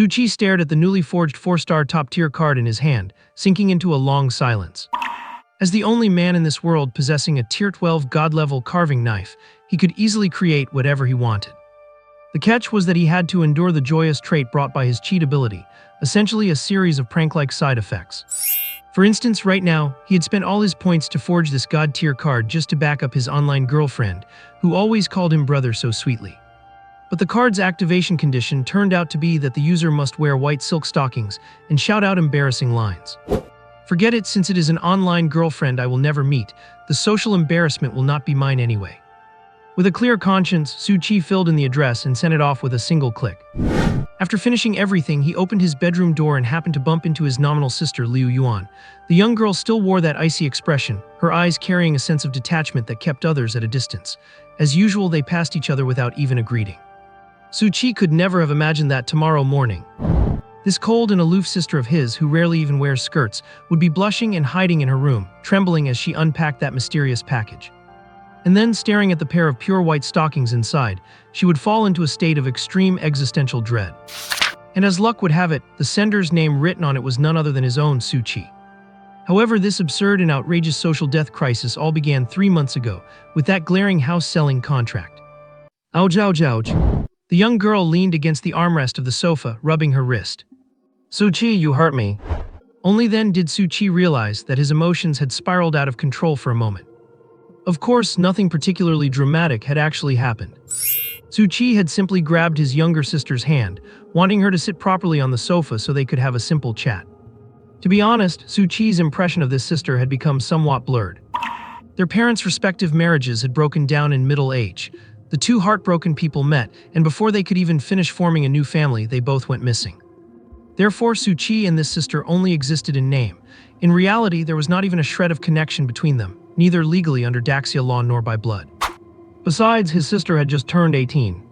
Chi stared at the newly forged 4-star top-tier card in his hand, sinking into a long silence. As the only man in this world possessing a Tier 12 god-level carving knife, he could easily create whatever he wanted. The catch was that he had to endure the joyous trait brought by his cheat ability, essentially a series of prank-like side effects. For instance, right now, he had spent all his points to forge this god-tier card just to back up his online girlfriend, who always called him brother so sweetly. But the card's activation condition turned out to be that the user must wear white silk stockings and shout out embarrassing lines. Forget it, since it is an online girlfriend I will never meet, the social embarrassment will not be mine anyway. With a clear conscience, Chi filled in the address and sent it off with a single click. After finishing everything, he opened his bedroom door and happened to bump into his nominal sister, Liu Yuan. The young girl still wore that icy expression, her eyes carrying a sense of detachment that kept others at a distance. As usual, they passed each other without even a greeting. Chi could never have imagined that tomorrow morning, this cold and aloof sister of his, who rarely even wears skirts, would be blushing and hiding in her room, trembling as she unpacked that mysterious package. And then, staring at the pair of pure white stockings inside, she would fall into a state of extreme existential dread. And as luck would have it, the sender's name written on it was none other than his own Chi. However, this absurd and outrageous social death crisis all began 3 months ago, with that glaring house-selling contract. Ouch, ouch, ouch. The young girl leaned against the armrest of the sofa, rubbing her wrist. Chi, you hurt me. Only then did Chi realize that his emotions had spiraled out of control for a moment. Of course, nothing particularly dramatic had actually happened. Chi had simply grabbed his younger sister's hand, wanting her to sit properly on the sofa so they could have a simple chat. To be honest, Chi's impression of this sister had become somewhat blurred. Their parents' respective marriages had broken down in middle age. The two heartbroken people met, and before they could even finish forming a new family, they both went missing. Therefore, Chi and this sister only existed in name. In reality, there was not even a shred of connection between them, neither legally under Daxia law nor by blood. Besides, his sister had just turned 18.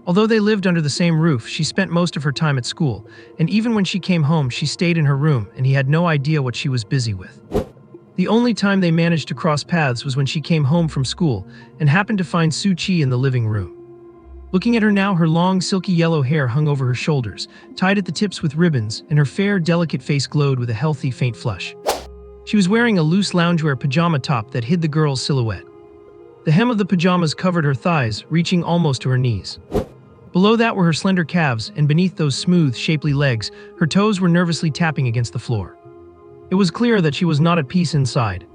Although they lived under the same roof, she spent most of her time at school, and even when she came home, she stayed in her room, and he had no idea what she was busy with. The only time they managed to cross paths was when she came home from school and happened to find Chi in the living room. Looking at her now, her long, silky yellow hair hung over her shoulders, tied at the tips with ribbons, and her fair, delicate face glowed with a healthy, faint flush. She was wearing a loose loungewear pajama top that hid the girl's silhouette. The hem of the pajamas covered her thighs, reaching almost to her knees. Below that were her slender calves, and beneath those smooth, shapely legs, her toes were nervously tapping against the floor. It was clear that she was not at peace inside.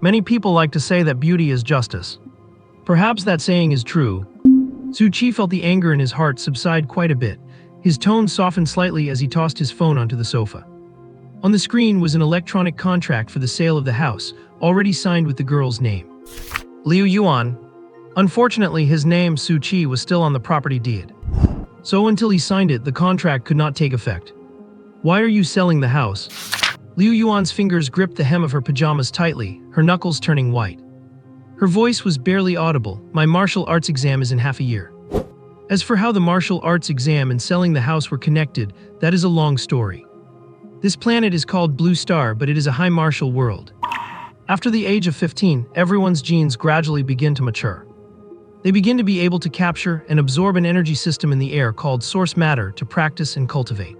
Many people like to say that beauty is justice. Perhaps that saying is true. Chi felt the anger in his heart subside quite a bit. His tone softened slightly as he tossed his phone onto the sofa. On the screen was an electronic contract for the sale of the house, already signed with the girl's name. Liu Yuan. Unfortunately, his name, Chi, was still on the property deed. So until he signed it, the contract could not take effect. Why are you selling the house? Liu Yuan's fingers gripped the hem of her pajamas tightly, her knuckles turning white. Her voice was barely audible. My martial arts exam is in half a year. As for how the martial arts exam and selling the house were connected, that is a long story. This planet is called Blue Star, but it is a high martial world. After the age of 15, everyone's genes gradually begin to mature. They begin to be able to capture and absorb an energy system in the air called source matter to practice and cultivate.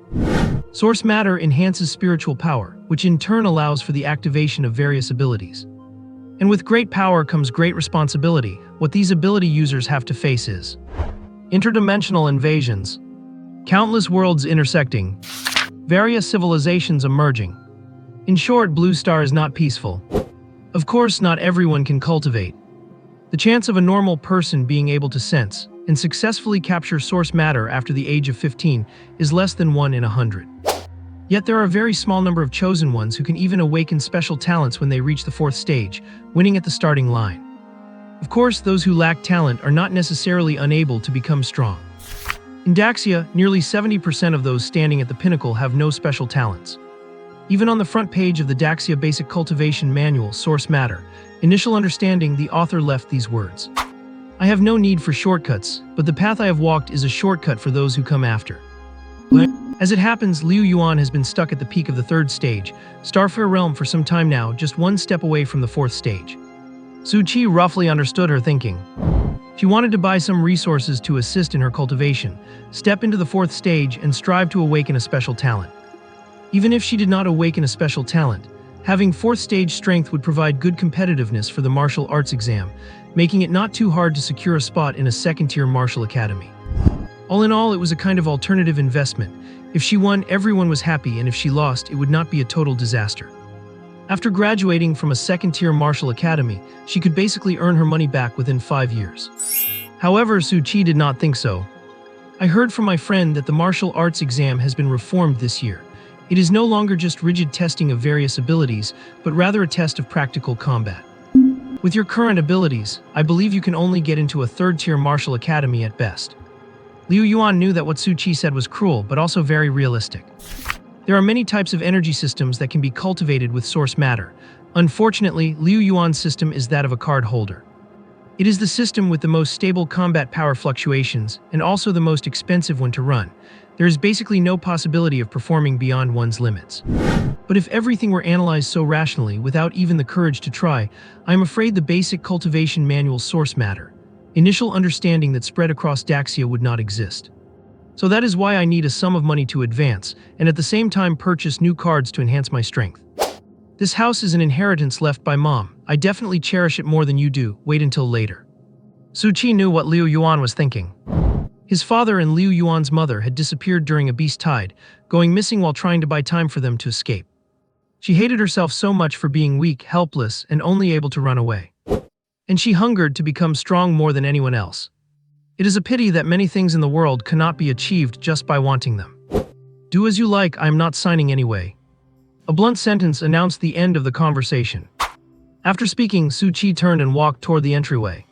Source matter enhances spiritual power, which in turn allows for the activation of various abilities. And with great power comes great responsibility. What these ability users have to face is interdimensional invasions, countless worlds intersecting, various civilizations emerging. In short, Blue Star is not peaceful. Of course, not everyone can cultivate. The chance of a normal person being able to sense and successfully capture source matter after the age of 15 is less than 1 in 100. Yet there are a very small number of chosen ones who can even awaken special talents when they reach the 4th stage, winning at the starting line. Of course, those who lack talent are not necessarily unable to become strong. In Daxia, nearly 70% of those standing at the pinnacle have no special talents. Even on the front page of the Daxia Basic Cultivation Manual, Source Matter, Initial Understanding, the author left these words. I have no need for shortcuts, but the path I have walked is a shortcut for those who come after. As it happens, Liu Yuan has been stuck at the peak of the 3rd stage, Starfair Realm, for some time now, just one step away from the 4th stage. Chi roughly understood her thinking. She wanted to buy some resources to assist in her cultivation, step into the fourth stage, and strive to awaken a special talent. Even if she did not awaken a special talent, having fourth stage strength would provide good competitiveness for the martial arts exam, making it not too hard to secure a spot in a second-tier martial academy. All in all, it was a kind of alternative investment. If she won, everyone was happy, and if she lost, it would not be a total disaster. After graduating from a second-tier martial academy, she could basically earn her money back within 5 years. However, Suu Kyi did not think so. I heard from my friend that the martial arts exam has been reformed this year. It is no longer just rigid testing of various abilities, but rather a test of practical combat. With your current abilities, I believe you can only get into a third-tier martial academy at best. Liu Yuan knew that what Suu Kyi said was cruel, but also very realistic. There are many types of energy systems that can be cultivated with source matter. Unfortunately, Liu Yuan's system is that of a card holder. It is the system with the most stable combat power fluctuations, and also the most expensive one to run. There is basically no possibility of performing beyond one's limits. But if everything were analyzed so rationally, without even the courage to try, I am afraid the basic cultivation manual source matter, initial understanding that spread across Daxia, would not exist. So that is why I need a sum of money to advance, and at the same time purchase new cards to enhance my strength. This house is an inheritance left by Mom. I definitely cherish it more than you do. Wait until later. Suu Kyi knew what Liu Yuan was thinking. His father and Liu Yuan's mother had disappeared during a beast tide, going missing while trying to buy time for them to escape. She hated herself so much for being weak, helpless, and only able to run away. And she hungered to become strong more than anyone else. It is a pity that many things in the world cannot be achieved just by wanting them. Do as you like, I am not signing anyway. A blunt sentence announced the end of the conversation. After speaking, Suu Kyi turned and walked toward the entryway.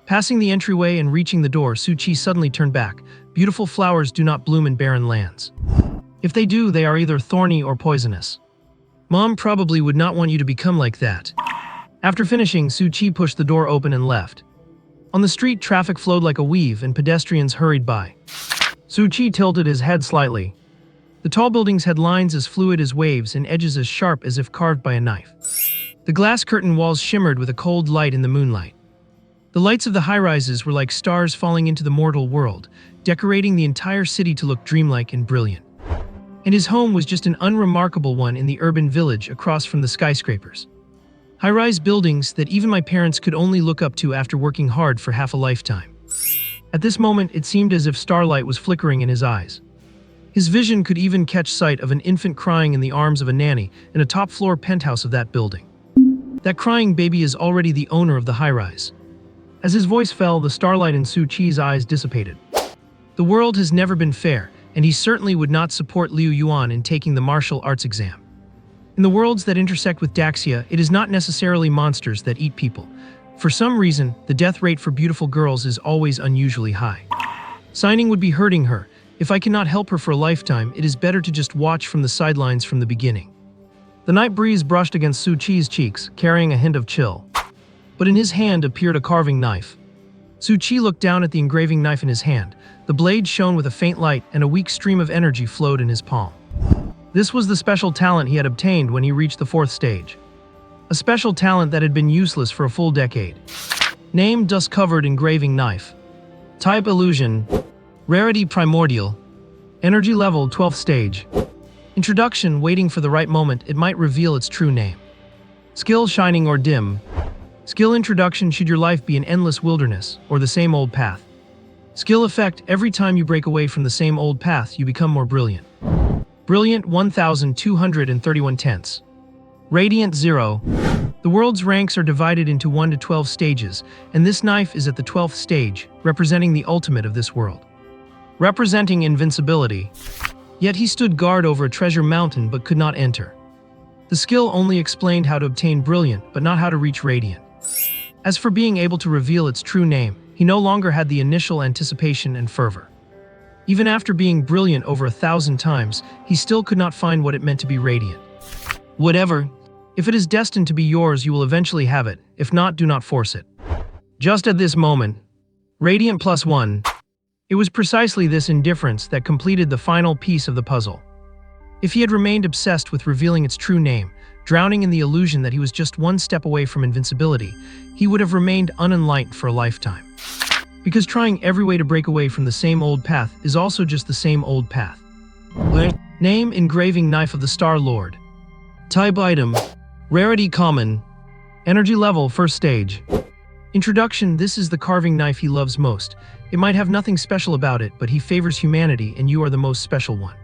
Passing the entryway and reaching the door, Suu Kyi suddenly turned back. Beautiful flowers do not bloom in barren lands. If they do, they are either thorny or poisonous. Mom probably would not want you to become like that. After finishing, Suu Kyi pushed the door open and left. On the street, traffic flowed like a weave and pedestrians hurried by. Suu Kyi tilted his head slightly. The tall buildings had lines as fluid as waves and edges as sharp as if carved by a knife. The glass curtain walls shimmered with a cold light in the moonlight. The lights of the high-rises were like stars falling into the mortal world, decorating the entire city to look dreamlike and brilliant. And his home was just an unremarkable one in the urban village across from the skyscrapers. High-rise buildings that even my parents could only look up to after working hard for half a lifetime. At this moment, it seemed as if starlight was flickering in his eyes. His vision could even catch sight of an infant crying in the arms of a nanny in a top-floor penthouse of that building. That crying baby is already the owner of the high-rise. As his voice fell, the starlight in Suu Kyi's eyes dissipated. The world has never been fair, and he certainly would not support Liu Yuan in taking the martial arts exam. In the worlds that intersect with Daxia, it is not necessarily monsters that eat people. For some reason, the death rate for beautiful girls is always unusually high. Signing would be hurting her. If I cannot help her for a lifetime, it is better to just watch from the sidelines from the beginning. The night breeze brushed against Suu Kyi's cheeks, carrying a hint of chill. But in his hand appeared a carving knife. Suu Kyi looked down at the engraving knife in his hand. The blade shone with a faint light, and a weak stream of energy flowed in his palm. This was the special talent he had obtained when he reached the fourth stage. A special talent that had been useless for a full decade. Name: dust-covered engraving knife. Type: illusion. Rarity: primordial. Energy level: 12th stage. Introduction: waiting for the right moment, it might reveal its true name. Skill: shining or dim. Skill introduction: should your life be an endless wilderness, or the same old path. Skill effect: every time you break away from the same old path, you become more brilliant. Brilliant: 1,231 tenths. Radiant: 0. The world's ranks are divided into 1 to 12 stages, and this knife is at the 12th stage, representing the ultimate of this world. Representing invincibility. Yet he stood guard over a treasure mountain but could not enter. The skill only explained how to obtain brilliant, but not how to reach radiant. As for being able to reveal its true name, he no longer had the initial anticipation and fervor. Even after being brilliant over 1,000 times, he still could not find what it meant to be radiant. Whatever. If it is destined to be yours, you will eventually have it. If not, do not force it. Just at this moment, radiant +1. It was precisely this indifference that completed the final piece of the puzzle. If he had remained obsessed with revealing its true name, drowning in the illusion that he was just one step away from invincibility, he would have remained unenlightened for a lifetime. Because trying every way to break away from the same old path is also just the same old path. Name: engraving knife of the Star Lord. Type: item. Rarity: common. Energy level: first stage. Introduction: this is the carving knife he loves most. It might have nothing special about it, but he favors humanity and you are the most special one.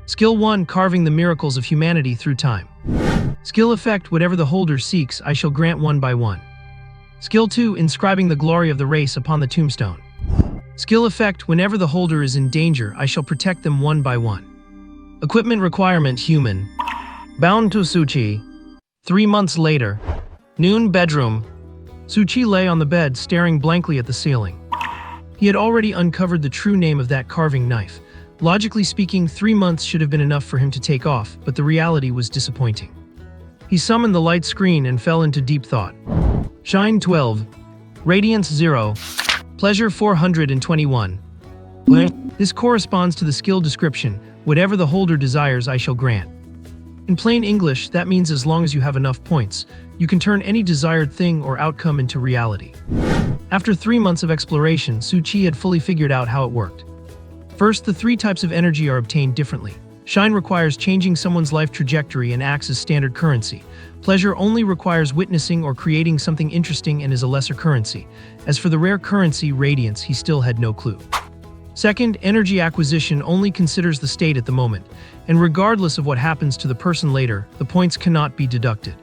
Skill 1: carving the miracles of humanity through time. Skill effect: whatever the holder seeks, I shall grant one by one. Skill 2: inscribing the glory of the race upon the tombstone. Skill effect: whenever the holder is in danger, I shall protect them one by one. Equipment requirement: human. Bound to Suchi. 3 months later. Noon, bedroom. Suchi lay on the bed, staring blankly at the ceiling. He had already uncovered the true name of that carving knife. Logically speaking, 3 months should have been enough for him to take off, but the reality was disappointing. He summoned the light screen and fell into deep thought. Shine 12. Radiance 0. Pleasure 421. This corresponds to the skill description: whatever the holder desires, I shall grant. In plain English, that means as long as you have enough points, you can turn any desired thing or outcome into reality. After 3 months of exploration, Suchi had fully figured out how it worked. First, the 3 types of energy are obtained differently. Shine requires changing someone's life trajectory and acts as standard currency. Pleasure only requires witnessing or creating something interesting and is a lesser currency. As for the rare currency, radiance, he still had no clue. Second, energy acquisition only considers the state at the moment, and regardless of what happens to the person later, the points cannot be deducted.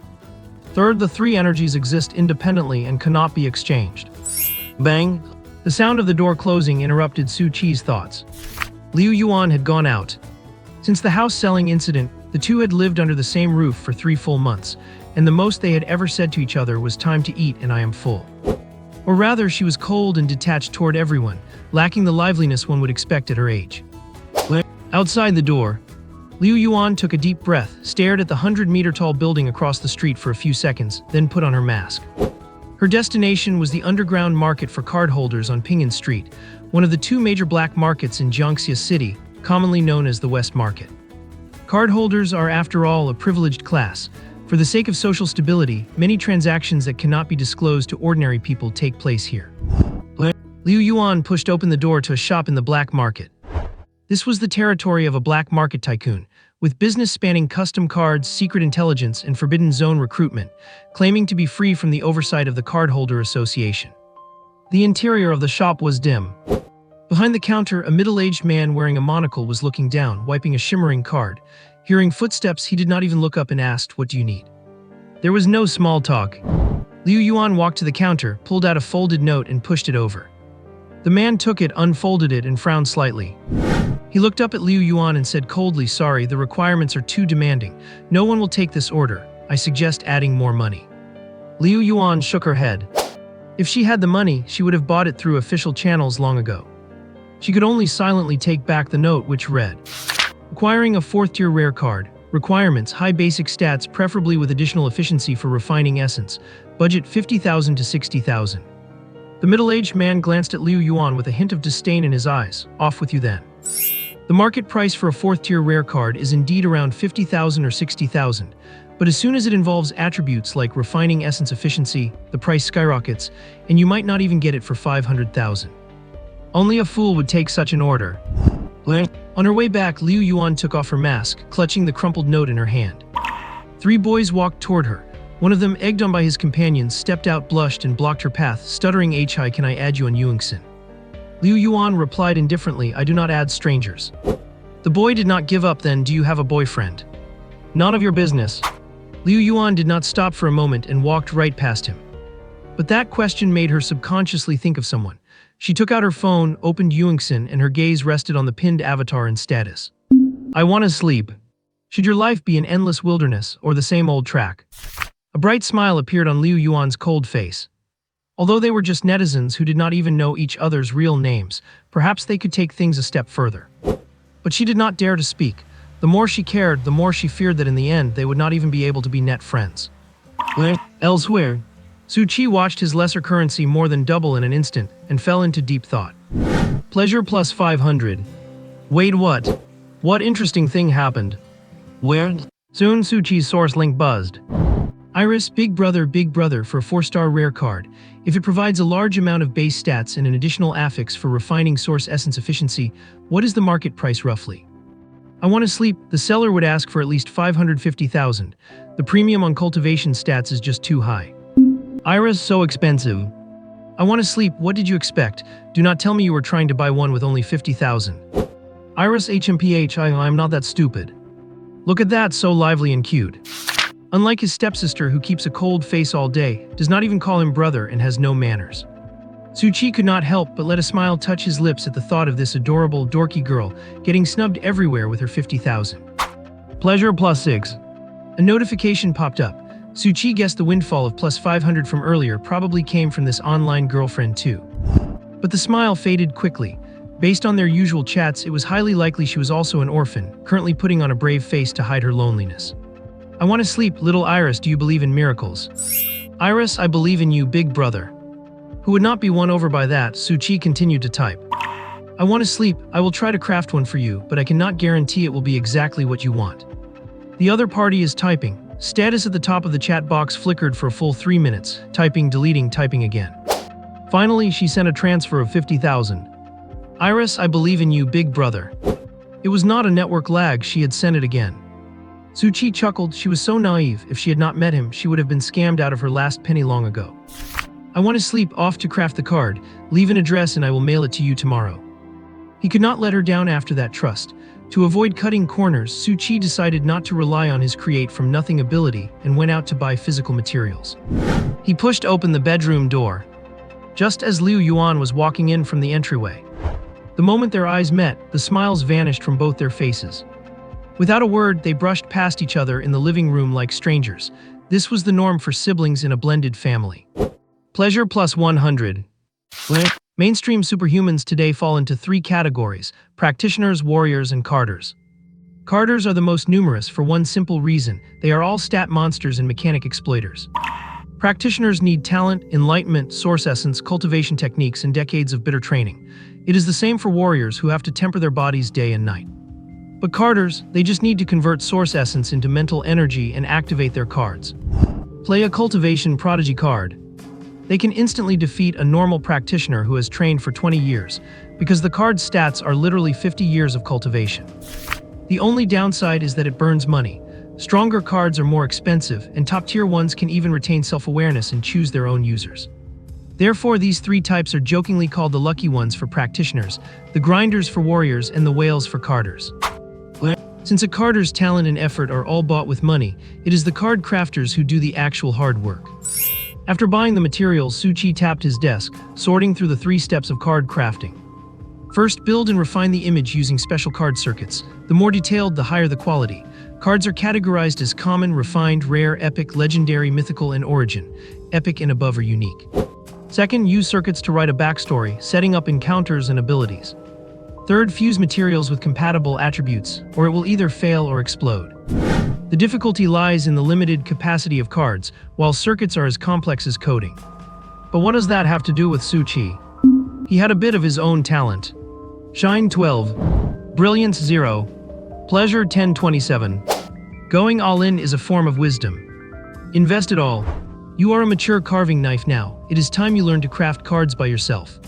Third, the 3 energies exist independently and cannot be exchanged. Bang! The sound of the door closing interrupted Suchi's thoughts. Liu Yuan had gone out. Since the house selling incident, the two had lived under the same roof for 3 full months, and the most they had ever said to each other was "time to eat and I am full." Or rather, she was cold and detached toward everyone, lacking the liveliness one would expect at her age. Outside the door, Liu Yuan took a deep breath, stared at the 100-meter-tall building across the street for a few seconds, then put on her mask. Her destination was the underground market for cardholders on Pingyang Street, one of the 2 major black markets in Jiangxia City, commonly known as the West Market. Cardholders are, after all, a privileged class. For the sake of social stability, many transactions that cannot be disclosed to ordinary people take place here. Liu Yuan pushed open the door to a shop in the black market. This was the territory of a black market tycoon, with business spanning custom cards, secret intelligence, and forbidden zone recruitment, claiming to be free from the oversight of the Cardholder Association. The interior of the shop was dim. Behind the counter, a middle-aged man wearing a monocle was looking down, wiping a shimmering card. Hearing footsteps, he did not even look up and asked, "What do you need?" There was no small talk. Liu Yuan walked to the counter, pulled out a folded note, and pushed it over. The man took it, unfolded it, and frowned slightly. He looked up at Liu Yuan and said coldly, "Sorry, the requirements are too demanding. No one will take this order. I suggest adding more money." Liu Yuan shook her head. If she had the money, she would have bought it through official channels long ago. She could only silently take back the note, which read, "Acquiring a 4th-tier rare card. Requirements: high basic stats, preferably with additional efficiency for refining essence. Budget 50,000 to 60,000. The middle-aged man glanced at Liu Yuan with a hint of disdain in his eyes. "Off with you then." The market price for a 4th-tier rare card is indeed around 50,000 or 60,000, but as soon as it involves attributes like refining essence efficiency, the price skyrockets, and you might not even get it for 500,000. Only a fool would take such an order. On her way back, Liu Yuan took off her mask, clutching the crumpled note in her hand. 3 boys walked toward her. One of them, egged on by his companions, stepped out, blushed, and blocked her path, stuttering, "Hi, can I add you on Yuengxin?" Liu Yuan replied indifferently, "I do not add strangers." The boy did not give up. "Then, do you have a boyfriend?" "None of your business." Liu Yuan did not stop for a moment and walked right past him. But that question made her subconsciously think of someone. She took out her phone, opened Yuengxin, and her gaze rested on the pinned avatar and status. "I want to sleep. Should your life be an endless wilderness or the same old track?" A bright smile appeared on Liu Yuan's cold face. Although they were just netizens who did not even know each other's real names, perhaps they could take things a step further. But she did not dare to speak. The more she cared, the more she feared that in the end they would not even be able to be net friends. Elsewhere, Suchi watched his lesser currency more than double in an instant and fell into deep thought. Pleasure plus 500. Wait, what? What interesting thing happened? Where? Soon Suchi's source link buzzed. Iris, Big Brother for a 4-star rare card. If it provides a large amount of base stats and an additional affix for refining source essence efficiency, what is the market price roughly? I want to sleep. The seller would ask for at least 550,000. The premium on cultivation stats is just too high. Iris, so expensive. I want to sleep. What did you expect? Do not tell me you were trying to buy one with only 50,000. Iris, I'm not that stupid. Look at that, so lively and cute. Unlike his stepsister, who keeps a cold face all day, does not even call him brother, and has no manners. Suchi could not help but let a smile touch his lips at the thought of this adorable, dorky girl getting snubbed everywhere with her 50,000. Pleasure +6. A notification popped up. Suchi guessed the windfall of +500 from earlier probably came from this online girlfriend too. But the smile faded quickly. Based on their usual chats, it was highly likely she was also an orphan, currently putting on a brave face to hide her loneliness. I want to sleep. Little Iris, do you believe in miracles? Iris, I believe in you, Big Brother. Who would not be won over by that? Suchi continued to type. I want to sleep. I will try to craft one for you, but I cannot guarantee it will be exactly what you want. The other party is typing. Status at the top of the chat box flickered for a full 3 minutes. Typing, deleting, typing again. Finally, she sent a transfer of 50,000. Iris, I believe in you, Big Brother. It was not a network lag. She had sent it again. Suchi chuckled. She was so naive. If she had not met him, she would have been scammed out of her last penny long ago. I want to sleep. Off to craft the card. Leave an address and I will mail it to you tomorrow. He could not let her down after that trust. To avoid cutting corners, Suchi decided not to rely on his create-from-nothing ability and went out to buy physical materials. He pushed open the bedroom door, just as Liu Yuan was walking in from the entryway. The moment their eyes met, the smiles vanished from both their faces. Without a word, they brushed past each other in the living room like strangers. This was the norm for siblings in a blended family. Pleasure +100. Mainstream superhumans today fall into 3 categories: practitioners, warriors, and carders. Carders are the most numerous for one simple reason: they are all stat monsters and mechanic exploiters. Practitioners need talent, enlightenment, source essence, cultivation techniques, and decades of bitter training. It is the same for warriors, who have to temper their bodies day and night. But carders, they just need to convert source essence into mental energy and activate their cards. Play a cultivation prodigy card. They can instantly defeat a normal practitioner who has trained for 20 years, because the card's stats are literally 50 years of cultivation. The only downside is that it burns money. Stronger cards are more expensive, and top-tier ones can even retain self-awareness and choose their own users. Therefore, these 3 types are jokingly called the lucky ones for practitioners, the grinders for warriors, and the whales for carders. Since a carder's talent and effort are all bought with money, it is the card crafters who do the actual hard work. After buying the materials, Suchi tapped his desk, sorting through the 3 steps of card crafting. First, build and refine the image using special card circuits. The more detailed, the higher the quality. Cards are categorized as common, refined, rare, epic, legendary, mythical, and origin. Epic and above are unique. Second, use circuits to write a backstory, setting up encounters and abilities. Third, fuse materials with compatible attributes, or it will either fail or explode. The difficulty lies in the limited capacity of cards, while circuits are as complex as coding. But what does that have to do with Suchi? He had a bit of his own talent. Shine 12. Brilliance 0. Pleasure 1027. Going all in is a form of wisdom. Invest it all. You are a mature carving knife now. It is time you learn to craft cards by yourself.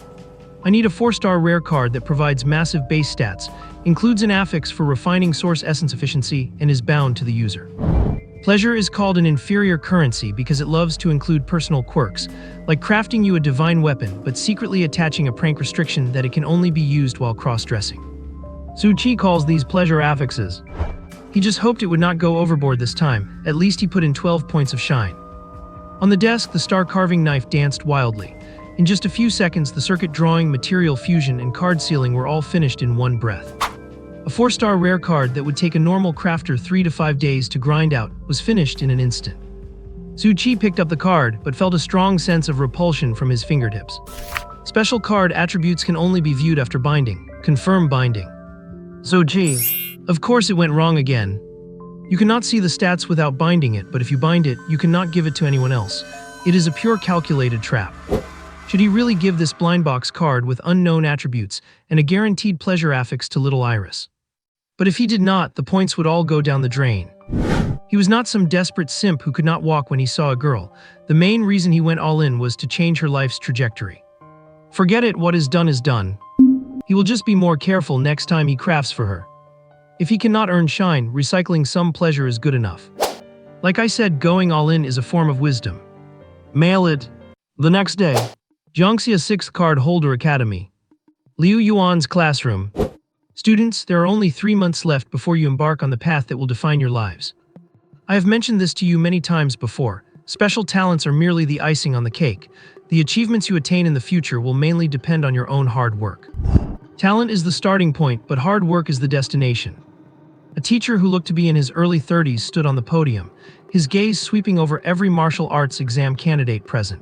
I need a 4-star rare card that provides massive base stats, includes an affix for refining source essence efficiency, and is bound to the user. Pleasure is called an inferior currency because it loves to include personal quirks, like crafting you a divine weapon but secretly attaching a prank restriction that it can only be used while cross-dressing. Suchi calls these pleasure affixes. He just hoped it would not go overboard this time. At least he put in 12 points of shine. On the desk, the star carving knife danced wildly. In just a few seconds, the circuit drawing, material fusion, and card sealing were all finished in one breath. A 4-star rare card that would take a normal crafter 3 to 5 days to grind out was finished in an instant. Suchi picked up the card, but felt a strong sense of repulsion from his fingertips. Special card attributes can only be viewed after binding. Confirm binding. Suchi. Of course it went wrong again. You cannot see the stats without binding it, but if you bind it, you cannot give it to anyone else. It is a pure calculated trap. Should he really give this blind box card with unknown attributes and a guaranteed pleasure affix to Little Iris? But if he did not, the points would all go down the drain. He was not some desperate simp who could not walk when he saw a girl. The main reason he went all in was to change her life's trajectory. Forget it, what is done is done. He will just be more careful next time he crafts for her. If he cannot earn shine, recycling some pleasure is good enough. Like I said, going all in is a form of wisdom. Mail it. The next day, Jiangxia 6th Card Holder Academy. Liu Yuan's classroom. Students, there are only 3 months left before you embark on the path that will define your lives. I have mentioned this to you many times before. Special talents are merely the icing on the cake. The achievements you attain in the future will mainly depend on your own hard work. Talent is the starting point, but hard work is the destination. A teacher who looked to be in his early 30s stood on the podium, his gaze sweeping over every martial arts exam candidate present.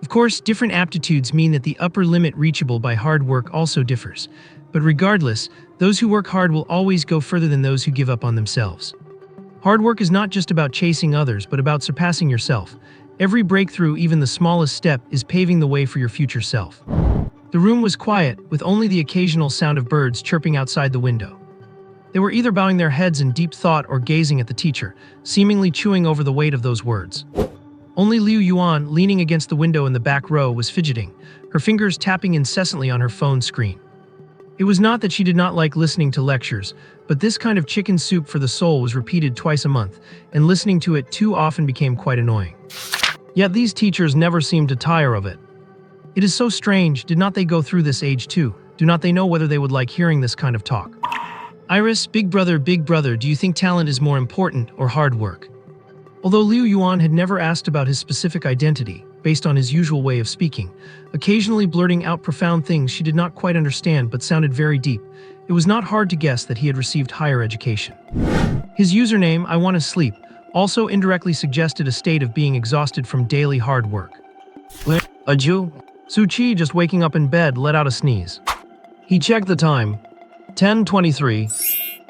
Of course, different aptitudes mean that the upper limit reachable by hard work also differs. But regardless, those who work hard will always go further than those who give up on themselves. Hard work is not just about chasing others, but about surpassing yourself. Every breakthrough, even the smallest step, is paving the way for your future self. The room was quiet, with only the occasional sound of birds chirping outside the window. They were either bowing their heads in deep thought or gazing at the teacher, seemingly chewing over the weight of those words. Only Liu Yuan, leaning against the window in the back row, was fidgeting, her fingers tapping incessantly on her phone screen. It was not that she did not like listening to lectures, but this kind of chicken soup for the soul was repeated twice a month, and listening to it too often became quite annoying. Yet these teachers never seemed to tire of it. It is so strange, did not they go through this age too? Do not they know whether they would like hearing this kind of talk? Iris, big brother, do you think talent is more important or hard work? Although Liu Yuan had never asked about his specific identity, based on his usual way of speaking, occasionally blurting out profound things she did not quite understand but sounded very deep, it was not hard to guess that he had received higher education. His username, I want to sleep, also indirectly suggested a state of being exhausted from daily hard work. Adieu? Su Qi, just waking up in bed, let out a sneeze. He checked the time. 10:23.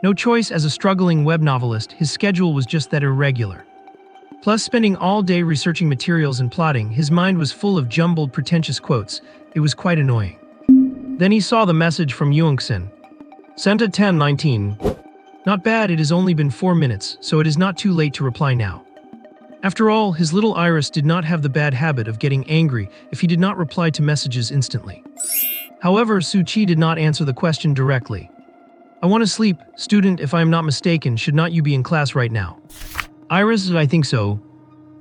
No choice as a struggling web novelist, his schedule was just that irregular. Plus, spending all day researching materials and plotting, his mind was full of jumbled, pretentious quotes. It was quite annoying. Then he saw the message from Yuangxin. Sent at 10:19. Not bad, it has only been 4 minutes, so it is not too late to reply now. After all, his little Iris did not have the bad habit of getting angry if he did not reply to messages instantly. However, Su Qi did not answer the question directly. I want to sleep. Student, if I am not mistaken, should not you be in class right now? Iris, I think so.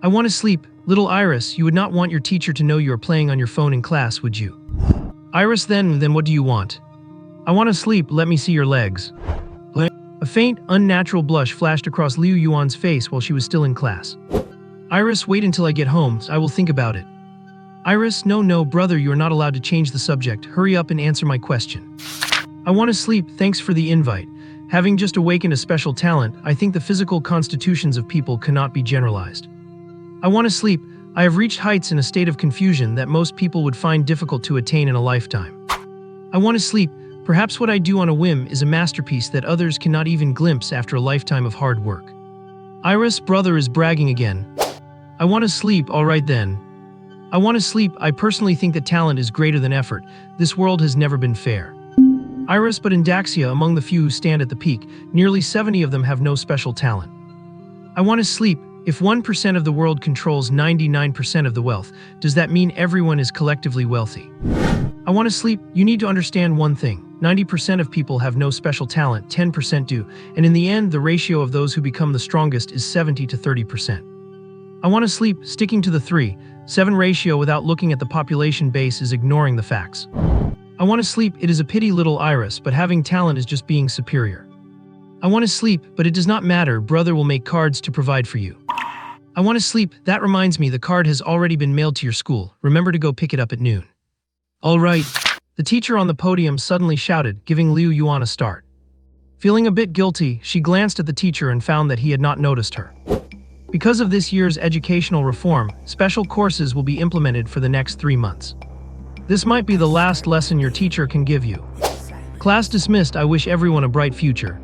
I want to sleep. Little Iris, you would not want your teacher to know you are playing on your phone in class, would you? Iris, then what do you want? I want to sleep, let me see your legs. A faint, unnatural blush flashed across Liu Yuan's face while she was still in class. Iris, wait until I get home, I will think about it. Iris, no, brother, you are not allowed to change the subject. Hurry up and answer my question. I want to sleep, thanks for the invite. Having just awakened a special talent, I think the physical constitutions of people cannot be generalized. I want to sleep. I have reached heights in a state of confusion that most people would find difficult to attain in a lifetime. I want to sleep. Perhaps what I do on a whim is a masterpiece that others cannot even glimpse after a lifetime of hard work. Iris, brother is bragging again. I want to sleep, all right then. I want to sleep. I personally think that talent is greater than effort. This world has never been fair. Iris, but in Daxia, among the few who stand at the peak, nearly 70 of them have no special talent. I want to sleep. If 1% of the world controls 99% of the wealth, does that mean everyone is collectively wealthy? I want to sleep. You need to understand one thing. 90% of people have no special talent, 10% do, and in the end, the ratio of those who become the strongest is 70 to 30%. I want to sleep. Sticking to the 3:7 ratio without looking at the population base is ignoring the facts. I want to sleep. It is a pity, little Iris, but having talent is just being superior. I want to sleep, but it does not matter. Brother will make cards to provide for you. I want to sleep. That reminds me, the card has already been mailed to your school. Remember to go pick it up at noon. All right. The teacher on the podium suddenly shouted, giving Liu Yuan a start. Feeling a bit guilty, she glanced at the teacher and found that he had not noticed her. Because of this year's educational reform, special courses will be implemented for the next 3 months. This might be the last lesson your teacher can give you. Class dismissed. I wish everyone a bright future.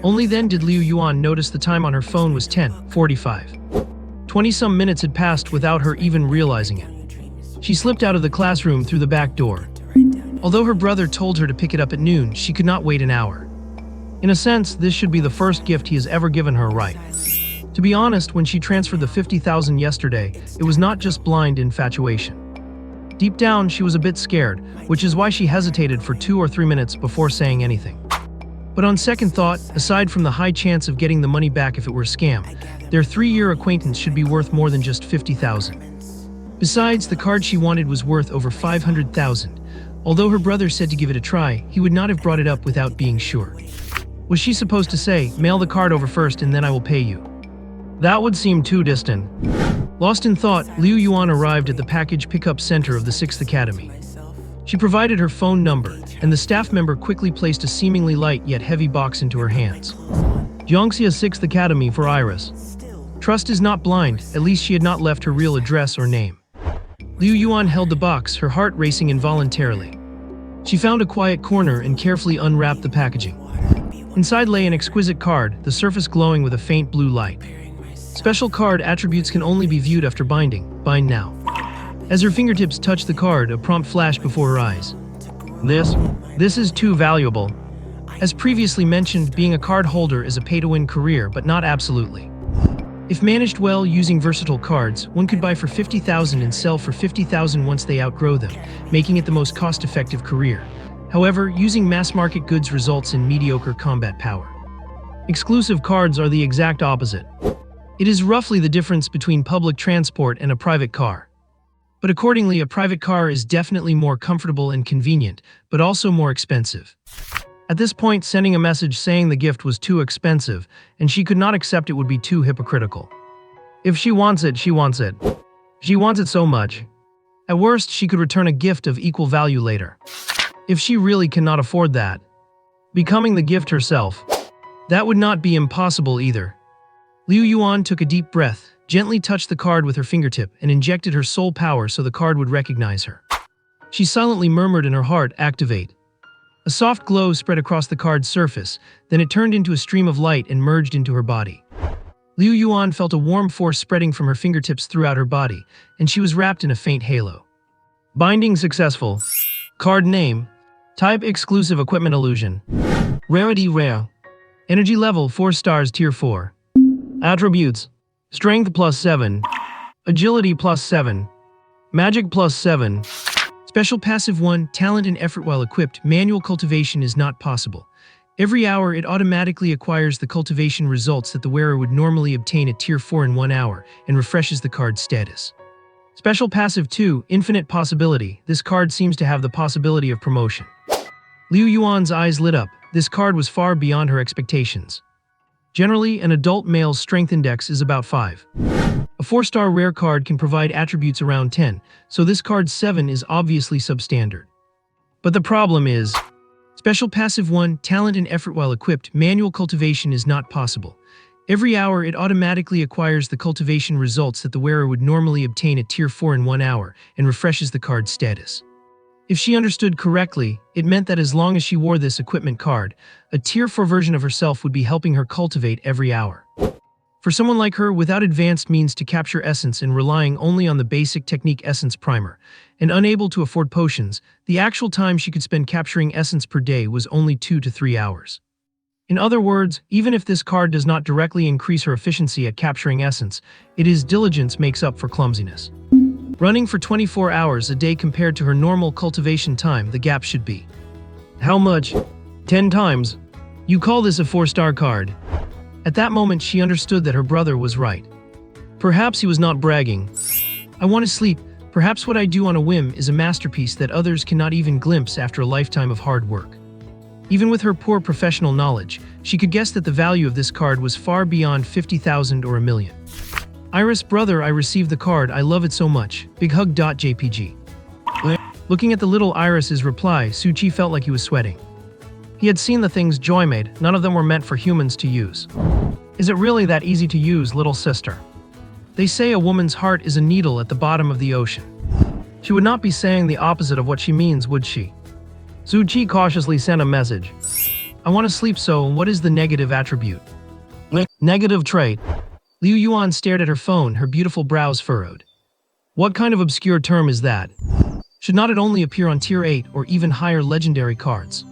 Only then did Liu Yuan notice the time on her phone was 10:45. 20-some minutes had passed without her even realizing it. She slipped out of the classroom through the back door. Although her brother told her to pick it up at noon, she could not wait an hour. In a sense, this should be the first gift he has ever given her, right? To be honest, when she transferred the 50,000 yesterday, it was not just blind infatuation. Deep down, she was a bit scared, which is why she hesitated for 2 or 3 minutes before saying anything. But on second thought, aside from the high chance of getting the money back if it were a scam, their 3-year acquaintance should be worth more than just 50,000. Besides, the card she wanted was worth over 500,000. Although her brother said to give it a try, he would not have brought it up without being sure. Was she supposed to say, "Mail the card over first and then I will pay you"? That would seem too distant. Lost in thought, Liu Yuan arrived at the package pickup center of the 6th Academy. She provided her phone number, and the staff member quickly placed a seemingly light yet heavy box into her hands. Jiangxia 6th Academy for Iris. Trust is not blind, at least she had not left her real address or name. Liu Yuan held the box, her heart racing involuntarily. She found a quiet corner and carefully unwrapped the packaging. Inside lay an exquisite card, the surface glowing with a faint blue light. Special card attributes can only be viewed after binding. Bind now. As her fingertips touched the card, a prompt flashed before her eyes. This is too valuable. As previously mentioned, being a card holder is a pay-to-win career, but not absolutely. If managed well using versatile cards, one could buy for 50,000 and sell for 50,000 once they outgrow them, making it the most cost-effective career. However, using mass-market goods results in mediocre combat power. Exclusive cards are the exact opposite. It is roughly the difference between public transport and a private car. But accordingly, a private car is definitely more comfortable and convenient, but also more expensive. At this point, sending a message saying the gift was too expensive, and she could not accept it would be too hypocritical. If she wants it, she wants it. She wants it so much. At worst, she could return a gift of equal value later. If she really cannot afford that, becoming the gift herself, that would not be impossible either. Liu Yuan took a deep breath, gently touched the card with her fingertip, and injected her soul power so the card would recognize her. She silently murmured in her heart, "Activate." A soft glow spread across the card's surface, then it turned into a stream of light and merged into her body. Liu Yuan felt a warm force spreading from her fingertips throughout her body, and she was wrapped in a faint halo. Binding successful. Card name. Type exclusive equipment illusion. Rarity rare. Energy level 4 stars tier 4. Attributes. Strength +7. Agility +7. Magic +7. Special passive 1, talent and effort while equipped, manual cultivation is not possible. Every hour it automatically acquires the cultivation results that the wearer would normally obtain at tier 4 in 1 hour, and refreshes the card's status. Special passive 2, infinite possibility, this card seems to have the possibility of promotion. Liu Yuan's eyes lit up, this card was far beyond her expectations. Generally, an adult male's strength index is about 5. A 4-star rare card can provide attributes around 10, so this card's 7 is obviously substandard. But the problem is, special passive 1, talent and effort while equipped, manual cultivation is not possible. Every hour it automatically acquires the cultivation results that the wearer would normally obtain at tier 4 in 1 hour, and refreshes the card's status. If she understood correctly, it meant that as long as she wore this equipment card, a tier 4 version of herself would be helping her cultivate every hour. For someone like her, without advanced means to capture essence and relying only on the basic technique essence primer, and unable to afford potions, the actual time she could spend capturing essence per day was only 2 to 3 hours. In other words, even if this card does not directly increase her efficiency at capturing essence, it is diligence makes up for clumsiness. Running for 24 hours a day compared to her normal cultivation time, the gap should be. How much? 10 times. You call this a 4-star card? At that moment, she understood that her brother was right. Perhaps he was not bragging. I want to sleep. Perhaps what I do on a whim is a masterpiece that others cannot even glimpse after a lifetime of hard work. Even with her poor professional knowledge, she could guess that the value of this card was far beyond 50,000 or a million. Iris, brother, I received the card, I love it so much. Big hug.jpg. Looking at the little Iris's reply, Suchi felt like he was sweating. He had seen the things Joy made, none of them were meant for humans to use. Is it really that easy to use, little sister? They say a woman's heart is a needle at the bottom of the ocean. She would not be saying the opposite of what she means, would she? Suchi cautiously sent a message. I want to sleep, so what is the negative attribute? Negative trait. Liu Yuan stared at her phone, her beautiful brows furrowed. What kind of obscure term is that? Should not it only appear on tier 8 or even higher legendary cards?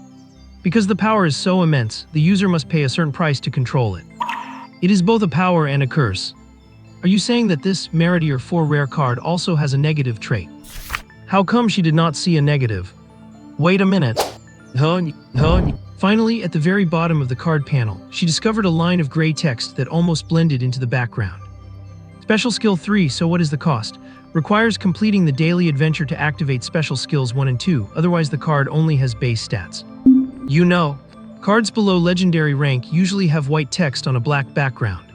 Because the power is so immense, the user must pay a certain price to control it. It is both a power and a curse. Are you saying that this Maritier 4 rare card also has a negative trait? How come she did not see a negative? Wait a minute. Finally, at the very bottom of the card panel, she discovered a line of gray text that almost blended into the background. Special Skill 3, so what is the cost? Requires completing the daily adventure to activate Special Skills 1 and 2, otherwise the card only has base stats. You know, cards below Legendary rank usually have white text on a black background.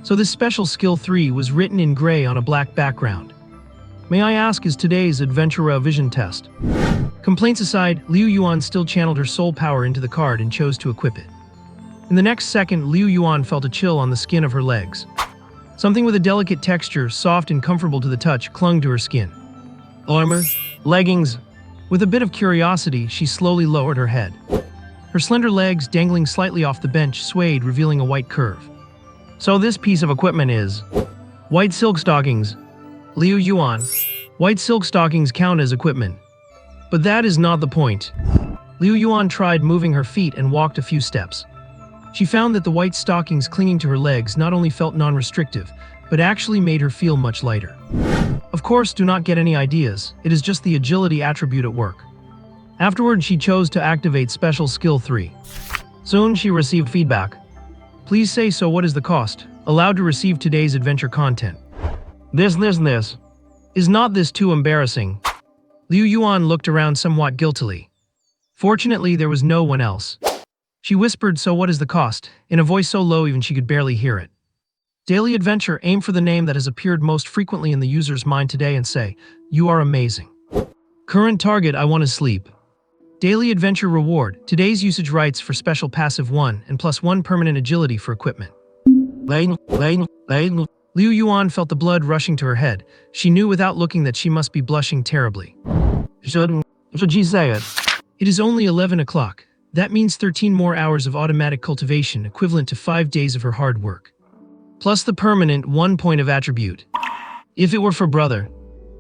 So this Special Skill 3 was written in gray on a black background. May I ask, is today's Adventure Vision test? Complaints aside, Liu Yuan still channeled her soul power into the card and chose to equip it. In the next second, Liu Yuan felt a chill on the skin of her legs. Something with a delicate texture, soft and comfortable to the touch, clung to her skin. Armor? Leggings? With a bit of curiosity, she slowly lowered her head. Her slender legs, dangling slightly off the bench, swayed, revealing a white curve. So this piece of equipment is white silk stockings. Liu Yuan. White silk stockings count as equipment. But that is not the point. Liu Yuan tried moving her feet and walked a few steps. She found that the white stockings clinging to her legs not only felt non-restrictive, but actually made her feel much lighter. Of course, do not get any ideas, it is just the agility attribute at work. Afterward, she chose to activate Special Skill 3. Soon, she received feedback. Please say, so what is the cost? Allowed to receive today's adventure content. This. Is not this too embarrassing? Liu Yuan looked around somewhat guiltily. Fortunately, there was no one else. She whispered, so what is the cost? In a voice so low even she could barely hear it. Daily adventure, aim for the name that has appeared most frequently in the user's mind today and say, you are amazing. Current target, I want to sleep. Daily adventure reward, today's usage rights for special passive 1 and +1 permanent agility for equipment. Liu Yuan felt the blood rushing to her head. She knew without looking that she must be blushing terribly. Should she say it? It is only 11 o'clock. That means 13 more hours of automatic cultivation, equivalent to 5 days of her hard work. Plus the permanent 1 point of attribute. If it were for brother.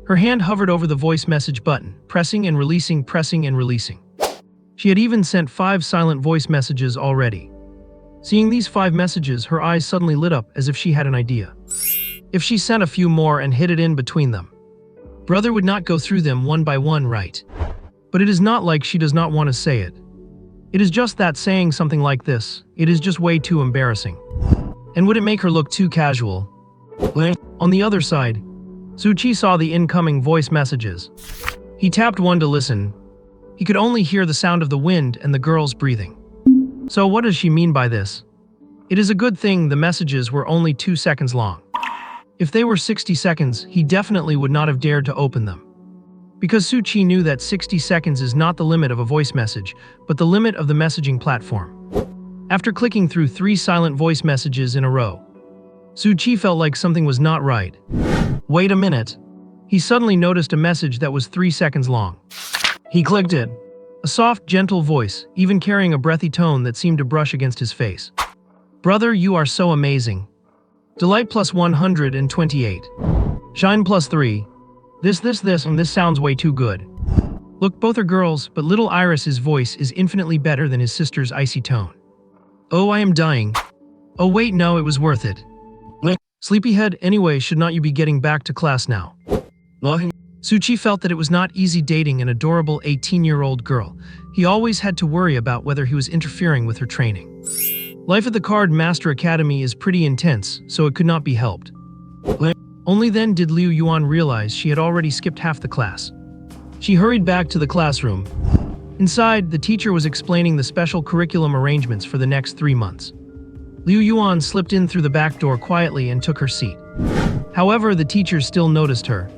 Her hand hovered over the voice message button, pressing and releasing, pressing and releasing. She had even sent 5 silent voice messages already. Seeing these 5 messages, her eyes suddenly lit up as if she had an idea. If she sent a few more and hid it in between them, brother would not go through them one by one, right? But it is not like she does not want to say it. It is just that saying something like this, it is just way too embarrassing. And would it make her look too casual? On the other side, Suchi saw the incoming voice messages. He tapped one to listen. He could only hear the sound of the wind and the girl's breathing. So what does she mean by this? It is a good thing the messages were only 2 seconds long. If they were 60 seconds, he definitely would not have dared to open them. Because Suchi knew that 60 seconds is not the limit of a voice message, but the limit of the messaging platform. After clicking through 3 silent voice messages in a row, Suchi felt like something was not right. Wait a minute. He suddenly noticed a message that was 3 seconds long. He clicked it. A soft, gentle voice, even carrying a breathy tone that seemed to brush against his face. Brother, you are so amazing. Delight +128. Shine +3. This, and this sounds way too good. Look, both are girls, but little Iris's voice is infinitely better than his sister's icy tone. Oh, I am dying. Oh wait, no, it was worth it. Sleepyhead, anyway, should not you be getting back to class now? Suchi felt that it was not easy dating an adorable 18-year-old girl. He always had to worry about whether he was interfering with her training. Life at the Card Master Academy is pretty intense, so it could not be helped. Only then did Liu Yuan realize she had already skipped half the class. She hurried back to the classroom. Inside, the teacher was explaining the special curriculum arrangements for the next 3 months. Liu Yuan slipped in through the back door quietly and took her seat. However, the teacher still noticed her.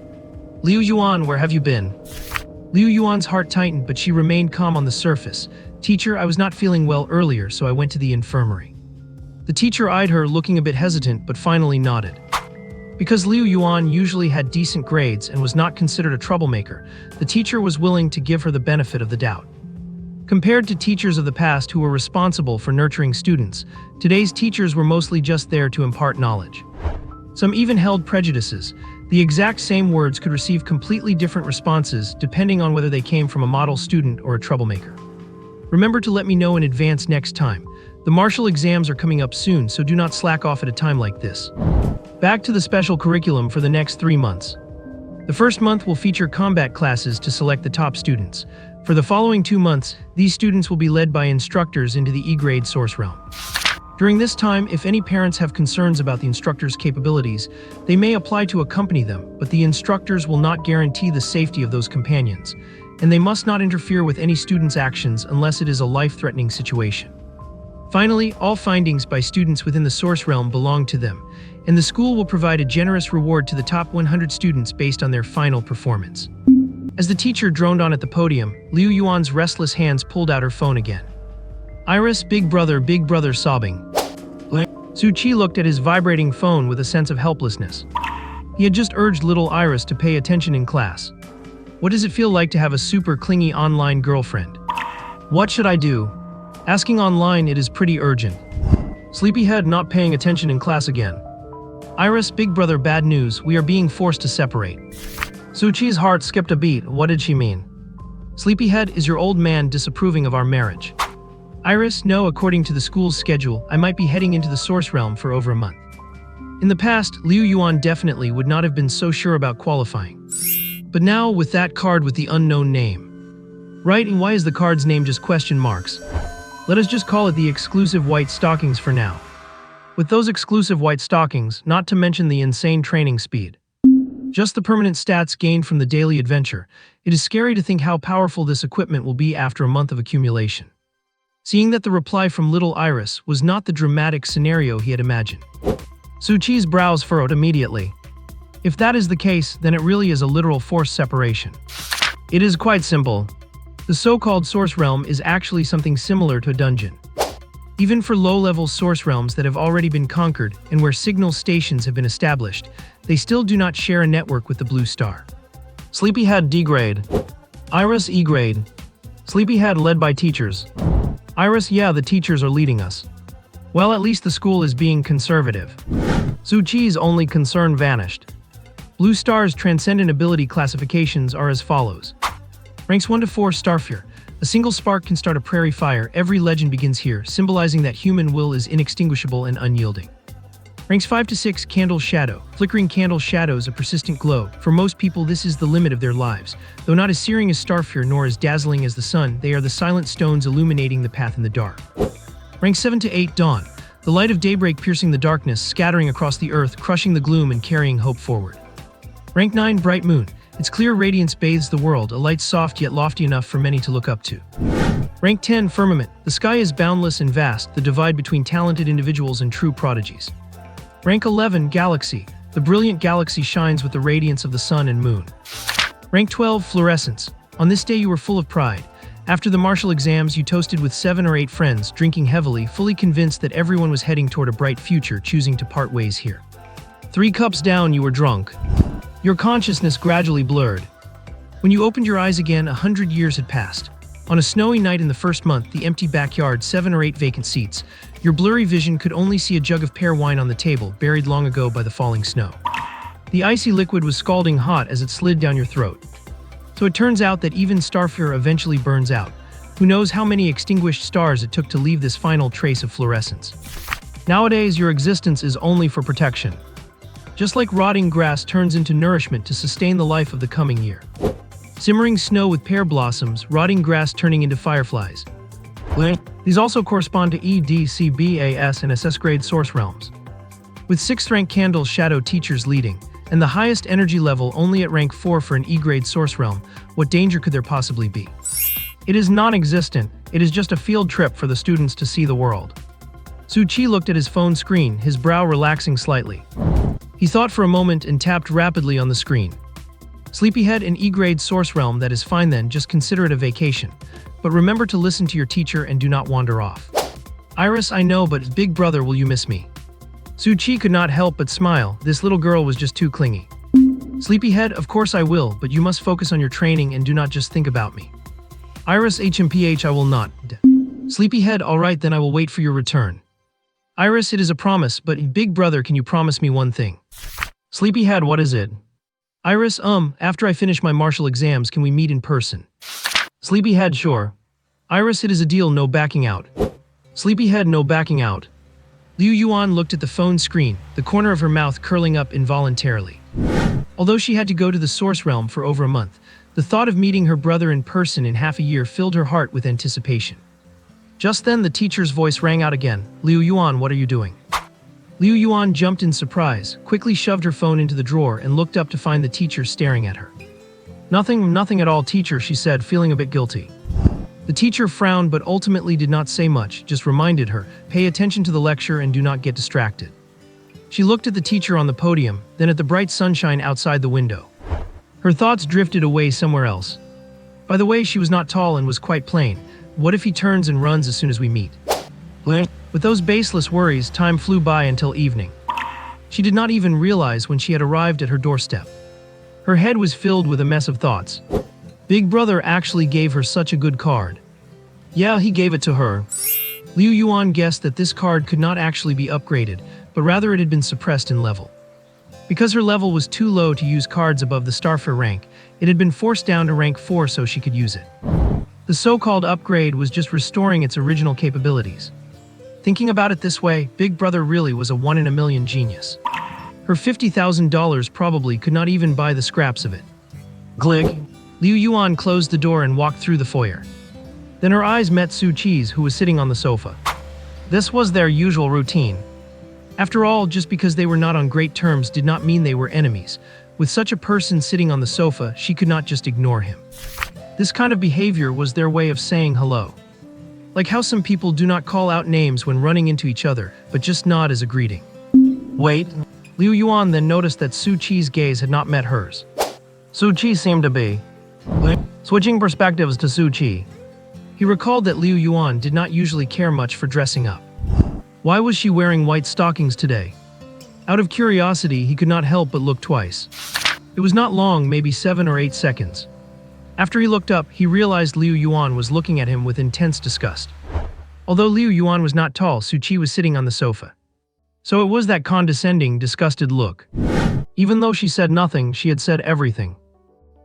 Liu Yuan, where have you been? Liu Yuan's heart tightened, but she remained calm on the surface. Teacher, I was not feeling well earlier, so I went to the infirmary. The teacher eyed her, looking a bit hesitant, but finally nodded. Because Liu Yuan usually had decent grades and was not considered a troublemaker, the teacher was willing to give her the benefit of the doubt. Compared to teachers of the past who were responsible for nurturing students, today's teachers were mostly just there to impart knowledge. Some even held prejudices. The exact same words could receive completely different responses depending on whether they came from a model student or a troublemaker. Remember to let me know in advance next time. The martial exams are coming up soon, so do not slack off at a time like this. Back to the special curriculum for the next 3 months. The first month will feature combat classes to select the top students. For the following 2 months, these students will be led by instructors into the E-grade source realm. During this time, if any parents have concerns about the instructor's capabilities, they may apply to accompany them, but the instructors will not guarantee the safety of those companions, and they must not interfere with any student's actions unless it is a life-threatening situation. Finally, all findings by students within the source realm belong to them, and the school will provide a generous reward to the top 100 students based on their final performance. As the teacher droned on at the podium, Liu Yuan's restless hands pulled out her phone again. Iris, big brother, sobbing. Su Qi looked at his vibrating phone with a sense of helplessness. He had just urged little Iris to pay attention in class. What does it feel like to have a super clingy online girlfriend? What should I do? Asking online, it is pretty urgent. Sleepyhead not paying attention in class again. Iris, big brother, bad news, we are being forced to separate. Su Qi's heart skipped a beat. What did she mean? Sleepyhead, is your old man disapproving of our marriage? Iris, no, according to the school's schedule, I might be heading into the source realm for over a month. In the past, Liu Yuan definitely would not have been so sure about qualifying. But now, with that card with the unknown name. Right, and why is the card's name just question marks? Let us just call it the exclusive white stockings for now. With those exclusive white stockings, not to mention the insane training speed. Just the permanent stats gained from the daily adventure, it is scary to think how powerful this equipment will be after a month of accumulation. Seeing that the reply from little Iris was not the dramatic scenario he had imagined. Su Qi's brows furrowed immediately. If that is the case, then it really is a literal forced separation. It is quite simple. The so-called source realm is actually something similar to a dungeon. Even for low-level source realms that have already been conquered and where signal stations have been established, they still do not share a network with the blue star. Sleepyhead D-grade. Iris E-grade. Sleepyhead led by teachers. Iris, yeah, the teachers are leading us. Well, at least the school is being conservative. Su Qi's only concern vanished. Blue Star's transcendent ability classifications are as follows. Ranks 1 to 4 Starfire. A single spark can start a prairie fire. Every legend begins here, symbolizing that human will is inextinguishable and unyielding. Ranks 5 to 6 Candle Shadow. Flickering candle shadows a persistent glow. For most people, this is the limit of their lives. Though not as searing as Starfire nor as dazzling as the sun, they are the silent stones illuminating the path in the dark. Ranks 7 to 8 Dawn. The light of daybreak piercing the darkness, scattering across the earth, crushing the gloom and carrying hope forward. Rank 9 Bright Moon. Its clear radiance bathes the world, a light soft yet lofty enough for many to look up to. Rank 10 Firmament. The sky is boundless and vast, the divide between talented individuals and true prodigies. Rank 11 Galaxy. The brilliant galaxy shines with the radiance of the sun and moon. Rank 12 Fluorescence. On this day you were full of pride. After the martial exams, you toasted with 7 or 8 friends, drinking heavily, fully convinced that everyone was heading toward a bright future, choosing to part ways here. 3 cups down, you were drunk. Your consciousness gradually blurred. When you opened your eyes again, 100 years had passed. On a snowy night in the first month, the empty backyard, 7 or 8 vacant seats. Your blurry vision could only see a jug of pear wine on the table, buried long ago by the falling snow. The icy liquid was scalding hot as it slid down your throat. So it turns out that even Starfire eventually burns out. Who knows how many extinguished stars it took to leave this final trace of fluorescence. Nowadays, your existence is only for protection. Just like rotting grass turns into nourishment to sustain the life of the coming year. Simmering snow with pear blossoms, rotting grass turning into fireflies. These also correspond to E, D, C, B, A, S, and SS grade source realms. With 6th rank Candle Shadow teachers leading, and the highest energy level only at rank 4 for an E-grade source realm, what danger could there possibly be? It is non-existent, it is just a field trip for the students to see the world. Su Qi looked at his phone screen, his brow relaxing slightly. He thought for a moment and tapped rapidly on the screen. Sleepyhead, an E-grade source realm, that is fine then, just consider it a vacation. But remember to listen to your teacher and do not wander off. Iris, I know, but big brother, will you miss me? Su Qi could not help but smile, this little girl was just too clingy. Sleepyhead, of course I will, but you must focus on your training and do not just think about me. Iris, HMPH, I will not. Sleepyhead, alright then I will wait for your return. Iris, it is a promise, but big brother, can you promise me one thing? Sleepyhead, what is it? Iris, after I finish my martial exams, can we meet in person? Sleepyhead, sure. Iris, it is a deal, no backing out. Sleepyhead, no backing out. Liu Yuan looked at the phone screen, the corner of her mouth curling up involuntarily. Although she had to go to the Source Realm for over a month, the thought of meeting her brother in person in half a year filled her heart with anticipation. Just then, the teacher's voice rang out again. Liu Yuan, what are you doing? Liu Yuan jumped in surprise, quickly shoved her phone into the drawer and looked up to find the teacher staring at her. Nothing at all, teacher, she said, feeling a bit guilty. The teacher frowned but ultimately did not say much, just reminded her, pay attention to the lecture and do not get distracted. She looked at the teacher on the podium, then at the bright sunshine outside the window. Her thoughts drifted away somewhere else. By the way, she was not tall and was quite plain. What if he turns and runs as soon as we meet? With those baseless worries, time flew by until evening. She did not even realize when she had arrived at her doorstep. Her head was filled with a mess of thoughts. Big Brother actually gave her such a good card. Yeah, he gave it to her. Liu Yuan guessed that this card could not actually be upgraded, but rather it had been suppressed in level. Because her level was too low to use cards above the Starfarer rank, it had been forced down to rank 4 so she could use it. The so-called upgrade was just restoring its original capabilities. Thinking about it this way, Big Brother really was a 1 in a million genius. Her $50,000 probably could not even buy the scraps of it. Click. Liu Yuan closed the door and walked through the foyer. Then her eyes met Su Qi's, who was sitting on the sofa. This was their usual routine. After all, just because they were not on great terms did not mean they were enemies. With such a person sitting on the sofa, she could not just ignore him. This kind of behavior was their way of saying hello. Like how some people do not call out names when running into each other, but just nod as a greeting. Wait. Liu Yuan then noticed that Su Qi's gaze had not met hers. Su Qi seemed to be switching perspectives to Su Qi. He recalled that Liu Yuan did not usually care much for dressing up. Why was she wearing white stockings today? Out of curiosity, he could not help but look twice. It was not long, maybe 7 or 8 seconds. After he looked up, he realized Liu Yuan was looking at him with intense disgust. Although Liu Yuan was not tall, Su Qi was sitting on the sofa. So it was that condescending, disgusted look. Even though she said nothing, she had said everything.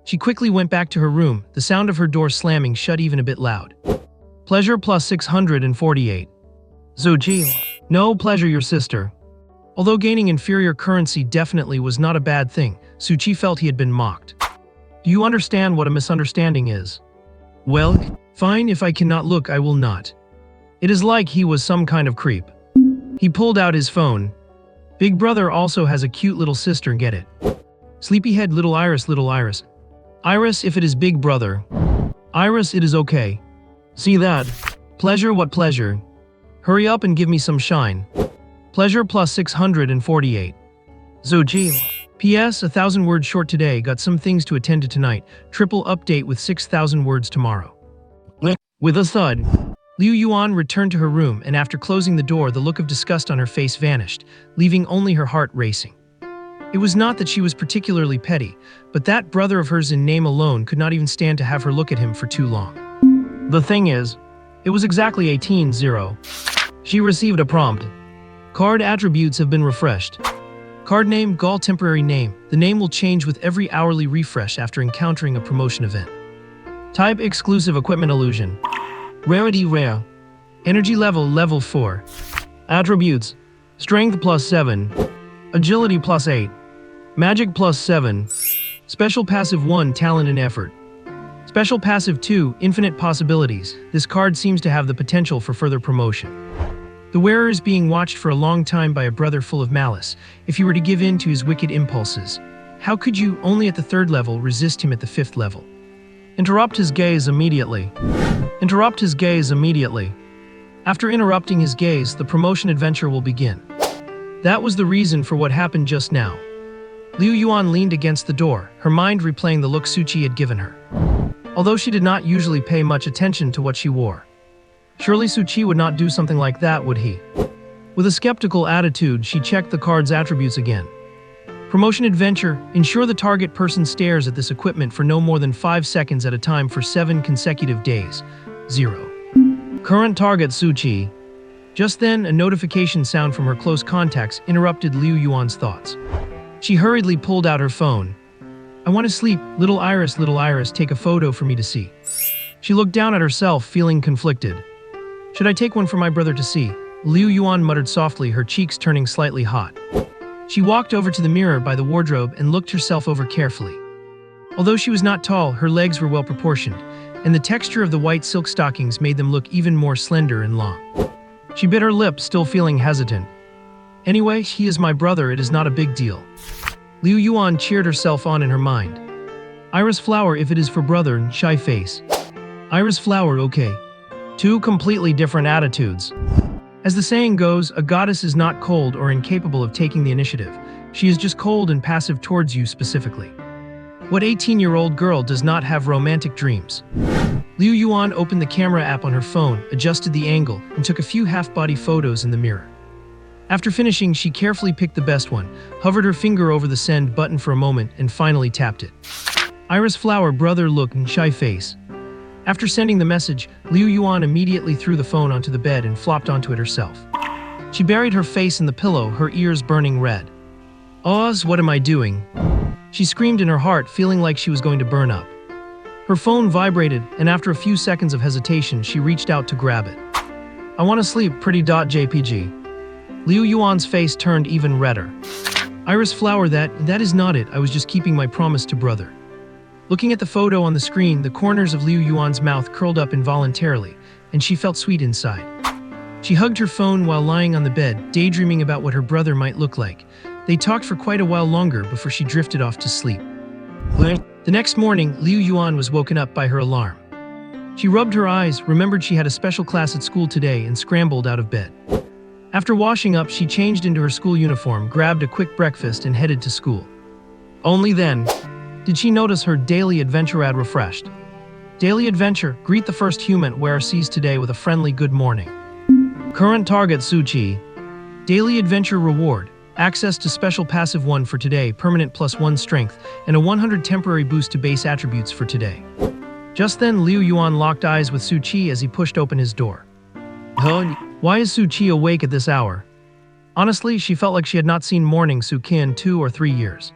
She quickly went back to her room, the sound of her door slamming shut even a bit loud. Pleasure plus 648. Su Qi. No pleasure, your sister. Although gaining inferior currency definitely was not a bad thing, Su Qi felt he had been mocked. Do you understand what a misunderstanding is? Well, fine, if I cannot look, I will not. It is like he was some kind of creep. He pulled out his phone. Big Brother also has a cute little sister, get it? Sleepyhead, little Iris, little Iris. Iris, if it is Big Brother. Iris, it is okay. See that? Pleasure, what pleasure? Hurry up and give me some shine. Pleasure plus 648. Su Qi. P.S. 1,000 words short today, got some things to attend to tonight. Triple update with 6,000 words tomorrow. With a thud, Liu Yuan returned to her room, and after closing the door, the look of disgust on her face vanished, leaving only her heart racing. It was not that she was particularly petty, but that brother of hers in name alone could not even stand to have her look at him for too long. The thing is, it was exactly 18:0. She received a prompt. Card attributes have been refreshed. Card name, Gaul temporary name. The name will change with every hourly refresh after encountering a promotion event. Type exclusive equipment illusion. Rarity rare. Energy level 4. Attributes. Strength plus 7. Agility plus 8. Magic plus 7. Special passive 1, talent and effort. Special passive 2, infinite possibilities. This card seems to have the potential for further promotion. The wearer is being watched for a long time by a brother full of malice. If you were to give in to his wicked impulses, how could you, only at the 3rd level, resist him at the 5th level? Interrupt his gaze immediately. Interrupt his gaze immediately. After interrupting his gaze, the promotion adventure will begin. That was the reason for what happened just now. Liu Yuan leaned against the door, her mind replaying the look Su Qi had given her. Although she did not usually pay much attention to what she wore. Surely Su Qi would not do something like that, would he? With a skeptical attitude, she checked the card's attributes again. Promotion adventure, ensure the target person stares at this equipment for no more than 5 seconds at a time for 7 consecutive days. 0. Current target Su Qi. Just then, a notification sound from her close contacts interrupted Liu Yuan's thoughts. She hurriedly pulled out her phone. I want to sleep, little Iris, take a photo for me to see. She looked down at herself, feeling conflicted. Should I take one for my brother to see? Liu Yuan muttered softly, her cheeks turning slightly hot. She walked over to the mirror by the wardrobe and looked herself over carefully. Although she was not tall, her legs were well proportioned, and the texture of the white silk stockings made them look even more slender and long. She bit her lip, still feeling hesitant. Anyway, he is my brother, it is not a big deal. Liu Yuan cheered herself on in her mind. Iris flower if it is for brother, and shy face. Iris flower, okay. Two completely different attitudes. As the saying goes, a goddess is not cold or incapable of taking the initiative. She is just cold and passive towards you specifically. What 18-year-old girl does not have romantic dreams? Liu Yuan opened the camera app on her phone, adjusted the angle, and took a few half-body photos in the mirror. After finishing, she carefully picked the best one, hovered her finger over the send button for a moment, and finally tapped it. Iris flower brother look and shy face. After sending the message, Liu Yuan immediately threw the phone onto the bed and flopped onto it herself. She buried her face in the pillow, her ears burning red. Oz, what am I doing? She screamed in her heart, feeling like she was going to burn up. Her phone vibrated, and after a few seconds of hesitation, she reached out to grab it. I want to sleep, pretty.jpg. Liu Yuan's face turned even redder. Iris flower, that is not it, I was just keeping my promise to brother. Looking at the photo on the screen, the corners of Liu Yuan's mouth curled up involuntarily, and she felt sweet inside. She hugged her phone while lying on the bed, daydreaming about what her brother might look like. They talked for quite a while longer before she drifted off to sleep. The next morning, Liu Yuan was woken up by her alarm. She rubbed her eyes, remembered she had a special class at school today, and scrambled out of bed. After washing up, she changed into her school uniform, grabbed a quick breakfast, and headed to school. Only then did she notice her daily adventure ad refreshed. Daily adventure, greet the first human wearer sees today with a friendly good morning. Current target Suchi. Daily adventure reward, access to special passive 1 for today, permanent +1 strength, and a 100 temporary boost to base attributes for today. Just then, Liu Yuan locked eyes with Suchi as he pushed open his door. Why is Suchi awake at this hour? Honestly, she felt like she had not seen morning Suki in 2 or 3 years.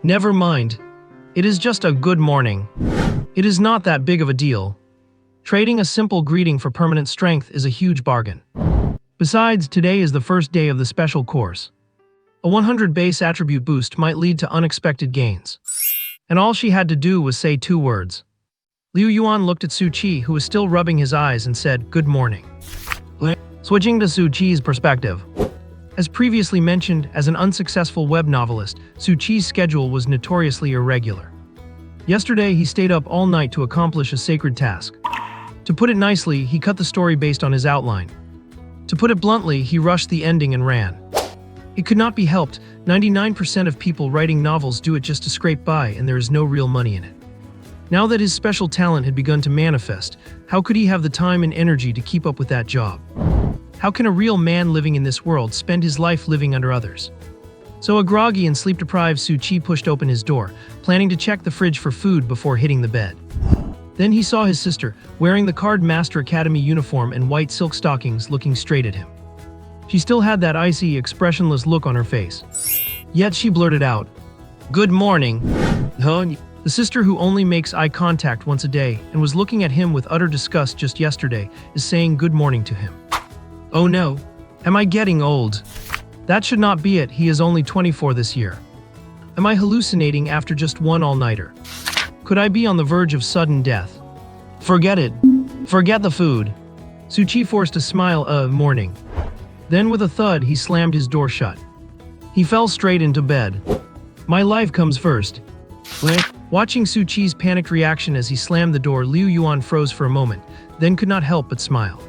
Never mind. It is just a good morning. It is not that big of a deal. Trading a simple greeting for permanent strength is a huge bargain. Besides, today is the first day of the special course. A 100 base attribute boost might lead to unexpected gains. And all she had to do was say 2 words. Liu Yuan looked at Suchi, who was still rubbing his eyes, and said, "Good morning." Switching to Suchi's perspective. As previously mentioned, as an unsuccessful web novelist, Suchi's schedule was notoriously irregular. Yesterday, he stayed up all night to accomplish a sacred task. To put it nicely, he cut the story based on his outline. To put it bluntly, he rushed the ending and ran. It could not be helped, 99% of people writing novels do it just to scrape by, and there is no real money in it. Now that his special talent had begun to manifest, how could he have the time and energy to keep up with that job? How can a real man living in this world spend his life living under others? So a groggy and sleep-deprived Suchi pushed open his door, planning to check the fridge for food before hitting the bed. Then he saw his sister, wearing the Card Master Academy uniform and white silk stockings, looking straight at him. She still had that icy, expressionless look on her face. Yet she blurted out, "Good morning." The sister, who only makes eye contact once a day and was looking at him with utter disgust just yesterday, is saying good morning to him. Oh no, am I getting old? That should not be it, he is only 24 this year. Am I hallucinating after just one all-nighter? Could I be on the verge of sudden death? Forget it. Forget the food. Suchi forced a smile, morning. Then with a thud, he slammed his door shut. He fell straight into bed. My life comes first. Watching Suchi's panicked reaction as he slammed the door, Liu Yuan froze for a moment, then could not help but smile.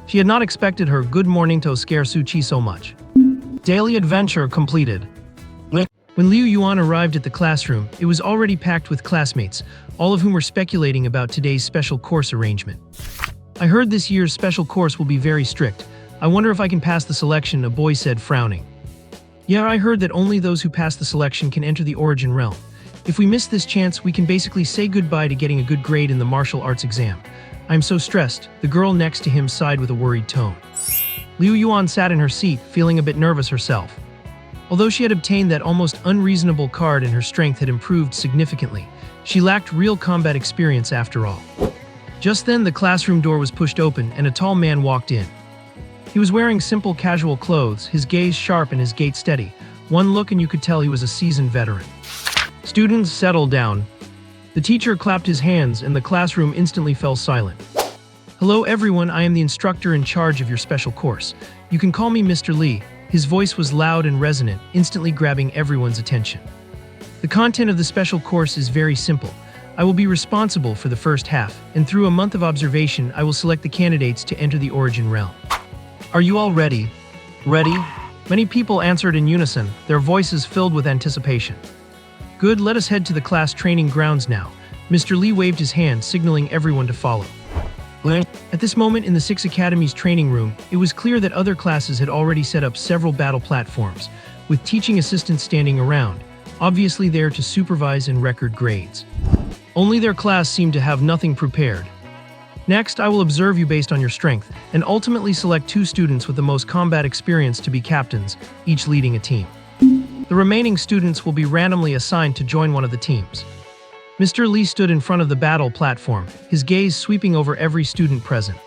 She had not expected her good morning to scare Suchi so much. Daily adventure completed. When Liu Yuan arrived at the classroom, it was already packed with classmates, all of whom were speculating about today's special course arrangement. I heard this year's special course will be very strict. I wonder if I can pass the selection, a boy said, frowning. Yeah, I heard that only those who pass the selection can enter the Origin Realm. If we miss this chance, we can basically say goodbye to getting a good grade in the martial arts exam. I'm so stressed, the girl next to him sighed with a worried tone. Liu Yuan sat in her seat, feeling a bit nervous herself. Although she had obtained that almost unreasonable card and her strength had improved significantly, she lacked real combat experience after all. Just then, the classroom door was pushed open and a tall man walked in. He was wearing simple casual clothes, his gaze sharp and his gait steady. One look and you could tell he was a seasoned veteran. Students, settle down. The teacher clapped his hands and the classroom instantly fell silent. Hello everyone, I am the instructor in charge of your special course. You can call me Mr. Lee. His voice was loud and resonant, instantly grabbing everyone's attention. The content of the special course is very simple. I will be responsible for the first half, and through a month of observation, I will select the candidates to enter the origin realm. Are you all ready? Ready? Many people answered in unison, their voices filled with anticipation. Good, let us head to the class training grounds now. Mr. Lee waved his hand, signaling everyone to follow. At this moment in the 6 Academy's training room, it was clear that other classes had already set up several battle platforms, with teaching assistants standing around, obviously there to supervise and record grades. Only their class seemed to have nothing prepared. Next, I will observe you based on your strength, and ultimately select 2 students with the most combat experience to be captains, each leading a team. The remaining students will be randomly assigned to join one of the teams. Mr. Lee stood in front of the battle platform, his gaze sweeping over every student present.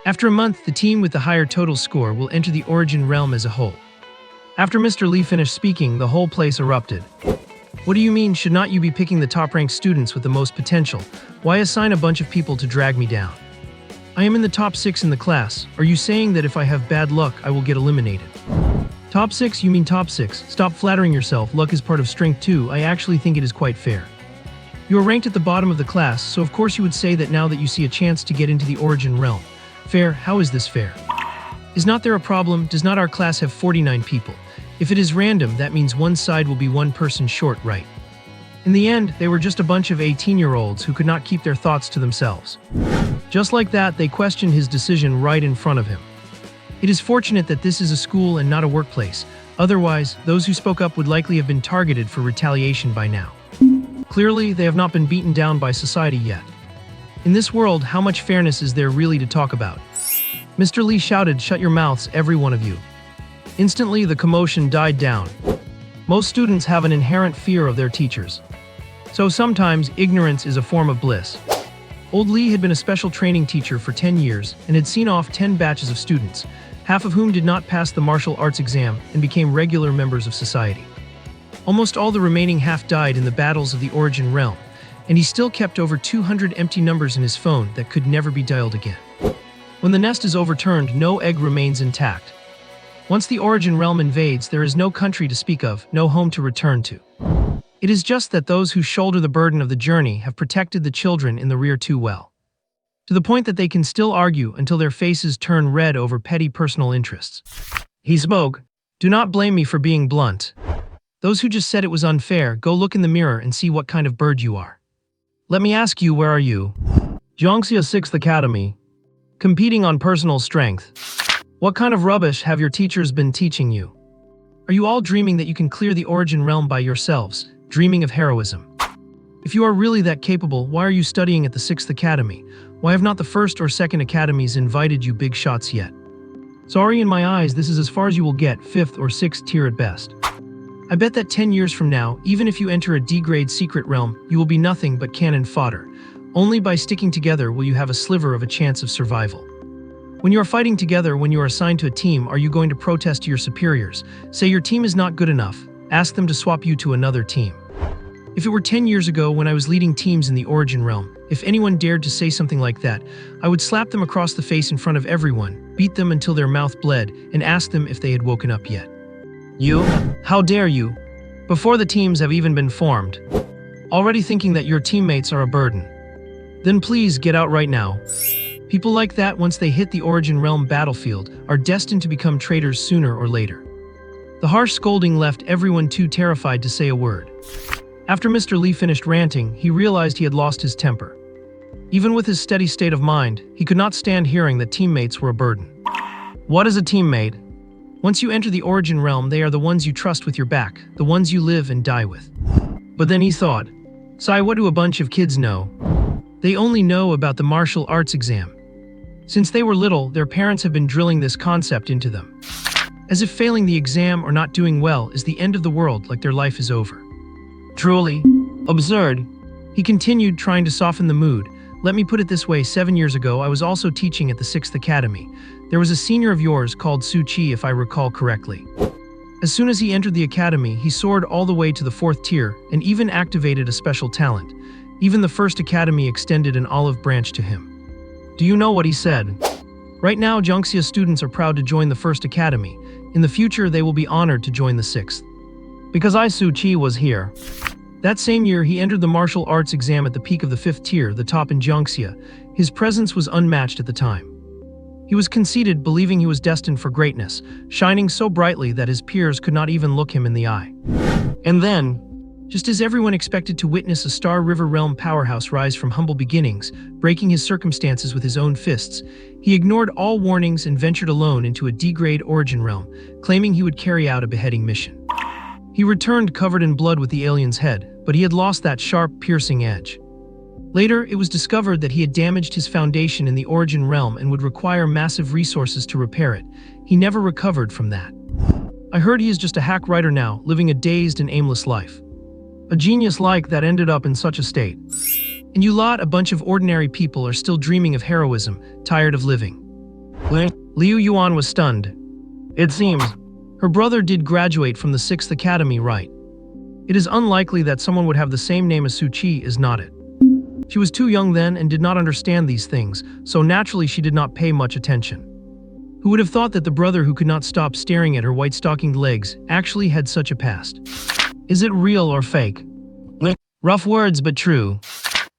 After a month, the team with the higher total score will enter the origin realm as a whole. After Mr. Lee finished speaking, the whole place erupted. What do you mean, should not you be picking the top-ranked students with the most potential? Why assign a bunch of people to drag me down? I am in the top 6 in the class. Are you saying that if I have bad luck, I will get eliminated? Top 6? You mean top 6? Stop flattering yourself, luck is part of strength too. I actually think it is quite fair. You are ranked at the bottom of the class, so of course you would say that now that you see a chance to get into the origin realm. Fair? How is this fair? Is not there a problem? Does not our class have 49 people? If it is random, that means one side will be one person short, right? In the end, they were just a bunch of 18-year-olds who could not keep their thoughts to themselves. Just like that, they questioned his decision right in front of him. It is fortunate that this is a school and not a workplace. Otherwise, those who spoke up would likely have been targeted for retaliation by now. Clearly, they have not been beaten down by society yet. In this world, how much fairness is there really to talk about? Mr. Lee shouted, "Shut your mouths, every one of you." Instantly, the commotion died down. Most students have an inherent fear of their teachers. So sometimes, ignorance is a form of bliss. Old Lee had been a special training teacher for 10 years and had seen off 10 batches of students, half of whom did not pass the martial arts exam and became regular members of society. Almost all the remaining half died in the battles of the origin realm, and he still kept over 200 empty numbers in his phone that could never be dialed again. When the nest is overturned, no egg remains intact. Once the origin realm invades, there is no country to speak of, no home to return to. It is just that those who shoulder the burden of the journey have protected the children in the rear too well. To the point that they can still argue until their faces turn red over petty personal interests. He spoke. Do not blame me for being blunt. Those who just said it was unfair, go look in the mirror and see what kind of bird you are. Let me ask you, where are you? Jiangxia 6th Academy. Competing on personal strength. What kind of rubbish have your teachers been teaching you? Are you all dreaming that you can clear the origin realm by yourselves, dreaming of heroism? If you are really that capable, why are you studying at the 6th Academy? Why have not the 1st or 2nd Academies invited you big shots yet? Sorry, in my eyes, this is as far as you will get, 5th or 6th tier at best. I bet that 10 years from now, even if you enter a D-grade secret realm, you will be nothing but cannon fodder. Only by sticking together will you have a sliver of a chance of survival. When you are fighting together, when you are assigned to a team, are you going to protest to your superiors? Say your team is not good enough. Ask them to swap you to another team. If it were 10 years ago when I was leading teams in the origin realm, if anyone dared to say something like that, I would slap them across the face in front of everyone, beat them until their mouth bled, and ask them if they had woken up yet. You? How dare you? Before the teams have even been formed. Already thinking that your teammates are a burden. Then please get out right now. People like that, once they hit the origin realm battlefield, are destined to become traitors sooner or later. The harsh scolding left everyone too terrified to say a word. After Mr. Lee finished ranting, he realized he had lost his temper. Even with his steady state of mind, he could not stand hearing that teammates were a burden. What is a teammate? Once you enter the origin realm, they are the ones you trust with your back, the ones you live and die with. But then he thought, Sai, what do a bunch of kids know? They only know about the martial arts exam. Since they were little, their parents have been drilling this concept into them. As if failing the exam or not doing well is the end of the world, like their life is over. Truly absurd. He continued, trying to soften the mood. Let me put it this way, 7 years ago, I was also teaching at the 6th Academy. There was a senior of yours called Su Chi, if I recall correctly. As soon as he entered the academy, he soared all the way to the 4th tier and even activated a special talent. Even the 1st Academy extended an olive branch to him. Do you know what he said? Right now, Jiangxia students are proud to join the 1st Academy. In the future, they will be honored to join the 6th. Because I, Su Chi, was here. That same year, he entered the martial arts exam at the peak of the 5th tier, the top in Jiangxia. His presence was unmatched at the time. He was conceited, believing he was destined for greatness, shining so brightly that his peers could not even look him in the eye. And then, just as everyone expected to witness a Star River Realm powerhouse rise from humble beginnings, breaking his circumstances with his own fists, he ignored all warnings and ventured alone into a D-grade origin realm, claiming he would carry out a beheading mission. He returned covered in blood with the alien's head, but he had lost that sharp, piercing edge. Later, it was discovered that he had damaged his foundation in the origin realm and would require massive resources to repair it. He never recovered from that. I heard he is just a hack writer now, living a dazed and aimless life. A genius like that ended up in such a state. And you lot, a bunch of ordinary people, are still dreaming of heroism, tired of living. Liu Yuan was stunned. It seems her brother did graduate from the 6th Academy, right? It is unlikely that someone would have the same name as Su Chi, is not it? She was too young then and did not understand these things, so naturally she did not pay much attention. Who would have thought that the brother who could not stop staring at her white-stockinged legs actually had such a past? Is it real or fake? Rough words, but true.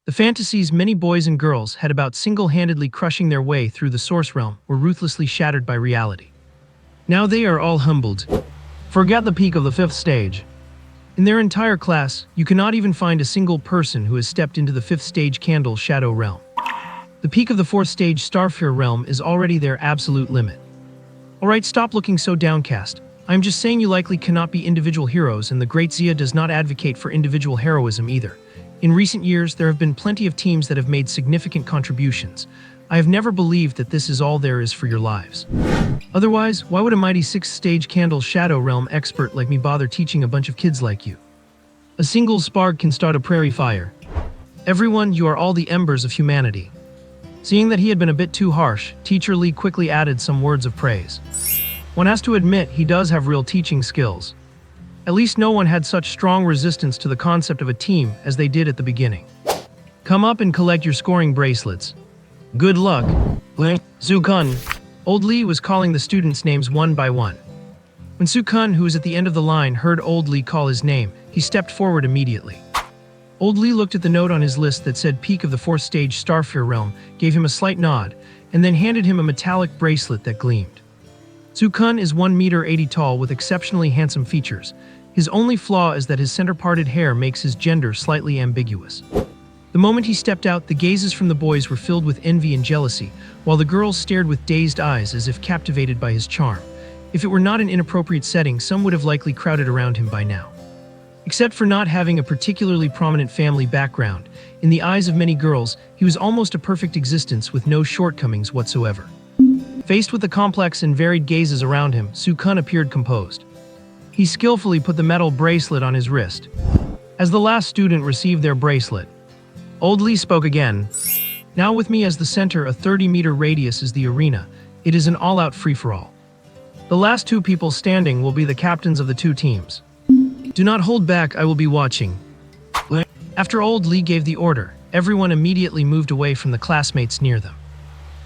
The fantasies many boys and girls had about single-handedly crushing their way through the source realm were ruthlessly shattered by reality. Now they are all humbled. Forget the peak of the 5th stage. In their entire class, you cannot even find a single person who has stepped into the 5th stage Candle Shadow realm. The peak of the 4th stage Starfear realm is already their absolute limit. Alright, stop looking so downcast. I'm just saying you likely cannot be individual heroes, and the Great Zia does not advocate for individual heroism either. In recent years, there have been plenty of teams that have made significant contributions. I have never believed that this is all there is for your lives. Otherwise, why would a mighty 6th stage Candle Shadow realm expert like me bother teaching a bunch of kids like you? A single spark can start a prairie fire. Everyone, you are all the embers of humanity. Seeing that he had been a bit too harsh, Teacher Li quickly added some words of praise. One has to admit he does have real teaching skills. At least no one had such strong resistance to the concept of a team as they did at the beginning. Come up and collect your scoring bracelets. Good luck. Su Kun. Old Li was calling the students' names one by one. When Su Kun, who was at the end of the line, heard Old Li call his name, he stepped forward immediately. Old Li looked at the note on his list that said peak of the 4th stage Starfear realm, gave him a slight nod, and then handed him a metallic bracelet that gleamed. Su Kun is 1 meter 80 tall with exceptionally handsome features. His only flaw is that his center-parted hair makes his gender slightly ambiguous. The moment he stepped out, the gazes from the boys were filled with envy and jealousy, while the girls stared with dazed eyes as if captivated by his charm. If it were not an inappropriate setting, some would have likely crowded around him by now. Except for not having a particularly prominent family background, in the eyes of many girls, he was almost a perfect existence with no shortcomings whatsoever. Faced with the complex and varied gazes around him, Su Kun appeared composed. He skillfully put the metal bracelet on his wrist. As the last student received their bracelet, Old Li spoke again. Now with me as the center, a 30-meter radius is the arena. It is an all-out free-for-all. The last 2 people standing will be the captains of the 2 teams. Do not hold back, I will be watching. After Old Li gave the order, everyone immediately moved away from the classmates near them.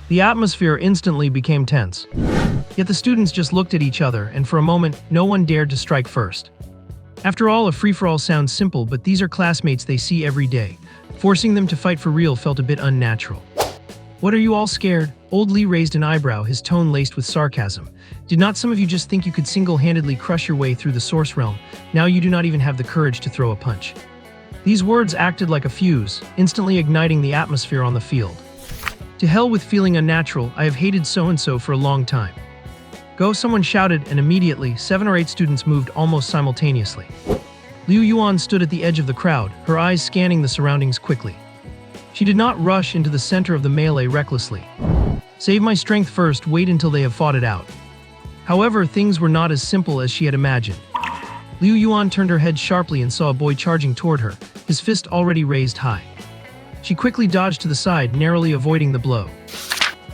The atmosphere instantly became tense. Yet the students just looked at each other, and for a moment, no one dared to strike first. After all, a free-for-all sounds simple, but these are classmates they see every day. Forcing them to fight for real felt a bit unnatural. What, are you all scared? Old Li raised an eyebrow, his tone laced with sarcasm. Did not some of you just think you could single-handedly crush your way through the source realm? Now you do not even have the courage to throw a punch. These words acted like a fuse, instantly igniting the atmosphere on the field. To hell with feeling unnatural, I have hated so-and-so for a long time. Go, someone shouted, and immediately, 7 or 8 students moved almost simultaneously. Liu Yuan stood at the edge of the crowd, her eyes scanning the surroundings quickly. She did not rush into the center of the melee recklessly. Save my strength first, wait until they have fought it out. However, things were not as simple as she had imagined. Liu Yuan turned her head sharply and saw a boy charging toward her, his fist already raised high. She quickly dodged to the side, narrowly avoiding the blow.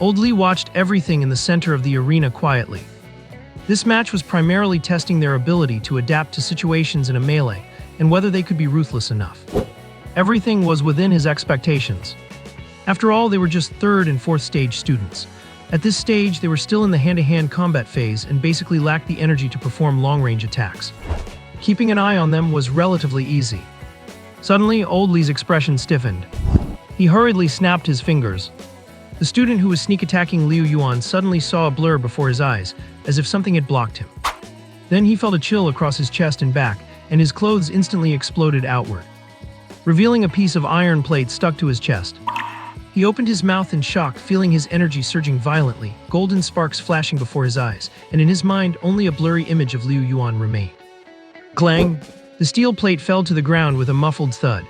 Old Lee watched everything in the center of the arena quietly. This match was primarily testing their ability to adapt to situations in a melee, and whether they could be ruthless enough. Everything was within his expectations. After all, they were just 3rd and 4th stage students. At this stage, they were still in the hand-to-hand combat phase and basically lacked the energy to perform long-range attacks. Keeping an eye on them was relatively easy. Suddenly, Old Lee's expression stiffened. He hurriedly snapped his fingers. The student who was sneak attacking Liu Yuan suddenly saw a blur before his eyes, as if something had blocked him. Then he felt a chill across his chest and back, and his clothes instantly exploded outward, revealing a piece of iron plate stuck to his chest. He opened his mouth in shock, feeling his energy surging violently, golden sparks flashing before his eyes, and in his mind only a blurry image of Liu Yuan remained. Clang! The steel plate fell to the ground with a muffled thud.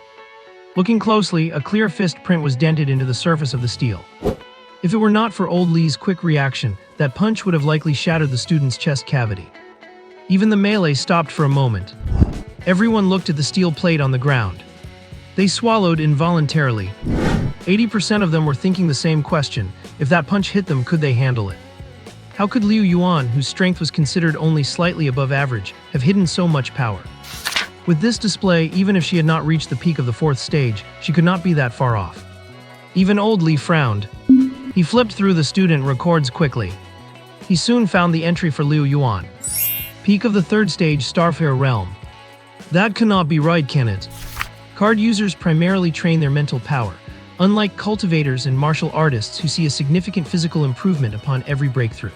Looking closely, a clear fist print was dented into the surface of the steel. If it were not for Old Lee's quick reaction, that punch would have likely shattered the student's chest cavity. Even the melee stopped for a moment. Everyone looked at the steel plate on the ground. They swallowed involuntarily. 80% of them were thinking the same question: if that punch hit them, could they handle it? How could Liu Yuan, whose strength was considered only slightly above average, have hidden so much power? With this display, even if she had not reached the peak of the 4th stage, she could not be that far off. Even Old Lee frowned. He flipped through the student records quickly. He soon found the entry for Liu Yuan. Peak of the 3rd stage, Starfire Realm. That cannot be right, can it? Card users primarily train their mental power, unlike cultivators and martial artists who see a significant physical improvement upon every breakthrough.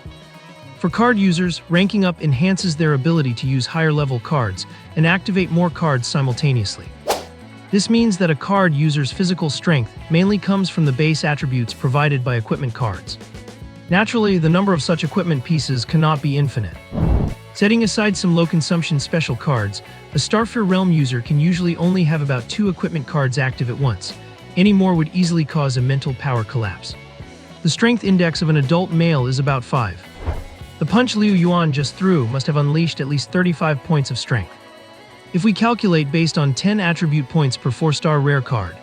For card users, ranking up enhances their ability to use higher-level cards and activate more cards simultaneously. This means that a card user's physical strength mainly comes from the base attributes provided by equipment cards. Naturally, the number of such equipment pieces cannot be infinite. Setting aside some low-consumption special cards, a Starfire Realm user can usually only have about 2 equipment cards active at once. Any more would easily cause a mental power collapse. The strength index of an adult male is about 5. The punch Liu Yuan just threw must have unleashed at least 35 points of strength. If we calculate based on 10 attribute points per 4-star rare card,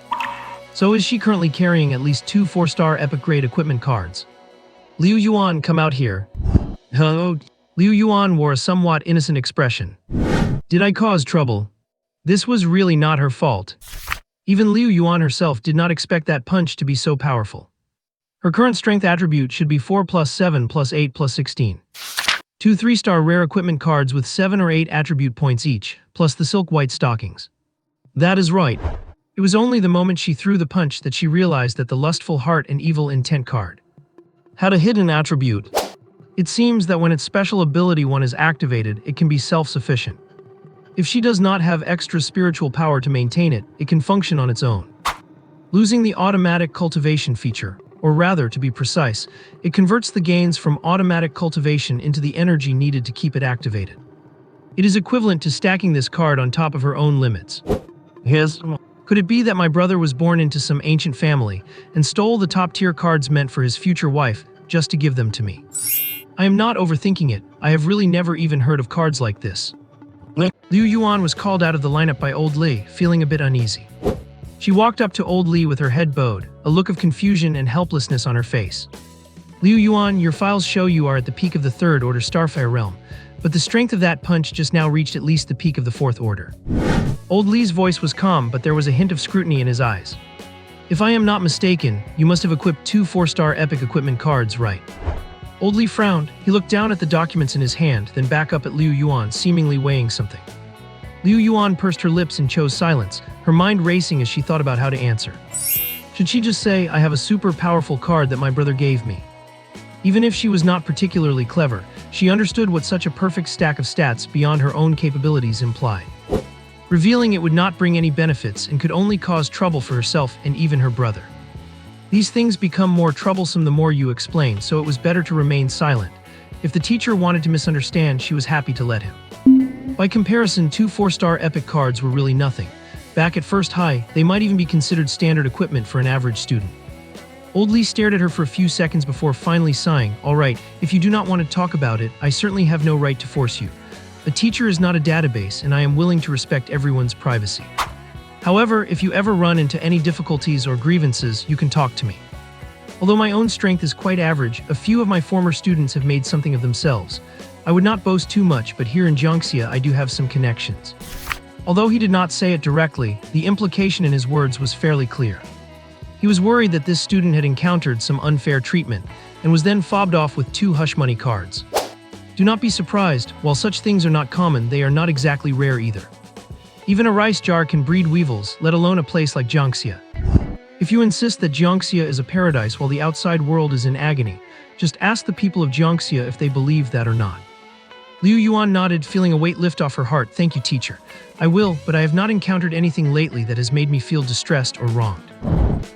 so is she currently carrying at least 2 4-star epic grade equipment cards. Liu Yuan, come out here. Hello? Liu Yuan wore a somewhat innocent expression. Did I cause trouble? This was really not her fault. Even Liu Yuan herself did not expect that punch to be so powerful. Her current strength attribute should be 4 + 7 + 8 + 16. 2 3-star rare equipment cards with 7 or 8 attribute points each, plus the silk white stockings. That is right. It was only the moment she threw the punch that she realized that the lustful heart and evil intent card had a hidden attribute. It seems that when its special ability 1 is activated, it can be self-sufficient. If she does not have extra spiritual power to maintain it, it can function on its own. Losing the automatic cultivation feature, or rather, to be precise, it converts the gains from automatic cultivation into the energy needed to keep it activated. It is equivalent to stacking this card on top of her own limits. Could it be that my brother was born into some ancient family and stole the top-tier cards meant for his future wife just to give them to me? I am not overthinking it. I have really never even heard of cards like this. Liu Yuan was called out of the lineup by Old Lee, feeling a bit uneasy. She walked up to Old Lee with her head bowed, a look of confusion and helplessness on her face. Liu Yuan, your files show you are at the peak of the 3rd Order Starfire Realm, but the strength of that punch just now reached at least the peak of the 4th Order. Old Lee's voice was calm, but there was a hint of scrutiny in his eyes. If I am not mistaken, you must have equipped 2 4-star epic equipment cards, right? Old Lee frowned. He looked down at the documents in his hand, then back up at Liu Yuan, seemingly weighing something. Liu Yuan pursed her lips and chose silence, her mind racing as she thought about how to answer. Should she just say, I have a super powerful card that my brother gave me? Even if she was not particularly clever, she understood what such a perfect stack of stats beyond her own capabilities implied. Revealing it would not bring any benefits and could only cause trouble for herself and even her brother. These things become more troublesome the more you explain, so it was better to remain silent. If the teacher wanted to misunderstand, she was happy to let him. By comparison, 2 4-star epic cards were really nothing. Back at first high, they might even be considered standard equipment for an average student. Old Lee stared at her for a few seconds before finally sighing, all right, if you do not want to talk about it, I certainly have no right to force you. A teacher is not a database, and I am willing to respect everyone's privacy. However, if you ever run into any difficulties or grievances, you can talk to me. Although my own strength is quite average, a few of my former students have made something of themselves. I would not boast too much, but here in Jiangxia I do have some connections. Although he did not say it directly, the implication in his words was fairly clear. He was worried that this student had encountered some unfair treatment, and was then fobbed off with 2 hush money cards. Do not be surprised, while such things are not common, they are not exactly rare either. Even a rice jar can breed weevils, let alone a place like Jiangxia. If you insist that Jiangxia is a paradise while the outside world is in agony, just ask the people of Jiangxia if they believe that or not. Liu Yuan nodded, feeling a weight lift off her heart. Thank you, teacher. I will, but I have not encountered anything lately that has made me feel distressed or wronged.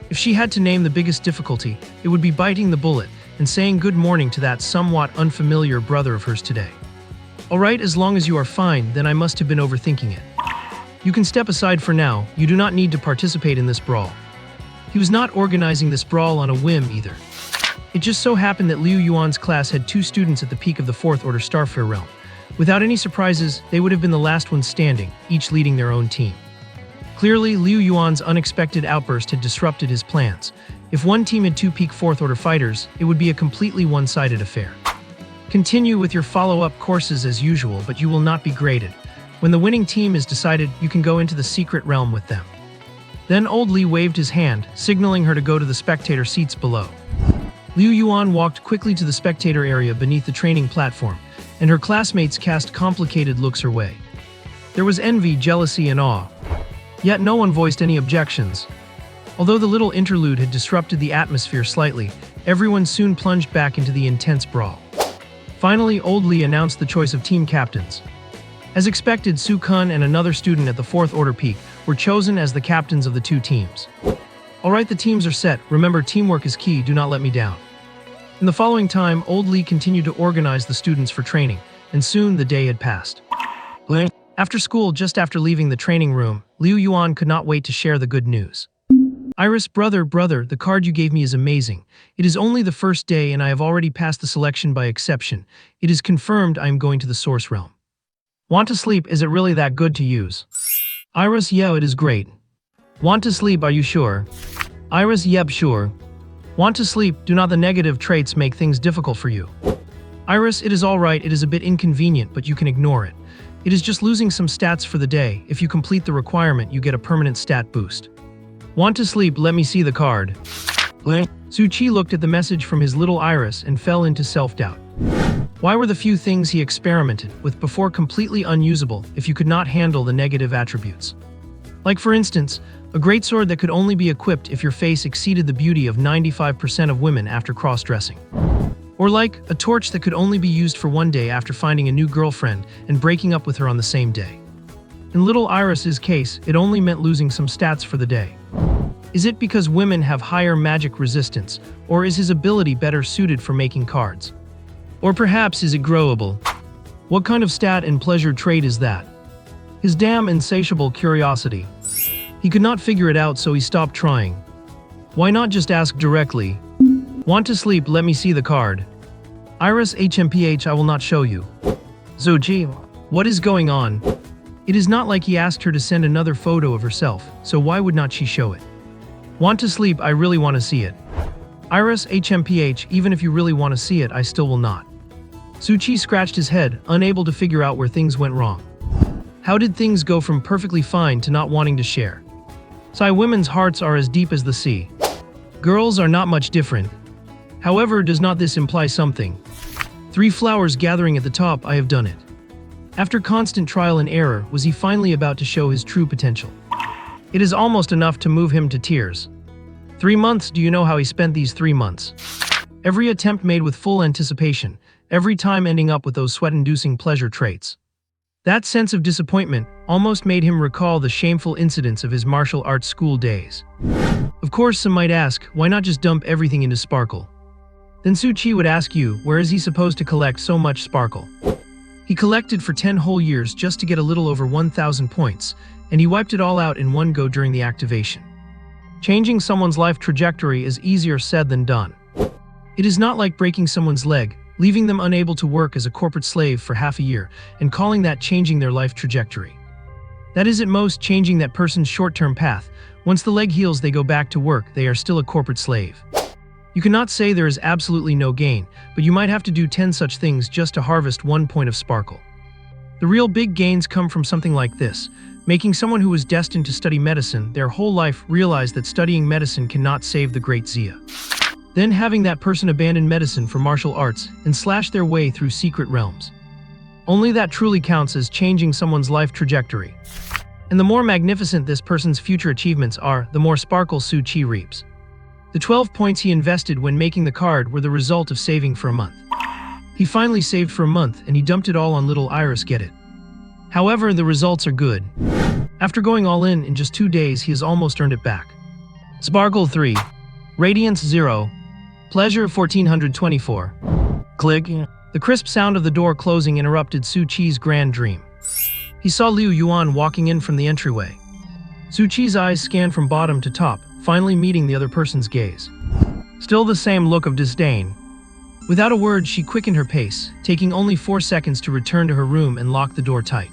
If she had to name the biggest difficulty, it would be biting the bullet and saying good morning to that somewhat unfamiliar brother of hers today. Alright, as long as you are fine, then I must have been overthinking it. You can step aside for now, you do not need to participate in this brawl. He was not organizing this brawl on a whim either. It just so happened that Liu Yuan's class had 2 students at the peak of the 4th Order Starfare realm. Without any surprises, they would have been the last ones standing, each leading their own team. Clearly, Liu Yuan's unexpected outburst had disrupted his plans. If one team had 2 peak 4th Order fighters, it would be a completely one-sided affair. Continue with your follow-up courses as usual, but you will not be graded. When the winning team is decided, you can go into the secret realm with them. Then old Li waved his hand, signaling her to go to the spectator seats below. Liu Yuan walked quickly to the spectator area beneath the training platform, and her classmates cast complicated looks her way. There was envy, jealousy, and awe. Yet no one voiced any objections. Although the little interlude had disrupted the atmosphere slightly, everyone soon plunged back into the intense brawl. Finally, old Li announced the choice of team captains. As expected, Su Kun and another student at the 4th Order peak were chosen as the captains of the 2 teams. Alright, the teams are set. Remember, teamwork is key, do not let me down. In the following time, old Li continued to organize the students for training, and soon the day had passed. After school, just after leaving the training room, Liu Yuan could not wait to share the good news. Iris, brother, the card you gave me is amazing. It is only the first day and I have already passed the selection by exception. It is confirmed I am going to the Source Realm. Want to sleep? Is it really that good to use? Iris, yeah, it is great. Want to sleep? Are you sure? Iris, yep, sure. Want to sleep? Do not the negative traits make things difficult for you? Iris, it is alright, it is a bit inconvenient, but you can ignore it. It is just losing some stats for the day. If you complete the requirement, you get a permanent stat boost. Want to sleep? Let me see the card. Su Chi looked at the message from his little Iris and fell into self-doubt. Why were the few things he experimented with before completely unusable if you could not handle the negative attributes? Like for instance, a greatsword that could only be equipped if your face exceeded the beauty of 95% of women after cross-dressing. Or like, a torch that could only be used for one day after finding a new girlfriend and breaking up with her on the same day. In little Iris's case, it only meant losing some stats for the day. Is it because women have higher magic resistance, or is his ability better suited for making cards? Or perhaps is it growable? What kind of stat and pleasure trait is that? His damn insatiable curiosity. He could not figure it out, so he stopped trying. Why not just ask directly? Want to sleep? Let me see the card. Iris, HMPH, I will not show you. Zoji, what is going on? It is not like he asked her to send another photo of herself, so why would not she show it? Want to sleep? I really want to see it. Iris, HMPH, even if you really want to see it, I still will not. Su Chi scratched his head, unable to figure out where things went wrong. How did things go from perfectly fine to not wanting to share? Sai women's hearts are as deep as the sea. Girls are not much different. However, does not this imply something? 3 flowers gathering at the top, I have done it. After constant trial and error, was he finally about to show his true potential? It is almost enough to move him to tears. 3 months, do you know how he spent these 3 months? Every attempt made with full anticipation, every time ending up with those sweat-inducing pleasure traits. That sense of disappointment almost made him recall the shameful incidents of his martial arts school days. Of course, some might ask, why not just dump everything into Sparkle? Then Su Chi would ask you, where is he supposed to collect so much Sparkle? He collected for 10 whole years just to get a little over 1,000 points, and he wiped it all out in one go during the activation. Changing someone's life trajectory is easier said than done. It is not like breaking someone's leg, leaving them unable to work as a corporate slave for half a year, and calling that changing their life trajectory. That is at most changing that person's short-term path. Once the leg heals, they go back to work, they are still a corporate slave. You cannot say there is absolutely no gain, but you might have to do 10 such things just to harvest 1 point of sparkle. The real big gains come from something like this, making someone who was destined to study medicine their whole life realize that studying medicine cannot save the great Zia. Then having that person abandon medicine for martial arts and slash their way through secret realms. Only that truly counts as changing someone's life trajectory. And the more magnificent this person's future achievements are, the more sparkle Su Chi reaps. The 12 points he invested when making the card were the result of saving for a month. He finally saved for a month and he dumped it all on little Iris, get it? However, the results are good. After going all in just 2 days, he has almost earned it back. Sparkle 3. Radiance 0. Pleasure 1424. Click. The crisp sound of the door closing interrupted Su Chi's grand dream. He saw Liu Yuan walking in from the entryway. Su Chi's eyes scanned from bottom to top, finally meeting the other person's gaze. Still the same look of disdain. Without a word, she quickened her pace, taking only 4 seconds to return to her room and lock the door tight.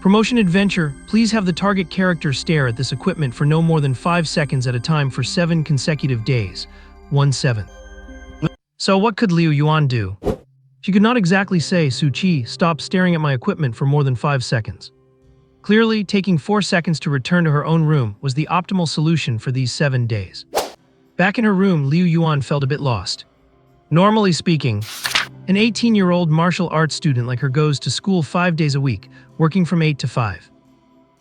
Promotion adventure, please have the target character stare at this equipment for no more than 5 seconds at a time for 7 consecutive days. 1/7. So what could Liu Yuan do? She could not exactly say, Su Chi, stop staring at my equipment for more than 5 seconds. Clearly, taking 4 seconds to return to her own room was the optimal solution for these 7 days. Back in her room, Liu Yuan felt a bit lost. Normally speaking, an 18-year-old martial arts student like her goes to school 5 days a week, working from 8 to 5.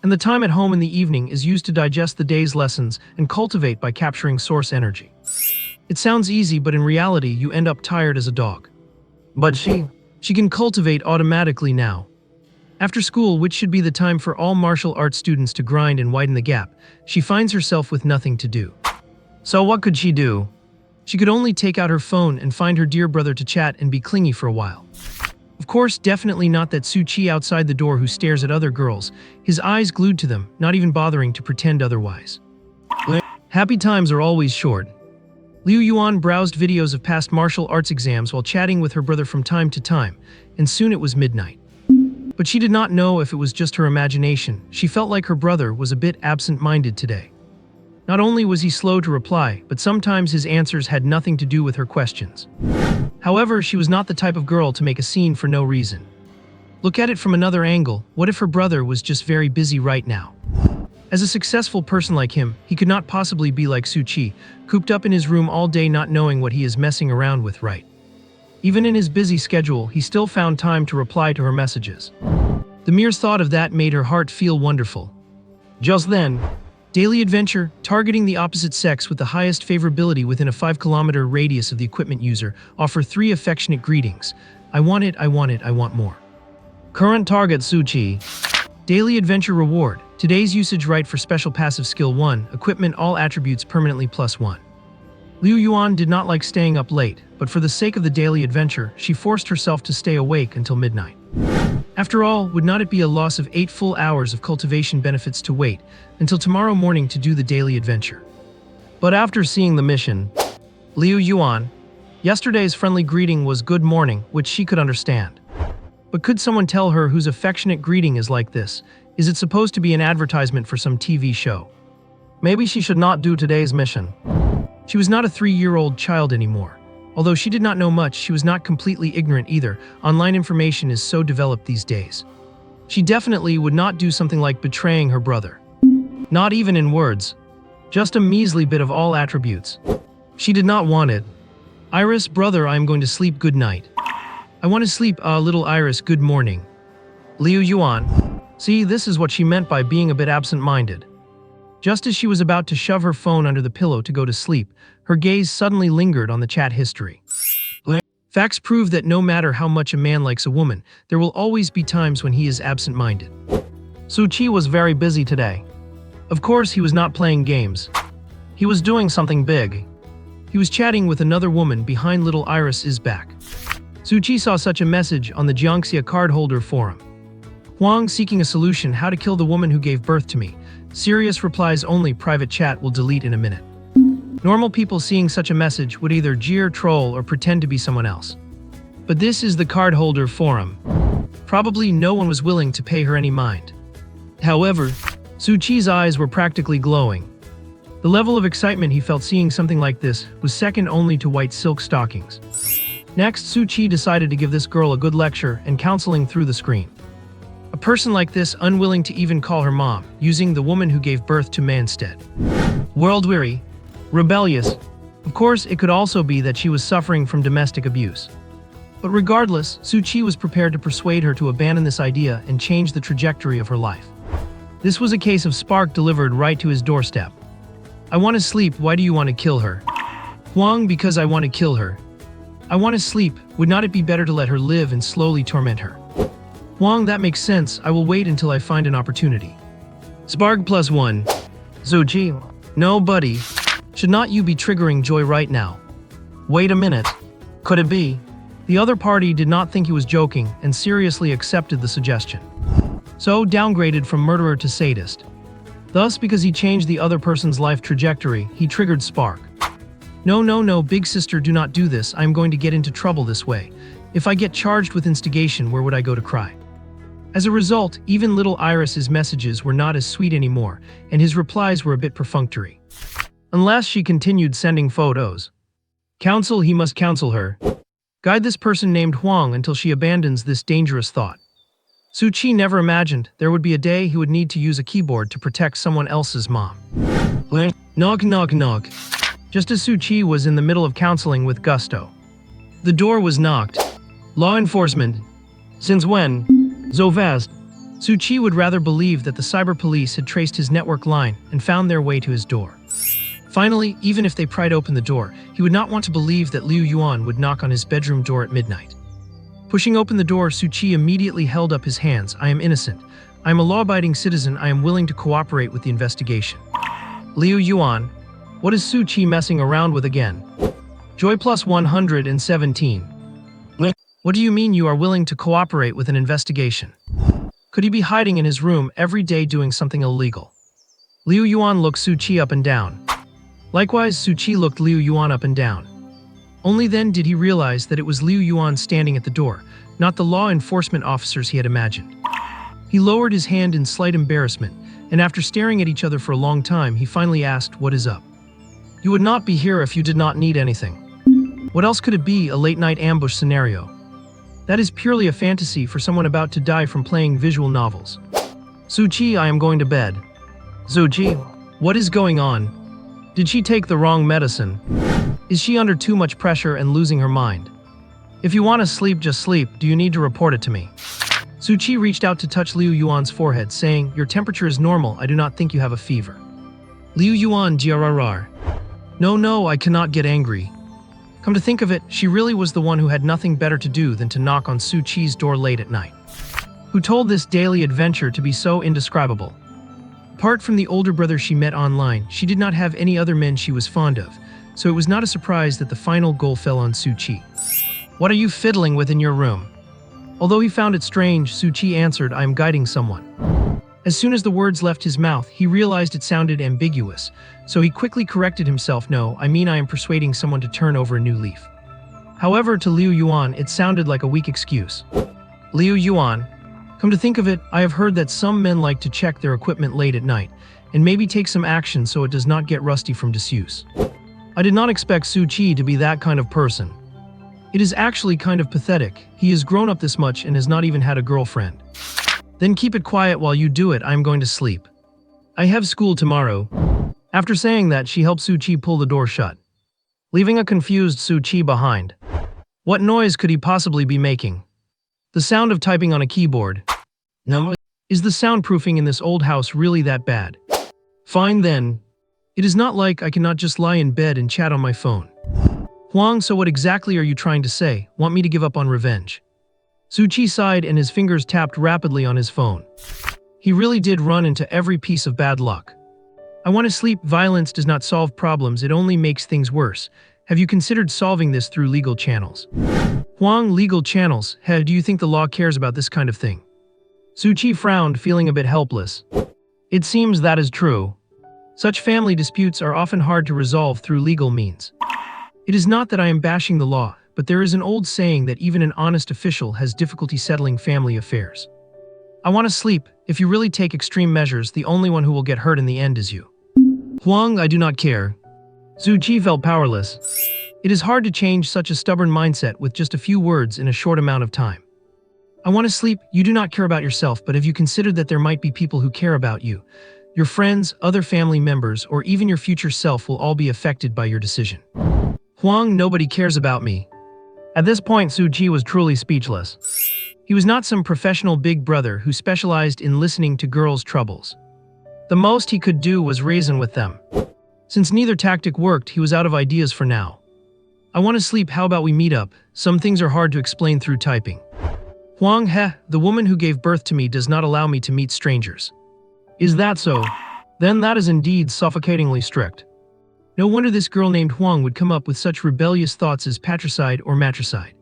And the time at home in the evening is used to digest the day's lessons and cultivate by capturing source energy. It sounds easy, but in reality, you end up tired as a dog. But she can cultivate automatically now. After school, which should be the time for all martial arts students to grind and widen the gap, she finds herself with nothing to do. So what could she do? She could only take out her phone and find her dear brother to chat and be clingy for a while. Of course, definitely not that Su Chi outside the door who stares at other girls, his eyes glued to them, not even bothering to pretend otherwise. Happy times are always short. Liu Yuan browsed videos of past martial arts exams while chatting with her brother from time to time, and soon it was midnight. But she did not know if it was just her imagination. She felt like her brother was a bit absent-minded today. Not only was he slow to reply, but sometimes his answers had nothing to do with her questions. However, she was not the type of girl to make a scene for no reason. Look at it from another angle. What if her brother was just very busy right now? As a successful person like him, he could not possibly be like Su Chi, cooped up in his room all day not knowing what he is messing around with, right? Even in his busy schedule, he still found time to reply to her messages. The mere thought of that made her heart feel wonderful. Just then, daily adventure, targeting the opposite sex with the highest favorability within a 5-kilometer radius of the equipment user, offer 3 affectionate greetings. I want it, I want it, I want more. Current target Su Chi. Daily adventure reward. Today's usage right for special passive skill 1, equipment all attributes permanently +1. Liu Yuan did not like staying up late, but for the sake of the daily adventure, she forced herself to stay awake until midnight. After all, would not it be a loss of 8 full hours of cultivation benefits to wait until tomorrow morning to do the daily adventure? But after seeing the mission, Liu Yuan, yesterday's friendly greeting was good morning, which she could understand. But could someone tell her whose affectionate greeting is like this? Is it supposed to be an advertisement for some TV show? Maybe she should not do today's mission. She was not a 3-year-old child anymore. Although she did not know much, she was not completely ignorant either. Online information is so developed these days. She definitely would not do something like betraying her brother. Not even in words. Just a measly bit of all attributes. She did not want it. Iris, brother, I am going to sleep, good night. I want to sleep, little Iris, good morning. Liu Yuan. See, this is what she meant by being a bit absent-minded. Just as she was about to shove her phone under the pillow to go to sleep, her gaze suddenly lingered on the chat history. Facts prove that no matter how much a man likes a woman, there will always be times when he is absent-minded. Su Chi was very busy today. Of course, he was not playing games. He was doing something big. He was chatting with another woman behind little Iris' back. Su Chi saw such a message on the Jiangxia cardholder forum. Huang seeking a solution, how to kill the woman who gave birth to me. Serious replies only, private chat will delete in a minute. Normal people seeing such a message would either jeer, troll, or pretend to be someone else. But this is the cardholder forum. Probably no one was willing to pay her any mind. However, Suchi's eyes were practically glowing. The level of excitement he felt seeing something like this was second only to white silk stockings. Next, Suchi decided to give this girl a good lecture and counseling through the screen. A person like this unwilling to even call her mom, using the woman who gave birth to Manstead. World-weary, rebellious. Of course, it could also be that she was suffering from domestic abuse. But regardless, Suchi was prepared to persuade her to abandon this idea and change the trajectory of her life. This was a case of spark delivered right to his doorstep. I want to sleep, why do you want to kill her? Huang, because I want to kill her. I want to sleep, would not it be better to let her live and slowly torment her? Huang, that makes sense, I will wait until I find an opportunity. Spark +1. Suchi. No, buddy. Should not you be triggering joy right now? Wait a minute. Could it be? The other party did not think he was joking and seriously accepted the suggestion. So, downgraded from murderer to sadist. Thus, because he changed the other person's life trajectory, he triggered spark. No, big sister, do not do this, I am going to get into trouble this way. If I get charged with instigation, where would I go to cry? As a result, even little Iris's messages were not as sweet anymore, and his replies were a bit perfunctory. Unless she continued sending photos. Counsel, he must counsel her. Guide this person named Huang until she abandons this dangerous thought. Suchi never imagined there would be a day he would need to use a keyboard to protect someone else's mom. Knock, knock, knock. Just as Suchi was in the middle of counseling with gusto. The door was knocked. Law enforcement. Since when? So fast. Suchi would rather believe that the cyber police had traced his network line and found their way to his door. Finally, even if they pried open the door, he would not want to believe that Liu Yuan would knock on his bedroom door at midnight. Pushing open the door, Suchi immediately held up his hands. I am innocent. I am a law-abiding citizen. I am willing to cooperate with the investigation. Liu Yuan. What is Suchi messing around with again? Joy +117. What do you mean you are willing to cooperate with an investigation? Could he be hiding in his room every day doing something illegal? Liu Yuan looked Suchi up and down. Likewise, Suchi looked Liu Yuan up and down. Only then did he realize that it was Liu Yuan standing at the door, not the law enforcement officers he had imagined. He lowered his hand in slight embarrassment, and after staring at each other for a long time, he finally asked, "What is up?" You would not be here if you did not need anything. What else could it be, a late-night ambush scenario? That is purely a fantasy for someone about to die from playing visual novels. Suchi, I am going to bed. Suchi, what is going on? Did she take the wrong medicine? Is she under too much pressure and losing her mind? If you want to sleep, just sleep. Do you need to report it to me? Suchi reached out to touch Liu Yuan's forehead, saying, Your temperature is normal. I do not think you have a fever. Liu Yuan grrr. No, I cannot get angry. Come to think of it, she really was the one who had nothing better to do than to knock on Suchi's door late at night. Who told this daily adventure to be so indescribable? Apart from the older brother she met online, she did not have any other men she was fond of, so it was not a surprise that the final goal fell on Suchi. What are you fiddling with in your room? Although he found it strange, Suchi answered, I am guiding someone. As soon as the words left his mouth, he realized it sounded ambiguous, so he quickly corrected himself, No, I mean I am persuading someone to turn over a new leaf. However, to Liu Yuan, it sounded like a weak excuse. Liu Yuan, come to think of it, I have heard that some men like to check their equipment late at night, and maybe take some action so it does not get rusty from disuse. I did not expect Suchi to be that kind of person. It is actually kind of pathetic. He has grown up this much and has not even had a girlfriend. Then keep it quiet while you do it, I am going to sleep. I have school tomorrow. After saying that, she helped Suchi pull the door shut, leaving a confused Suchi behind. What noise could he possibly be making? The sound of typing on a keyboard. No. Is the soundproofing in this old house really that bad? Fine then. It is not like I cannot just lie in bed and chat on my phone. Huang, so what exactly are you trying to say? Want me to give up on revenge? Suchi sighed and his fingers tapped rapidly on his phone. He really did run into every piece of bad luck. I want to sleep. Violence does not solve problems, it only makes things worse. Have you considered solving this through legal channels? Huang, legal channels? Hey, do you think the law cares about this kind of thing? Suchi frowned, feeling a bit helpless. It seems that is true. Such family disputes are often hard to resolve through legal means. It is not that I am bashing the law, but there is an old saying that even an honest official has difficulty settling family affairs. I want to sleep. If you really take extreme measures, the only one who will get hurt in the end is you. Huang, I do not care. Zhu Qi felt powerless. It is hard to change such a stubborn mindset with just a few words in a short amount of time. I want to sleep. You do not care about yourself, but have you considered that there might be people who care about you? Your friends, other family members, or even your future self will all be affected by your decision. Huang, nobody cares about me. At this point, Zhu Qi was truly speechless. He was not some professional big brother who specialized in listening to girls' troubles. The most he could do was reason with them. Since neither tactic worked, he was out of ideas for now. I want to sleep, how about we meet up? Some things are hard to explain through typing. Huang, the woman who gave birth to me does not allow me to meet strangers. Is that so? Then that is indeed suffocatingly strict. No wonder this girl named Huang would come up with such rebellious thoughts as patricide or matricide.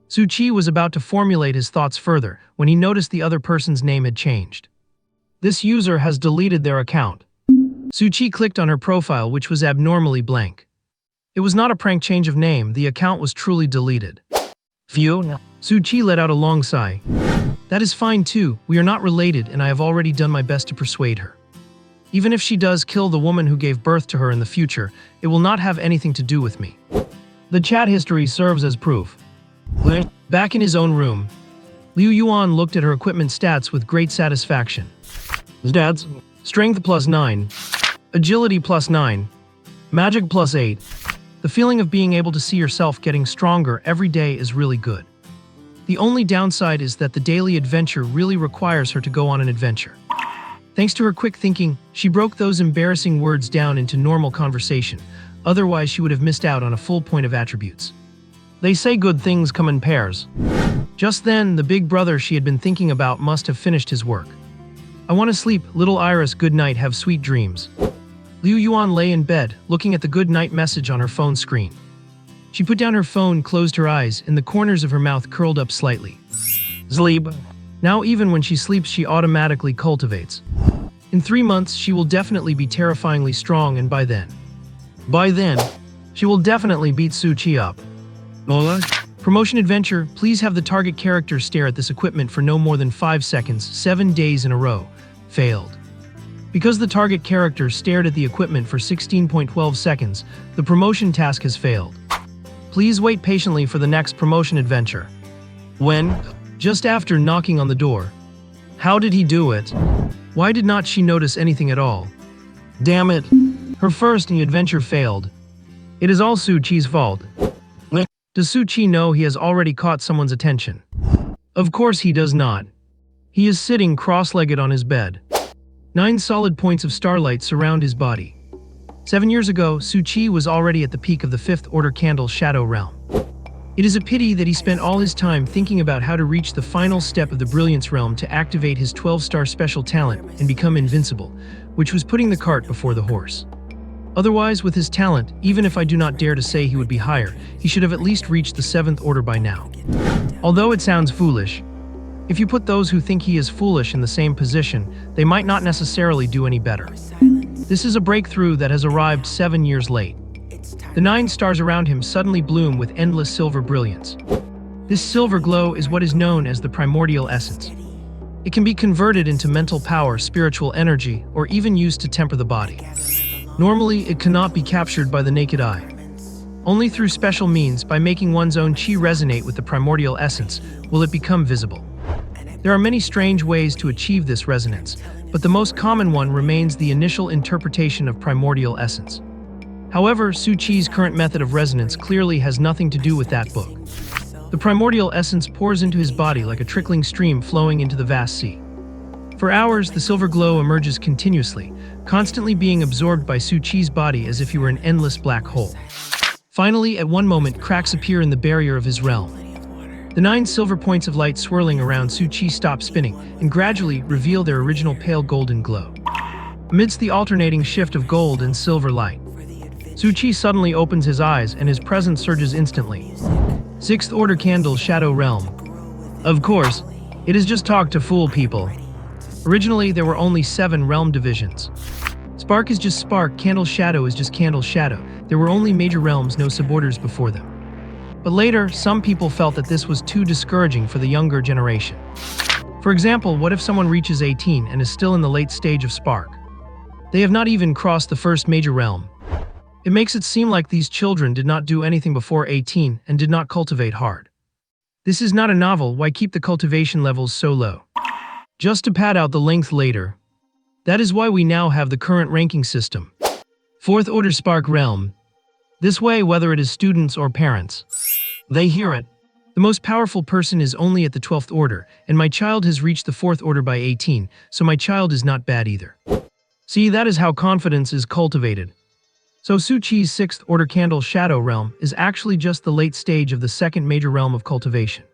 Zhu Qi was about to formulate his thoughts further when he noticed the other person's name had changed. This user has deleted their account. Zhu Qi clicked on her profile, which was abnormally blank. It was not a prank change of name, the account was truly deleted. Phew. Zhu Qi let out a long sigh. That is fine too, we are not related and I have already done my best to persuade her. Even if she does kill the woman who gave birth to her in the future, it will not have anything to do with me. The chat history serves as proof. Back in his own room, Liu Yuan looked at her equipment stats with great satisfaction. Stats: Strength +9, Agility +9, Magic +8. The feeling of being able to see yourself getting stronger every day is really good. The only downside is that the daily adventure really requires her to go on an adventure. Thanks to her quick thinking, she broke those embarrassing words down into normal conversation, otherwise she would have missed out on a full point of attributes. They say good things come in pairs. Just then, the big brother she had been thinking about must have finished his work. I want to sleep, little Iris, good night, have sweet dreams. Liu Yuan lay in bed, looking at the good night message on her phone screen. She put down her phone, closed her eyes, and the corners of her mouth curled up slightly. Sleep. Now even when she sleeps, she automatically cultivates. In 3 months, she will definitely be terrifyingly strong, and by then, she will definitely beat Zhu Qi up. Lola? Promotion adventure, please have the target character stare at this equipment for no more than 5 seconds, 7 days in a row. Failed. Because the target character stared at the equipment for 16.12 seconds, the promotion task has failed. Please wait patiently for the next promotion adventure. When? Just after knocking on the door. How did he do it? Why did not she notice anything at all? Damn it. Her first adventure failed. It is all Zhu Qi's fault. Does Zhu Qi know he has already caught someone's attention? Of course he does not. He is sitting cross-legged on his bed. 9 solid points of starlight surround his body. 7 years ago, Zhu Qi was already at the peak of the 5th Order Candle Shadow Realm. It is a pity that he spent all his time thinking about how to reach the final step of the Brilliance Realm to activate his 12-star special talent and become invincible, which was putting the cart before the horse. Otherwise, with his talent, even if I do not dare to say he would be higher, he should have at least reached the 7th Order by now. Although it sounds foolish, if you put those who think he is foolish in the same position, they might not necessarily do any better. This is a breakthrough that has arrived 7 years late. The 9 stars around him suddenly bloom with endless silver brilliance. This silver glow is what is known as the primordial essence. It can be converted into mental power, spiritual energy, or even used to temper the body. Normally, it cannot be captured by the naked eye. Only through special means, by making one's own chi resonate with the primordial essence, will it become visible. There are many strange ways to achieve this resonance, but the most common one remains the initial interpretation of primordial essence. However, Zhu Qi's current method of resonance clearly has nothing to do with that book. The primordial essence pours into his body like a trickling stream flowing into the vast sea. For hours, the silver glow emerges continuously, constantly being absorbed by Zhu Qi's body as if he were an endless black hole. Finally, at one moment, cracks appear in the barrier of his realm. The 9 silver points of light swirling around Zhu Qi stop spinning and gradually reveal their original pale golden glow. Amidst the alternating shift of gold and silver light, Zhu Qi suddenly opens his eyes and his presence surges instantly. 6th Order Candle Shadow Realm. Of course, it is just talk to fool people. Originally, there were only 7 realm divisions. Spark is just spark, Candle Shadow is just Candle Shadow. There were only major realms, no suborders before them. But later, some people felt that this was too discouraging for the younger generation. For example, what if someone reaches 18 and is still in the late stage of spark? They have not even crossed the first major realm. It makes it seem like these children did not do anything before 18 and did not cultivate hard. This is not a novel. Why keep the cultivation levels so low? Just to pad out the length later. That is why we now have the current ranking system. Fourth order spark realm. This way, whether it is students or parents, they hear it. The most powerful person is only at the 12th order, and my child has reached the 4th order by 18, so my child is not bad either. See, that is how confidence is cultivated. So Su-Chi's 6th order candle shadow realm is actually just the late stage of the second major realm of cultivation.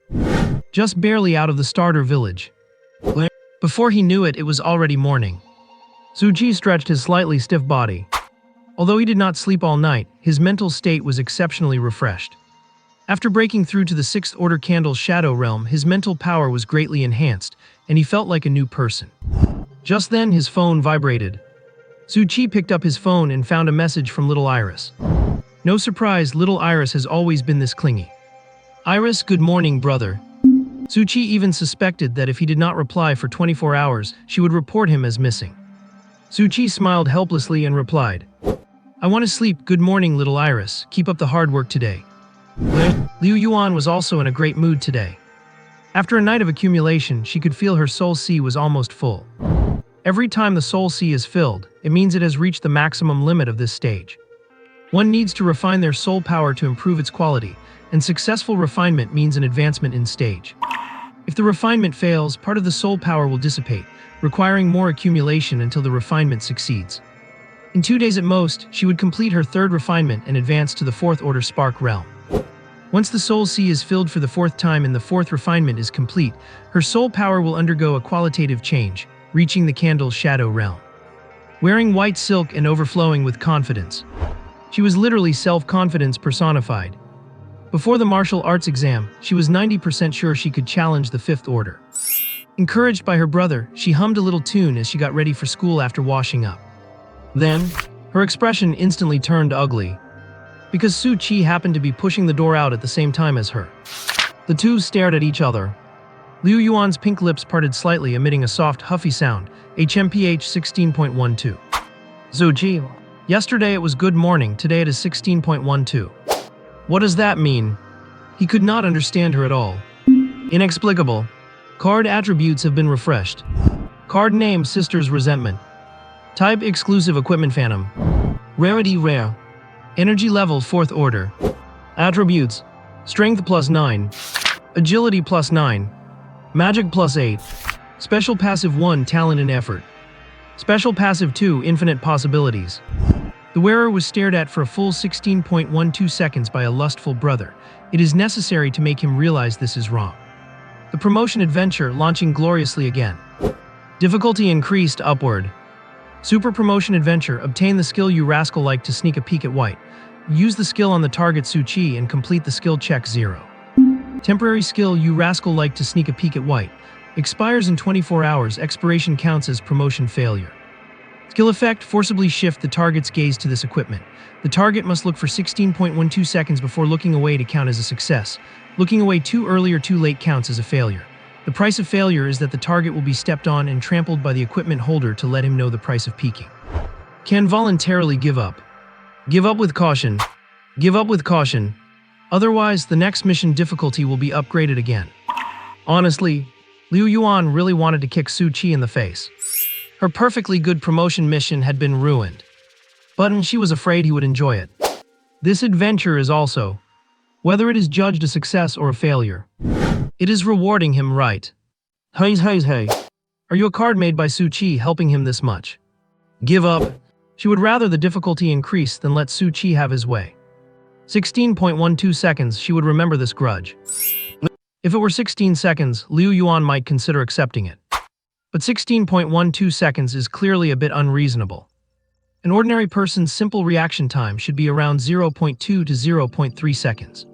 Just barely out of the starter village. Before he knew it, it was already morning. Su-Chi stretched his slightly stiff body. Although he did not sleep all night, his mental state was exceptionally refreshed. After breaking through to the 6th order candle shadow realm, his mental power was greatly enhanced, and he felt like a new person. Just then, his phone vibrated. Su-Chi picked up his phone and found a message from little Iris. No surprise, little Iris has always been this clingy. Iris, good morning, brother. Su-Chi even suspected that if he did not reply for 24 hours, she would report him as missing. Su-Chi smiled helplessly and replied, I want to sleep. Good morning, little Iris. Keep up the hard work today. Liu Yuan was also in a great mood today. After a night of accumulation, she could feel her soul sea was almost full. Every time the soul sea is filled, it means it has reached the maximum limit of this stage. One needs to refine their soul power to improve its quality, and successful refinement means an advancement in stage. If the refinement fails, part of the soul power will dissipate, requiring more accumulation until the refinement succeeds. In 2 days at most, she would complete her 3rd refinement and advance to the 4th order spark realm. Once the soul sea is filled for the 4th time and the 4th refinement is complete, her soul power will undergo a qualitative change, reaching the candle shadow realm. Wearing white silk and overflowing with confidence. She was literally self-confidence personified. Before the martial arts exam, she was 90% sure she could challenge the 5th order. Encouraged by her brother, she hummed a little tune as she got ready for school after washing up. Then, her expression instantly turned ugly. Because Su-Chi happened to be pushing the door out at the same time as her. The two stared at each other. Liu Yuan's pink lips parted slightly, emitting a soft, huffy sound. HMPH 16.12. Su-Chi. Yesterday it was good morning, today it is 16.12. What does that mean? He could not understand her at all. Inexplicable. Card attributes have been refreshed. Card name Sister's Resentment. Type Exclusive Equipment Phantom. Rarity Rare. Energy level 4th order. Attributes: Strength +9. Agility +9. Magic +8. Special Passive 1 Talent and Effort. Special Passive 2 Infinite Possibilities. The wearer was stared at for a full 16.12 seconds by a lustful brother. It is necessary to make him realize this is wrong. The promotion adventure launching gloriously again. Difficulty increased upward. Super promotion adventure. Obtain the skill You Rascal Like to sneak a peek at white. Use the skill on the target Su-Chi and complete the skill check 0. Temporary skill You Rascal Like to sneak a peek at white. Expires in 24 hours. Expiration counts as promotion failure. Skill effect: forcibly shift the target's gaze to this equipment. The target must look for 16.12 seconds before looking away to count as a success. Looking away too early or too late counts as a failure. The price of failure is that the target will be stepped on and trampled by the equipment holder to let him know the price of peeking. Can voluntarily give up. Give up with caution. Give up with caution. Otherwise, the next mission difficulty will be upgraded again. Honestly, Liu Yuan really wanted to kick Su-Chi in the face. Her perfectly good promotion mission had been ruined. But she was afraid he would enjoy it. This adventure is also, whether it is judged a success or a failure, it is rewarding him, right? Hey. Are you a card made by Su-Chi helping him this much? Give up. She would rather the difficulty increase than let Su-Chi have his way. 16.12 seconds, she would remember this grudge. If it were 16 seconds, Liu Yuan might consider accepting it. But 16.12 seconds is clearly a bit unreasonable. An ordinary person's simple reaction time should be around 0.2 to 0.3 seconds.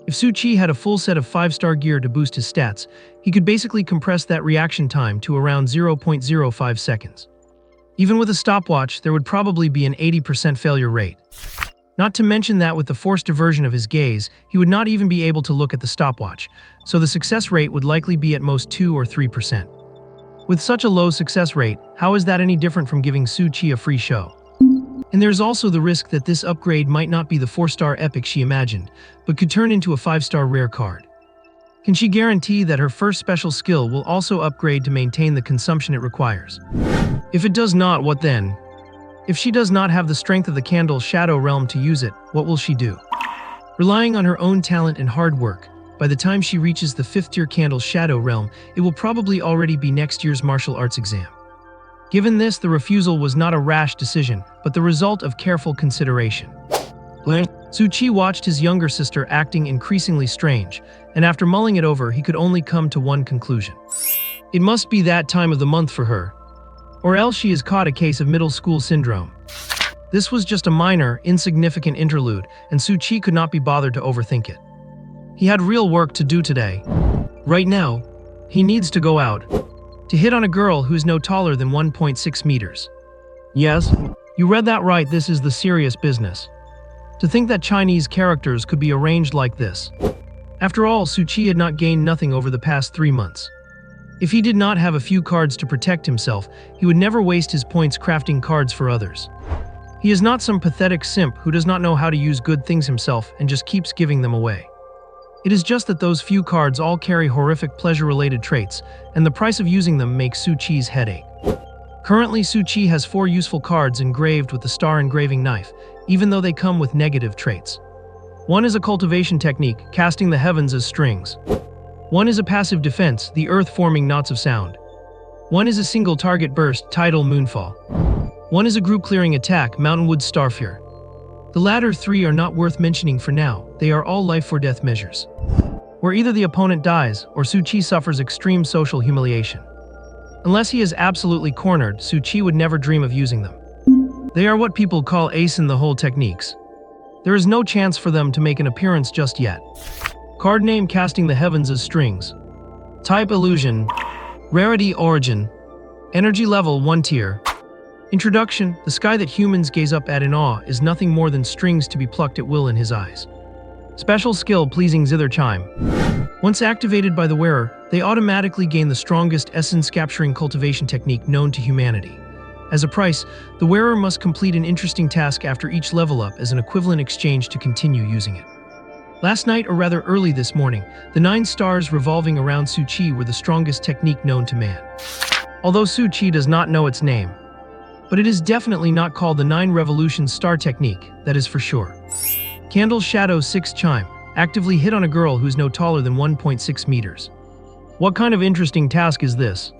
If Su-Chi had a full set of 5-star gear to boost his stats, he could basically compress that reaction time to around 0.05 seconds. Even with a stopwatch, there would probably be an 80% failure rate. Not to mention that with the forced diversion of his gaze, he would not even be able to look at the stopwatch, so the success rate would likely be at most 2 or 3%. With such a low success rate, how is that any different from giving Su Qi a free show? And there's also the risk that this upgrade might not be the 4-star epic she imagined, but could turn into a 5-star rare card. Can she guarantee that her first special skill will also upgrade to maintain the consumption it requires? If it does not, what then? If she does not have the strength of the Candle Shadow Realm to use it, what will she do? Relying on her own talent and hard work, by the time she reaches the 5th-tier Candle Shadow Realm, it will probably already be next year's martial arts exam. Given this, the refusal was not a rash decision, but the result of careful consideration. Su Qi watched his younger sister acting increasingly strange, and after mulling it over, he could only come to one conclusion. It must be that time of the month for her, or else she has caught a case of middle school syndrome. This was just a minor, insignificant interlude, and Su Qi could not be bothered to overthink it. He had real work to do today. Right now, he needs to go out to hit on a girl who's no taller than 1.6 meters. Yes, you read that right, this is the serious business. To think that Chinese characters could be arranged like this. After all, Su Qi had not gained nothing over the past 3 months. If he did not have a few cards to protect himself, he would never waste his points crafting cards for others. He is not some pathetic simp who does not know how to use good things himself and just keeps giving them away. It is just that those few cards all carry horrific pleasure-related traits, and the price of using them makes Su Qi's head ache. Currently, Su Qi has 4 useful cards engraved with the star engraving knife, even though they come with negative traits. One is a cultivation technique, casting the heavens as strings. One is a passive defense, the earth forming knots of sound. One is a single target burst, tidal moonfall. One is a group clearing attack, mountainwood starfear. The latter 3 are not worth mentioning for now, they are all life or death measures, where either the opponent dies or Su Qi suffers extreme social humiliation. Unless he is absolutely cornered, Su Qi would never dream of using them. They are what people call ace-in-the-hole techniques. There is no chance for them to make an appearance just yet. Card name, casting the heavens as strings. Type illusion. Rarity origin. Energy level 1 tier. Introduction, the sky that humans gaze up at in awe is nothing more than strings to be plucked at will in his eyes. Special skill, pleasing zither chime. Once activated by the wearer, they automatically gain the strongest essence-capturing cultivation technique known to humanity. As a price, the wearer must complete an interesting task after each level up as an equivalent exchange to continue using it. Last night, or rather early this morning, the 9 stars revolving around Su Qi were the strongest technique known to man. Although Su Qi does not know its name, but it is definitely not called the 9 revolutions star technique, that is for sure. Candle Shadow 6 chime, actively hit on a girl who's no taller than 1.6 meters. What kind of interesting task is this?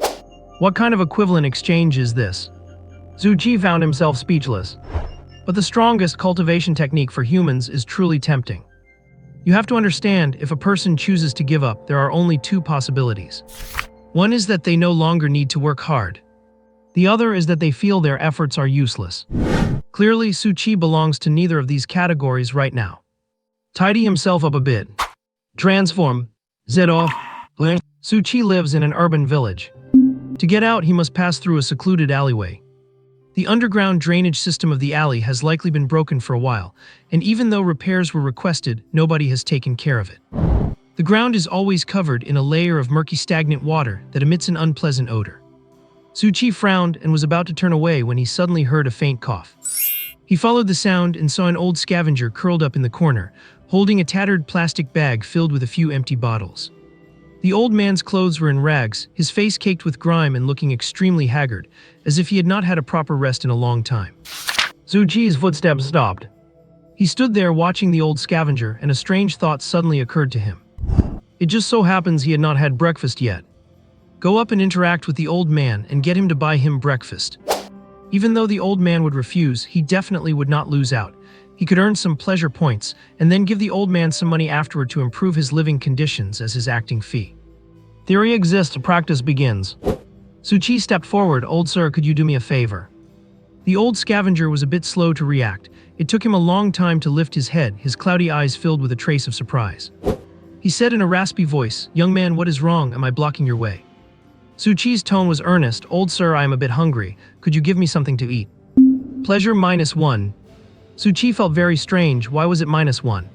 What kind of equivalent exchange is this? Su Qi found himself speechless. But the strongest cultivation technique for humans is truly tempting. You have to understand, if a person chooses to give up, there are only 2 possibilities. One is that they no longer need to work hard. The other is that they feel their efforts are useless. Clearly, Su Qi belongs to neither of these categories right now. Tidy himself up a bit. Transform. Z off. Su Qi lives in an urban village. To get out, he must pass through a secluded alleyway. The underground drainage system of the alley has likely been broken for a while, and even though repairs were requested, nobody has taken care of it. The ground is always covered in a layer of murky stagnant water that emits an unpleasant odor. Su Qi frowned and was about to turn away when he suddenly heard a faint cough. He followed the sound and saw an old scavenger curled up in the corner, holding a tattered plastic bag filled with a few empty bottles. The old man's clothes were in rags, his face caked with grime and looking extremely haggard, as if he had not had a proper rest in a long time. Su Qi's footsteps stopped. He stood there watching the old scavenger, and a strange thought suddenly occurred to him. It just so happens he had not had breakfast yet. Go up and interact with the old man and get him to buy him breakfast. Even though the old man would refuse, he definitely would not lose out. He could earn some pleasure points, and then give the old man some money afterward to improve his living conditions as his acting fee. Theory exists, practice begins. Su Qi stepped forward. Old sir, could you do me a favor? The old scavenger was a bit slow to react. It took him a long time to lift his head, his cloudy eyes filled with a trace of surprise. He said in a raspy voice, "Young man, what is wrong? Am I blocking your way?" Su Qi's tone was earnest. "Old sir, I am a bit hungry. Could you give me something to eat?" Pleasure -1. Chi felt very strange. Why was it -1?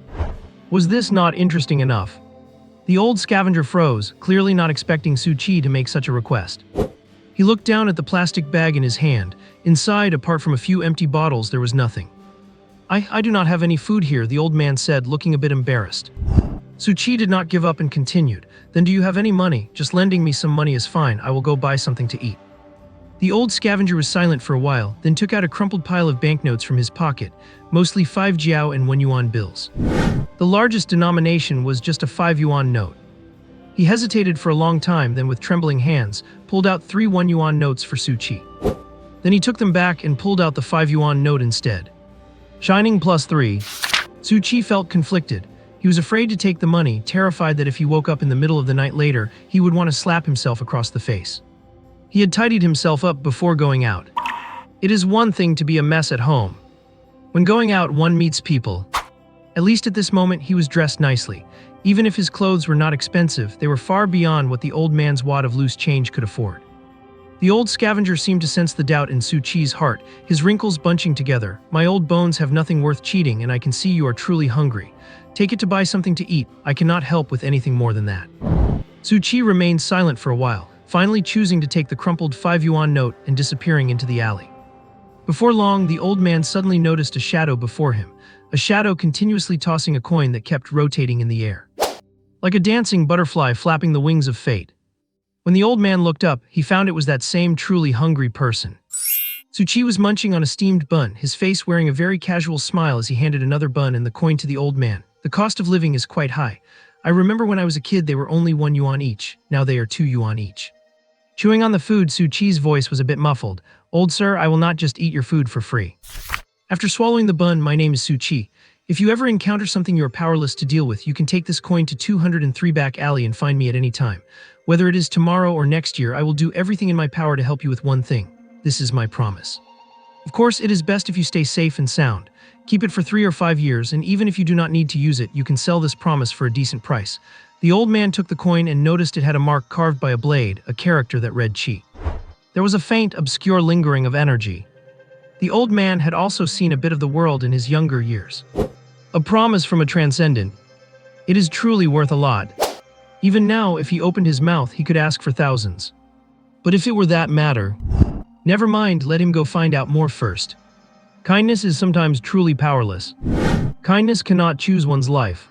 Was this not interesting enough? The old scavenger froze, clearly not expecting Chi to make such a request. He looked down at the plastic bag in his hand. Inside, apart from a few empty bottles, there was nothing. I do not have any food here, the old man said, looking a bit embarrassed. Chi did not give up and continued. Then do you have any money? Just lending me some money is fine, I will go buy something to eat. The old scavenger was silent for a while, then took out a crumpled pile of banknotes from his pocket, mostly 5 jiao and 1 yuan bills. The largest denomination was just a 5 yuan note. He hesitated for a long time, then with trembling hands, pulled out 3 1 yuan notes for Chi. Then he took them back and pulled out the 5 yuan note instead. Shining +3. Chi felt conflicted. He was afraid to take the money, terrified that if he woke up in the middle of the night later, he would want to slap himself across the face. He had tidied himself up before going out. It is one thing to be a mess at home. When going out, one meets people. At least at this moment, he was dressed nicely. Even if his clothes were not expensive, they were far beyond what the old man's wad of loose change could afford. The old scavenger seemed to sense the doubt in Chi's heart, his wrinkles bunching together. My old bones have nothing worth cheating, and I can see you are truly hungry. Take it to buy something to eat. I cannot help with anything more than that. Chi remained silent for a while, finally choosing to take the crumpled 5 yuan note and disappearing into the alley. Before long, the old man suddenly noticed a shadow before him, a shadow continuously tossing a coin that kept rotating in the air. Like a dancing butterfly flapping the wings of fate. When the old man looked up, he found it was that same truly hungry person. Chi was munching on a steamed bun, his face wearing a very casual smile as he handed another bun and the coin to the old man. The cost of living is quite high. I remember when I was a kid they were only 1 yuan each, now they are 2 yuan each. Chewing on the food, Chi's voice was a bit muffled. Old sir, I will not just eat your food for free. After swallowing the bun, my name is Chi. If you ever encounter something you are powerless to deal with, you can take this coin to 203 back alley and find me at any time. Whether it is tomorrow or next year, I will do everything in my power to help you with one thing. This is my promise. Of course, it is best if you stay safe and sound. Keep it for 3 or 5 years, and even if you do not need to use it, you can sell this promise for a decent price. The old man took the coin and noticed it had a mark carved by a blade, a character that read Chi. There was a faint, obscure lingering of energy. The old man had also seen a bit of the world in his younger years. A promise from a transcendent. It is truly worth a lot. Even now, if he opened his mouth, he could ask for thousands. But if it were that matter, never mind, let him go find out more first. Kindness is sometimes truly powerless. Kindness cannot choose one's life.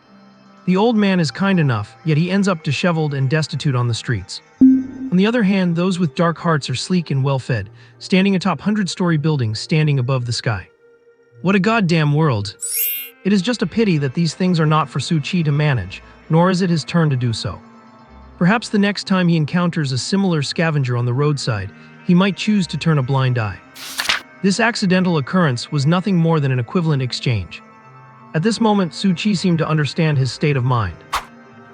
The old man is kind enough, yet he ends up disheveled and destitute on the streets. On the other hand, those with dark hearts are sleek and well-fed, standing atop 100-story buildings standing above the sky. What a goddamn world. It is just a pity that these things are not for Chi to manage, nor is it his turn to do so. Perhaps the next time he encounters a similar scavenger on the roadside, he might choose to turn a blind eye. This accidental occurrence was nothing more than an equivalent exchange. At this moment, Chi seemed to understand his state of mind.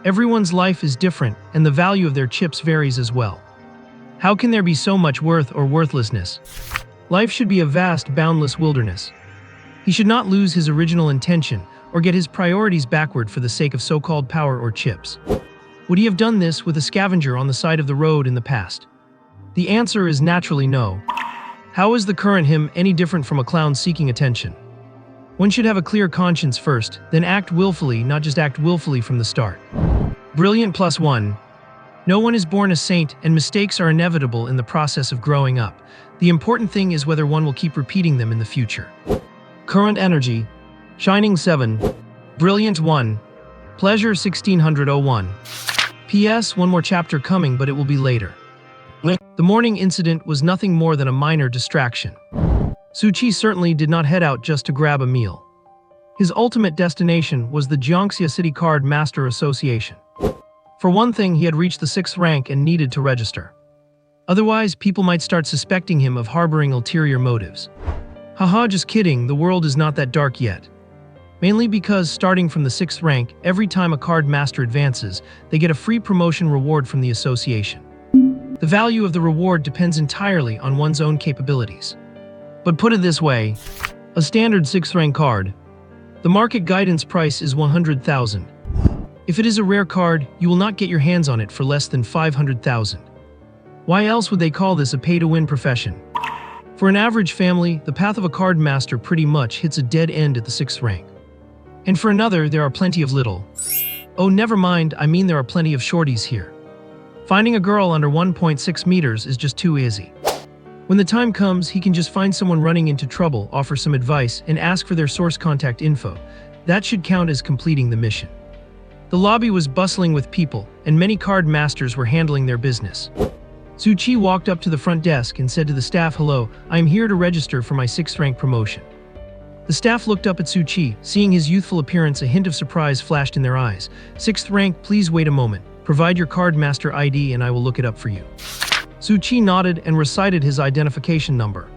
Everyone's life is different, and the value of their chips varies as well. How can there be so much worth or worthlessness? Life should be a vast, boundless wilderness. He should not lose his original intention or get his priorities backward for the sake of so-called power or chips. Would he have done this with a scavenger on the side of the road in the past? The answer is naturally no. How is the current him any different from a clown seeking attention? One should have a clear conscience first, then act willfully, not just act willfully from the start. Brilliant +1. No one is born a saint, and mistakes are inevitable in the process of growing up. The important thing is whether one will keep repeating them in the future. Current energy. Shining 7. Brilliant 1. Pleasure 1601. P.S. One more chapter coming, but it will be later. The morning incident was nothing more than a minor distraction. Chi certainly did not head out just to grab a meal. His ultimate destination was the Jiangxia City Card Master Association. For one thing, he had reached the 6th rank and needed to register. Otherwise, people might start suspecting him of harboring ulterior motives. Haha, just kidding, the world is not that dark yet. Mainly because, starting from the 6th rank, every time a card master advances, they get a free promotion reward from the association. The value of the reward depends entirely on one's own capabilities. But put it this way, a standard 6th rank card, the market guidance price is 100,000. If it is a rare card, you will not get your hands on it for less than 500,000. Why else would they call this a pay-to-win profession? For an average family, the path of a card master pretty much hits a dead end at the 6th rank. And for another, there are plenty of little. Oh, never mind, I mean there are plenty of shorties here. Finding a girl under 1.6 meters is just too easy. When the time comes, he can just find someone running into trouble, offer some advice, and ask for their source contact info. That should count as completing the mission. The lobby was bustling with people, and many card masters were handling their business. Suchi walked up to the front desk and said to the staff, "Hello, I am here to register for my 6th rank promotion." The staff looked up at Suchi. Seeing his youthful appearance, a hint of surprise flashed in their eyes. "6th rank, please wait a moment. Provide your card master ID and I will look it up for you." Suchi nodded and recited his identification number.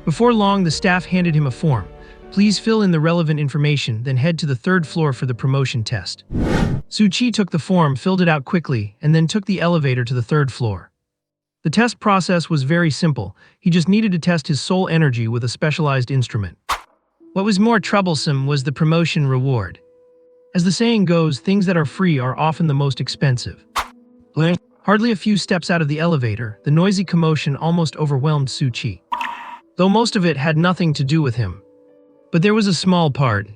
Before long, the staff handed him a form. "Please fill in the relevant information, then head to the 3rd floor for the promotion test." Suchi took the form, filled it out quickly, and then took the elevator to the 3rd floor. The test process was very simple. He just needed to test his soul energy with a specialized instrument. What was more troublesome was the promotion reward. As the saying goes, things that are free are often the most expensive. Hardly a few steps out of the elevator, the noisy commotion almost overwhelmed Suchi. Though most of it had nothing to do with him. But there was a small part.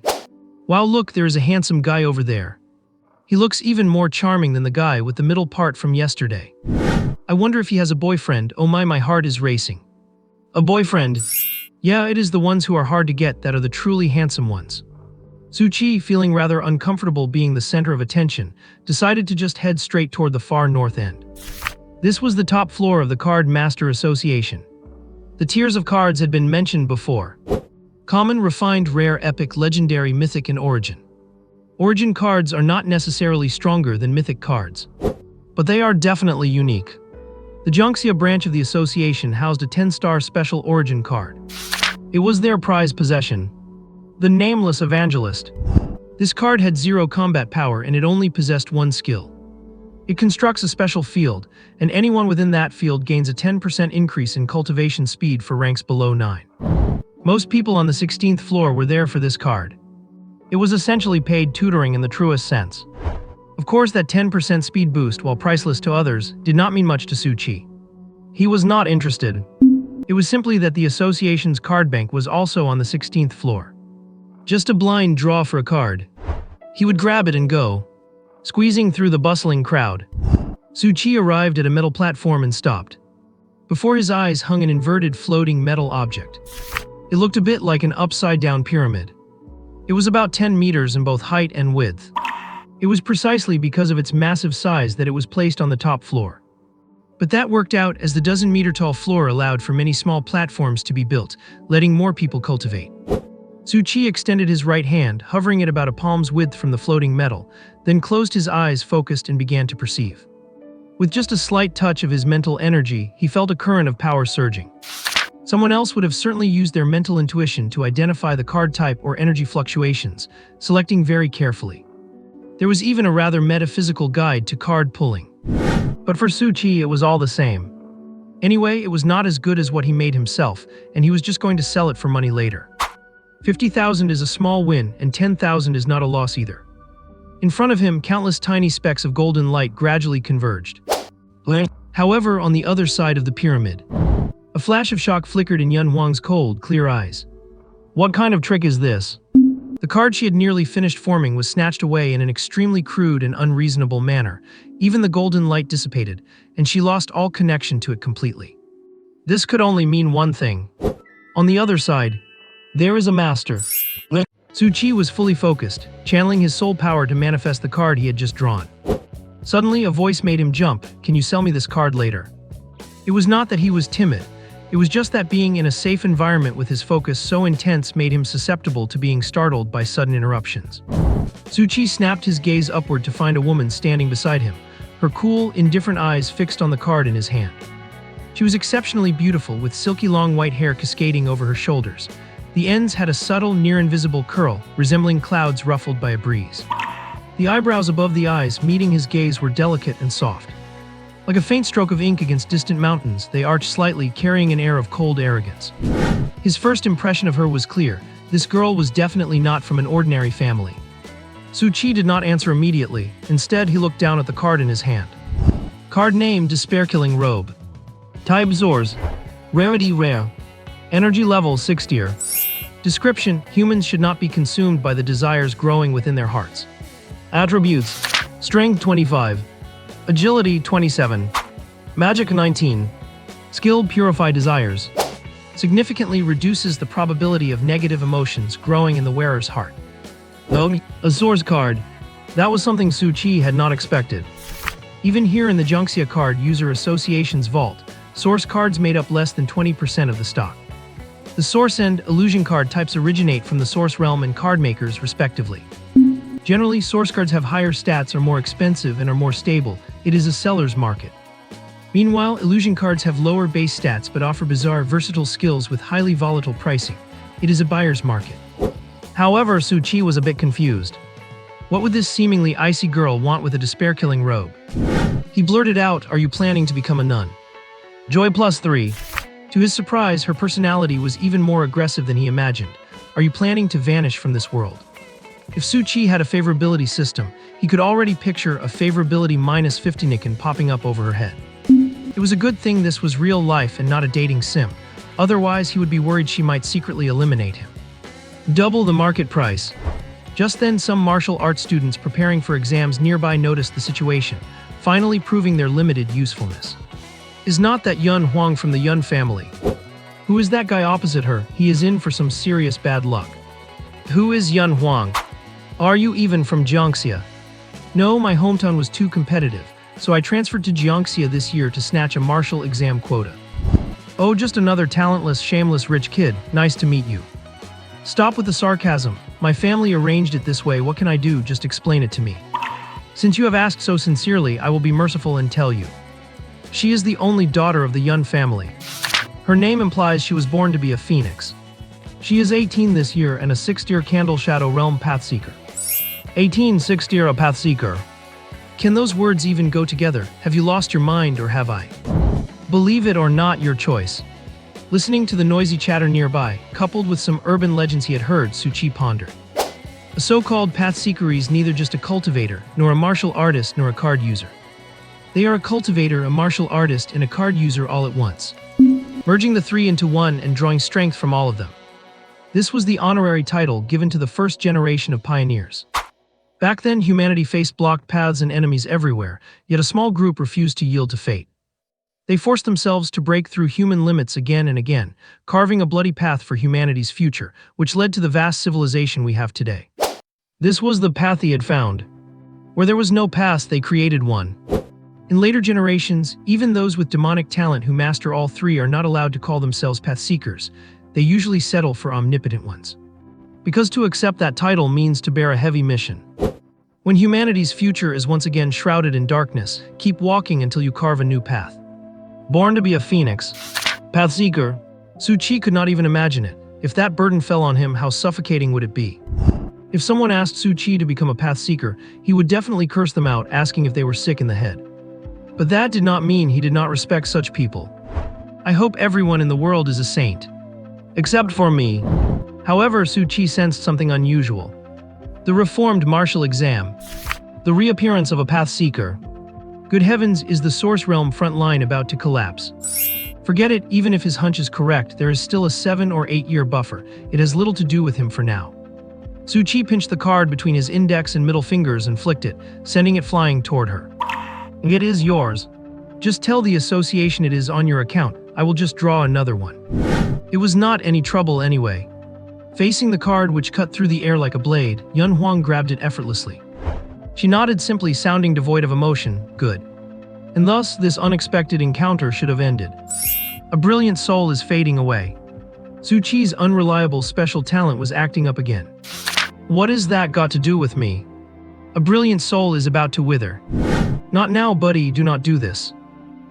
Wow, look, there is a handsome guy over there. He looks even more charming than the guy with the middle part from yesterday. I wonder if he has a boyfriend. Oh my heart is racing. A boyfriend? Yeah, it is the ones who are hard to get that are the truly handsome ones. Suchi, feeling rather uncomfortable being the center of attention, decided to just head straight toward the far north end. This was the top floor of the Card Master Association. The tiers of cards had been mentioned before. Common, refined, rare, epic, legendary, mythic, and origin. Origin cards are not necessarily stronger than mythic cards, but they are definitely unique. The Jiangxia branch of the association housed a 10-star special origin card. It was their prized possession. The Nameless Evangelist. This card had 0 combat power and it only possessed 1 skill. It constructs a special field, and anyone within that field gains a 10% increase in cultivation speed for ranks below 9. Most people on the 16th floor were there for this card. It was essentially paid tutoring in the truest sense. Of course, that 10% speed boost, while priceless to others, did not mean much to Suchi. He was not interested. It was simply that the association's card bank was also on the 16th floor. Just a blind draw for a card. He would grab it and go. Squeezing through the bustling crowd, Suchi arrived at a metal platform and stopped. Before his eyes hung an inverted floating metal object. It looked a bit like an upside-down pyramid. It was about 10 meters in both height and width. It was precisely because of its massive size that it was placed on the top floor. But that worked out, as the dozen-meter-tall floor allowed for many small platforms to be built, letting more people cultivate. Suchi extended his right hand, hovering it about a palm's width from the floating metal, then closed his eyes, focused, and began to perceive. With just a slight touch of his mental energy, he felt a current of power surging. Someone else would have certainly used their mental intuition to identify the card type or energy fluctuations, selecting very carefully. There was even a rather metaphysical guide to card pulling. But for Suchi, it was all the same. Anyway, it was not as good as what he made himself, and he was just going to sell it for money later. 50,000 is a small win, and 10,000 is not a loss either. In front of him, countless tiny specks of golden light gradually converged. However, on the other side of the pyramid, a flash of shock flickered in Yun Huang's cold, clear eyes. What kind of trick is this? The card she had nearly finished forming was snatched away in an extremely crude and unreasonable manner. Even the golden light dissipated, and she lost all connection to it completely. This could only mean one thing. On the other side, there is a master. Suchi was fully focused, channeling his soul power to manifest the card he had just drawn. Suddenly, a voice made him jump. "Can you sell me this card later?" It was not that he was timid. It was just that being in a safe environment with his focus so intense made him susceptible to being startled by sudden interruptions. Suchi snapped his gaze upward to find a woman standing beside him, her cool, indifferent eyes fixed on the card in his hand. She was exceptionally beautiful, with silky long white hair cascading over her shoulders. The ends had a subtle, near-invisible curl, resembling clouds ruffled by a breeze. The eyebrows above the eyes, meeting his gaze, were delicate and soft. Like a faint stroke of ink against distant mountains, they arched slightly, carrying an air of cold arrogance. His first impression of her was clear. This girl was definitely not from an ordinary family. Suchi did not answer immediately. Instead, he looked down at the card in his hand. Card name: Despair-Killing Robe. Type Zors. Rarity rare. Energy level 60. Description: humans should not be consumed by the desires growing within their hearts. Attributes: Strength 25, Agility 27, Magic 19, Skill Purify Desires. Significantly reduces the probability of negative emotions growing in the wearer's heart. Oh, a source card. That was something Su Chi had not expected. Even here in the Junxia Card User Association's vault, source cards made up less than 20% of the stock. The source and illusion card types originate from the source realm and card makers, respectively. Generally, source cards have higher stats, are more expensive, and are more stable. It is a seller's market. Meanwhile, illusion cards have lower base stats but offer bizarre, versatile skills with highly volatile pricing. It is a buyer's market. However, Su Chi was a bit confused. What would this seemingly icy girl want with a despair-killing robe? He blurted out, "Are you planning to become a nun?" Joy +3. To his surprise, her personality was even more aggressive than he imagined. "Are you planning to vanish from this world?" If Su Chi had a favorability system, he could already picture a favorability -50 Nikken popping up over her head. It was a good thing this was real life and not a dating sim. Otherwise, he would be worried she might secretly eliminate him. Double the market price. Just then, some martial arts students preparing for exams nearby noticed the situation, finally proving their limited usefulness. Is not that Yun Huang from the Yun family? Who is that guy opposite her? He is in for some serious bad luck. Who is Yun Huang? Are you even from Jiangxia? No, my hometown was too competitive, so I transferred to Jiangxia this year to snatch a martial exam quota. Oh, just another talentless, shameless rich kid. Nice to meet you. Stop with the sarcasm. My family arranged it this way. What can I do? Just explain it to me. Since you have asked so sincerely, I will be merciful and tell you. She is the only daughter of the Yun family. Her name implies she was born to be a phoenix. She is 18 this year and a 6th-year Candle Shadow Realm Pathseeker. 18, 6th-year a Pathseeker. Can those words even go together? Have you lost your mind or have I? Believe it or not, your choice. Listening to the noisy chatter nearby, coupled with some urban legends he had heard, Su Chi pondered. A so-called Pathseeker is neither just a cultivator, nor a martial artist, nor a card user. They are a cultivator, a martial artist, and a card user all at once, merging the three into one and drawing strength from all of them. This was the honorary title given to the first generation of pioneers. Back then, humanity faced blocked paths and enemies everywhere, yet a small group refused to yield to fate. They forced themselves to break through human limits again and again, carving a bloody path for humanity's future, which led to the vast civilization we have today. This was the path he had found. Where there was no past, they created one. In later generations, even those with demonic talent who master all three are not allowed to call themselves path seekers. They usually settle for omnipotent ones. Because to accept that title means to bear a heavy mission. When humanity's future is once again shrouded in darkness, keep walking until you carve a new path. Born to be a phoenix, path seeker, Su Chi could not even imagine it. If that burden fell on him, how suffocating would it be? If someone asked Su Chi to become a path seeker, he would definitely curse them out, asking if they were sick in the head. But that did not mean he did not respect such people. I hope everyone in the world is a saint. Except for me. However, Su Chi sensed something unusual. The reformed martial exam. The reappearance of a path seeker. Good heavens, is the source realm front line about to collapse? Forget it, even if his hunch is correct, there is still a 7 or 8 year buffer. It has little to do with him for now. Su Chi pinched the card between his index and middle fingers and flicked it, sending it flying toward her. It is yours. Just tell the association it is on your account. I will just draw another one. It was not any trouble anyway. Facing the card which cut through the air like a blade, Yun Huang grabbed it effortlessly. She nodded, simply sounding devoid of emotion. Good. And thus, this unexpected encounter should have ended. A brilliant soul is fading away. Su Chi's unreliable special talent was acting up again. What has that got to do with me? A brilliant soul is about to wither. Not now, buddy, do not do this.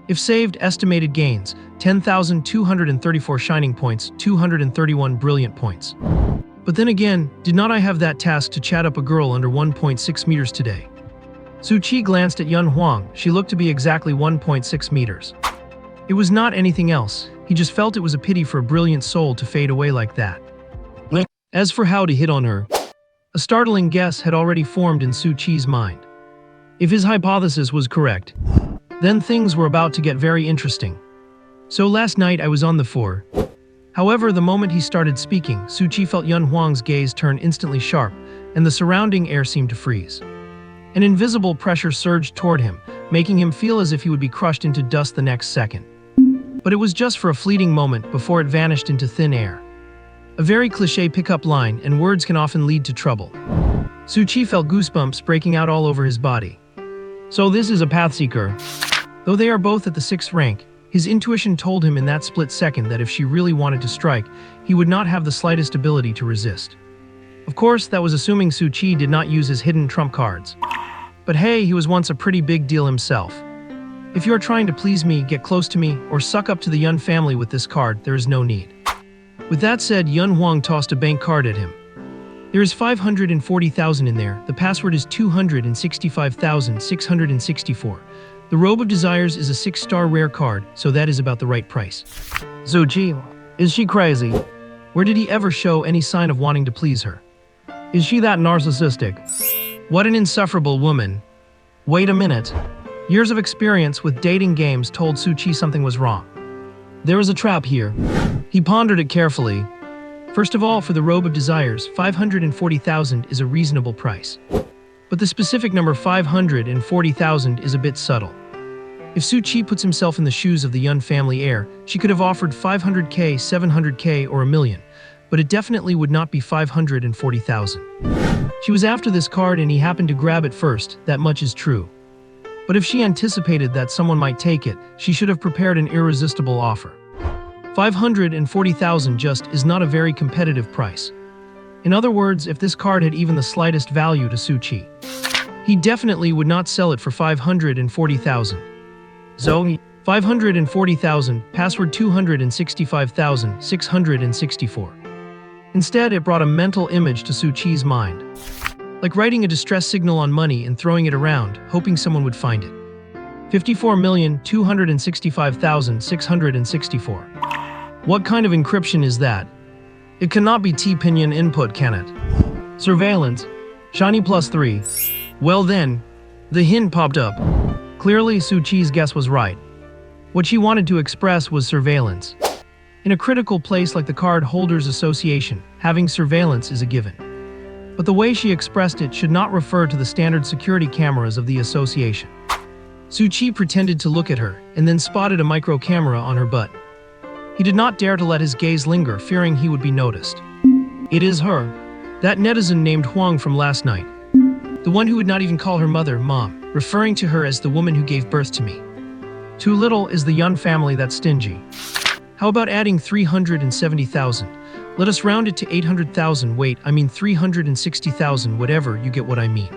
If saved, estimated gains, 10,234 shining points, 231 brilliant points. But then again, did not I have that task to chat up a girl under 1.6 meters today? Su Chi glanced at Yun Huang. She looked to be exactly 1.6 meters. It was not anything else. He just felt it was a pity for a brilliant soul to fade away like that. As for how to hit on her, a startling guess had already formed in Su Chi's mind. If his hypothesis was correct, then things were about to get very interesting. So last night I was on the floor. However, the moment he started speaking, Su-Chi felt Yun Huang's gaze turn instantly sharp, and the surrounding air seemed to freeze. An invisible pressure surged toward him, making him feel as if he would be crushed into dust the next second. But it was just for a fleeting moment before it vanished into thin air. A very cliché pickup line, and words can often lead to trouble. Su-Chi felt goosebumps breaking out all over his body. So this is a pathseeker. Though they are both at the 6th rank, his intuition told him in that split second that if she really wanted to strike, he would not have the slightest ability to resist. Of course, that was assuming Su-Chi did not use his hidden trump cards. But hey, he was once a pretty big deal himself. If you are trying to please me, get close to me, or suck up to the Yun family with this card, there is no need. With that said, Yun Huang tossed a bank card at him. There is 540,000 in there. The password is 265,664. The Robe of Desires is a 6-star rare card, so that is about the right price. Su-Chi, is she crazy? Where did he ever show any sign of wanting to please her? Is she that narcissistic? What an insufferable woman. Wait a minute. Years of experience with dating games told Su-Chi something was wrong. There is a trap here. He pondered it carefully. First of all, for the Robe of Desires, 540,000 is a reasonable price. But the specific number 540,000 is a bit subtle. If Su-Chi puts himself in the shoes of the Yun family heir, she could have offered 500k, 700k, or $1 million, but it definitely would not be 540,000. She was after this card and he happened to grab it first, that much is true. But if she anticipated that someone might take it, she should have prepared an irresistible offer. 540,000 just is not a very competitive price. In other words, if this card had even the slightest value to Su-Chi, he definitely would not sell it for 540,000. Zoe, 540,000, password 265,664. Instead, it brought a mental image to Su-Chi's mind. Like writing a distress signal on money and throwing it around, hoping someone would find it. 54,265,664. What kind of encryption is that? It cannot be T-Pinyin input, can it? Surveillance. Shiny +3. Well then, the hint popped up. Clearly, Su-Chi's guess was right. What she wanted to express was surveillance. In a critical place like the Card Holders Association, having surveillance is a given. But the way she expressed it should not refer to the standard security cameras of the association. Su-Chi pretended to look at her, and then spotted a micro camera on her butt. He did not dare to let his gaze linger, fearing he would be noticed. It is her. That netizen named Huang from last night. The one who would not even call her mother Mom, referring to her as the woman who gave birth to me. Too little is the Yun family that stingy. How about adding 370,000? Let us round it to 800,000. Wait, I mean 360,000, whatever, you get what I mean.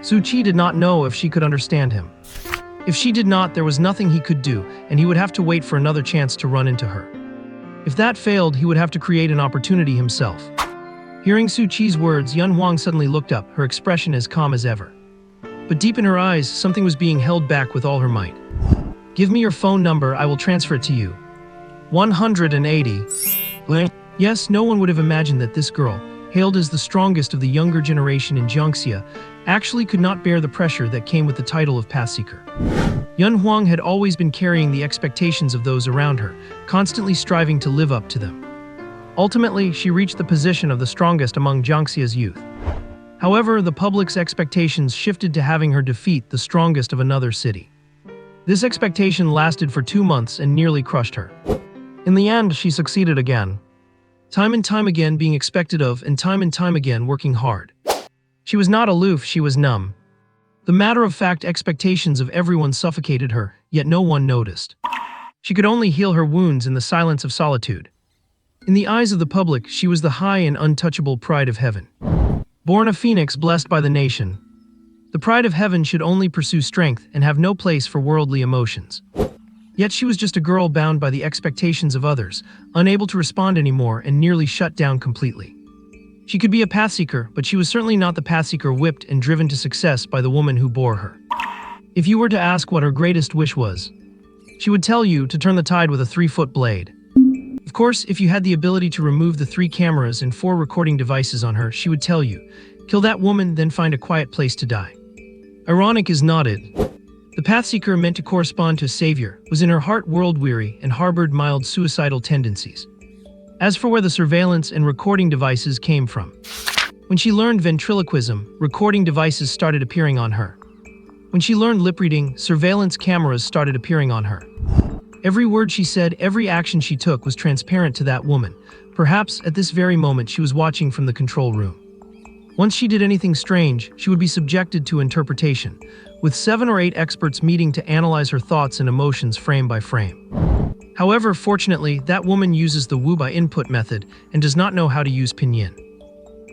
Su-Chi did not know if she could understand him. If she did not, there was nothing he could do, and he would have to wait for another chance to run into her. If that failed, he would have to create an opportunity himself. Hearing Su-Chi's words, Yun Huang suddenly looked up, her expression as calm as ever. But deep in her eyes, something was being held back with all her might. Give me your phone number, I will transfer it to you. 180. Yes, no one would have imagined that this girl, hailed as the strongest of the younger generation in Jiangxia, actually could not bear the pressure that came with the title of Pathseeker. Yun Huang had always been carrying the expectations of those around her, constantly striving to live up to them. Ultimately, she reached the position of the strongest among Jiangxia's youth. However, the public's expectations shifted to having her defeat the strongest of another city. This expectation lasted for 2 months and nearly crushed her. In the end, she succeeded again. Time and time again being expected of, and time again working hard. She was not aloof, she was numb. The matter-of-fact expectations of everyone suffocated her, yet no one noticed. She could only heal her wounds in the silence of solitude. In the eyes of the public, she was the high and untouchable pride of heaven. Born a phoenix blessed by the nation. The pride of heaven should only pursue strength and have no place for worldly emotions. Yet she was just a girl bound by the expectations of others, unable to respond anymore and nearly shut down completely. She could be a pathseeker, but she was certainly not the pathseeker whipped and driven to success by the woman who bore her. If you were to ask what her greatest wish was, she would tell you to turn the tide with a 3-foot blade. Of course, if you had the ability to remove the 3 cameras and 4 recording devices on her, she would tell you, kill that woman, then find a quiet place to die. Ironic is not it. The pathseeker meant to correspond to a savior was in her heart world-weary and harbored mild suicidal tendencies. As for where the surveillance and recording devices came from, when she learned ventriloquism, recording devices started appearing on her. When she learned lip reading, surveillance cameras started appearing on her. Every word she said, every action she took was transparent to that woman. Perhaps at this very moment she was watching from the control room. Once she did anything strange, she would be subjected to interpretation, with 7 or 8 experts meeting to analyze her thoughts and emotions frame by frame. However, fortunately, that woman uses the Wu by input method and does not know how to use pinyin.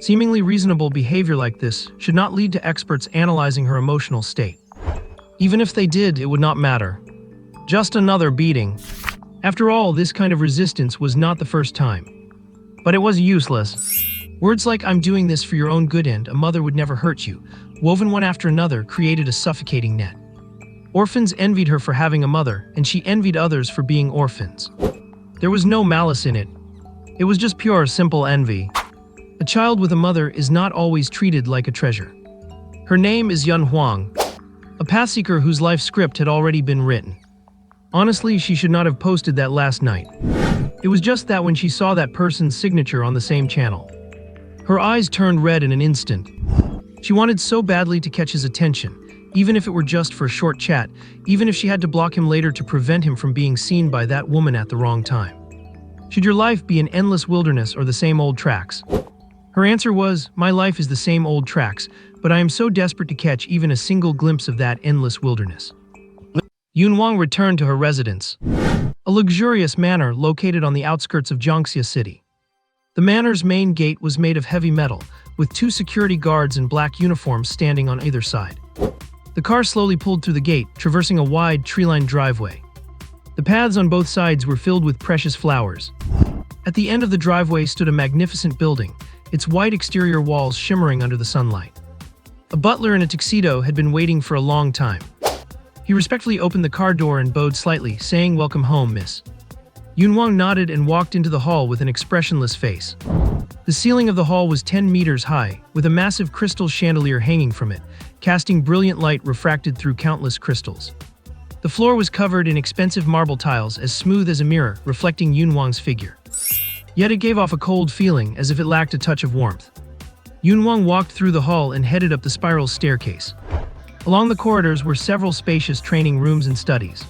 Seemingly reasonable behavior like this should not lead to experts analyzing her emotional state. Even if they did, it would not matter. Just another beating. After all, this kind of resistance was not the first time. But it was useless. Words like "I'm doing this for your own good" and "a mother would never hurt you," woven one after another, created a suffocating net. Orphans envied her for having a mother, and she envied others for being orphans. There was no malice in it. It was just pure, simple envy. A child with a mother is not always treated like a treasure. Her name is Yun Huang, a pathseeker whose life script had already been written. Honestly, she should not have posted that last night. It was just that when she saw that person's signature on the same channel, her eyes turned red in an instant. She wanted so badly to catch his attention, even if it were just for a short chat, even if she had to block him later to prevent him from being seen by that woman at the wrong time. Should your life be an endless wilderness or the same old tracks? Her answer was, "My life is the same old tracks, but I am so desperate to catch even a single glimpse of that endless wilderness." Yun Wang returned to her residence, a luxurious manor located on the outskirts of Jiangxia City. The manor's main gate was made of heavy metal, with 2 security guards in black uniforms standing on either side. The car slowly pulled through the gate, traversing a wide, tree-lined driveway. The paths on both sides were filled with precious flowers. At the end of the driveway stood a magnificent building, its white exterior walls shimmering under the sunlight. A butler in a tuxedo had been waiting for a long time. He respectfully opened the car door and bowed slightly, saying, "Welcome home, miss." Yun Wang nodded and walked into the hall with an expressionless face. The ceiling of the hall was 10 meters high, with a massive crystal chandelier hanging from it, casting brilliant light refracted through countless crystals. The floor was covered in expensive marble tiles as smooth as a mirror, reflecting Yun Wang's figure. Yet it gave off a cold feeling, as if it lacked a touch of warmth. Yun Wang walked through the hall and headed up the spiral staircase. Along the corridors were several spacious training rooms and studies.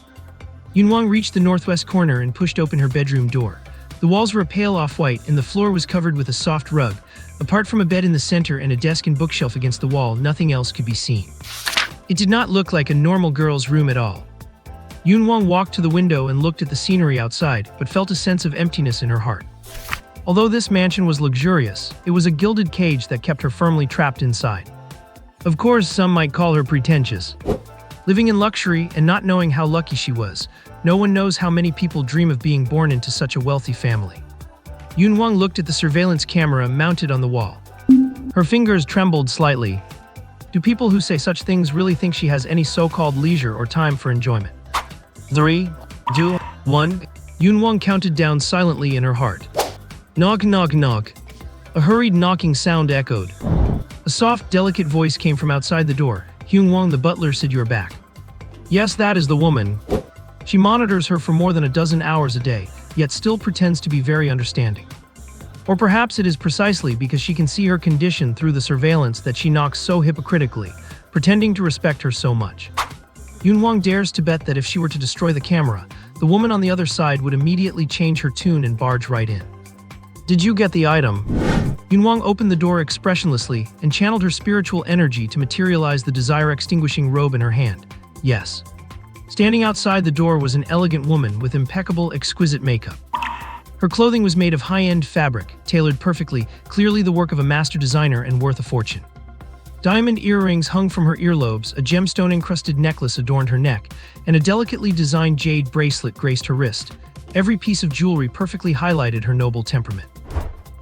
Yun Wang reached the northwest corner and pushed open her bedroom door. The walls were a pale off-white and the floor was covered with a soft rug. Apart from a bed in the center and a desk and bookshelf against the wall, nothing else could be seen. It did not look like a normal girl's room at all. Yun Wang walked to the window and looked at the scenery outside, but felt a sense of emptiness in her heart. Although this mansion was luxurious, it was a gilded cage that kept her firmly trapped inside. Of course, some might call her pretentious. Living in luxury and not knowing how lucky she was, no one knows how many people dream of being born into such a wealthy family. Yun Wang looked at the surveillance camera mounted on the wall. Her fingers trembled slightly. Do people who say such things really think she has any so-called leisure or time for enjoyment? 3, 2, 1. Yun Wang counted down silently in her heart. Knock, knock, knock. A hurried knocking sound echoed. A soft, delicate voice came from outside the door. "Yun Wang, the butler said you're back." "Yes, that is the woman. She monitors her for more than a dozen hours a day, yet still pretends to be very understanding. Or perhaps it is precisely because she can see her condition through the surveillance that she knocks so hypocritically, pretending to respect her so much." Yun Wang dares to bet that if she were to destroy the camera, the woman on the other side would immediately change her tune and barge right in. "Did you get the item?" Yun Wang opened the door expressionlessly and channeled her spiritual energy to materialize the desire-extinguishing robe in her hand. "Yes." Standing outside the door was an elegant woman with impeccable, exquisite makeup. Her clothing was made of high-end fabric, tailored perfectly, clearly the work of a master designer and worth a fortune. Diamond earrings hung from her earlobes, a gemstone-encrusted necklace adorned her neck, and a delicately designed jade bracelet graced her wrist. Every piece of jewelry perfectly highlighted her noble temperament.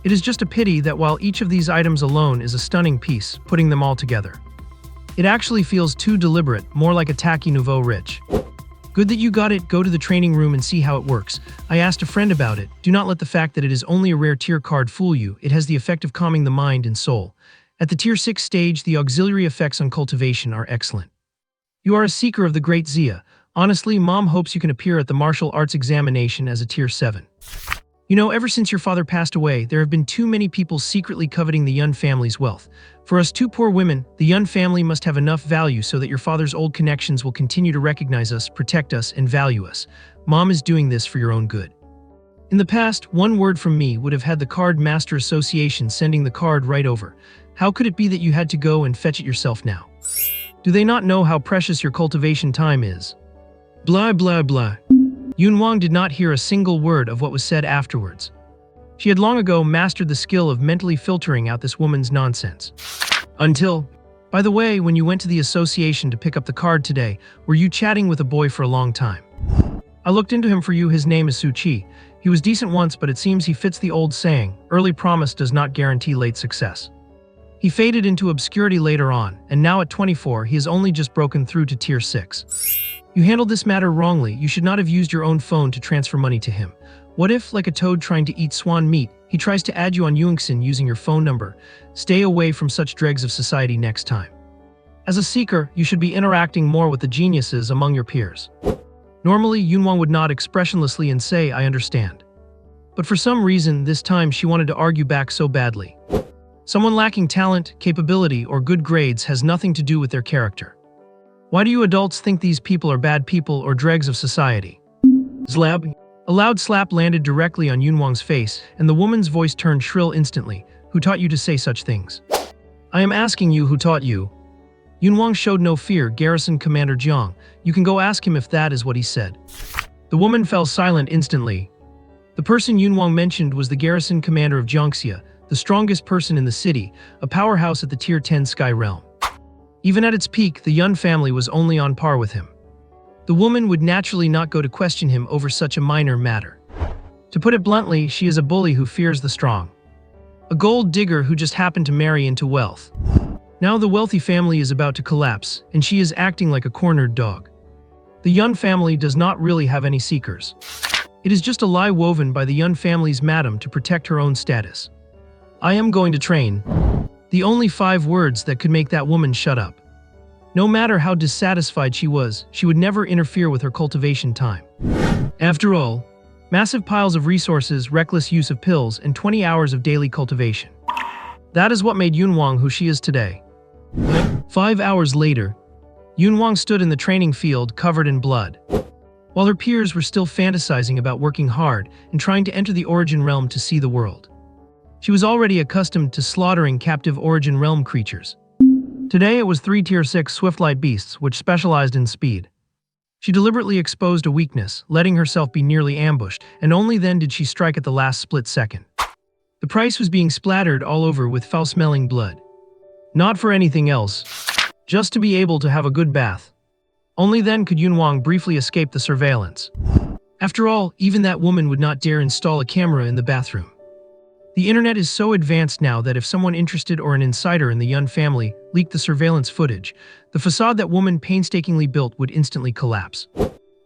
It is just a pity that while each of these items alone is a stunning piece, putting them all together, it actually feels too deliberate, more like a tacky nouveau riche. "Good that you got it. Go to the training room and see how it works. I asked a friend about it. Do not let the fact that it is only a rare tier card fool you. It has the effect of calming the mind and soul. At the tier 6 stage, the auxiliary effects on cultivation are excellent. You are a seeker of the great Zia. Honestly, Mom hopes you can appear at the martial arts examination as a tier 7. Ever since your father passed away, there have been too many people secretly coveting the Yun family's wealth. For us two poor women, the Yun family must have enough value so that your father's old connections will continue to recognize us, protect us, and value us. Mom is doing this for your own good. In the past, one word from me would have had the Card Master Association sending the card right over. How could it be that you had to go and fetch it yourself now? Do they not know how precious your cultivation time is? Blah blah blah. Yunwang did not hear a single word of what was said afterwards. She had long ago mastered the skill of mentally filtering out this woman's nonsense. Until, by the way, when you went to the association to pick up the card today, were you chatting with a boy for a long time? I looked into him for you. His name is Suchi. He was decent once, but it seems he fits the old saying, early promise does not guarantee late success. He faded into obscurity later on, and now at 24, he has only just broken through to Tier 6. You handled this matter wrongly. You should not have used your own phone to transfer money to him. What if, like a toad trying to eat swan meat, he tries to add you on Yungxin using your phone number? Stay away from such dregs of society next time. As a seeker, you should be interacting more with the geniuses among your peers. Normally, Yunwang would nod expressionlessly and say, I understand. But for some reason, this time she wanted to argue back so badly. Someone lacking talent, capability, or good grades has nothing to do with their character. Why do you adults think these people are bad people or dregs of society? Zlab. A loud slap landed directly on Yunwang's face, and the woman's voice turned shrill instantly. Who taught you to say such things? I am asking you who taught you. Yunwang showed no fear. Garrison Commander Jiang. You can go ask him if that is what he said. The woman fell silent instantly. The person Yunwang mentioned was the garrison commander of Jiangxia, the strongest person in the city, a powerhouse at the Tier 10 Sky Realm. Even at its peak, the Yun family was only on par with him. The woman would naturally not go to question him over such a minor matter. To put it bluntly, she is a bully who fears the strong. A gold digger who just happened to marry into wealth. Now the wealthy family is about to collapse, and she is acting like a cornered dog. The Yun family does not really have any seekers. It is just a lie woven by the Yun family's madam to protect her own status. I am going to train. The only 5 words that could make that woman shut up. No matter how dissatisfied she was, she would never interfere with her cultivation time. After all, massive piles of resources, reckless use of pills, and 20 hours of daily cultivation. That is what made Yunwang who she is today. 5 hours later, Yunwang stood in the training field covered in blood. While her peers were still fantasizing about working hard and trying to enter the Origin Realm to see the world. She was already accustomed to slaughtering captive Origin Realm creatures. Today it was 3 Tier 6 Swiftlight beasts which specialized in speed. She deliberately exposed a weakness, letting herself be nearly ambushed, and only then did she strike at the last split second. The price was being splattered all over with foul-smelling blood. Not for anything else, just to be able to have a good bath. Only then could Yunwang briefly escape the surveillance. After all, even that woman would not dare install a camera in the bathroom. The internet is so advanced now that if someone interested or an insider in the Yun family leaked the surveillance footage, the facade that woman painstakingly built would instantly collapse.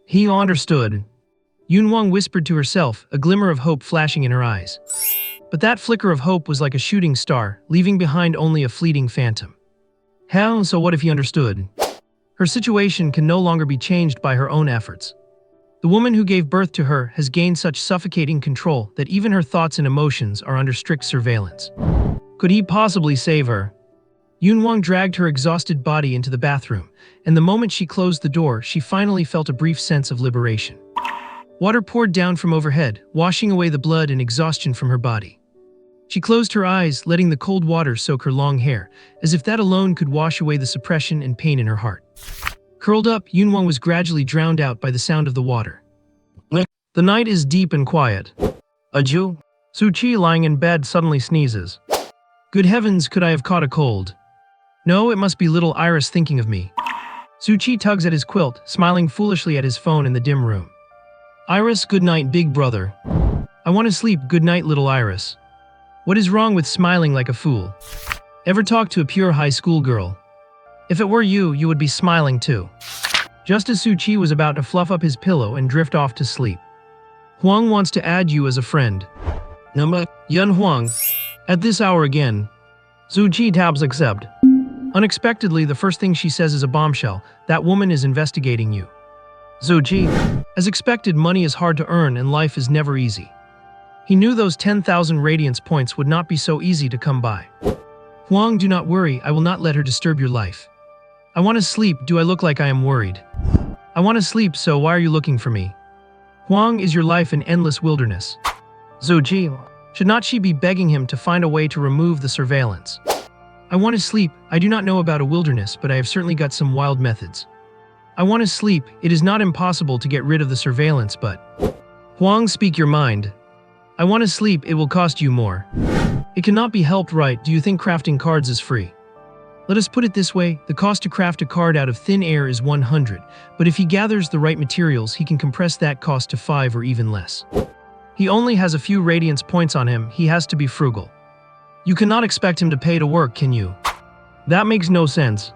He understood. Yunwang whispered to herself, a glimmer of hope flashing in her eyes. But that flicker of hope was like a shooting star, leaving behind only a fleeting phantom. How so what if he understood? Her situation can no longer be changed by her own efforts. The woman who gave birth to her has gained such suffocating control that even her thoughts and emotions are under strict surveillance. Could he possibly save her? Yunwang dragged her exhausted body into the bathroom, and the moment she closed the door, she finally felt a brief sense of liberation. Water poured down from overhead, washing away the blood and exhaustion from her body. She closed her eyes, letting the cold water soak her long hair, as if that alone could wash away the suppression and pain in her heart. Curled up, Yunwang was gradually drowned out by the sound of the water. The night is deep and quiet. Aju? Suchi, lying in bed, suddenly sneezes. Good heavens, could I have caught a cold? No, it must be little Iris thinking of me. Suchi tugs at his quilt, smiling foolishly at his phone in the dim room. Iris, good night, big brother. I want to sleep, good night, little Iris. What is wrong with smiling like a fool? Ever talk to a pure high school girl? If it were you, you would be smiling too. Just as Suchi was about to fluff up his pillow and drift off to sleep. Huang wants to add you as a friend. Number, Yun Huang. At this hour again. Suchi tabs accept. Unexpectedly, the first thing she says is a bombshell. That woman is investigating you. Suchi. As expected, money is hard to earn and life is never easy. He knew those 10,000 radiance points would not be so easy to come by. Huang, do not worry, I will not let her disturb your life. I want to sleep, do I look like I am worried? I want to sleep, so why are you looking for me? Huang, is your life an endless wilderness? Zhu Ji, should not she be begging him to find a way to remove the surveillance? I want to sleep, I do not know about a wilderness, but I have certainly got some wild methods. I want to sleep, it is not impossible to get rid of the surveillance, but… Huang, speak your mind. I want to sleep, it will cost you more. It cannot be helped, right? Do you think crafting cards is free? Let us put it this way, the cost to craft a card out of thin air is 100, but if he gathers the right materials, he can compress that cost to 5 or even less. He only has a few radiance points on him, he has to be frugal. You cannot expect him to pay to work, can you? That makes no sense.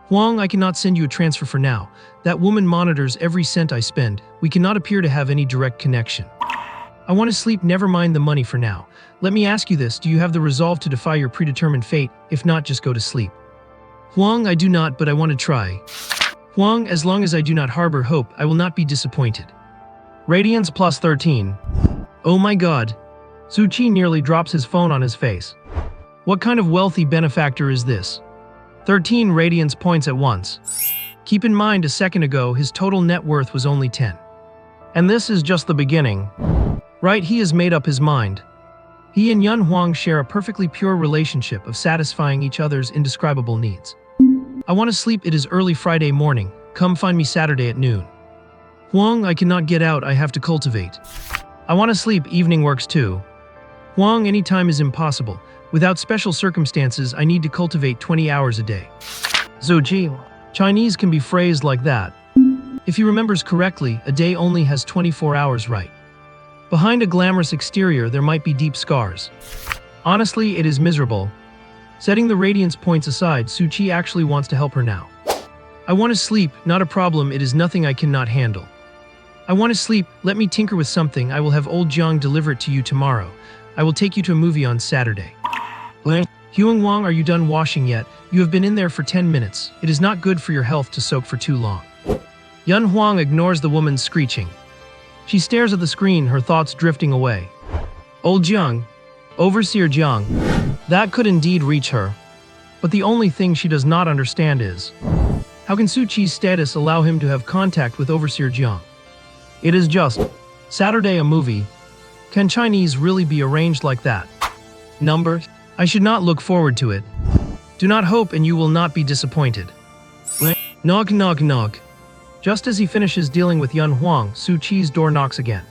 Huang, I cannot send you a transfer for now. That woman monitors every cent I spend. We cannot appear to have any direct connection. I want to sleep, never mind the money for now. Let me ask you this, do you have the resolve to defy your predetermined fate? If not, just go to sleep. Huang, I do not, but I want to try. Huang, as long as I do not harbor hope, I will not be disappointed. Radiance plus 13. Oh my god. Zhu Qi nearly drops his phone on his face. What kind of wealthy benefactor is this? 13 radiance points at once. Keep in mind, a second ago, his total net worth was only 10. And this is just the beginning. Right, he has made up his mind. He and Yun Huang share a perfectly pure relationship of satisfying each other's indescribable needs. I want to sleep, it is early Friday morning. Come find me Saturday at noon. Huang, I cannot get out, I have to cultivate. I want to sleep, evening works too. Huang, any time is impossible. Without special circumstances, I need to cultivate 20 hours a day. Zhu Ji, Chinese can be phrased like that. If he remembers correctly, a day only has 24 hours, right? Behind a glamorous exterior, there might be deep scars. Honestly, it is miserable. Setting the radiance points aside, Zhu Qi actually wants to help her now. I want to sleep, not a problem, it is nothing I cannot handle. I want to sleep, let me tinker with something, I will have old Jiang deliver it to you tomorrow. I will take you to a movie on Saturday. Huang Wang, are you done washing yet? You have been in there for 10 minutes. It is not good for your health to soak for too long. Yun Huang ignores the woman's screeching. She stares at the screen, her thoughts drifting away. Old Jiang, Overseer Jiang, that could indeed reach her. But the only thing she does not understand is, how can Zhu Qi's status allow him to have contact with Overseer Jiang? It is just Saturday, a movie. Can Chinese really be arranged like that? Numbers? I should not look forward to it. Do not hope and you will not be disappointed. Knock, knock, knock. Just as he finishes dealing with Yun Huang, Zhu Qi's door knocks again.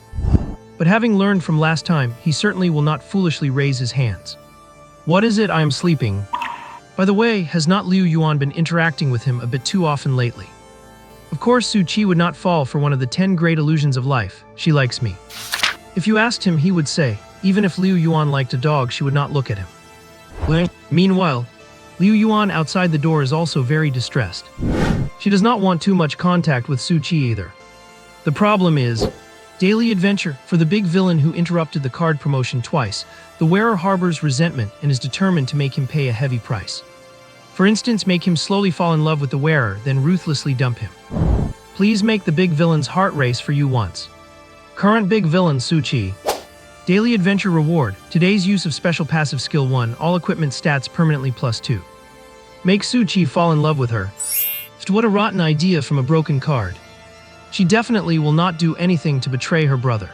But having learned from last time, he certainly will not foolishly raise his hands. What is it? I am sleeping. By the way, has not Liu Yuan been interacting with him a bit too often lately? Of course, Zhu Qi would not fall for one of the 10 great illusions of life. She likes me. If you asked him, he would say, even if Liu Yuan liked a dog, she would not look at him. Meanwhile, Liu Yuan outside the door is also very distressed. She does not want too much contact with Zhu Qi either. The problem is, daily adventure. For the big villain who interrupted the card promotion twice, the wearer harbors resentment and is determined to make him pay a heavy price. For instance, make him slowly fall in love with the wearer, then ruthlessly dump him. Please make the big villain's heart race for you once. Current big villain Zhu Qi. Daily adventure reward. Today's use of special passive skill 1, all equipment stats permanently +2. Make Zhu Qi fall in love with her. What a rotten idea from a broken card. She definitely will not do anything to betray her brother.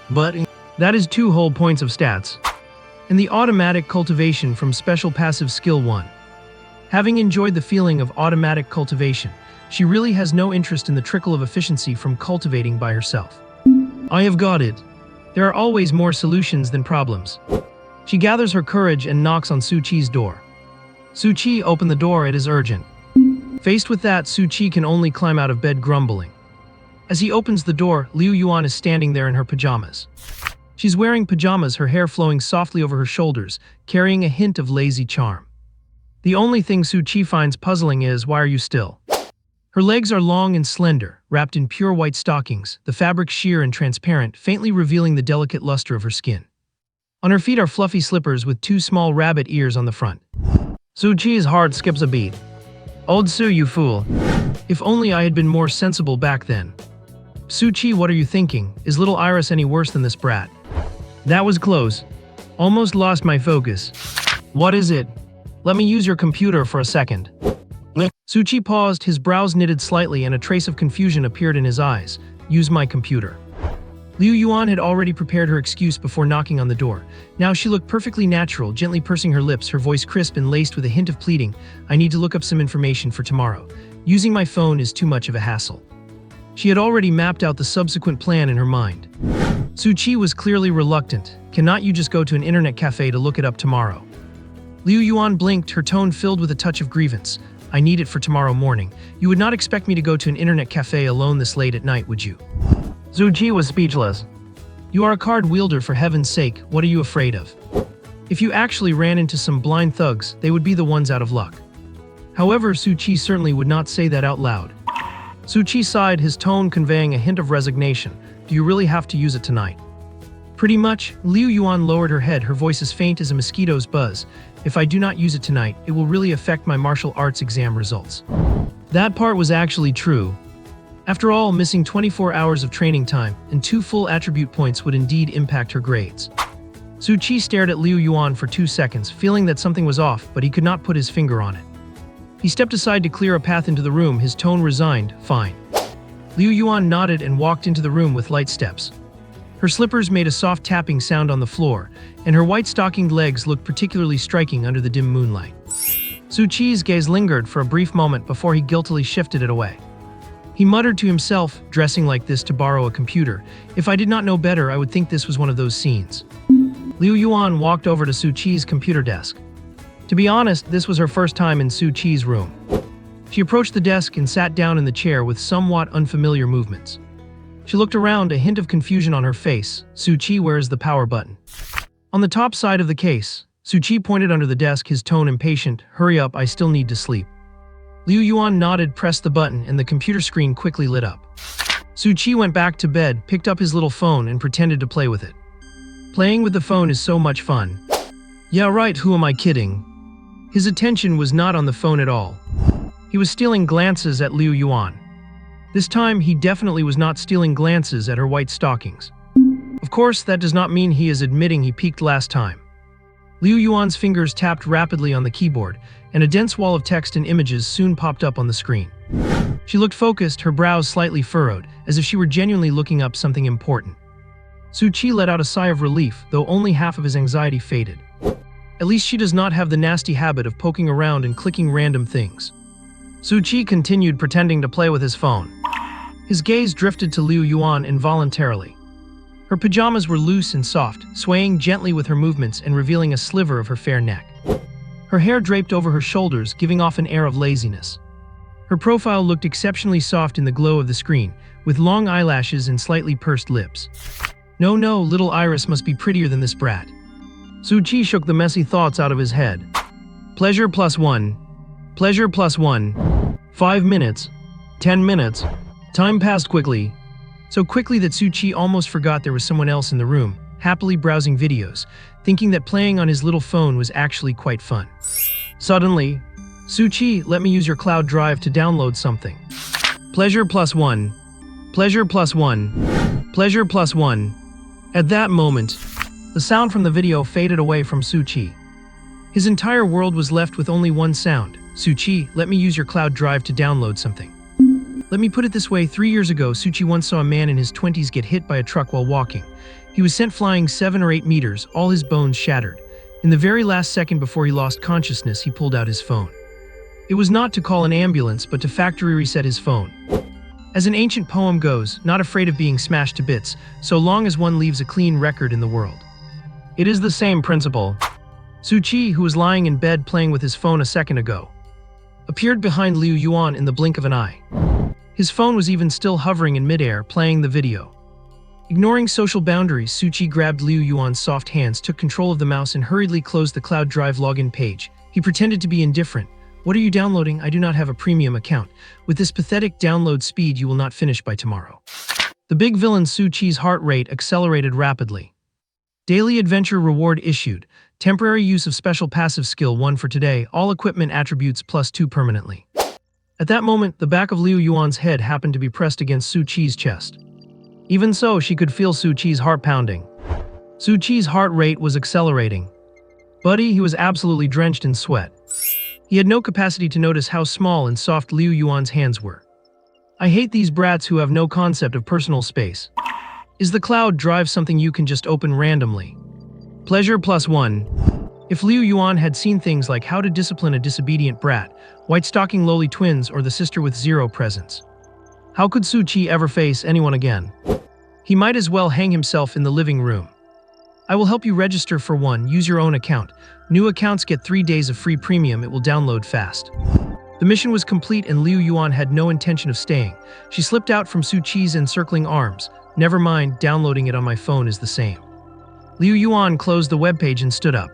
But that is 2 whole points of stats. And the automatic cultivation from special passive skill 1. Having enjoyed the feeling of automatic cultivation, she really has no interest in the trickle of efficiency from cultivating by herself. I have got it. There are always more solutions than problems. She gathers her courage and knocks on Zhu Qi's door. Zhu Qi, open the door, it is urgent. Faced with that, Zhu Qi can only climb out of bed grumbling. As he opens the door, Liu Yuan is standing there in her pajamas. She's wearing pajamas, her hair flowing softly over her shoulders, carrying a hint of lazy charm. The only thing Zhu Qi finds puzzling is, why are you still? Her legs are long and slender, wrapped in pure white stockings, the fabric sheer and transparent, faintly revealing the delicate luster of her skin. On her feet are fluffy slippers with 2 small rabbit ears on the front. Zhu Qi's heart skips a beat. Old Zhu, you fool. If only I had been more sensible back then. Zhu Qi, what are you thinking? Is little Iris any worse than this brat? That was close. Almost lost my focus. What is it? Let me use your computer for a second. Suchi paused, his brows knitted slightly and a trace of confusion appeared in his eyes. Use my computer. Liu Yuan had already prepared her excuse before knocking on the door. Now she looked perfectly natural, gently pursing her lips, her voice crisp and laced with a hint of pleading. I need to look up some information for tomorrow. Using my phone is too much of a hassle. She had already mapped out the subsequent plan in her mind. Suchi was clearly reluctant. Cannot you just go to an internet cafe to look it up tomorrow? Liu Yuan blinked, her tone filled with a touch of grievance. I need it for tomorrow morning. You would not expect me to go to an internet cafe alone this late at night, would you? Suchi was speechless. You are a card wielder, for heaven's sake, what are you afraid of? If you actually ran into some blind thugs, they would be the ones out of luck. However, Suchi certainly would not say that out loud. Suchi sighed, his tone conveying a hint of resignation. Do you really have to use it tonight? Pretty much. Liu Yuan lowered her head, her voice as faint as a mosquito's buzz. If I do not use it tonight, it will really affect my martial arts exam results. That part was actually true. After all, missing 24 hours of training time and 2 full attribute points would indeed impact her grades. Suchi stared at Liu Yuan for 2 seconds, feeling that something was off, but he could not put his finger on it. He stepped aside to clear a path into the room, his tone resigned. Fine. Liu Yuan nodded and walked into the room with light steps. Her slippers made a soft tapping sound on the floor, and her white stockinged legs looked particularly striking under the dim moonlight. Suchi's gaze lingered for a brief moment before he guiltily shifted it away. He muttered to himself, dressing like this to borrow a computer. If I did not know better, I would think this was one of those scenes. Liu Yuan walked over to Suchi's computer desk. To be honest, this was her first time in Suchi's room. She approached the desk and sat down in the chair with somewhat unfamiliar movements. She looked around, a hint of confusion on her face. Suchi, where is the power button? On the top side of the case, Suchi pointed under the desk, his tone impatient. Hurry up, I still need to sleep. Liu Yuan nodded, pressed the button, and the computer screen quickly lit up. Suchi went back to bed, picked up his little phone, and pretended to play with it. Playing with the phone is so much fun. Yeah, right, who am I kidding? His attention was not on the phone at all. He was stealing glances at Liu Yuan. This time, he definitely was not stealing glances at her white stockings. Of course, that does not mean he is admitting he peeked last time. Liu Yuan's fingers tapped rapidly on the keyboard, and a dense wall of text and images soon popped up on the screen. She looked focused, her brows slightly furrowed, as if she were genuinely looking up something important. Suchi let out a sigh of relief, though only half of his anxiety faded. At least she does not have the nasty habit of poking around and clicking random things. Suchi continued pretending to play with his phone. His gaze drifted to Liu Yuan involuntarily. Her pajamas were loose and soft, swaying gently with her movements and revealing a sliver of her fair neck. Her hair draped over her shoulders, giving off an air of laziness. Her profile looked exceptionally soft in the glow of the screen, with long eyelashes and slightly pursed lips. No, little Iris must be prettier than this brat. Suchi shook the messy thoughts out of his head. Pleasure +1. Pleasure +1. 5 minutes. 10 minutes. Time passed quickly. So quickly that Suchi almost forgot there was someone else in the room, happily browsing videos, thinking that playing on his little phone was actually quite fun. Suddenly, Suchi, let me use your cloud drive to download something. Pleasure +1. Pleasure +1. Pleasure +1. At that moment, the sound from the video faded away from Suchi. His entire world was left with only one sound. Suchi, let me use your cloud drive to download something. Let me put it this way, 3 years ago, Suchi once saw a man in his 20s get hit by a truck while walking. He was sent flying 7 or 8 meters, all his bones shattered. In the very last second before he lost consciousness, he pulled out his phone. It was not to call an ambulance, but to factory reset his phone. As an ancient poem goes, not afraid of being smashed to bits, so long as one leaves a clean record in the world. It is the same principle. Suchi, who was lying in bed playing with his phone a second ago, appeared behind Liu Yuan in the blink of an eye. His phone was even still hovering in midair, playing the video. Ignoring social boundaries, Suchi grabbed Liu Yuan's soft hands, took control of the mouse, and hurriedly closed the Cloud Drive login page. He pretended to be indifferent. What are you downloading? I do not have a premium account. With this pathetic download speed, you will not finish by tomorrow. The big villain Suchi's heart rate accelerated rapidly. Daily adventure reward issued. Temporary use of special passive skill 1 for today. All equipment attributes +2 permanently. At that moment, the back of Liu Yuan's head happened to be pressed against Suchi's chest. Even so, she could feel Suchi's heart pounding. Su Chi's heart rate was accelerating. He was absolutely drenched in sweat. He had no capacity to notice how small and soft Liu Yuan's hands were. I hate these brats who have no concept of personal space. Is the cloud drive something you can just open randomly? Pleasure +1. If Liu Yuan had seen things like how to discipline a disobedient brat, white-stocking lowly twins, or the sister with zero presence, how could Su Chi ever face anyone again? He might as well hang himself in the living room. I will help you register for one. Use your own account. New accounts get 3 days of free premium. It will download fast. The mission was complete and Liu Yuan had no intention of staying. She slipped out from Su Chi's encircling arms. Never mind, downloading it on my phone is the same. Liu Yuan closed the webpage and stood up.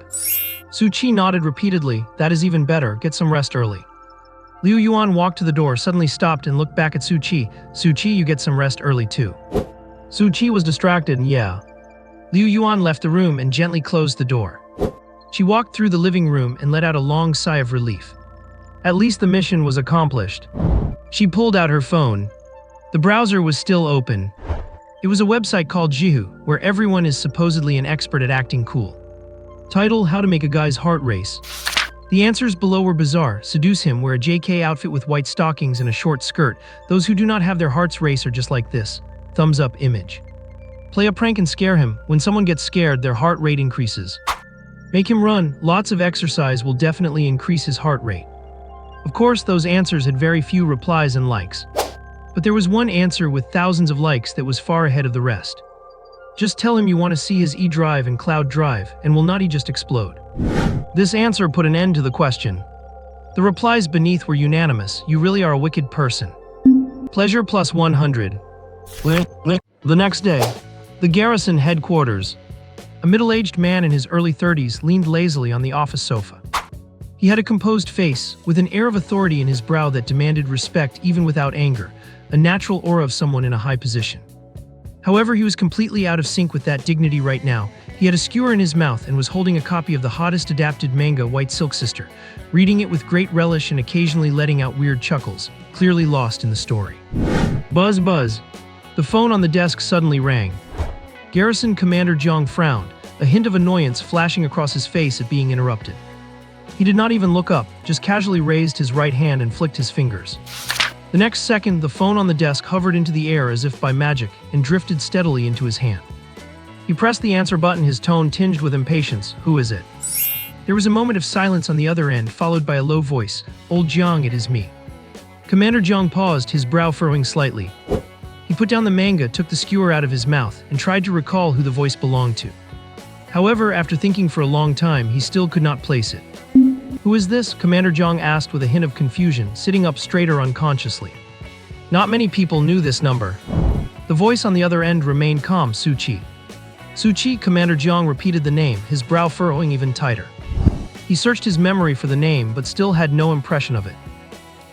Su Chi nodded repeatedly. That is even better. Get some rest early. Liu Yuan walked to the door, suddenly stopped and looked back at Su Chi. Su Chi, you get some rest early too. Su Chi was distracted and yeah. Liu Yuan left the room and gently closed the door. She walked through the living room and let out a long sigh of relief. At least the mission was accomplished. She pulled out her phone. The browser was still open. It was a website called Jihu, where everyone is supposedly an expert at acting cool. Title: How to Make a Guy's Heart Race. The answers below were bizarre. Seduce him, wear a JK outfit with white stockings and a short skirt. Those who do not have their hearts race are just like this. Thumbs up image. Play a prank and scare him. When someone gets scared, their heart rate increases. Make him run. Lots of exercise will definitely increase his heart rate. Of course, those answers had very few replies and likes. But there was one answer with thousands of likes that was far ahead of the rest. Just tell him you want to see his E-drive and cloud drive, and will not he just explode? This answer put an end to the question. The replies beneath were unanimous. You really are a wicked person. Pleasure +100. The next day, the garrison headquarters. A middle-aged man in his early 30s leaned lazily on the office sofa. He had a composed face, with an air of authority in his brow that demanded respect even without anger, a natural aura of someone in a high position. However, he was completely out of sync with that dignity right now. He had a skewer in his mouth and was holding a copy of the hottest adapted manga, White Silk Sister, reading it with great relish and occasionally letting out weird chuckles, clearly lost in the story. Buzz buzz. The phone on the desk suddenly rang. Garrison Commander Jiang frowned, a hint of annoyance flashing across his face at being interrupted. He did not even look up, just casually raised his right hand and flicked his fingers. The next second, the phone on the desk hovered into the air as if by magic and drifted steadily into his hand. He pressed the answer button, his tone tinged with impatience. Who is it? There was a moment of silence on the other end, followed by a low voice. Old Jiang, it is me. Commander Jiang paused, his brow furrowing slightly. He put down the manga, took the skewer out of his mouth, and tried to recall who the voice belonged to. However, after thinking for a long time, he still could not place it. Who is this? Commander Jiang asked with a hint of confusion, sitting up straighter unconsciously. Not many people knew this number. The voice on the other end remained calm. Su Chi. Su Chi, Commander Jiang repeated the name, his brow furrowing even tighter. He searched his memory for the name, but still had no impression of it.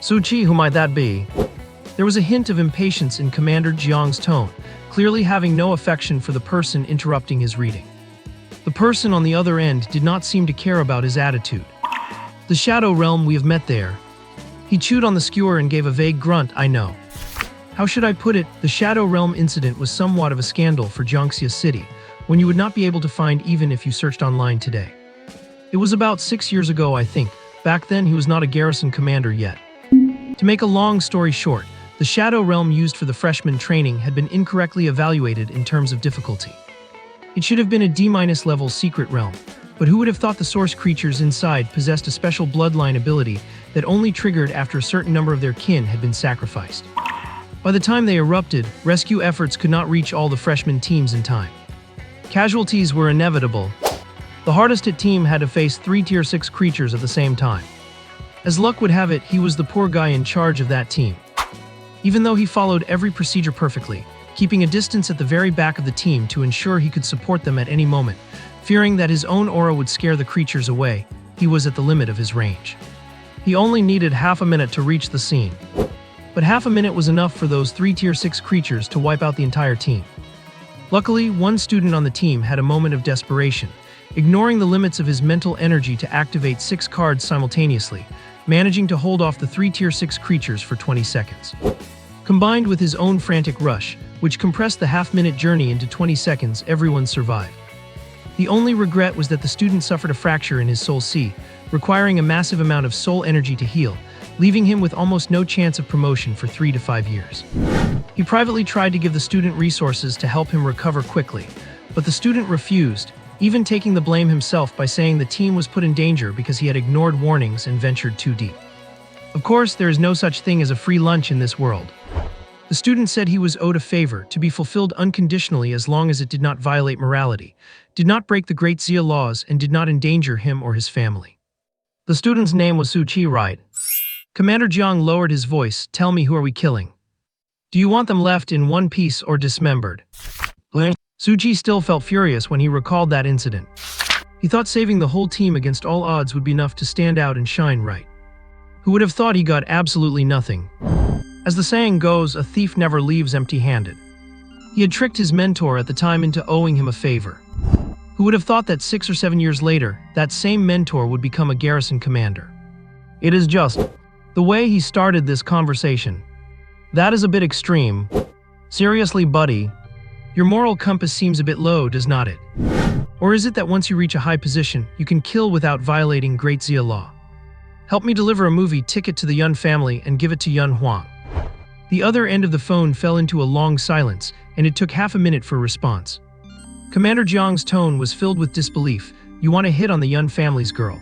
Su Chi, who might that be? There was a hint of impatience in Commander Jiang's tone, clearly having no affection for the person interrupting his reading. The person on the other end did not seem to care about his attitude. The Shadow Realm, we have met there. He chewed on the skewer and gave a vague grunt. I know. How should I put it? The Shadow Realm incident was somewhat of a scandal for Jiangxia City, one you would not be able to find even if you searched online today. It was about 6 years ago, I think. Back then, he was not a garrison commander yet. To make a long story short, the Shadow Realm used for the freshman training had been incorrectly evaluated in terms of difficulty. It should have been a D- level secret realm, but who would have thought the source creatures inside possessed a special bloodline ability that only triggered after a certain number of their kin had been sacrificed. By the time they erupted, rescue efforts could not reach all the freshman teams in time. Casualties were inevitable. The hardest hit team had to face 3 Tier 6 creatures at the same time. As luck would have it, he was the poor guy in charge of that team. Even though he followed every procedure perfectly, keeping a distance at the very back of the team to ensure he could support them at any moment, fearing that his own aura would scare the creatures away, he was at the limit of his range. He only needed half a minute to reach the scene. But half a minute was enough for those 3 Tier 6 creatures to wipe out the entire team. Luckily, one student on the team had a moment of desperation, ignoring the limits of his mental energy to activate 6 cards simultaneously, managing to hold off the 3 Tier 6 creatures for 20 seconds. Combined with his own frantic rush, which compressed the half-minute journey into 20 seconds, everyone survived. The only regret was that the student suffered a fracture in his soul C, requiring a massive amount of soul energy to heal, leaving him with almost no chance of promotion for 3 to 5 years. He privately tried to give the student resources to help him recover quickly, but the student refused, even taking the blame himself by saying the team was put in danger because he had ignored warnings and ventured too deep. Of course, there is no such thing as a free lunch in this world. The student said he was owed a favor to be fulfilled unconditionally as long as it did not violate morality, did not break the Great Xia laws, and did not endanger him or his family. The student's name was Suchi, right? Commander Jiang lowered his voice. Tell me, who are we killing? Do you want them left in one piece or dismembered? Suchi still felt furious when he recalled that incident. He thought saving the whole team against all odds would be enough to stand out and shine right. Who would have thought he got absolutely nothing? As the saying goes, a thief never leaves empty-handed. He had tricked his mentor at the time into owing him a favor. Who would have thought that 6 or 7 years later, that same mentor would become a garrison commander? It is just the way he started this conversation. That is a bit extreme. Seriously, buddy, your moral compass seems a bit low, does not it? Or is it that once you reach a high position, you can kill without violating Great Xia law? Help me deliver a movie ticket to the Yun family and give it to Yun Huang. The other end of the phone fell into a long silence, and it took half a minute for a response. Commander Jiang's tone was filled with disbelief. You want to hit on the Yun family's girl?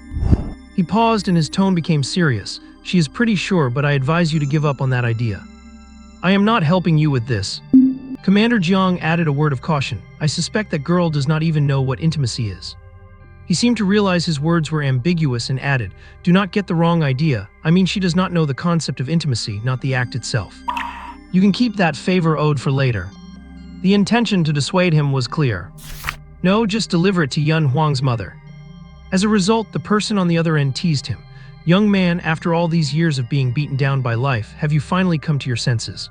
He paused and his tone became serious. She is pretty sure, but I advise you to give up on that idea. I am not helping you with this. Commander Jiang added a word of caution. I suspect that girl does not even know what intimacy is. He seemed to realize his words were ambiguous and added, do not get the wrong idea. I mean, she does not know the concept of intimacy, not the act itself. You can keep that favor owed for later. The intention to dissuade him was clear. No, just deliver it to Yun Huang's mother. As a result, the person on the other end teased him. Young man, after all these years of being beaten down by life, have you finally come to your senses?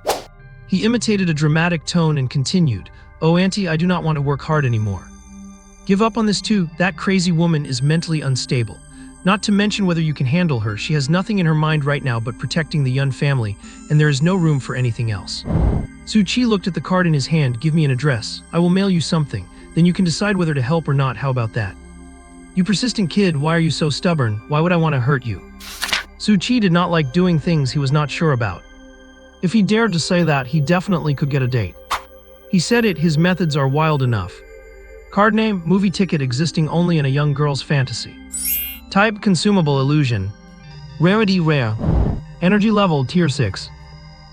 He imitated a dramatic tone and continued, oh auntie, I do not want to work hard anymore. Give up on this too, that crazy woman is mentally unstable. Not to mention whether you can handle her, she has nothing in her mind right now but protecting the Yun family, and there is no room for anything else. Su Chi looked at the card in his hand. Give me an address. I will mail you something, then you can decide whether to help or not. How about that? You persistent kid, why are you so stubborn? Why would I want to hurt you? Su Chi did not like doing things he was not sure about. If he dared to say that, he definitely could get a date. He said it, his methods are wild enough. Card name, movie ticket existing only in a young girl's fantasy. Type, consumable illusion. Rarity, rare. Energy level, tier 6.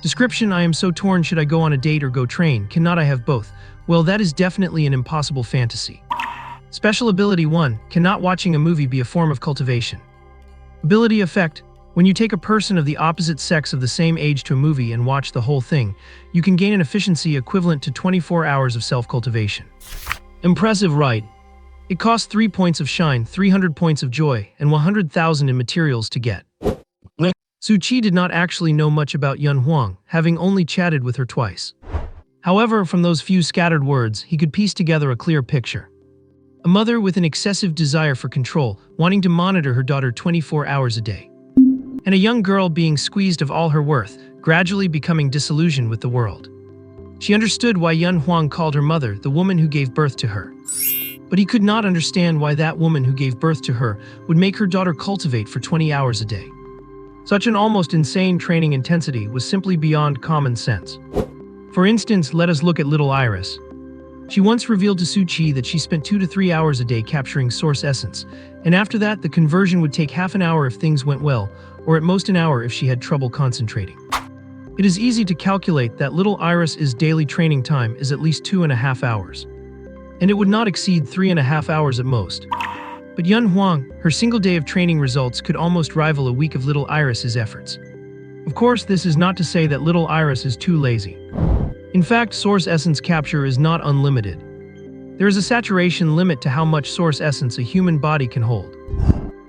Description, I am so torn, should I go on a date or go train? Cannot I have both? Well, that is definitely an impossible fantasy. Special ability 1, cannot watching a movie be a form of cultivation? Ability effect, when you take a person of the opposite sex of the same age to a movie and watch the whole thing, you can gain an efficiency equivalent to 24 hours of self-cultivation. Impressive, right? It costs 3 points of shine, 300 points of joy, and 100,000 in materials to get. Su Chi did not actually know much about Yun Huang, having only chatted with her twice. However, from those few scattered words, he could piece together a clear picture. A mother with an excessive desire for control, wanting to monitor her daughter 24 hours a day. And a young girl being squeezed of all her worth, gradually becoming disillusioned with the world. She understood why Yun Huang called her mother the woman who gave birth to her. But he could not understand why that woman who gave birth to her would make her daughter cultivate for 20 hours a day. Such an almost insane training intensity was simply beyond common sense. For instance, let us look at little Iris. She once revealed to Su Chi that she spent 2 to 3 hours a day capturing source essence, and after that the conversion would take half an hour if things went well, or at most an hour if she had trouble concentrating. It is easy to calculate that little Iris's daily training time is at least 2.5 hours. And it would not exceed 3.5 hours at most. But Yun Huang, her single day of training results could almost rival a week of little Iris's efforts. Of course, this is not to say that little Iris is too lazy. In fact, source essence capture is not unlimited. There is a saturation limit to how much source essence a human body can hold.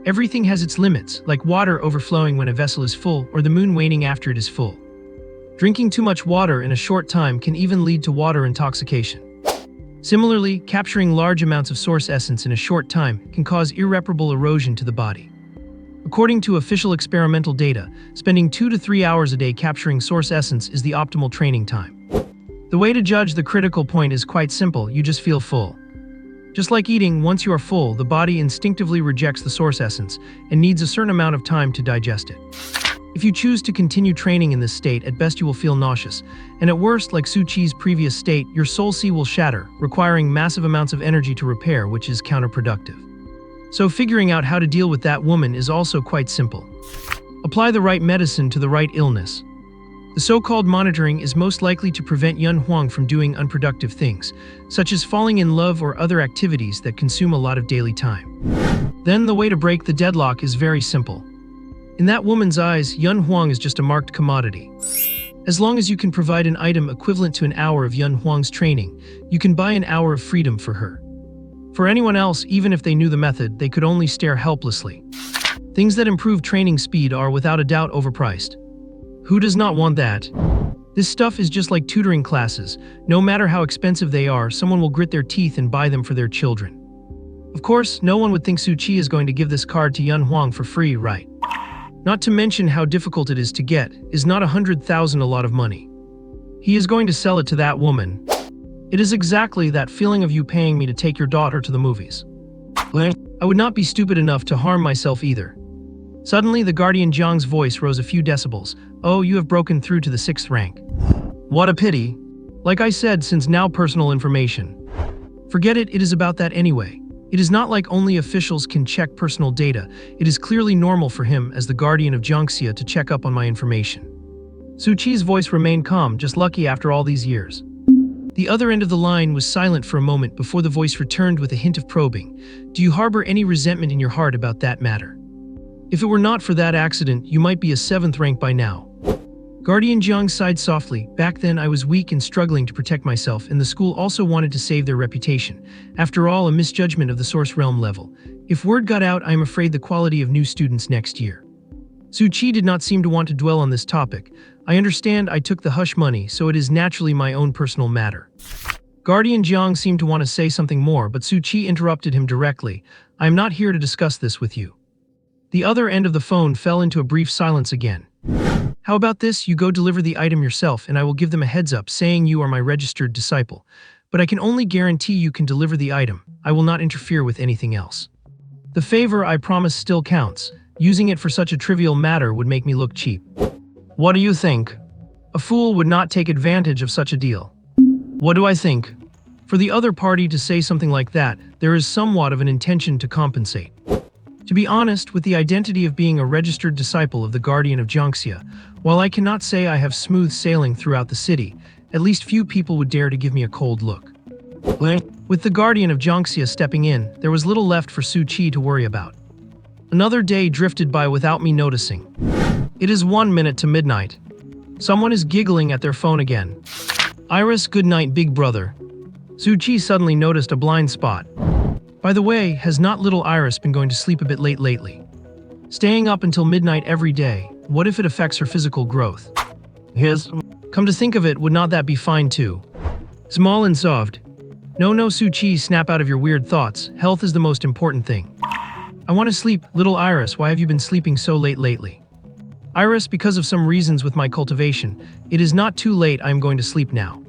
Everything has its limits, like water overflowing when a vessel is full or the moon waning after it is full. Drinking too much water in a short time can even lead to water intoxication. Similarly, capturing large amounts of source essence in a short time can cause irreparable erosion to the body. According to official experimental data, spending 2 to 3 hours a day capturing source essence is the optimal training time. The way to judge the critical point is quite simple, you just feel full. Just like eating, once you are full, the body instinctively rejects the source essence and needs a certain amount of time to digest it. If you choose to continue training in this state, at best you will feel nauseous, and at worst, like Su Chi's previous state, your soul sea will shatter, requiring massive amounts of energy to repair, which is counterproductive. So figuring out how to deal with that woman is also quite simple. Apply the right medicine to the right illness. The so-called monitoring is most likely to prevent Yun Huang from doing unproductive things, such as falling in love or other activities that consume a lot of daily time. Then the way to break the deadlock is very simple. In that woman's eyes, Yun Huang is just a marked commodity. As long as you can provide an item equivalent to an hour of Yun Huang's training, you can buy an hour of freedom for her. For anyone else, even if they knew the method, they could only stare helplessly. Things that improve training speed are without a doubt overpriced. Who does not want that? This stuff is just like tutoring classes. No matter how expensive they are, someone will grit their teeth and buy them for their children. Of course, no one would think Su Chi is going to give this card to Yun Huang for free, right? Not to mention how difficult it is to get. Is not 100,000 a lot of money? He is going to sell it to that woman. It is exactly that feeling of you paying me to take your daughter to the movies. I would not be stupid enough to harm myself either. Suddenly, the guardian Jiang's voice rose a few decibels. Oh, you have broken through to the 6th rank. What a pity. Like I said, since now personal information. Forget it, it is about that anyway. It is not like only officials can check personal data. It is clearly normal for him, as the guardian of Jiangxia, to check up on my information. Su Chi's voice remained calm, just lucky after all these years. The other end of the line was silent for a moment before the voice returned with a hint of probing. Do you harbor any resentment in your heart about that matter? If it were not for that accident, you might be a 7th rank by now. Guardian Jiang sighed softly. Back then I was weak and struggling to protect myself, and the school also wanted to save their reputation. After all, a misjudgment of the source realm level. If word got out, I am afraid the quality of new students next year. Su Chi did not seem to want to dwell on this topic. I understand I took the hush money, so it is naturally my own personal matter. Guardian Jiang seemed to want to say something more, but Su Chi interrupted him directly. I am not here to discuss this with you. The other end of the phone fell into a brief silence again. How about this? You go deliver the item yourself, and I will give them a heads up saying you are my registered disciple. But I can only guarantee you can deliver the item. I will not interfere with anything else. The favor I promise still counts. Using it for such a trivial matter would make me look cheap. What do you think? A fool would not take advantage of such a deal. What do I think? For the other party to say something like that, there is somewhat of an intention to compensate. To be honest, with the identity of being a registered disciple of the Guardian of Jiangxia, while I cannot say I have smooth sailing throughout the city, at least few people would dare to give me a cold look. With the Guardian of Jiangxia stepping in, there was little left for Su Chi to worry about. Another day drifted by without me noticing. It is 1 minute to midnight. Someone is giggling at their phone again. Iris, good night, big brother. Su Chi suddenly noticed a blind spot. By the way, has not little Iris been going to sleep a bit late lately? Staying up until midnight every day, what if it affects her physical growth? Come to think of it, would not that be fine too? Small and soft. No, Su Chi, snap out of your weird thoughts. Health is the most important thing. I want to sleep. Little Iris, why have you been sleeping so late lately? Iris, because of some reasons with my cultivation. It is not too late, I am going to sleep now.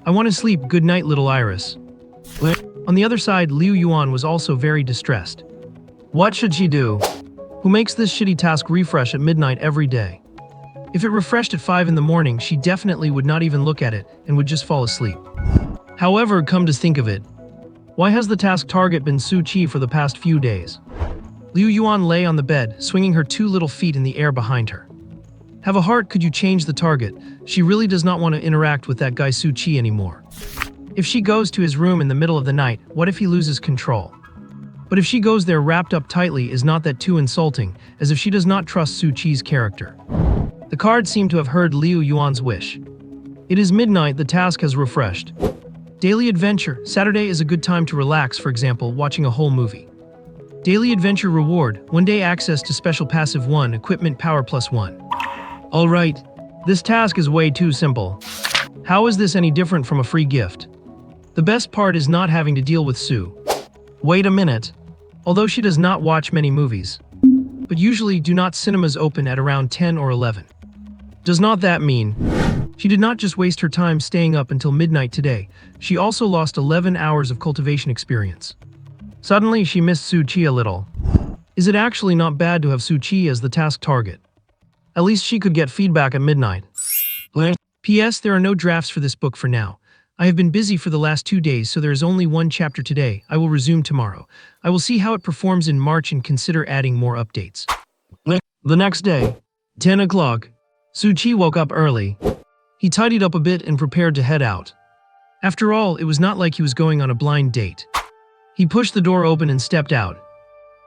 I want to sleep. Good night, little Iris. On the other side, Liu Yuan was also very distressed. What should she do? Who makes this shitty task refresh at midnight every day? If it refreshed at 5 in the morning, she definitely would not even look at it and would just fall asleep. However, come to think of it, why has the task target been Su Chi for the past few days? Liu Yuan lay on the bed, swinging her 2 little feet in the air behind her. Have a heart, could you change the target? She really does not want to interact with that guy Su Chi anymore. If she goes to his room in the middle of the night, what if he loses control? But if she goes there wrapped up tightly, is not that too insulting, as if she does not trust Su Chi's character? The card seemed to have heard Liu Yuan's wish. It is midnight, the task has refreshed. Daily adventure, Saturday is a good time to relax, for example, watching a whole movie. Daily adventure reward, 1 day access to special passive 1, equipment power +1. Alright, this task is way too simple. How is this any different from a free gift? The best part is not having to deal with Su. Wait a minute. Although she does not watch many movies, but usually do not cinemas open at around 10 or 11. Does not that mean She did not just waste her time staying up until midnight today, she also lost 11 hours of cultivation experience. Suddenly, she missed Su Chi a little. Is it actually not bad to have Su Chi as the task target? At least she could get feedback at midnight. P.S. There are no drafts for this book for now. I have been busy for the last 2 days, so there is only one chapter today. I will resume tomorrow. I will see how it performs in March and consider adding more updates. The next day, 10 o'clock, Su Chi woke up early. He tidied up a bit and prepared to head out. After all, it was not like he was going on a blind date. He pushed the door open and stepped out.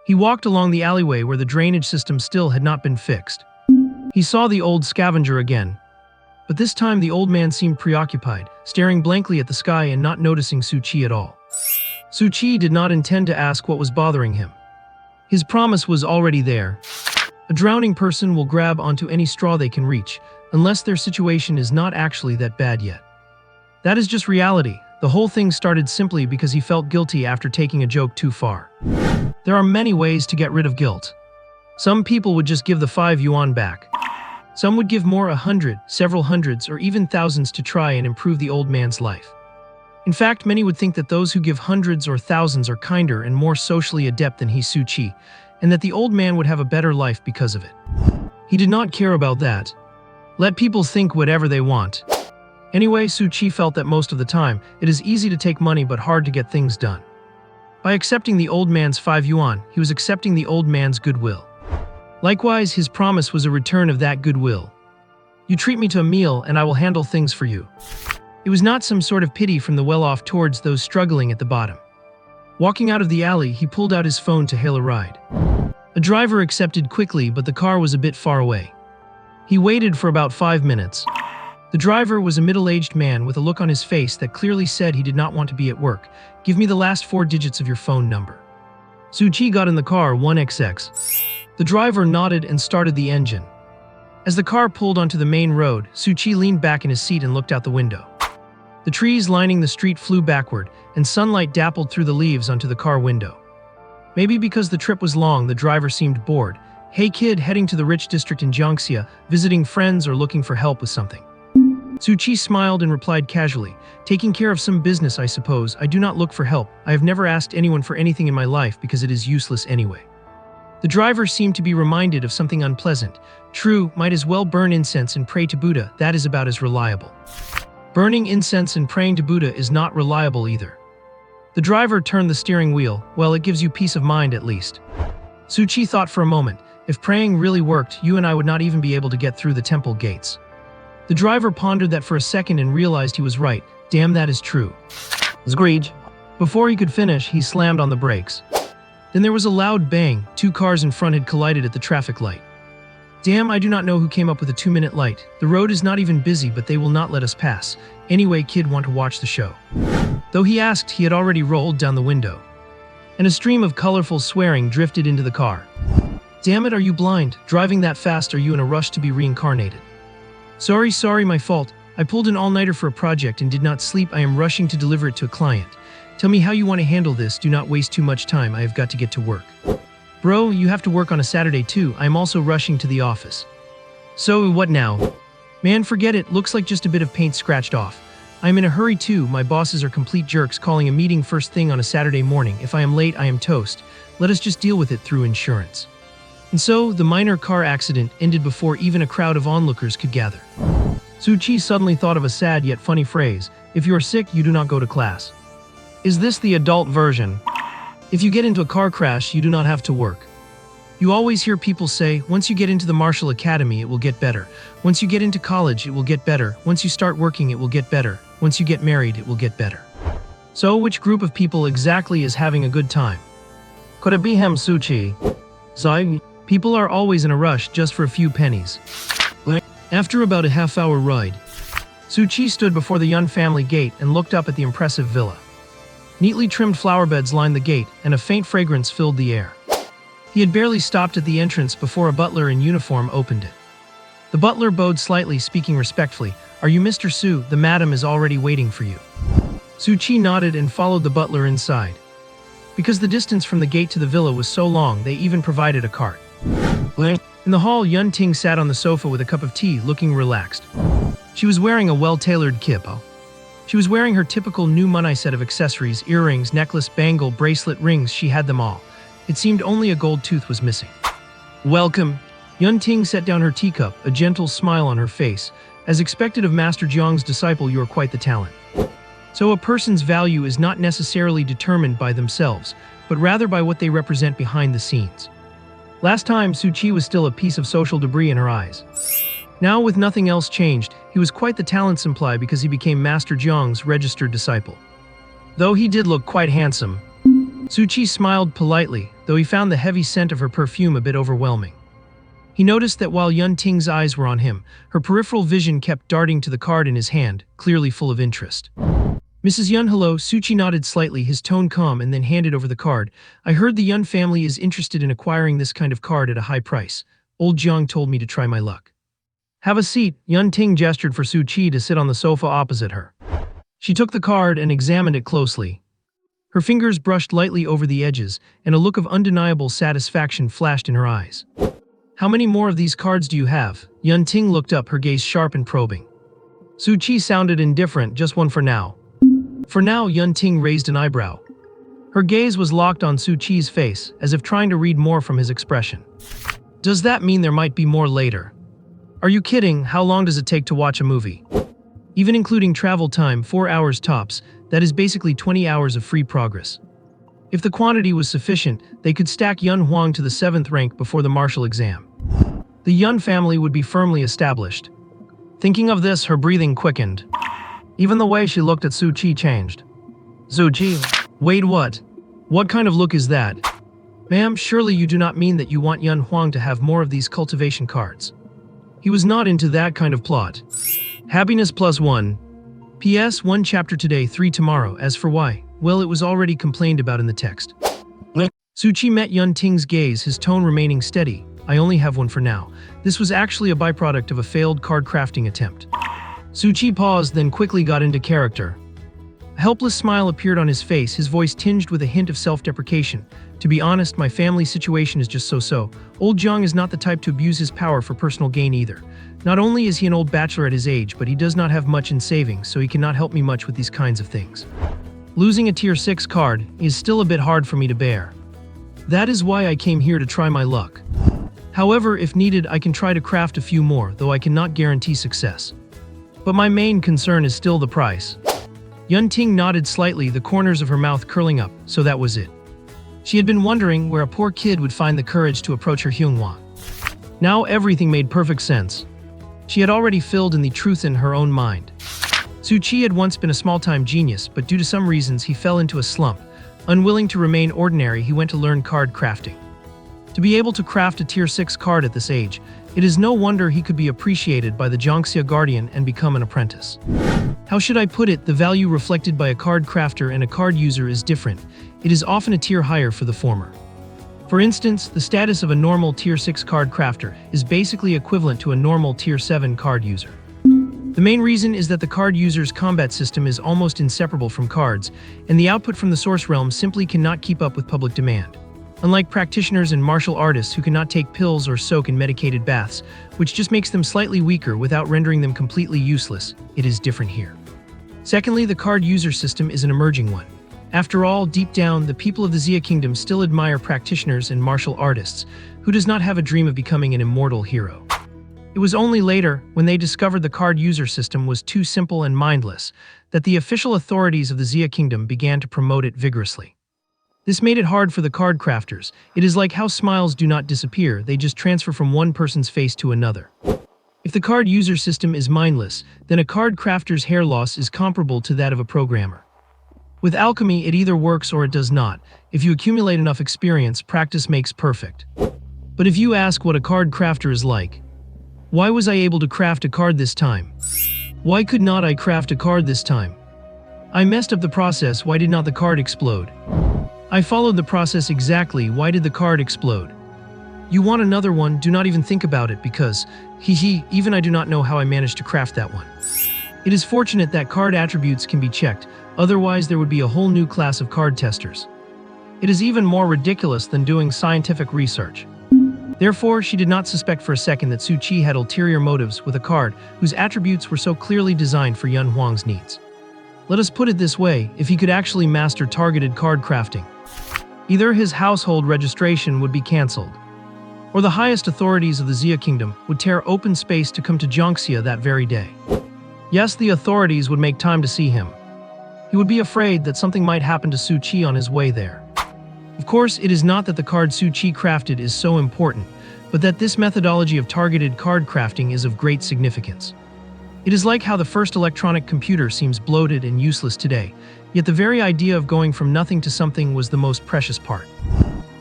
He walked along the alleyway where the drainage system still had not been fixed. He saw the old scavenger again. But this time the old man seemed preoccupied, staring blankly at the sky and not noticing Su Chi at all. Su Chi did not intend to ask what was bothering him. His promise was already there. A drowning person will grab onto any straw they can reach, unless their situation is not actually that bad yet. That is just reality. The whole thing started simply because he felt guilty after taking a joke too far. There are many ways to get rid of guilt. Some people would just give the 5 yuan back. Some would give more, 100, several hundreds, or even thousands to try and improve the old man's life. In fact, many would think that those who give hundreds or thousands are kinder and more socially adept than Su Chi, and that the old man would have a better life because of it. He did not care about that. Let people think whatever they want. Anyway, Su Chi felt that most of the time, it is easy to take money but hard to get things done. By accepting the old man's 5 yuan, he was accepting the old man's goodwill. Likewise, his promise was a return of that goodwill. You treat me to a meal and I will handle things for you. It was not some sort of pity from the well-off towards those struggling at the bottom. Walking out of the alley, he pulled out his phone to hail a ride. A driver accepted quickly, but the car was a bit far away. He waited for about 5 minutes. The driver was a middle-aged man with a look on his face that clearly said he did not want to be at work. Give me the last 4 digits of your phone number. Su Chi got in the car, 1XX. The driver nodded and started the engine. As the car pulled onto the main road, Su Chi leaned back in his seat and looked out the window. The trees lining the street flew backward, and sunlight dappled through the leaves onto the car window. Maybe because the trip was long, the driver seemed bored. Hey kid, heading to the rich district in Jiangxia, visiting friends or looking for help with something? Su Chi smiled and replied casually, taking care of some business, I suppose. I do not look for help. I have never asked anyone for anything in my life because it is useless anyway. The driver seemed to be reminded of something unpleasant. True, might as well burn incense and pray to Buddha. That is about as reliable. Burning incense and praying to Buddha is not reliable either. The driver turned the steering wheel. Well, it gives you peace of mind at least. Su Chi thought for a moment. If praying really worked, you and I would not even be able to get through the temple gates. The driver pondered that for a second and realized he was right. Damn, that is true. Screech. Before he could finish, he slammed on the brakes. Then there was a loud bang. 2 cars in front had collided at the traffic light. Damn, I do not know who came up with a 2-minute light. The road is not even busy, but they will not let us pass. Anyway, kid, want to watch the show? Though he asked, he had already rolled down the window. And a stream of colorful swearing drifted into the car. Damn it, are you blind? Driving that fast, are you in a rush to be reincarnated? Sorry, my fault. I pulled an all-nighter for a project and did not sleep. I am rushing to deliver it to a client. Tell me how you want to handle this. Do not waste too much time. I have got to get to work. Bro, you have to work on a Saturday too. I am also rushing to the office. So, what now? Man, forget it. Looks like just a bit of paint scratched off. I am in a hurry too. My bosses are complete jerks, calling a meeting first thing on a Saturday morning. If I am late, I am toast. Let us just deal with it through insurance. And so, the minor car accident ended before even a crowd of onlookers could gather. Su Chi suddenly thought of a sad yet funny phrase. If you are sick, you do not go to class. Is this the adult version? If you get into a car crash, you do not have to work. You always hear people say, once you get into the martial academy, it will get better. Once you get into college, it will get better. Once you start working, it will get better. Once you get married, it will get better. So, which group of people exactly is having a good time? Could it be him, Su Chi? Zai? People are always in a rush just for a few pennies. After about a half-hour ride, Su Chi stood before the Yun family gate and looked up at the impressive villa. Neatly trimmed flower beds lined the gate, and a faint fragrance filled the air. He had barely stopped at the entrance before a butler in uniform opened it. The butler bowed slightly, speaking respectfully. Are you Mr. Su? The madam is already waiting for you. Su Chi nodded and followed the butler inside. Because the distance from the gate to the villa was so long, they even provided a cart. In the hall, Yun Ting sat on the sofa with a cup of tea, looking relaxed. She was wearing a well-tailored kippo. She was wearing her typical new money set of accessories, earrings, necklace, bangle, bracelet, rings. She had them all. It seemed only a gold tooth was missing. Welcome. Yun Ting set down her teacup, a gentle smile on her face. As expected of Master Jiang's disciple, you are quite the talent. So a person's value is not necessarily determined by themselves, but rather by what they represent behind the scenes. Last time, Su Qi was still a piece of social debris in her eyes. Now, with nothing else changed, he was quite the talent supply because he became Master Jiang's registered disciple. Though he did look quite handsome, Su Qi smiled politely, though he found the heavy scent of her perfume a bit overwhelming. He noticed that while Yun Ting's eyes were on him, her peripheral vision kept darting to the card in his hand, clearly full of interest. Mrs. Yun, hello. Su Qi nodded slightly, his tone calm, and then handed over the card. I heard the Yun family is interested in acquiring this kind of card at a high price. Old Jiang told me to try my luck. Have a seat. Yun Ting gestured for Su Qi to sit on the sofa opposite her. She took the card and examined it closely. Her fingers brushed lightly over the edges, and a look of undeniable satisfaction flashed in her eyes. How many more of these cards do you have? Yun Ting looked up, her gaze sharp and probing. Su Qi sounded indifferent, just one for now. For now, Yun Ting raised an eyebrow. Her gaze was locked on Su Qi's face, as if trying to read more from his expression. Does that mean there might be more later? Are you kidding? How long does it take to watch a movie? Even including travel time, 4 hours tops, that is basically 20 hours of free progress. If the quantity was sufficient, they could stack Yun Huang to the 7th rank before the martial exam. The Yun family would be firmly established. Thinking of this, her breathing quickened. Even the way she looked at Su Qi changed. Su Qi, wait, what? What kind of look is that? Ma'am, surely you do not mean that you want Yun Huang to have more of these cultivation cards. He was not into that kind of plot. Happiness +1. PS 1 chapter today, 3 tomorrow. As for why, well, it was already complained about in the text. Su Qi met Yun Ting's gaze, his tone remaining steady. I only have one for now. This was actually a byproduct of a failed card crafting attempt. Su Qi paused, then quickly got into character. A helpless smile appeared on his face, his voice tinged with a hint of self-deprecation. To be honest, my family situation is just so-so. Old Jiang is not the type to abuse his power for personal gain either. Not only is he an old bachelor at his age, but he does not have much in savings, so he cannot help me much with these kinds of things. Losing a tier 6 card is still a bit hard for me to bear. That is why I came here to try my luck. However, if needed, I can try to craft a few more, though I cannot guarantee success. But my main concern is still the price. Yun Ting nodded slightly, the corners of her mouth curling up, so that was it. She had been wondering where a poor kid would find the courage to approach her Hyunghwa. Now everything made perfect sense. She had already filled in the truth in her own mind. Su Qi had once been a small-time genius, but due to some reasons he fell into a slump. Unwilling to remain ordinary, he went to learn card crafting. To be able to craft a tier 6 card at this age, it is no wonder he could be appreciated by the Jiangxia Guardian and become an apprentice. How should I put it? The value reflected by a card crafter and a card user is different. It is often a tier higher for the former. For instance, the status of a normal tier 6 card crafter is basically equivalent to a normal tier 7 card user. The main reason is that the card user's combat system is almost inseparable from cards, and the output from the source realm simply cannot keep up with public demand. Unlike practitioners and martial artists who cannot take pills or soak in medicated baths, which just makes them slightly weaker without rendering them completely useless, it is different here. Secondly, the card user system is an emerging one. After all, deep down, the people of the Xia Kingdom still admire practitioners and martial artists. Who does not have a dream of becoming an immortal hero? It was only later, when they discovered the card user system was too simple and mindless, that the official authorities of the Xia Kingdom began to promote it vigorously. This made it hard for the card crafters. It is like how smiles do not disappear, they just transfer from one person's face to another. If the card user system is mindless, then a card crafter's hair loss is comparable to that of a programmer. With alchemy, it either works or it does not. If you accumulate enough experience, practice makes perfect. But if you ask what a card crafter is like, why was I able to craft a card this time? Why could not I craft a card this time? I messed up the process, why did not the card explode? I followed the process exactly, why did the card explode? You want another one, do not even think about it because, even I do not know how I managed to craft that one. It is fortunate that card attributes can be checked, otherwise there would be a whole new class of card testers. It is even more ridiculous than doing scientific research. Therefore, she did not suspect for a second that Su Qi had ulterior motives with a card whose attributes were so clearly designed for Yun Huang's needs. Let us put it this way, if he could actually master targeted card crafting, either his household registration would be cancelled, or the highest authorities of the Xia Kingdom would tear open space to come to Jiangxia that very day. Yes, the authorities would make time to see him. He would be afraid that something might happen to Su Qi on his way there. Of course, it is not that the card Su Qi crafted is so important, but that this methodology of targeted card crafting is of great significance. It is like how the first electronic computer seems bloated and useless today, yet the very idea of going from nothing to something was the most precious part.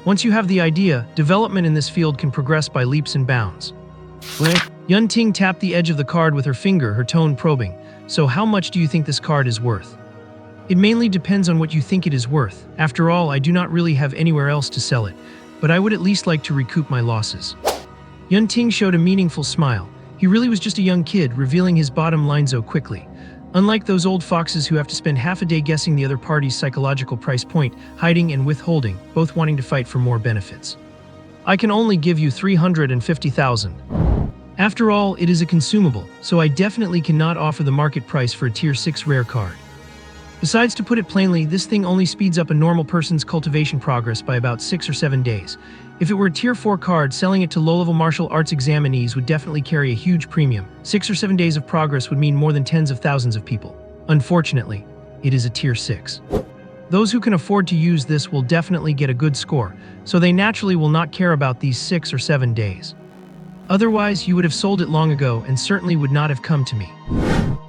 Once you have the idea, development in this field can progress by leaps and bounds. Yun Ting tapped the edge of the card with her finger, her tone probing. So how much do you think this card is worth? It mainly depends on what you think it is worth. After all, I do not really have anywhere else to sell it, but I would at least like to recoup my losses. Yun Ting showed a meaningful smile. He really was just a young kid, revealing his bottom line so quickly. Unlike those old foxes who have to spend half a day guessing the other party's psychological price point, hiding and withholding, both wanting to fight for more benefits. I can only give you 350,000. After all, it is a consumable, so I definitely cannot offer the market price for a Tier 6 rare card. Besides, to put it plainly, this thing only speeds up a normal person's cultivation progress by about 6 or 7 days. If it were a Tier 4 card, selling it to low-level martial arts examinees would definitely carry a huge premium. 6 or 7 days of progress would mean more than tens of thousands of people. Unfortunately, it is a Tier 6. Those who can afford to use this will definitely get a good score, so they naturally will not care about these 6 or 7 days. Otherwise, you would have sold it long ago and certainly would not have come to me.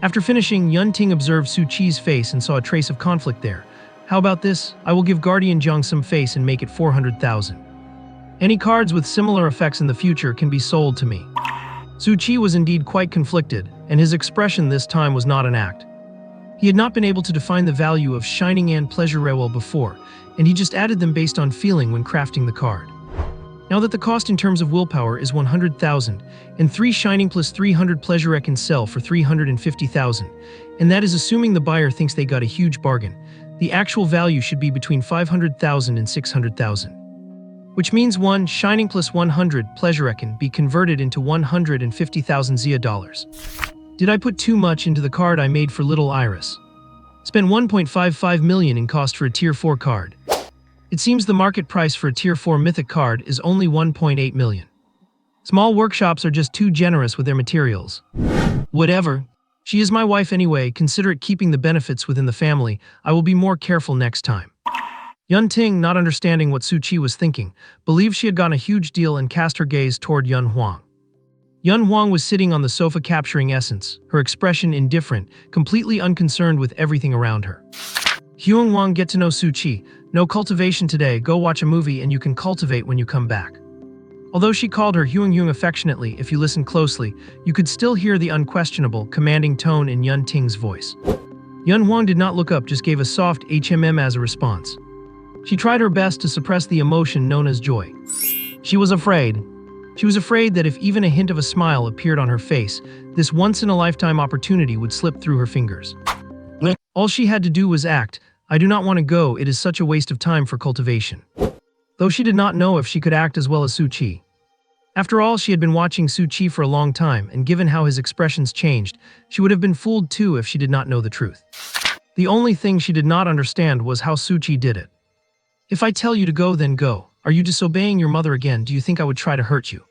After finishing, Yun Ting observed Su Qi's face and saw a trace of conflict there. How about this? I will give Guardian Zhang some face and make it 400,000. Any cards with similar effects in the future can be sold to me. Su Qi was indeed quite conflicted, and his expression this time was not an act. He had not been able to define the value of Shining and Pleasure Rewell before, and he just added them based on feeling when crafting the card. Now that the cost in terms of willpower is 100,000, and 3 Shining plus 300 Pleasure can sell for 350,000, and that is assuming the buyer thinks they got a huge bargain, the actual value should be between 500,000 and 600,000. Which means 1 Shining plus 100 Pleasure can be converted into 150,000 Xia dollars. Did I put too much into the card I made for Little Iris? Spent 1.55 million in cost for a Tier 4 card. It seems the market price for a Tier 4 mythic card is only 1.8 million. Small workshops are just too generous with their materials. Whatever. She is my wife anyway, considerate keeping the benefits within the family. I will be more careful next time. Yun Ting, not understanding what Su Qi was thinking, believed she had gotten a huge deal and cast her gaze toward Yun Huang. Yun Huang was sitting on the sofa capturing essence, her expression indifferent, completely unconcerned with everything around her. Hyung Huang, get to know Su Qi. No cultivation today, go watch a movie and you can cultivate when you come back. Although she called her Hyung affectionately, if you listen closely, you could still hear the unquestionable, commanding tone in Yun Ting's voice. Yun Huang did not look up, just gave a soft HMM as a response. She tried her best to suppress the emotion known as joy. She was afraid. She was afraid that if even a hint of a smile appeared on her face, this once-in-a-lifetime opportunity would slip through her fingers. All she had to do was act. I do not want to go, it is such a waste of time for cultivation. Though she did not know if she could act as well as Su Qi. After all, she had been watching Su Qi for a long time, and given how his expressions changed, she would have been fooled too if she did not know the truth. The only thing she did not understand was how Su Qi did it. If I tell you to go, then go. Are you disobeying your mother again? Do you think I would try to hurt you?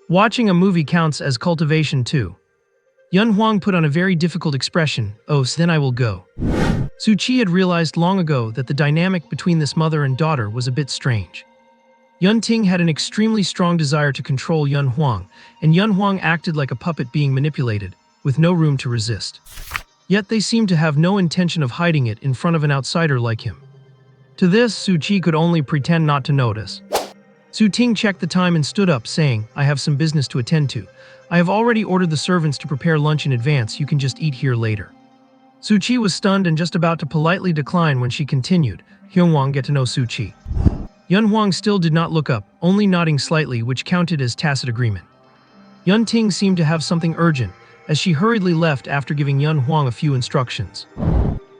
Watching a movie counts as cultivation too. Yun Huang put on a very difficult expression. Oh, so then I will go. Su Qi had realized long ago that the dynamic between this mother and daughter was a bit strange. Yun Ting had an extremely strong desire to control Yun Huang, and Yun Huang acted like a puppet being manipulated, with no room to resist. Yet they seemed to have no intention of hiding it in front of an outsider like him. To this, Su Qi could only pretend not to notice. Su Ting checked the time and stood up, saying, I have some business to attend to. I have already ordered the servants to prepare lunch in advance, you can just eat here later. Su Qi was stunned and just about to politely decline when she continued, Hyung Huang, get to know Su Qi. Yun Huang still did not look up, only nodding slightly, which counted as tacit agreement. Yun Ting seemed to have something urgent, as she hurriedly left after giving Yun Huang a few instructions.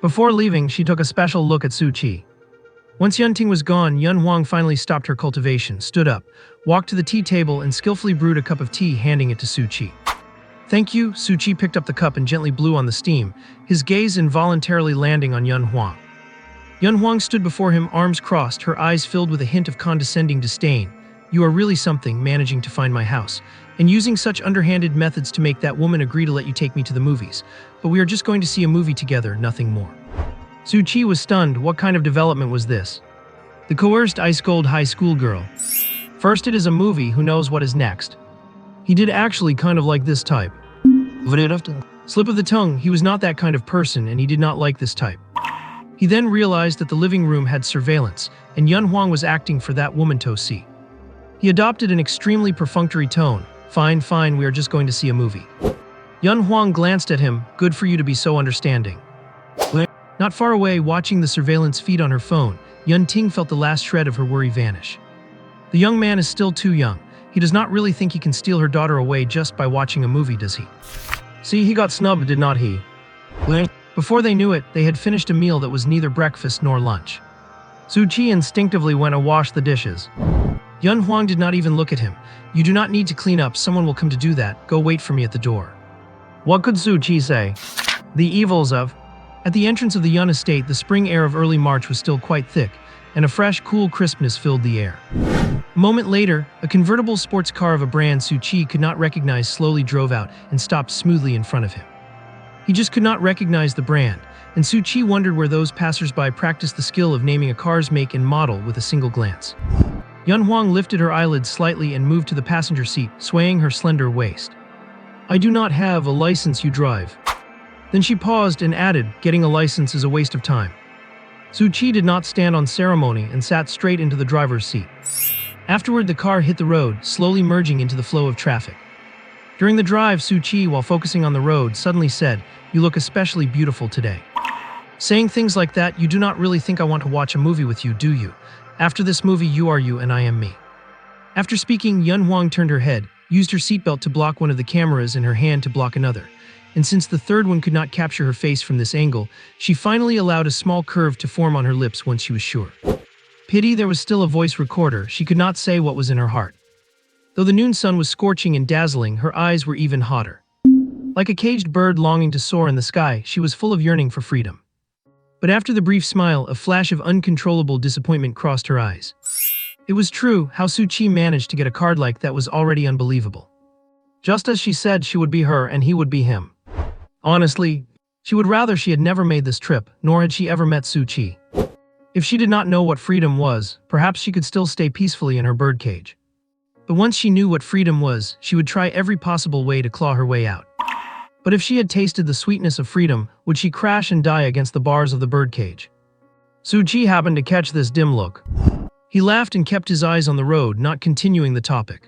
Before leaving, she took a special look at Su Qi. Once Yunting was gone, Yun Huang finally stopped her cultivation, stood up, walked to the tea table, and skillfully brewed a cup of tea, handing it to Su Qi. "Thank you." Su Qi picked up the cup and gently blew on the steam, his gaze involuntarily landing on Yun Huang. Yun Huang stood before him, arms crossed, her eyes filled with a hint of condescending disdain. "You are really something, managing to find my house, and using such underhanded methods to make that woman agree to let you take me to the movies. But we are just going to see a movie together, nothing more." Su Qi was stunned. What kind of development was this? The coerced ice-cold high school girl. First it is a movie, who knows what is next? He did actually kind of like this type. Slip of the tongue, he was not that kind of person and he did not like this type. He then realized that the living room had surveillance, and Yun Huang was acting for that woman to see. He adopted an extremely perfunctory tone. Fine, fine, we are just going to see a movie." Yun Huang glanced at him. "Good for you to be so understanding." Not far away, watching the surveillance feed on her phone, Yun Ting felt the last shred of her worry vanish. The young man is still too young. He does not really think he can steal her daughter away just by watching a movie, does he? See, he got snubbed, did not he? Before they knew it, they had finished a meal that was neither breakfast nor lunch. Su Qi instinctively went to wash the dishes. Yun Huang did not even look at him. "You do not need to clean up, someone will come to do that. Go wait for me at the door." What could Su Qi say? The evils of... At the entrance of the Yun estate, the spring air of early March was still quite thick, and a fresh, cool crispness filled the air. A moment later, a convertible sports car of a brand Su Qi could not recognize slowly drove out and stopped smoothly in front of him. He just could not recognize the brand, and Su Qi wondered where those passers-by practiced the skill of naming a car's make and model with a single glance. Yun Huang lifted her eyelids slightly and moved to the passenger seat, swaying her slender waist. "I do not have a license, you drive." Then she paused and added, "Getting a license is a waste of time." Su Qi did not stand on ceremony and sat straight into the driver's seat. Afterward, the car hit the road, slowly merging into the flow of traffic. During the drive, Su Qi, while focusing on the road, suddenly said, "You look especially beautiful today." Saying things like that, "You do not really think I want to watch a movie with you, do you? After this movie, you are you and I am me." After speaking, Yun Huang turned her head, used her seatbelt to block one of the cameras and her hand to block another. And since the third one could not capture her face from this angle, she finally allowed a small curve to form on her lips once she was sure. Pity there was still a voice recorder, she could not say what was in her heart. Though the noon sun was scorching and dazzling, her eyes were even hotter. Like a caged bird longing to soar in the sky, she was full of yearning for freedom. But after the brief smile, a flash of uncontrollable disappointment crossed her eyes. It was true, how Su Qi managed to get a card like that was already unbelievable. Just as she said, she would be her and he would be him. Honestly, she would rather she had never made this trip, nor had she ever met Su Qi. If she did not know what freedom was, perhaps she could still stay peacefully in her birdcage. But once she knew what freedom was, she would try every possible way to claw her way out. But if she had tasted the sweetness of freedom, would she crash and die against the bars of the birdcage? Su Qi happened to catch this dim look. He laughed and kept his eyes on the road, not continuing the topic.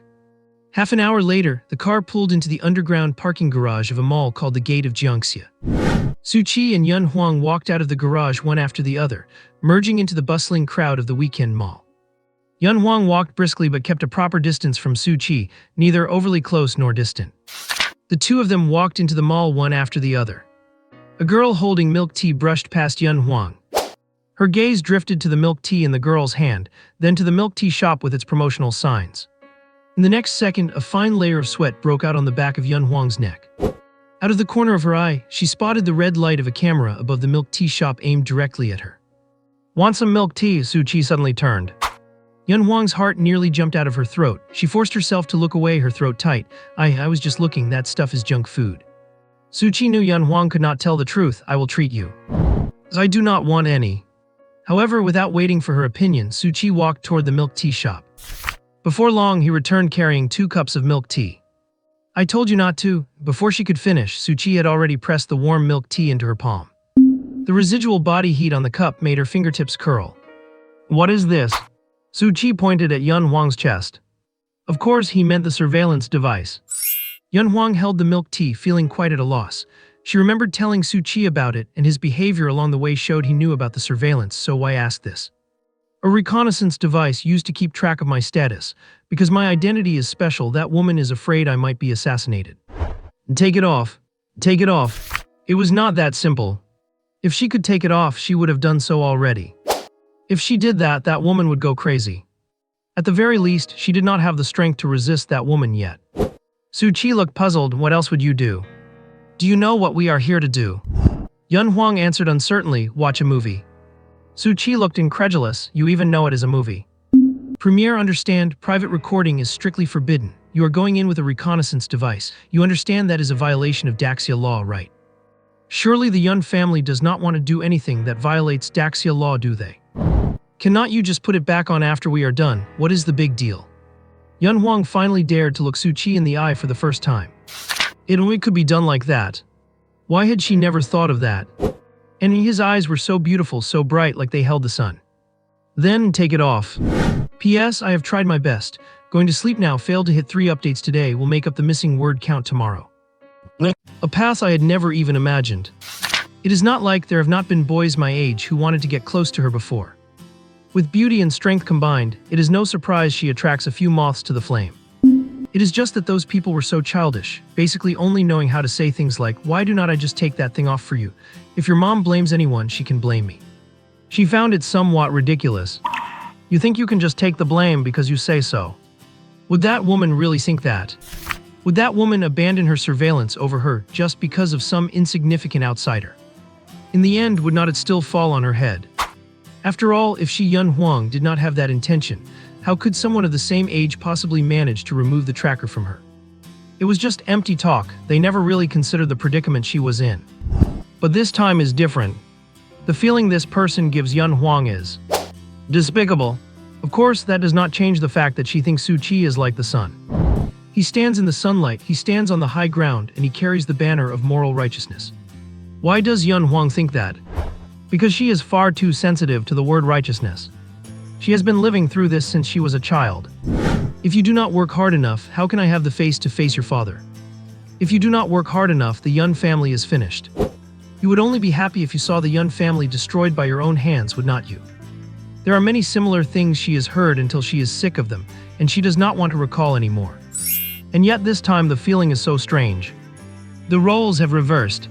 Half an hour later, the car pulled into the underground parking garage of a mall called the Gate of Jiangxia. Su Qi and Yun Huang walked out of the garage one after the other, merging into the bustling crowd of the weekend mall. Yun Huang walked briskly but kept a proper distance from Su Qi, neither overly close nor distant. The two of them walked into the mall one after the other. A girl holding milk tea brushed past Yun Huang. Her gaze drifted to the milk tea in the girl's hand, then to the milk tea shop with its promotional signs. In the next second, a fine layer of sweat broke out on the back of Yun Huang's neck. Out of the corner of her eye, she spotted the red light of a camera above the milk tea shop aimed directly at her. "Want some milk tea?" Su Qi suddenly turned. Yun Huang's heart nearly jumped out of her throat. She forced herself to look away, her throat tight. I was just looking, that stuff is junk food." Su Qi knew Yun Huang could not tell the truth. "I will treat you." "I do not want any." However, without waiting for her opinion, Su Qi walked toward the milk tea shop. Before long, he returned carrying 2 cups of milk tea. "I told you not to." Before she could finish, Su Qi had already pressed the warm milk tea into her palm. The residual body heat on the cup made her fingertips curl. "What is this?" Su Qi pointed at Yun Huang's chest. Of course, he meant the surveillance device. Yun Huang held the milk tea, feeling quite at a loss. She remembered telling Su Qi about it, and his behavior along the way showed he knew about the surveillance, so why ask this? "A reconnaissance device used to keep track of my status. Because my identity is special, that woman is afraid I might be assassinated." "Take it off. Take it off." It was not that simple. If she could take it off, she would have done so already. If she did that, that woman would go crazy. At the very least, she did not have the strength to resist that woman yet. Su-Chi looked puzzled. What else would you do? Do you know what we are here to do? Yun Huang answered uncertainly, watch a movie. Su-Chi looked incredulous. You even know it is a movie. Premiere, understand, private recording is strictly forbidden. You are going in with a reconnaissance device. You understand that is a violation of Daxia law, right? Surely the Yun family does not want to do anything that violates Daxia law, do they? Cannot you just put it back on after we are done? What is the big deal? Yun Huang finally dared to look Su-Chi in the eye for the first time. It only could be done like that. Why had she never thought of that? And his eyes were so beautiful, so bright, like they held the sun. Then take it off. P.S. I have tried my best. Going to sleep now. Failed to hit 3 updates today. Will make up the missing word count tomorrow. A path I had never even imagined. It is not like there have not been boys my age who wanted to get close to her before. With beauty and strength combined, it is no surprise she attracts a few moths to the flame. It is just that those people were so childish, basically only knowing how to say things like, why do not I just take that thing off for you? If your mom blames anyone, she can blame me. She found it somewhat ridiculous. You think you can just take the blame because you say so? Would that woman really think that? Would that woman abandon her surveillance over her just because of some insignificant outsider? In the end, would not it still fall on her head? After all, if she Yun Huang did not have that intention, how could someone of the same age possibly manage to remove the tracker from her? It was just empty talk. They never really considered the predicament she was in. But this time is different. The feeling this person gives Yun Huang is despicable. Of course, that does not change the fact that she thinks Su-Chi is like the sun. He stands in the sunlight, he stands on the high ground, and he carries the banner of moral righteousness. Why does Yun Huang think that? Because she is far too sensitive to the word righteousness. She has been living through this since she was a child. If you do not work hard enough, how can I have the face to face your father? If you do not work hard enough, the Yun family is finished. You would only be happy if you saw the Yun family destroyed by your own hands, would not you? There are many similar things she has heard until she is sick of them, and she does not want to recall anymore. And yet this time the feeling is so strange. The roles have reversed.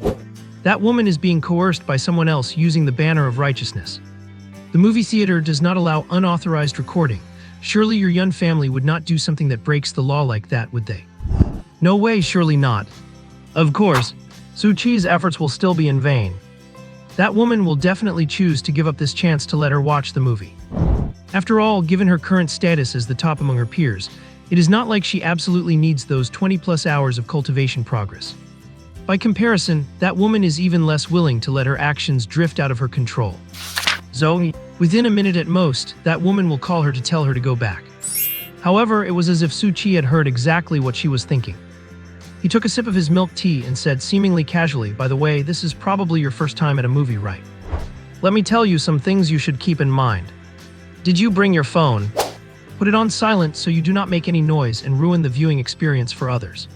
That woman is being coerced by someone else using the banner of righteousness. The movie theater does not allow unauthorized recording. Surely your Yun family would not do something that breaks the law like that, would they? No way, surely not. Of course, Su-Chi's efforts will still be in vain. That woman will definitely choose to give up this chance to let her watch the movie. After all, given her current status as the top among her peers, it is not like she absolutely needs those 20+ hours of cultivation progress. By comparison, that woman is even less willing to let her actions drift out of her control. Zoe, within a minute at most, that woman will call her to tell her to go back. However, it was as if Su-Chi had heard exactly what she was thinking. He took a sip of his milk tea and said seemingly casually, by the way, this is probably your first time at a movie, right? Let me tell you some things you should keep in mind. Did you bring your phone? Put it on silent so you do not make any noise and ruin the viewing experience for others.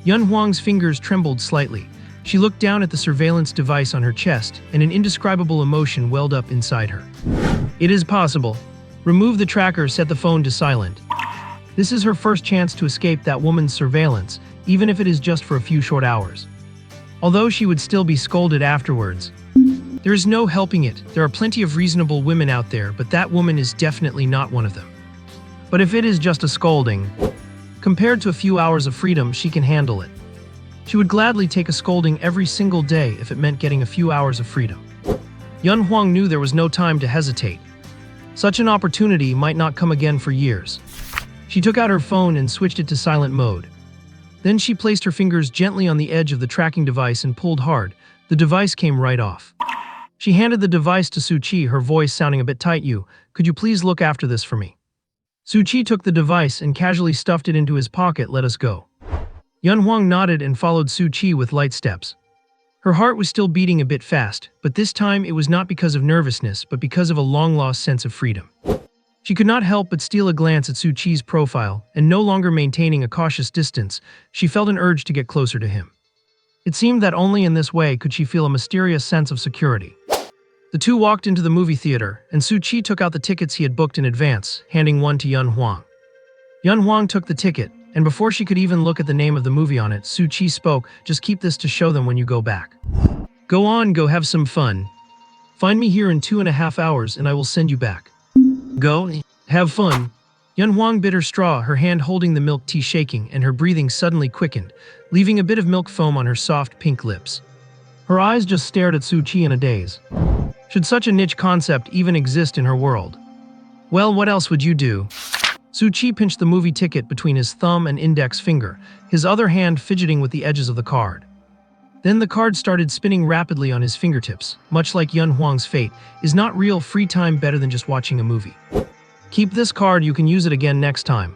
Yun Huang's fingers trembled slightly. She looked down at the surveillance device on her chest, and an indescribable emotion welled up inside her. It is possible. Remove the tracker, set the phone to silent. This is her first chance to escape that woman's surveillance, even if it is just for a few short hours. Although she would still be scolded afterwards. There is no helping it. There are plenty of reasonable women out there, but that woman is definitely not one of them. But if it is just a scolding, compared to a few hours of freedom, she can handle it. She would gladly take a scolding every single day if it meant getting a few hours of freedom. Yun Huang knew there was no time to hesitate. Such an opportunity might not come again for years. She took out her phone and switched it to silent mode. Then she placed her fingers gently on the edge of the tracking device and pulled hard. The device came right off. She handed the device to Su-Chi, her voice sounding a bit tight. Could you please look after this for me? Su-Chi took the device and casually stuffed it into his pocket. Let us go. Yun Huang nodded and followed Su-Chi with light steps. Her heart was still beating a bit fast, but this time it was not because of nervousness, but because of a long-lost sense of freedom. She could not help but steal a glance at Su-Chi's profile, and no longer maintaining a cautious distance, she felt an urge to get closer to him. It seemed that only in this way could she feel a mysterious sense of security. The two walked into the movie theater, and Su-Chi took out the tickets he had booked in advance, handing one to Yun Huang. Yun Huang took the ticket, and before she could even look at the name of the movie on it, Su-Chi spoke, just keep this to show them when you go back. Go on, go have some fun. Find me here in 2.5 hours and I will send you back. Go. Have fun. Yun Huang bit her straw, her hand holding the milk tea shaking, and her breathing suddenly quickened, leaving a bit of milk foam on her soft pink lips. Her eyes just stared at Su Chi in a daze. Should such a niche concept even exist in her world? Well, what else would you do? Su Chi pinched the movie ticket between his thumb and index finger, his other hand fidgeting with the edges of the card. Then the card started spinning rapidly on his fingertips, much like Yun Huang's fate. Is not real free time better than just watching a movie? Keep this card, you can use it again next time.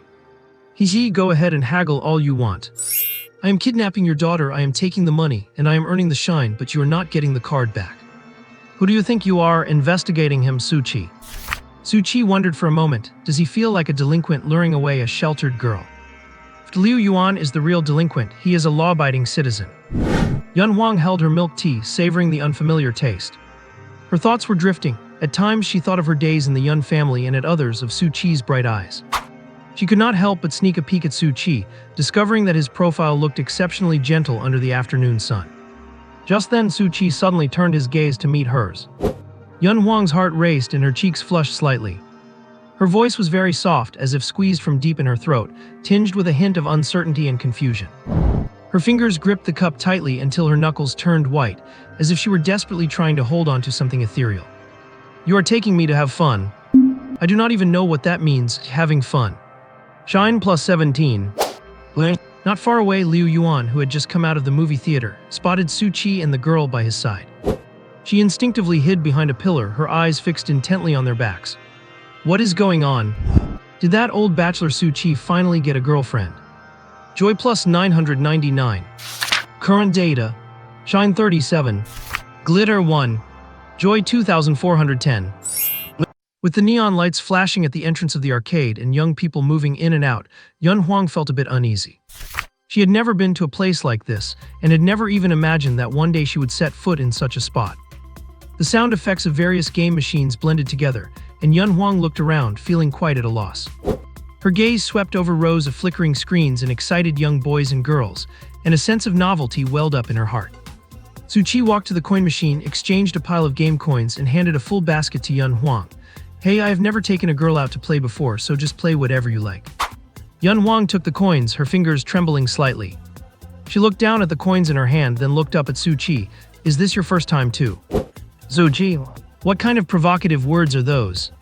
Hee, go ahead and haggle all you want. I am kidnapping your daughter, I am taking the money, and I am earning the shine, but you are not getting the card back. Who do you think you are, investigating him, Su Chi? Su Chi wondered for a moment, does he feel like a delinquent luring away a sheltered girl? If Liu Yuan is the real delinquent, he is a law-abiding citizen. Yun Huang held her milk tea, savoring the unfamiliar taste. Her thoughts were drifting. At times she thought of her days in the Yun family and at others of Su Chi's bright eyes. She could not help but sneak a peek at Su Chi, discovering that his profile looked exceptionally gentle under the afternoon sun. Just then Su Chi suddenly turned his gaze to meet hers. Yun Huang's heart raced and her cheeks flushed slightly. Her voice was very soft, as if squeezed from deep in her throat, tinged with a hint of uncertainty and confusion. Her fingers gripped the cup tightly until her knuckles turned white, as if she were desperately trying to hold on to something ethereal. You are taking me to have fun. I do not even know what that means, having fun. Shine plus 17. Not far away, Liu Yuan, who had just come out of the movie theater, spotted Su Chi and the girl by his side. She instinctively hid behind a pillar, her eyes fixed intently on their backs. What is going on? Did that old bachelor Su Chi finally get a girlfriend? Joy plus 999. Current data. Shine 37. Glitter 1. Joy 2410. With the neon lights flashing at the entrance of the arcade and young people moving in and out, Yun Huang felt a bit uneasy. She had never been to a place like this, and had never even imagined that one day she would set foot in such a spot. The sound effects of various game machines blended together, and Yun Huang looked around, feeling quite at a loss. Her gaze swept over rows of flickering screens and excited young boys and girls, and a sense of novelty welled up in her heart. Su Chi walked to the coin machine, exchanged a pile of game coins, and handed a full basket to Yun Huang. Hey, I have never taken a girl out to play before, so just play whatever you like. Yun Huang took the coins, her fingers trembling slightly. She looked down at the coins in her hand, then looked up at Su Chi. Is this your first time too? Su Chi, what kind of provocative words are those?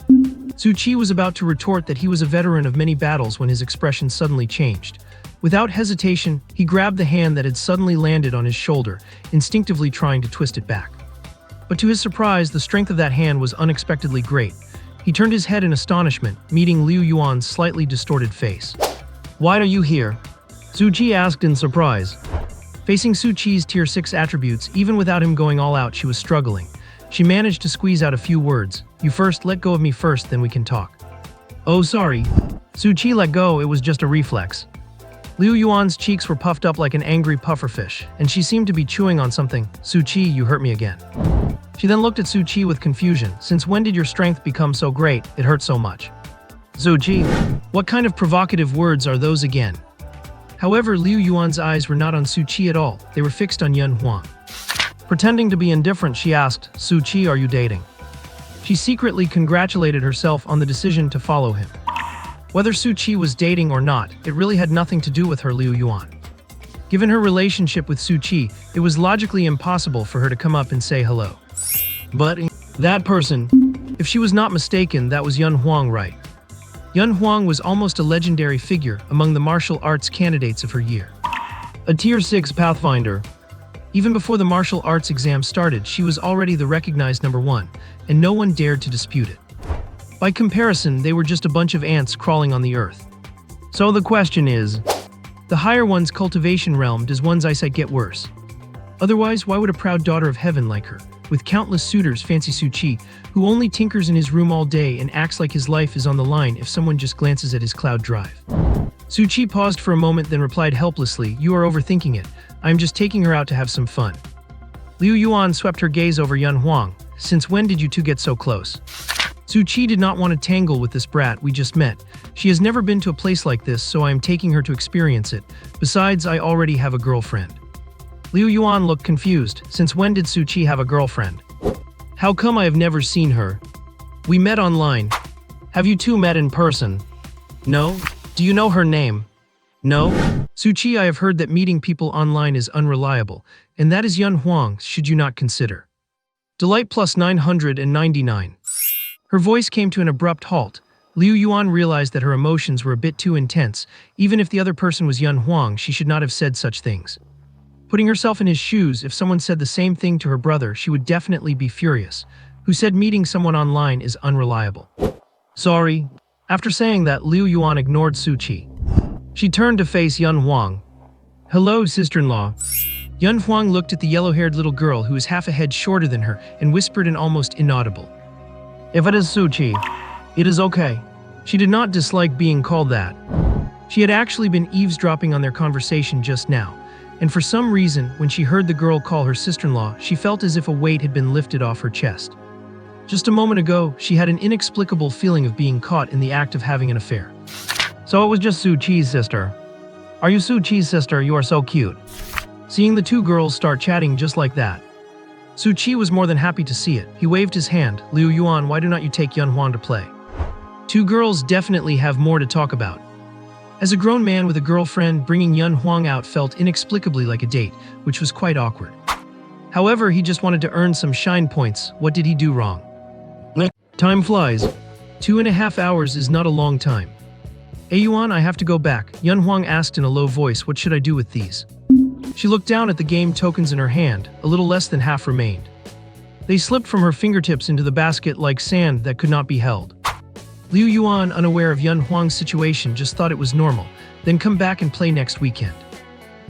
Su Chi was about to retort that he was a veteran of many battles when his expression suddenly changed. Without hesitation, he grabbed the hand that had suddenly landed on his shoulder, instinctively trying to twist it back. But to his surprise, the strength of that hand was unexpectedly great. He turned his head in astonishment, meeting Liu Yuan's slightly distorted face. Why are you here? Su Chi asked in surprise. Facing Su Chi's tier 6 attributes, even without him going all out, she was struggling. She managed to squeeze out a few words. You first, let go of me first, then we can talk. Oh, sorry. Su Chi let go, it was just a reflex. Liu Yuan's cheeks were puffed up like an angry pufferfish, and she seemed to be chewing on something. Su Chi, you hurt me again. She then looked at Su Chi with confusion. Since when did your strength become so great, it hurt so much? Su Chi, what kind of provocative words are those again? However, Liu Yuan's eyes were not on Su Chi at all, they were fixed on Yun Huang. Pretending to be indifferent, she asked, Su Chi, are you dating? She secretly congratulated herself on the decision to follow him. Whether Su Chi was dating or not, it really had nothing to do with her Liu Yuan. Given her relationship with Su Chi, it was logically impossible for her to come up and say hello. But that person, if she was not mistaken, that was Yun Huang, right? Yun Huang was almost a legendary figure among the martial arts candidates of her year. A tier 6 pathfinder. Even before the martial arts exam started, she was already the recognized number 1, and no one dared to dispute it. By comparison, they were just a bunch of ants crawling on the earth. So the question is, the higher one's cultivation realm, does one's eyesight get worse? Otherwise, why would a proud daughter of heaven like her, with countless suitors, fancy Su Chi, who only tinkers in his room all day and acts like his life is on the line if someone just glances at his cloud drive? Su Chi paused for a moment, then replied helplessly, you are overthinking it. I am just taking her out to have some fun. Liu Yuan swept her gaze over Yun Huang. Since when did you two get so close? Su Chi did not want to tangle with this brat we just met. She has never been to a place like this, so I am taking her to experience it. Besides, I already have a girlfriend. Liu Yuan looked confused. Since when did Su Chi have a girlfriend? How come I have never seen her? We met online. Have you two met in person? No? Do you know her name? No? Suchi, I have heard that meeting people online is unreliable, and that is Yun Huang, should you not consider. Delight plus 999. Her voice came to an abrupt halt. Liu Yuan realized that her emotions were a bit too intense. Even if the other person was Yun Huang, she should not have said such things. Putting herself in his shoes, if someone said the same thing to her brother, she would definitely be furious. Who said meeting someone online is unreliable? Sorry. After saying that, Liu Yuan ignored Suchi. She turned to face Yun Huang. Hello, sister-in-law. Yun Huang looked at the yellow-haired little girl who was half a head shorter than her and whispered in almost inaudible. If it is Suchi, it is okay. She did not dislike being called that. She had actually been eavesdropping on their conversation just now, and for some reason, when she heard the girl call her sister-in-law, she felt as if a weight had been lifted off her chest. Just a moment ago, she had an inexplicable feeling of being caught in the act of having an affair. So it was just Suchi's sister. Are you Suchi's sister? You are so cute. Seeing the two girls start chatting just like that, Suchi was more than happy to see it. He waved his hand. Liu Yuan, why do not you take Yun Huang to play? Two girls definitely have more to talk about. As a grown man with a girlfriend, bringing Yun Huang out felt inexplicably like a date, which was quite awkward. However, he just wanted to earn some shine points. What did he do wrong? Time flies. 2.5 hours is not a long time. Hey Yuan, I have to go back. Yun Huang asked in a low voice, what should I do with these? She looked down at the game tokens in her hand. A little less than half remained. They slipped from her fingertips into the basket like sand that could not be held. Liu Yuan, unaware of Yun Huang's situation, just thought it was normal, then come back and play next weekend.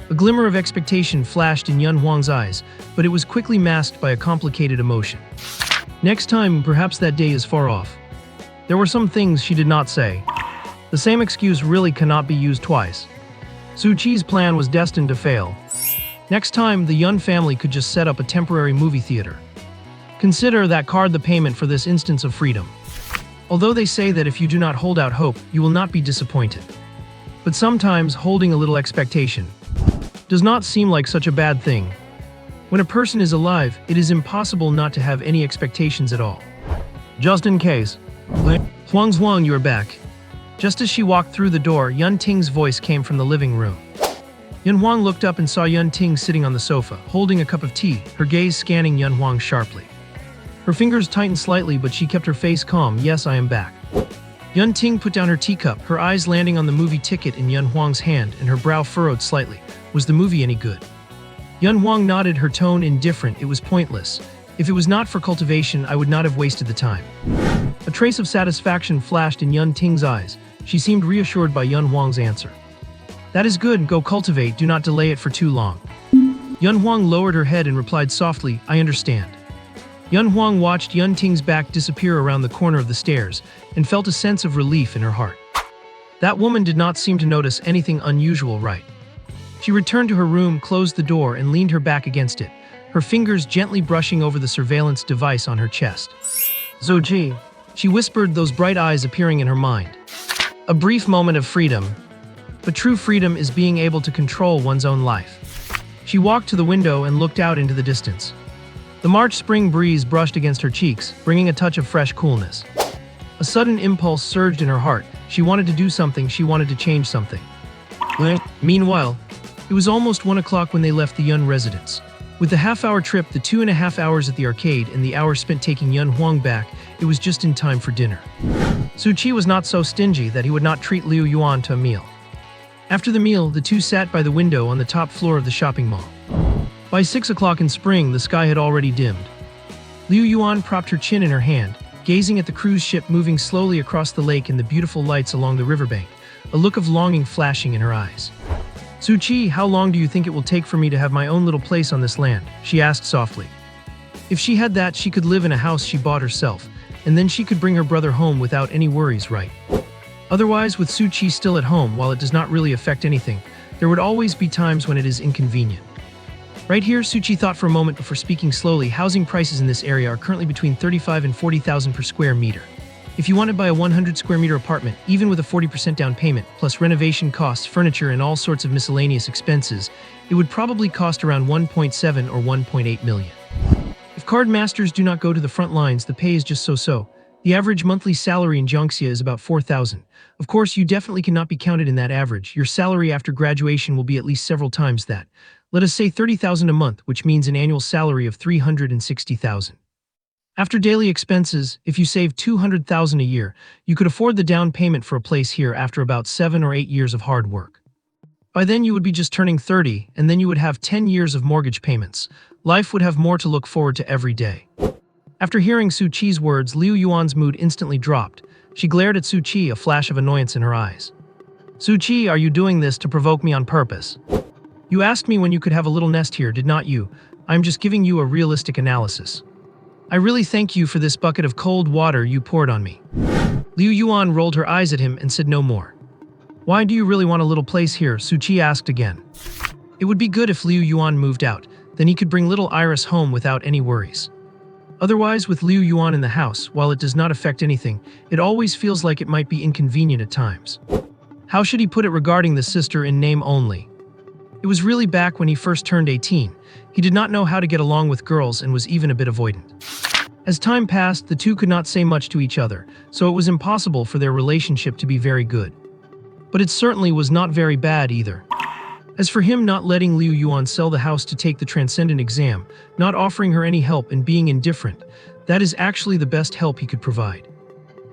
A glimmer of expectation flashed in Yun Huang's eyes, but it was quickly masked by a complicated emotion. Next time, perhaps that day is far off. There were some things she did not say. The same excuse really cannot be used twice. Suchi's plan was destined to fail. Next time, the Yun family could just set up a temporary movie theater. Consider that card the payment for this instance of freedom. Although they say that if you do not hold out hope, you will not be disappointed. But sometimes holding a little expectation does not seem like such a bad thing. When a person is alive, it is impossible not to have any expectations at all. Just in case. Huang, you are back. Just as she walked through the door, Yun Ting's voice came from the living room. Yun Huang looked up and saw Yun Ting sitting on the sofa, holding a cup of tea, her gaze scanning Yun Huang sharply. Her fingers tightened slightly, but she kept her face calm. Yes, I am back. Yun Ting put down her teacup, her eyes landing on the movie ticket in Yun Huang's hand, and her brow furrowed slightly. Was the movie any good? Yun Huang nodded, her tone indifferent. It was pointless. If it was not for cultivation, I would not have wasted the time. A trace of satisfaction flashed in Yun Ting's eyes. She seemed reassured by Yun Huang's answer. That is good, go cultivate, do not delay it for too long. Yun Huang lowered her head and replied softly, I understand. Yun Huang watched Yun Ting's back disappear around the corner of the stairs and felt a sense of relief in her heart. That woman did not seem to notice anything unusual, right? She returned to her room, closed the door, and leaned her back against it, her fingers gently brushing over the surveillance device on her chest. Suchi, she whispered, those bright eyes appearing in her mind. A brief moment of freedom. But true freedom is being able to control one's own life. She walked to the window and looked out into the distance. The March spring breeze brushed against her cheeks, bringing a touch of fresh coolness. A sudden impulse surged in her heart. She wanted to do something, she wanted to change something. Meanwhile, it was almost 1 o'clock when they left the Yun residence. With the half-hour trip, the 2.5 hours at the arcade, and the hour spent taking Yun Huang back, it was just in time for dinner. Suchi was not so stingy that he would not treat Liu Yuan to a meal. After the meal, the two sat by the window on the top floor of the shopping mall. By 6 o'clock in spring, the sky had already dimmed. Liu Yuan propped her chin in her hand, gazing at the cruise ship moving slowly across the lake and the beautiful lights along the riverbank, a look of longing flashing in her eyes. Suchi, how long do you think it will take for me to have my own little place on this land? She asked softly. If she had that, she could live in a house she bought herself, and then she could bring her brother home without any worries, right? Otherwise, with Suchi still at home, while it does not really affect anything, there would always be times when it is inconvenient. Right here, Suchi thought for a moment before speaking slowly. Housing prices in this area are currently between 35 and 40,000 per square meter. If you want to buy a 100 square meter apartment, even with a 40% down payment, plus renovation costs, furniture, and all sorts of miscellaneous expenses, it would probably cost around 1.7 or 1.8 million. If If card masters do not go to the front lines, the pay is just so-so. The average monthly salary in Jiangxia is about 4,000. Of course, you definitely cannot be counted in that average. Your salary after graduation will be at least several times that. Let us say 30,000 a month, which means an annual salary of 360,000. After daily expenses, if you save 200,000 a year, you could afford the down payment for a place here after about 7 or 8 years of hard work. By then you would be just turning 30, and then you would have 10 years of mortgage payments. Life would have more to look forward to every day. After hearing Su Qi's words, Liu Yuan's mood instantly dropped. She glared at Su Qi, a flash of annoyance in her eyes. Su Qi, are you doing this to provoke me on purpose? You asked me when you could have a little nest here, did not you? I'm just giving you a realistic analysis. I really thank you for this bucket of cold water you poured on me. Liu Yuan rolled her eyes at him and said no more. Why do you really want a little place here? Su Qi asked again. It would be good if Liu Yuan moved out, then he could bring little Iris home without any worries. Otherwise, with Liu Yuan in the house, while it does not affect anything, it always feels like it might be inconvenient at times. How should he put it regarding the sister in name only? It was really back when he first turned 18. He did not know how to get along with girls and was even a bit avoidant. As time passed, the two could not say much to each other, so it was impossible for their relationship to be very good. But it certainly was not very bad either. As for him not letting Liu Yuan sell the house to take the transcendent exam, not offering her any help and being indifferent, that is actually the best help he could provide.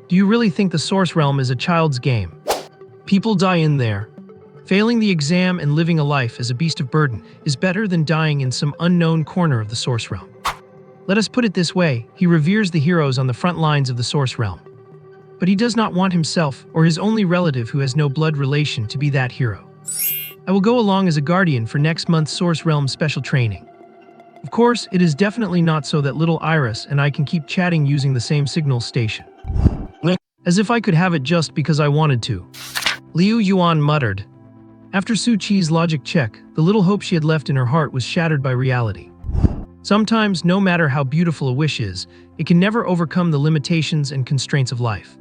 Do you really think the Source Realm is a child's game? People die in there. Failing the exam and living a life as a beast of burden is better than dying in some unknown corner of the Source Realm. Let us put it this way, he reveres the heroes on the front lines of the Source Realm. But he does not want himself or his only relative who has no blood relation to be that hero. I will go along as a guardian for next month's Source Realm special training. Of course, it is definitely not so that little Iris and I can keep chatting using the same signal station. As if I could have it just because I wanted to. Liu Yuan muttered. After Su Qi's logic check, the little hope she had left in her heart was shattered by reality. Sometimes, no matter how beautiful a wish is, it can never overcome the limitations and constraints of life.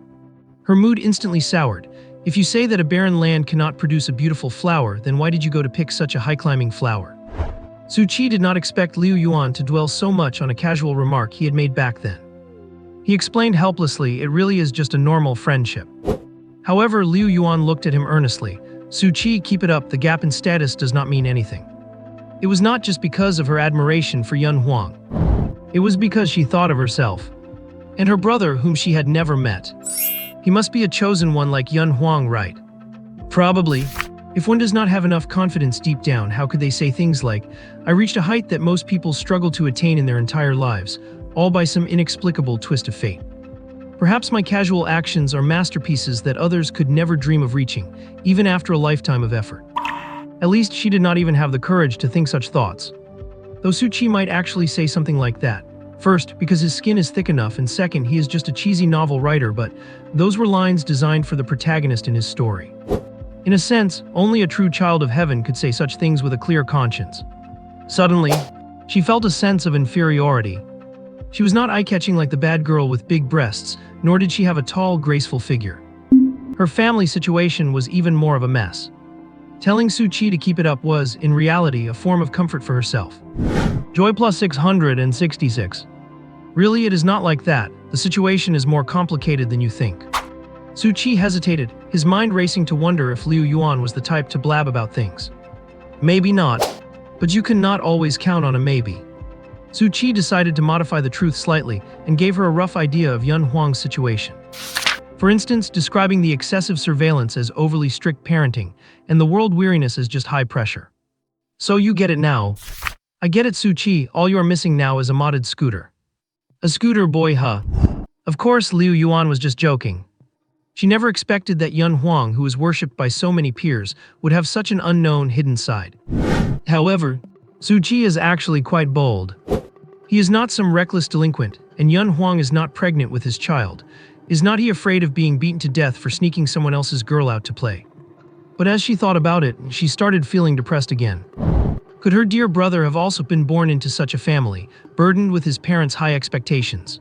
Her mood instantly soured. If you say that a barren land cannot produce a beautiful flower, then why did you go to pick such a high-climbing flower? Su Qi did not expect Liu Yuan to dwell so much on a casual remark he had made back then. He explained helplessly, it really is just a normal friendship. However, Liu Yuan looked at him earnestly. Su Qi, keep it up, the gap in status does not mean anything. It was not just because of her admiration for Yun Huang. It was because she thought of herself. And her brother, whom she had never met. He must be a chosen one like Yun Huang, right? Probably. If one does not have enough confidence deep down, how could they say things like, I reached a height that most people struggle to attain in their entire lives, all by some inexplicable twist of fate. Perhaps my casual actions are masterpieces that others could never dream of reaching, even after a lifetime of effort. At least she did not even have the courage to think such thoughts. Though Su Qi might actually say something like that. First, because his skin is thick enough, and second, he is just a cheesy novel writer, but those were lines designed for the protagonist in his story. In a sense, only a true child of heaven could say such things with a clear conscience. Suddenly, she felt a sense of inferiority. She was not eye-catching like the bad girl with big breasts, nor did she have a tall, graceful figure. Her family situation was even more of a mess. Telling Su Qi to keep it up was, in reality, a form of comfort for herself. Joy plus 666. Really, it is not like that. The situation is more complicated than you think. Su Qi hesitated, his mind racing to wonder if Liu Yuan was the type to blab about things. Maybe not, but you cannot always count on a maybe. Su Qi decided to modify the truth slightly and gave her a rough idea of Yun Huang's situation. For instance, describing the excessive surveillance as overly strict parenting and the world weariness as just high pressure. So you get it now. I get it, Su Qi, all you are missing now is a modded scooter. A scooter, boy, huh? Of course, Liu Yuan was just joking. She never expected that Yun Huang, who was worshipped by so many peers, would have such an unknown, hidden side. However, Su Qi is actually quite bold. He is not some reckless delinquent, and Yun Huang is not pregnant with his child. Is not he afraid of being beaten to death for sneaking someone else's girl out to play? But as she thought about it, she started feeling depressed again. Could her dear brother have also been born into such a family, burdened with his parents' high expectations?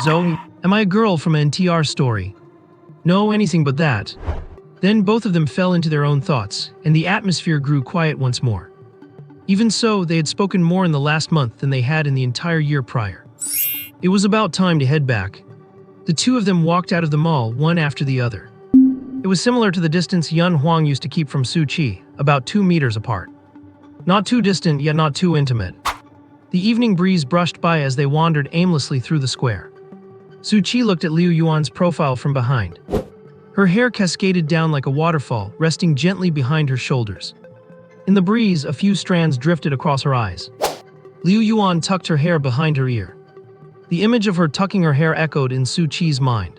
Zoe, am I a girl from an NTR story? No, anything but that. Then both of them fell into their own thoughts, and the atmosphere grew quiet once more. Even so, they had spoken more in the last month than they had in the entire year prior. It was about time to head back. The two of them walked out of the mall, one after the other. It was similar to the distance Yun Huang used to keep from Su Qi, about 2 meters apart. Not too distant, yet not too intimate. The evening breeze brushed by as they wandered aimlessly through the square. Su Qi looked at Liu Yuan's profile from behind. Her hair cascaded down like a waterfall, resting gently behind her shoulders. In the breeze, a few strands drifted across her eyes. Liu Yuan tucked her hair behind her ear. The image of her tucking her hair echoed in Su Qi's mind.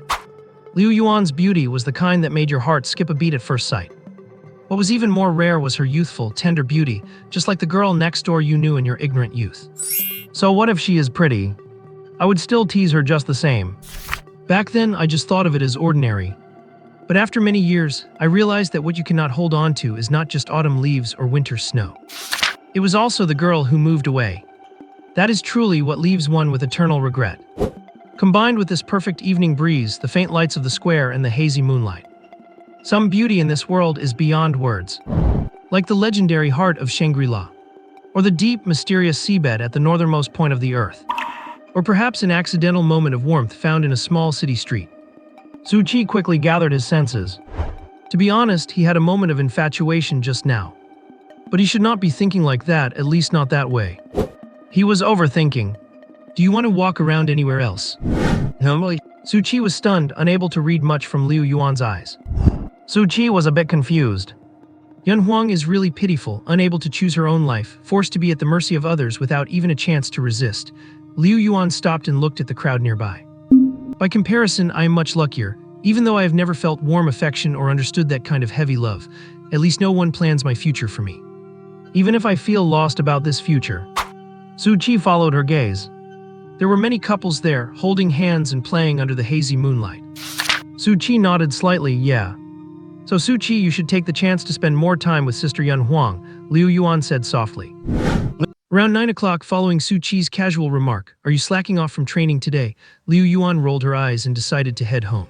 Liu Yuan's beauty was the kind that made your heart skip a beat at first sight. What was even more rare was her youthful, tender beauty, just like the girl next door you knew in your ignorant youth. So what if she is pretty? I would still tease her just the same. Back then, I just thought of it as ordinary. But after many years, I realized that what you cannot hold on to is not just autumn leaves or winter snow. It was also the girl who moved away. That is truly what leaves one with eternal regret. Combined with this perfect evening breeze, the faint lights of the square, and the hazy moonlight. Some beauty in this world is beyond words. Like the legendary heart of Shangri-La. Or the deep, mysterious seabed at the northernmost point of the earth. Or perhaps an accidental moment of warmth found in a small city street. Su Qi quickly gathered his senses. To be honest, he had a moment of infatuation just now. But he should not be thinking like that, at least not that way. He was overthinking. Do you want to walk around anywhere else? No. Su Qi was stunned, unable to read much from Liu Yuan's eyes. Su Qi was a bit confused. Yun Huang is really pitiful, unable to choose her own life, forced to be at the mercy of others without even a chance to resist. Liu Yuan stopped and looked at the crowd nearby. By comparison, I am much luckier. Even though I have never felt warm affection or understood that kind of heavy love, at least no one plans my future for me. Even if I feel lost about this future. Su Qi followed her gaze. There were many couples there, holding hands and playing under the hazy moonlight. Su Qi nodded slightly, yeah. So Su Qi, you should take the chance to spend more time with Sister Yun Huang, Liu Yuan said softly. Around 9 o'clock, following Su Qi's casual remark, are you slacking off from training today? Liu Yuan rolled her eyes and decided to head home.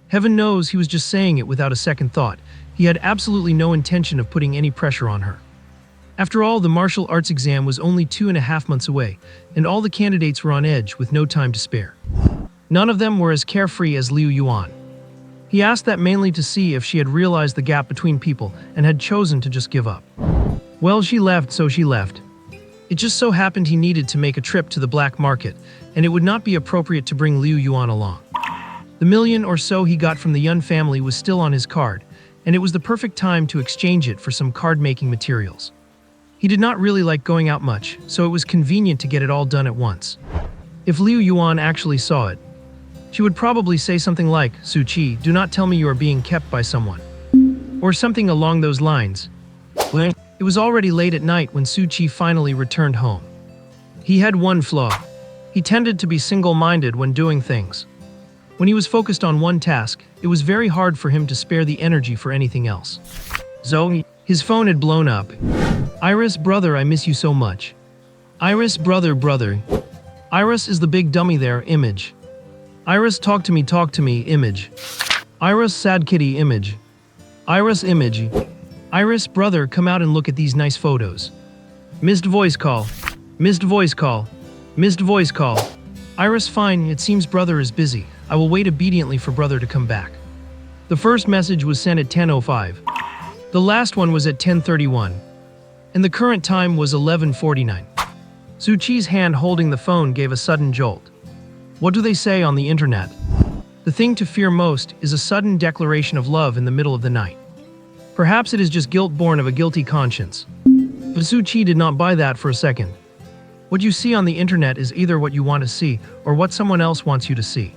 Heaven knows he was just saying it without a second thought. He had absolutely no intention of putting any pressure on her. After all, the martial arts exam was only 2.5 months away, and all the candidates were on edge with no time to spare. None of them were as carefree as Liu Yuan. He asked that mainly to see if she had realized the gap between people and had chosen to just give up. Well, she left, so she left. It just so happened he needed to make a trip to the black market, and it would not be appropriate to bring Liu Yuan along. The million or so he got from the Yun family was still on his card, and it was the perfect time to exchange it for some card-making materials. He did not really like going out much, so it was convenient to get it all done at once. If Liu Yuan actually saw it, she would probably say something like, Su Qi, do not tell me you are being kept by someone. Or something along those lines. It was already late at night when Su Qi finally returned home. He had one flaw. He tended to be single-minded when doing things. When he was focused on one task, it was very hard for him to spare the energy for anything else. Zoe, his phone had blown up. Iris, brother, I miss you so much. Iris, brother. Iris is the big dummy there, image. Iris, talk to me, image. Iris, sad kitty, image. Iris, image. Iris, brother, come out and look at these nice photos. Missed voice call. Missed voice call. Missed voice call. Iris, fine, it seems brother is busy. I will wait obediently for brother to come back. The first message was sent at 10:05. The last one was at 10:31. And the current time was 11:49. Su Qi's hand holding the phone gave a sudden jolt. What do they say on the internet? The thing to fear most is a sudden declaration of love in the middle of the night. Perhaps it is just guilt born of a guilty conscience. But Su Qi did not buy that for a second. What you see on the internet is either what you want to see or what someone else wants you to see.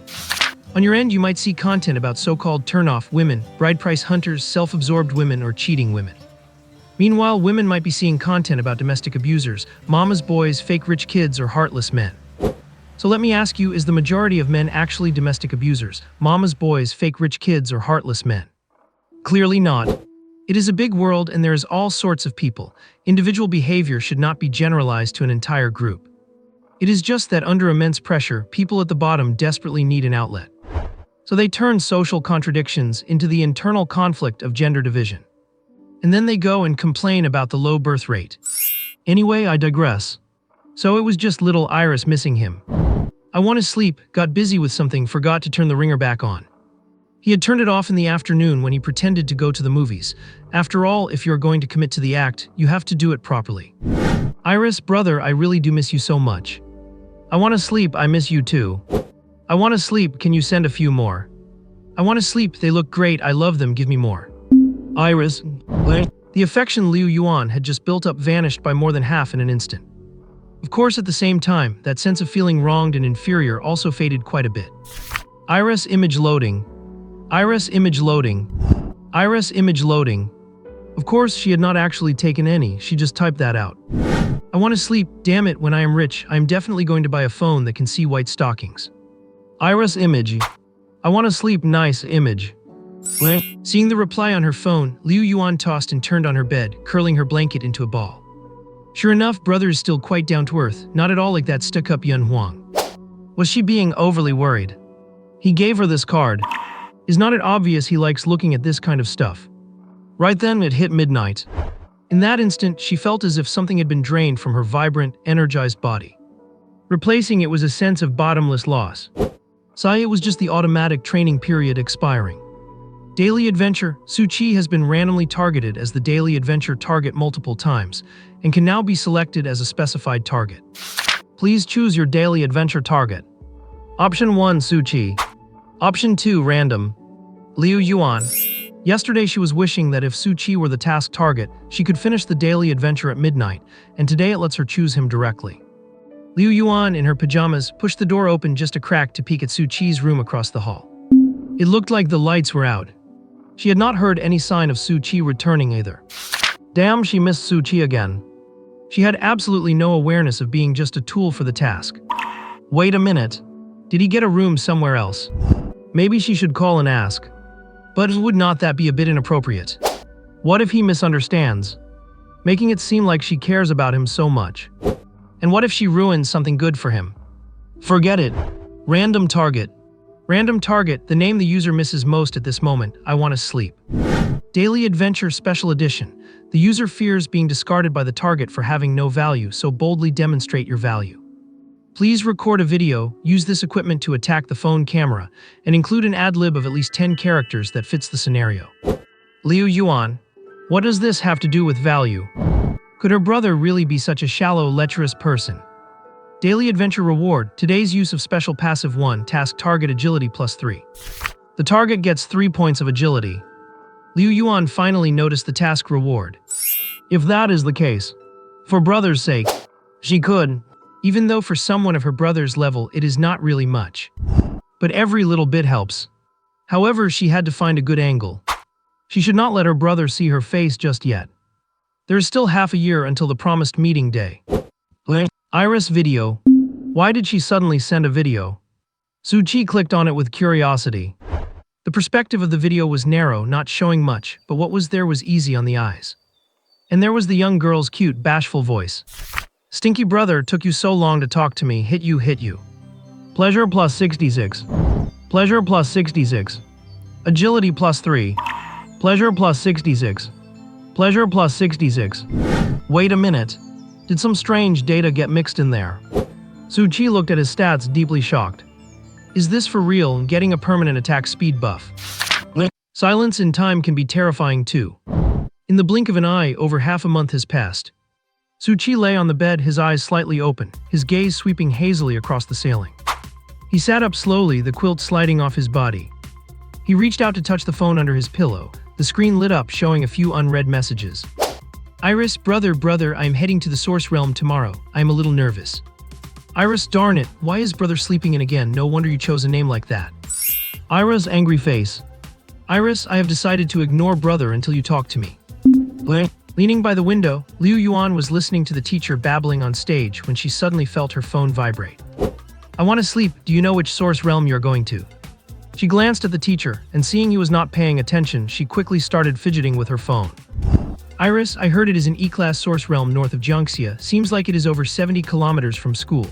On your end, you might see content about so-called turn-off women, bride price hunters, self-absorbed women, or cheating women. Meanwhile, women might be seeing content about domestic abusers, mama's boys, fake rich kids, or heartless men. So let me ask you, is the majority of men actually domestic abusers, mama's boys, fake rich kids, or heartless men? Clearly not. It is a big world and there is all sorts of people. Individual behavior should not be generalized to an entire group. It is just that under immense pressure, people at the bottom desperately need an outlet. So they turn social contradictions into the internal conflict of gender division. And then they go and complain about the low birth rate. Anyway, I digress. So it was just little Iris missing him. I want to sleep, got busy with something, forgot to turn the ringer back on. He had turned it off in the afternoon when he pretended to go to the movies. After all, if you're going to commit to the act, you have to do it properly. Iris, brother, I really do miss you so much. I want to sleep, I miss you too. I want to sleep, can you send a few more? I want to sleep, they look great, I love them, give me more. Iris. The affection Liu Yuan had just built up vanished by more than half in an instant. Of course, at the same time, that sense of feeling wronged and inferior also faded quite a bit. Iris image loading. Iris image loading. Iris image loading. Of course, she had not actually taken any, she just typed that out. I want to sleep, damn it, when I am rich, I am definitely going to buy a phone that can see white stockings. Iris image. I want to sleep, nice image. Seeing the reply on her phone, Liu Yuan tossed and turned on her bed, curling her blanket into a ball. Sure enough, brother is still quite down to earth, not at all like that stuck-up Yun Huang. Was she being overly worried? He gave her this card. Is not it obvious he likes looking at this kind of stuff? Right then, it hit midnight. In that instant, she felt as if something had been drained from her vibrant, energized body. Replacing it was a sense of bottomless loss. Sigh, it was just the automatic training period expiring. Daily Adventure. Su Chi has been randomly targeted as the Daily Adventure target multiple times, and can now be selected as a specified target. Please choose your Daily Adventure target. Option 1, Su Chi. Option 2, Random. Liu Yuan. Yesterday she was wishing that if Su Chi were the task target, she could finish the Daily Adventure at midnight, and today it lets her choose him directly. Liu Yuan, in her pajamas, pushed the door open just a crack to peek at Su Chi's room across the hall. It looked like the lights were out. She had not heard any sign of Su Chi returning either. Damn, she missed Su Chi again. She had absolutely no awareness of being just a tool for the task. Wait a minute. Did he get a room somewhere else? Maybe she should call and ask. But would not that be a bit inappropriate? What if he misunderstands? Making it seem like she cares about him so much. And what if she ruins something good for him? Forget it. Random target. Random target, the name the user misses most at this moment. I want to sleep. Daily Adventure Special Edition. The user fears being discarded by the target for having no value, so boldly demonstrate your value. Please record a video, use this equipment to attack the phone camera, and include an ad-lib of at least 10 characters that fits the scenario. Liu Yuan. What does this have to do with value? Could her brother really be such a shallow, lecherous person? Daily Adventure Reward. Today's use of Special Passive 1, Task Target Agility +3. The target gets 3 points of agility. Liu Yuan finally noticed the task reward. If that is the case, for brother's sake, she could, even though for someone of her brother's level it is not really much. But every little bit helps. However, she had to find a good angle. She should not let her brother see her face just yet. There is still half a year until the promised meeting day. Iris video. Why did she suddenly send a video? Su Chi clicked on it with curiosity. The perspective of the video was narrow, not showing much, but what was there was easy on the eyes. And there was the young girl's cute, bashful voice. Stinky brother, took you so long to talk to me, hit you. Pleasure +66. Pleasure +66. Agility +3. Pleasure +66. Pleasure +66. Wait a minute. Did some strange data get mixed in there? Su Chi looked at his stats, deeply shocked. Is this for real, getting a permanent attack speed buff? Silence in time can be terrifying too. In the blink of an eye, over half a month has passed. Su Chi lay on the bed, his eyes slightly open, his gaze sweeping hazily across the ceiling. He sat up slowly, the quilt sliding off his body. He reached out to touch the phone under his pillow. The screen lit up, showing a few unread messages. Iris, brother, I am heading to the Source Realm tomorrow. I am a little nervous. Iris, darn it, why is brother sleeping in again? No wonder you chose a name like that. Iris, angry face. Iris, I have decided to ignore brother until you talk to me. Leaning by the window, Liu Yuan was listening to the teacher babbling on stage when she suddenly felt her phone vibrate. I want to sleep, do you know which Source Realm you're going to? She glanced at the teacher, and seeing he was not paying attention, she quickly started fidgeting with her phone. Iris, I heard it is an E-Class Source Realm north of Jiangxia. Seems like it is over 70 kilometers from school.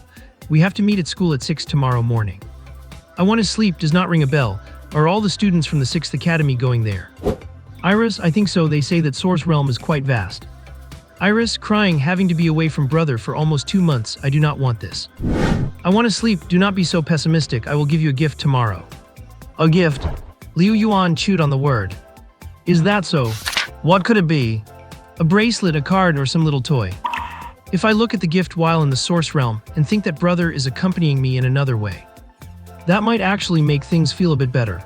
We have to meet at school at 6 tomorrow morning. I want to sleep does not ring a bell. Are all the students from the 6th Academy going there? Iris, I think so. They say that Source Realm is quite vast. Iris, crying, having to be away from brother for almost 2 months. I do not want this. I want to sleep. Do not be so pessimistic. I will give you a gift tomorrow. A gift? Liu Yuan chewed on the word. Is that so? What could it be? A bracelet, a card, or some little toy? If I look at the gift while in the source realm and think that brother is accompanying me in another way, that might actually make things feel a bit better.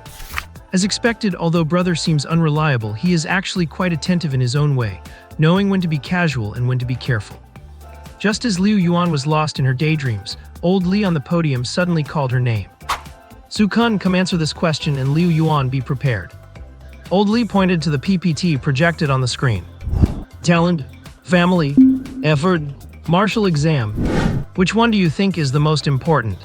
As expected, although brother seems unreliable, he is actually quite attentive in his own way, knowing when to be casual and when to be careful. Just as Liu Yuan was lost in her daydreams, old Li on the podium suddenly called her name. Su-kun, come answer this question, and Liu Yuan, be prepared. Old Li pointed to the PPT projected on the screen. Talent, family, effort, martial exam. Which one do you think is the most important?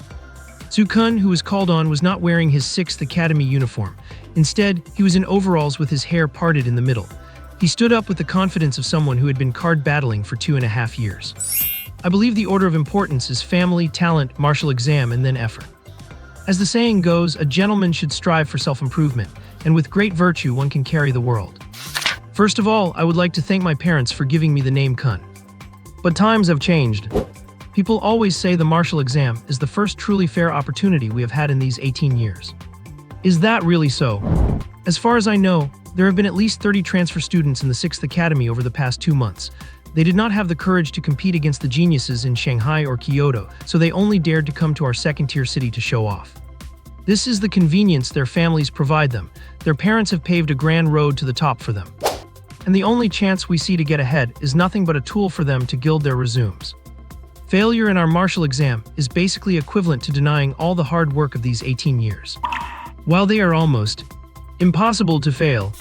Su-kun, who was called on, was not wearing his 6th Academy uniform. Instead, he was in overalls with his hair parted in the middle. He stood up with the confidence of someone who had been card battling for 2.5 years. I believe the order of importance is family, talent, martial exam, and then effort. As the saying goes, a gentleman should strive for self-improvement, and with great virtue one can carry the world. First of all, I would like to thank my parents for giving me the name Kun. But times have changed. People always say the martial exam is the first truly fair opportunity we have had in these 18 years. Is that really so? As far as I know, there have been at least 30 transfer students in the 6th Academy over the past 2 months. They did not have the courage to compete against the geniuses in Shanghai or Kyoto, so they only dared to come to our second-tier city to show off. This is the convenience their families provide them. Their parents have paved a grand road to the top for them. And the only chance we see to get ahead is nothing but a tool for them to gild their resumes. Failure in our martial exam is basically equivalent to denying all the hard work of these 18 years. While they are almost impossible to fail,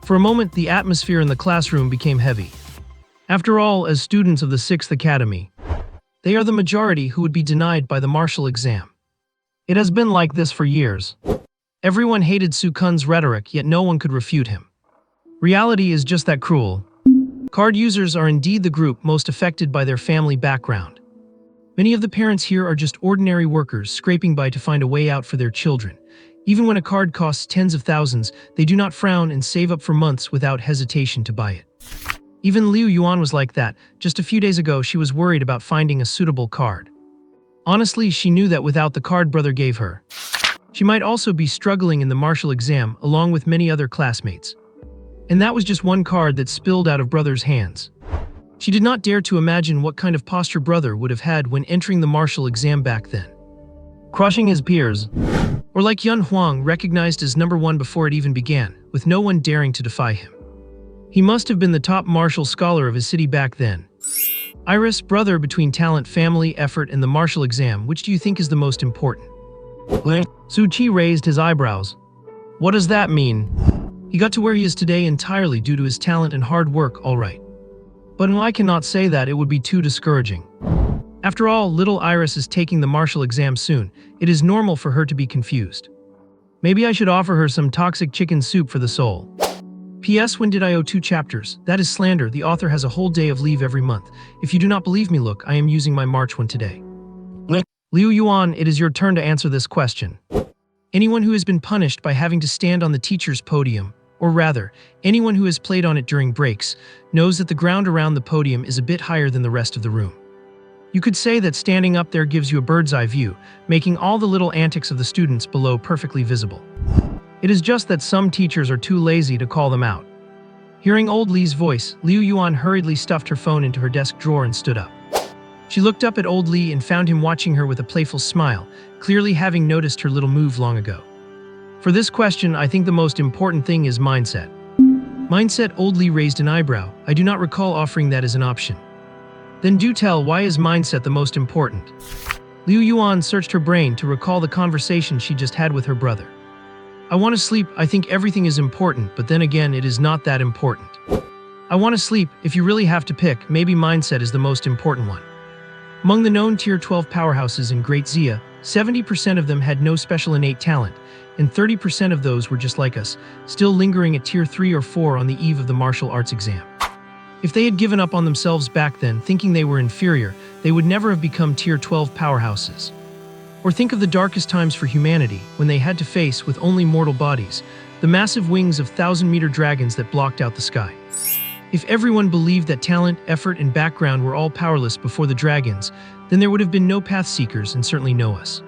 for a moment the atmosphere in the classroom became heavy. After all, as students of the 6th Academy, they are the majority who would be denied by the martial exam. It has been like this for years. Everyone hated Su-kun's rhetoric, yet no one could refute him. Reality is just that cruel. Card users are indeed the group most affected by their family background. Many of the parents here are just ordinary workers scraping by to find a way out for their children. Even when a card costs tens of thousands, they do not frown and save up for months without hesitation to buy it. Even Liu Yuan was like that. Just a few days ago, she was worried about finding a suitable card. Honestly, she knew that without the card brother gave her, she might also be struggling in the martial exam along with many other classmates. And that was just one card that spilled out of brother's hands. She did not dare to imagine what kind of posture brother would have had when entering the martial exam back then. Crushing his peers, or like Yun Huang, recognized as #1 before it even began, with no one daring to defy him. He must have been the top martial scholar of his city back then. Iris, brother, between talent, family, effort, and the martial exam, which do you think is the most important? Su Chi raised his eyebrows. What does that mean? He got to where he is today entirely due to his talent and hard work, all right. But I cannot say that, it would be too discouraging. After all, little Iris is taking the martial exam soon. It is normal for her to be confused. Maybe I should offer her some toxic chicken soup for the soul. P.S. When did I owe 2 chapters? That is slander. The author has a whole day of leave every month. If you do not believe me, look, I am using my March one today. Liu Yuan, it is your turn to answer this question. Anyone who has been punished by having to stand on the teacher's podium, or rather, anyone who has played on it during breaks, knows that the ground around the podium is a bit higher than the rest of the room. You could say that standing up there gives you a bird's eye view, making all the little antics of the students below perfectly visible. It is just that some teachers are too lazy to call them out. Hearing old Li's voice, Liu Yuan hurriedly stuffed her phone into her desk drawer and stood up. She looked up at old Li and found him watching her with a playful smile, clearly having noticed her little move long ago. For this question, I think the most important thing is mindset. Mindset, old Li raised an eyebrow. I do not recall offering that as an option. Then do tell, why is mindset the most important? Liu Yuan searched her brain to recall the conversation she just had with her brother. I want to sleep. I think everything is important, but then again, it is not that important. I want to sleep. If you really have to pick, maybe mindset is the most important one. Among the known Tier 12 powerhouses in Great Xia, 70% of them had no special innate talent, and 30% of those were just like us, still lingering at Tier 3 or 4 on the eve of the martial arts exam. If they had given up on themselves back then, thinking they were inferior, they would never have become Tier 12 powerhouses. Or think of the darkest times for humanity, when they had to face, with only mortal bodies, the massive wings of 1,000-meter dragons that blocked out the sky. If everyone believed that talent, effort, and background were all powerless before the dragons, then there would have been no path seekers and certainly no us.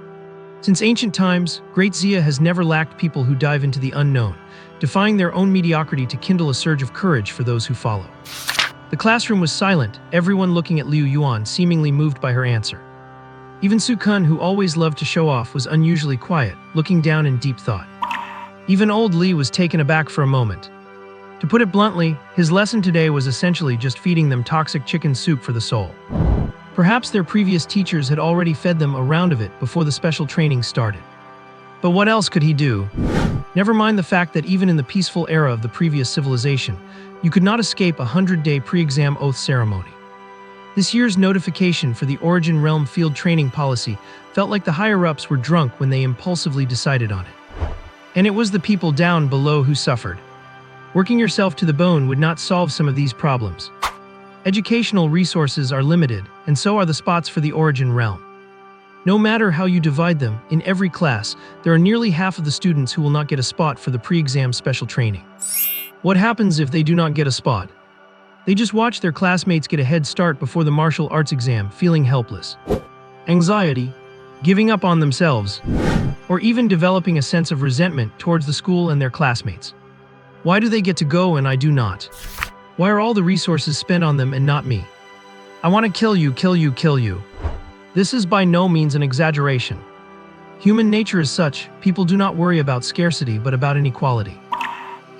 Since ancient times, Great Zia has never lacked people who dive into the unknown, defying their own mediocrity to kindle a surge of courage for those who follow. The classroom was silent, everyone looking at Liu Yuan, seemingly moved by her answer. Even Su Kun, who always loved to show off, was unusually quiet, looking down in deep thought. Even old Li was taken aback for a moment. To put it bluntly, his lesson today was essentially just feeding them toxic chicken soup for the soul. Perhaps their previous teachers had already fed them a round of it before the special training started. But what else could he do? Never mind the fact that even in the peaceful era of the previous civilization, you could not escape a 100-day pre-exam oath ceremony. This year's notification for the Origin Realm field training policy felt like the higher-ups were drunk when they impulsively decided on it. And it was the people down below who suffered. Working yourself to the bone would not solve some of these problems. Educational resources are limited, and so are the spots for the Origin Realm. No matter how you divide them, in every class, there are nearly half of the students who will not get a spot for the pre-exam special training. What happens if they do not get a spot? They just watch their classmates get a head start before the martial arts exam, feeling helpless. Anxiety, giving up on themselves, or even developing a sense of resentment towards the school and their classmates. Why do they get to go and I do not? Why are all the resources spent on them and not me? I want to kill you, kill you, kill you. This is by no means an exaggeration. Human nature is such, people do not worry about scarcity but about inequality.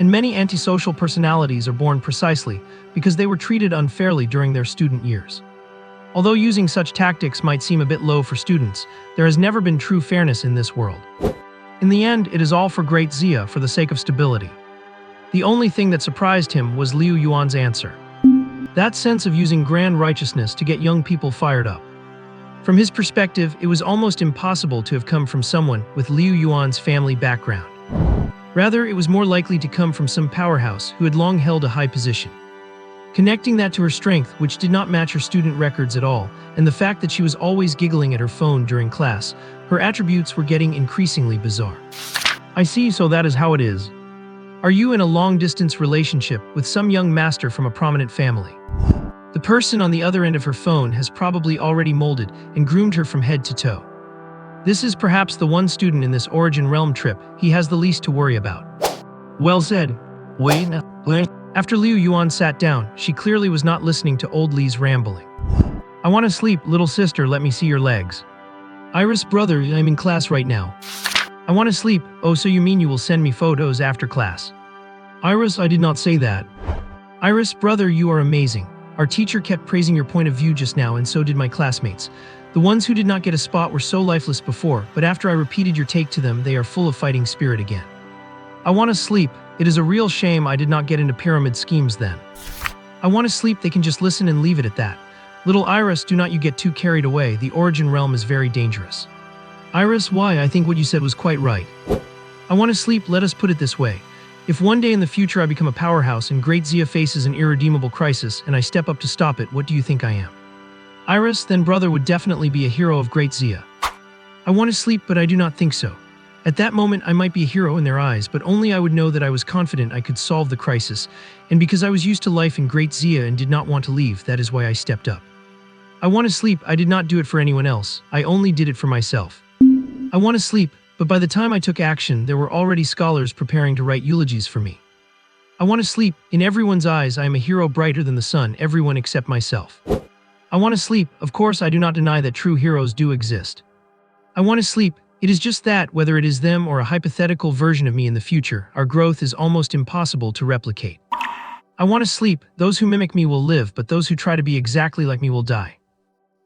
And many antisocial personalities are born precisely because they were treated unfairly during their student years. Although using such tactics might seem a bit low for students, there has never been true fairness in this world. In the end, it is all for Great Zia for the sake of stability. The only thing that surprised him was Liu Yuan's answer. That sense of using grand righteousness to get young people fired up. From his perspective, it was almost impossible to have come from someone with Liu Yuan's family background. Rather, it was more likely to come from some powerhouse who had long held a high position. Connecting that to her strength, which did not match her student records at all, and the fact that she was always giggling at her phone during class, her attributes were getting increasingly bizarre. I see, so that is how it is. Are you in a long-distance relationship with some young master from a prominent family? The person on the other end of her phone has probably already molded and groomed her from head to toe. This is perhaps the one student in this Origin Realm trip he has the least to worry about. Well said. Wait. After Liu Yuan sat down, she clearly was not listening to old Li's rambling. I want to sleep, little sister, let me see your legs. Iris, brother, I'm in class right now. I want to sleep. Oh, so you mean you will send me photos after class? Iris, I did not say that. Iris, brother, you are amazing. Our teacher kept praising your point of view just now, and so did my classmates. The ones who did not get a spot were so lifeless before, but after I repeated your take to them, they are full of fighting spirit again. I want to sleep. It is a real shame I did not get into pyramid schemes then. I want to sleep, they can just listen and leave it at that. Little Iris, do not you get too carried away, the Origin Realm is very dangerous. Iris, why? I think what you said was quite right. I want to sleep, let us put it this way. If one day in the future I become a powerhouse and Great Zia faces an irredeemable crisis and I step up to stop it, what do you think I am? Iris, then brother would definitely be a hero of Great Zia. I want to sleep, but I do not think so. At that moment I might be a hero in their eyes, but only I would know that I was confident I could solve the crisis, and because I was used to life in Great Zia and did not want to leave, that is why I stepped up. I want to sleep, I did not do it for anyone else, I only did it for myself. I want to sleep, but by the time I took action, there were already scholars preparing to write eulogies for me. I want to sleep, in everyone's eyes I am a hero brighter than the sun, everyone except myself. I want to sleep, of course I do not deny that true heroes do exist. I want to sleep, it is just that, whether it is them or a hypothetical version of me in the future, our growth is almost impossible to replicate. I want to sleep, those who mimic me will live, but those who try to be exactly like me will die.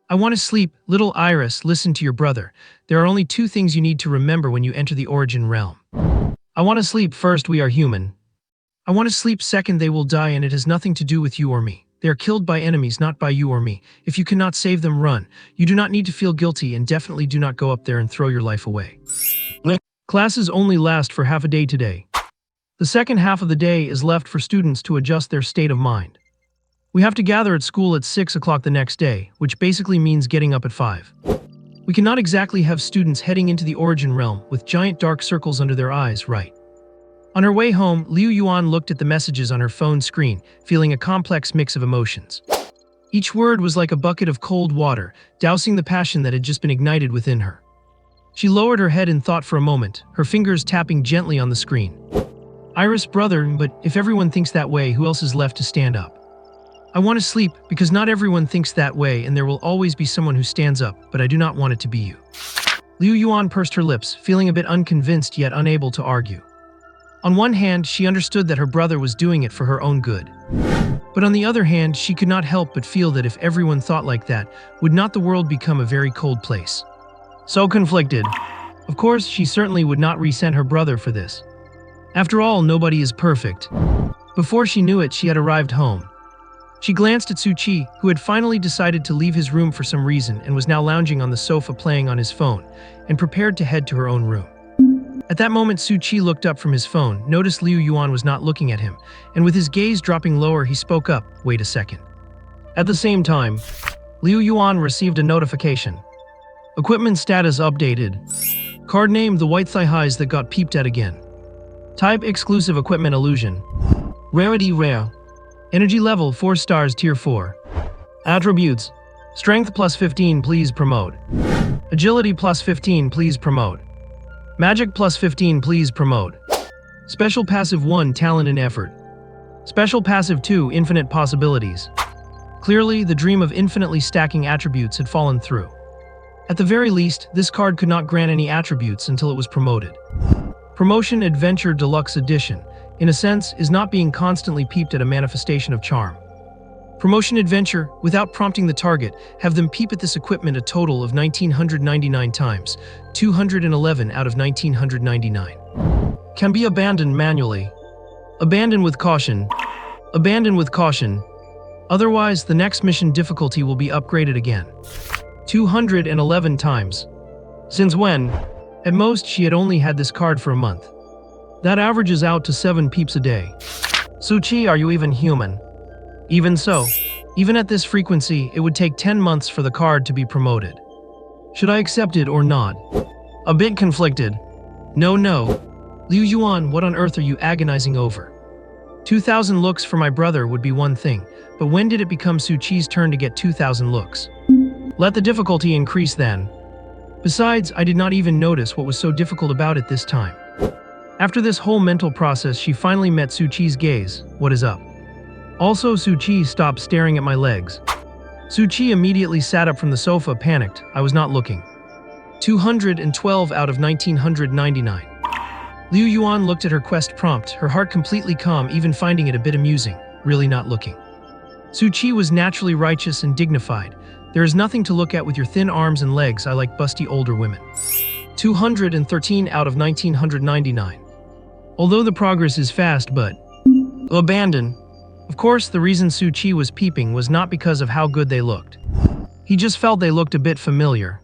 I want to sleep, little Iris, listen to your brother. There are only two things you need to remember when you enter the Origin Realm. I want to sleep, first, we are human. I want to sleep, second, they will die, and it has nothing to do with you or me. They are killed by enemies, not by you or me. If you cannot save them, run. You do not need to feel guilty, and definitely do not go up there and throw your life away. Classes only last for half a day today. The second half of the day is left for students to adjust their state of mind. We have to gather at school at 6 o'clock the next day, which basically means getting up at 5. We cannot exactly have students heading into the Origin Realm with giant dark circles under their eyes, right? On her way home, Liu Yuan looked at the messages on her phone screen, feeling a complex mix of emotions. Each word was like a bucket of cold water, dousing the passion that had just been ignited within her. She lowered her head in thought for a moment, her fingers tapping gently on the screen. Iris, brother, but if everyone thinks that way, who else is left to stand up? I want to sleep, because not everyone thinks that way and there will always be someone who stands up, but I do not want it to be you. Liu Yuan pursed her lips, feeling a bit unconvinced yet unable to argue. On one hand, she understood that her brother was doing it for her own good. But on the other hand, she could not help but feel that if everyone thought like that, would not the world become a very cold place? So conflicted. Of course, she certainly would not resent her brother for this. After all, nobody is perfect. Before she knew it, she had arrived home. She glanced at Su Qi, who had finally decided to leave his room for some reason and was now lounging on the sofa playing on his phone, and prepared to head to her own room. At that moment, Su Qi looked up from his phone, noticed Liu Yuan was not looking at him, and with his gaze dropping lower, he spoke up, "Wait a second." At the same time, Liu Yuan received a notification. Equipment status updated. Card name the white thigh highs that got peeped at again. Type exclusive equipment illusion. Rarity rare. Energy level 4 stars tier 4. Attributes. Strength plus 15 please promote. Agility plus 15 please promote. Magic plus 15 please promote. Special passive 1 talent and effort. Special passive 2 infinite possibilities. Clearly, the dream of infinitely stacking attributes had fallen through. At the very least, this card could not grant any attributes until it was promoted. Promotion Adventure Deluxe Edition, in a sense, is not being constantly peeped at a manifestation of charm. Promotion Adventure, without prompting the target, have them peep at this equipment a total of 1999 times, 211 out of 1999. Can be abandoned manually. Abandon with caution. Abandon with caution. Otherwise, the next mission difficulty will be upgraded again. 211 times. Since when? At most, she had only had this card for a month. That averages out to 7 peeps a day. Su Qi, are you even human? Even so, even at this frequency, it would take 10 months for the card to be promoted. Should I accept it or not? A bit conflicted. No. Liu Yuan, what on earth are you agonizing over? 2,000 looks for my brother would be one thing, but when did it become Su Qi's turn to get 2,000 looks? Let the difficulty increase then. Besides, I did not even notice what was so difficult about it this time. After this whole mental process, she finally met Su Qi's gaze. What is up? Also, Su Qi stopped staring at my legs. Su Qi immediately sat up from the sofa, panicked. I was not looking. 212 out of 1999. Liu Yuan looked at her quest prompt, her heart completely calm, even finding it a bit amusing. Really not looking. Su Qi was naturally righteous and dignified. There is nothing to look at with your thin arms and legs. I like busty older women. 213 out of 1999. Although the progress is fast, but... Abandon. Of course, the reason Su Qi was peeping was not because of how good they looked. He just felt they looked a bit familiar.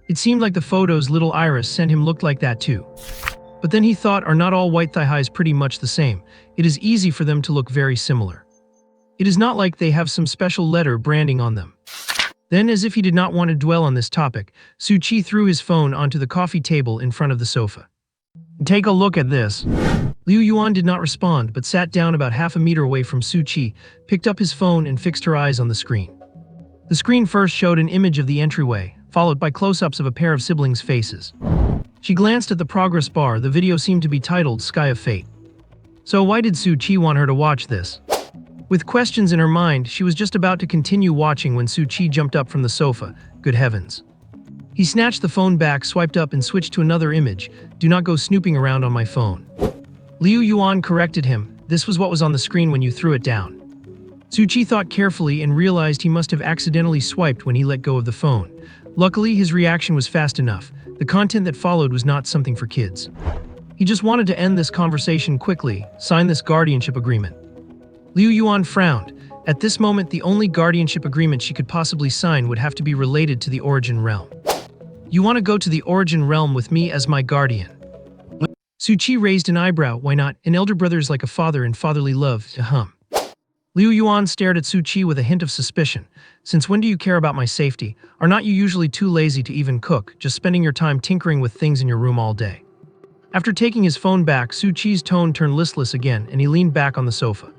It seemed like the photos little Iris sent him looked like that too. But then he thought, are not all white thigh highs pretty much the same? It is easy for them to look very similar. It is not like they have some special letter branding on them. Then, as if he did not want to dwell on this topic, Su Qi threw his phone onto the coffee table in front of the sofa. Take a look at this. Liu Yuan did not respond, but sat down about half a meter away from Su Qi, picked up his phone and fixed her eyes on the screen. The screen first showed an image of the entryway, followed by close-ups of a pair of siblings' faces. She glanced at the progress bar. The video seemed to be titled Sky of Fate. So why did Su Qi want her to watch this? With questions in her mind, she was just about to continue watching when Su Qi jumped up from the sofa. Good heavens. He snatched the phone back, swiped up and switched to another image. Do not go snooping around on my phone. Liu Yuan corrected him. This was what was on the screen when you threw it down. Su Qi thought carefully and realized he must have accidentally swiped when he let go of the phone. Luckily, his reaction was fast enough. The content that followed was not something for kids. He just wanted to end this conversation quickly, sign this guardianship agreement. Liu Yuan frowned. At this moment, the only guardianship agreement she could possibly sign would have to be related to the Origin Realm. You want to go to the Origin Realm with me as my guardian? Su Qi raised an eyebrow. Why not? An elder brother is like a father in fatherly love. Liu Yuan stared at Su Qi with a hint of suspicion. Since when do you care about my safety? Are not you usually too lazy to even cook, just spending your time tinkering with things in your room all day? After taking his phone back, Su Chi's tone turned listless again, and he leaned back on the sofa.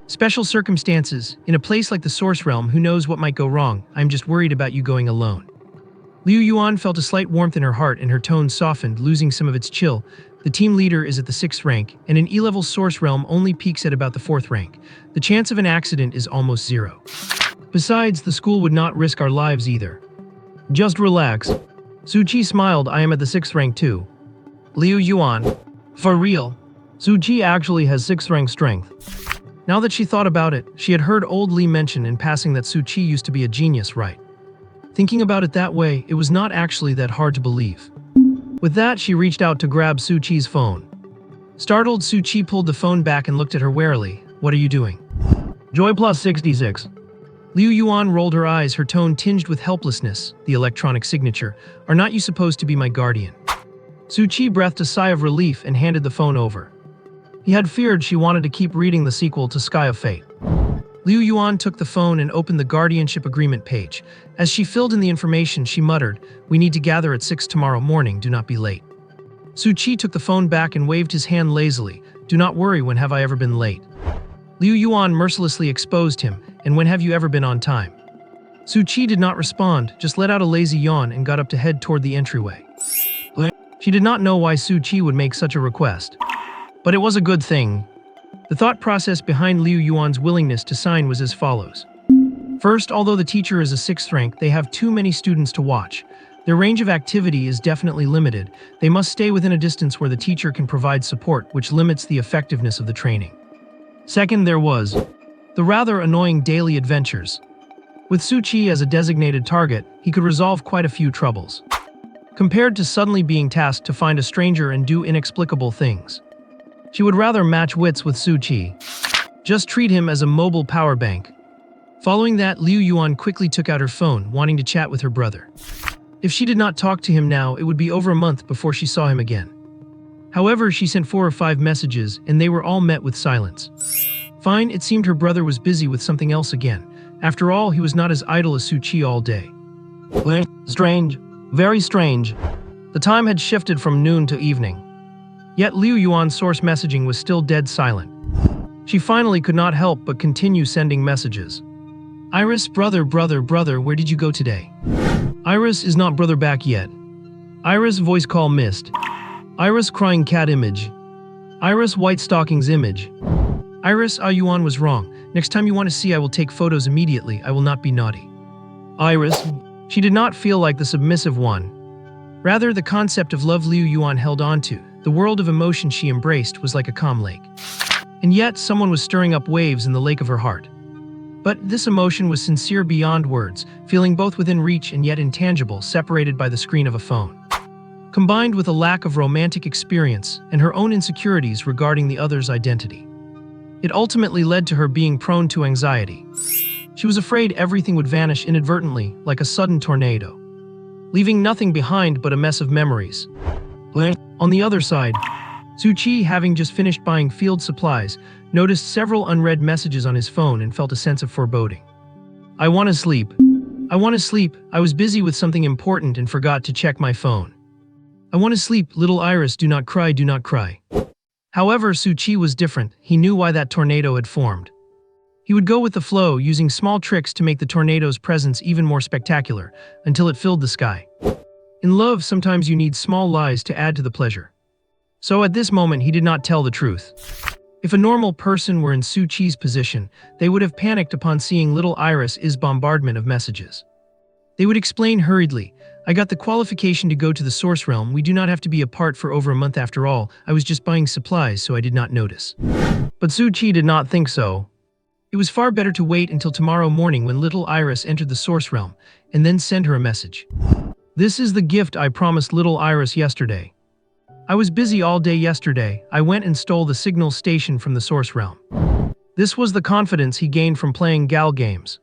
Special circumstances. In a place like the Source Realm, who knows what might go wrong? I'm just worried about you going alone. Liu Yuan felt a slight warmth in her heart, and her tone softened, losing some of its chill. The team leader is at the 6th rank, and an E-level Source Realm only peaks at about the 4th rank. The chance of an accident is almost zero. Besides, the school would not risk our lives either. Just relax. Su Chi smiled. I am at the 6th rank too. Liu Yuan. For real? Su Chi actually has 6th rank strength. Now that she thought about it, she had heard old Li mention in passing that Su Chi used to be a genius, right? Thinking about it that way, it was not actually that hard to believe. With that, she reached out to grab Su Chi's phone. Startled, Su Chi pulled the phone back and looked at her warily. What are you doing? Joy plus 66. Liu Yuan rolled her eyes, her tone tinged with helplessness. The electronic signature. Are not you supposed to be my guardian? Su Chi breathed a sigh of relief and handed the phone over. He had feared she wanted to keep reading the sequel to Sky of Fate. Liu Yuan took the phone and opened the guardianship agreement page. As she filled in the information, she muttered, "We need to gather at 6 tomorrow morning, do not be late." Su Chi took the phone back and waved his hand lazily. "Do not worry, when have I ever been late?" Liu Yuan mercilessly exposed him, "And when have you ever been on time?" Su Chi did not respond, just let out a lazy yawn and got up to head toward the entryway. She did not know why Su Chi would make such a request. But it was a good thing. The thought process behind Liu Yuan's willingness to sign was as follows. First, although the teacher is a 6th rank, they have too many students to watch. Their range of activity is definitely limited. They must stay within a distance where the teacher can provide support, which limits the effectiveness of the training. Second, there was the rather annoying daily adventures. With Su Chi as a designated target, he could resolve quite a few troubles, compared to suddenly being tasked to find a stranger and do inexplicable things. She would rather match wits with Su Chi. Just treat him as a mobile power bank. Following that, Liu Yuan quickly took out her phone, wanting to chat with her brother. If she did not talk to him now, it would be over a month before she saw him again. However, she sent 4 or 5 messages, and they were all met with silence. Fine, it seemed her brother was busy with something else again. After all, he was not as idle as Su Chi all day. Strange. Very strange. The time had shifted from noon to evening. Yet Liu Yuan's source messaging was still dead silent. She finally could not help but continue sending messages. Iris, brother, where did you go today? Iris is not brother back yet. Iris, voice call missed. Iris, crying cat image. Iris, white stockings image. Iris, Yuan was wrong. Next time you want to see, I will take photos immediately. I will not be naughty. Iris. She did not feel like the submissive one. Rather, the concept of love Liu Yuan held onto. The world of emotion she embraced was like a calm lake. And yet, someone was stirring up waves in the lake of her heart. But this emotion was sincere beyond words, feeling both within reach and yet intangible, separated by the screen of a phone. Combined with a lack of romantic experience and her own insecurities regarding the other's identity. It ultimately led to her being prone to anxiety. She was afraid everything would vanish inadvertently, like a sudden tornado, leaving nothing behind but a mess of memories. On the other side, Su Chi, having just finished buying field supplies, noticed several unread messages on his phone and felt a sense of foreboding. I want to sleep. I want to sleep. I was busy with something important and forgot to check my phone. I want to sleep, little Iris, do not cry, do not cry. However, Su Chi was different. He knew why that tornado had formed. He would go with the flow, using small tricks to make the tornado's presence even more spectacular, until it filled the sky. In love, sometimes you need small lies to add to the pleasure. So at this moment, he did not tell the truth. If a normal person were in Su Chi's position, they would have panicked upon seeing little Iris's bombardment of messages. They would explain hurriedly, I got the qualification to go to the Source Realm. We do not have to be apart for over a month after all. I was just buying supplies, so I did not notice. But Su Chi did not think so. It was far better to wait until tomorrow morning when little Iris entered the Source Realm, and then send her a message. This is the gift I promised little Iris yesterday. I was busy all day yesterday. I went and stole the signal station from the Source Realm. This was the confidence he gained from playing gal games.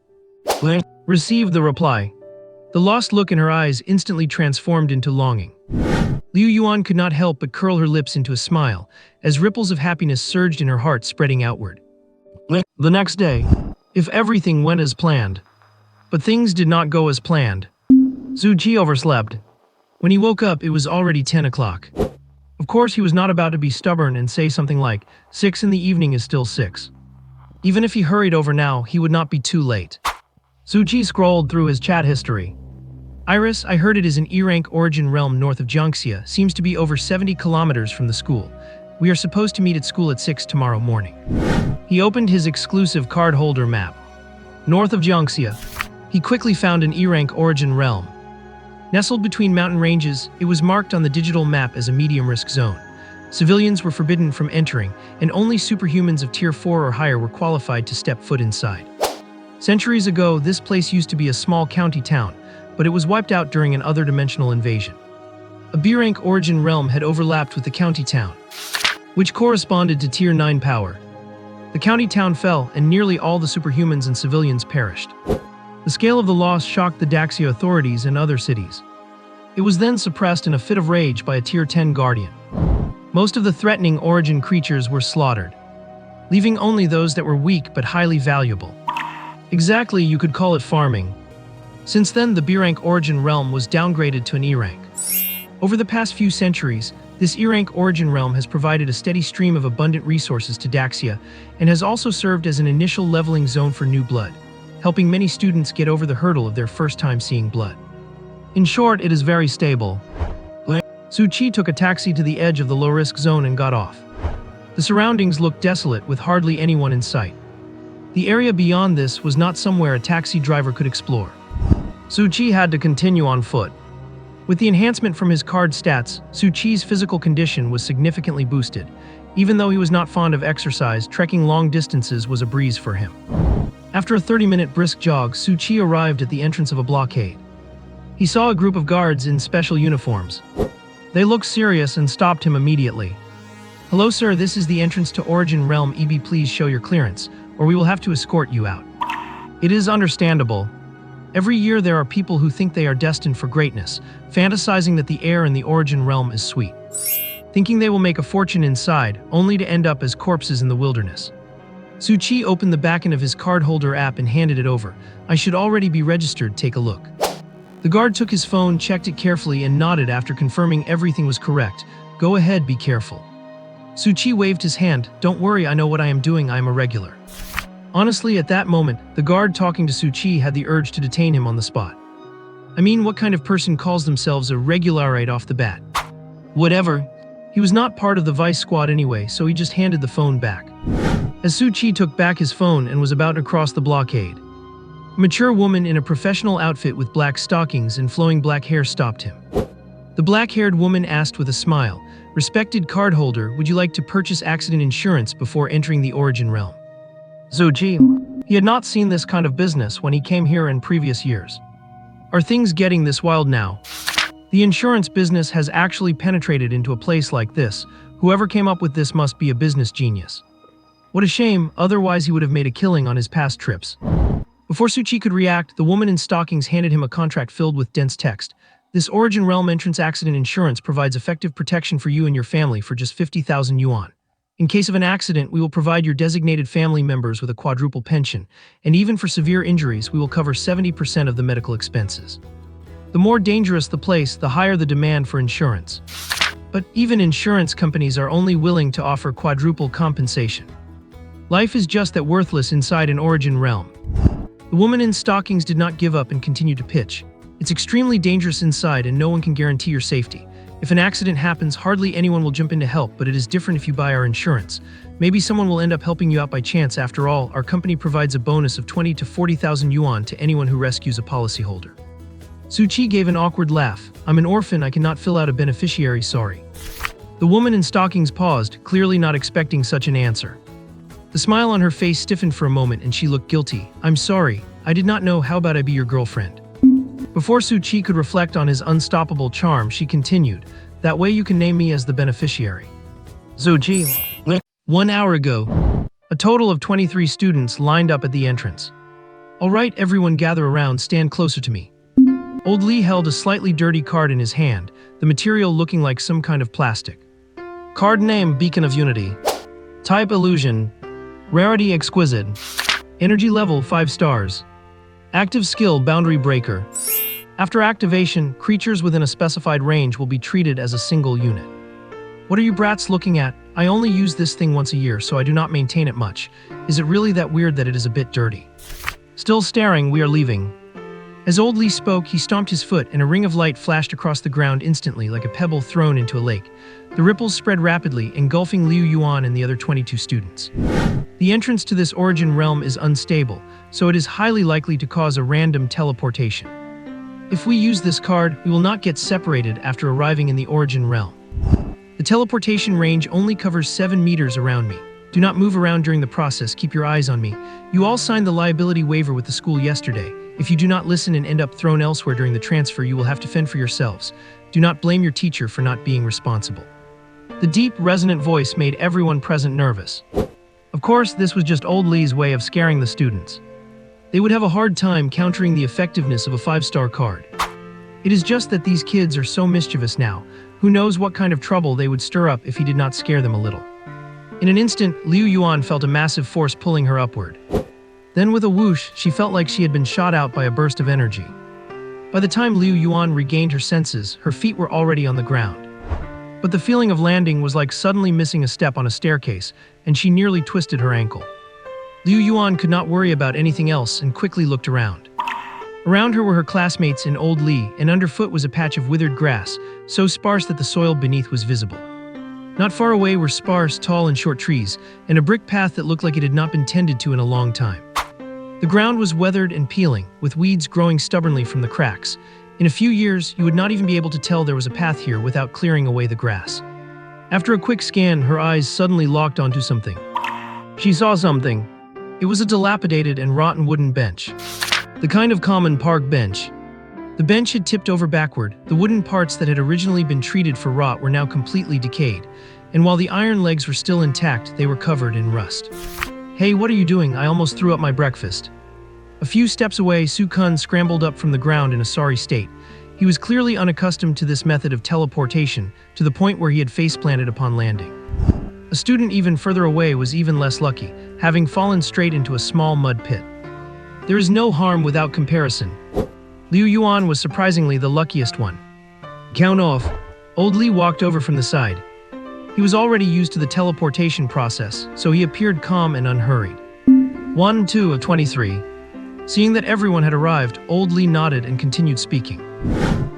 Received the reply. The lost look in her eyes instantly transformed into longing. Liu Yuan could not help but curl her lips into a smile, as ripples of happiness surged in her heart, spreading outward. The next day, if everything went as planned. But things did not go as planned. Su Chi overslept. When he woke up, it was already 10 o'clock. Of course, he was not about to be stubborn and say something like, 6 in the evening is still 6. Even if he hurried over now, he would not be too late. Suchi scrolled through his chat history. Iris, I heard it is an E-rank origin realm north of Jiangxia, seems to be over 70 kilometers from the school. We are supposed to meet at school at 6 tomorrow morning. He opened his exclusive card holder map. North of Jiangxia. He quickly found an E-rank origin realm. Nestled between mountain ranges, it was marked on the digital map as a medium-risk zone. Civilians were forbidden from entering, and only superhumans of Tier 4 or higher were qualified to step foot inside. Centuries ago, this place used to be a small county town, but it was wiped out during an other-dimensional invasion. A B-rank origin realm had overlapped with the county town, which corresponded to Tier 9 power. The county town fell, and nearly all the superhumans and civilians perished. The scale of the loss shocked the Daxia authorities and other cities. It was then suppressed in a fit of rage by a Tier 10 guardian. Most of the threatening origin creatures were slaughtered, leaving only those that were weak but highly valuable. Exactly, you could call it farming. Since then, the B-rank origin realm was downgraded to an E-rank. Over the past few centuries, this E-rank origin realm has provided a steady stream of abundant resources to Daxia and has also served as an initial leveling zone for new blood, helping many students get over the hurdle of their first time seeing blood. In short, it is very stable. Suchi took a taxi to the edge of the low-risk zone and got off. The surroundings looked desolate with hardly anyone in sight. The area beyond this was not somewhere a taxi driver could explore. Suchi had to continue on foot. With the enhancement from his card stats, Suchi's physical condition was significantly boosted. Even though he was not fond of exercise, trekking long distances was a breeze for him. After a 30-minute brisk jog, Suchi arrived at the entrance of a blockade. He saw a group of guards in special uniforms. They looked serious and stopped him immediately. Hello sir, this is the entrance to Origin Realm EB, please show your clearance, or we will have to escort you out. It is understandable. Every year there are people who think they are destined for greatness, fantasizing that the air in the Origin Realm is sweet, thinking they will make a fortune inside, only to end up as corpses in the wilderness. Suchi opened the backend of his card holder app and handed it over. I should already be registered, take a look. The guard took his phone, checked it carefully, and nodded after confirming everything was correct. Go ahead, be careful. Suchi waved his hand. Don't worry, I know what I am doing, I am a regular. Honestly, at that moment, the guard talking to Suchi had the urge to detain him on the spot. I mean, what kind of person calls themselves a regular right off the bat? Whatever. He was not part of the vice squad anyway, so he just handed the phone back. As Suchi took back his phone and was about to cross the blockade, a mature woman in a professional outfit with black stockings and flowing black hair stopped him. The black-haired woman asked with a smile, "Respected cardholder, would you like to purchase accident insurance before entering the Origin Realm?" Suchi, he had not seen this kind of business when he came here in previous years. Are things getting this wild now? The insurance business has actually penetrated into a place like this. Whoever came up with this must be a business genius. What a shame, otherwise he would have made a killing on his past trips. Before Suchi could react, the woman in stockings handed him a contract filled with dense text. This Origin Realm entrance accident insurance provides effective protection for you and your family for just 50,000 yuan. In case of an accident, we will provide your designated family members with a quadruple pension, and even for severe injuries, we will cover 70% of the medical expenses. The more dangerous the place, the higher the demand for insurance. But even insurance companies are only willing to offer quadruple compensation. Life is just that worthless inside an Origin Realm. The woman in stockings did not give up and continued to pitch. It's extremely dangerous inside and no one can guarantee your safety. If an accident happens, hardly anyone will jump in to help, but it is different if you buy our insurance. Maybe someone will end up helping you out by chance. After all, our company provides a bonus of 20 to 40,000 yuan to anyone who rescues a policyholder. Suchi gave an awkward laugh. I'm an orphan, I cannot fill out a beneficiary, sorry. The woman in stockings paused, clearly not expecting such an answer. The smile on her face stiffened for a moment and she looked guilty. I'm sorry, I did not know, how about I be your girlfriend? Before Suchi could reflect on his unstoppable charm, she continued, that way you can name me as the beneficiary. Suchi. 1 hour ago, a total of 23 students lined up at the entrance. All right, everyone gather around, stand closer to me. Old Lee held a slightly dirty card in his hand, the material looking like some kind of plastic. Card name, Beacon of Unity. Type, illusion. Rarity, exquisite. Energy level, 5 stars. Active skill, boundary breaker. After activation, creatures within a specified range will be treated as a single unit. What are you brats looking at? I only use this thing once a year, so I do not maintain it much. Is it really that weird that it is a bit dirty? Still staring, we are leaving. As Old Lee spoke, he stomped his foot, and a ring of light flashed across the ground instantly like a pebble thrown into a lake. The ripples spread rapidly, engulfing Liu Yuan and the other 22 students. The entrance to this origin realm is unstable, so it is highly likely to cause a random teleportation. If we use this card, we will not get separated after arriving in the origin realm. The teleportation range only covers 7 meters around me. Do not move around during the process, keep your eyes on me. You all signed the liability waiver with the school yesterday. If you do not listen and end up thrown elsewhere during the transfer, you will have to fend for yourselves. Do not blame your teacher for not being responsible. The deep, resonant voice made everyone present nervous. Of course, this was just Old Lee's way of scaring the students. They would have a hard time countering the effectiveness of a 5-star card. It is just that these kids are so mischievous now. Who knows what kind of trouble they would stir up if he did not scare them a little. In an instant, Liu Yuan felt a massive force pulling her upward. Then with a whoosh, she felt like she had been shot out by a burst of energy. By the time Liu Yuan regained her senses, her feet were already on the ground. But the feeling of landing was like suddenly missing a step on a staircase, and she nearly twisted her ankle. Liu Yuan could not worry about anything else and quickly looked around. Around her were her classmates in Old Lee, and underfoot was a patch of withered grass, so sparse that the soil beneath was visible. Not far away were sparse, tall and short trees, and a brick path that looked like it had not been tended to in a long time. The ground was weathered and peeling, with weeds growing stubbornly from the cracks. In a few years, you would not even be able to tell there was a path here without clearing away the grass. After a quick scan, her eyes suddenly locked onto something. She saw something. It was a dilapidated and rotten wooden bench. The kind of common park bench. The bench had tipped over backward. The wooden parts that had originally been treated for rot were now completely decayed, and while the iron legs were still intact, they were covered in rust. Hey, what are you doing? I almost threw up my breakfast. A few steps away, Su Kun scrambled up from the ground in a sorry state. He was clearly unaccustomed to this method of teleportation, to the point where he had face-planted upon landing. A student even further away was even less lucky, having fallen straight into a small mud pit. There is no harm without comparison. Liu Yuan was surprisingly the luckiest one. Count off. Old Lee walked over from the side. He was already used to the teleportation process, so he appeared calm and unhurried. 1, 2 of 23. Seeing that everyone had arrived, Old Lee nodded and continued speaking.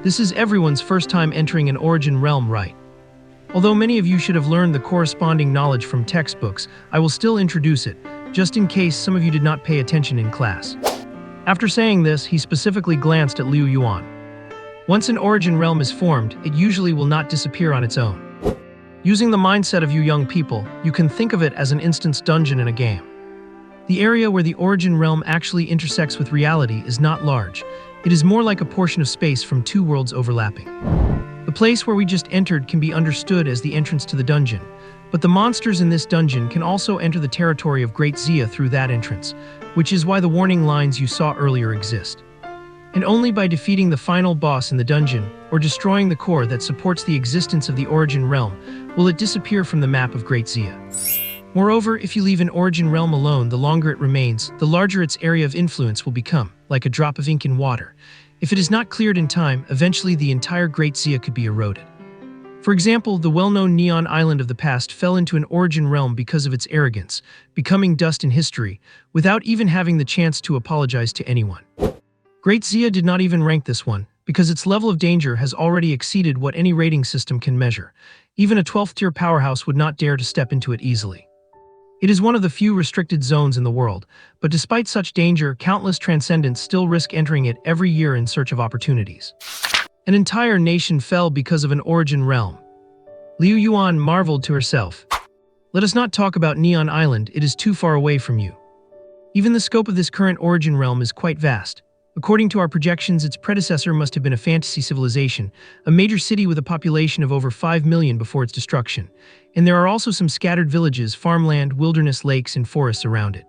This is everyone's first time entering an origin realm, right? Although many of you should have learned the corresponding knowledge from textbooks, I will still introduce it, just in case some of you did not pay attention in class. After saying this, he specifically glanced at Liu Yuan. Once an origin realm is formed, it usually will not disappear on its own. Using the mindset of you young people, you can think of it as an instance dungeon in a game. The area where the origin realm actually intersects with reality is not large. It is more like a portion of space from 2 worlds overlapping. The place where we just entered can be understood as the entrance to the dungeon, but the monsters in this dungeon can also enter the territory of Great Xia through that entrance, which is why the warning lines you saw earlier exist. And only by defeating the final boss in the dungeon, or destroying the core that supports the existence of the origin realm, will it disappear from the map of Great Xia. Moreover, if you leave an origin realm alone, the longer it remains, the larger its area of influence will become, like a drop of ink in water. If it is not cleared in time, eventually the entire Great Xia could be eroded. For example, the well-known Neon Island of the past fell into an origin realm because of its arrogance, becoming dust in history, without even having the chance to apologize to anyone. Great Xia did not even rank this one, because its level of danger has already exceeded what any rating system can measure. Even a 12th-tier powerhouse would not dare to step into it easily. It is one of the few restricted zones in the world, but despite such danger, countless transcendents still risk entering it every year in search of opportunities. An entire nation fell because of an origin realm. Liu Yuan marveled to herself. Let us not talk about Neon Island, it is too far away from you. Even the scope of this current origin realm is quite vast. According to our projections, its predecessor must have been a fantasy civilization, a major city with a population of over 5 million before its destruction. And there are also some scattered villages, farmland, wilderness, lakes, and forests around it.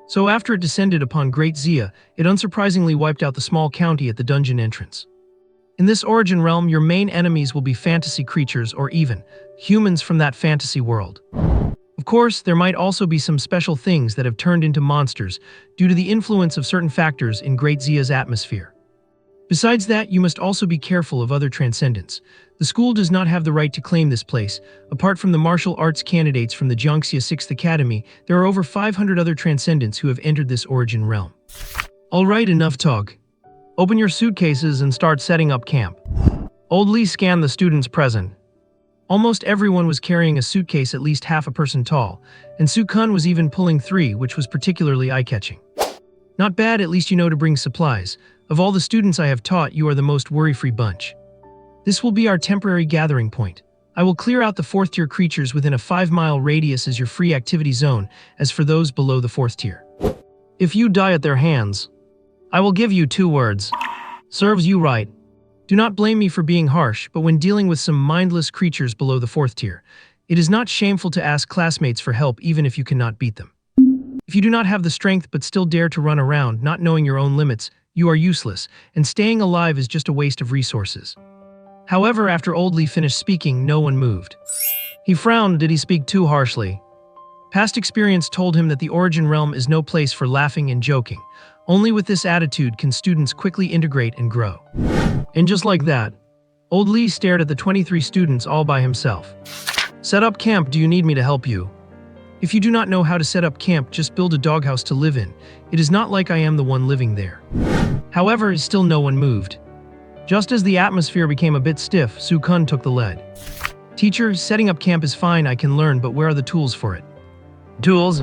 So after it descended upon Great Xia, it unsurprisingly wiped out the small county at the dungeon entrance. In this origin realm, your main enemies will be fantasy creatures or even humans from that fantasy world. Of course, there might also be some special things that have turned into monsters due to the influence of certain factors in Great Xia's atmosphere. Besides that, you must also be careful of other transcendents. The school does not have the right to claim this place. Apart from the martial arts candidates from the Jiangxia 6th Academy, there are over 500 other transcendents who have entered this origin realm. Alright, enough talk. Open your suitcases and start setting up camp. Old Lee scanned the students present. Almost everyone was carrying a suitcase at least half a person tall, and Su-kun was even pulling 3, which was particularly eye-catching. Not bad, at least you know to bring supplies. Of all the students I have taught, you are the most worry-free bunch. This will be our temporary gathering point. I will clear out the 4th tier creatures within a 5-mile radius as your free activity zone. As for those below the 4th tier, if you die at their hands, I will give you 2 words. Serves you right. Do not blame me for being harsh, but when dealing with some mindless creatures below the 4th tier, it is not shameful to ask classmates for help even if you cannot beat them. If you do not have the strength but still dare to run around, not knowing your own limits, you are useless, and staying alive is just a waste of resources. However, after Old Lee finished speaking, no one moved. He frowned. Did he speak too harshly? Past experience told him that the origin realm is no place for laughing and joking. Only with this attitude can students quickly integrate and grow. And just like that, Old Lee stared at the 23 students all by himself. Set up camp. Do you need me to help you? If you do not know how to set up camp, just build a doghouse to live in. It is not like I am the one living there. However, still no one moved. Just as the atmosphere became a bit stiff, Su-kun took the lead. Teacher, setting up camp is fine, I can learn, but where are the tools for it? Tools?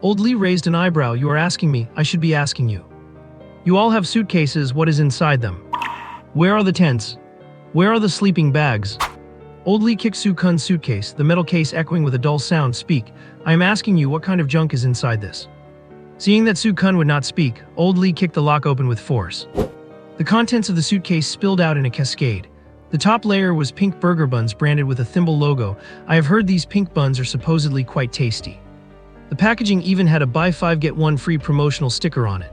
Old Lee raised an eyebrow. You are asking me, I should be asking you. You all have suitcases, what is inside them? Where are the tents? Where are the sleeping bags? Old Lee kicked Su-kun's suitcase, the metal case echoing with a dull sound. Speak, I am asking you what kind of junk is inside this. Seeing that Su-kun would not speak, Old Lee kicked the lock open with force. The contents of the suitcase spilled out in a cascade. The top layer was pink burger buns branded with a thimble logo. I have heard these pink buns are supposedly quite tasty. The packaging even had a buy 5 get 1 free promotional sticker on it.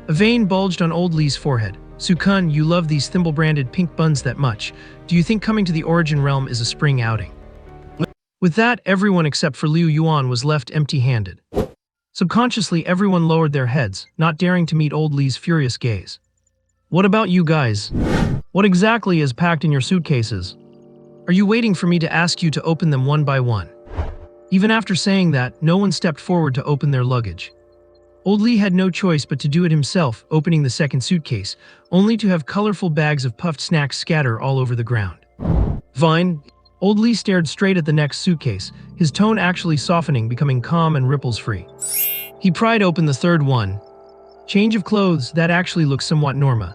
A vein bulged on Old Lee's forehead. Su-kun, you love these thimble-branded pink buns that much. Do you think coming to the origin realm is a spring outing? With that, everyone except for Liu Yuan was left empty-handed. Subconsciously, everyone lowered their heads, not daring to meet Old Lee's furious gaze. What about you guys? What exactly is packed in your suitcases? Are you waiting for me to ask you to open them one by one? Even after saying that, no one stepped forward to open their luggage. Old Lee had no choice but to do it himself, opening the second suitcase, only to have colorful bags of puffed snacks scatter all over the ground. Fine. Old Lee stared straight at the next suitcase, his tone actually softening, becoming calm and ripples-free. He pried open the third one. Change of clothes, that actually looks somewhat normal.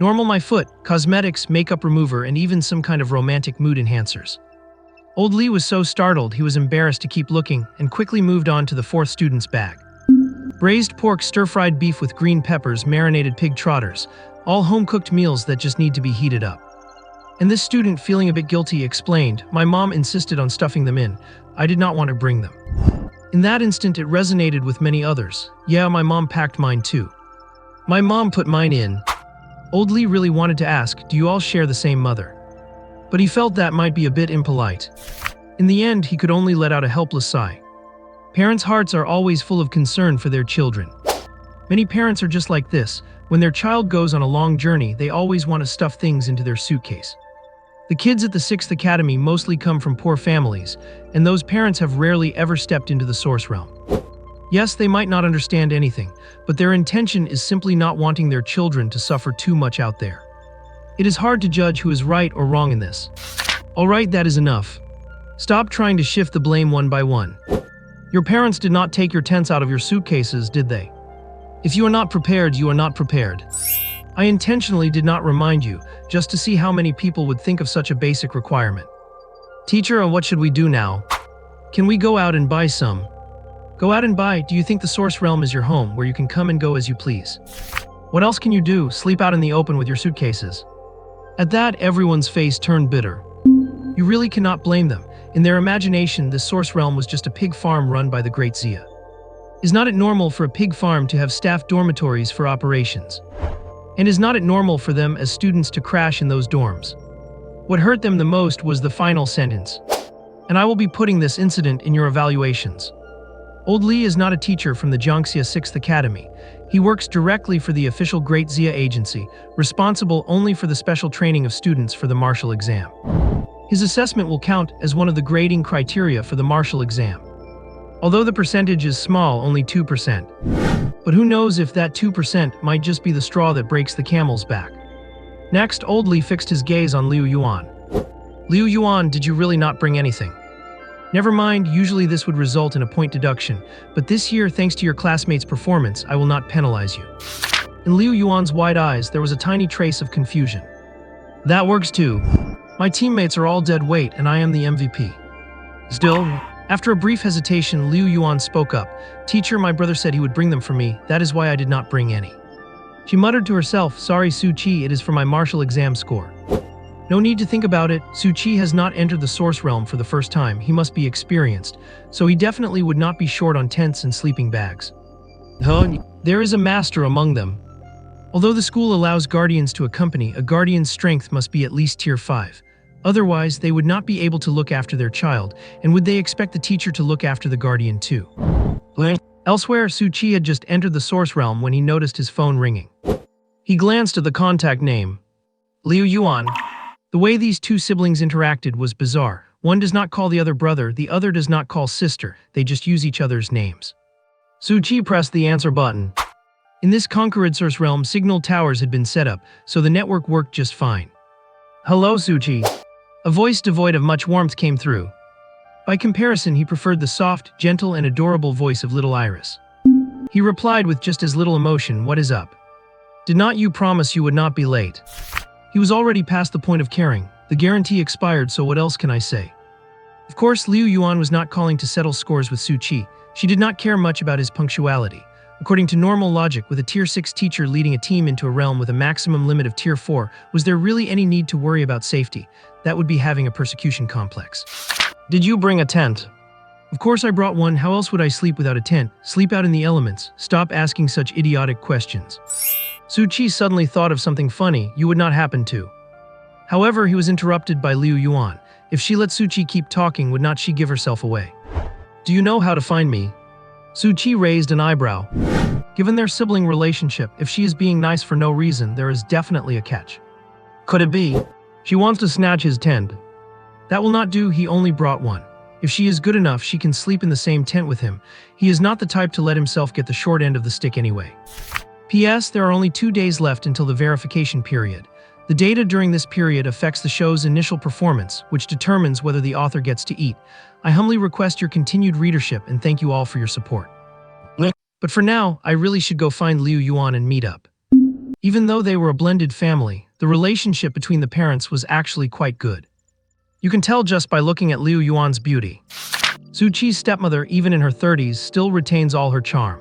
Normal my foot, cosmetics, makeup remover, and even some kind of romantic mood enhancers. Old Lee was so startled he was embarrassed to keep looking and quickly moved on to the 4th student's bag. Braised pork, stir-fried beef with green peppers, marinated pig trotters, all home-cooked meals that just need to be heated up. And this student, feeling a bit guilty, explained, my mom insisted on stuffing them in. I did not want to bring them. In that instant, it resonated with many others. Yeah, my mom packed mine too. My mom put mine in. Old Lee really wanted to ask, do you all share the same mother? But he felt that might be a bit impolite. In the end, he could only let out a helpless sigh. Parents' hearts are always full of concern for their children. Many parents are just like this. When their child goes on a long journey, they always want to stuff things into their suitcase. The kids at the 6th Academy mostly come from poor families, and those parents have rarely ever stepped into the source realm. Yes, they might not understand anything, but their intention is simply not wanting their children to suffer too much out there. It is hard to judge who is right or wrong in this. Alright, that is enough. Stop trying to shift the blame one by one. Your parents did not take your tents out of your suitcases, did they? If you are not prepared, you are not prepared. I intentionally did not remind you, just to see how many people would think of such a basic requirement. Teacher, what should we do now? Can we go out and buy some? Go out and buy? Do you think the source realm is your home, where you can come and go as you please? What else can you do? Sleep out in the open with your suitcases? At that, everyone's face turned bitter. You really cannot blame them. In their imagination, this source realm was just a pig farm run by the Great Zia. Is not it normal for a pig farm to have staffed dormitories for operations? And is not it normal for them as students to crash in those dorms? What hurt them the most was the final sentence. And I will be putting this incident in your evaluations. Old Lee is not a teacher from the Jiangxia 6th Academy. He works directly for the official Great Zia agency, responsible only for the special training of students for the martial exam. His assessment will count as one of the grading criteria for the martial exam. Although the percentage is small, only 2%. But who knows if that 2% might just be the straw that breaks the camel's back. Next, Old Li fixed his gaze on Liu Yuan. Liu Yuan, did you really not bring anything? Never mind, usually this would result in a point deduction, but this year, thanks to your classmate's performance, I will not penalize you. In Liu Yuan's wide eyes, there was a tiny trace of confusion. That works too. My teammates are all dead weight and I am the MVP. Still, after a brief hesitation, Liu Yuan spoke up. Teacher, my brother said he would bring them for me, that is why I did not bring any. She muttered to herself, sorry Su Qi, it is for my martial exam score. No need to think about it, Su Qi has not entered the source realm for the first time, he must be experienced, so he definitely would not be short on tents and sleeping bags. There is a master among them. Although the school allows guardians to accompany, a guardian's strength must be at least tier 5. Otherwise, they would not be able to look after their child, and would they expect the teacher to look after the guardian too? Elsewhere, Su Qi had just entered the source realm when he noticed his phone ringing. He glanced at the contact name. Liu Yuan. The way these two siblings interacted was bizarre. One does not call the other brother, the other does not call sister, they just use each other's names. Su Qi pressed the answer button. In this conquered source realm, signal towers had been set up, so the network worked just fine. Hello, Su Qi. A voice devoid of much warmth came through. By comparison, he preferred the soft, gentle, and adorable voice of little Iris. He replied with just as little emotion, what is up? Did not you promise you would not be late? He was already past the point of caring. The guarantee expired, so what else can I say? Of course, Liu Yuan was not calling to settle scores with Su Qi. She did not care much about his punctuality. According to normal logic, with a tier 6 teacher leading a team into a realm with a maximum limit of tier 4, was there really any need to worry about safety? That would be having a persecution complex. Did you bring a tent? Of course I brought one, how else would I sleep without a tent? Sleep out in the elements. Stop asking such idiotic questions. Su Qi suddenly thought of something funny, you would not happen to. However, he was interrupted by Liu Yuan. If she let Su Qi keep talking, would not she give herself away? Do you know how to find me? Su Qi raised an eyebrow. Given their sibling relationship, if she is being nice for no reason, there is definitely a catch. Could it be? She wants to snatch his tent. That will not do, he only brought one. If she is good enough, she can sleep in the same tent with him. He is not the type to let himself get the short end of the stick anyway. P.S. There are only 2 days left until the verification period. The data during this period affects the show's initial performance, which determines whether the author gets to eat. I humbly request your continued readership and thank you all for your support. But for now, I really should go find Liu Yuan and meet up. Even though they were a blended family, the relationship between the parents was actually quite good. You can tell just by looking at Liu Yuan's beauty. Su Qi's stepmother, even in her 30s, still retains all her charm.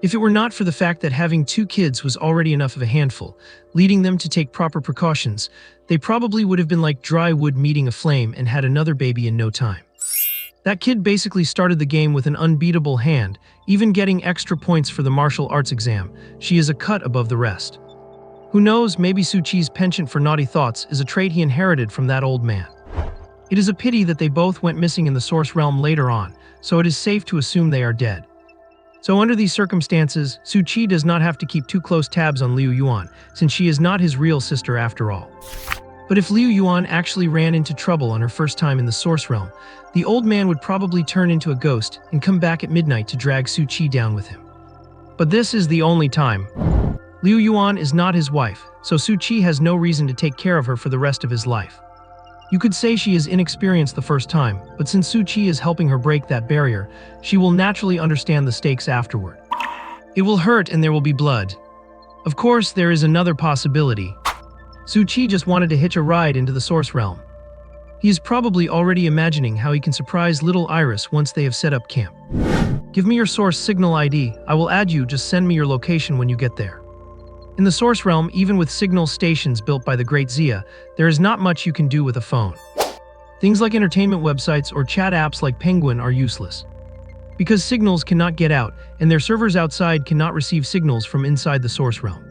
If it were not for the fact that having 2 kids was already enough of a handful, leading them to take proper precautions, they probably would have been like dry wood meeting a flame and had another baby in no time. That kid basically started the game with an unbeatable hand, even getting extra points for the martial arts exam. She is a cut above the rest. Who knows, maybe Su Qi's penchant for naughty thoughts is a trait he inherited from that old man. It is a pity that they both went missing in the source realm later on, so it is safe to assume they are dead. So under these circumstances, Su Qi does not have to keep too close tabs on Liu Yuan, since she is not his real sister after all. But if Liu Yuan actually ran into trouble on her first time in the source realm, the old man would probably turn into a ghost and come back at midnight to drag Su Qi down with him. But this is the only time. Liu Yuan is not his wife, so Su Qi has no reason to take care of her for the rest of his life. You could say she is inexperienced the first time, but since Su Qi is helping her break that barrier, she will naturally understand the stakes afterward. It will hurt and there will be blood. Of course, there is another possibility. Su Qi just wanted to hitch a ride into the source realm. He is probably already imagining how he can surprise little Iris once they have set up camp. Give me your source signal ID, I will add you, just send me your location when you get there. In the source realm, even with signal stations built by the Great Zia, there is not much you can do with a phone. Things like entertainment websites or chat apps like Penguin are useless. Because signals cannot get out, and their servers outside cannot receive signals from inside the source realm.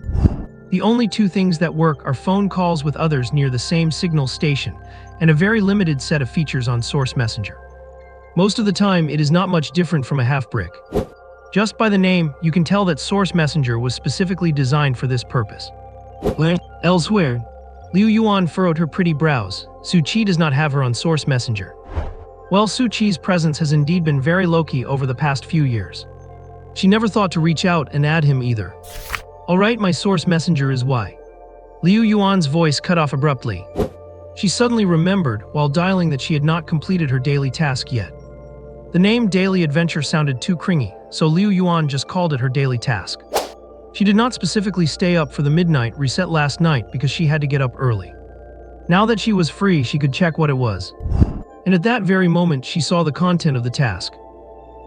The only 2 things that work are phone calls with others near the same signal station, and a very limited set of features on Source Messenger. Most of the time, it is not much different from a half-brick. Just by the name, you can tell that Source Messenger was specifically designed for this purpose. Elsewhere, Liu Yuan furrowed her pretty brows. Su Qi does not have her on Source Messenger. Well, Su Qi's presence has indeed been very low-key over the past few years. She never thought to reach out and add him either. Alright, my Source Messenger is why. Liu Yuan's voice cut off abruptly. She suddenly remembered, while dialing, that she had not completed her daily task yet. The name Daily Adventure sounded too cringy, so Liu Yuan just called it her daily task. She did not specifically stay up for the midnight reset last night because she had to get up early. Now that she was free, she could check what it was. And at that very moment, she saw the content of the task.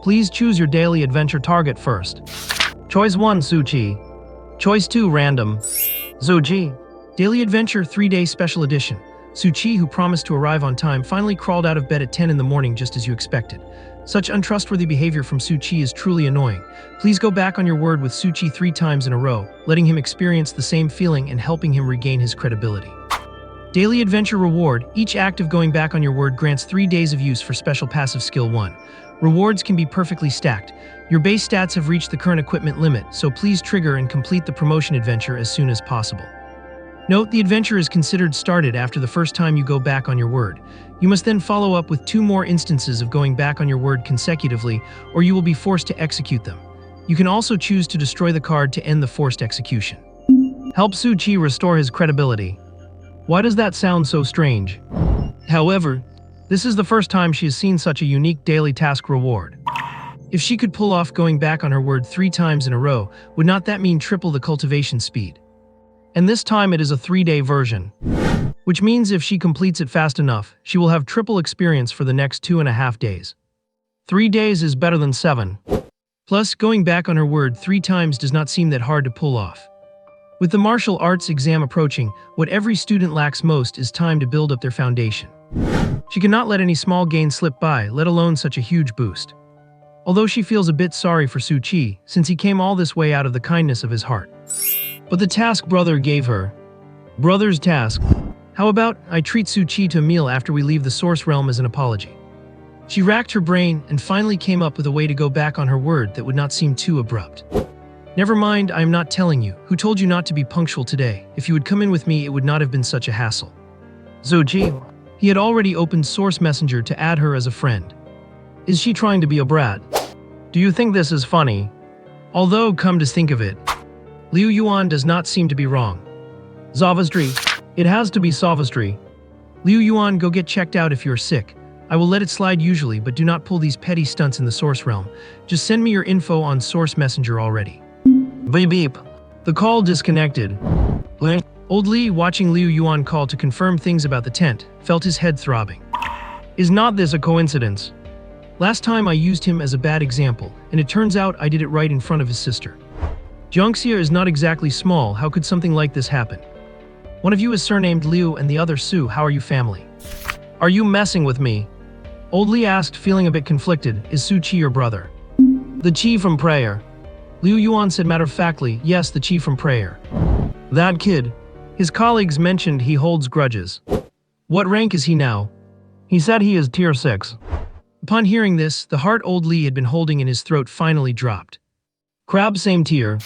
Please choose your daily adventure target first. Choice 1, Su Qi. Choice 2, random. Su Qi. Daily Adventure 3-Day Special Edition. Su Qi, who promised to arrive on time, finally crawled out of bed at 10 in the morning just as you expected. Such untrustworthy behavior from Su Qi is truly annoying. Please go back on your word with Su Qi 3 times in a row, letting him experience the same feeling and helping him regain his credibility. Daily Adventure Reward. Each act of going back on your word grants 3 days of use for Special Passive Skill 1. Rewards can be perfectly stacked. Your base stats have reached the current equipment limit, so please trigger and complete the promotion adventure as soon as possible. Note, the adventure is considered started after the first time you go back on your word. You must then follow up with 2 more instances of going back on your word consecutively, or you will be forced to execute them. You can also choose to destroy the card to end the forced execution. Help Su Qi restore his credibility. Why does that sound so strange? However, this is the first time she has seen such a unique daily task reward. If she could pull off going back on her word 3 times in a row, would not that mean triple the cultivation speed? And this time it is a 3-day version. Which means if she completes it fast enough, she will have triple experience for the next 2.5 days. 3 days is better than 7. Plus, going back on her word 3 times does not seem that hard to pull off. With the martial arts exam approaching, what every student lacks most is time to build up their foundation. She cannot let any small gain slip by, let alone such a huge boost. Although she feels a bit sorry for Su Qi, since he came all this way out of the kindness of his heart. But the task brother gave her. Brother's task. How about I treat Su Qi to a meal after we leave the Source Realm as an apology? She racked her brain and finally came up with a way to go back on her word that would not seem too abrupt. Never mind, I am not telling you. Who told you not to be punctual today? If you would come in with me, it would not have been such a hassle. Su Qi. He had already opened Source Messenger to add her as a friend. Is she trying to be a brat? Do you think this is funny? Although, come to think of it, Liu Yuan does not seem to be wrong. Sophistry. It has to be sophistry. Liu Yuan, go get checked out if you're sick. I will let it slide usually, but do not pull these petty stunts in the Source Realm. Just send me your info on Source Messenger already. Beep beep. The call disconnected. Blink. Old Li, watching Liu Yuan call to confirm things about the tent, felt his head throbbing. Is not this a coincidence? Last time I used him as a bad example, and it turns out I did it right in front of his sister. Jiangxia is not exactly small, how could something like this happen? One of you is surnamed Liu and the other Su, how are you family? Are you messing with me? Old Li asked, feeling a bit conflicted, is Su Qi your brother? The Qi from Prayer. Liu Yuan said matter-of-factly, yes, the Qi from Prayer. That kid. His colleagues mentioned he holds grudges. What rank is he now? He said he is tier 6. Upon hearing this, the heart old Li had been holding in his throat finally dropped. Crab, same tier.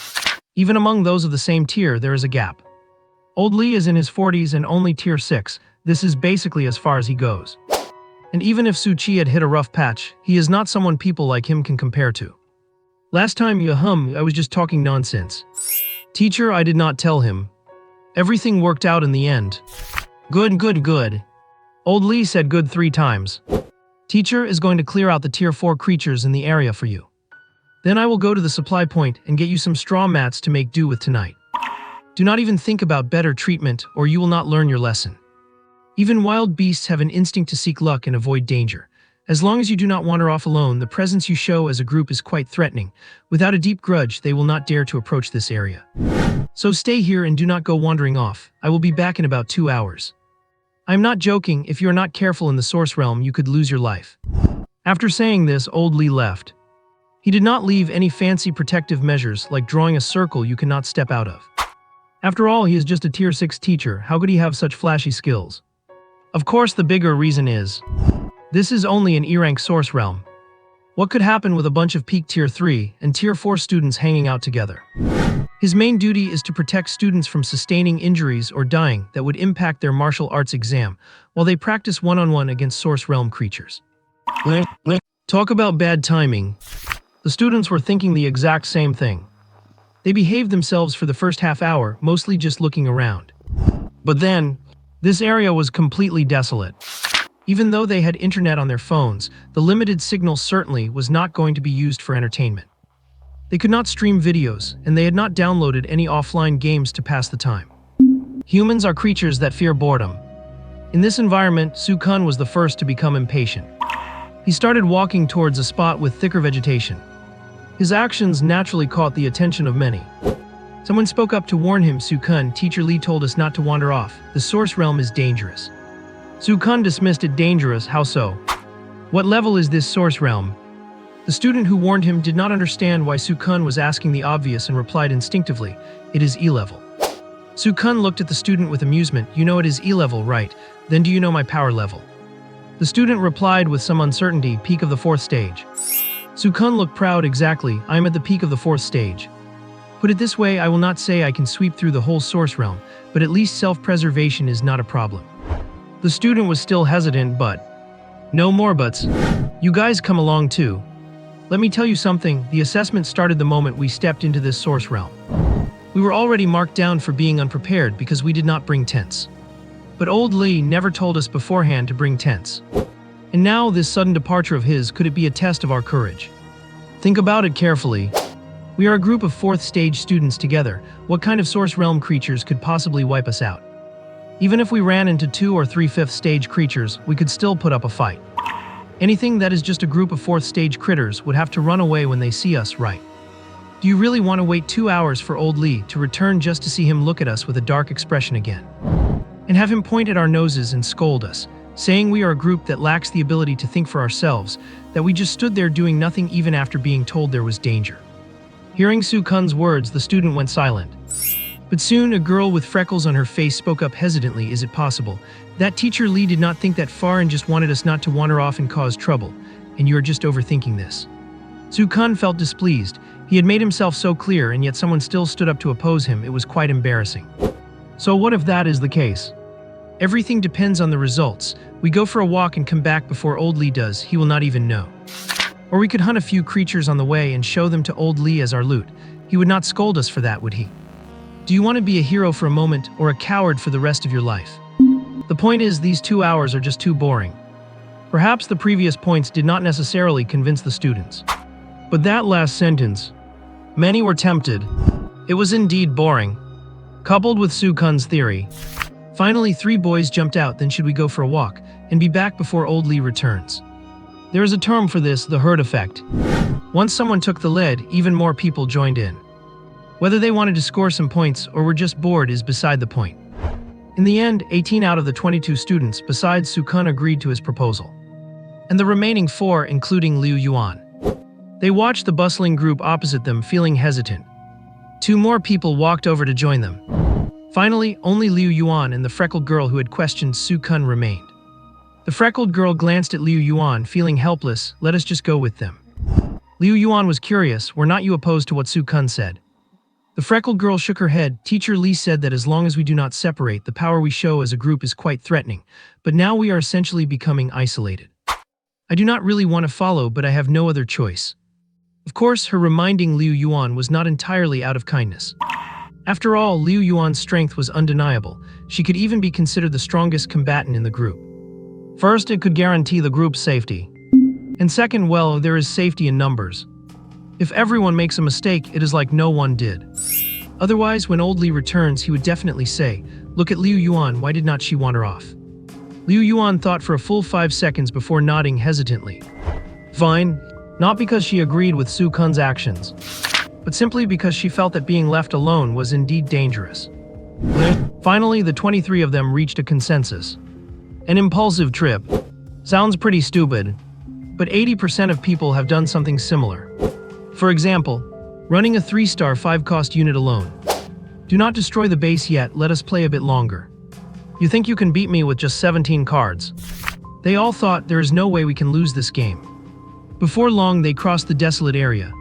Even among those of the same tier, there is a gap. Old Li is in his 40s and only tier 6. This is basically as far as he goes. And even if Su Qi had hit a rough patch, he is not someone people like him can compare to. Last time, I was just talking nonsense. Teacher, I did not tell him. Everything worked out in the end. Good, good, good. Old Li said good 3 times. Teacher is going to clear out the tier 4 creatures in the area for you. Then I will go to the supply point and get you some straw mats to make do with tonight. Do not even think about better treatment or you will not learn your lesson. Even wild beasts have an instinct to seek luck and avoid danger. As long as you do not wander off alone, the presence you show as a group is quite threatening. Without a deep grudge, they will not dare to approach this area. So stay here and do not go wandering off. I will be back in about 2 hours. I am not joking, if you are not careful in the Source Realm, you could lose your life. After saying this, old Li left. He did not leave any fancy protective measures like drawing a circle you cannot step out of. After all, he is just a tier 6 teacher, how could he have such flashy skills? Of course, the bigger reason is, this is only an E-rank Source Realm. What could happen with a bunch of peak Tier 3 and Tier 4 students hanging out together? His main duty is to protect students from sustaining injuries or dying that would impact their martial arts exam while they practice one-on-one against Source Realm creatures. Talk about bad timing. The students were thinking the exact same thing. They behaved themselves for the first half hour, mostly just looking around. But then, this area was completely desolate. Even though they had internet on their phones, the limited signal certainly was not going to be used for entertainment. They could not stream videos, and they had not downloaded any offline games to pass the time. Humans are creatures that fear boredom. In this environment, Su-kun was the first to become impatient. He started walking towards a spot with thicker vegetation. His actions naturally caught the attention of many. Someone spoke up to warn him. Su-kun, Teacher Lee told us not to wander off. The Source Realm is dangerous. Su-kun dismissed it. Dangerous? How so? What level is this Source Realm? The student who warned him did not understand why Su-kun was asking the obvious and replied instinctively, it is E-level. Su-kun looked at the student with amusement. You know it is E-level, right? Then do you know my power level? The student replied with some uncertainty, peak of the 4th stage. Su-kun looked proud. Exactly, I am at the peak of the 4th stage. Put it this way, I will not say I can sweep through the whole Source Realm, but at least self-preservation is not a problem. The student was still hesitant, but... No more buts. You guys come along too. Let me tell you something, the assessment started the moment we stepped into this Source Realm. We were already marked down for being unprepared because we did not bring tents. But old Lee never told us beforehand to bring tents. And now this sudden departure of his, could it be a test of our courage? Think about it carefully. We are a group of 4th stage students together. What kind of Source Realm creatures could possibly wipe us out? Even if we ran into 2 or 3 5th stage creatures, we could still put up a fight. Anything that is just a group of 4th stage critters would have to run away when they see us, right? Do you really want to wait 2 hours for old Lee to return just to see him look at us with a dark expression again? And have him point at our noses and scold us, saying we are a group that lacks the ability to think for ourselves, that we just stood there doing nothing even after being told there was danger. Hearing Su-kun's words, the student went silent. But soon a girl with freckles on her face spoke up hesitantly. Is it possible that Teacher Lee did not think that far and just wanted us not to wander off and cause trouble, and you are just overthinking this? Su-kun felt displeased. He had made himself so clear, and yet someone still stood up to oppose him. It was quite embarrassing. So what if that is the case? Everything depends on the results. We go for a walk and come back before old Lee does. He will not even know. Or we could hunt a few creatures on the way and show them to old Lee as our loot. He would not scold us for that, would he? Do you want to be a hero for a moment or a coward for the rest of your life? The point is, these 2 hours are just too boring. Perhaps the previous points did not necessarily convince the students. But that last sentence, many were tempted. It was indeed boring. Coupled with Su-kun's theory. Finally, 3 boys jumped out. Then should we go for a walk and be back before old Lee returns? There is a term for this, the herd effect. Once someone took the lead, even more people joined in. Whether they wanted to score some points or were just bored is beside the point. In the end, 18 out of the 22 students besides Su-kun agreed to his proposal. And the remaining 4, including Liu Yuan. They watched the bustling group opposite them, feeling hesitant. 2 more people walked over to join them. Finally, only Liu Yuan and the freckled girl who had questioned Su-kun remained. The freckled girl glanced at Liu Yuan, feeling helpless. Let us just go with them. Liu Yuan was curious. Were not you opposed to what Su-kun said? The freckled girl shook her head. Teacher Lee said that as long as we do not separate, the power we show as a group is quite threatening, but now we are essentially becoming isolated. I do not really want to follow, but I have no other choice. Of course, her reminding Liu Yuan was not entirely out of kindness. After all, Liu Yuan's strength was undeniable. She could even be considered the strongest combatant in the group. First, it could guarantee the group's safety. And second, well, there is safety in numbers. If everyone makes a mistake, it is like no one did. Otherwise, when old Lee returns, he would definitely say, look at Liu Yuan, why did not she wander off? Liu Yuan thought for a full 5 seconds before nodding hesitantly. Fine, not because she agreed with Su-kun's actions, but simply because she felt that being left alone was indeed dangerous. Finally, the 23 of them reached a consensus. An impulsive trip. Sounds pretty stupid, but 80% of people have done something similar. For example, running a 3-star 5-cost unit alone. Do not destroy the base yet, let us play a bit longer. You think you can beat me with just 17 cards? They all thought there is no way we can lose this game. Before long, they crossed the desolate area.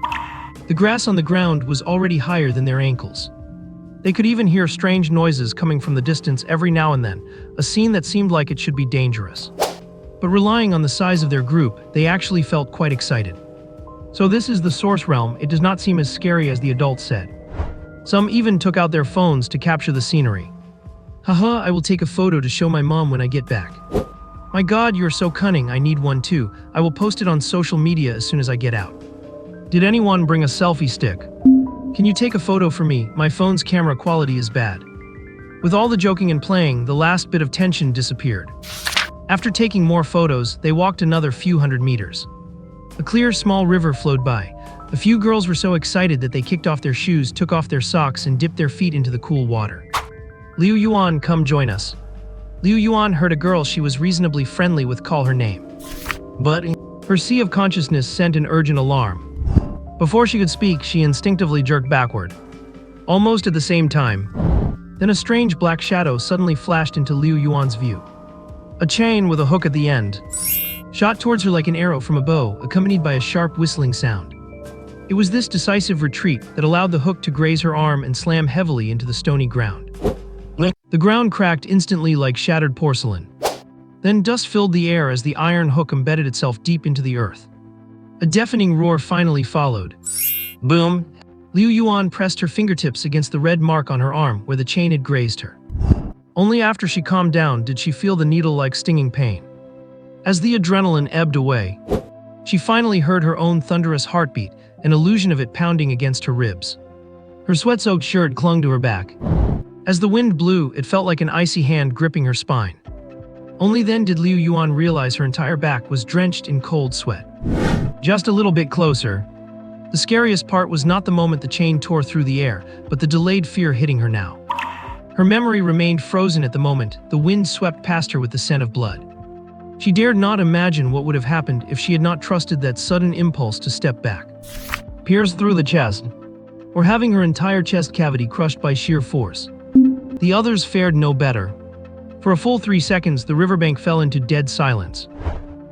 The grass on the ground was already higher than their ankles. They could even hear strange noises coming from the distance every now and then, a scene that seemed like it should be dangerous. But relying on the size of their group, they actually felt quite excited. So this is the source realm. It does not seem as scary as the adults said. Some even took out their phones to capture the scenery. Haha, I will take a photo to show my mom when I get back. My God, you're so cunning, I need one too. I will post it on social media as soon as I get out. Did anyone bring a selfie stick? Can you take a photo for me? My phone's camera quality is bad. With all the joking and playing, the last bit of tension disappeared. After taking more photos, they walked another few hundred meters. A clear, small river flowed by. A few girls were so excited that they kicked off their shoes, took off their socks, and dipped their feet into the cool water. Liu Yuan, come join us. Liu Yuan heard a girl she was reasonably friendly with call her name. But her sea of consciousness sent an urgent alarm. Before she could speak, she instinctively jerked backward. Almost at the same time, then a strange black shadow suddenly flashed into Liu Yuan's view. A chain with a hook at the end shot towards her like an arrow from a bow, accompanied by a sharp whistling sound. It was this decisive retreat that allowed the hook to graze her arm and slam heavily into the stony ground. The ground cracked instantly like shattered porcelain. Then dust filled the air as the iron hook embedded itself deep into the earth. A deafening roar finally followed. Boom! Liu Yuan pressed her fingertips against the red mark on her arm where the chain had grazed her. Only after she calmed down did she feel the needle-like stinging pain. As the adrenaline ebbed away, she finally heard her own thunderous heartbeat, an illusion of it pounding against her ribs. Her sweat-soaked shirt clung to her back. As the wind blew, it felt like an icy hand gripping her spine. Only then did Liu Yuan realize her entire back was drenched in cold sweat. Just a little bit closer. The scariest part was not the moment the chain tore through the air, but the delayed fear hitting her now. Her memory remained frozen at the moment the wind swept past her with the scent of blood. She dared not imagine what would have happened if she had not trusted that sudden impulse to step back. Pierced through the chest, or having her entire chest cavity crushed by sheer force. The others fared no better. For a full 3 seconds, the riverbank fell into dead silence.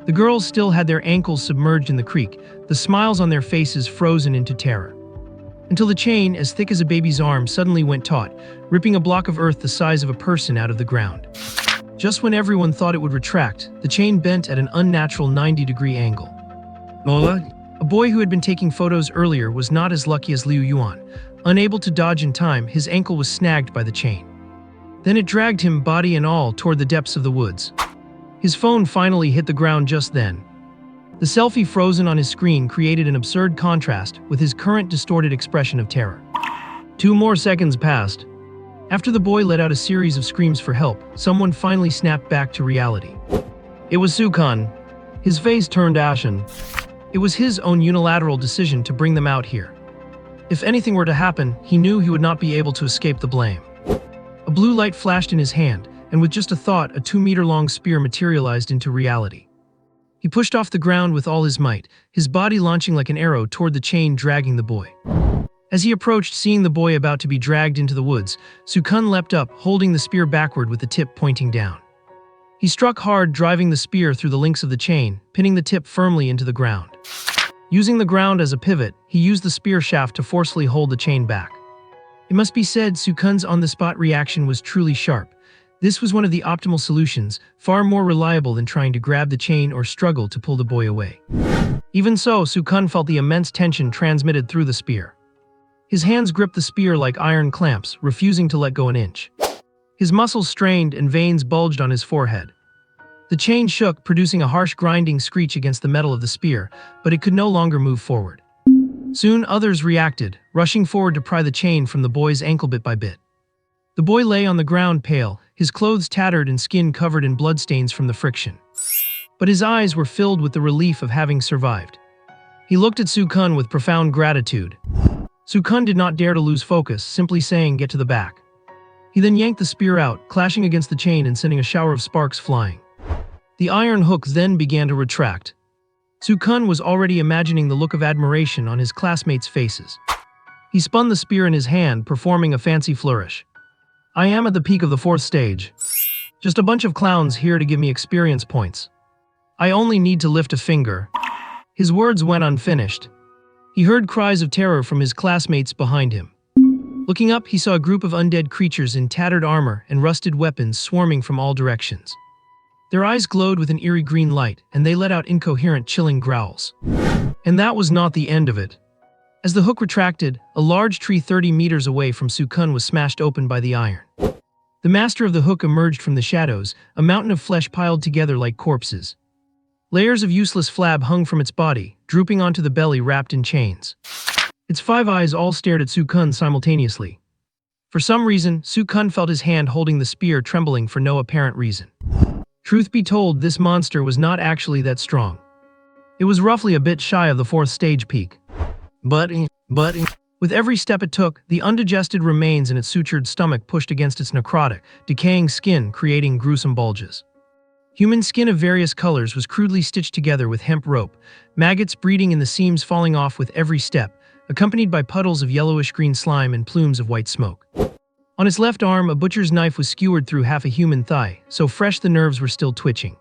The girls still had their ankles submerged in the creek, the smiles on their faces frozen into terror. Until the chain, as thick as a baby's arm, suddenly went taut, ripping a block of earth the size of a person out of the ground. Just when everyone thought it would retract, the chain bent at an unnatural 90-degree angle. A boy who had been taking photos earlier was not as lucky as Liu Yuan. Unable to dodge in time, his ankle was snagged by the chain. Then it dragged him, body and all, toward the depths of the woods. His phone finally hit the ground just then. The selfie frozen on his screen created an absurd contrast with his current distorted expression of terror. 2 more seconds passed. After the boy let out a series of screams for help, someone finally snapped back to reality. It was Sukan. His face turned ashen. It was his own unilateral decision to bring them out here. If anything were to happen, he knew he would not be able to escape the blame. A blue light flashed in his hand, and with just a thought, a 2-meter-long spear materialized into reality. He pushed off the ground with all his might, his body launching like an arrow toward the chain dragging the boy. As he approached, seeing the boy about to be dragged into the woods, Sukun leapt up, holding the spear backward with the tip pointing down. He struck hard, driving the spear through the links of the chain, pinning the tip firmly into the ground. Using the ground as a pivot, he used the spear shaft to forcefully hold the chain back. It must be said, Sukun's on-the-spot reaction was truly sharp. This was one of the optimal solutions, far more reliable than trying to grab the chain or struggle to pull the boy away. Even so, Sukun felt the immense tension transmitted through the spear. His hands gripped the spear like iron clamps, refusing to let go an inch. His muscles strained and veins bulged on his forehead. The chain shook, producing a harsh grinding screech against the metal of the spear, but it could no longer move forward. Soon others reacted, rushing forward to pry the chain from the boy's ankle bit by bit. The boy lay on the ground pale, his clothes tattered and skin covered in bloodstains from the friction. But his eyes were filled with the relief of having survived. He looked at Sukun with profound gratitude. Sukun did not dare to lose focus, simply saying, "Get to the back." He then yanked the spear out, clashing against the chain and sending a shower of sparks flying. The iron hooks then began to retract. Sukun was already imagining the look of admiration on his classmates' faces. He spun the spear in his hand, performing a fancy flourish. "I am at the peak of the 4th stage. Just a bunch of clowns here to give me experience points. I only need to lift a finger." His words went unfinished. He heard cries of terror from his classmates behind him. Looking up, he saw a group of undead creatures in tattered armor and rusted weapons swarming from all directions. Their eyes glowed with an eerie green light, and they let out incoherent, chilling growls. And that was not the end of it. As the hook retracted, a large tree 30 meters away from Sukun was smashed open by the iron. The master of the hook emerged from the shadows, a mountain of flesh piled together like corpses. Layers of useless flab hung from its body, drooping onto the belly wrapped in chains. Its 5 eyes all stared at Sukun simultaneously. For some reason, Sukun felt his hand holding the spear trembling for no apparent reason. Truth be told, this monster was not actually that strong. It was roughly a bit shy of the 4th stage peak. But with every step it took, the undigested remains in its sutured stomach pushed against its necrotic, decaying skin, creating gruesome bulges. Human skin of various colors was crudely stitched together with hemp rope, maggots breeding in the seams falling off with every step, accompanied by puddles of yellowish-green slime and plumes of white smoke. On its left arm, a butcher's knife was skewered through half a human thigh, so fresh the nerves were still twitching.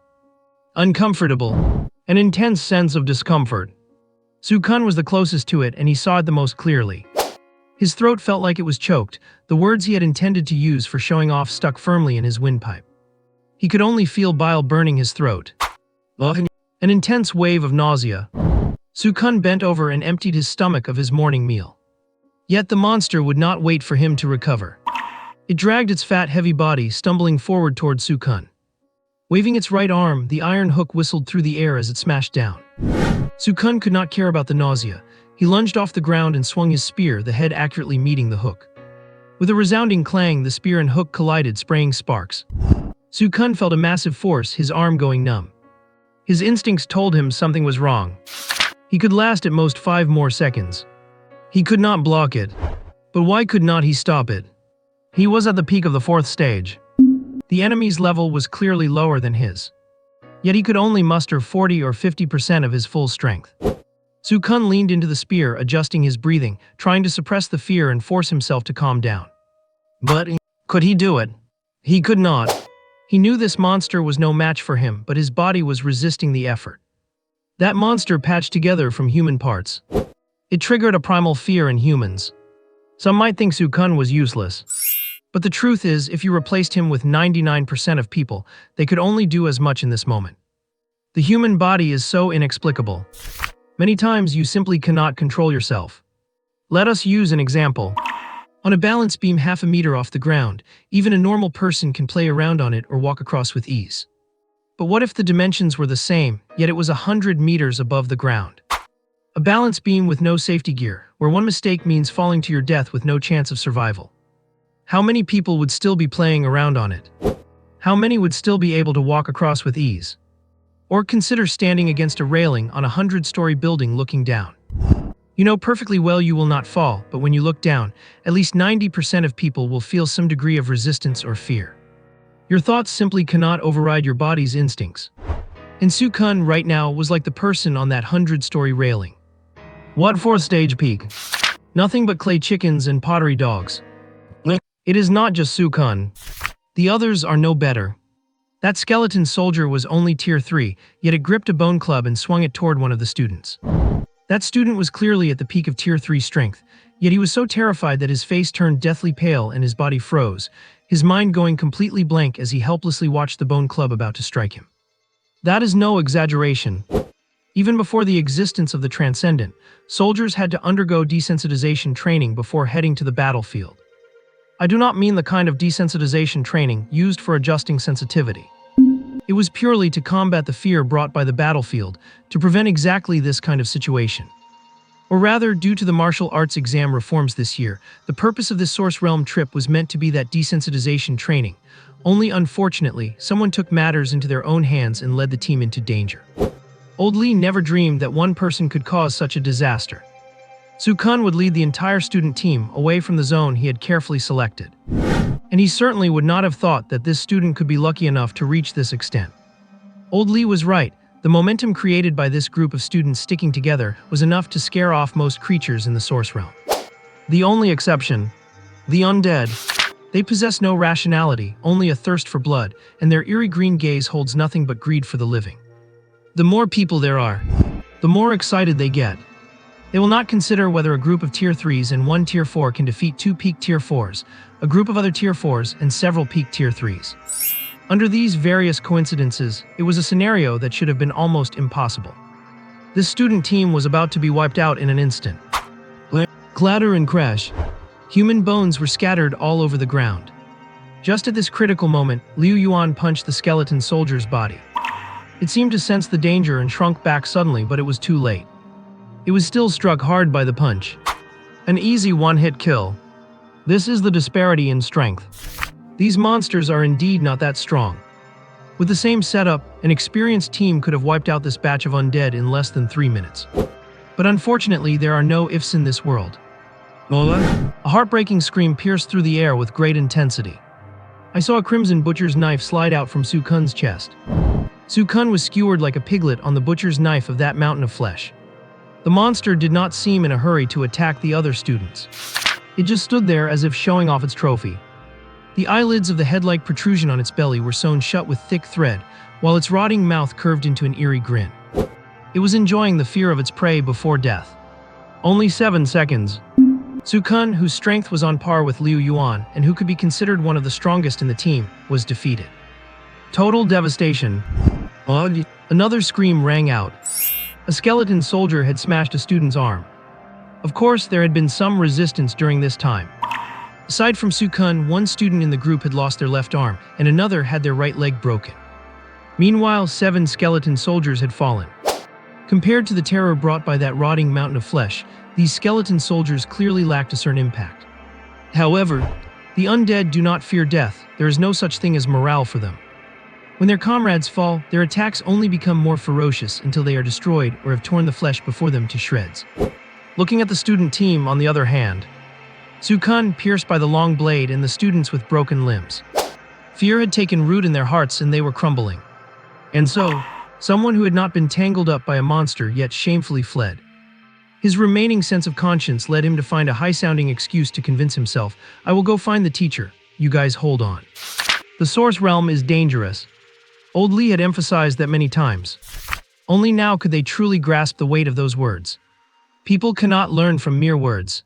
Uncomfortable. An intense sense of discomfort. Sukun was the closest to it, and he saw it the most clearly. His throat felt like it was choked, the words he had intended to use for showing off stuck firmly in his windpipe. He could only feel bile burning his throat. An intense wave of nausea. Sukun bent over and emptied his stomach of his morning meal. Yet the monster would not wait for him to recover. It dragged its fat, heavy body, stumbling forward toward Sukun. Waving its right arm, the iron hook whistled through the air as it smashed down. Sukun could not care about the nausea. He lunged off the ground and swung his spear, the head accurately meeting the hook. With a resounding clang, the spear and hook collided, spraying sparks. Sukun felt a massive force, his arm going numb. His instincts told him something was wrong. He could last at most 5 more seconds. He could not block it. But why could not he stop it? He was at the peak of the 4th stage. The enemy's level was clearly lower than his. Yet he could only muster 40 or 50% of his full strength. Sukun leaned into the spear, adjusting his breathing, trying to suppress the fear and force himself to calm down. But could he do it? He could not. He knew this monster was no match for him, but his body was resisting the effort. That monster patched together from human parts. It triggered a primal fear in humans. Some might think Sukun was useless. But the truth is, if you replaced him with 99% of people, they could only do as much in this moment. The human body is so inexplicable. Many times you simply cannot control yourself. Let us use an example. On a balance beam half a meter off the ground, even a normal person can play around on it or walk across with ease. But what if the dimensions were the same, yet it was 100 meters above the ground? A balance beam with no safety gear, where one mistake means falling to your death with no chance of survival. How many people would still be playing around on it? How many would still be able to walk across with ease? Or consider standing against a railing on a 100-story building looking down. You know perfectly well you will not fall, but when you look down, at least 90% of people will feel some degree of resistance or fear. Your thoughts simply cannot override your body's instincts. And Sukun right now was like the person on that 100-story railing. What 4th stage peak? Nothing but clay chickens and pottery dogs. It is not just Sukun. The others are no better. That skeleton soldier was only tier 3, yet it gripped a bone club and swung it toward one of the students. That student was clearly at the peak of tier 3 strength, yet he was so terrified that his face turned deathly pale and his body froze, his mind going completely blank as he helplessly watched the bone club about to strike him. That is no exaggeration. Even before the existence of the transcendent, soldiers had to undergo desensitization training before heading to the battlefield. I do not mean the kind of desensitization training used for adjusting sensitivity. It was purely to combat the fear brought by the battlefield, to prevent exactly this kind of situation. Or rather, due to the martial arts exam reforms this year, the purpose of this Source Realm trip was meant to be that desensitization training. Only unfortunately, someone took matters into their own hands and led the team into danger. Old Lee never dreamed that one person could cause such a disaster. Sukun would lead the entire student team away from the zone he had carefully selected. And he certainly would not have thought that this student could be lucky enough to reach this extent. Old Lee was right. The momentum created by this group of students sticking together was enough to scare off most creatures in the Source Realm. The only exception, the undead. They possess no rationality, only a thirst for blood, and their eerie green gaze holds nothing but greed for the living. The more people there are, the more excited they get. They will not consider whether a group of Tier 3s and one Tier 4 can defeat two peak Tier 4s, a group of other Tier 4s, and several peak Tier 3s. Under these various coincidences, it was a scenario that should have been almost impossible. This student team was about to be wiped out in an instant. Clatter and crash. Human bones were scattered all over the ground. Just at this critical moment, Liu Yuan punched the skeleton soldier's body. It seemed to sense the danger and shrunk back suddenly, but it was too late. It was still struck hard by the punch. An easy one-hit kill. This is the disparity in strength. These monsters are indeed not that strong. With the same setup, an experienced team could have wiped out this batch of undead in less than 3 minutes. But unfortunately, there are no ifs in this world. A heartbreaking scream pierced through the air with great intensity. I saw a crimson butcher's knife slide out from Su Kun's chest. Su Kun was skewered like a piglet on the butcher's knife of that mountain of flesh. The monster did not seem in a hurry to attack the other students. It just stood there as if showing off its trophy. The eyelids of the head-like protrusion on its belly were sewn shut with thick thread, while its rotting mouth curved into an eerie grin. It was enjoying the fear of its prey before death. Only 7 seconds. Su Kun, whose strength was on par with Liu Yuan and who could be considered one of the strongest in the team, was defeated. Total devastation. Another scream rang out. A skeleton soldier had smashed a student's arm. Of course, there had been some resistance during this time. Aside from Su Kun, one student in the group had lost their left arm, and another had their right leg broken. Meanwhile, 7 skeleton soldiers had fallen. Compared to the terror brought by that rotting mountain of flesh, these skeleton soldiers clearly lacked a certain impact. However, the undead do not fear death. There is no such thing as morale for them. When their comrades fall, their attacks only become more ferocious until they are destroyed or have torn the flesh before them to shreds. Looking at the student team, on the other hand, Su Kun pierced by the long blade and the students with broken limbs. Fear had taken root in their hearts and they were crumbling. And so, someone who had not been tangled up by a monster yet shamefully fled. His remaining sense of conscience led him to find a high-sounding excuse to convince himself, I will go find the teacher, you guys hold on. The source realm is dangerous. Old Lee had emphasized that many times. Only now could they truly grasp the weight of those words. People cannot learn from mere words.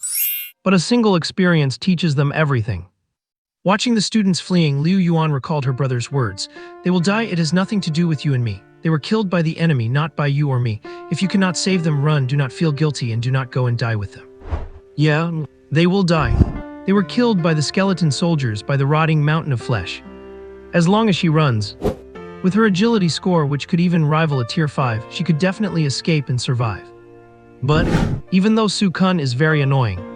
But a single experience teaches them everything. Watching the students fleeing, Liu Yuan recalled her brother's words. They will die, it has nothing to do with you and me. They were killed by the enemy, not by you or me. If you cannot save them, run, do not feel guilty, and do not go and die with them. Yeah, they will die. They were killed by the skeleton soldiers, by the rotting mountain of flesh. As long as she runs. With her agility score, which could even rival a Tier 5, she could definitely escape and survive. But, even though Su Kun is very annoying,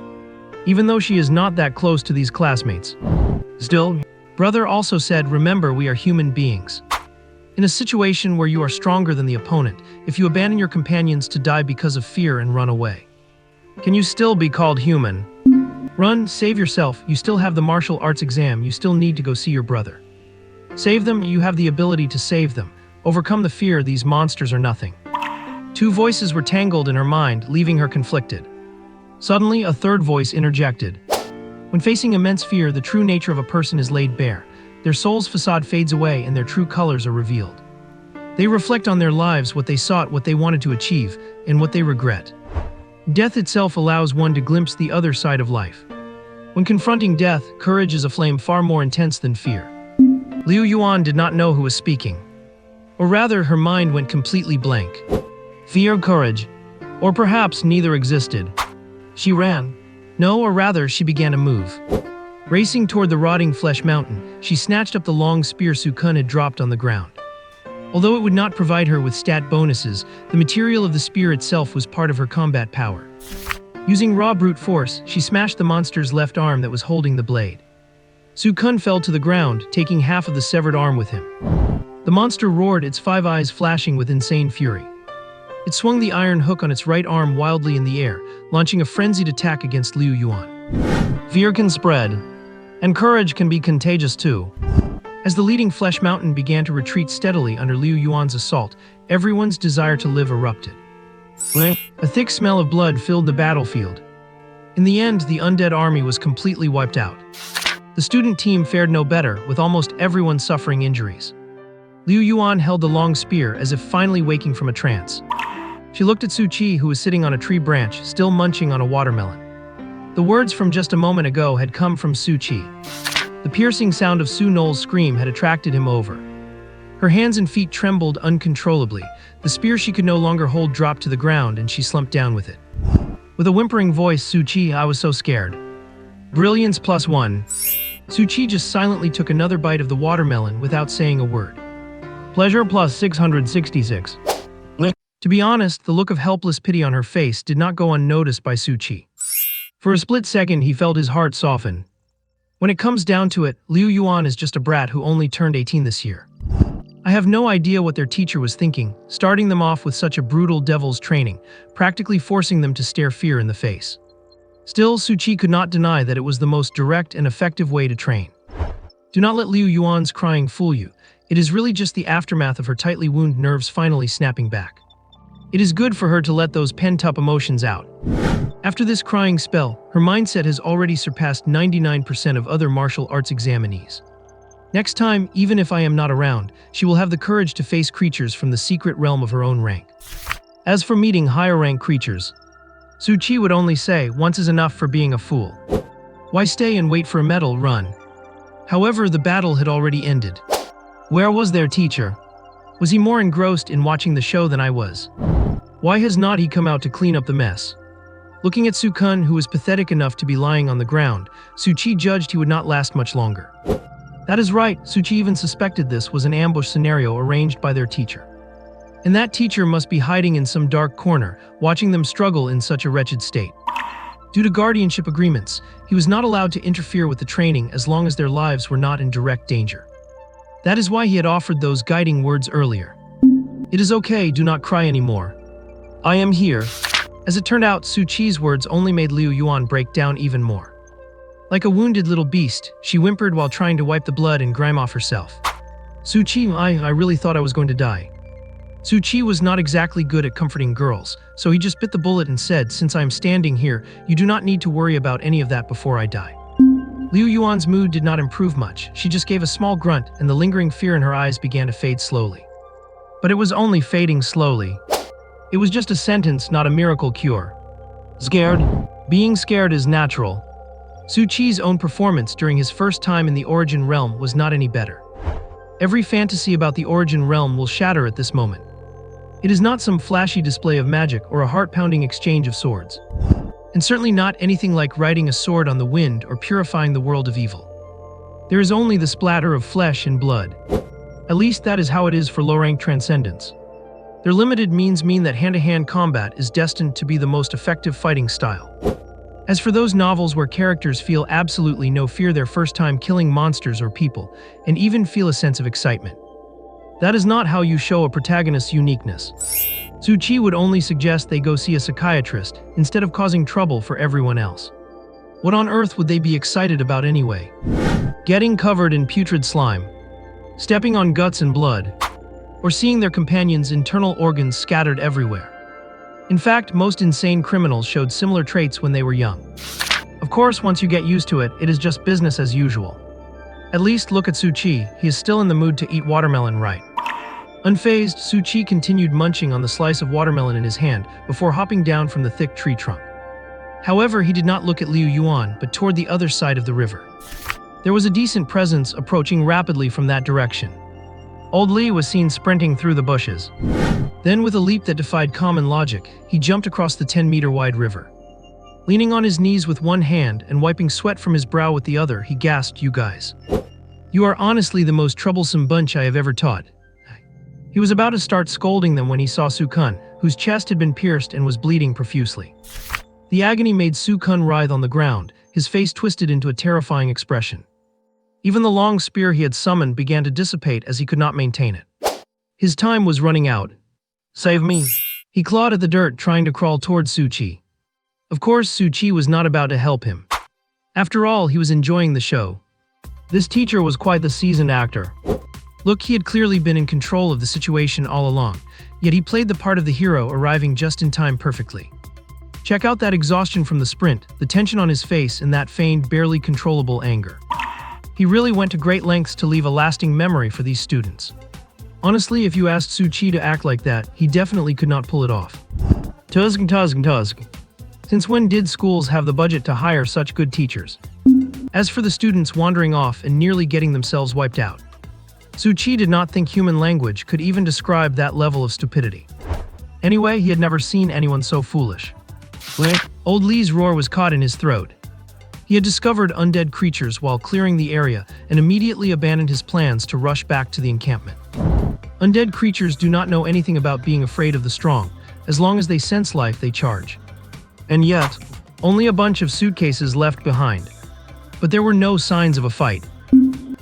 even though she is not that close to these classmates. Still, brother also said, remember, we are human beings. In a situation where you are stronger than the opponent, if you abandon your companions to die because of fear and run away, can you still be called human? Run, save yourself, you still have the martial arts exam, you still need to go see your brother. Save them, you have the ability to save them. Overcome the fear, these monsters are nothing. 2 voices were tangled in her mind, leaving her conflicted. Suddenly, a third voice interjected. When facing immense fear, the true nature of a person is laid bare. Their soul's facade fades away and their true colors are revealed. They reflect on their lives, what they sought, what they wanted to achieve, and what they regret. Death itself allows one to glimpse the other side of life. When confronting death, courage is a flame far more intense than fear. Liu Yuan did not know who was speaking. Or rather, her mind went completely blank. Fear, courage, or perhaps neither existed. She ran. No, or rather, she began to move. Racing toward the rotting flesh mountain, she snatched up the long spear Su Kun had dropped on the ground. Although it would not provide her with stat bonuses, the material of the spear itself was part of her combat power. Using raw brute force, she smashed the monster's left arm that was holding the blade. Su Kun fell to the ground, taking half of the severed arm with him. The monster roared, its 5 eyes flashing with insane fury. It swung the iron hook on its right arm wildly in the air, launching a frenzied attack against Liu Yuan. Fear can spread, and courage can be contagious too. As the leading flesh mountain began to retreat steadily under Liu Yuan's assault, everyone's desire to live erupted. A thick smell of blood filled the battlefield. In the end, the undead army was completely wiped out. The student team fared no better, with almost everyone suffering injuries. Liu Yuan held the long spear as if finally waking from a trance. She looked at Su Qi, who was sitting on a tree branch, still munching on a watermelon. The words from just a moment ago had come from Su Qi. The piercing sound of Su Noel's scream had attracted him over. Her hands and feet trembled uncontrollably. The spear she could no longer hold dropped to the ground, and she slumped down with it. With a whimpering voice, Su Qi, I was so scared. Brilliance +1. Su Qi just silently took another bite of the watermelon without saying a word. Pleasure +666. To be honest, the look of helpless pity on her face did not go unnoticed by Su Qi. For a split second, he felt his heart soften. When it comes down to it, Liu Yuan is just a brat who only turned 18 this year. I have no idea what their teacher was thinking, starting them off with such a brutal devil's training, practically forcing them to stare fear in the face. Still, Su Qi could not deny that it was the most direct and effective way to train. Do not let Liu Yuan's crying fool you. It is really just the aftermath of her tightly wounded nerves finally snapping back. It is good for her to let those pent-up emotions out. After this crying spell, her mindset has already surpassed 99% of other martial arts examinees. Next time, even if I am not around, she will have the courage to face creatures from the secret realm of her own rank. As for meeting higher-rank creatures, Su Qi would only say, once is enough for being a fool. Why stay and wait for a medal? Run. However, the battle had already ended. Where was their teacher? Was he more engrossed in watching the show than I was? Why has not he come out to clean up the mess? Looking at Su Kun, who was pathetic enough to be lying on the ground, Su Qi judged he would not last much longer. That is right, Su Qi even suspected this was an ambush scenario arranged by their teacher. And that teacher must be hiding in some dark corner, watching them struggle in such a wretched state. Due to guardianship agreements, he was not allowed to interfere with the training as long as their lives were not in direct danger. That is why he had offered those guiding words earlier. It is okay, do not cry anymore. I am here. As it turned out, Su Qi's words only made Liu Yuan break down even more. Like a wounded little beast, she whimpered while trying to wipe the blood and grime off herself. Su Qi, I really thought I was going to die. Su Qi was not exactly good at comforting girls, so he just bit the bullet and said, since I am standing here, you do not need to worry about any of that before I die. Liu Yuan's mood did not improve much. She just gave a small grunt, and the lingering fear in her eyes began to fade slowly. But it was only fading slowly. It was just a sentence, not a miracle cure. Scared? Being scared is natural. Su Qi's own performance during his first time in the Origin Realm was not any better. Every fantasy about the Origin Realm will shatter at this moment. It is not some flashy display of magic or a heart-pounding exchange of swords. And certainly not anything like riding a sword on the wind or purifying the world of evil. There is only the splatter of flesh and blood. At least that is how it is for low-rank transcendents. Their limited means mean that hand-to-hand combat is destined to be the most effective fighting style. As for those novels where characters feel absolutely no fear their first time killing monsters or people, and even feel a sense of excitement, that is not how you show a protagonist's uniqueness. Su Qi would only suggest they go see a psychiatrist instead of causing trouble for everyone else. What on earth would they be excited about anyway? Getting covered in putrid slime, stepping on guts and blood, or seeing their companions' internal organs scattered everywhere. In fact, most insane criminals showed similar traits when they were young. Of course, once you get used to it, it is just business as usual. At least look at Su Qi, he is still in the mood to eat watermelon right. Unfazed, Su Qi continued munching on the slice of watermelon in his hand before hopping down from the thick tree trunk. However, he did not look at Liu Yuan, but toward the other side of the river. There was a decent presence approaching rapidly from that direction. Old Li was seen sprinting through the bushes. Then, with a leap that defied common logic, he jumped across the 10-meter-wide river. Leaning on his knees with one hand and wiping sweat from his brow with the other, he gasped, "You guys. You are honestly the most troublesome bunch I have ever taught." He was about to start scolding them when he saw Su Kun, whose chest had been pierced and was bleeding profusely. The agony made Su Kun writhe on the ground, his face twisted into a terrifying expression. Even the long spear he had summoned began to dissipate as he could not maintain it. His time was running out. "Save me." He clawed at the dirt, trying to crawl towards Su Qi. Of course, Su Qi was not about to help him. After all, he was enjoying the show. This teacher was quite the seasoned actor. Look, he had clearly been in control of the situation all along, yet he played the part of the hero, arriving just in time perfectly. Check out that exhaustion from the sprint, the tension on his face, and that feigned, barely controllable anger. He really went to great lengths to leave a lasting memory for these students. Honestly, if you asked Su Qi to act like that, he definitely could not pull it off. Tuzg. Since when did schools have the budget to hire such good teachers? As for the students wandering off and nearly getting themselves wiped out, Suchi did not think human language could even describe that level of stupidity. Anyway, he had never seen anyone so foolish. Old Lee's roar was caught in his throat. He had discovered undead creatures while clearing the area and immediately abandoned his plans to rush back to the encampment. Undead creatures do not know anything about being afraid of the strong. As long as they sense life, they charge. And yet, only a bunch of suitcases left behind. But there were no signs of a fight.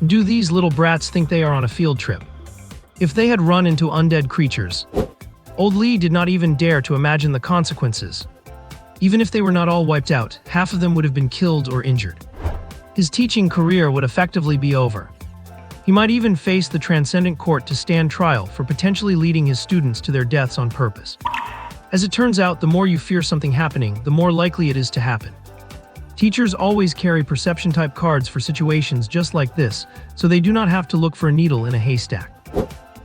Do these little brats think they are on a field trip? If they had run into undead creatures, Old Lee did not even dare to imagine the consequences. Even if they were not all wiped out, half of them would have been killed or injured. His teaching career would effectively be over. He might even face the Transcendent Court to stand trial for potentially leading his students to their deaths on purpose. As it turns out, the more you fear something happening, the more likely it is to happen. Teachers always carry perception-type cards for situations just like this, so they do not have to look for a needle in a haystack.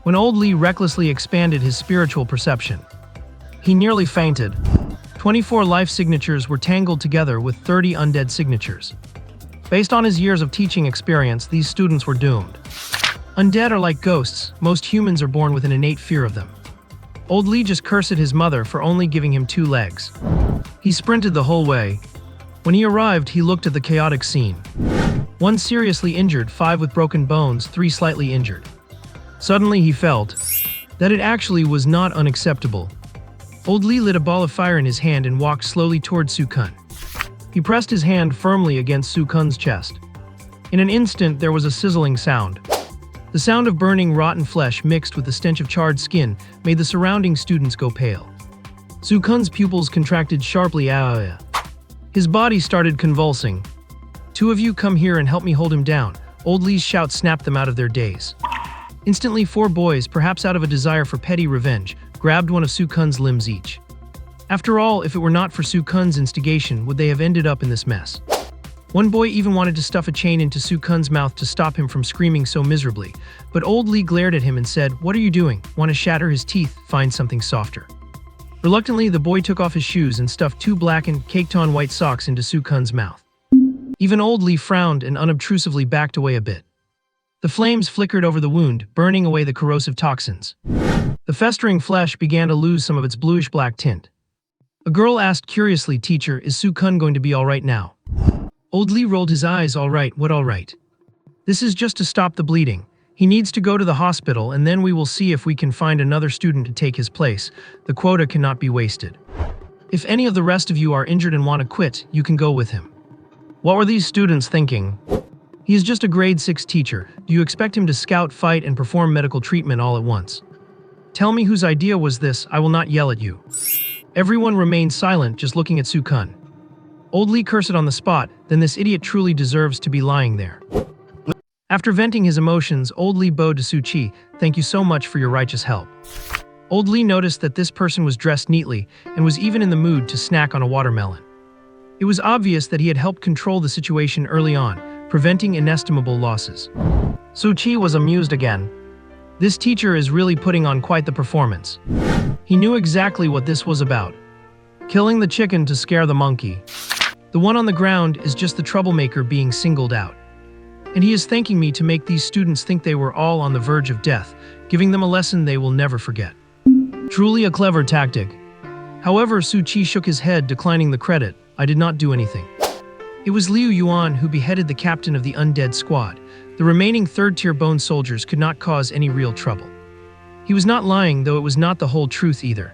When Old Lee recklessly expanded his spiritual perception, he nearly fainted. 24 life signatures were tangled together with 30 undead signatures. Based on his years of teaching experience, these students were doomed. Undead are like ghosts. Most humans are born with an innate fear of them. Old Lee just cursed his mother for only giving him 2 legs. He sprinted the whole way. When he arrived, he looked at the chaotic scene. 1 seriously injured, 5 with broken bones, 3 slightly injured. Suddenly he felt that it actually was not unacceptable. Old Lee lit a ball of fire in his hand and walked slowly toward Su-kun. He pressed his hand firmly against Su-kun's chest. In an instant, there was a sizzling sound. The sound of burning rotten flesh mixed with the stench of charred skin made the surrounding students go pale. Su-kun's pupils contracted sharply. His body started convulsing. 2 of you come here and help me hold him down. Old Lee's shout snapped them out of their daze. Instantly, 4 boys, perhaps out of a desire for petty revenge, grabbed one of Su-kun's limbs each. After all, if it were not for Su-kun's instigation, would they have ended up in this mess? One boy even wanted to stuff a chain into Su-kun's mouth to stop him from screaming so miserably, but Old Lee glared at him and said, "What are you doing? Want to shatter his teeth? Find something softer." Reluctantly, the boy took off his shoes and stuffed 2 blackened, caked-on white socks into Su-kun's mouth. Even Old Lee frowned and unobtrusively backed away a bit. The flames flickered over the wound, burning away the corrosive toxins. The festering flesh began to lose some of its bluish-black tint. A girl asked curiously, "Teacher, is Su-kun going to be all right now?" Old Lee rolled his eyes. "All right, what all right? This is just to stop the bleeding. He needs to go to the hospital and then we will see if we can find another student to take his place. The quota cannot be wasted. If any of the rest of you are injured and want to quit, you can go with him." What were these students thinking? He is just a grade 6 teacher. Do you expect him to scout, fight, and perform medical treatment all at once? Tell me whose idea was this. I will not yell at you. Everyone remained silent, just looking at Su-kun. Old Lee cursed on the spot. Then this idiot truly deserves to be lying there. After venting his emotions, Old Lee bowed to Su-chi. "Thank you so much for your righteous help." Old Lee noticed that this person was dressed neatly and was even in the mood to snack on a watermelon. It was obvious that he had helped control the situation early on, preventing inestimable losses. Su-chi was amused again. This teacher is really putting on quite the performance. He knew exactly what this was about. Killing the chicken to scare the monkey. The one on the ground is just the troublemaker being singled out. And he is thanking me to make these students think they were all on the verge of death, giving them a lesson they will never forget. Truly a clever tactic. However, Su-chi shook his head, declining the credit. "I did not do anything. It was Liu Yuan who beheaded the captain of the undead squad. The remaining 3rd-tier bone soldiers could not cause any real trouble." He was not lying, though it was not the whole truth either.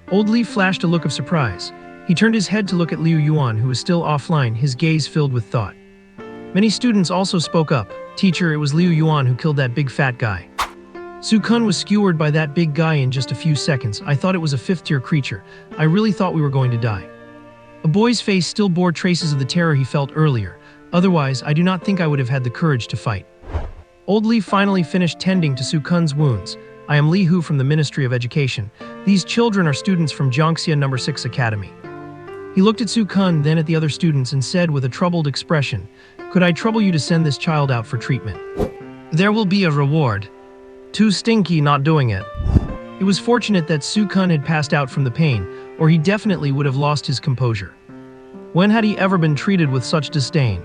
Old Lee flashed a look of surprise. He turned his head to look at Liu Yuan, who was still offline, his gaze filled with thought. Many students also spoke up. "Teacher, it was Liu Yuan who killed that big fat guy. Su-kun was skewered by that big guy in just a few seconds. I thought it was a 5th-tier creature. I really thought we were going to die." A boy's face still bore traces of the terror he felt earlier. "Otherwise, I do not think I would have had the courage to fight." Old Lee finally finished tending to Su-kun's wounds. "I am Li Hu from the Ministry of Education. These children are students from Jiangxia No. 6 Academy." He looked at Su-kun, then at the other students, and said with a troubled expression, "Could I trouble you to send this child out for treatment? There will be a reward. Too stinky not doing it." It was fortunate that Su-kun had passed out from the pain, or he definitely would have lost his composure. When had he ever been treated with such disdain?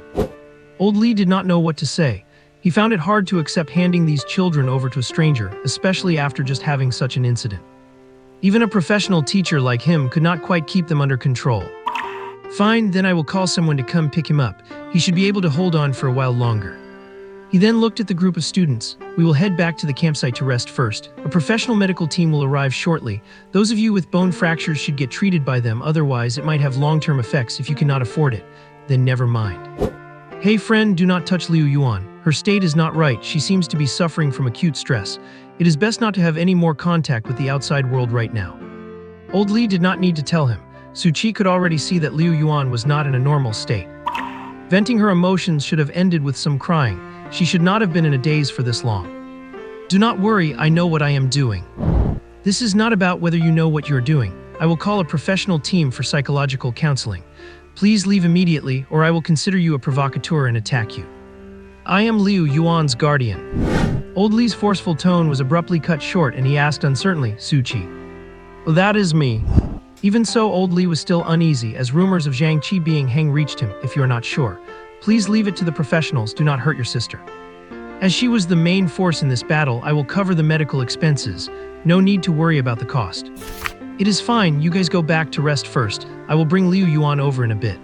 Old Lee did not know what to say. He found it hard to accept handing these children over to a stranger, especially after just having such an incident. Even a professional teacher like him could not quite keep them under control. Fine, then I will call someone to come pick him up. He should be able to hold on for a while longer. He then looked at the group of students. We will head back to the campsite to rest first. A professional medical team will arrive shortly. Those of you with bone fractures should get treated by them, otherwise it might have long-term effects if you cannot afford it. Then never mind. Hey friend, do not touch Liu Yuan. Her state is not right. She seems to be suffering from acute stress. It is best not to have any more contact with the outside world right now. Old Lee did not need to tell him. Su Qi could already see that Liu Yuan was not in a normal state. Venting her emotions should have ended with some crying. She should not have been in a daze for this long. Do not worry, I know what I am doing. This is not about whether you know what you're doing. I will call a professional team for psychological counseling. Please leave immediately, or I will consider you a provocateur and attack you. I am Liu Yuan's guardian. Old Li's forceful tone was abruptly cut short, and he asked uncertainly, Su Qi. Well, that is me. Even so, Old Li was still uneasy, as rumors of Zhang Qi being hanged reached him. If you are not sure, please leave it to the professionals, do not hurt your sister. As she was the main force in this battle, I will cover the medical expenses. No need to worry about the cost. It is fine, you guys go back to rest first. I will bring Liu Yuan over in a bit.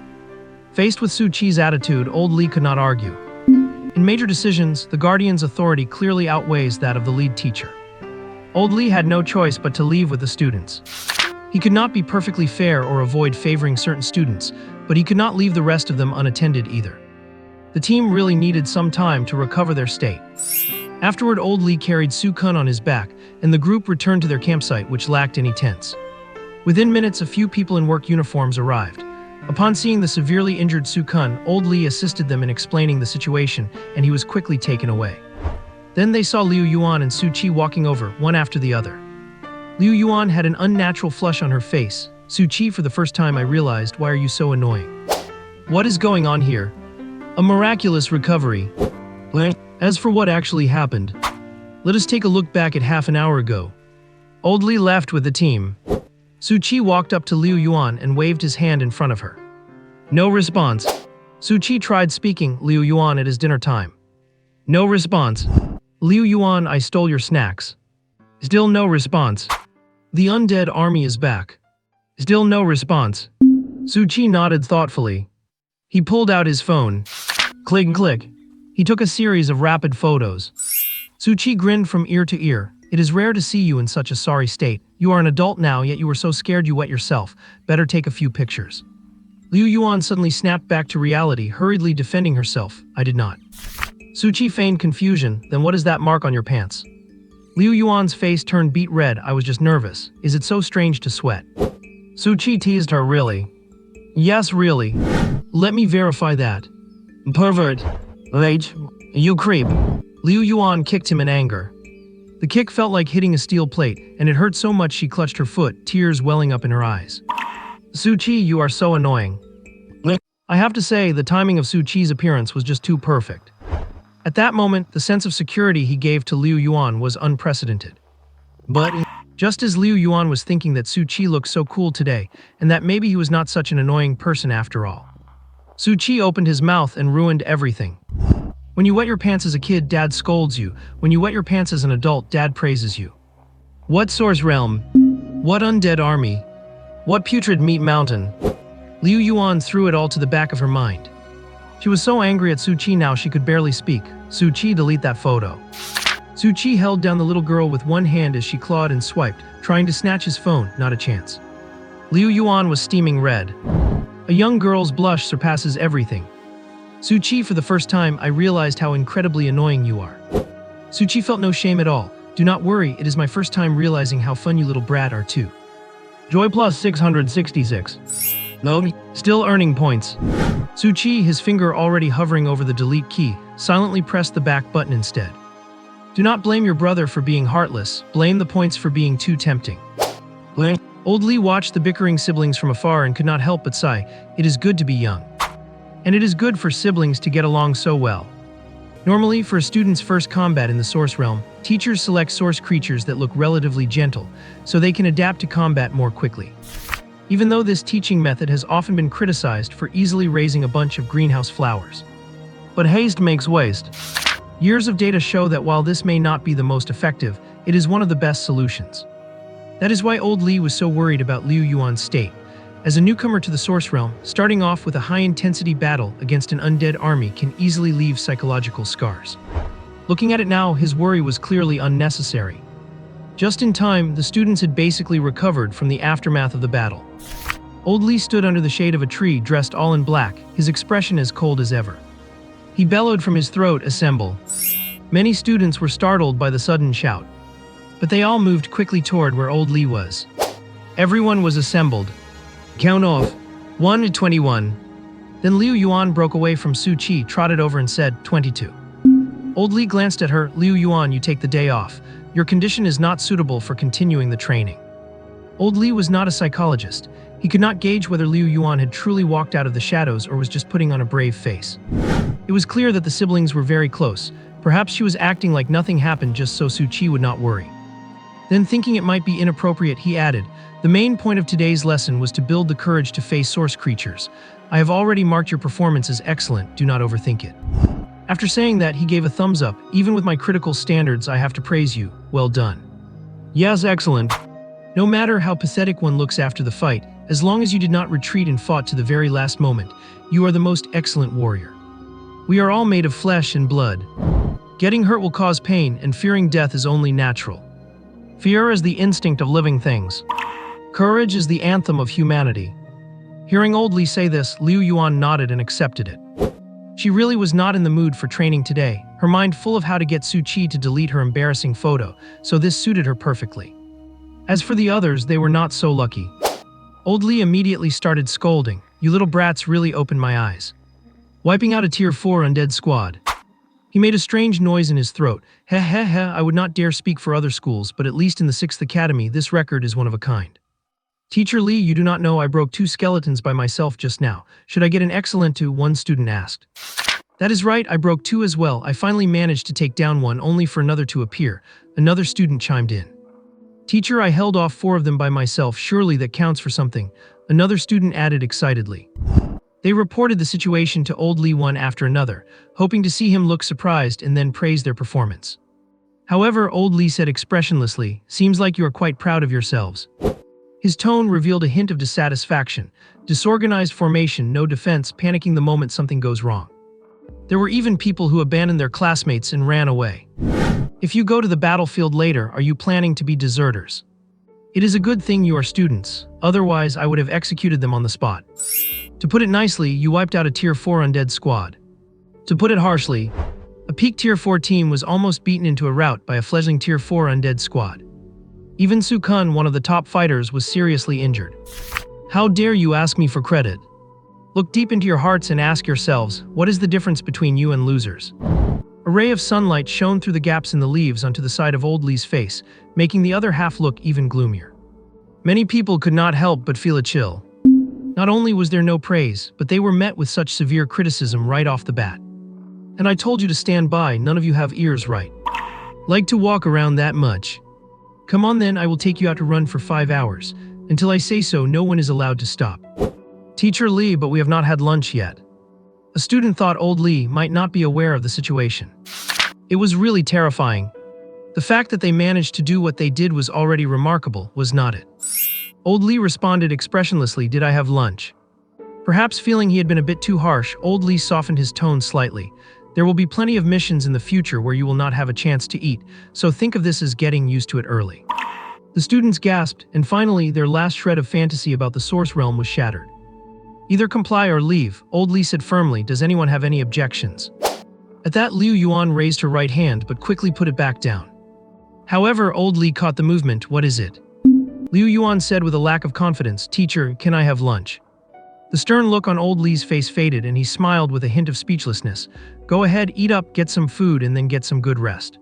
Faced with Su Qi's attitude, Old Li could not argue. In major decisions, the guardian's authority clearly outweighs that of the lead teacher. Old Li had no choice but to leave with the students. He could not be perfectly fair or avoid favoring certain students, but he could not leave the rest of them unattended either. The team really needed some time to recover their state. Afterward, Old Li carried Su Kun on his back, and the group returned to their campsite, which lacked any tents. Within minutes, a few people in work uniforms arrived. Upon seeing the severely injured Su Kun, Old Li assisted them in explaining the situation, and he was quickly taken away. Then they saw Liu Yuan and Su Qi walking over, one after the other. Liu Yuan had an unnatural flush on her face. Su Qi, for the first time I realized, why are you so annoying? What is going on here? A miraculous recovery. As for what actually happened, let us take a look back at half an hour ago. Old Li left with the team. Su Qi walked up to Liu Yuan and waved his hand in front of her. No response. Su Qi tried speaking Liu Yuan at his dinner time. No response. Liu Yuan, I stole your snacks. Still no response. The undead army is back. Still no response. Su Qi nodded thoughtfully. He pulled out his phone. Click, click. He took a series of rapid photos. Su Qi grinned from ear to ear. It is rare to see you in such a sorry state. You are an adult now, yet you were so scared you wet yourself. Better take a few pictures. Liu Yuan suddenly snapped back to reality, hurriedly defending herself. I did not. Su Qi feigned confusion. Then what is that mark on your pants? Liu Yuan's face turned beet red. I was just nervous. Is it so strange to sweat? Su Qi teased her. Really? Yes, really. Let me verify that. Pervert. Wait. You creep. Liu Yuan kicked him in anger. The kick felt like hitting a steel plate, and it hurt so much she clutched her foot, tears welling up in her eyes. Su Qi, you are so annoying. I have to say, the timing of Su Qi's appearance was just too perfect. At that moment, the sense of security he gave to Liu Yuan was unprecedented. But just as Liu Yuan was thinking that Su Qi looked so cool today, and that maybe he was not such an annoying person after all, Su Qi opened his mouth and ruined everything. When you wet your pants as a kid, Dad scolds you. When you wet your pants as an adult, Dad praises you. What source realm? What undead army? What putrid meat mountain? Liu Yuan threw it all to the back of her mind. She was so angry at Su Qi now she could barely speak. Su Qi, delete that photo. Su Qi held down the little girl with one hand as she clawed and swiped, trying to snatch his phone. Not a chance. Liu Yuan was steaming red. A young girl's blush surpasses everything. Su Qi, for the first time, I realized how incredibly annoying you are. Su Qi felt no shame at all. Do not worry, it is my first time realizing how fun you little brat are too. Joy plus 666. No, still earning points. Su Qi, his finger already hovering over the delete key, silently pressed the back button instead. Do not blame your brother for being heartless, blame the points for being too tempting. Old Li watched the bickering siblings from afar and could not help but sigh. It is good to be young. And it is good for siblings to get along so well. Normally, for a student's first combat in the Source Realm, teachers select source creatures that look relatively gentle, so they can adapt to combat more quickly. even though this teaching method has often been criticized for easily raising a bunch of greenhouse flowers. But haste makes waste. Years of data show that while this may not be the most effective, it is one of the best solutions. That is why old Li was so worried about Liu Yuan's state. As a newcomer to the Source Realm, starting off with a high-intensity battle against an undead army can easily leave psychological scars. Looking at it now, his worry was clearly unnecessary. Just in time, the students had basically recovered from the aftermath of the battle. Old Li stood under the shade of a tree dressed all in black, his expression as cold as ever. He bellowed from his throat, "Assemble." Many students were startled by the sudden shout, but they all moved quickly toward where old Li was. Everyone was assembled. Count off. 1 to 21. Then Liu Yuan broke away from Su Qi, trotted over and said, 22. Old Li glanced at her. Liu Yuan, you take the day off. Your condition is not suitable for continuing the training. Old Li was not a psychologist. He could not gauge whether Liu Yuan had truly walked out of the shadows or was just putting on a brave face. It was clear that the siblings were very close. Perhaps she was acting like nothing happened just so Su Qi would not worry. Then, thinking it might be inappropriate, he added, the main point of today's lesson was to build the courage to face source creatures. I have already marked your performance as excellent, do not overthink it. After saying that, he gave a thumbs up. Even with my critical standards, I have to praise you. Well done. Yes, excellent. No matter how pathetic one looks after the fight, as long as you did not retreat and fought to the very last moment, you are the most excellent warrior. We are all made of flesh and blood. Getting hurt will cause pain, and fearing death is only natural. Fear is the instinct of living things. Courage is the anthem of humanity. Hearing old Li say this, Liu Yuan nodded and accepted it. She really was not in the mood for training today, her mind full of how to get Su Qi to delete her embarrassing photo, so this suited her perfectly. As for the others, they were not so lucky. Old Li immediately started scolding. You little brats really opened my eyes. Wiping out a tier 4 undead squad. He made a strange noise in his throat. Heh heh heh, I would not dare speak for other schools, but at least in the 6th Academy, this record is one of a kind. Teacher Li, you do not know I broke 2 skeletons by myself just now. Should I get an excellent to? One student asked. That is right, I broke 2 as well. I finally managed to take down one only for another to appear. Another student chimed in. Teacher, I held off 4 of them by myself. Surely that counts for something. Another student added excitedly. They reported the situation to old Li one after another, hoping to see him look surprised and then praise their performance. However, old Li said expressionlessly, seems like you are quite proud of yourselves. His tone revealed a hint of dissatisfaction. Disorganized formation, no defense, panicking the moment something goes wrong. There were even people who abandoned their classmates and ran away. If you go to the battlefield later, are you planning to be deserters? It is a good thing you are students, otherwise I would have executed them on the spot. To put it nicely, you wiped out a tier 4 undead squad. To put it harshly, a peak tier 4 team was almost beaten into a rout by a fledgling tier 4 undead squad. Even Su Kun, one of the top fighters, was seriously injured. How dare you ask me for credit? Look deep into your hearts and ask yourselves, what is the difference between you and losers? A ray of sunlight shone through the gaps in the leaves onto the side of old Li's face, making the other half look even gloomier. Many people could not help but feel a chill. Not only was there no praise, but they were met with such severe criticism right off the bat. And I told you to stand by, none of you have ears right. Like to walk around that much? Come on then, I will take you out to run for 5 hours. Until I say so, no one is allowed to stop. Teacher Li, but we have not had lunch yet. A student thought old Li might not be aware of the situation. It was really terrifying. The fact that they managed to do what they did was already remarkable, was not it? Old Li responded expressionlessly, did I have lunch? Perhaps feeling he had been a bit too harsh, old Li softened his tone slightly. There will be plenty of missions in the future where you will not have a chance to eat, so think of this as getting used to it early. The students gasped, and finally their last shred of fantasy about the Source Realm was shattered. Either comply or leave, old Li said firmly, does anyone have any objections? At that, Liu Yuan raised her right hand but quickly put it back down. However, old Li caught the movement, what is it? Liu Yuan said with a lack of confidence, teacher, can I have lunch? The stern look on old Li's face faded and he smiled with a hint of speechlessness. Go ahead, eat up, get some food, and then get some good rest.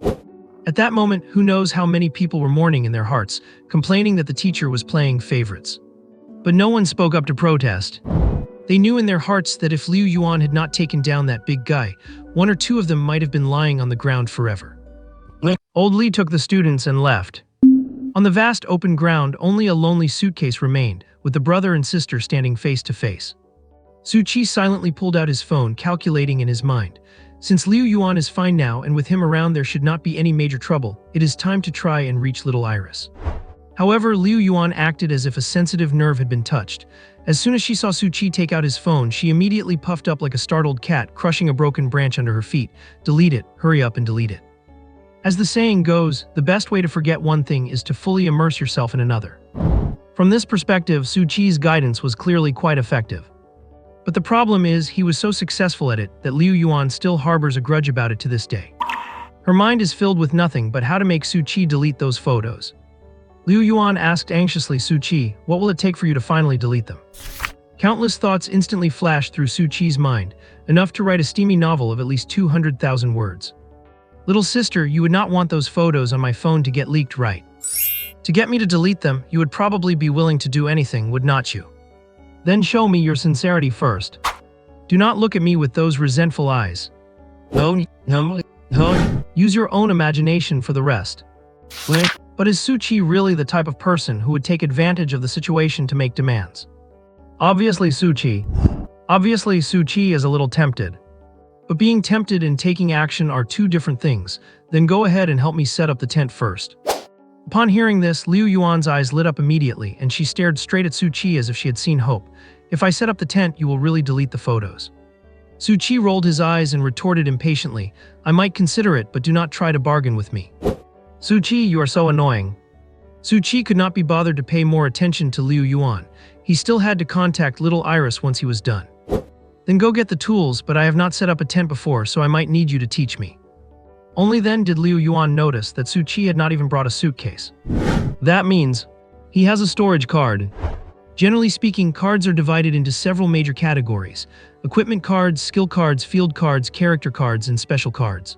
At that moment, who knows how many people were mourning in their hearts, complaining that the teacher was playing favorites. But no one spoke up to protest. They knew in their hearts that if Liu Yuan had not taken down that big guy, 1 or 2 of them might have been lying on the ground forever. Old Li took the students and left. On the vast open ground, only a lonely suitcase remained, with the brother and sister standing face to face. Su-Chi silently pulled out his phone, calculating in his mind. Since Liu Yuan is fine now and with him around there should not be any major trouble, it is time to try and reach little Iris. However, Liu Yuan acted as if a sensitive nerve had been touched. As soon as she saw Su-Chi take out his phone, she immediately puffed up like a startled cat, crushing a broken branch under her feet. Delete it, hurry up and delete it. As the saying goes, the best way to forget one thing is to fully immerse yourself in another. From this perspective, Su-Chi's guidance was clearly quite effective. But the problem is, he was so successful at it that Liu Yuan still harbors a grudge about it to this day. Her mind is filled with nothing but how to make Su-Chi delete those photos. Liu Yuan asked anxiously, Su-Chi, what will it take for you to finally delete them? Countless thoughts instantly flashed through Su-Chi's mind, enough to write a steamy novel of at least 200,000 words. Little sister, you would not want those photos on my phone to get leaked, right? To get me to delete them, you would probably be willing to do anything, would not you? Then show me your sincerity first. Do not look at me with those resentful eyes. No. Use your own imagination for the rest. But is Su-Chi really the type of person who would take advantage of the situation to make demands? Obviously Su-Chi is a little tempted. But being tempted and taking action are two different things. Then go ahead and help me set up the tent first. Upon hearing this, Liu Yuan's eyes lit up immediately, and she stared straight at Su-Chi as if she had seen hope. If I set up the tent, you will really delete the photos. Su-Chi rolled his eyes and retorted impatiently, I might consider it, but do not try to bargain with me. Su-Chi, you are so annoying. Su-Chi could not be bothered to pay more attention to Liu Yuan. He still had to contact little Iris once he was done. Then go get the tools, but I have not set up a tent before, so I might need you to teach me. Only then did Liu Yuan notice that Su-Chi had not even brought a suitcase. That means he has a storage card. Generally speaking, cards are divided into several major categories: equipment cards, skill cards, field cards, character cards, and special cards.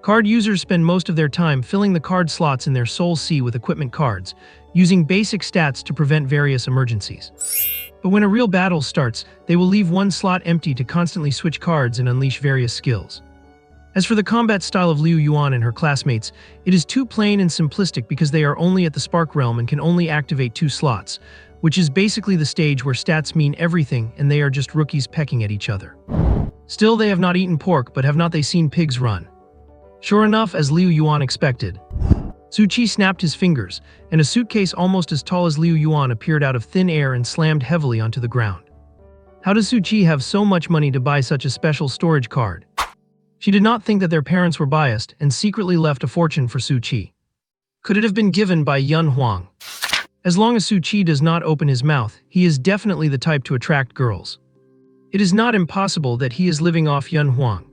Card users spend most of their time filling the card slots in their Soul Sea with equipment cards, using basic stats to prevent various emergencies. But when a real battle starts, they will leave one slot empty to constantly switch cards and unleash various skills. As for the combat style of Liu Yuan and her classmates, it is too plain and simplistic because they are only at the Spark Realm and can only activate 2 slots, which is basically the stage where stats mean everything and they are just rookies pecking at each other. Still, they have not eaten pork, but have not they seen pigs run? Sure enough, as Liu Yuan expected, Su-Chi snapped his fingers, and a suitcase almost as tall as Liu Yuan appeared out of thin air and slammed heavily onto the ground. How does Su-Chi have so much money to buy such a special storage card? She did not think that their parents were biased and secretly left a fortune for Su-Chi. Could it have been given by Yun Huang? As long as Su-Chi does not open his mouth, he is definitely the type to attract girls. It is not impossible that he is living off Yun Huang.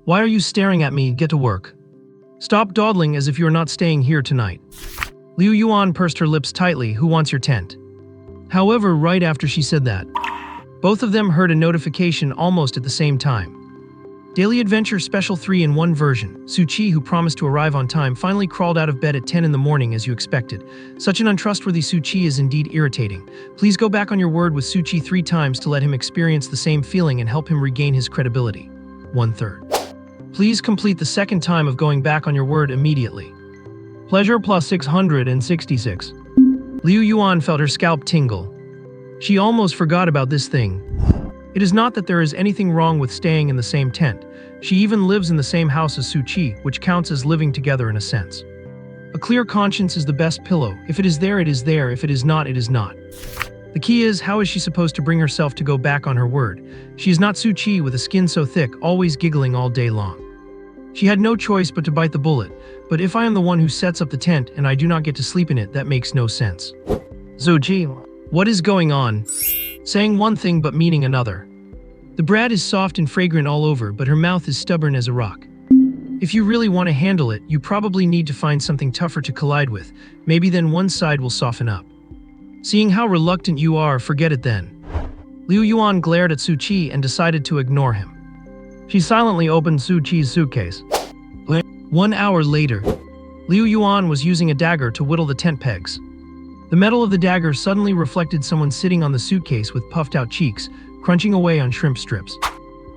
Why are you staring at me? Get to work. Stop dawdling as if you are not staying here tonight. Liu Yuan pursed her lips tightly. Who wants your tent? However, right after she said that, both of them heard a notification almost at the same time. Daily Adventure Special 3-in-1 version. Su-Chi, who promised to arrive on time, finally crawled out of bed at 10 in the morning as you expected. Such an untrustworthy Su-Chi is indeed irritating. Please go back on your word with Su-Chi 3 times to let him experience the same feeling and help him regain his credibility. 1/3. Please complete the second time of going back on your word immediately. Pleasure plus 666. Liu Yuan felt her scalp tingle. She almost forgot about this thing. It is not that there is anything wrong with staying in the same tent. She even lives in the same house as Su-Chi, which counts as living together in a sense. A clear conscience is the best pillow. If it is there, it is there. If it is not, it is not. The key is, how is she supposed to bring herself to go back on her word? She is not Su-Chi with a skin so thick, always giggling all day long. She had no choice but to bite the bullet. But if I am the one who sets up the tent and I do not get to sleep in it, that makes no sense. Su-Chi, what is going on? Saying one thing but meaning another. The bread is soft and fragrant all over, but her mouth is stubborn as a rock. If you really want to handle it, you probably need to find something tougher to collide with. Maybe then one side will soften up. Seeing how reluctant you are, forget it then. Liu Yuan glared at Su-Chi and decided to ignore him. She silently opened Su-Chi's suitcase. 1 hour later, Liu Yuan was using a dagger to whittle the tent pegs. The metal of the dagger suddenly reflected someone sitting on the suitcase with puffed-out cheeks, crunching away on shrimp strips.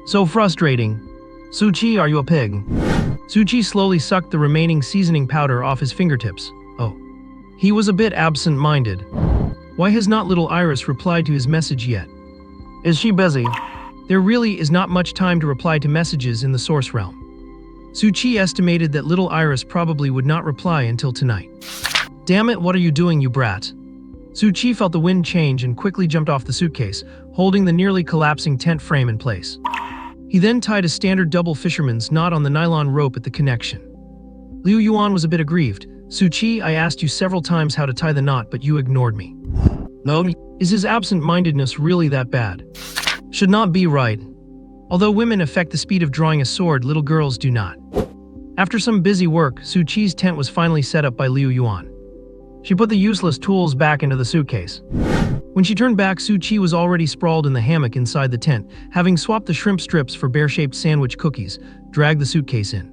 So frustrating. Su-Chi, are you a pig? Su-Chi slowly sucked the remaining seasoning powder off his fingertips. Oh. He was a bit absent-minded. Why has not little Iris replied to his message yet? Is she busy? There really is not much time to reply to messages in the source realm. Suchi estimated that little Iris probably would not reply until tonight. Damn it, what are you doing, you brat? Suchi felt the wind change and quickly jumped off the suitcase, holding the nearly collapsing tent frame in place. He then tied a standard double fisherman's knot on the nylon rope at the connection. Liu Yuan was a bit aggrieved. Suchi, I asked you several times how to tie the knot, but you ignored me. No? Is his absent-mindedness really that bad? Should not be, right? Although women affect the speed of drawing a sword, little girls do not. After some busy work, Suchi's tent was finally set up by Liu Yuan. She put the useless tools back into the suitcase. When she turned back, Suchi was already sprawled in the hammock inside the tent, having swapped the shrimp strips for bear-shaped sandwich cookies, dragged the suitcase in.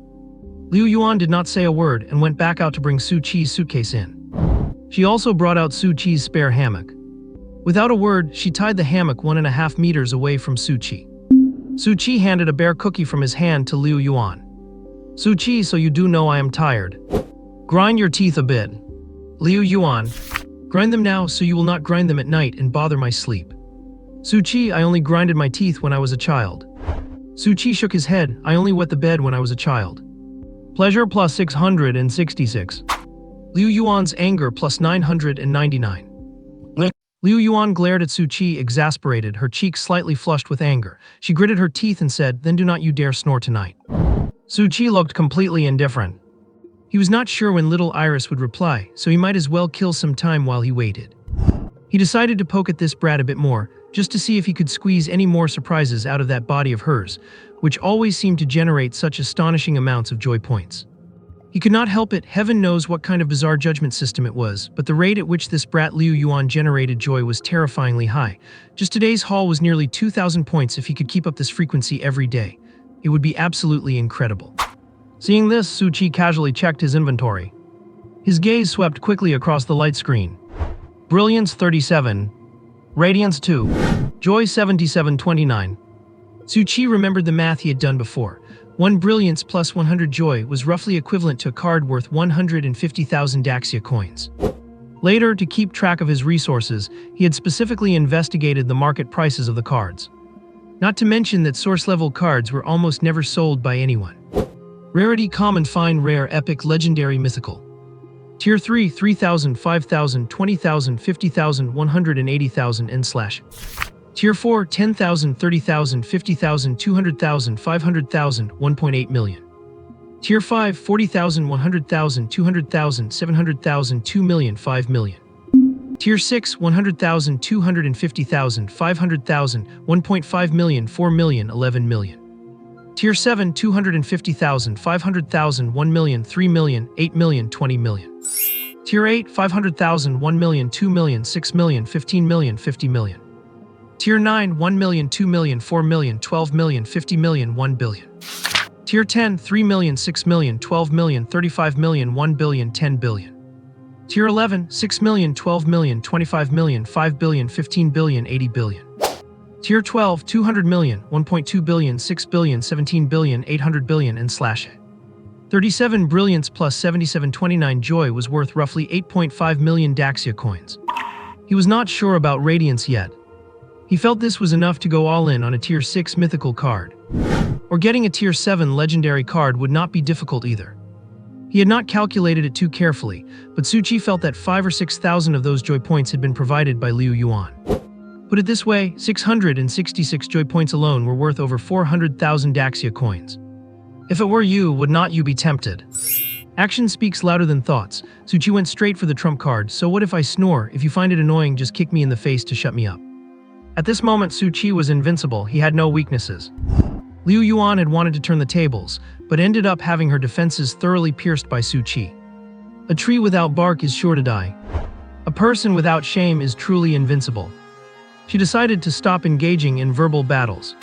Liu Yuan did not say a word and went back out to bring Suchi's suitcase in. She also brought out Suchi's spare hammock. Without a word, she tied the hammock 1.5 meters away from Suchi. Suchi handed a bear cookie from his hand to Liu Yuan. Suchi, so you do know I am tired. Grind your teeth a bit. Liu Yuan. Grind them now so you will not grind them at night and bother my sleep. Suchi, I only grinded my teeth when I was a child. Suchi shook his head, I only wet the bed when I was a child. Pleasure plus 666. Liu Yuan's anger plus 999. Liu Yuan glared at Suchi, exasperated, her cheeks slightly flushed with anger. She gritted her teeth and said, then do not you dare snore tonight. Suchi looked completely indifferent. He was not sure when little Iris would reply, so he might as well kill some time while he waited. He decided to poke at this brat a bit more, just to see if he could squeeze any more surprises out of that body of hers, which always seemed to generate such astonishing amounts of joy points. He could not help it, heaven knows what kind of bizarre judgment system it was, but the rate at which this brat Liu Yuan generated joy was terrifyingly high. Just today's haul was nearly 2,000 points if he could keep up this frequency every day. It would be absolutely incredible. Seeing this, Suchi casually checked his inventory. His gaze swept quickly across the light screen. Brilliance 37. Radiance 2. Joy 7729. Suchi remembered the math he had done before. 1 brilliance plus 100 joy was roughly equivalent to a card worth 150,000 Daxia coins. Later, to keep track of his resources, he had specifically investigated the market prices of the cards. Not to mention that source-level cards were almost never sold by anyone. Rarity: common, fine, rare, epic, legendary, mythical. Tier 3, 3,000, 5,000, 20,000, 50,000, 180,000, and slash. Tier 4, 10,000, 30,000, 50,000, 200,000, 500,000, 1.8 million. Tier 5, 40,000, 100,000, 200,000, 700,000, 2 million, 5 million. Tier 6, 100,000, 250,000, 500,000, 1.5 million, 4 million, 11 million. Tier 7, 250,000, 500,000, 1 million, 3 million, 8 million, 20 million. Tier 8, 500,000, 1 million, 2 million, 6 million, 15 million, 50 million. Tier 9, 1 million, 2 million, 4 million, 12 million, 50 million, 1 billion. Tier 10, 3 million, 6 million, 12 million, 35 million, 1 billion, 10 billion. Tier 11, 6 million, 12 million, 25 million, 5 billion, 15 billion, 80 billion. Tier 12, 200 million, 1.2 billion, 6 billion, 17 billion, 800 billion, and slash. 37 brilliance plus 7729 joy was worth roughly 8.5 million Daxia coins. He was not sure about radiance yet. He felt this was enough to go all in on a Tier 6 mythical card. Or getting a Tier 7 legendary card would not be difficult either. He had not calculated it too carefully, but Suchi felt that 5,000 or 6,000 of those joy points had been provided by Liu Yuan. Put it this way, 666 joy points alone were worth over 400,000 Daxia coins. If it were you, would not you be tempted? Action speaks louder than thoughts. Suchi went straight for the trump card. So what if I snore? If you find it annoying, just kick me in the face to shut me up. At this moment, Suchi was invincible. He had no weaknesses. Liu Yuan had wanted to turn the tables, but ended up having her defenses thoroughly pierced by Suchi. A tree without bark is sure to die. A person without shame is truly invincible. She decided to stop engaging in verbal battles.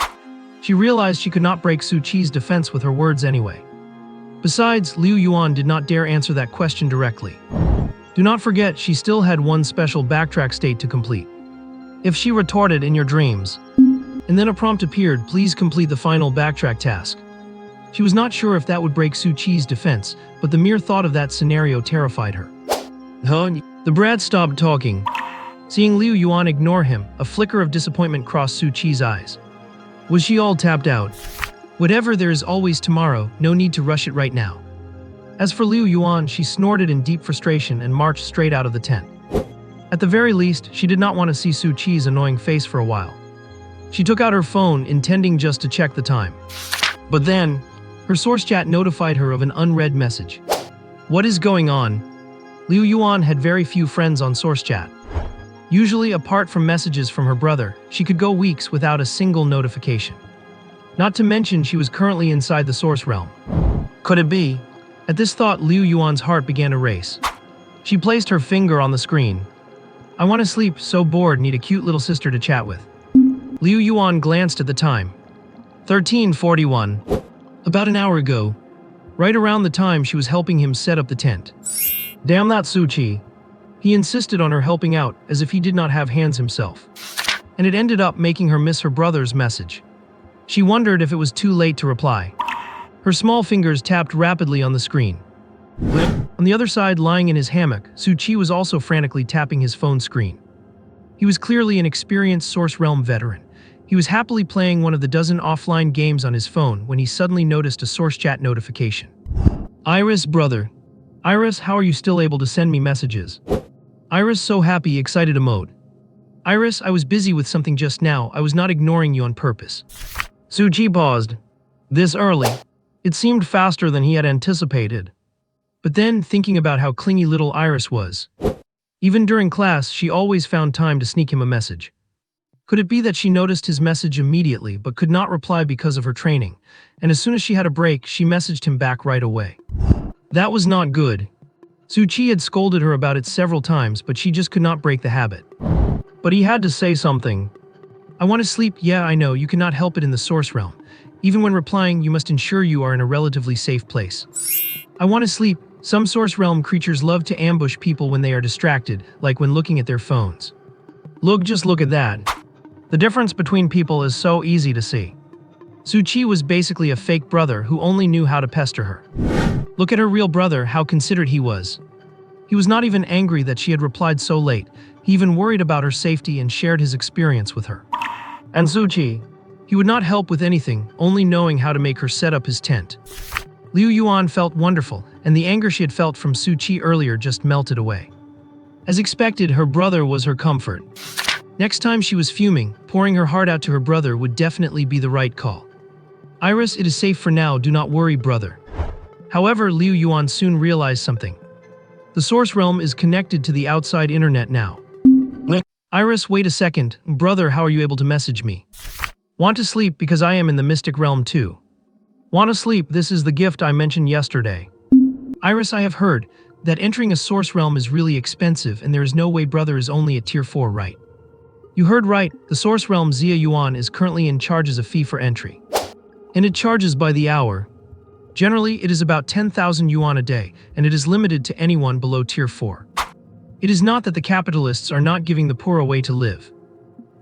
She realized she could not break Suchi's defense with her words anyway. Besides, Liu Yuan did not dare answer that question directly. Do not forget, she still had one special backtrack state to complete. If she retorted in your dreams, and then a prompt appeared, please complete the final backtrack task. She was not sure if that would break Suchi's defense, but the mere thought of that scenario terrified her. The brat stopped talking. Seeing Liu Yuan ignore him, a flicker of disappointment crossed Su Qi's eyes. Was she all tapped out? Whatever, there is always tomorrow, no need to rush it right now. As for Liu Yuan, she snorted in deep frustration and marched straight out of the tent. At the very least, she did not want to see Su Qi's annoying face for a while. She took out her phone, intending just to check the time. But then, her source chat notified her of an unread message. What is going on? Liu Yuan had very few friends on source chat. Usually, apart from messages from her brother, she could go weeks without a single notification. Not to mention, she was currently inside the source realm. Could it be? At this thought, Liu Yuan's heart began to race. She placed her finger on the screen. I want to sleep, so bored, need a cute little sister to chat with. Liu Yuan glanced at the time. 13:41. About an hour ago. Right around the time she was helping him set up the tent. Damn that Su Qi. He insisted on her helping out, as if he did not have hands himself. And it ended up making her miss her brother's message. She wondered if it was too late to reply. Her small fingers tapped rapidly on the screen. On the other side, lying in his hammock, Su Qi was also frantically tapping his phone screen. He was clearly an experienced Source Realm veteran. He was happily playing one of the dozen offline games on his phone when he suddenly noticed a source chat notification. Iris, brother. Iris, how are you still able to send me messages? Iris, so happy, excited emote. Iris, I was busy with something just now. I was not ignoring you on purpose. Su Qi paused. This early? It seemed faster than he had anticipated. But then, thinking about how clingy little Iris was. Even during class, she always found time to sneak him a message. Could it be that she noticed his message immediately but could not reply because of her training, and as soon as she had a break, she messaged him back right away? That was not good. Su Qi had scolded her about it several times, but she just could not break the habit. But he had to say something. I want to sleep. Yeah, I know, you cannot help it in the source realm. Even when replying, you must ensure you are in a relatively safe place. I want to sleep. Some source realm creatures love to ambush people when they are distracted, like when looking at their phones. Just look at that. The difference between people is so easy to see. Su Qi was basically a fake brother who only knew how to pester her. Look at her real brother, how considerate he was. He was not even angry that she had replied so late. He even worried about her safety and shared his experience with her. And Su Qi, he would not help with anything, only knowing how to make her set up his tent. Liu Yuan felt wonderful, and the anger she had felt from Su Qi earlier just melted away. As expected, her brother was her comfort. Next time she was fuming, pouring her heart out to her brother would definitely be the right call. Iris, it is safe for now, do not worry, brother. However, Liu Yuan soon realized something. The source realm is connected to the outside internet now. Iris, wait a second. Brother, how are you able to message me? Want to sleep because I am in the mystic realm too. Want to sleep, this is the gift I mentioned yesterday. Iris, I have heard that entering a source realm is really expensive and there is no way brother is only at tier 4, right? You heard right, the source realm Xia Yuan is currently in charge as a fee for entry. And it charges by the hour. Generally, it is about 10,000 yuan a day, and it is limited to anyone below tier 4. It is not that the capitalists are not giving the poor a way to live.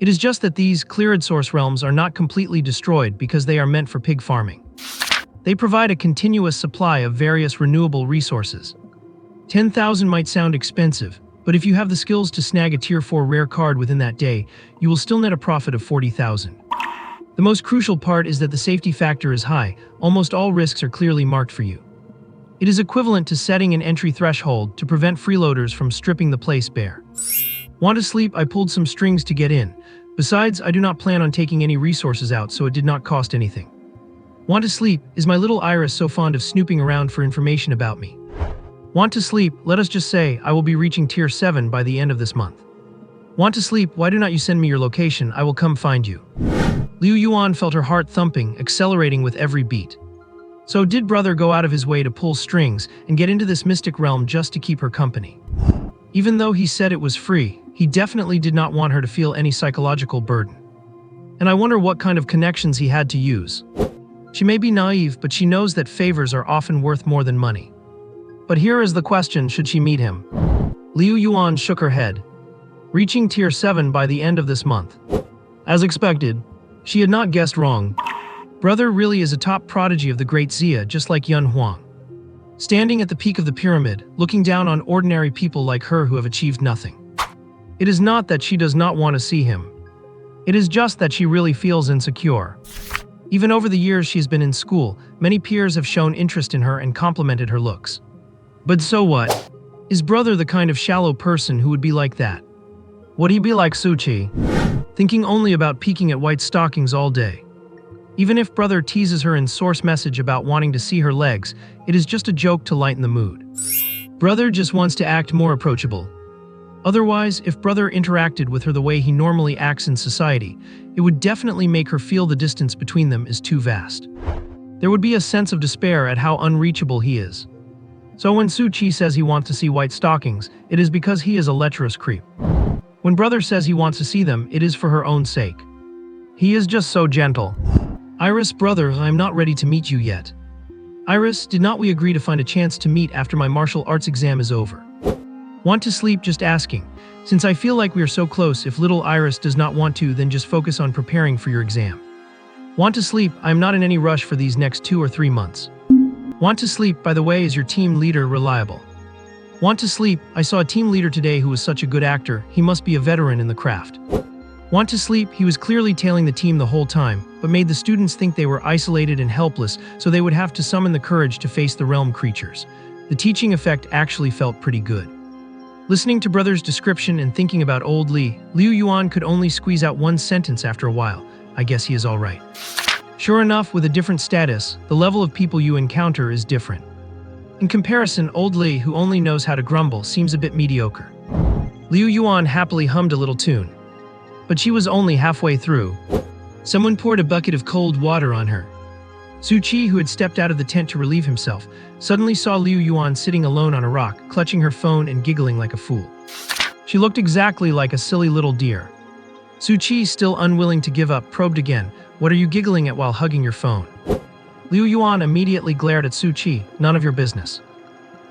It is just that these cleared source realms are not completely destroyed because they are meant for pig farming. They provide a continuous supply of various renewable resources. 10,000 might sound expensive, but if you have the skills to snag a tier 4 rare card within that day, you will still net a profit of 40,000. The most crucial part is that the safety factor is high. Almost all risks are clearly marked for you. It is equivalent to setting an entry threshold to prevent freeloaders from stripping the place bare. Want to sleep? I pulled some strings to get in. Besides, I do not plan on taking any resources out, so it did not cost anything. Want to sleep? Is my little Iris so fond of snooping around for information about me? Want to sleep? Let us just say I will be reaching tier 7 by the end of this month. Want to sleep? Why do not you send me your location? I will come find you. Liu Yuan felt her heart thumping, accelerating with every beat. So did brother go out of his way to pull strings and get into this mystic realm just to keep her company? Even though he said it was free, he definitely did not want her to feel any psychological burden. And I wonder what kind of connections he had to use. She may be naive, but she knows that favors are often worth more than money. But here is the question, should she meet him? Liu Yuan shook her head. Reaching tier 7 by the end of this month. As expected, she had not guessed wrong. Brother really is a top prodigy of the great Xia, just like Yun Huang. Standing at the peak of the pyramid, looking down on ordinary people like her who have achieved nothing. It is not that she does not want to see him. It is just that she really feels insecure. Even over the years she's been in school, many peers have shown interest in her and complimented her looks. But so what? Is brother the kind of shallow person who would be like that? Would he be like Suchi, thinking only about peeking at white stockings all day? Even if brother teases her in source message about wanting to see her legs, it is just a joke to lighten the mood. Brother just wants to act more approachable. Otherwise, if brother interacted with her the way he normally acts in society, it would definitely make her feel the distance between them is too vast. There would be a sense of despair at how unreachable he is. So when Suchi says he wants to see white stockings, it is because he is a lecherous creep. When brother says he wants to see them, it is for her own sake. He is just so gentle. Iris, brother, I'm not ready to meet you yet. Iris, did not we agree to find a chance to meet after my martial arts exam is over? Want to sleep? Just asking. Since I feel like we are so close, if little Iris does not want to, then just focus on preparing for your exam. Want to sleep? I'm not in any rush for these next 2 or 3 months. Want to sleep? By the way, is your team leader reliable? Want to sleep? I saw a team leader today who was such a good actor, he must be a veteran in the craft. Want to sleep? He was clearly tailing the team the whole time, but made the students think they were isolated and helpless, so they would have to summon the courage to face the realm creatures. The teaching effect actually felt pretty good. Listening to brother's description and thinking about old Liu Yuan could only squeeze out one sentence after a while. I guess he is all right. Sure enough, with a different status, the level of people you encounter is different. In comparison, old Li, who only knows how to grumble, seems a bit mediocre. Liu Yuan happily hummed a little tune. But she was only halfway through. Someone poured a bucket of cold water on her. Suchi, who had stepped out of the tent to relieve himself, suddenly saw Liu Yuan sitting alone on a rock, clutching her phone and giggling like a fool. She looked exactly like a silly little deer. Suchi, still unwilling to give up, probed again. What are you giggling at while hugging your phone? Liu Yuan immediately glared at Suchi. None of your business.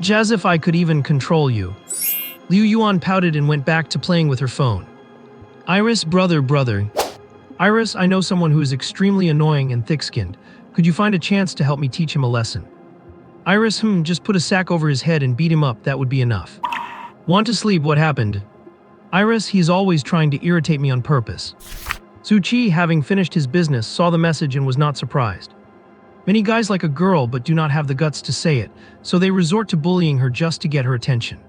As if I could even control you. Liu Yuan pouted and went back to playing with her phone. Iris, brother. Iris, I know someone who is extremely annoying and thick-skinned. Could you find a chance to help me teach him a lesson? Iris, just put a sack over his head and beat him up, that would be enough. Want to sleep? What happened? Iris, he's always trying to irritate me on purpose. Suchi, having finished his business, saw the message and was not surprised. Many guys like a girl but do not have the guts to say it, so they resort to bullying her just to get her attention.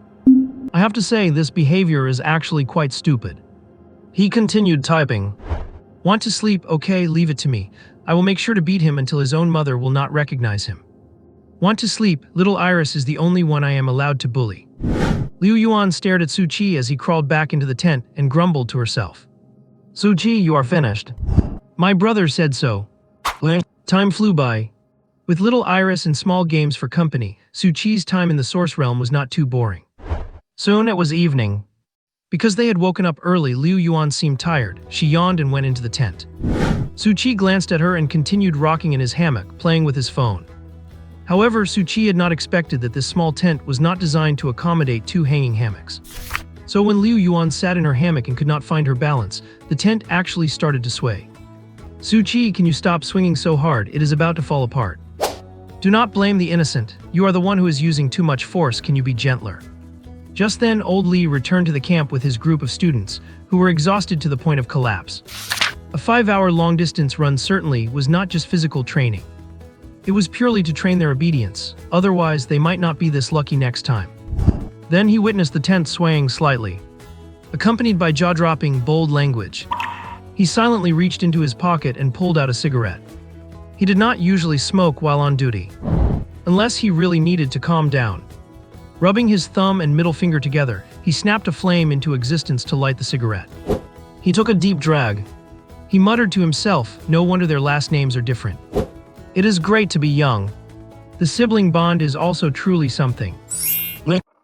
I have to say, this behavior is actually quite stupid. He continued typing. Want to sleep? Okay, leave it to me. I will make sure to beat him until his own mother will not recognize him. Want to sleep? Little Iris is the only one I am allowed to bully. Liu Yuan stared at Suchi as he crawled back into the tent and grumbled to herself. Suchi, you are finished. My brother said so. Time flew by. With little Iris and small games for company, Suchi's time in the Source Realm was not too boring. Soon it was evening. Because they had woken up early, Liu Yuan seemed tired. She yawned and went into the tent. Suchi glanced at her and continued rocking in his hammock, playing with his phone. However, Suchi had not expected that this small tent was not designed to accommodate 2 hanging hammocks. So when Liu Yuan sat in her hammock and could not find her balance, the tent actually started to sway. Suchi, can you stop swinging so hard? It is about to fall apart. Do not blame the innocent. You are the one who is using too much force. Can you be gentler? Just then, old Li returned to the camp with his group of students, who were exhausted to the point of collapse. A 5-hour long-distance run certainly was not just physical training. It was purely to train their obedience, otherwise they might not be this lucky next time. Then he witnessed the tent swaying slightly, accompanied by jaw-dropping, bold language. He silently reached into his pocket and pulled out a cigarette. He did not usually smoke while on duty, unless he really needed to calm down. Rubbing his thumb and middle finger together, he snapped a flame into existence to light the cigarette. He took a deep drag. He muttered to himself, no wonder their last names are different. It is great to be young. The sibling bond is also truly something.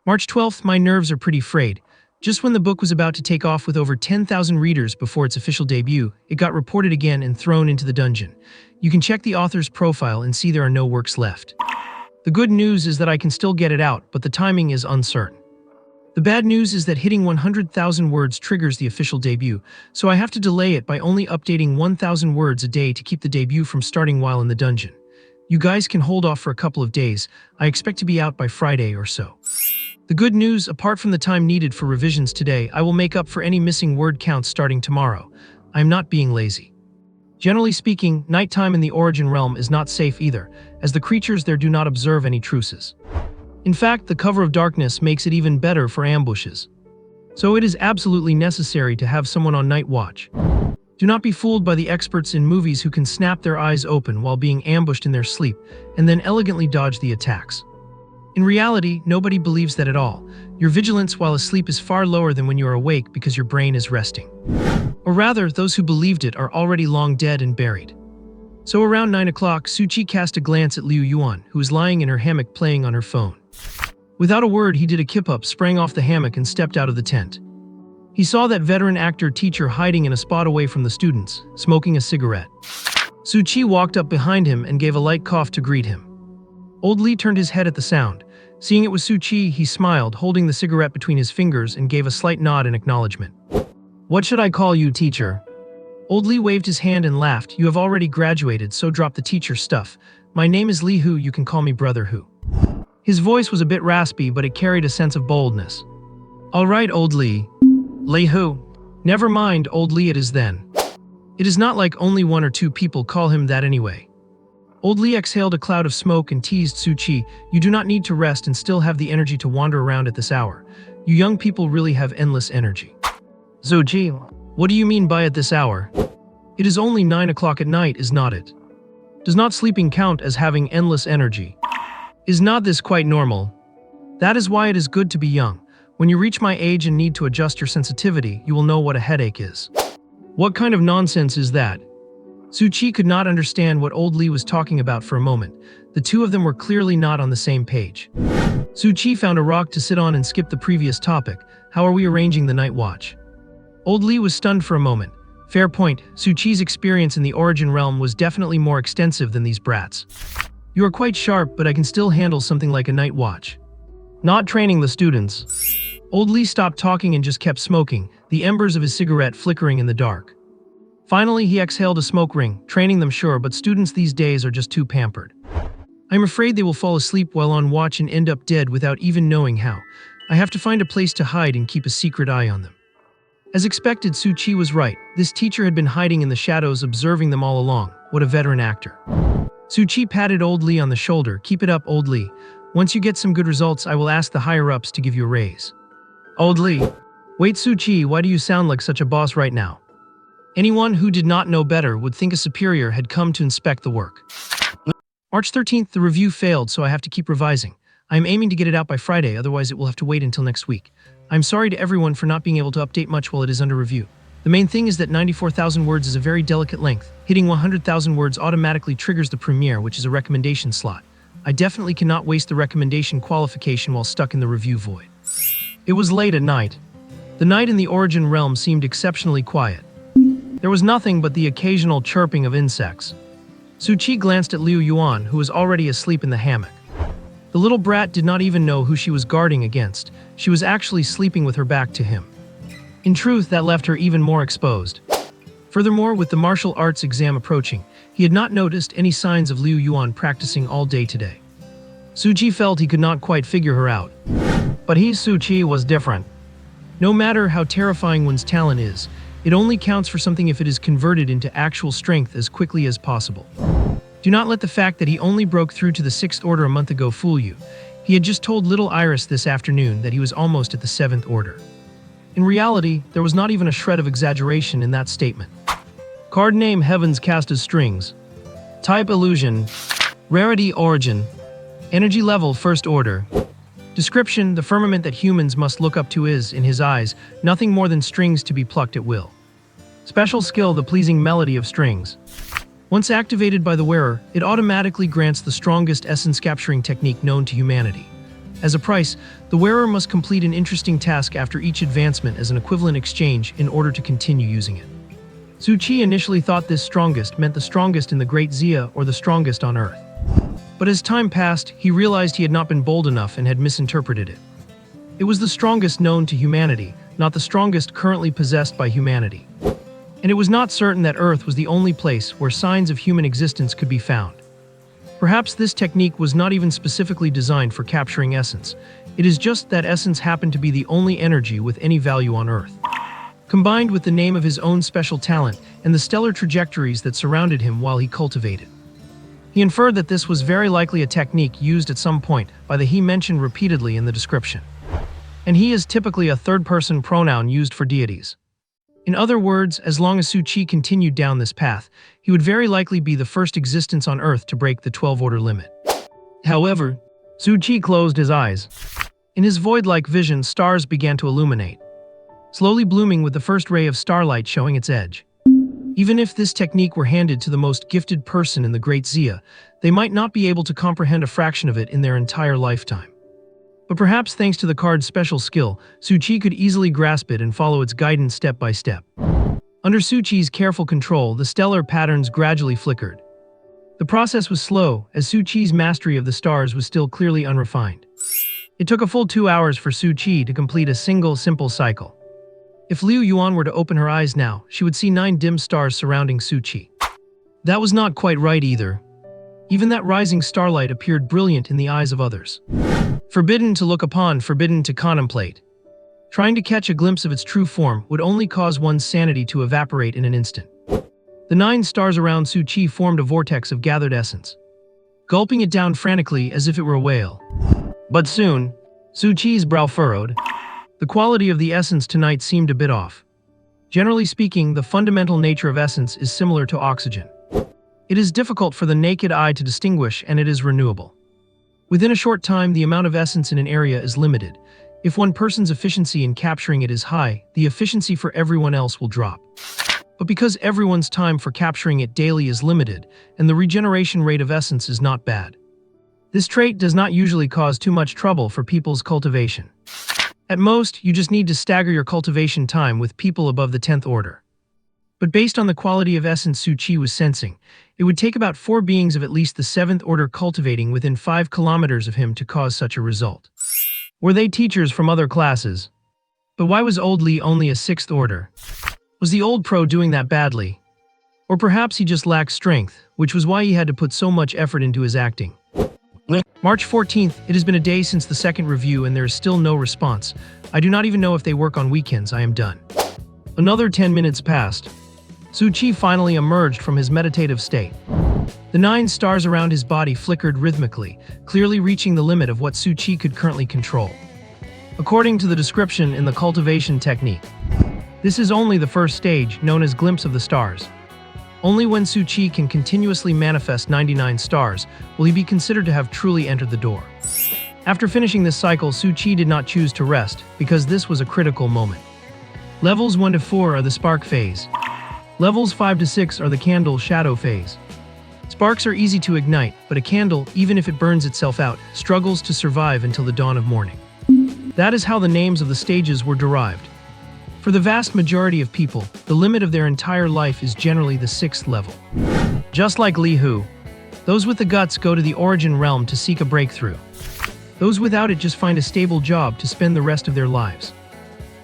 March 12th, my nerves are pretty frayed. Just when the book was about to take off with over 10,000 readers before its official debut, it got reported again and thrown into the dungeon. You can check the author's profile and see there are no works left. The good news is that I can still get it out, but the timing is uncertain. The bad news is that hitting 100,000 words triggers the official debut, so I have to delay it by only updating 1,000 words a day to keep the debut from starting while in the dungeon. You guys can hold off for a couple of days. I expect to be out by Friday or so. The good news, apart from the time needed for revisions today, I will make up for any missing word counts starting tomorrow. I am not being lazy. Generally speaking, nighttime in the Origin realm is not safe either, as the creatures there do not observe any truces. In fact, the cover of darkness makes it even better for ambushes. So it is absolutely necessary to have someone on night watch. Do not be fooled by the experts in movies who can snap their eyes open while being ambushed in their sleep and then elegantly dodge the attacks. In reality, nobody believes that at all. Your vigilance while asleep is far lower than when you are awake because your brain is resting. Or rather, those who believed it are already long dead and buried. So around 9 o'clock, Suchi cast a glance at Liu Yuan, who was lying in her hammock playing on her phone. Without a word, he did a kip-up, sprang off the hammock and stepped out of the tent. He saw that veteran actor-teacher hiding in a spot away from the students, smoking a cigarette. Suchi walked up behind him and gave a light cough to greet him. Old Li turned his head at the sound. Seeing it was Suchi, he smiled, holding the cigarette between his fingers, and gave a slight nod in acknowledgement. "What should I call you, teacher?" Old Li waved his hand and laughed. "You have already graduated, so drop the teacher stuff. My name is Li Hu, you can call me Brother Hu." His voice was a bit raspy, but it carried a sense of boldness. "All right, Old Li." "Li Hu." "Never mind, Old Li it is then. It is not like only one or two people call him that anyway." Old Li exhaled a cloud of smoke and teased Suchi, "You do not need to rest and still have the energy to wander around at this hour. You young people really have endless energy." "Suchi, what do you mean by at this hour? It is only 9 o'clock at night, is not it? Does not sleeping count as having endless energy? Is not this quite normal? That is why it is good to be young. When you reach my age and need to adjust your sensitivity, you will know what a headache is." "What kind of nonsense is that?" Suchi could not understand what Old Li was talking about for a moment. The two of them were clearly not on the same page. Suchi found a rock to sit on and skipped the previous topic. "How are we arranging the night watch?" Old Li was stunned for a moment. Fair point, Suchi's experience in the Origin realm was definitely more extensive than these brats. "You are quite sharp, but I can still handle something like a night watch." "Not training the students." Old Li stopped talking and just kept smoking, the embers of his cigarette flickering in the dark. Finally, he exhaled a smoke ring. "Training them, sure, but students these days are just too pampered. I'm afraid they will fall asleep while on watch and end up dead without even knowing how. I have to find a place to hide and keep a secret eye on them." As expected, Suchi was right. This teacher had been hiding in the shadows, observing them all along. What a veteran actor. Suchi patted Old Li on the shoulder. "Keep it up, Old Li. Once you get some good results, I will ask the higher-ups to give you a raise." "Old Li." "Wait, Suchi, why do you sound like such a boss right now?" Anyone who did not know better would think a superior had come to inspect the work. March 13th, the review failed, so I have to keep revising. I am aiming to get it out by Friday, otherwise it will have to wait until next week. I'm sorry to everyone for not being able to update much while it is under review. The main thing is that 94,000 words is a very delicate length. Hitting 100,000 words automatically triggers the premiere, which is a recommendation slot. I definitely cannot waste the recommendation qualification while stuck in the review void. It was late at night. The night in the Origin realm seemed exceptionally quiet. There was nothing but the occasional chirping of insects. Suchi glanced at Liu Yuan, who was already asleep in the hammock. The little brat did not even know who she was guarding against. She was actually sleeping with her back to him. In truth, that left her even more exposed. Furthermore, with the martial arts exam approaching, he had not noticed any signs of Liu Yuan practicing all day today. Suchi felt he could not quite figure her out. But Suchi was different. No matter how terrifying one's talent is, it only counts for something if it is converted into actual strength as quickly as possible. Do not let the fact that he only broke through to the 6th order a month ago fool you. He had just told little Iris this afternoon that he was almost at the 7th order. In reality, there was not even a shred of exaggeration in that statement. Card name Heavens Cast as Strings. Type Illusion. Rarity Origin. Energy level 1st order. Description: the firmament that humans must look up to is, in his eyes, nothing more than strings to be plucked at will. Special skill: the pleasing melody of strings. Once activated by the wearer, it automatically grants the strongest essence-capturing technique known to humanity. As a price, the wearer must complete an interesting task after each advancement as an equivalent exchange in order to continue using it. Suchi initially thought this strongest meant the strongest in the Great Zia or the strongest on Earth. But as time passed, he realized he had not been bold enough and had misinterpreted it. It was the strongest known to humanity, not the strongest currently possessed by humanity. And it was not certain that Earth was the only place where signs of human existence could be found. Perhaps this technique was not even specifically designed for capturing essence. It is just that essence happened to be the only energy with any value on Earth. Combined with the name of his own special talent and the stellar trajectories that surrounded him while he cultivated. He inferred that this was very likely a technique used at some point by the he mentioned repeatedly in the description. And he is typically a third-person pronoun used for deities. In other words, as long as Su Chi continued down this path, he would very likely be the first existence on Earth to break the 12-order limit. However, Su Chi closed his eyes. In his void-like vision, stars began to illuminate, slowly blooming with the first ray of starlight showing its edge. Even if this technique were handed to the most gifted person in the Great Zia, they might not be able to comprehend a fraction of it in their entire lifetime. But perhaps thanks to the card's special skill, Su Chi could easily grasp it and follow its guidance step by step. Under Su Chi's careful control, the stellar patterns gradually flickered. The process was slow, as Su Chi's mastery of the stars was still clearly unrefined. It took a full 2 hours for Su Chi to complete a single, simple cycle. If Liu Yuan were to open her eyes now, she would see 9 dim stars surrounding Su Chi. That was not quite right either. Even that rising starlight appeared brilliant in the eyes of others. Forbidden to look upon, forbidden to contemplate. Trying to catch a glimpse of its true form would only cause one's sanity to evaporate in an instant. The 9 stars around Su Chi formed a vortex of gathered essence, gulping it down frantically as if it were a whale. But soon, Su Chi's brow furrowed. The quality of the essence tonight seemed a bit off. Generally speaking, the fundamental nature of essence is similar to oxygen. It is difficult for the naked eye to distinguish, and it is renewable. Within a short time, the amount of essence in an area is limited. If one person's efficiency in capturing it is high, the efficiency for everyone else will drop. But because everyone's time for capturing it daily is limited, and the regeneration rate of essence is not bad, this trait does not usually cause too much trouble for people's cultivation. At most, you just need to stagger your cultivation time with people above the 10th order. But based on the quality of essence Su Chi was sensing, it would take about 4 beings of at least the 7th order cultivating within 5 kilometers of him to cause such a result. Were they teachers from other classes? But why was old Li only a 6th order? Was the old pro doing that badly? Or perhaps he just lacked strength, which was why he had to put so much effort into his acting. March 14th, it has been a day since the second review and there is still no response. I do not even know if they work on weekends. I am done. Another 10 minutes passed. Su Chi finally emerged from his meditative state. The 9 stars around his body flickered rhythmically, clearly reaching the limit of what Su Chi could currently control. According to the description in the cultivation technique, this is only the first stage, known as glimpse of the stars. Only when Su Chi can continuously manifest 99 stars will he be considered to have truly entered the door. After finishing this cycle, Su Chi did not choose to rest, because this was a critical moment. Levels 1 to 4 are the spark phase. Levels 5 to 6 are the candle shadow phase. Sparks are easy to ignite, but a candle, even if it burns itself out, struggles to survive until the dawn of morning. That is how the names of the stages were derived. For the vast majority of people, the limit of their entire life is generally the 6th level. Just like Li Hu, those with the guts go to the origin realm to seek a breakthrough. Those without it just find a stable job to spend the rest of their lives.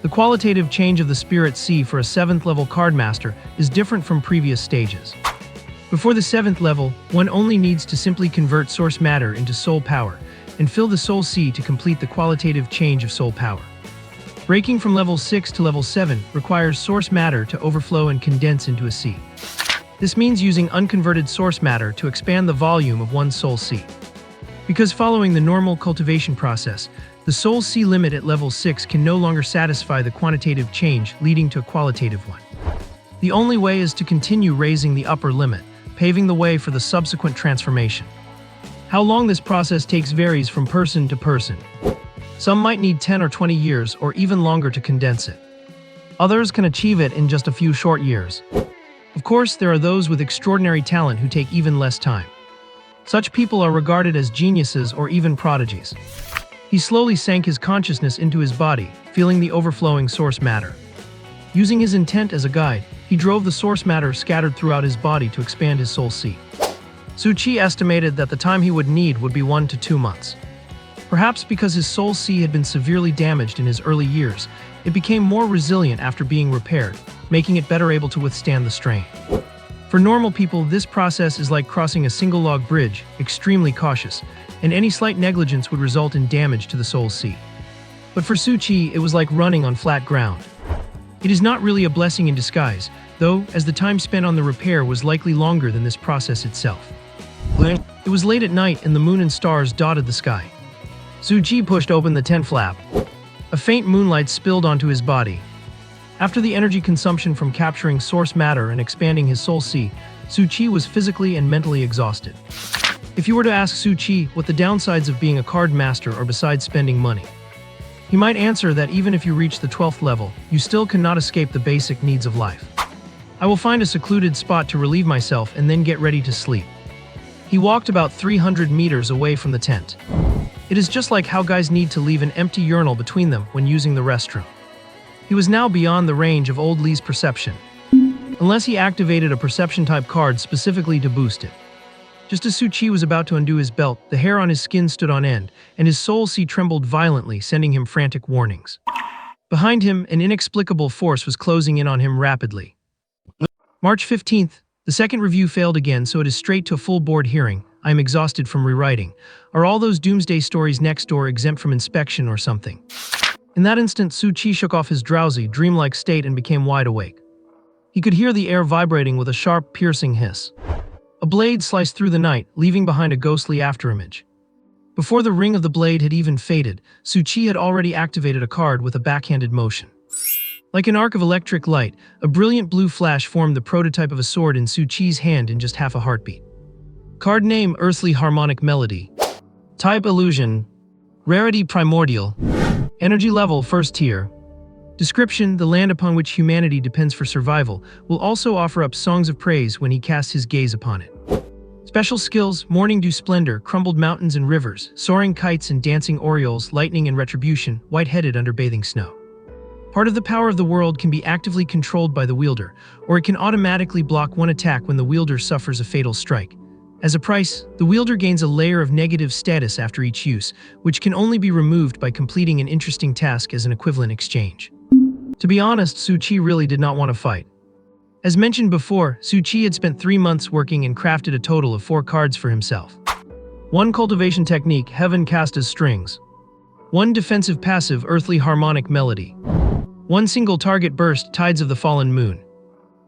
The qualitative change of the Spirit Sea for a 7th level cardmaster is different from previous stages. Before the 7th level, one only needs to simply convert source matter into soul power and fill the soul sea to complete the qualitative change of soul power. Breaking from level 6 to level 7 requires source matter to overflow and condense into a sea. This means using unconverted source matter to expand the volume of one's soul sea. Because following the normal cultivation process, the soul sea limit at level 6 can no longer satisfy the quantitative change, leading to a qualitative one. The only way is to continue raising the upper limit, paving the way for the subsequent transformation. How long this process takes varies from person to person. Some might need 10 or 20 years or even longer to condense it. Others can achieve it in just a few short years. Of course, there are those with extraordinary talent who take even less time. Such people are regarded as geniuses or even prodigies. He slowly sank his consciousness into his body, feeling the overflowing source matter. Using his intent as a guide, he drove the source matter scattered throughout his body to expand his soul sea. Su Chi estimated that the time he would need would be 1 to 2 months. Perhaps because his soul sea had been severely damaged in his early years, it became more resilient after being repaired, making it better able to withstand the strain. For normal people, this process is like crossing a single-log bridge, extremely cautious, and any slight negligence would result in damage to the soul's seat. But for Su Qi, it was like running on flat ground. It is not really a blessing in disguise, though, as the time spent on the repair was likely longer than this process itself. It was late at night and the moon and stars dotted the sky. Su Qi pushed open the tent flap. A faint moonlight spilled onto his body. After the energy consumption from capturing source matter and expanding his soul sea, Su Qi was physically and mentally exhausted. If you were to ask Su Qi what the downsides of being a card master are besides spending money, he might answer that even if you reach the 12th level, you still cannot escape the basic needs of life. I will find a secluded spot to relieve myself and then get ready to sleep. He walked about 300 meters away from the tent. It is just like how guys need to leave an empty urinal between them when using the restroom. He was now beyond the range of old Lee's perception, unless he activated a perception-type card specifically to boost it. Just as Su Qi was about to undo his belt, the hair on his skin stood on end, and his soul sea trembled violently, sending him frantic warnings. Behind him, an inexplicable force was closing in on him rapidly. March 15th, the second review failed again, so it is straight to a full board hearing. I am exhausted from rewriting. Are all those doomsday stories next door exempt from inspection or something? In that instant, Su Qi shook off his drowsy, dreamlike state and became wide awake. He could hear the air vibrating with a sharp, piercing hiss. A blade sliced through the night, leaving behind a ghostly afterimage. Before the ring of the blade had even faded, Su Qi had already activated a card with a backhanded motion. Like an arc of electric light, a brilliant blue flash formed the prototype of a sword in Su Qi's hand in just half a heartbeat. Card name: Earthly Harmonic Melody. Type: Illusion. Rarity: Primordial. Energy level: First tier. Description: the land upon which humanity depends for survival will also offer up songs of praise when he casts his gaze upon it. Special skills: Morning Dew Splendor, Crumbled Mountains and Rivers, Soaring Kites and Dancing Orioles, Lightning and Retribution, White-Headed under Bathing Snow. Part of the power of the world can be actively controlled by the wielder, or it can automatically block one attack when the wielder suffers a fatal strike. As a price, the wielder gains a layer of negative status after each use, which can only be removed by completing an interesting task as an equivalent exchange. To be honest, Su Qi really did not want to fight. As mentioned before, Su Qi had spent 3 months working and crafted a total of 4 cards for himself. 1 cultivation technique, Heaven Cast as Strings. 1 defensive passive, Earthly Harmonic Melody. 1 single target burst, Tides of the Fallen Moon.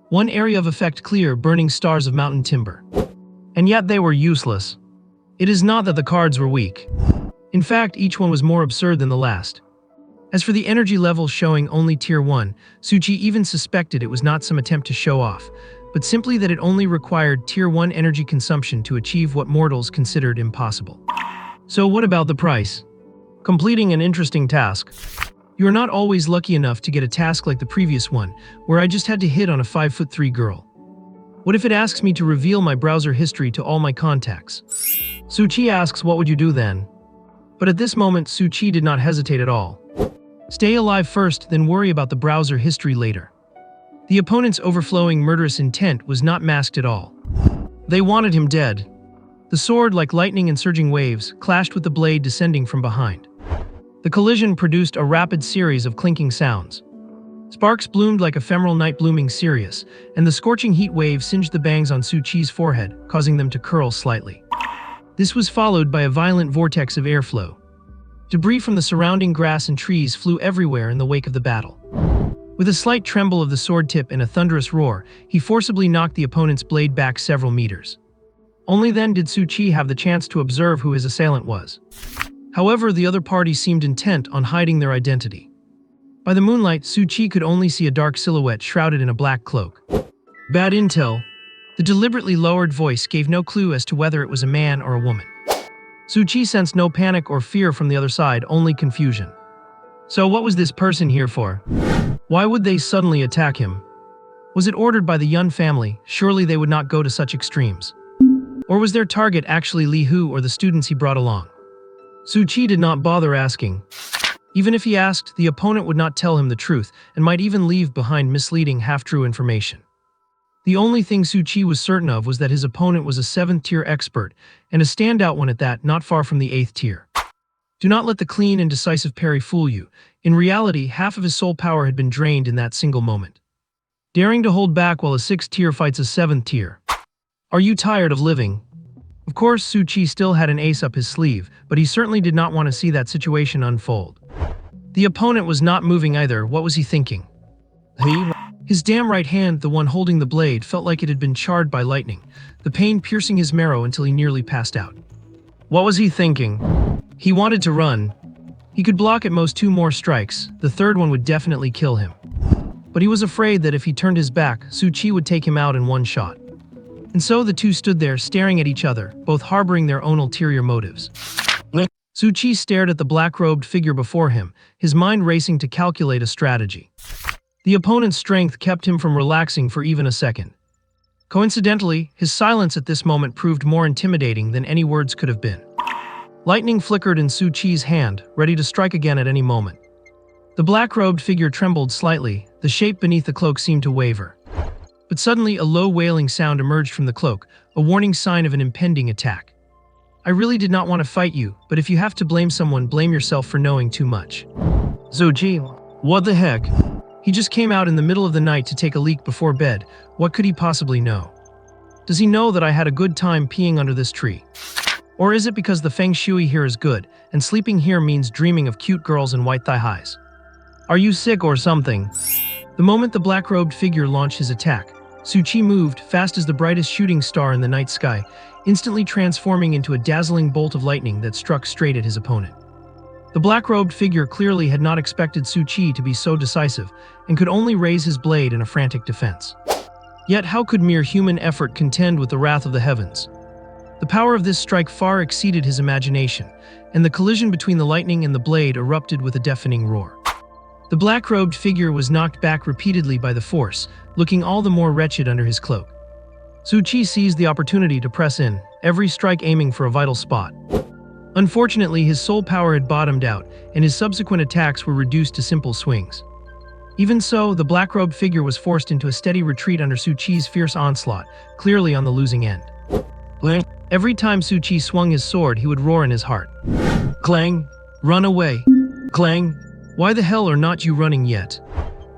1 area of effect, Clear, Burning Stars of Mountain Timber. And yet they were useless. It is not that the cards were weak. In fact, each one was more absurd than the last. As for the energy level showing only Tier 1, Su Qi even suspected it was not some attempt to show off, but simply that it only required Tier 1 energy consumption to achieve what mortals considered impossible. So what about the price? Completing an interesting task. You are not always lucky enough to get a task like the previous one, where I just had to hit on a 5'3" girl. What if it asks me to reveal my browser history to all my contacts? Su Qi asks, what would you do then? But at this moment, Su Qi did not hesitate at all. Stay alive first, then worry about the browser history later. The opponent's overflowing murderous intent was not masked at all. They wanted him dead. The sword, like lightning and surging waves, clashed with the blade descending from behind. The collision produced a rapid series of clinking sounds. Sparks bloomed like ephemeral night blooming Sirius, and the scorching heat wave singed the bangs on Su Qi's forehead, causing them to curl slightly. This was followed by a violent vortex of airflow. Debris from the surrounding grass and trees flew everywhere in the wake of the battle. With a slight tremble of the sword tip and a thunderous roar, he forcibly knocked the opponent's blade back several meters. Only then did Su Qi have the chance to observe who his assailant was. However, the other party seemed intent on hiding their identity. By the moonlight, Su Qi could only see a dark silhouette shrouded in a black cloak. Bad intel. The deliberately lowered voice gave no clue as to whether it was a man or a woman. Su Qi sensed no panic or fear from the other side, only confusion. So what was this person here for? Why would they suddenly attack him? Was it ordered by the Yun family? Surely they would not go to such extremes. Or was their target actually Li Hu or the students he brought along? Su Qi did not bother asking. Even if he asked, the opponent would not tell him the truth and might even leave behind misleading, half-true information. The only thing Su Qi was certain of was that his opponent was a 7th-tier expert, and a standout one at that, not far from the 8th tier. Do not let the clean and decisive parry fool you. In reality, half of his soul power had been drained in that single moment. daring to hold back while a sixth tier fights a seventh tier. Are you tired of living? Of course, Su Chi still had an ace up his sleeve, but he certainly did not want to see that situation unfold. The opponent was not moving either. What was he thinking? His damn right hand, the one holding the blade, felt like it had been charred by lightning, the pain piercing his marrow until he nearly passed out. What was he thinking? He wanted to run. He could block at most 2 more strikes. The third one would definitely kill him. But he was afraid that if he turned his back, Su Chi would take him out in one shot. And so the two stood there staring at each other, both harboring their own ulterior motives. Su Chi stared at the black-robed figure before him, his mind racing to calculate a strategy. The opponent's strength kept him from relaxing for even a second. Coincidentally, his silence at this moment proved more intimidating than any words could have been. Lightning flickered in Su Chi's hand, ready to strike again at any moment. The black-robed figure trembled slightly, the shape beneath the cloak seemed to waver. But suddenly a low wailing sound emerged from the cloak, a warning sign of an impending attack. I really did not want to fight you, but if you have to blame someone, blame yourself for knowing too much. Su Chi, what the heck? He just came out in the middle of the night to take a leak before bed. What could he possibly know? Does he know that I had a good time peeing under this tree? Or is it because the feng shui here is good, and sleeping here means dreaming of cute girls and white thigh highs? Are you sick or something? The moment the black-robed figure launched his attack, Su Chi moved, fast as the brightest shooting star in the night sky, instantly transforming into a dazzling bolt of lightning that struck straight at his opponent. The black-robed figure clearly had not expected Su Chi to be so decisive, and could only raise his blade in a frantic defense. Yet how could mere human effort contend with the wrath of the heavens? The power of this strike far exceeded his imagination, and the collision between the lightning and the blade erupted with a deafening roar. The black-robed figure was knocked back repeatedly by the force, looking all the more wretched under his cloak. Su Chi seized the opportunity to press in, every strike aiming for a vital spot. Unfortunately, his soul power had bottomed out, and his subsequent attacks were reduced to simple swings. Even so, the black-robed figure was forced into a steady retreat under Su Chi's fierce onslaught, clearly on the losing end. Every time Su Chi swung his sword, he would roar in his heart. Clang! Run away! Clang! Why the hell are not you running yet?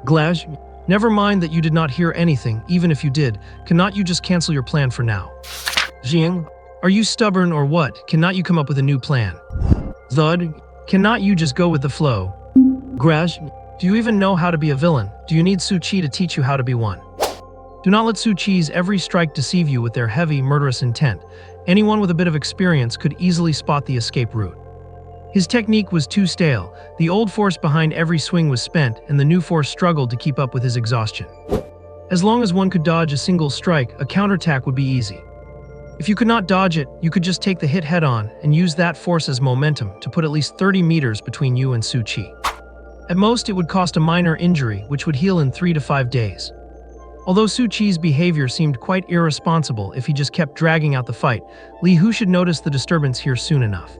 Glash! Never mind that you did not hear anything, even if you did, cannot you just cancel your plan for now? Jiang! Are you stubborn or what? Cannot you come up with a new plan? Zud! Cannot you just go with the flow? Grash! Do you even know how to be a villain? Do you need Su Chi to teach you how to be one? Do not let Su Chi's every strike deceive you with their heavy, murderous intent. Anyone with a bit of experience could easily spot the escape route. His technique was too stale, the old force behind every swing was spent, and the new force struggled to keep up with his exhaustion. As long as one could dodge a single strike, a counterattack would be easy. If you could not dodge it, you could just take the hit head-on and use that force as momentum to put at least 30 meters between you and Su Chi. At most, it would cost a minor injury, which would heal in 3 to 5 days. Although Su Chi's behavior seemed quite irresponsible if he just kept dragging out the fight, Li Hu should notice the disturbance here soon enough.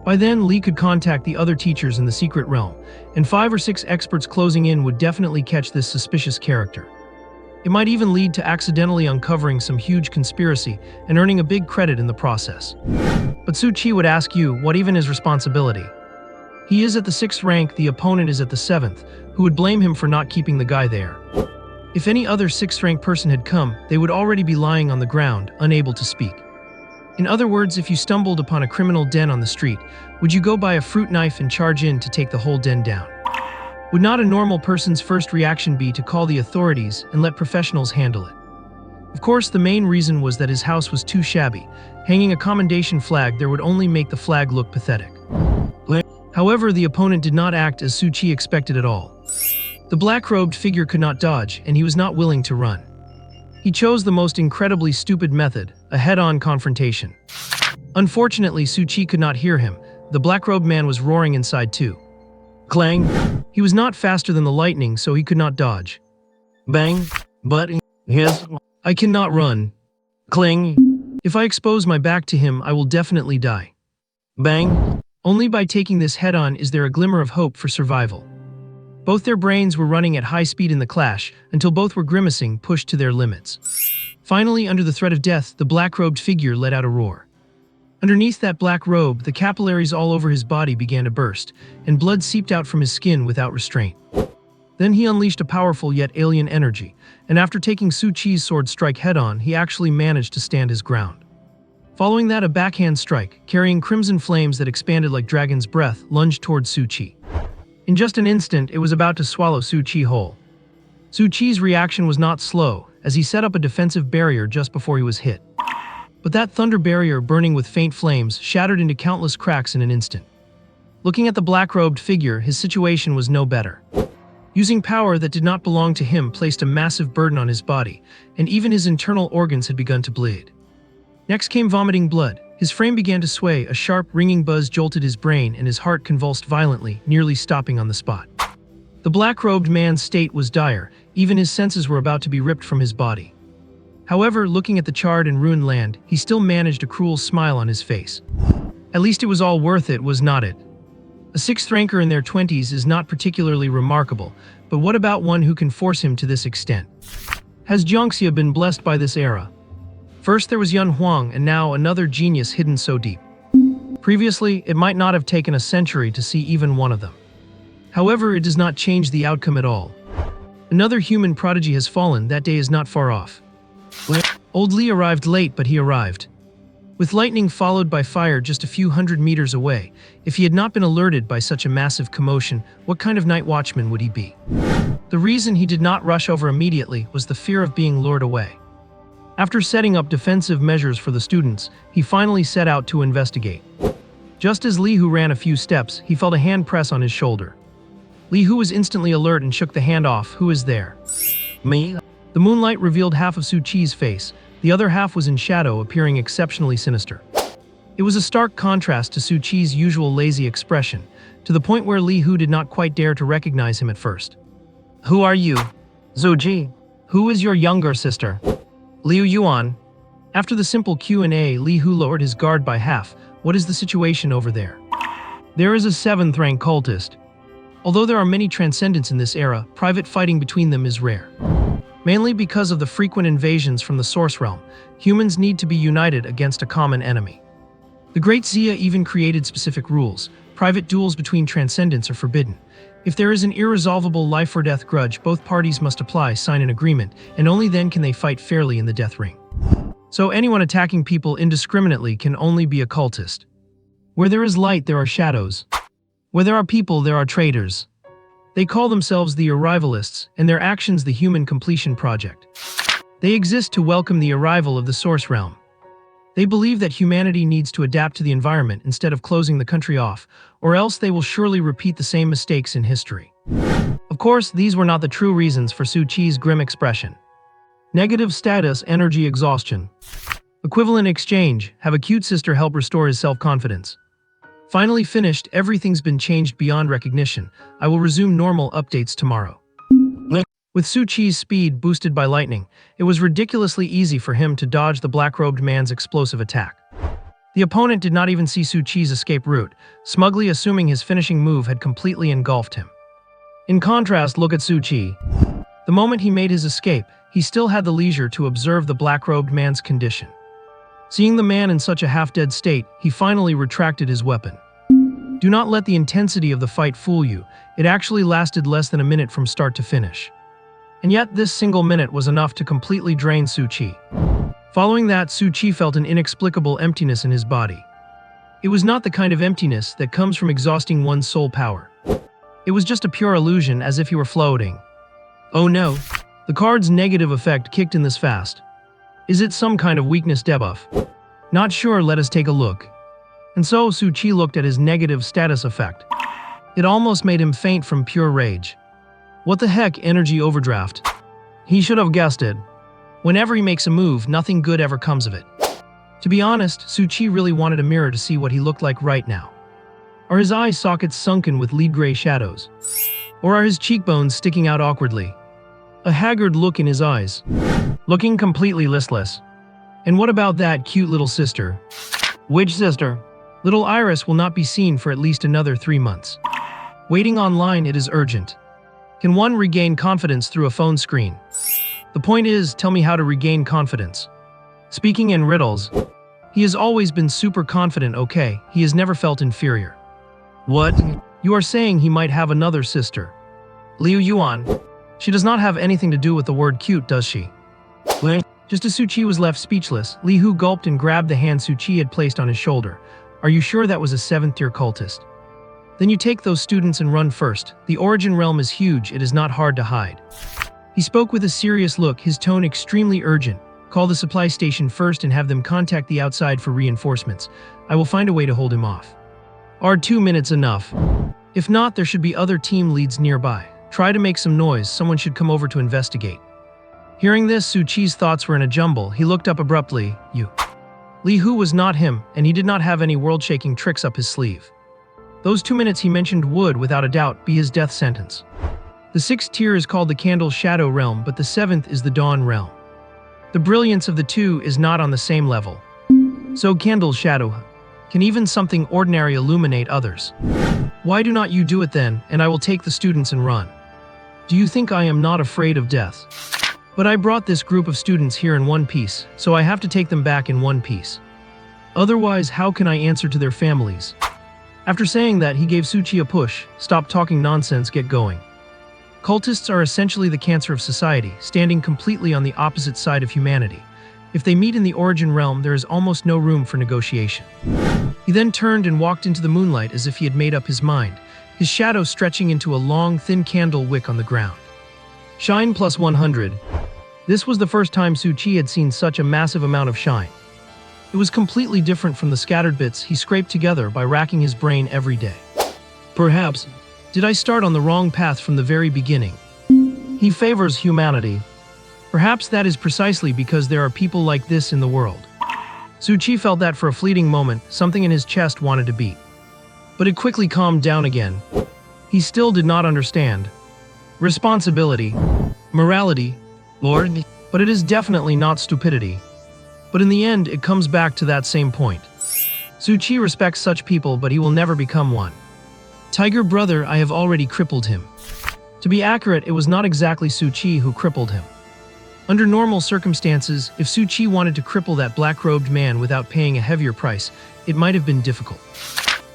By then, Li could contact the other teachers in the secret realm, and 5 or 6 experts closing in would definitely catch this suspicious character. It might even lead to accidentally uncovering some huge conspiracy and earning a big credit in the process. But Su Chi would ask you, what even is responsibility? He is at the 6th rank, the opponent is at the 7th, who would blame him for not keeping the guy there. If any other 6th rank person had come, they would already be lying on the ground, unable to speak. In other words, if you stumbled upon a criminal den on the street, would you go buy a fruit knife and charge in to take the whole den down? Would not a normal person's first reaction be to call the authorities and let professionals handle it? Of course, the main reason was that his house was too shabby. Hanging a commendation flag there would only make the flag look pathetic. However, the opponent did not act as Su Chi expected at all. The black-robed figure could not dodge, and he was not willing to run. He chose the most incredibly stupid method, a head-on confrontation. Unfortunately, Su Chi could not hear him. The black-robed man was roaring inside too. Clang! He was not faster than the lightning, so he could not dodge. Bang! But yes, I cannot run. Clang! If I expose my back to him, I will definitely die. Bang! Only by taking this head-on is there a glimmer of hope for survival. Both their brains were running at high speed in the clash, until both were grimacing, pushed to their limits. Finally, under the threat of death, the black-robed figure let out a roar. Underneath that black robe, the capillaries all over his body began to burst, and blood seeped out from his skin without restraint. Then he unleashed a powerful yet alien energy, and after taking Su Qi's sword strike head-on, he actually managed to stand his ground. Following that, a backhand strike, carrying crimson flames that expanded like dragon's breath, lunged towards Su Qi. In just an instant, it was about to swallow Su Qi whole. Su Qi's reaction was not slow, as he set up a defensive barrier just before he was hit. But that thunder barrier, burning with faint flames, shattered into countless cracks in an instant. Looking at the black-robed figure, his situation was no better. Using power that did not belong to him placed a massive burden on his body, and even his internal organs had begun to bleed. Next came vomiting blood. His frame began to sway, a sharp, ringing buzz jolted his brain, and his heart convulsed violently, nearly stopping on the spot. The black-robed man's state was dire, even his senses were about to be ripped from his body. However, looking at the charred and ruined land, he still managed a cruel smile on his face. At least it was all worth it, was not it? A sixth ranker in their 20s is not particularly remarkable, but what about one who can force him to this extent? Has Jiangxia been blessed by this era? First there was Yun Huang, and now another genius hidden so deep. Previously, it might not have taken a century to see even one of them. However, it does not change the outcome at all. Another human prodigy has fallen. That day is not far off. Old Li arrived late, but he arrived. With lightning followed by fire just a few hundred meters away, if he had not been alerted by such a massive commotion, what kind of night watchman would he be? The reason he did not rush over immediately was the fear of being lured away. After setting up defensive measures for the students, he finally set out to investigate. Just as Li Hu ran a few steps, he felt a hand press on his shoulder. Li Hu was instantly alert and shook the hand off. Who is there? Me? The moonlight revealed half of Su Qi's face. The other half was in shadow, appearing exceptionally sinister. It was a stark contrast to Su Qi's usual lazy expression, to the point where Li Hu did not quite dare to recognize him at first. Who are you? Zhu Ji. Who is your younger sister? Liu Yuan. After the simple Q&A, Li Hu lowered his guard by half. What is the situation over there? There is a 7th-rank cultist. Although there are many transcendents in this era, private fighting between them is rare. Mainly because of the frequent invasions from the Source Realm, humans need to be united against a common enemy. The Great Xia even created specific rules. Private duels between transcendents are forbidden. If there is an irresolvable life-or-death grudge, both parties must sign an agreement, and only then can they fight fairly in the death ring. So anyone attacking people indiscriminately can only be a cultist. Where there is light, there are shadows. Where there are people, there are traitors. They call themselves the Arrivalists, and their actions the Human Completion Project. They exist to welcome the arrival of the Source Realm. They believe that humanity needs to adapt to the environment instead of closing the country off, or else they will surely repeat the same mistakes in history. Of course, these were not the true reasons for Su Qi's grim expression. Negative status, energy exhaustion. Equivalent exchange, have a cute sister help restore his self-confidence. Finally finished, everything's been changed beyond recognition. I will resume normal updates tomorrow. With Su Qi's speed boosted by lightning, it was ridiculously easy for him to dodge the black-robed man's explosive attack. The opponent did not even see Su Qi's escape route, smugly assuming his finishing move had completely engulfed him. In contrast, look at Su Qi. The moment he made his escape, he still had the leisure to observe the black-robed man's condition. Seeing the man in such a half-dead state, he finally retracted his weapon. Do not let the intensity of the fight fool you. It actually lasted less than a minute from start to finish. And yet this single minute was enough to completely drain Su Qi. Following that, Su Qi felt an inexplicable emptiness in his body. It was not the kind of emptiness that comes from exhausting one's soul power. It was just a pure illusion, as if he were floating. Oh no, the card's negative effect kicked in this fast. Is it some kind of weakness debuff? Not sure, let us take a look. And so Su Qi looked at his negative status effect. It almost made him faint from pure rage. What the heck, energy overdraft? He should have guessed it. Whenever he makes a move, nothing good ever comes of it. To be honest, Su Qi really wanted a mirror to see what he looked like right now. Are his eye sockets sunken with lead gray shadows? Or are his cheekbones sticking out awkwardly? A haggard look in his eyes. Looking completely listless. And what about that cute little sister? Which sister? Little Iris will not be seen for at least another 3 months. Waiting online, it is urgent. Can one regain confidence through a phone screen? The point is, tell me how to regain confidence. Speaking in riddles, he has always been super confident, okay? He has never felt inferior. What? You are saying he might have another sister? Liu Yuan. She does not have anything to do with the word cute, does she? Just as Su Qi was left speechless, Li Hu gulped and grabbed the hand Su Qi had placed on his shoulder. Are you sure that was a 7th-tier cultist? Then you take those students and run first. The origin realm is huge, it is not hard to hide. He spoke with a serious look, his tone extremely urgent. Call the supply station first and have them contact the outside for reinforcements. I will find a way to hold him off. Are 2 minutes enough? If not, there should be other team leads nearby. Try to make some noise, someone should come over to investigate. Hearing this, Su Qi's thoughts were in a jumble. He looked up abruptly. You. Li Hu was not him, and he did not have any world-shaking tricks up his sleeve. Those 2 minutes he mentioned would, without a doubt, be his death sentence. The 6th tier is called the Candle Shadow Realm, but the 7th is the Dawn Realm. The brilliance of the two is not on the same level. So Candle Shadow, can even something ordinary illuminate others? Why do not you do it then, and I will take the students and run? Do you think I am not afraid of death? But I brought this group of students here in one piece, so I have to take them back in one piece. Otherwise, how can I answer to their families? After saying that, he gave Su Qi a push. Stop talking nonsense, get going. Cultists are essentially the cancer of society, standing completely on the opposite side of humanity. If they meet in the origin realm, there is almost no room for negotiation. He then turned and walked into the moonlight as if he had made up his mind, his shadow stretching into a long, thin candle wick on the ground. Shine plus 100. This was the first time Su Qi had seen such a massive amount of shine. It was completely different from the scattered bits he scraped together by racking his brain every day. Perhaps, did I start on the wrong path from the very beginning? He favors humanity. Perhaps that is precisely because there are people like this in the world. Su Qi felt that for a fleeting moment, something in his chest wanted to beat. But it quickly calmed down again. He still did not understand. Responsibility, morality, Lord, but it is definitely not stupidity. But in the end, it comes back to that same point. Su Qi respects such people, but he will never become one. Tiger brother, I have already crippled him. To be accurate, it was not exactly Su Qi who crippled him. Under normal circumstances, if Su Qi wanted to cripple that black-robed man without paying a heavier price, it might have been difficult.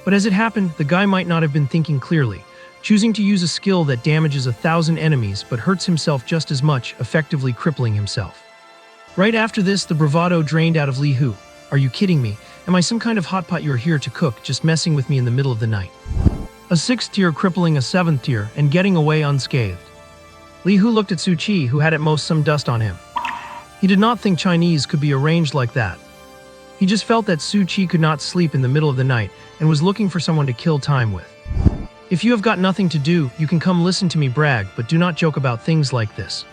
But as it happened, the guy might not have been thinking clearly, choosing to use a skill that damages 1,000 enemies but hurts himself just as much, effectively crippling himself. Right after this, the bravado drained out of Li Hu. Are you kidding me? Am I some kind of hot pot you're here to cook, just messing with me in the middle of the night? A 6th tier crippling a 7th tier and getting away unscathed. Li Hu looked at Su Qi, who had at most some dust on him. He did not think Chinese could be arranged like that. He just felt that Su Qi could not sleep in the middle of the night and was looking for someone to kill time with. If you have got nothing to do, you can come listen to me brag, but do not joke about things like this.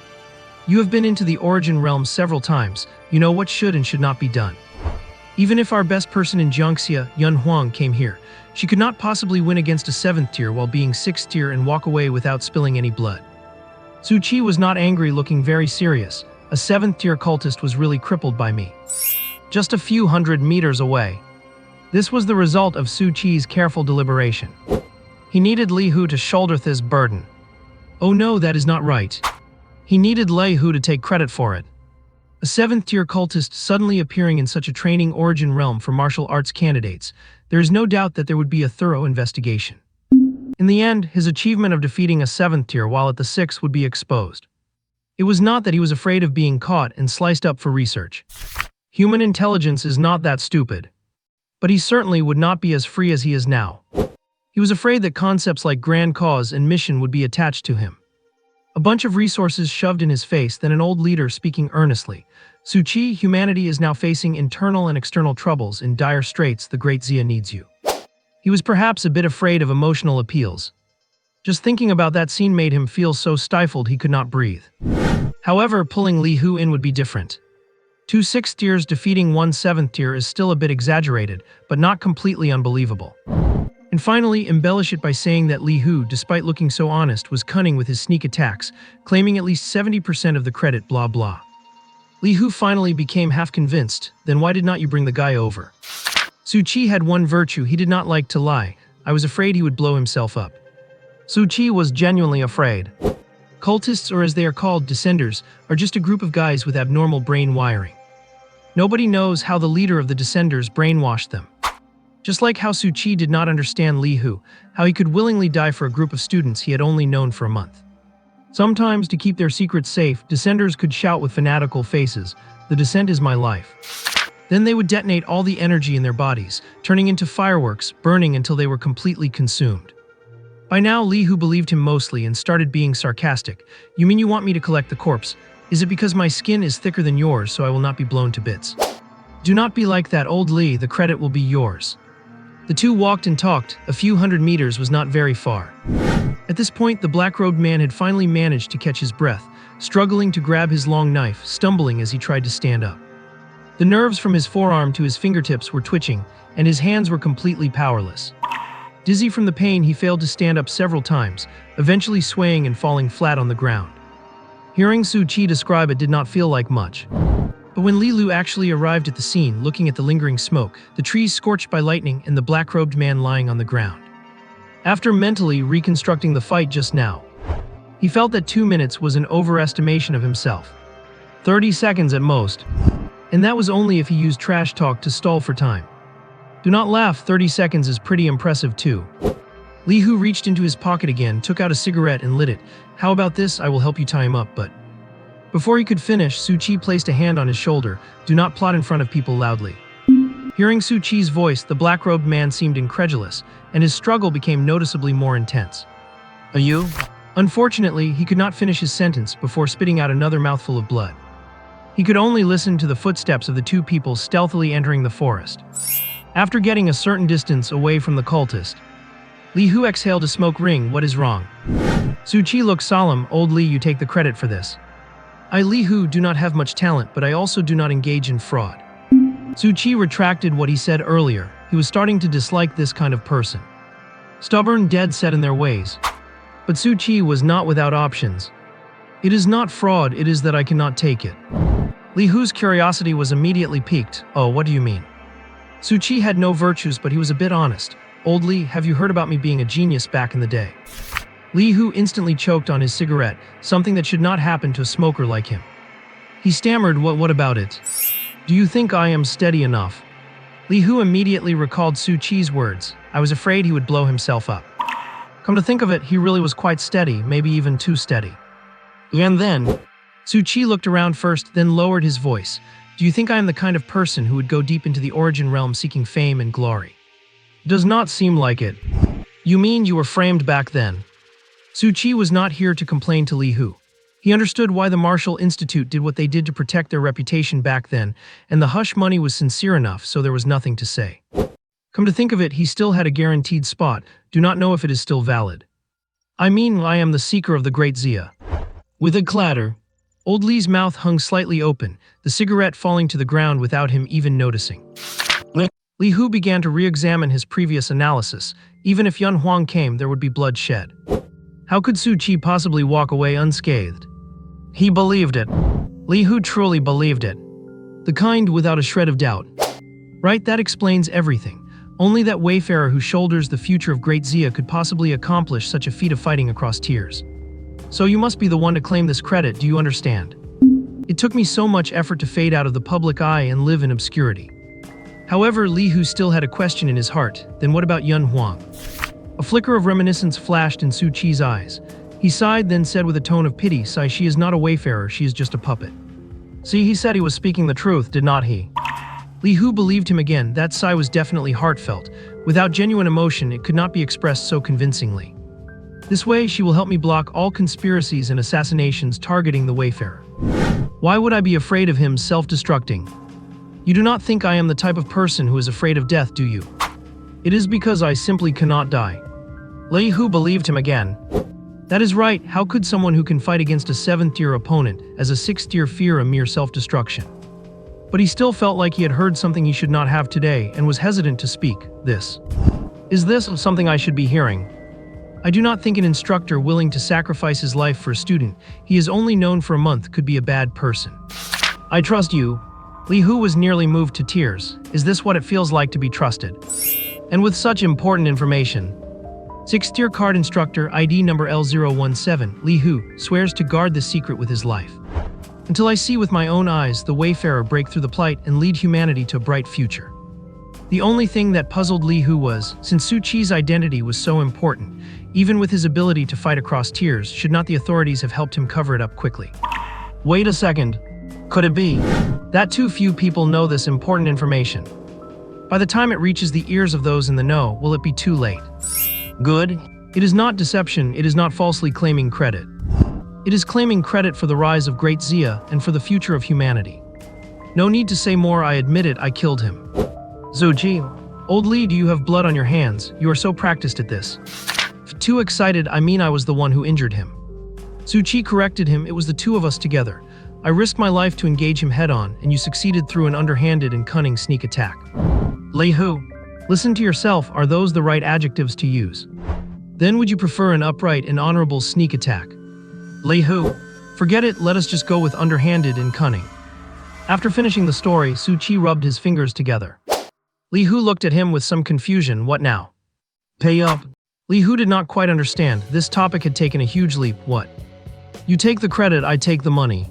You have been into the origin realm several times, you know what should and should not be done. Even if our best person in Jiangxia, Yun Huang, came here, she could not possibly win against a 7th tier while being 6th tier and walk away without spilling any blood. Su Qi was not angry, looking very serious. A 7th tier cultist was really crippled by me. Just a few hundred meters away. This was the result of Su Qi's careful deliberation. He needed Li Hu to shoulder this burden. Oh no, that is not right. He needed Li Hu to take credit for it. A 7th tier cultist suddenly appearing in such a training origin realm for martial arts candidates, there is no doubt that there would be a thorough investigation. In the end, his achievement of defeating a 7th tier while at the 6th would be exposed. It was not that he was afraid of being caught and sliced up for research. Human intelligence is not that stupid. But he certainly would not be as free as he is now. He was afraid that concepts like grand cause and mission would be attached to him. A bunch of resources shoved in his face, then an old leader speaking earnestly. Su Qi, humanity is now facing internal and external troubles. In dire straits, the great Xia needs you. He was perhaps a bit afraid of emotional appeals. Just thinking about that scene made him feel so stifled he could not breathe. However, pulling Li Hu in would be different. 2 6th tiers defeating 1 7th tier is still a bit exaggerated, but not completely unbelievable. And finally, embellish it by saying that Li Hu, despite looking so honest, was cunning with his sneak attacks, claiming at least 70% of the credit, blah blah. Li Hu finally became half convinced. Then why did not you bring the guy over? Su Qi had one virtue: he did not like to lie. I was afraid he would blow himself up. Su Qi was genuinely afraid. Cultists, or as they are called, descenders, are just a group of guys with abnormal brain wiring. Nobody knows how the leader of the descenders brainwashed them. Just like how Su Qi did not understand Li Hu, how he could willingly die for a group of students he had only known for a month. Sometimes, to keep their secrets safe, descenders could shout with fanatical faces, "The descent is my life." Then they would detonate all the energy in their bodies, turning into fireworks, burning until they were completely consumed. By now, Li Hu believed him mostly and started being sarcastic. "You mean you want me to collect the corpse? Is it because my skin is thicker than yours, so I will not be blown to bits?" "Do not be like that, old Li, the credit will be yours." The two walked and talked. A few hundred meters was not very far. At this point, the black-robed man had finally managed to catch his breath, struggling to grab his long knife, stumbling as he tried to stand up. The nerves from his forearm to his fingertips were twitching, and his hands were completely powerless. Dizzy from the pain, he failed to stand up several times, eventually swaying and falling flat on the ground. Hearing Su Qi describe it did not feel like much. But when Li Lu actually arrived at the scene, looking at the lingering smoke, the trees scorched by lightning, and the black-robed man lying on the ground. After mentally reconstructing the fight just now, he felt that 2 minutes was an overestimation of himself. 30 seconds at most. And that was only if he used trash talk to stall for time. Do not laugh, 30 seconds is pretty impressive too. Li Hu reached into his pocket again, took out a cigarette and lit it. "How about this? I will help you tie him up, but..." Before he could finish, Su Qi placed a hand on his shoulder. "Do not plot in front of people loudly." Hearing Su Qi's voice, the black-robed man seemed incredulous, and his struggle became noticeably more intense. "Are you?" Unfortunately, he could not finish his sentence before spitting out another mouthful of blood. He could only listen to the footsteps of the two people stealthily entering the forest. After getting a certain distance away from the cultist, Li Hu exhaled a smoke ring. "What is wrong?" Su Qi looked solemn. "Old Li, you take the credit for this. I, Li Hu, do not have much talent, but I also do not engage in fraud." Su Qi retracted what he said earlier. He was starting to dislike this kind of person. Stubborn, dead set in their ways. But Su Qi was not without options. "It is not fraud, it is that I cannot take it." Li Hu's curiosity was immediately piqued. "Oh, what do you mean?" Su Qi had no virtues, but he was a bit honest. "Old Li, have you heard about me being a genius back in the day?" Li Hu instantly choked on his cigarette, something that should not happen to a smoker like him. He stammered, What about it? Do you think I am steady enough?" Li Hu immediately recalled Su Qi's words. "I was afraid he would blow himself up." Come to think of it, he really was quite steady, maybe even too steady. And then, Su Qi looked around first, then lowered his voice. "Do you think I am the kind of person who would go deep into the origin realm seeking fame and glory?" "Does not seem like it." "You mean you were framed back then?" Su Qi was not here to complain to Li Hu. He understood why the Martial Institute did what they did to protect their reputation back then, and the hush money was sincere enough, so there was nothing to say. Come to think of it, he still had a guaranteed spot. Do not know if it is still valid. "I mean, I am the seeker of the great Zia." With a clatter, old Li's mouth hung slightly open, the cigarette falling to the ground without him even noticing. Li Hu began to re-examine his previous analysis. Even if Yun Huang came, there would be blood shed. How could Su Qi possibly walk away unscathed? He believed it. Li Hu truly believed it. The kind without a shred of doubt. Right, that explains everything. Only that wayfarer who shoulders the future of Great Zia could possibly accomplish such a feat of fighting across tears. So you must be the one to claim this credit, do you understand? It took me so much effort to fade out of the public eye and live in obscurity. However, Li Hu still had a question in his heart. Then what about Yun Huang? A flicker of reminiscence flashed in Su Qi's eyes. He sighed, then said with a tone of pity, "Sai, she is not a wayfarer, she is just a puppet." See, he said he was speaking the truth, did not he? Li Hu believed him again. That sigh was definitely heartfelt. Without genuine emotion, it could not be expressed so convincingly. This way, she will help me block all conspiracies and assassinations targeting the wayfarer. Why would I be afraid of him self-destructing? You do not think I am the type of person who is afraid of death, do you? It is because I simply cannot die. Li Hu believed him again. That is right, how could someone who can fight against a 7th-tier opponent as a 6th-tier fear a mere self-destruction? But he still felt like he had heard something he should not have today and was hesitant to speak. Is this something I should be hearing? I do not think an instructor willing to sacrifice his life for a student he is only known for a month could be a bad person. I trust you. Li Hu was nearly moved to tears. Is this what it feels like to be trusted? And with such important information. 6th-tier card instructor ID number L017, Li Hu, swears to guard this secret with his life. Until I see with my own eyes the wayfarer break through the plight and lead humanity to a bright future. The only thing that puzzled Li Hu was, since Su Qi's identity was so important, even with his ability to fight across tiers, should not the authorities have helped him cover it up quickly? Wait a second. Could it be that too few people know this important information? By the time it reaches the ears of those in the know, will it be too late? Good. It is not deception, it is not falsely claiming credit. It is claiming credit for the rise of Great Zia and for the future of humanity. No need to say more, I admit it, I killed him. Zhou Ji, old Li, do you have blood on your hands? You are so practiced at this. Too excited, I mean I was the one who injured him. Zhu Qi corrected him, it was the two of us together. I risked my life to engage him head-on, and you succeeded through an underhanded and cunning sneak attack. Li Hu, listen to yourself, are those the right adjectives to use? Then would you prefer an upright and honorable sneak attack? Li Hu, forget it, let us just go with underhanded and cunning. After finishing the story, Su Qi rubbed his fingers together. Li Hu looked at him with some confusion, what now? Pay up. Li Hu did not quite understand, this topic had taken a huge leap, what? You take the credit, I take the money.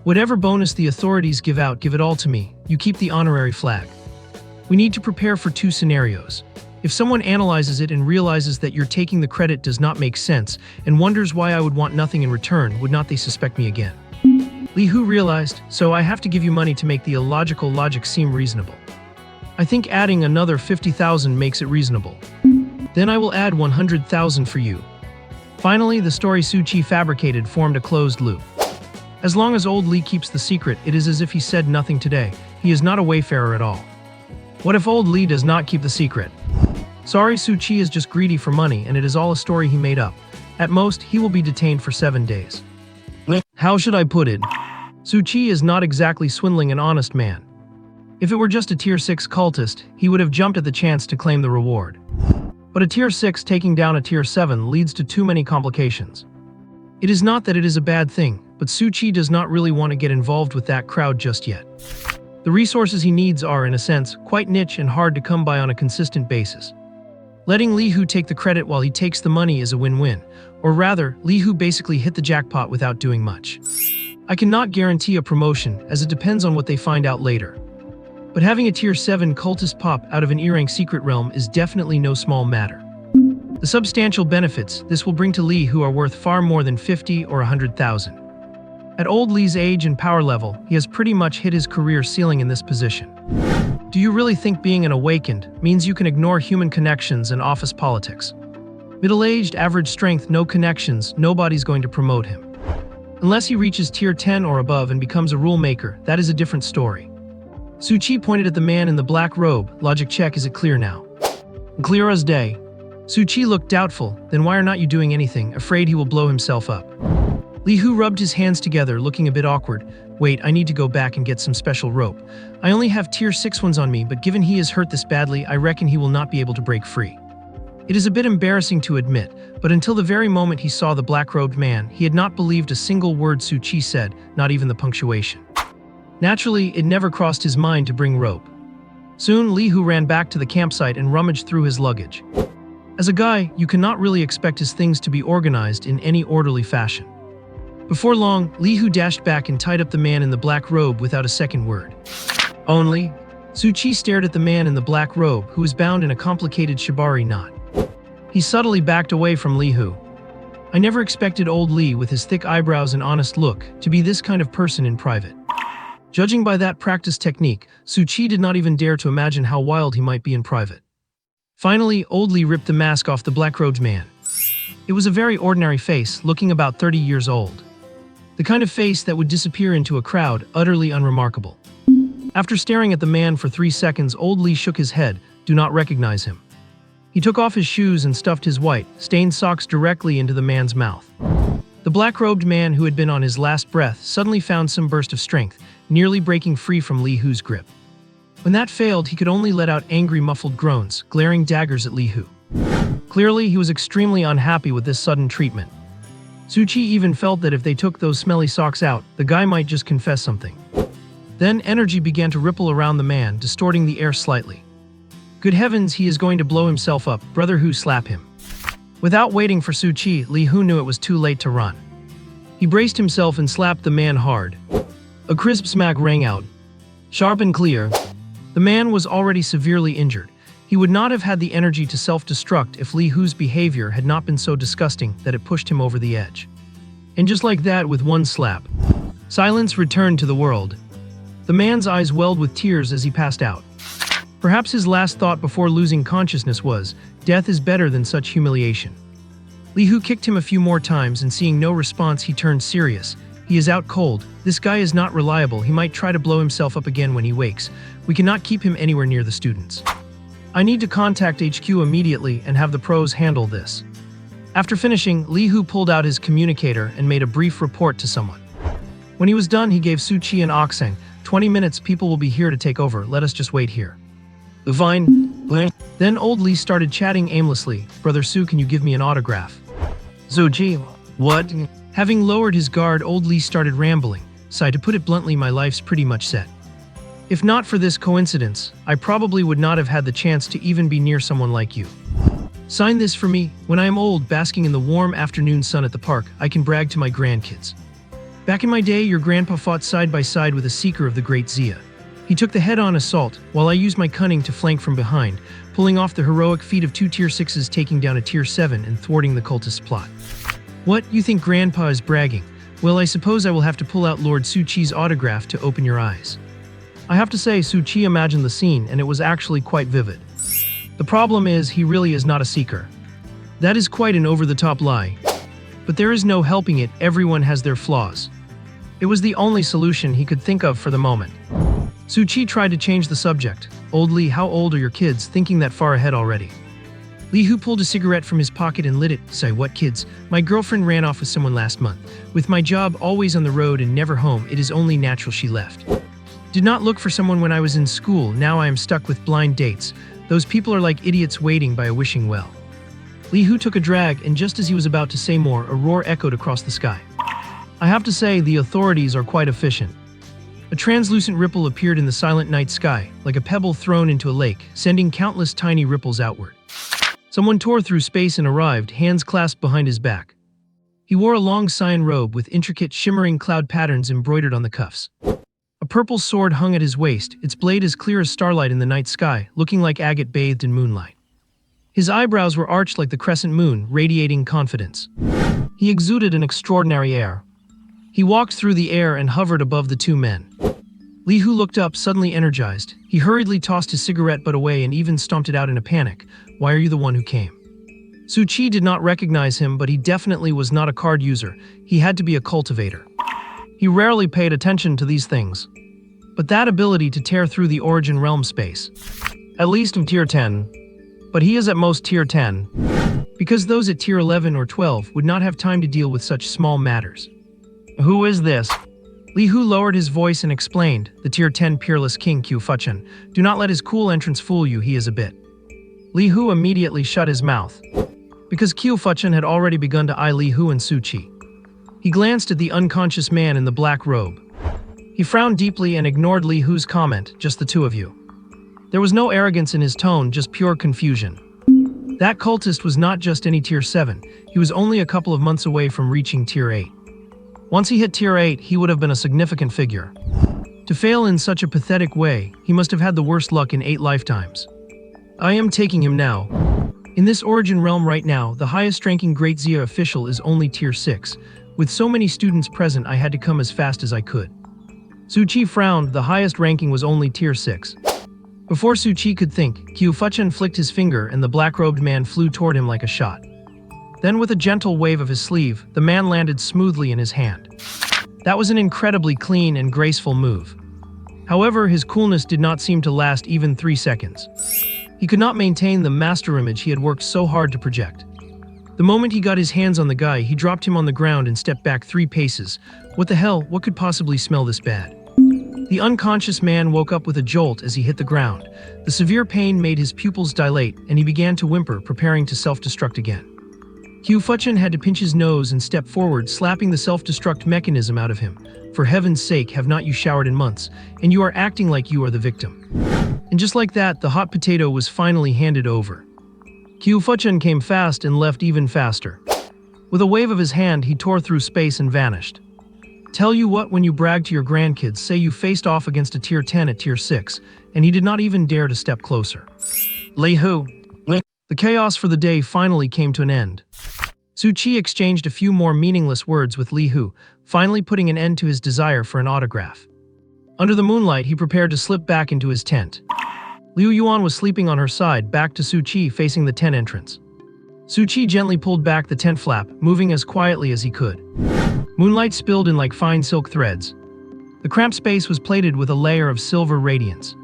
Whatever bonus the authorities give out, give it all to me, you keep the honorary flag. We need to prepare for two scenarios. If someone analyzes it and realizes that you're taking the credit does not make sense, and wonders why I would want nothing in return, would not they suspect me again? Li Hu realized, so I have to give you money to make the illogical logic seem reasonable. I think adding another 50,000 makes it reasonable. Then I will add 100,000 for you. Finally, the story Su Qi fabricated formed a closed loop. As long as old Li keeps the secret, it is as if he said nothing today. He is not a wayfarer at all. What if old Li does not keep the secret? Sorry, Su Qi is just greedy for money, and it is all a story he made up. At most, he will be detained for 7 days. How should I put it? Su Qi is not exactly swindling an honest man. If it were just a tier 6 cultist, he would have jumped at the chance to claim the reward. But a tier 6 taking down a tier 7 leads to too many complications. It is not that it is a bad thing, but Su Qi does not really want to get involved with that crowd just yet. The resources he needs are, in a sense, quite niche and hard to come by on a consistent basis. Letting Li Hu take the credit while he takes the money is a win-win, or rather, Li Hu basically hit the jackpot without doing much. I cannot guarantee a promotion, as it depends on what they find out later. But having a tier 7 cultist pop out of an E-rank secret realm is definitely no small matter. The substantial benefits this will bring to Li Hu are worth far more than 50 or 100,000. At old Li's age and power level, he has pretty much hit his career ceiling in this position. Do you really think being an awakened means you can ignore human connections and office politics? Middle-aged, average strength, no connections, nobody's going to promote him. Unless he reaches tier 10 or above and becomes a rule maker, that is a different story. Su Qi pointed at the man in the black robe. Logic check, is it clear now? Clear as day. Su Qi looked doubtful. Then why are not you doing anything, afraid he will blow himself up? Li Hu rubbed his hands together, looking a bit awkward. Wait, I need to go back and get some special rope. I only have tier 6 ones on me, but given he is hurt this badly, I reckon he will not be able to break free. It is a bit embarrassing to admit, but until the very moment he saw the black-robed man, he had not believed a single word Su Qi said, not even the punctuation. Naturally, it never crossed his mind to bring rope. Soon, Li Hu ran back to the campsite and rummaged through his luggage. As a guy, you cannot really expect his things to be organized in any orderly fashion. Before long, Li Hu dashed back and tied up the man in the black robe without a second word. Only, Su Qi stared at the man in the black robe, who was bound in a complicated shibari knot. He subtly backed away from Li Hu. I never expected old Li, with his thick eyebrows and honest look, to be this kind of person in private. Judging by that practiced technique, Su Qi did not even dare to imagine how wild he might be in private. Finally, old Li ripped the mask off the black-robed man. It was a very ordinary face, looking about 30 years old. The kind of face that would disappear into a crowd, utterly unremarkable. After staring at the man for 3 seconds, old Li shook his head, do not recognize him. He took off his shoes and stuffed his white, stained socks directly into the man's mouth. The black-robed man, who had been on his last breath, suddenly found some burst of strength, nearly breaking free from Li Hu's grip. When that failed, he could only let out angry, muffled groans, glaring daggers at Li Hu. Clearly, he was extremely unhappy with this sudden treatment. Su Qi even felt that if they took those smelly socks out, the guy might just confess something. Then energy began to ripple around the man, distorting the air slightly. Good heavens, he is going to blow himself up, brother Hu, slap him. Without waiting for Su Qi, Li Hu knew it was too late to run. He braced himself and slapped the man hard. A crisp smack rang out. Sharp and clear. The man was already severely injured. He would not have had the energy to self-destruct if Li Hu's behavior had not been so disgusting that it pushed him over the edge. And just like that, with one slap, silence returned to the world. The man's eyes welled with tears as he passed out. Perhaps his last thought before losing consciousness was, "Death is better than such humiliation." Li Hu kicked him a few more times, and seeing no response, he turned serious. "He is out cold. This guy is not reliable. He might try to blow himself up again when he wakes. We cannot keep him anywhere near the students. I need to contact HQ immediately and have the pros handle this." After finishing, Li Hu pulled out his communicator and made a brief report to someone. When he was done, he gave Su Qi an oxeng. 20 minutes, people will be here to take over. Let us just wait here. Fine. Then old Li started chatting aimlessly. "Brother Su, can you give me an autograph?" Su Qi, what? Having lowered his guard, old Li started rambling. "Sigh, to put it bluntly, my life's pretty much set. If not for this coincidence, I probably would not have had the chance to even be near someone like you. Sign this for me. When I am old, basking in the warm afternoon sun at the park, I can brag to my grandkids. Back in my day, your grandpa fought side by side with a seeker of the great Zia. He took the head-on assault, while I used my cunning to flank from behind, pulling off the heroic feat of 2 Tier 6s taking down a Tier 7 and thwarting the cultist's plot." What, you think Grandpa is bragging? Well, I suppose I will have to pull out Lord Su Qi's autograph to open your eyes. I have to say, Su Qi imagined the scene, and it was actually quite vivid. The problem is, he really is not a seeker. That is quite an over-the-top lie. But there is no helping it, everyone has their flaws. It was the only solution he could think of for the moment. Su Qi tried to change the subject. "Old Li, how old are your kids? Thinking that far ahead already." Li Hu pulled a cigarette from his pocket and lit it. "Say, what kids? My girlfriend ran off with someone last month. With my job always on the road and never home, it is only natural she left. Did not look for someone when I was in school, now I am stuck with blind dates. Those people are like idiots waiting by a wishing well." Li Hu took a drag, and just as he was about to say more, a roar echoed across the sky. I have to say, the authorities are quite efficient. A translucent ripple appeared in the silent night sky, like a pebble thrown into a lake, sending countless tiny ripples outward. Someone tore through space and arrived, hands clasped behind his back. He wore a long cyan robe with intricate, shimmering cloud patterns embroidered on the cuffs. A purple sword hung at his waist, its blade as clear as starlight in the night sky, looking like agate bathed in moonlight. His eyebrows were arched like the crescent moon, radiating confidence. He exuded an extraordinary air. He walked through the air and hovered above the two men. Li Hu looked up, suddenly energized. He hurriedly tossed his cigarette butt away and even stomped it out in a panic. "Why are you the one who came?" Su Qi did not recognize him, but he definitely was not a card user. He had to be a cultivator. He rarely paid attention to these things. But that ability to tear through the origin realm space. At least of Tier 10. But he is at most Tier 10. Because those at Tier 11 or 12 would not have time to deal with such small matters. "Who is this?" Li Hu lowered his voice and explained, "The Tier 10 peerless king Qiu Fuchen. Do not let his cool entrance fool you, he is a bit." Li Hu immediately shut his mouth. Because Qiu Fuchen had already begun to eye Li Hu and Su Qi. He glanced at the unconscious man in the black robe. He frowned deeply and ignored Li Hu's comment, "Just the two of you." There was no arrogance in his tone, just pure confusion. That cultist was not just any Tier 7, he was only a couple of months away from reaching Tier 8. Once he hit Tier 8, he would have been a significant figure. To fail in such a pathetic way, he must have had the worst luck in 8 lifetimes. I am taking him now. In this origin realm right now, the highest-ranking Great Zia official is only Tier 6. With so many students present, I had to come as fast as I could. Su Qi frowned, the highest ranking was only Tier 6. Before Su Qi could think, Qiu Fuchen flicked his finger and the black-robed man flew toward him like a shot. Then with a gentle wave of his sleeve, the man landed smoothly in his hand. That was an incredibly clean and graceful move. However, his coolness did not seem to last even 3 seconds. He could not maintain the master image he had worked so hard to project. The moment he got his hands on the guy, he dropped him on the ground and stepped back 3 paces. What the hell? What could possibly smell this bad? The unconscious man woke up with a jolt as he hit the ground. The severe pain made his pupils dilate, and he began to whimper, preparing to self-destruct again. Qiu Fuchen had to pinch his nose and step forward, slapping the self-destruct mechanism out of him. For heaven's sake, have not you showered in months, and you are acting like you are the victim. And just like that, the hot potato was finally handed over. Qiu Fuchen came fast and left even faster. With a wave of his hand, he tore through space and vanished. Tell you what, when you brag to your grandkids, say you faced off against a tier 10 at tier 6, and he did not even dare to step closer. Li Hu. The chaos for the day finally came to an end. Su Chi exchanged a few more meaningless words with Li Hu, finally putting an end to his desire for an autograph. Under the moonlight, he prepared to slip back into his tent. Liu Yuan was sleeping on her side, back to Su Chi facing the tent entrance. Su Chi gently pulled back the tent flap, moving as quietly as he could. Moonlight spilled in like fine silk threads. The cramped space was plated with a layer of silver radiance.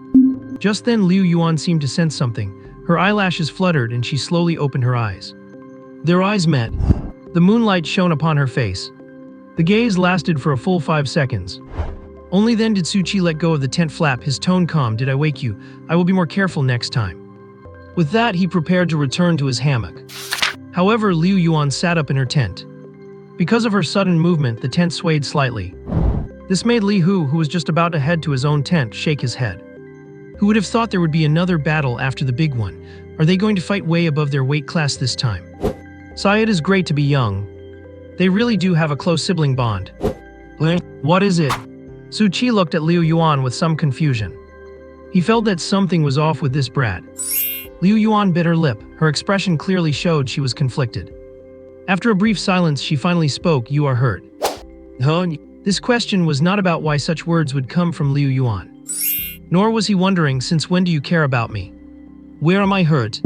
Just then Liu Yuan seemed to sense something. Her eyelashes fluttered and she slowly opened her eyes. Their eyes met. The moonlight shone upon her face. The gaze lasted for a full 5 seconds. Only then did Su Chi let go of the tent flap, his tone calm. Did I wake you? I will be more careful next time. With that, he prepared to return to his hammock. However, Liu Yuan sat up in her tent. Because of her sudden movement, the tent swayed slightly. This made Li Hu, who was just about to head to his own tent, shake his head. Who would have thought there would be another battle after the big one? Are they going to fight way above their weight class this time? It is great to be young. They really do have a close sibling bond. What is it? Su Chi looked at Liu Yuan with some confusion. He felt that something was off with this brat. Liu Yuan bit her lip. Her expression clearly showed she was conflicted. After a brief silence, she finally spoke. You are hurt. Huh? This question was not about why such words would come from Liu Yuan. Nor was he wondering, since when do you care about me? Where am I hurt?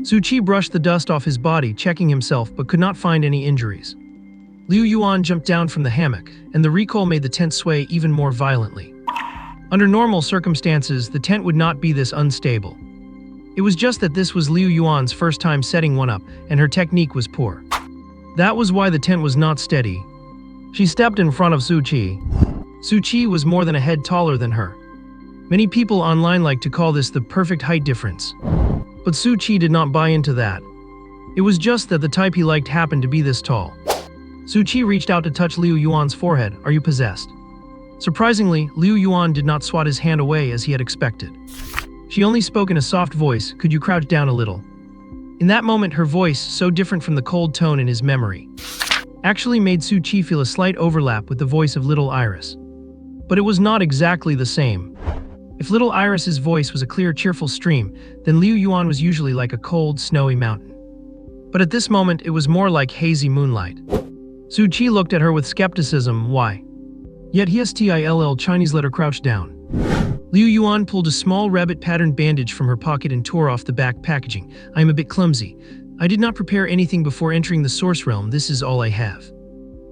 Su Chi brushed the dust off his body, checking himself, but could not find any injuries. Liu Yuan jumped down from the hammock, and the recoil made the tent sway even more violently. Under normal circumstances, the tent would not be this unstable. It was just that this was Liu Yuan's first time setting one up, and her technique was poor. That was why the tent was not steady. She stepped in front of Su Chi. Su Chi was more than a head taller than her. Many people online like to call this the perfect height difference. But Su Chi did not buy into that. It was just that the type he liked happened to be this tall. Su Chi reached out to touch Liu Yuan's forehead. Are you possessed? Surprisingly, Liu Yuan did not swat his hand away as he had expected. She only spoke in a soft voice. Could you crouch down a little? In that moment, her voice, so different from the cold tone in his memory, actually made Su Chi feel a slight overlap with the voice of little Iris. But it was not exactly the same. If little Iris's voice was a clear, cheerful stream, then Liu Yuan was usually like a cold, snowy mountain. But at this moment, it was more like hazy moonlight. Su Chi looked at her with skepticism. Why? Yet he still Chinese letter crouched down. Liu Yuan pulled a small rabbit-patterned bandage from her pocket and tore off the back packaging. I am a bit clumsy. I did not prepare anything before entering the Source Realm. This is all I have.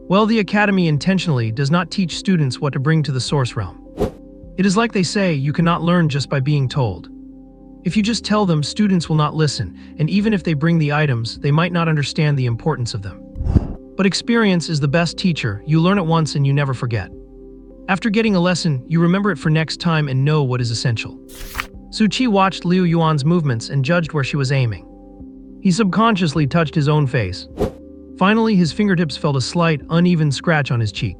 Well, the Academy intentionally does not teach students what to bring to the Source Realm. It is like they say, you cannot learn just by being told. If you just tell them, students will not listen, and even if they bring the items, they might not understand the importance of them. But experience is the best teacher. You learn it once and you never forget. After getting a lesson, you remember it for next time and know what is essential. Su Chi watched Liu Yuan's movements and judged where she was aiming. He subconsciously touched his own face. Finally, his fingertips felt a slight, uneven scratch on his cheek.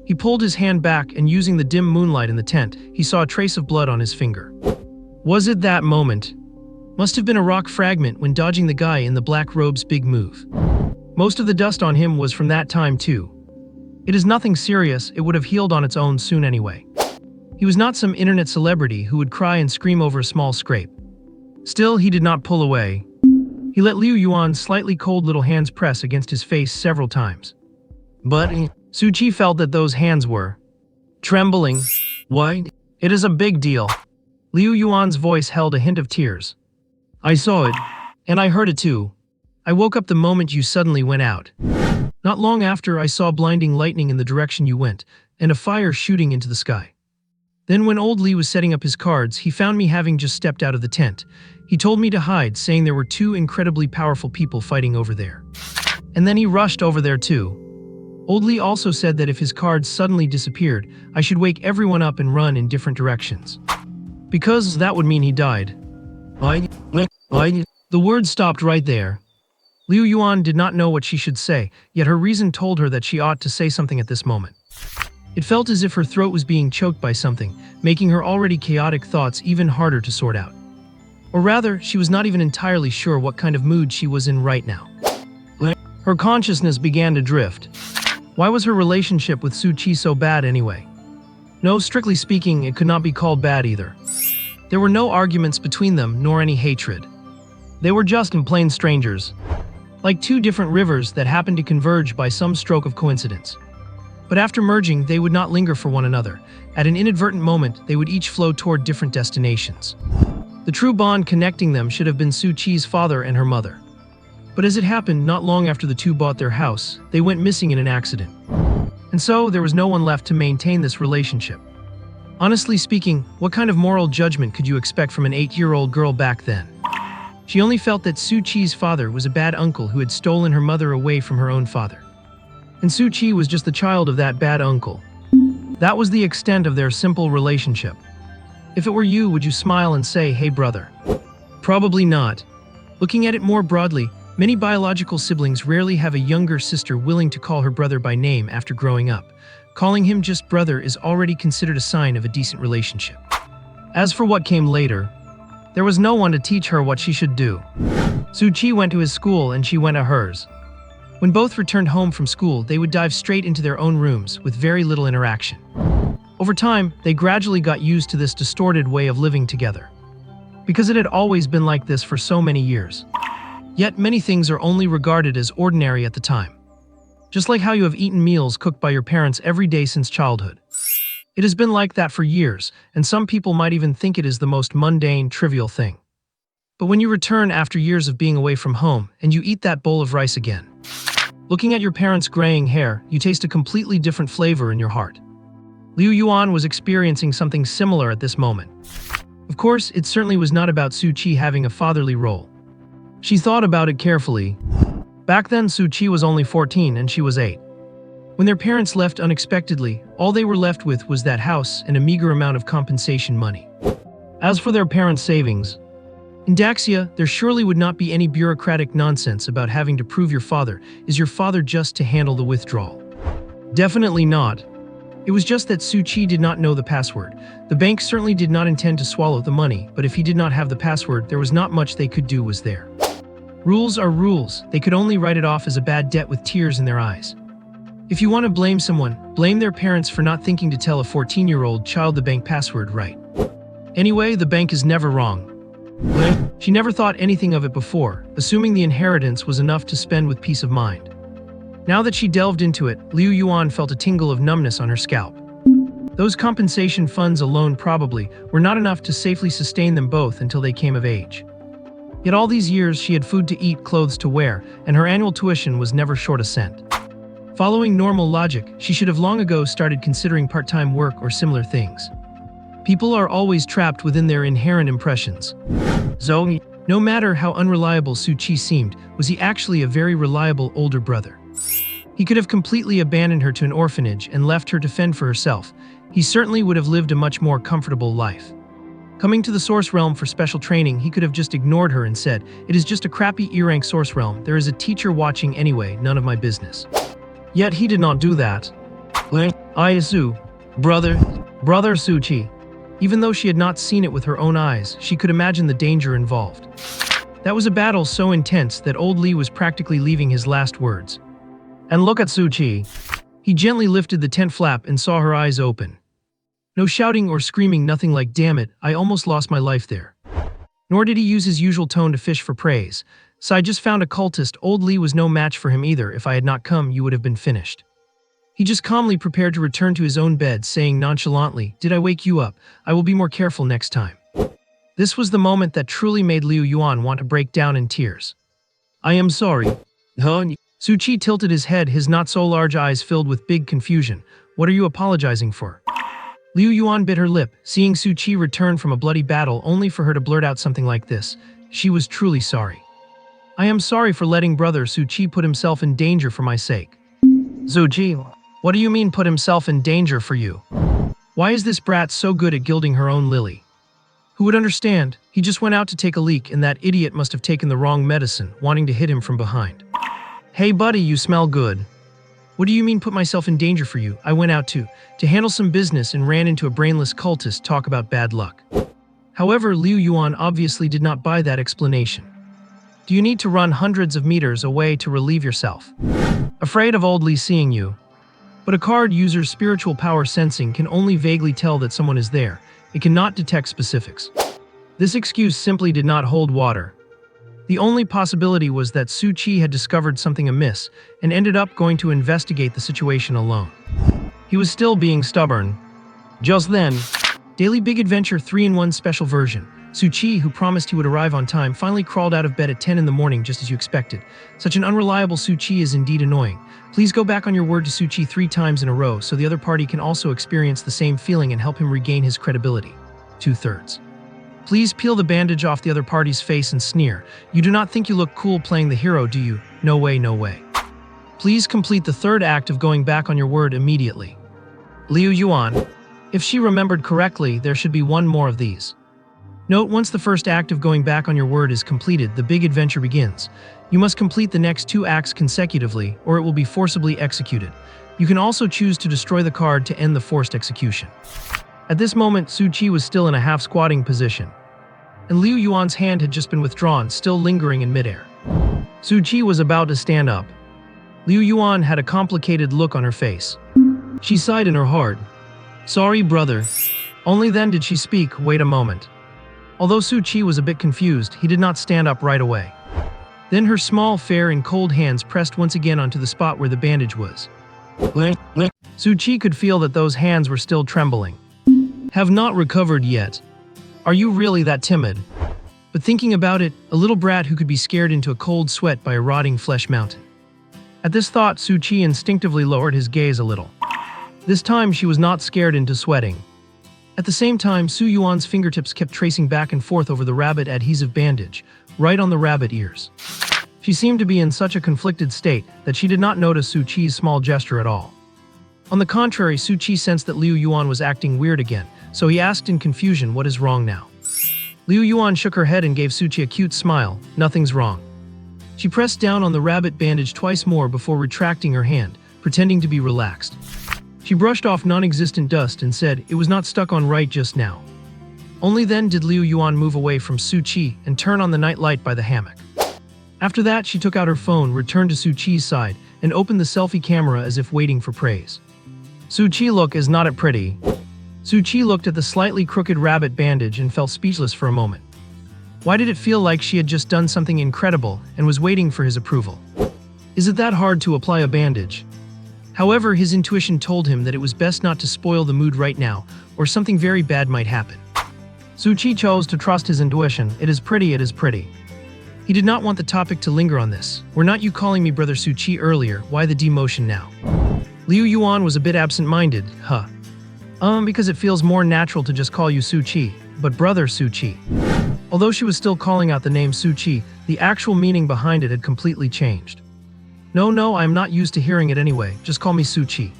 He pulled his hand back, and using the dim moonlight in the tent, he saw a trace of blood on his finger. Was it that moment? Must have been a rock fragment when dodging the guy in the black robe's big move. Most of the dust on him was from that time too. It is nothing serious, it would have healed on its own soon anyway. He was not some internet celebrity who would cry and scream over a small scrape. Still, he did not pull away. He let Liu Yuan's slightly cold little hands press against his face several times. But Su Chi felt that those hands were trembling. Why? It is a big deal. Liu Yuan's voice held a hint of tears. I saw it, and I heard it too. I woke up the moment you suddenly went out. Not long after, I saw blinding lightning in the direction you went, and a fire shooting into the sky. Then when old Li was setting up his cards, he found me having just stepped out of the tent. He told me to hide, saying there were 2 incredibly powerful people fighting over there. And then he rushed over there too. Old Li also said that if his cards suddenly disappeared, I should wake everyone up and run in different directions. Because that would mean he died. The word stopped right there. Liu Yuan did not know what she should say, yet her reason told her that she ought to say something at this moment. It felt as if her throat was being choked by something, making her already chaotic thoughts even harder to sort out. Or rather, she was not even entirely sure what kind of mood she was in right now. Her consciousness began to drift. Why was her relationship with Su Chi so bad anyway? No, strictly speaking, it could not be called bad either. There were no arguments between them, nor any hatred. They were just plain strangers, like two different rivers that happened to converge by some stroke of coincidence. But after merging, they would not linger for one another. At an inadvertent moment, they would each flow toward different destinations. The true bond connecting them should have been Su Chi's father and her mother. But as it happened, not long after the two bought their house, they went missing in an accident. And so, there was no one left to maintain this relationship. Honestly speaking, what kind of moral judgment could you expect from an 8-year-old girl back then? She only felt that Su Chi's father was a bad uncle who had stolen her mother away from her own father. And Su Chi was just the child of that bad uncle. That was the extent of their simple relationship. If it were you, would you smile and say, "Hey brother"? Probably not. Looking at it more broadly, many biological siblings rarely have a younger sister willing to call her brother by name after growing up. Calling him just brother is already considered a sign of a decent relationship. As for what came later, there was no one to teach her what she should do. Su Chi went to his school and she went to hers. When both returned home from school, they would dive straight into their own rooms with very little interaction. Over time, they gradually got used to this distorted way of living together, because it had always been like this for so many years. Yet many things are only regarded as ordinary at the time. Just like how you have eaten meals cooked by your parents every day since childhood. It has been like that for years, and some people might even think it is the most mundane, trivial thing. But when you return after years of being away from home, and you eat that bowl of rice again, looking at your parents' graying hair, you taste a completely different flavor in your heart. Liu Yuan was experiencing something similar at this moment. Of course, it certainly was not about Su Chi having a fatherly role. She thought about it carefully. Back then, Su Chi was only 14 and she was 8. When their parents left unexpectedly, all they were left with was that house and a meager amount of compensation money. As for their parents' savings, in Daxia, there surely would not be any bureaucratic nonsense about having to prove your father is your father just to handle the withdrawal. Definitely not. It was just that Su Chi did not know the password. The bank certainly did not intend to swallow the money, but if he did not have the password, there was not much they could do was there. Rules are rules. They could only write it off as a bad debt with tears in their eyes. If you want to blame someone, blame their parents for not thinking to tell a 14-year-old child the bank password right. Anyway, the bank is never wrong. She never thought anything of it before, assuming the inheritance was enough to spend with peace of mind. Now that she delved into it, Liu Yuan felt a tingle of numbness on her scalp. Those compensation funds alone probably were not enough to safely sustain them both until they came of age. Yet all these years she had food to eat, clothes to wear, and her annual tuition was never short a cent. Following normal logic, she should have long ago started considering part-time work or similar things. People are always trapped within their inherent impressions. So, no matter how unreliable Su Chi seemed, was he actually a very reliable older brother. He could have completely abandoned her to an orphanage and left her to fend for herself. He certainly would have lived a much more comfortable life. Coming to the Source Realm for special training, he could have just ignored her and said, "It is just a crappy E-rank Source Realm. There is a teacher watching anyway, none of my business." Yet he did not do that. Su, brother Su Chi. Even though she had not seen it with her own eyes, she could imagine the danger involved. That was a battle so intense that old Li was practically leaving his last words. And look at Su Chi. He gently lifted the tent flap and saw her eyes open. No shouting or screaming, nothing like "damn it, I almost lost my life there." Nor did he use his usual tone to fish for praise. "So I just found a cultist. Old Li was no match for him either. If I had not come, you would have been finished." He just calmly prepared to return to his own bed, saying nonchalantly, "Did I wake you up? I will be more careful next time." This was the moment that truly made Liu Yuan want to break down in tears. "I am sorry." Su Chi tilted his head, his not-so-large eyes filled with big confusion. "What are you apologizing for?" Liu Yuan bit her lip, seeing Su Chi return from a bloody battle only for her to blurt out something like this. She was truly sorry. "I am sorry for letting brother Su Chi put himself in danger for my sake." "Su Chi, what do you mean put himself in danger for you? Why is this brat so good at gilding her own lily? Who would understand? He just went out to take a leak and that idiot must have taken the wrong medicine, wanting to hit him from behind." "Hey buddy, you smell good." "What do you mean put myself in danger for you? I went out to handle some business and ran into a brainless cultist. Talk about bad luck." However, Liu Yuan obviously did not buy that explanation. "Do you need to run hundreds of meters away to relieve yourself? Afraid of old Li seeing you?" But a card user's spiritual power sensing can only vaguely tell that someone is there. It cannot detect specifics. This excuse simply did not hold water. The only possibility was that Su Chi had discovered something amiss and ended up going to investigate the situation alone. He was still being stubborn. Just then, Daily Big Adventure 3-in-1 Special Version. Su Chi, who promised he would arrive on time, finally crawled out of bed at 10 in the morning just as you expected. Such an unreliable Su Chi is indeed annoying. Please go back on your word to Su Chi 3 times in a row so the other party can also experience the same feeling and help him regain his credibility. 2/3. Please peel the bandage off the other party's face and sneer. You do not think you look cool playing the hero, do you? No way, no way. Please complete the third act of going back on your word immediately. Liu Yuan. If she remembered correctly, there should be one more of these. Note, once the first act of going back on your word is completed, the big adventure begins. You must complete the next 2 acts consecutively, or it will be forcibly executed. You can also choose to destroy the card to end the forced execution. At this moment, Su Chi was still in a half-squatting position, and Liu Yuan's hand had just been withdrawn, still lingering in midair. Su Chi was about to stand up. Liu Yuan had a complicated look on her face. She sighed in her heart. Sorry, brother. Only then did she speak. Wait a moment. Although Su Chi was a bit confused, he did not stand up right away. Then her small, fair, and cold hands pressed once again onto the spot where the bandage was. Su Chi could feel that those hands were still trembling. Have not recovered yet. Are you really that timid? But thinking about it, a little brat who could be scared into a cold sweat by a rotting flesh mountain. At this thought, Su Chi instinctively lowered his gaze a little. This time she was not scared into sweating. At the same time, Su Yuan's fingertips kept tracing back and forth over the rabbit adhesive bandage, right on the rabbit ears. She seemed to be in such a conflicted state that she did not notice Su Chi's small gesture at all. On the contrary, Su Chi sensed that Liu Yuan was acting weird again, so he asked in confusion, what is wrong now? Liu Yuan shook her head and gave Su Chi a cute smile. Nothing's wrong. She pressed down on the rabbit bandage twice more before retracting her hand, pretending to be relaxed. She brushed off non-existent dust and said it was not stuck on right just now. Only then did Liu Yuan move away from Su Chi and turn on the night light by the hammock. After that, she took out her phone, returned to Su Chi's side, and opened the selfie camera as if waiting for praise. Su Chi look is not it pretty. Su Chi looked at the slightly crooked rabbit bandage and felt speechless for a moment. Why did it feel like she had just done something incredible and was waiting for his approval? Is it that hard to apply a bandage? However, his intuition told him that it was best not to spoil the mood right now, or something very bad might happen. Su Chi chose to trust his intuition. It is pretty, it is pretty. He did not want the topic to linger on this. Were not you calling me brother Su Chi earlier? Why the demotion now? Liu Yuan was a bit absent-minded, because it feels more natural to just call you Su Chi, but brother Su Chi. Although she was still calling out the name Su Chi, the actual meaning behind it had completely changed. No, I am not used to hearing it anyway. Just call me Su Chi.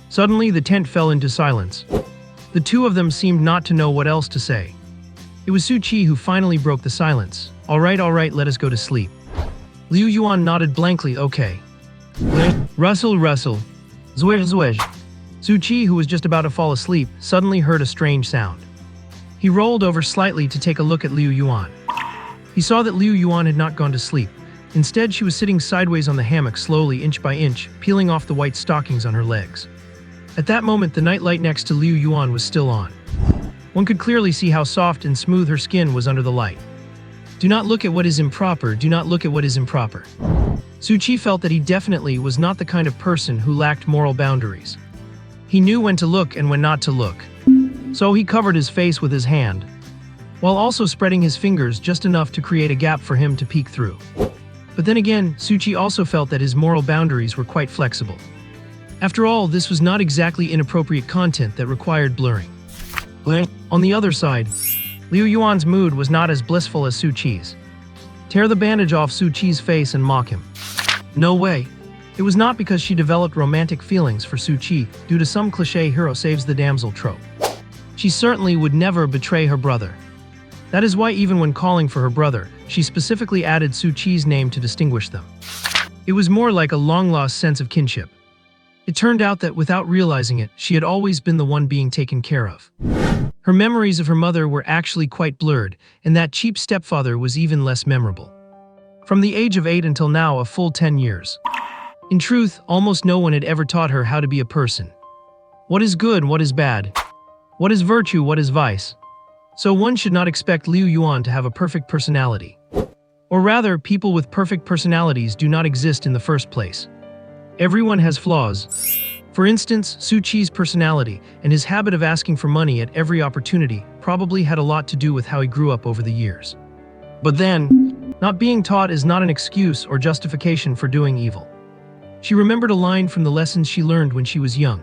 Suddenly, the tent fell into silence. The two of them seemed not to know what else to say. It was Su Chi who finally broke the silence. All right, let us go to sleep. Liu Yuan nodded blankly, okay. Rustle. Zwizh. Su Chi, who was just about to fall asleep, suddenly heard a strange sound. He rolled over slightly to take a look at Liu Yuan. He saw that Liu Yuan had not gone to sleep. Instead, she was sitting sideways on the hammock, slowly, inch by inch, peeling off the white stockings on her legs. At that moment, the nightlight next to Liu Yuan was still on. One could clearly see how soft and smooth her skin was under the light. Do not look at what is improper, do not look at what is improper. Su Chi felt that he definitely was not the kind of person who lacked moral boundaries. He knew when to look and when not to look. So he covered his face with his hand, while also spreading his fingers just enough to create a gap for him to peek through. But then again, Su Chi also felt that his moral boundaries were quite flexible. After all, this was not exactly inappropriate content that required blurring. On the other side, Liu Yuan's mood was not as blissful as Su Chi's. Tear the bandage off Su Chi's face and mock him. No way. It was not because she developed romantic feelings for Su Chi due to some cliché hero saves the damsel trope. She certainly would never betray her brother. That is why even when calling for her brother, she specifically added Su Chi's name to distinguish them. It was more like a long-lost sense of kinship. It turned out that without realizing it, she had always been the one being taken care of. Her memories of her mother were actually quite blurred, and that cheap stepfather was even less memorable. From the age of 8 until now, a full 10 years. In truth, almost no one had ever taught her how to be a person. What is good, what is bad? What is virtue, what is vice? So one should not expect Liu Yuan to have a perfect personality. Or rather, people with perfect personalities do not exist in the first place. Everyone has flaws. For instance, Su Qi's personality and his habit of asking for money at every opportunity probably had a lot to do with how he grew up over the years. But then, not being taught is not an excuse or justification for doing evil. She remembered a line from the lessons she learned when she was young.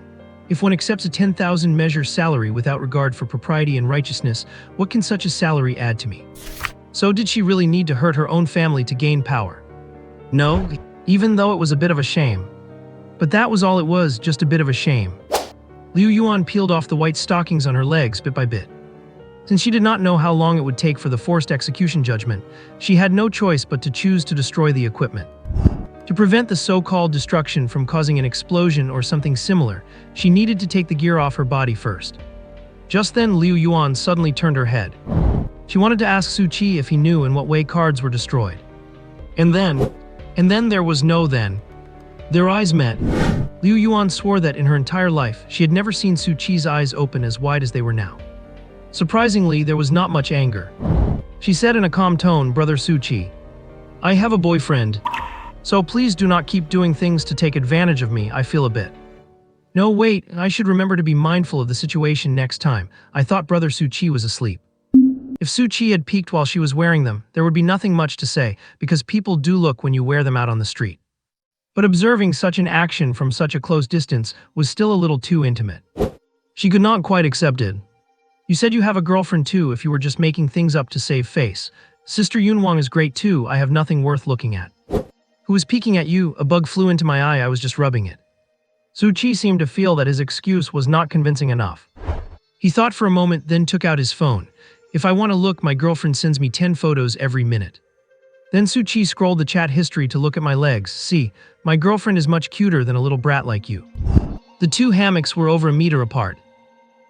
If one accepts a 10,000 measure salary without regard for propriety and righteousness, what can such a salary add to me? So did she really need to hurt her own family to gain power? No, even though it was a bit of a shame. But that was all it was, just a bit of a shame. Liu Yuan peeled off the white stockings on her legs bit by bit. Since she did not know how long it would take for the forced execution judgment, she had no choice but to choose to destroy the equipment. To prevent the so-called destruction from causing an explosion or something similar, she needed to take the gear off her body first. Just then, Liu Yuan suddenly turned her head. She wanted to ask Su Qi if he knew in what way cards were destroyed. And then there was no then. Their eyes met. Liu Yuan swore that in her entire life, she had never seen Su Qi's eyes open as wide as they were now. Surprisingly, there was not much anger. She said in a calm tone, "Brother Su Qi, I have a boyfriend. So please do not keep doing things to take advantage of me, I feel a bit." No, wait, I should remember to be mindful of the situation next time. I thought Brother Su Qi was asleep. If Su Qi had peeked while she was wearing them, there would be nothing much to say, because people do look when you wear them out on the street. But observing such an action from such a close distance was still a little too intimate. She could not quite accept it. You said you have a girlfriend too if you were just making things up to save face. Sister Yunwang is great too, I have nothing worth looking at. Who was peeking at you? A bug flew into my eye, I was just rubbing it. Su Qi seemed to feel that his excuse was not convincing enough. He thought for a moment, then took out his phone. If I want to look, my girlfriend sends me 10 photos every minute. Then Su Qi scrolled the chat history to look at my legs. See, my girlfriend is much cuter than a little brat like you. The two hammocks were over a meter apart.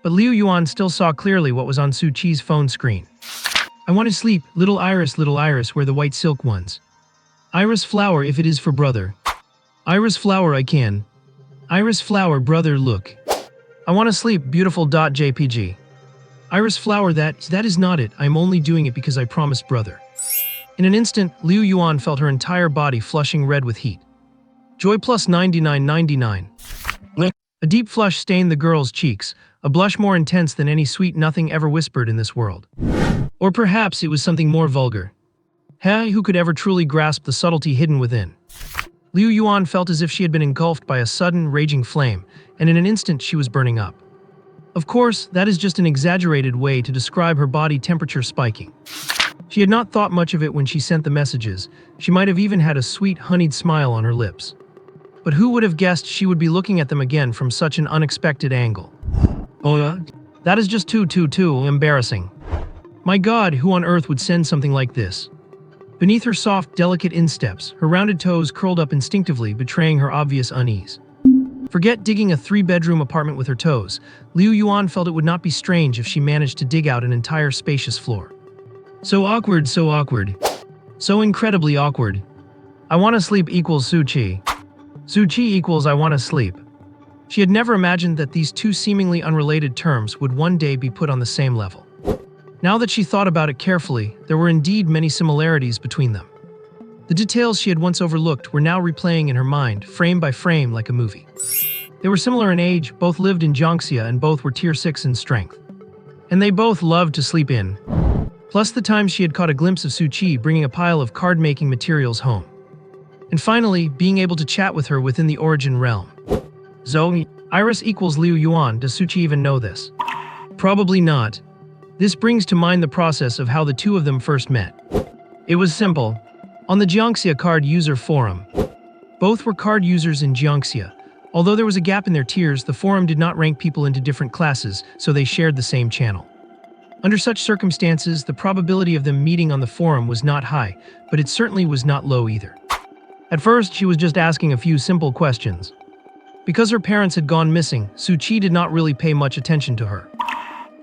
But Liu Yuan still saw clearly what was on Su Qi's phone screen. I want to sleep, little Iris, wear the white silk ones. Iris flower if it is for brother. Iris flower I can. Iris flower brother look. I want to sleep, beautiful.jpg. Iris flower that is not it, I'm only doing it because I promised brother. In an instant, Liu Yuan felt her entire body flushing red with heat. Joy plus 99.99. A deep flush stained the girl's cheeks, a blush more intense than any sweet nothing ever whispered in this world. Or perhaps it was something more vulgar. Hey, who could ever truly grasp the subtlety hidden within? Liu Yuan felt as if she had been engulfed by a sudden, raging flame, and in an instant she was burning up. Of course, that is just an exaggerated way to describe her body temperature spiking. She had not thought much of it when she sent the messages. She might have even had a sweet, honeyed smile on her lips. But who would have guessed she would be looking at them again from such an unexpected angle? Oh, that is just too embarrassing. My God, who on earth would send something like this? Beneath her soft, delicate insteps, her rounded toes curled up instinctively, betraying her obvious unease. Forget digging a 3-bedroom apartment with her toes. Liu Yuan felt it would not be strange if she managed to dig out an entire spacious floor. So awkward. So incredibly awkward. I want to sleep equals Su Qi. Su Qi equals I want to sleep. She had never imagined that these two seemingly unrelated terms would one day be put on the same level. Now that she thought about it carefully, there were indeed many similarities between them. The details she had once overlooked were now replaying in her mind, frame by frame like a movie. They were similar in age, both lived in Jiangxia, and both were tier 6 in strength. And they both loved to sleep in. Plus the time she had caught a glimpse of Su Qi bringing a pile of card-making materials home. And finally, being able to chat with her within the origin realm. Zoe, Iris equals Liu Yuan. Does Su Qi even know this? Probably not. This brings to mind the process of how the two of them first met. It was simple. On the Jiangxia card user forum. Both were card users in Jiangxia. Although there was a gap in their tiers, the forum did not rank people into different classes, so they shared the same channel. Under such circumstances, the probability of them meeting on the forum was not high, but it certainly was not low either. At first, she was just asking a few simple questions. Because her parents had gone missing, Su Qi did not really pay much attention to her.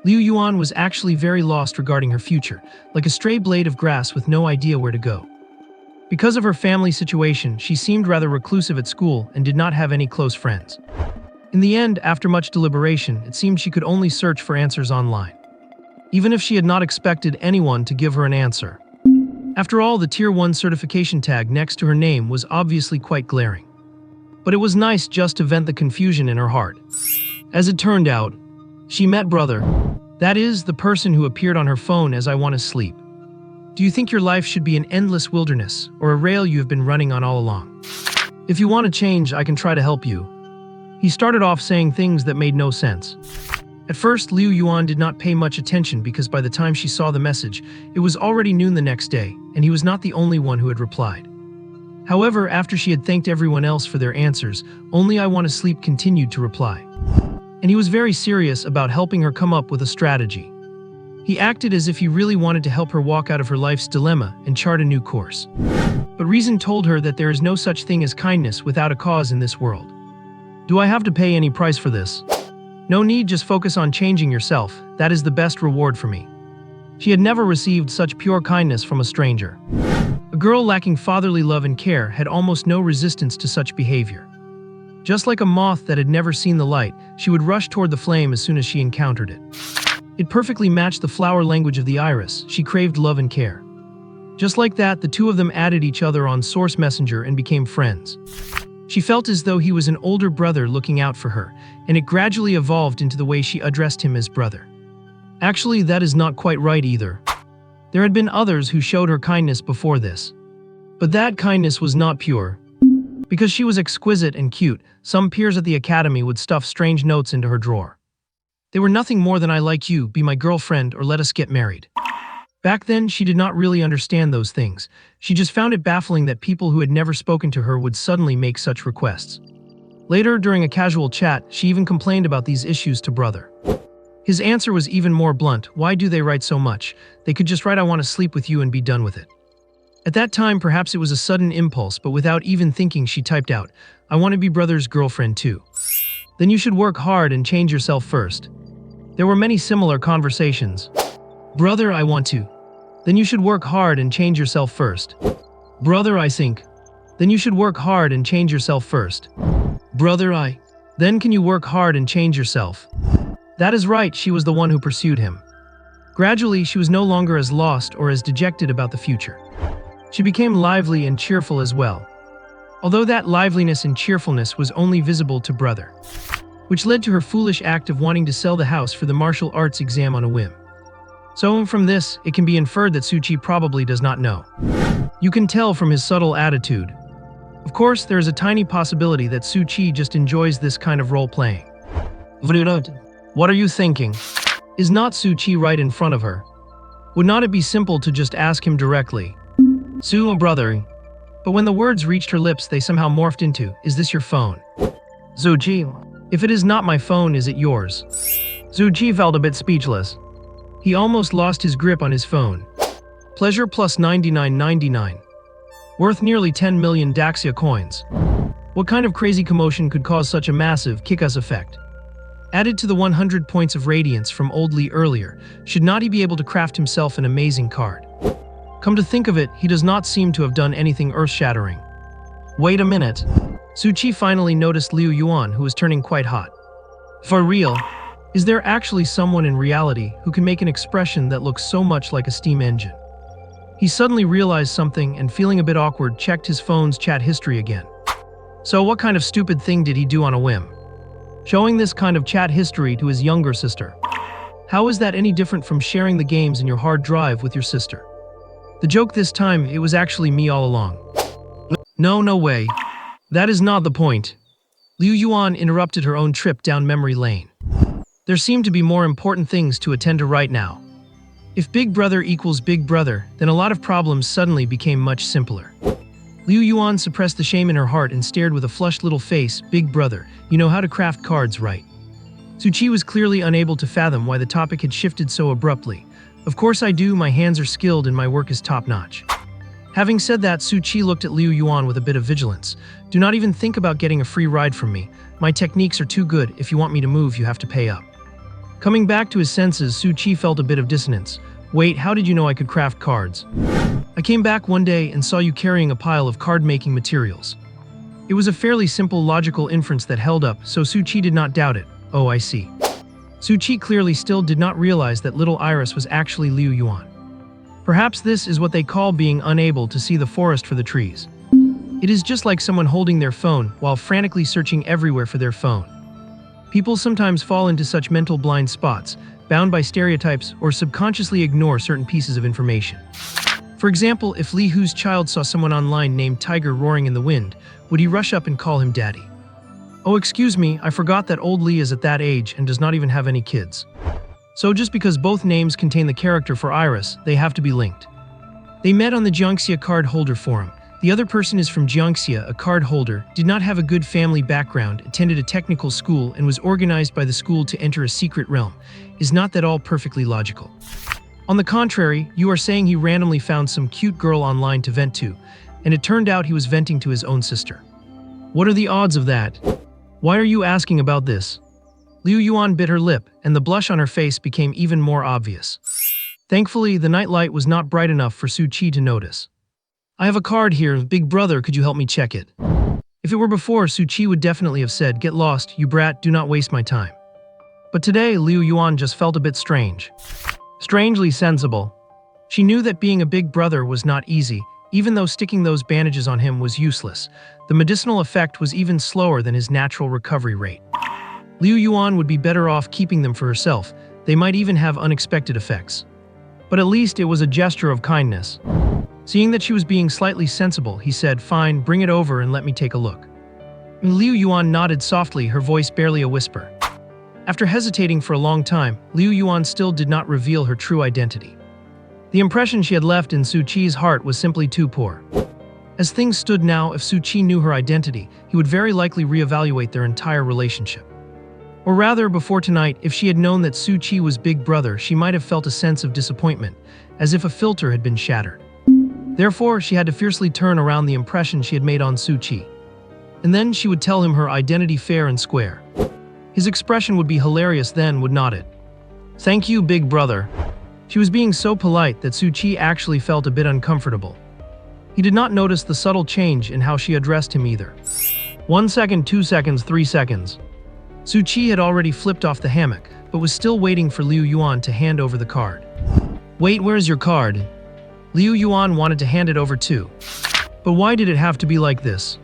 Liu Yuan was actually very lost regarding her future, like a stray blade of grass with no idea where to go. Because of her family situation, she seemed rather reclusive at school and did not have any close friends. In the end, after much deliberation, it seemed she could only search for answers online, even if she had not expected anyone to give her an answer. After all, the Tier 1 certification tag next to her name was obviously quite glaring. But it was nice just to vent the confusion in her heart. As it turned out, she met Brother. That is, the person who appeared on her phone as I want to sleep. Do you think your life should be an endless wilderness, or a rail you have been running on all along? If you want to change, I can try to help you. He started off saying things that made no sense. At first, Liu Yuan did not pay much attention because by the time she saw the message, it was already noon the next day, and he was not the only one who had replied. However, after she had thanked everyone else for their answers, only I Want to Sleep continued to reply. And he was very serious about helping her come up with a strategy. He acted as if he really wanted to help her walk out of her life's dilemma and chart a new course. But reason told her that there is no such thing as kindness without a cause in this world. Do I have to pay any price for this? No need, just focus on changing yourself. That is the best reward for me. She had never received such pure kindness from a stranger. A girl lacking fatherly love and care had almost no resistance to such behavior. Just like a moth that had never seen the light, she would rush toward the flame as soon as she encountered it. It perfectly matched the flower language of the iris. She craved love and care. Just like that, the two of them added each other on Source Messenger and became friends. She felt as though he was an older brother looking out for her, and it gradually evolved into the way she addressed him as brother. Actually, that is not quite right either. There had been others who showed her kindness before this. But that kindness was not pure. Because she was exquisite and cute, some peers at the academy would stuff strange notes into her drawer. They were nothing more than "I like you, be my girlfriend, or let us get married." Back then, she did not really understand those things. She just found it baffling that people who had never spoken to her would suddenly make such requests. Later, during a casual chat, she even complained about these issues to Brother. His answer was even more blunt. Why do they write so much? They could just write "I want to sleep with you" and be done with it. At that time, perhaps it was a sudden impulse, but without even thinking, she typed out, "I want to be Brother's girlfriend too." Then you should work hard and change yourself first. There were many similar conversations. "Brother, I want to." Then you should work hard and change yourself first. "Brother, I think." Then you should work hard and change yourself first. "Brother, I." Then can you work hard and change yourself? That is right, she was the one who pursued him. Gradually, she was no longer as lost or as dejected about the future. She became lively and cheerful as well. Although that liveliness and cheerfulness was only visible to Brother, which led to her foolish act of wanting to sell the house for the martial arts exam on a whim. So from this, it can be inferred that Suchi probably does not know. You can tell from his subtle attitude. Of course, there is a tiny possibility that Suchi just enjoys this kind of role-playing. What are you thinking? Is not Suchi right in front of her? Would not it be simple to just ask him directly? Brother. But when the words reached her lips, they somehow morphed into, "Is this your phone?" Suchi. If it is not my phone, is it yours? Suchi felt a bit speechless. He almost lost his grip on his phone. Pleasure plus 99.99. Worth nearly 10 million Daxia coins. What kind of crazy commotion could cause such a massive kick-ass effect? Added to the 100 points of radiance from Old Lee earlier, should not he be able to craft himself an amazing card? Come to think of it, he does not seem to have done anything earth-shattering. Wait a minute. Suchi finally noticed Liu Yuan, who was turning quite hot. For real? Is there actually someone in reality who can make an expression that looks so much like a steam engine? He suddenly realized something and, feeling a bit awkward, checked his phone's chat history again. So what kind of stupid thing did he do on a whim? Showing this kind of chat history to his younger sister. How is that any different from sharing the games in your hard drive with your sister? The joke this time, it was actually me all along. No way. That is not the point. Liu Yuan interrupted her own trip down memory lane. There seemed to be more important things to attend to right now. If Big Brother equals Big Brother, then a lot of problems suddenly became much simpler. Liu Yuan suppressed the shame in her heart and stared with a flushed little face. "Big Brother, you know how to craft cards, right?" Suchi was clearly unable to fathom why the topic had shifted so abruptly. "Of course I do, my hands are skilled and my work is top-notch." Having said that, Suchi looked at Liu Yuan with a bit of vigilance. "Do not even think about getting a free ride from me. My techniques are too good. If you want me to move, you have to pay up." Coming back to his senses, Suchi felt a bit of dissonance. Wait, how did you know I could craft cards? I came back one day and saw you carrying a pile of card-making materials. It was a fairly simple logical inference that held up, so Su-Chi did not doubt it. Oh, I see. Su-Chi clearly still did not realize that little Iris was actually Liu Yuan. Perhaps this is what they call being unable to see the forest for the trees. It is just like someone holding their phone while frantically searching everywhere for their phone. People sometimes fall into such mental blind spots, bound by stereotypes, or subconsciously ignore certain pieces of information. For example, if Li Hu's child saw someone online named Tiger roaring in the wind, would he rush up and call him daddy? Oh, excuse me, I forgot that old Li is at that age and does not even have any kids. So just because both names contain the character for Iris, they have to be linked. They met on the Jiangxia card holder forum. The other person is from Jiangxia, a card holder, did not have a good family background, attended a technical school, and was organized by the school to enter a secret realm. Is not that all perfectly logical? On the contrary, you are saying he randomly found some cute girl online to vent to, and it turned out he was venting to his own sister. What are the odds of that? Why are you asking about this? Liu Yuan bit her lip, and the blush on her face became even more obvious. Thankfully, the nightlight was not bright enough for Su-Chi to notice. I have a card here, big brother, could you help me check it? If it were before, Su-Chi would definitely have said, get lost, you brat, do not waste my time. But today, Liu Yuan just felt a bit strange. Strangely sensible. She knew that being a big brother was not easy, even though sticking those bandages on him was useless. The medicinal effect was even slower than his natural recovery rate. Liu Yuan would be better off keeping them for herself. They might even have unexpected effects. But at least it was a gesture of kindness. Seeing that she was being slightly sensible, he said, fine, bring it over and let me take a look. Liu Yuan nodded softly, her voice barely a whisper. After hesitating for a long time, Liu Yuan still did not reveal her true identity. The impression she had left in Su-Chi's heart was simply too poor. As things stood now, if Su-Chi knew her identity, he would very likely reevaluate their entire relationship. Or rather, before tonight, if she had known that Su-Chi was big brother, she might have felt a sense of disappointment, as if a filter had been shattered. Therefore, she had to fiercely turn around the impression she had made on Su-Chi. And then she would tell him her identity fair and square. His expression would be hilarious then, would not it? Thank you, big brother. She was being so polite that Su-Chi actually felt a bit uncomfortable. He did not notice the subtle change in how she addressed him either. 1 second, 2 seconds, 3 seconds. Su-Chi had already flipped off the hammock, but was still waiting for Liu Yuan to hand over the card. Wait, where's your card? Liu Yuan wanted to hand it over too. But why did it have to be like this?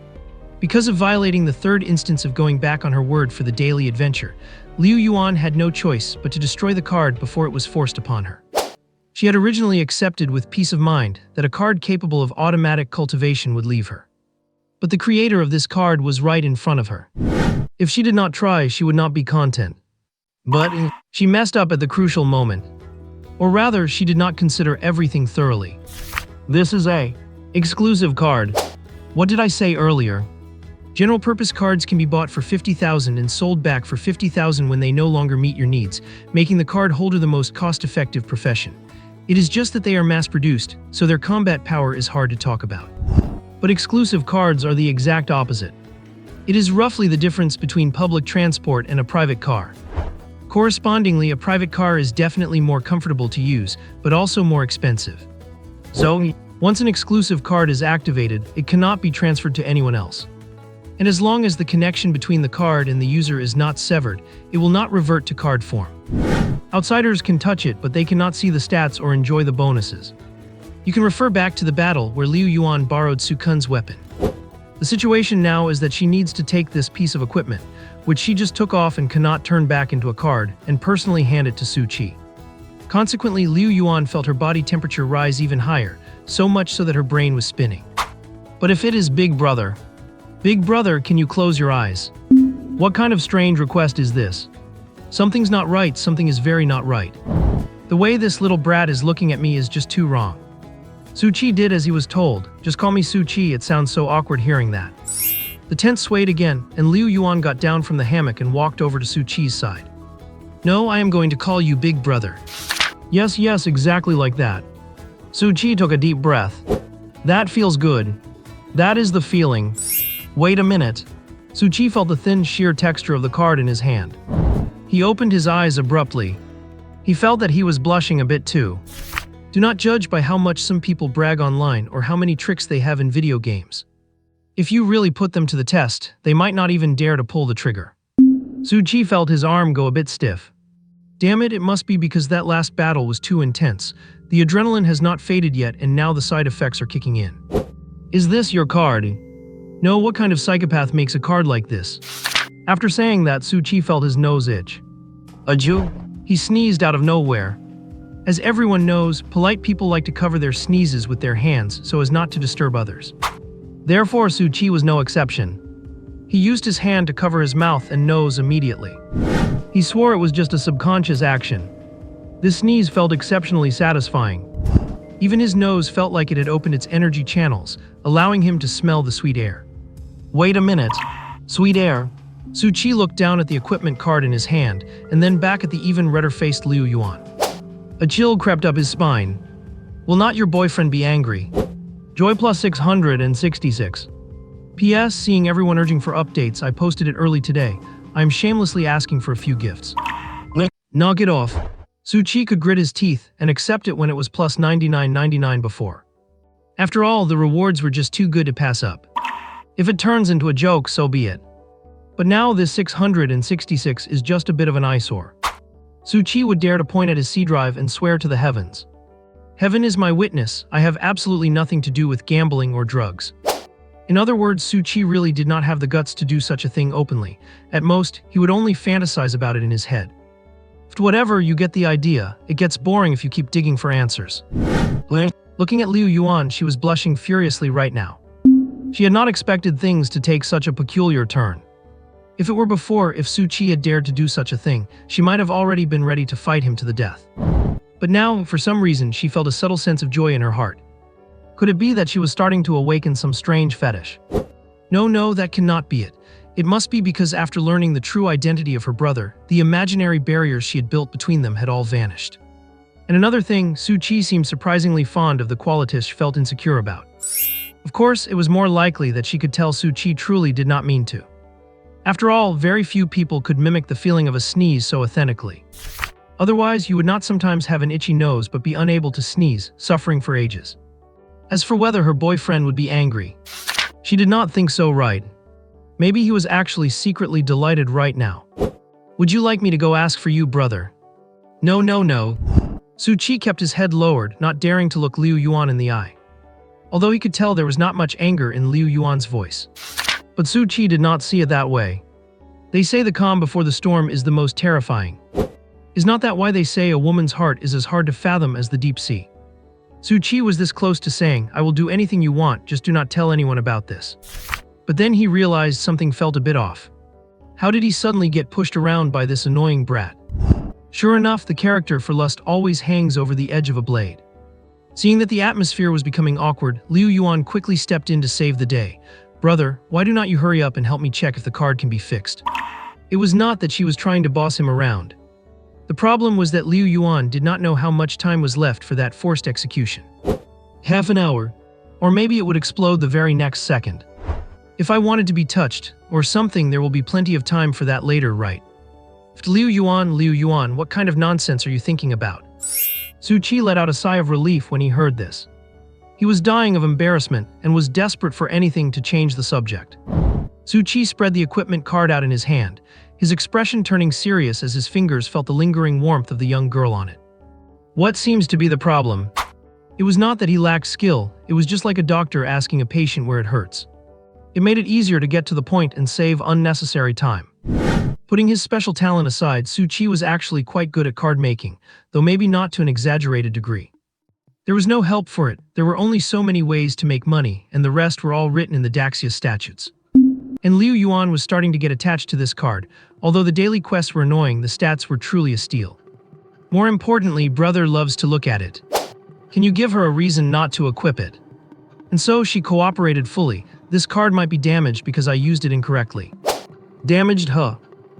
Because of violating the third instance of going back on her word for the daily adventure, Liu Yuan had no choice but to destroy the card before it was forced upon her. She had originally accepted with peace of mind that a card capable of automatic cultivation would leave her. But the creator of this card was right in front of her. If she did not try, she would not be content. But she messed up at the crucial moment. Or rather, she did not consider everything thoroughly. This is a exclusive card. What did I say earlier? General purpose cards can be bought for 50,000 and sold back for 50,000 when they no longer meet your needs, making the card holder the most cost-effective profession. It is just that they are mass-produced, so their combat power is hard to talk about. But exclusive cards are the exact opposite. It is roughly the difference between public transport and a private car. Correspondingly, a private car is definitely more comfortable to use, but also more expensive. So, once an exclusive card is activated, it cannot be transferred to anyone else. And as long as the connection between the card and the user is not severed, it will not revert to card form. Outsiders can touch it, but they cannot see the stats or enjoy the bonuses. You can refer back to the battle where Liu Yuan borrowed Su Kun's weapon. The situation now is that she needs to take this piece of equipment, which she just took off and cannot turn back into a card, and personally hand it to Su-Chi. Consequently, Liu Yuan felt her body temperature rise even higher, so much so that her brain was spinning. But if it is Big Brother, can you close your eyes? What kind of strange request is this? Something's not right, something is very not right. The way this little brat is looking at me is just too wrong. Su-Chi did as he was told. Just call me Su-Chi, it sounds so awkward hearing that. The tent swayed again, and Liu Yuan got down from the hammock and walked over to Su-Chi's side. No, I am going to call you Big Brother. Yes, exactly like that. Su-Chi took a deep breath. That feels good. That is the feeling. Wait a minute. Su-Chi felt the thin, sheer texture of the card in his hand. He opened his eyes abruptly. He felt that he was blushing a bit too. Do not judge by how much some people brag online or how many tricks they have in video games. If you really put them to the test, they might not even dare to pull the trigger. Su Chi felt his arm go a bit stiff. Damn it, it must be because that last battle was too intense. The adrenaline has not faded yet and now the side effects are kicking in. Is this your card? No, what kind of psychopath makes a card like this? After saying that, Su Chi felt his nose itch. Ajoo? He sneezed out of nowhere. As everyone knows, polite people like to cover their sneezes with their hands so as not to disturb others. Therefore, Su Chi was no exception. He used his hand to cover his mouth and nose immediately. He swore it was just a subconscious action. This sneeze felt exceptionally satisfying. Even his nose felt like it had opened its energy channels, allowing him to smell the sweet air. Wait a minute. Sweet air? Su Chi looked down at the equipment card in his hand, and then back at the even redder-faced Liu Yuan. A chill crept up his spine. Will not your boyfriend be angry? Joy plus 666. P.S. Seeing everyone urging for updates, I posted it early today. I am shamelessly asking for a few gifts. Knock it off. Su Chi could grit his teeth and accept it when it was plus 99.99 before. After all, the rewards were just too good to pass up. If it turns into a joke, so be it. But now this 666 is just a bit of an eyesore. Su Chi would dare to point at his C drive and swear to the heavens. Heaven is my witness, I have absolutely nothing to do with gambling or drugs. In other words, Su Chi really did not have the guts to do such a thing openly. At most, he would only fantasize about it in his head. Whatever, you get the idea. It gets boring if you keep digging for answers. Looking at Liu Yuan, she was blushing furiously right now. She had not expected things to take such a peculiar turn. If it were before, if Su Chi had dared to do such a thing, she might have already been ready to fight him to the death. But now, for some reason, she felt a subtle sense of joy in her heart. Could it be that she was starting to awaken some strange fetish? No, that cannot be it. It must be because after learning the true identity of her brother, the imaginary barriers she had built between them had all vanished. And another thing, Su Chi seemed surprisingly fond of the qualities she felt insecure about. Of course, it was more likely that she could tell Su Chi truly did not mean to. After all, very few people could mimic the feeling of a sneeze so authentically. Otherwise, you would not sometimes have an itchy nose but be unable to sneeze, suffering for ages. As for whether her boyfriend would be angry, she did not think so, right? Maybe he was actually secretly delighted right now. Would you like me to go ask for you, brother? No. Su Chi kept his head lowered, not daring to look Liu Yuan in the eye. Although he could tell there was not much anger in Liu Yuan's voice. But Su Chi did not see it that way. They say the calm before the storm is the most terrifying. Is not that why they say a woman's heart is as hard to fathom as the deep sea? Su Chi was this close to saying, I will do anything you want, just do not tell anyone about this. But then he realized something felt a bit off. How did he suddenly get pushed around by this annoying brat? Sure enough, the character for lust always hangs over the edge of a blade. Seeing that the atmosphere was becoming awkward, Liu Yuan quickly stepped in to save the day. Brother, why do not you hurry up and help me check if the card can be fixed? It was not that she was trying to boss him around. The problem was that Liu Yuan did not know how much time was left for that forced execution. Half an hour. Or maybe it would explode the very next second. If I wanted to be touched, or something, there will be plenty of time for that later, right? Liu Yuan, what kind of nonsense are you thinking about? Su Chi let out a sigh of relief when he heard this. He was dying of embarrassment and was desperate for anything to change the subject. Su Chi spread the equipment card out in his hand, his expression turning serious as his fingers felt the lingering warmth of the young girl on it. What seems to be the problem? It was not that he lacked skill, it was just like a doctor asking a patient where it hurts. It made it easier to get to the point and save unnecessary time. Putting his special talent aside, Su Chi was actually quite good at card making, though maybe not to an exaggerated degree. There was no help for it, there were only so many ways to make money, and the rest were all written in the Daxia statutes. And Liu Yuan was starting to get attached to this card. Although the daily quests were annoying, the stats were truly a steal. More importantly, brother loves to look at it. Can you give her a reason not to equip it? And so she cooperated fully. This card might be damaged because I used it incorrectly. Damaged, huh?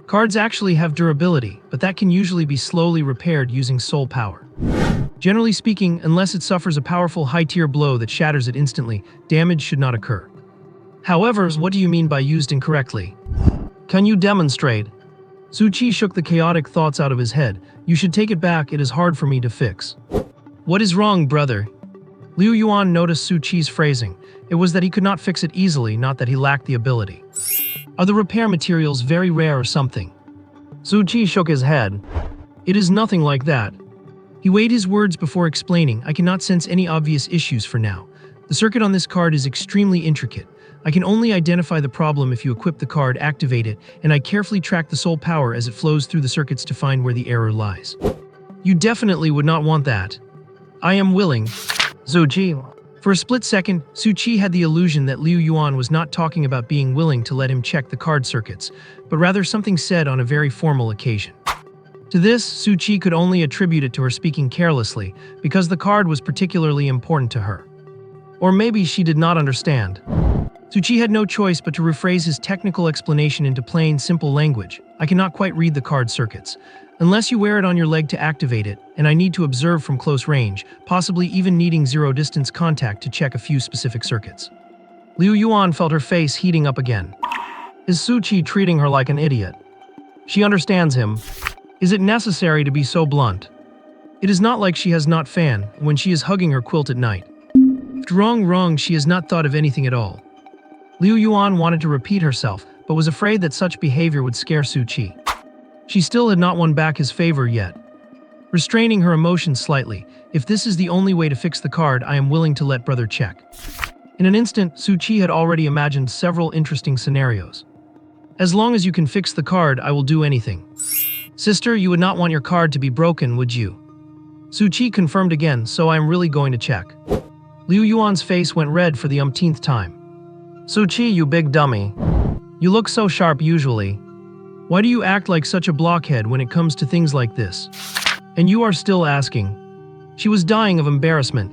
Cards actually have durability, but that can usually be slowly repaired using soul power. Generally speaking, unless it suffers a powerful high-tier blow that shatters it instantly, damage should not occur. However, what do you mean by used incorrectly? Can you demonstrate? Su Chi shook the chaotic thoughts out of his head. You should take it back, it is hard for me to fix. What is wrong, brother? Liu Yuan noticed Su Qi's phrasing. It was that he could not fix it easily, not that he lacked the ability. Are the repair materials very rare or something? Su Qi shook his head. It is nothing like that. He weighed his words before explaining, I cannot sense any obvious issues for now. The circuit on this card is extremely intricate. I can only identify the problem if you equip the card, activate it, and I carefully track the soul power as it flows through the circuits to find where the error lies. You definitely would not want that. I am willing. Su Qi. For a split second, Su Qi had the illusion that Liu Yuan was not talking about being willing to let him check the card circuits, but rather something said on a very formal occasion. To this, Su Qi could only attribute it to her speaking carelessly, because the card was particularly important to her. Or maybe she did not understand. Su Qi had no choice but to rephrase his technical explanation into plain, simple language. I cannot quite read the card circuits. Unless you wear it on your leg to activate it, and I need to observe from close range, possibly even needing zero-distance contact to check a few specific circuits. Liu Yuan felt her face heating up again. Is Su Qi treating her like an idiot? She understands him. Is it necessary to be so blunt? It is not like she has not fan when she is hugging her quilt at night. Wrong, she has not thought of anything at all. Liu Yuan wanted to repeat herself, but was afraid that such behavior would scare Su Qi. She still had not won back his favor yet. Restraining her emotions slightly, if this is the only way to fix the card, I am willing to let brother check. In an instant, Su Qi had already imagined several interesting scenarios. As long as you can fix the card, I will do anything. Sister, you would not want your card to be broken, would you? Su Qi confirmed again, so I am really going to check. Liu Yuan's face went red for the umpteenth time. Su Qi, you big dummy. You look so sharp usually. Why do you act like such a blockhead when it comes to things like this? And you are still asking. She was dying of embarrassment.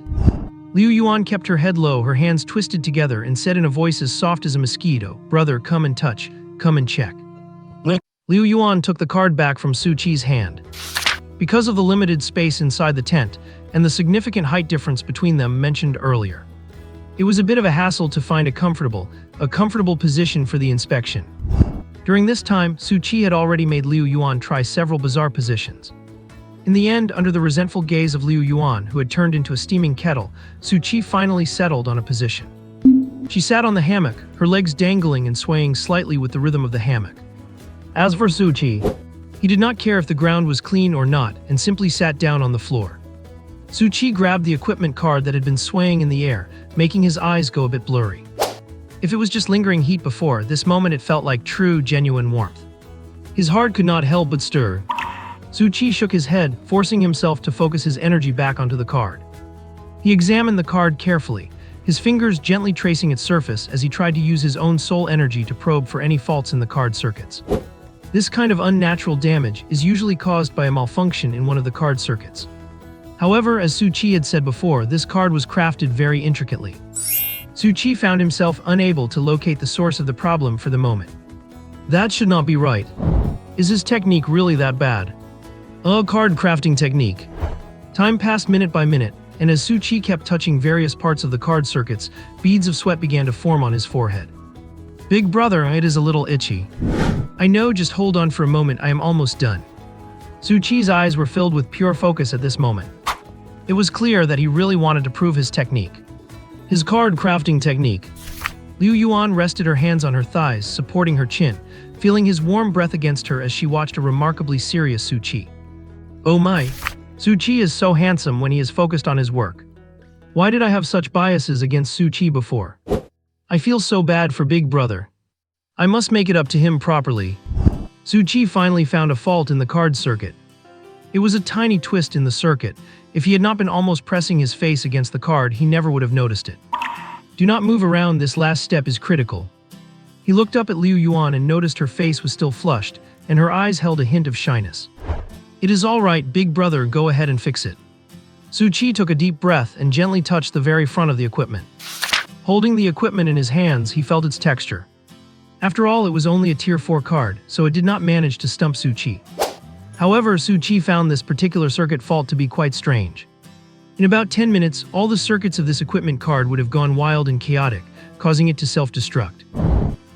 Liu Yuan kept her head low, her hands twisted together, and said in a voice as soft as a mosquito, Brother, come and touch, come and check. Liu Yuan took the card back from Su Qi's hand. Because of the limited space inside the tent, and the significant height difference between them mentioned earlier, it was a bit of a hassle to find a comfortable position for the inspection. During this time, Su Qi had already made Liu Yuan try several bizarre positions. In the end, under the resentful gaze of Liu Yuan, who had turned into a steaming kettle, Su Qi finally settled on a position. She sat on the hammock, her legs dangling and swaying slightly with the rhythm of the hammock. As for Su Qi, he did not care if the ground was clean or not, and simply sat down on the floor. Su Qi grabbed the equipment card that had been swaying in the air, making his eyes go a bit blurry. If it was just lingering heat before, this moment it felt like true, genuine warmth. His heart could not help but stir. Su Qi shook his head, forcing himself to focus his energy back onto the card. He examined the card carefully, his fingers gently tracing its surface as he tried to use his own soul energy to probe for any faults in the card circuits. This kind of unnatural damage is usually caused by a malfunction in one of the card circuits. However, as Su Qi had said before, this card was crafted very intricately. Su Qi found himself unable to locate the source of the problem for the moment. That should not be right. Is his technique really that bad? A card crafting technique. Time passed minute by minute, and as Su Qi kept touching various parts of the card circuits, beads of sweat began to form on his forehead. Big brother, it is a little itchy. I know, just hold on for a moment, I am almost done. Su Qi's eyes were filled with pure focus at this moment. It was clear that he really wanted to prove his technique. His card crafting technique. Liu Yuan rested her hands on her thighs, supporting her chin, feeling his warm breath against her as she watched a remarkably serious Su Qi. Oh my! Su Qi is so handsome when he is focused on his work. Why did I have such biases against Su Qi before? I feel so bad for big brother. I must make it up to him properly. Su Qi finally found a fault in the card circuit. It was a tiny twist in the circuit. If he had not been almost pressing his face against the card, he never would have noticed it. Do not move around, this last step is critical. He looked up at Liu Yuan and noticed her face was still flushed, and her eyes held a hint of shyness. It is all right, big brother, go ahead and fix it. Su Qi took a deep breath and gently touched the very front of the equipment. Holding the equipment in his hands, he felt its texture. After all, it was only a Tier 4 card, so it did not manage to stump Su Qi. However, Su Qi found this particular circuit fault to be quite strange. In about 10 minutes, all the circuits of this equipment card would have gone wild and chaotic, causing it to self-destruct.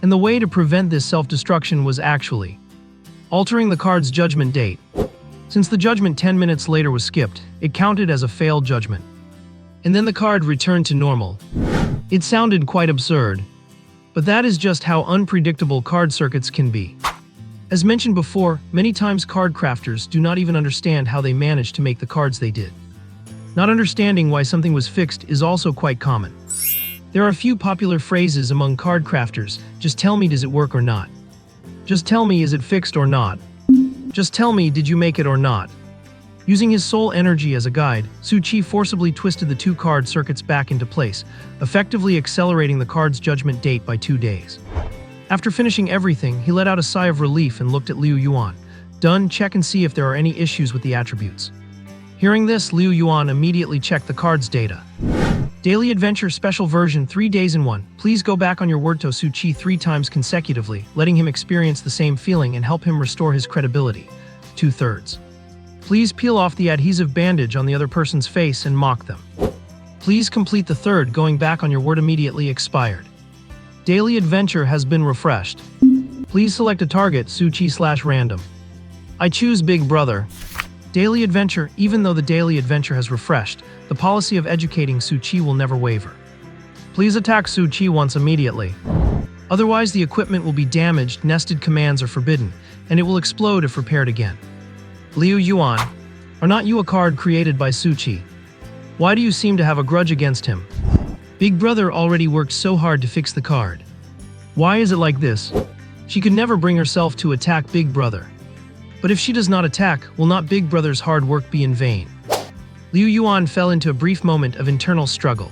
And the way to prevent this self-destruction was actually altering the card's judgment date. Since the judgment 10 minutes later was skipped, it counted as a failed judgment. And then the card returned to normal. It sounded quite absurd. But that is just how unpredictable card circuits can be. As mentioned before, many times card crafters do not even understand how they managed to make the cards they did. Not understanding why something was fixed is also quite common. There are a few popular phrases among card crafters: just tell me, does it work or not? Just tell me, is it fixed or not? Just tell me, did you make it or not? Using his soul energy as a guide, Su Qi forcibly twisted the two card circuits back into place, effectively accelerating the card's judgment date by 2 days. After finishing everything, he let out a sigh of relief and looked at Liu Yuan. Done, check and see if there are any issues with the attributes. Hearing this, Liu Yuan immediately checked the card's data. Daily Adventure Special Version 3 days in 1. Please go back on your word to Su Qi 3 times consecutively, letting him experience the same feeling and help him restore his credibility. 2/3. Please peel off the adhesive bandage on the other person's face and mock them. Please complete the 3rd, going back on your word immediately expired. Daily Adventure has been refreshed. Please select a target, Su Qi/random. I choose Big Brother. Daily Adventure. Even though the Daily Adventure has refreshed, the policy of educating Su Qi will never waver. Please attack Su Qi once immediately. Otherwise, the equipment will be damaged, nested commands are forbidden, and it will explode if repaired again. Liu Yuan, are not you a card created by Su Qi? Why do you seem to have a grudge against him? Big Brother already worked so hard to fix the card. Why is it like this? She could never bring herself to attack Big Brother. But if she does not attack, will not Big Brother's hard work be in vain? Liu Yuan fell into a brief moment of internal struggle.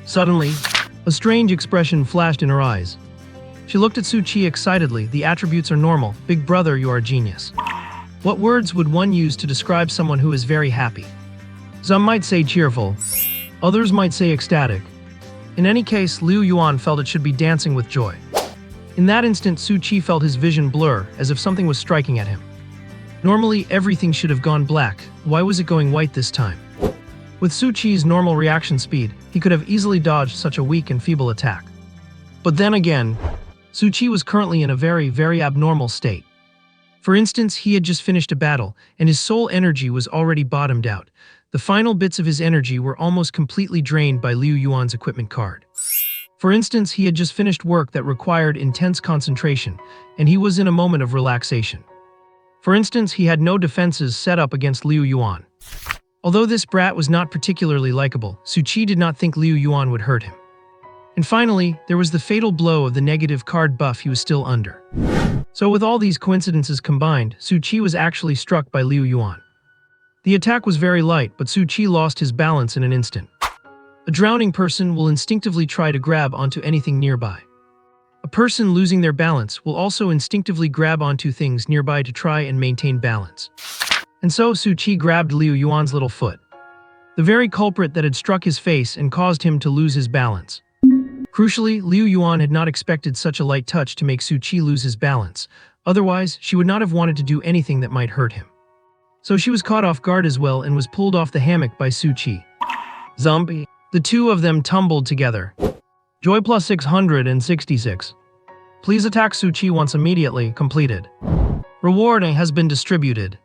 Suddenly, a strange expression flashed in her eyes. She looked at Su Qi excitedly. The attributes are normal. Big Brother, you are a genius. What words would one use to describe someone who is very happy? Some might say cheerful. Others might say ecstatic. In any case, Liu Yuan felt it should be dancing with joy. In that instant, Su Qi felt his vision blur, as if something was striking at him. Normally, everything should have gone black. Why was it going white this time? With Su Qi's normal reaction speed, he could have easily dodged such a weak and feeble attack. But then again, Su Qi was currently in a very abnormal state. For instance, he had just finished a battle, and his soul energy was already bottomed out. The final bits of his energy were almost completely drained by Liu Yuan's equipment card. For instance, he had just finished work that required intense concentration, and he was in a moment of relaxation. For instance, he had no defenses set up against Liu Yuan. Although this brat was not particularly likable, Su Qi did not think Liu Yuan would hurt him. And finally, there was the fatal blow of the negative card buff he was still under. So with all these coincidences combined, Su Qi was actually struck by Liu Yuan. The attack was very light, but Su Qi lost his balance in an instant. A drowning person will instinctively try to grab onto anything nearby. A person losing their balance will also instinctively grab onto things nearby to try and maintain balance. And so Su Qi grabbed Liu Yuan's little foot, the very culprit that had struck his face and caused him to lose his balance. Crucially, Liu Yuan had not expected such a light touch to make Su Qi lose his balance. Otherwise, she would not have wanted to do anything that might hurt him. So she was caught off guard as well and was pulled off the hammock by Su Qi. Zombie. The two of them tumbled together. Joy plus 666. Please attack Su Qi once immediately. Completed. Reward has been distributed.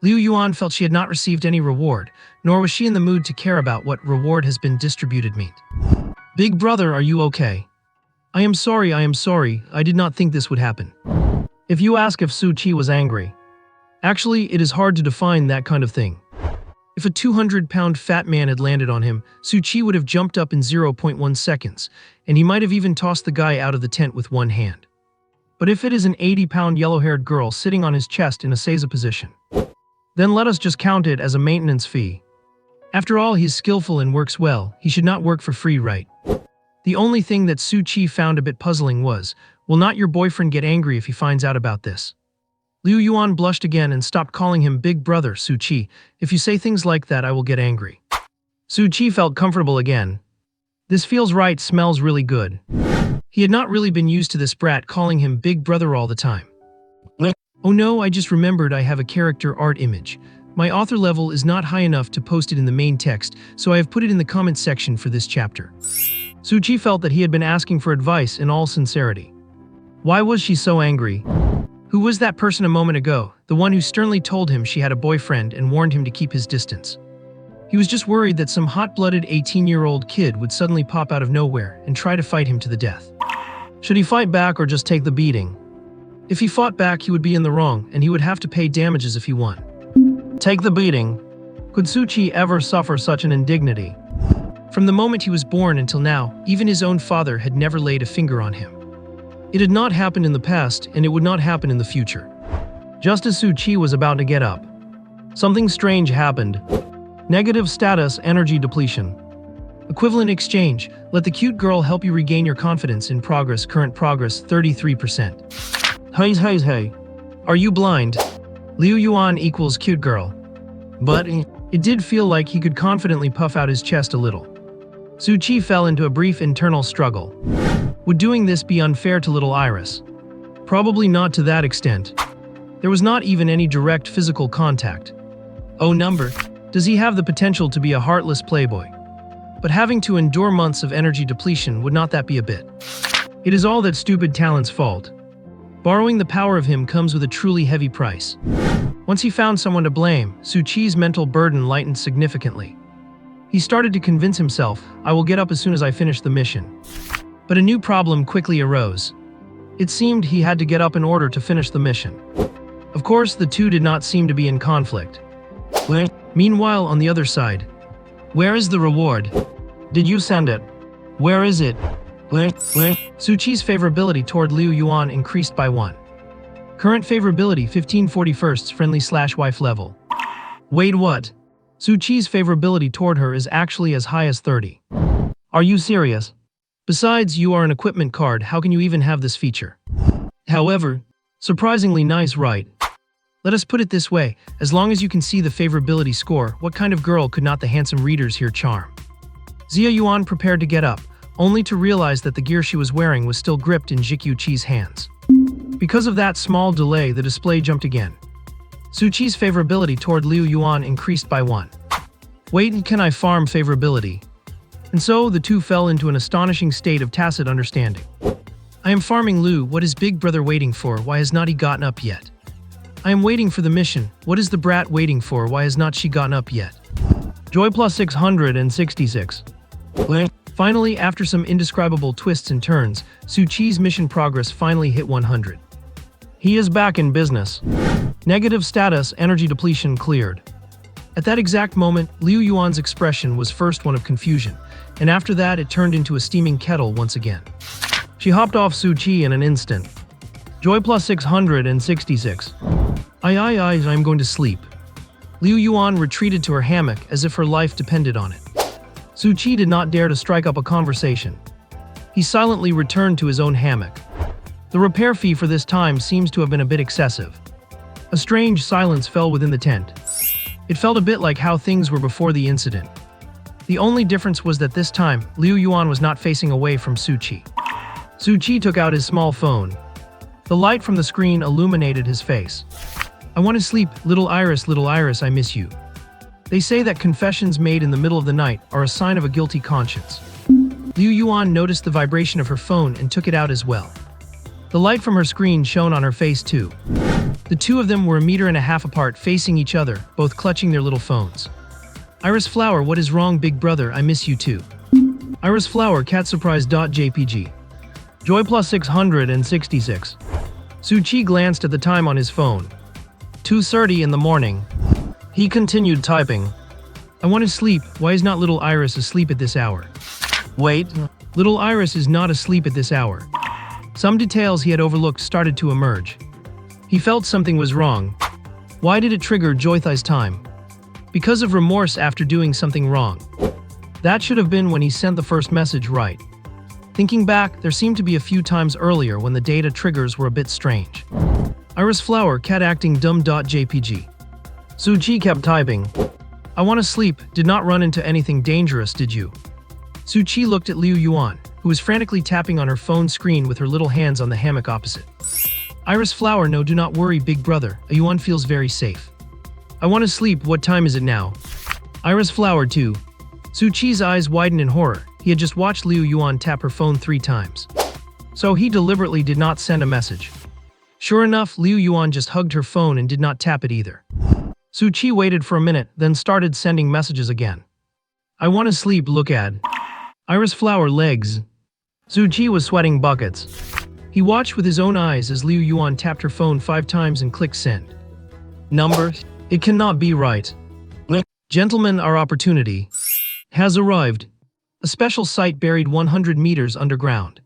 Liu Yuan felt she had not received any reward, nor was she in the mood to care about what reward has been distributed meant. Big Brother, are you okay? I am sorry, I did not think this would happen. If you ask if Su Qi was angry, actually, it is hard to define that kind of thing. If a 200-pound fat man had landed on him, Su Qi would have jumped up in 0.1 seconds, and he might have even tossed the guy out of the tent with one hand. But if it is an 80-pound yellow-haired girl sitting on his chest in a seiza position, then let us just count it as a maintenance fee. After all, he is skillful and works well. He should not work for free, right? The only thing that Su Qi found a bit puzzling was, will not your boyfriend get angry if he finds out about this? Liu Yuan blushed again and stopped calling him Big Brother. Su Qi, if you say things like that, I will get angry. Su Qi felt comfortable again. This feels right, smells really good. He had not really been used to this brat calling him Big Brother all the time. Oh no, I just remembered I have a character art image. My author level is not high enough to post it in the main text, so I have put it in the comments section for this chapter. Su Qi felt that he had been asking for advice in all sincerity. Why was she so angry? Who was that person a moment ago, the one who sternly told him she had a boyfriend and warned him to keep his distance? He was just worried that some hot-blooded 18-year-old kid would suddenly pop out of nowhere and try to fight him to the death. Should he fight back or just take the beating? If he fought back, he would be in the wrong, and he would have to pay damages if he won. Take the beating. Could Suchi ever suffer such an indignity? From the moment he was born until now, even his own father had never laid a finger on him. It had not happened in the past, and it would not happen in the future. Just as Suchi was about to get up, something strange happened. Negative status, energy depletion. Equivalent exchange. Let the cute girl help you regain your confidence in progress. Current progress 33%. Hey. Are you blind? Liu Yuan equals cute girl. But it did feel like he could confidently puff out his chest a little. Suchi fell into a brief internal struggle. Would doing this be unfair to little Iris? Probably not to that extent. There was not even any direct physical contact. Oh number, does he have the potential to be a heartless playboy? But having to endure months of energy depletion, would not that be a bit? It is all that stupid talent's fault. Borrowing the power of him comes with a truly heavy price. Once he found someone to blame, Suchi's mental burden lightened significantly. He started to convince himself, I will get up as soon as I finish the mission. But a new problem quickly arose. It seemed he had to get up in order to finish the mission. Of course, the two did not seem to be in conflict. Meanwhile, on the other side, where is the reward? Did you send it? Where is it? Suchi's favorability toward Liu Yuan increased by 1. Current favorability 1541st friendly/wife level. Wait, what? Suchi's favorability toward her is actually as high as 30. Are you serious? Besides, you are an equipment card, how can you even have this feature? However, surprisingly nice, right? Let us put it this way, as long as you can see the favorability score, what kind of girl could not the handsome readers here charm? Xia Yuan prepared to get up, only to realize that the gear she was wearing was still gripped in Jikyu Chi's hands. Because of that small delay, the display jumped again. Suchi's favorability toward Liu Yuan increased by 1. Wait, can I farm favorability? And so the two fell into an astonishing state of tacit understanding. I am farming Liu, what is Big Brother waiting for, why has not he gotten up yet? I am waiting for the mission, what is the brat waiting for, why has not she gotten up yet? Joy plus 666. Finally, after some indescribable twists and turns, Suchi's mission progress finally hit 100. He is back in business. Negative status, energy depletion cleared. At that exact moment, Liu Yuan's expression was first one of confusion, and after that it turned into a steaming kettle once again. She hopped off Suchi in an instant. Joy plus 666. I'm going to sleep. Liu Yuan retreated to her hammock as if her life depended on it. Suchi did not dare to strike up a conversation. He silently returned to his own hammock. The repair fee for this time seems to have been a bit excessive. A strange silence fell within the tent. It felt a bit like how things were before the incident. The only difference was that this time, Liu Yuan was not facing away from Suchi. Suchi took out his small phone. The light from the screen illuminated his face. I want to sleep, little Iris, I miss you. They say that confessions made in the middle of the night are a sign of a guilty conscience. Liu Yuan noticed the vibration of her phone and took it out as well. The light from her screen shone on her face too. The two of them were 1.5 meters apart, facing each other, both clutching their little phones. Iris Flower, what is wrong, big brother, I miss you too. Iris Flower, catsurprise.jpg. Joy plus 666. Suchi glanced at the time on his phone. 2:30 in the morning. He continued typing. I want to sleep, why is not little Iris asleep at this hour? Wait, little Iris is not asleep at this hour. Some details he had overlooked started to emerge. He felt something was wrong. Why did it trigger Joythai's time? Because of remorse after doing something wrong. That should have been when he sent the first message, right? Thinking back, there seemed to be a few times earlier when the data triggers were a bit strange. Iris Flower, cat acting dumb.jpg. Suchi kept typing. I want to sleep, did not run into anything dangerous, did you? Suchi looked at Liu Yuan, who was frantically tapping on her phone screen with her little hands on the hammock opposite. Iris Flower, no, do not worry, big brother, Yuan feels very safe. I want to sleep, what time is it now? Iris Flower 2. Suchi's eyes widened in horror. He had just watched Liu Yuan tap her phone 3 times. So he deliberately did not send a message. Sure enough, Liu Yuan just hugged her phone and did not tap it either. Su Qi waited for a minute, then started sending messages again. I want to sleep, look at. Iris flower legs. Su Qi was sweating buckets. He watched with his own eyes as Liu Yuan tapped her phone 5 times and clicked send. Number? It cannot be right. Gentlemen, our opportunity has arrived. A special site buried 100 meters underground.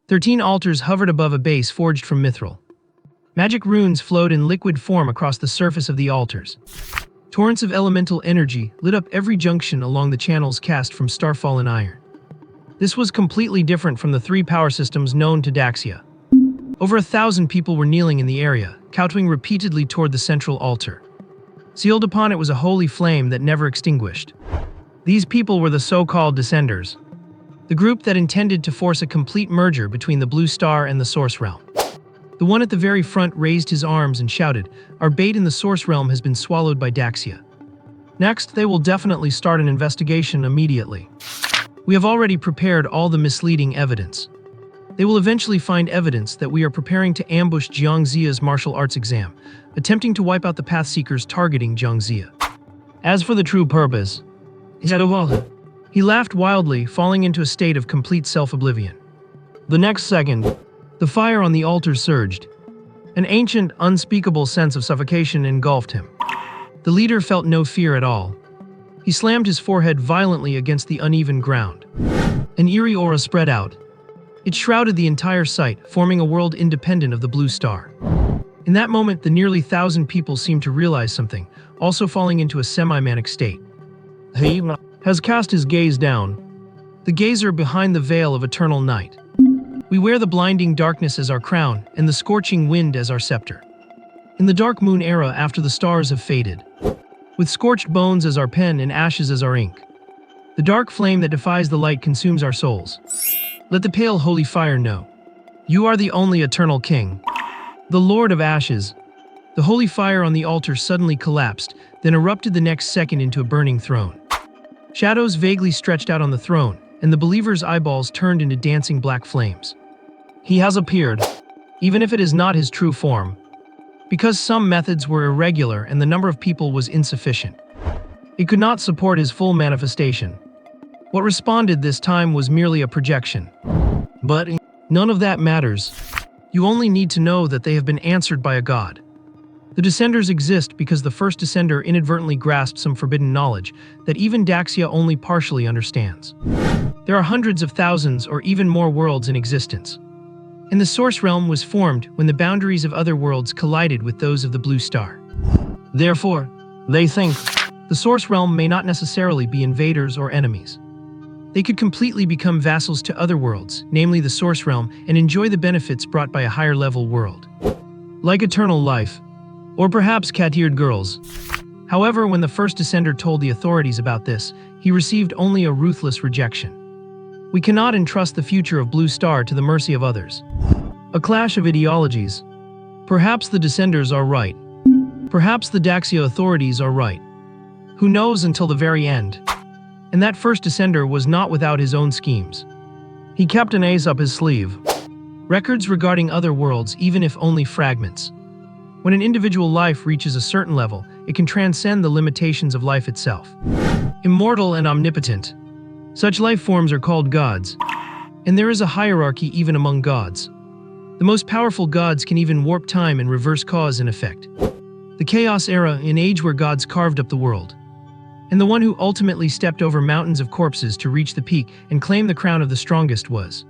13 altars hovered above a base forged from mithril. Magic runes flowed in liquid form across the surface of the altars. Torrents of elemental energy lit up every junction along the channels cast from starfallen iron. This was completely different from the 3 power systems known to Daxia. Over 1,000 people were kneeling in the area, kowtowing repeatedly toward the central altar. Sealed upon it was a holy flame that never extinguished. These people were the so-called Descenders, the group that intended to force a complete merger between the Blue Star and the Source Realm. The one at the very front raised his arms and shouted, "Our bait in the Source Realm has been swallowed by Daxia. Next, they will definitely start an investigation immediately. We have already prepared all the misleading evidence. They will eventually find evidence that we are preparing to ambush Jiang Ziya's martial arts exam, attempting to wipe out the Pathseekers targeting Jiang Ziya. As for the true purpose, he laughed wildly, falling into a state of complete self-oblivion. The next second, the fire on the altar surged. An ancient, unspeakable sense of suffocation engulfed him. The leader felt no fear at all. He slammed his forehead violently against the uneven ground. An eerie aura spread out. It shrouded the entire site, forming a world independent of the Blue Star. In that moment, the nearly 1,000 people seemed to realize something, also falling into a semi-manic state. He has cast his gaze down. The gazer behind the veil of eternal night. We wear the blinding darkness as our crown, and the scorching wind as our scepter. In the dark moon era after the stars have faded, with scorched bones as our pen and ashes as our ink, the dark flame that defies the light consumes our souls. Let the pale holy fire know. You are the only eternal king, the Lord of Ashes. The holy fire on the altar suddenly collapsed, then erupted the next second into a burning throne. Shadows vaguely stretched out on the throne, and the believer's eyeballs turned into dancing black flames. He has appeared, even if it is not his true form, because some methods were irregular and the number of people was insufficient. It could not support his full manifestation. What responded this time was merely a projection. But none of that matters. You only need to know that they have been answered by a god. The Descenders exist because the first Descender inadvertently grasped some forbidden knowledge that even Daxia only partially understands. There are hundreds of thousands or even more worlds in existence. And the Source Realm was formed when the boundaries of other worlds collided with those of the Blue Star. Therefore, they think the Source Realm may not necessarily be invaders or enemies. They could completely become vassals to other worlds, namely the Source Realm, and enjoy the benefits brought by a higher-level world. Like eternal life, or perhaps cat-eared girls. However, when the first Descender told the authorities about this, he received only a ruthless rejection. We cannot entrust the future of Blue Star to the mercy of others. A clash of ideologies. Perhaps the Descenders are right. Perhaps the Daxia authorities are right. Who knows until the very end? And that first Descender was not without his own schemes. He kept an ace up his sleeve. Records regarding other worlds, even if only fragments. When an individual life reaches a certain level, it can transcend the limitations of life itself. Immortal and omnipotent. Such life forms are called gods. And there is a hierarchy even among gods. The most powerful gods can even warp time and reverse cause and effect. The Chaos Era, an age where gods carved up the world. And the one who ultimately stepped over mountains of corpses to reach the peak and claim the crown of the strongest was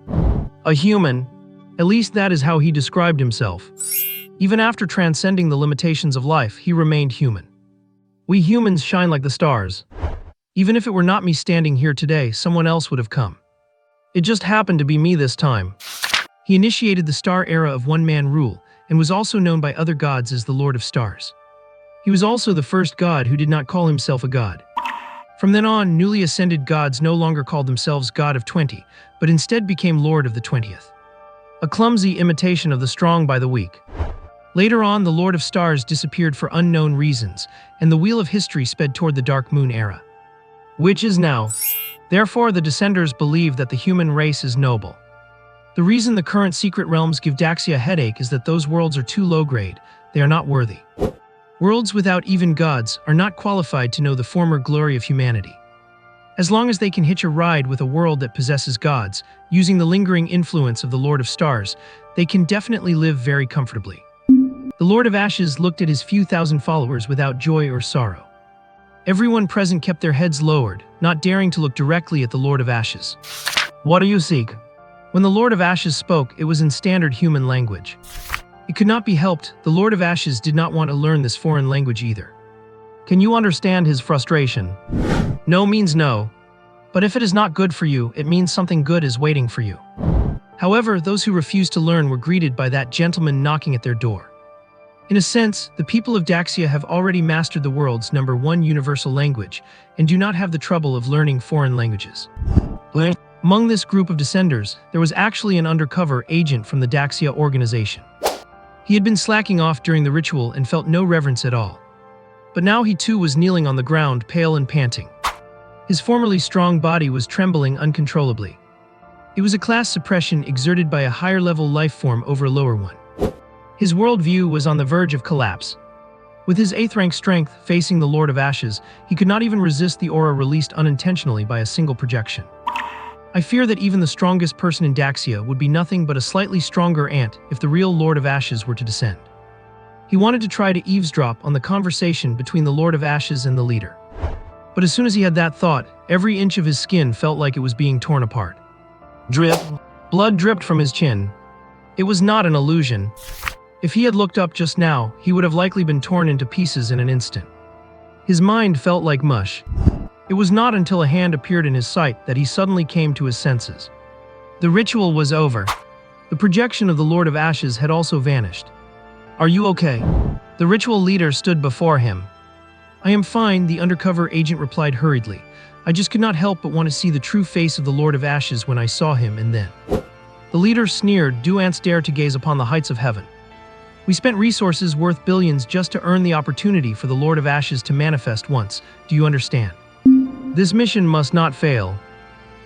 a human. At least that is how he described himself. Even after transcending the limitations of life, he remained human. We humans shine like the stars. Even if it were not me standing here today, someone else would have come. It just happened to be me this time. He initiated the star era of one-man rule and was also known by other gods as the Lord of Stars. He was also the first god who did not call himself a god. From then on, newly ascended gods no longer called themselves God of 20, but instead became Lord of the 20th. A clumsy imitation of the strong by the weak. Later on, the Lord of Stars disappeared for unknown reasons, and the wheel of history sped toward the Dark Moon era. Which is now. Therefore, the Descenders believe that the human race is noble. The reason the current secret realms give Daxia a headache is that those worlds are too low-grade. They are not worthy. Worlds without even gods are not qualified to know the former glory of humanity. As long as they can hitch a ride with a world that possesses gods, using the lingering influence of the Lord of Stars, they can definitely live very comfortably. The Lord of Ashes looked at his few thousand followers without joy or sorrow. Everyone present kept their heads lowered, not daring to look directly at the Lord of Ashes. "What do you seek?" When the Lord of Ashes spoke, it was in standard human language. It could not be helped, the Lord of Ashes did not want to learn this foreign language either. Can you understand his frustration? No means no. But if it is not good for you, it means something good is waiting for you. However, those who refused to learn were greeted by that gentleman knocking at their door. In a sense, the people of Daxia have already mastered the world's #1 universal language, and do not have the trouble of learning foreign languages. Among this group of descenders, there was actually an undercover agent from the Daxia organization. He had been slacking off during the ritual and felt no reverence at all. But now he too was kneeling on the ground, pale and panting. His formerly strong body was trembling uncontrollably. It was a class suppression exerted by a higher-level life form over a lower one. His worldview was on the verge of collapse. With his 8th rank strength facing the Lord of Ashes, he could not even resist the aura released unintentionally by a single projection. I fear that even the strongest person in Daxia would be nothing but a slightly stronger ant if the real Lord of Ashes were to descend. He wanted to try to eavesdrop on the conversation between the Lord of Ashes and the leader. But as soon as he had that thought, every inch of his skin felt like it was being torn apart. Drip. Blood dripped from his chin. It was not an illusion. If he had looked up just now, he would have likely been torn into pieces in an instant. His mind felt like mush. It was not until a hand appeared in his sight that he suddenly came to his senses. The ritual was over. The projection of the Lord of Ashes had also vanished. "Are you okay?" The ritual leader stood before him. "I am fine," the undercover agent replied hurriedly. "I just could not help but want to see the true face of the Lord of Ashes when I saw him, and then." The leader sneered, "Do ants dare to gaze upon the heights of heaven? We spent resources worth billions just to earn the opportunity for the Lord of Ashes to manifest once. Do you understand? This mission must not fail."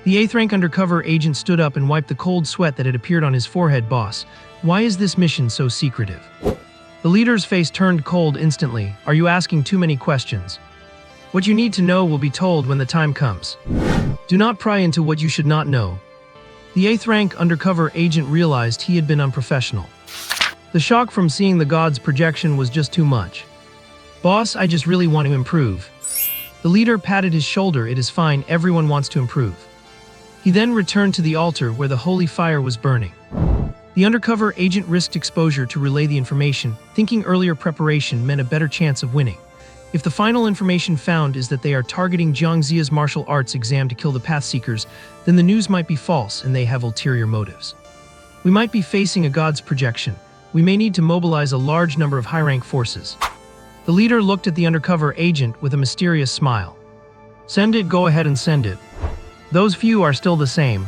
The 8th rank undercover agent stood up and wiped the cold sweat that had appeared on his forehead. "Boss, why is this mission so secretive?" The leader's face turned cold instantly. "Are you asking too many questions? What you need to know will be told when the time comes. Do not pry into what you should not know." The 8th rank undercover agent realized he had been unprofessional. The shock from seeing the god's projection was just too much. "Boss, I just really want to improve." The leader patted his shoulder. "It is fine, everyone wants to improve." He then returned to the altar where the holy fire was burning. The undercover agent risked exposure to relay the information, thinking earlier preparation meant a better chance of winning. If the final information found is that they are targeting Jiangxia's martial arts exam to kill the Pathseekers, then the news might be false and they have ulterior motives. We might be facing a god's projection. We may need to mobilize a large number of high-rank forces. The leader looked at the undercover agent with a mysterious smile. "Send it, go ahead and send it. Those few are still the same,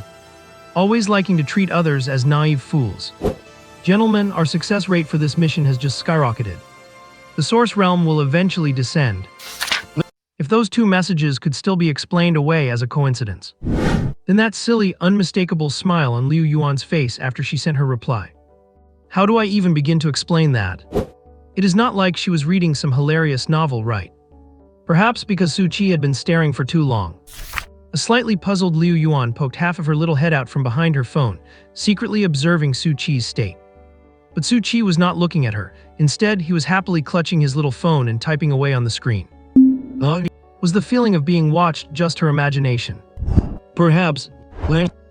always liking to treat others as naive fools. Gentlemen, our success rate for this mission has just skyrocketed. The source realm will eventually descend." If those 2 messages could still be explained away as a coincidence, then that silly, unmistakable smile on Liu Yuan's face after she sent her reply. How do I even begin to explain that? It is not like she was reading some hilarious novel, right? Perhaps because Su Qi had been staring for too long. A slightly puzzled Liu Yuan poked half of her little head out from behind her phone, secretly observing Su Qi's state. But Su Qi was not looking at her. Instead, he was happily clutching his little phone and typing away on the screen. Was the feeling of being watched just her imagination? Perhaps.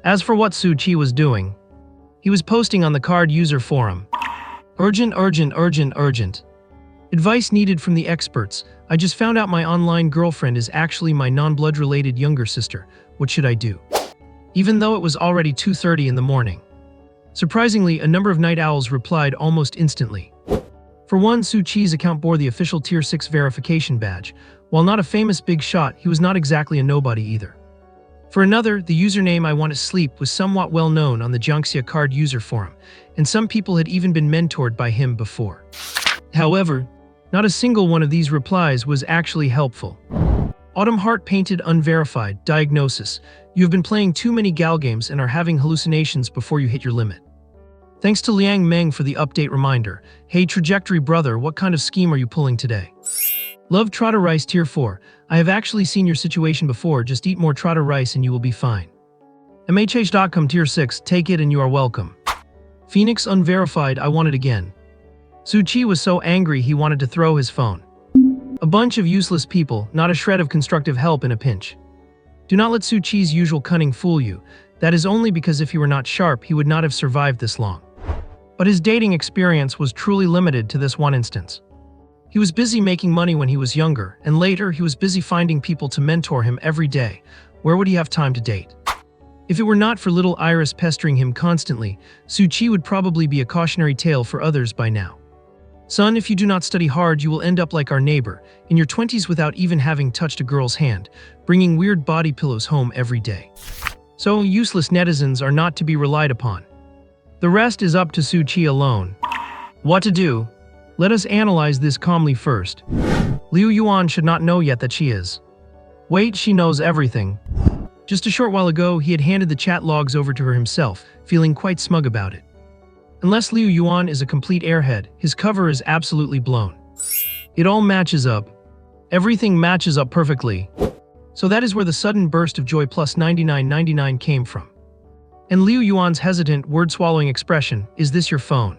As for what Su Qi was doing, he was posting on the card user forum. Urgent, urgent, urgent, urgent. Advice needed from the experts. I just found out my online girlfriend is actually my non-blood related younger sister. What should I do? Even though it was already 2:30 in the morning. Surprisingly, a number of night owls replied almost instantly. For one, Su Qi's account bore the official Tier 6 verification badge. While not a famous big shot, he was not exactly a nobody either. For another, the username I Want to Sleep was somewhat well known on the Jiangxia card user forum, and some people had even been mentored by him before. However, not a single one of these replies was actually helpful. Autumn Heart painted unverified. Diagnosis. You have been playing too many gal games and are having hallucinations before you hit your limit. Thanks to Liang Meng for the update reminder. Hey trajectory brother, what kind of scheme are you pulling today? Love Trotter Rice Tier 4. I have actually seen your situation before, just eat more Trotter Rice and you will be fine. MHH.com Tier 6. Take it and you are welcome. Phoenix Unverified. I want it again. Su Chi was so angry he wanted to throw his phone. A bunch of useless people, not a shred of constructive help in a pinch. Do not let Su Chi's usual cunning fool you. That is only because if he were not sharp, he would not have survived this long. But his dating experience was truly limited to this one instance. He was busy making money when he was younger, and later he was busy finding people to mentor him every day. Where would he have time to date? If it were not for little Iris pestering him constantly, Su Chi would probably be a cautionary tale for others by now. Son, if you do not study hard, you will end up like our neighbor, in your 20s without even having touched a girl's hand, bringing weird body pillows home every day. So, useless netizens are not to be relied upon. The rest is up to Su Chi alone. What to do? Let us analyze this calmly first. Liu Yuan should not know yet that she is. Wait, she knows everything. Just a short while ago, he had handed the chat logs over to her himself, feeling quite smug about it. Unless Liu Yuan is a complete airhead, his cover is absolutely blown. It all matches up. Everything matches up perfectly. So that is where the sudden burst of joy plus 99.99 came from. And Liu Yuan's hesitant, word-swallowing expression, "Is this your phone?"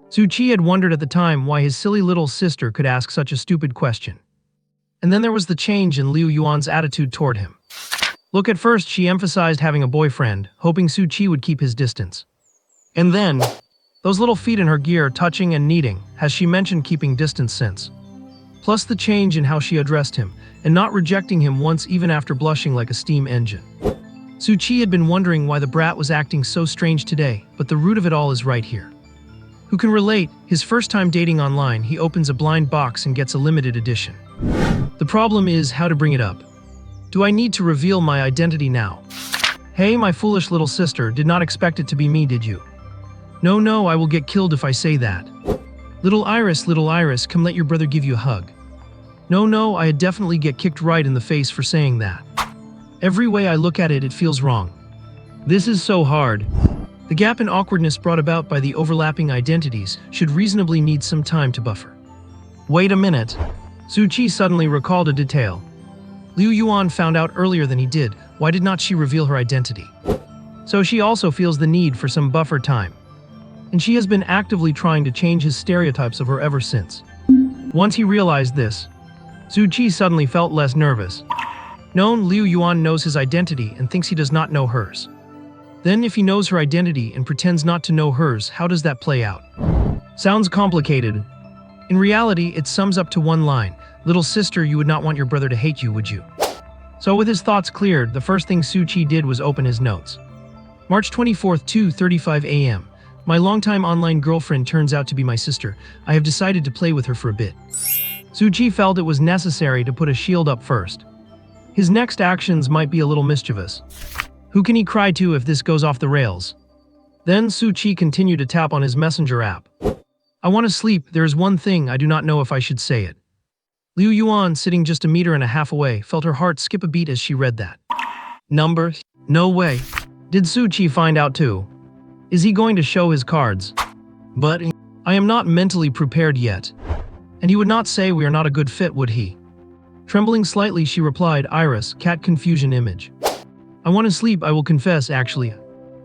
Su Chi had wondered at the time why his silly little sister could ask such a stupid question. And then there was the change in Liu Yuan's attitude toward him. Look, at first she emphasized having a boyfriend, hoping Su Chi would keep his distance. And then, those little feet in her gear touching and kneading, has she mentioned keeping distance since. Plus the change in how she addressed him, and not rejecting him once even after blushing like a steam engine. Su Chi had been wondering why the brat was acting so strange today, but the root of it all is right here. Who can relate? His first time dating online, he opens a blind box and gets a limited edition. The problem is how to bring it up. Do I need to reveal my identity now? Hey, my foolish little sister, did not expect it to be me, did you? No, I will get killed if I say that. Little Iris, come let your brother give you a hug. No, I'd definitely get kicked right in the face for saying that. Every way I look at it, it feels wrong. This is so hard. The gap in awkwardness brought about by the overlapping identities should reasonably need some time to buffer. Wait a minute. Su Chi suddenly recalled a detail. Liu Yuan found out earlier than he did. Why did not she reveal her identity? So she also feels the need for some buffer time. And she has been actively trying to change his stereotypes of her ever since. Once he realized this, Su Chi suddenly felt less nervous. Known, Liu Yuan knows his identity and thinks he does not know hers. Then if he knows her identity and pretends not to know hers, how does that play out? Sounds complicated. In reality, it sums up to one line. Little sister, you would not want your brother to hate you, would you? So with his thoughts cleared, the first thing Su Chi did was open his notes. March 24th, 2:35 a.m. My longtime online girlfriend turns out to be my sister. I have decided to play with her for a bit. Su Chi felt it was necessary to put a shield up first. His next actions might be a little mischievous. Who can he cry to if this goes off the rails? Then Su Chi continued to tap on his messenger app. I want to sleep, there is one thing I do not know if I should say it. Liu Yuan, sitting just 1.5 meters away, felt her heart skip a beat as she read that. Number? No way. Did Su Chi find out too? Is he going to show his cards? But I am not mentally prepared yet. And he would not say we are not a good fit, would he? Trembling slightly, she replied, Iris, cat confusion image. I want to sleep, I will confess, actually.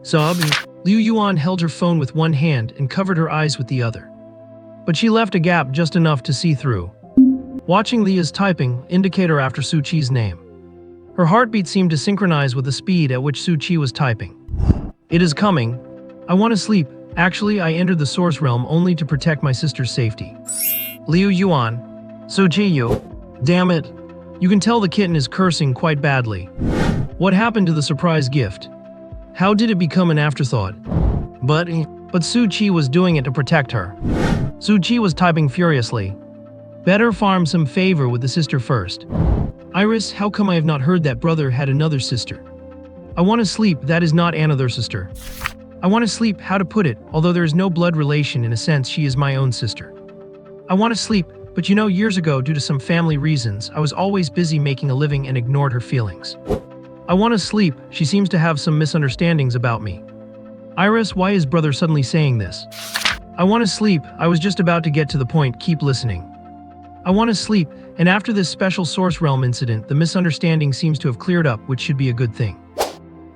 Sobbing, Liu Yuan held her phone with one hand and covered her eyes with the other. But she left a gap just enough to see through. Watching Lia's typing, indicator after Su Chi's name. Her heartbeat seemed to synchronize with the speed at which Su Chi was typing. It is coming. I want to sleep. Actually, I entered the source realm only to protect my sister's safety. Liu Yuan. Su Chi, you. Damn it. You can tell the kitten is cursing quite badly. What happened to the surprise gift? How did it become an afterthought? But Su Chi was doing it to protect her. Su Chi was typing furiously. Better farm some favor with the sister first. Iris, how come I have not heard that brother had another sister? I want to sleep, that is not another sister. I want to sleep, how to put it, although there is no blood relation in a sense she is my own sister. I want to sleep, But you know, years ago, due to some family reasons, I was always busy making a living and ignored her feelings. I want to sleep. She seems to have some misunderstandings about me. Iris, why is brother suddenly saying this? I want to sleep. I was just about to get to the point. Keep listening. I want to sleep, and after this special source realm incident, the misunderstanding seems to have cleared up, which should be a good thing.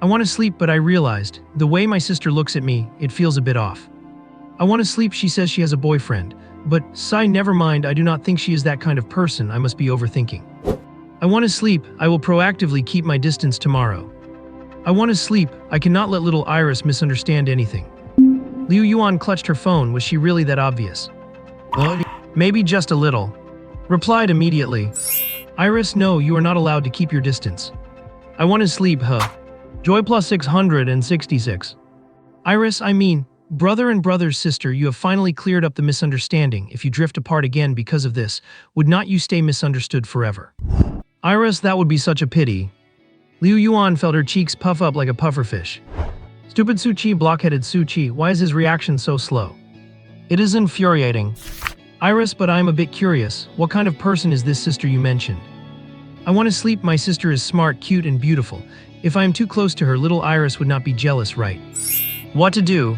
I want to sleep, but I realized, the way my sister looks at me, it feels a bit off. I want to sleep. She says she has a boyfriend, but sigh, never mind, I do not think she is that kind of person. I must be overthinking. I want to sleep. I will proactively keep my distance tomorrow. I want to sleep. I cannot let little Iris misunderstand anything. Liu Yuan clutched her phone. Was she really that obvious? Maybe just a little. Replied immediately. Iris, no, you are not allowed to keep your distance. I want to sleep, huh? Joy plus 666. Iris, I mean, brother and brother's sister, you have finally cleared up the misunderstanding. If you drift apart again because of this, would not you stay misunderstood forever? Iris, that would be such a pity. Liu Yuan felt her cheeks puff up like a pufferfish. Stupid Suchi, blockheaded Suchi, why is his reaction so slow? It is infuriating. Iris, but I am a bit curious. What kind of person is this sister you mentioned? I want to sleep. My sister is smart, cute, and beautiful. If I am too close to her, little Iris would not be jealous, right? What to do?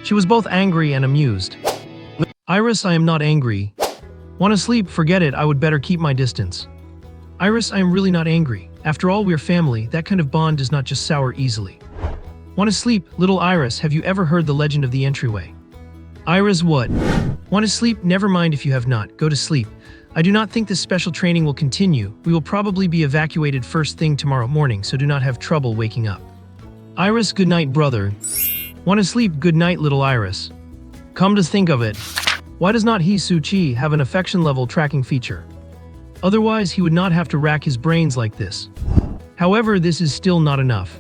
She was both angry and amused. Iris, I am not angry. Want to sleep? Forget it. I would better keep my distance. Iris, I am really not angry. After all, we're family. That kind of bond does not just sour easily. Want to sleep? Little Iris, have you ever heard the legend of the entryway? Iris, what? Want to sleep? Never mind if you have not. Go to sleep. I do not think this special training will continue. We will probably be evacuated first thing tomorrow morning, so do not have trouble waking up. Iris, good night, brother. Want to sleep? Good night, little Iris. Come to think of it, why does not he, Suchi, have an affection level tracking feature? Otherwise, he would not have to rack his brains like this. However, this is still not enough.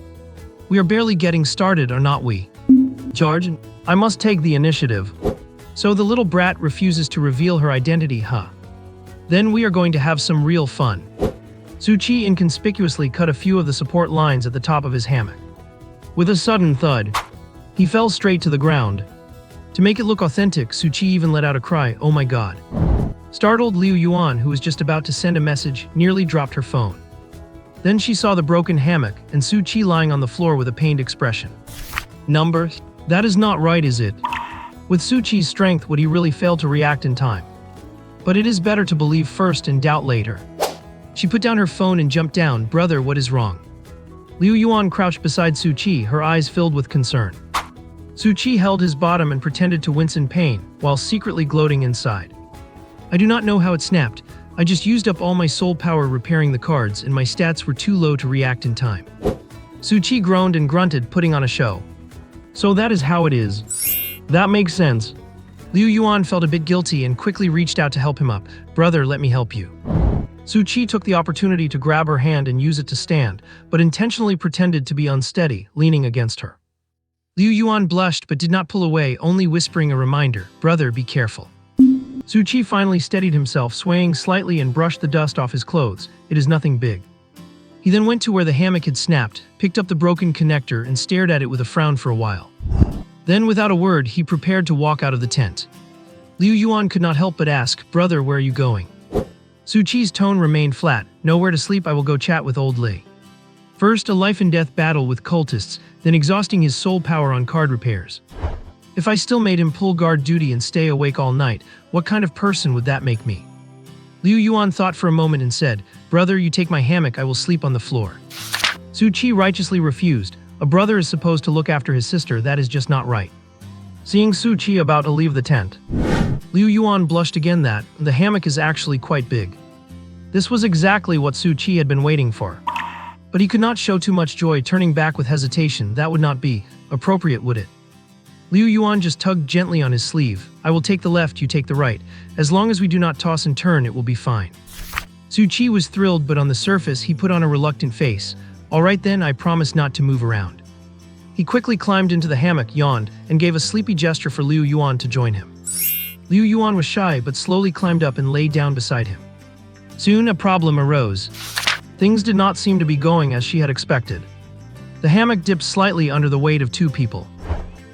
We are barely getting started, are not we? George, I must take the initiative. So the little brat refuses to reveal her identity, huh? Then we are going to have some real fun. Suchi inconspicuously cut a few of the support lines at the top of his hammock. With a sudden thud, he fell straight to the ground. To make it look authentic, Suchi even let out a cry, oh my god. Startled, Liu Yuan, who was just about to send a message, nearly dropped her phone. Then she saw the broken hammock and Suchi lying on the floor with a pained expression. Number? That is not right, is it? With Suchi's strength, would he really fail to react in time? But it is better to believe first and doubt later. She put down her phone and jumped down. Brother, what is wrong? Liu Yuan crouched beside Suchi, her eyes filled with concern. Suchi held his bottom and pretended to wince in pain, while secretly gloating inside. I do not know how it snapped. I just used up all my soul power repairing the cards, and my stats were too low to react in time. Suchi groaned and grunted, putting on a show. So that is how it is. That makes sense. Liu Yuan felt a bit guilty and quickly reached out to help him up. Brother, let me help you. Suchi took the opportunity to grab her hand and use it to stand, but intentionally pretended to be unsteady, leaning against her. Liu Yuan blushed but did not pull away, only whispering a reminder, brother, be careful. Suchi finally steadied himself, swaying slightly and brushed the dust off his clothes. It is nothing big. He then went to where the hammock had snapped, picked up the broken connector and stared at it with a frown for a while. Then, without a word, he prepared to walk out of the tent. Liu Yuan could not help but ask, brother, where are you going? Suchi's tone remained flat. Nowhere to sleep, I will go chat with old Li. First, a life-and-death battle with cultists, then exhausting his soul power on card repairs. If I still made him pull guard duty and stay awake all night, what kind of person would that make me? Liu Yuan thought for a moment and said, brother, you take my hammock, I will sleep on the floor. Suchi righteously refused. A brother is supposed to look after his sister, that is just not right. Seeing Suchi about to leave the tent, Liu Yuan blushed again. That the hammock is actually quite big. This was exactly what Suchi had been waiting for. But he could not show too much joy, turning back with hesitation. That would not be appropriate, would it? Liu Yuan just tugged gently on his sleeve. I will take the left, you take the right. As long as we do not toss and turn, it will be fine. Suchi was thrilled, but on the surface he put on a reluctant face. All right then, I promise not to move around. He quickly climbed into the hammock, yawned, and gave a sleepy gesture for Liu Yuan to join him. Liu Yuan was shy, but slowly climbed up and lay down beside him. Soon a problem arose. Things did not seem to be going as she had expected. The hammock dipped slightly under the weight of two people.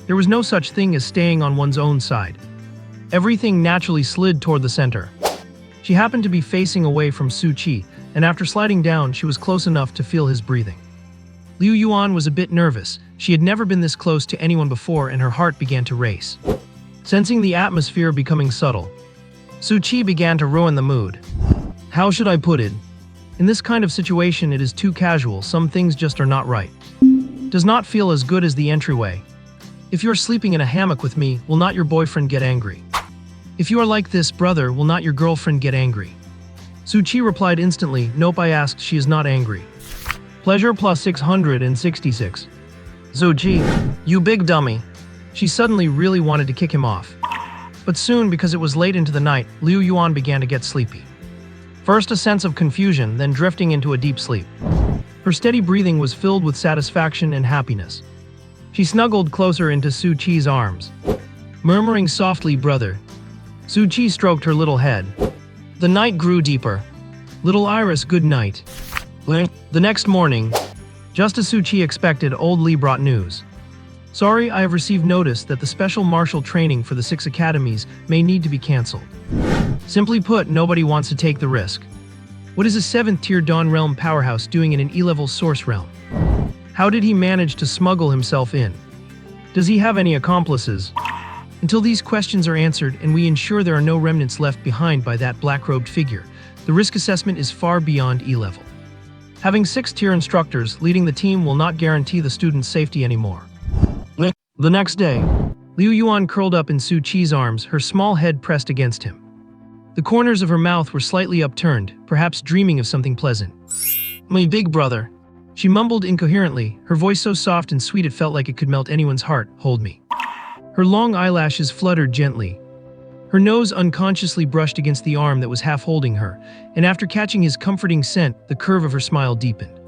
There was no such thing as staying on one's own side. Everything naturally slid toward the center. She happened to be facing away from Su Qi, and after sliding down, she was close enough to feel his breathing. Liu Yuan was a bit nervous. She had never been this close to anyone before, and her heart began to race. Sensing the atmosphere becoming subtle, Su Qi began to ruin the mood. How should I put it? In this kind of situation, it is too casual. Some things just are not right. Does not feel as good as the entryway. If you're sleeping in a hammock with me, will not your boyfriend get angry? If you are like this, brother, will not your girlfriend get angry? Su Qi replied instantly, nope, I asked, she is not angry. Pleasure plus 666. Su Qi, you big dummy. She suddenly really wanted to kick him off. But soon, because it was late into the night, Liu Yuan began to get sleepy. First a sense of confusion, then drifting into a deep sleep. Her steady breathing was filled with satisfaction and happiness. She snuggled closer into Su Qi's arms. Murmuring softly, brother. Su Qi stroked her little head. The night grew deeper. Little Iris, good night. The next morning, just as Su Qi expected, old Li brought news. Sorry, I have received notice that the special martial training for the 6 academies may need to be cancelled. Simply put, nobody wants to take the risk. What is a 7th tier Dawn Realm powerhouse doing in an E-level Source Realm? How did he manage to smuggle himself in? Does he have any accomplices? Until these questions are answered and we ensure there are no remnants left behind by that black-robed figure, the risk assessment is far beyond E-level. Having 6-tier instructors leading the team will not guarantee the student's safety anymore. The next day, Liu Yuan curled up in Su Qi's arms, her small head pressed against him. The corners of her mouth were slightly upturned, perhaps dreaming of something pleasant. My big brother. She mumbled incoherently, her voice so soft and sweet it felt like it could melt anyone's heart. Hold me. Her long eyelashes fluttered gently. Her nose unconsciously brushed against the arm that was half holding her, and after catching his comforting scent, the curve of her smile deepened.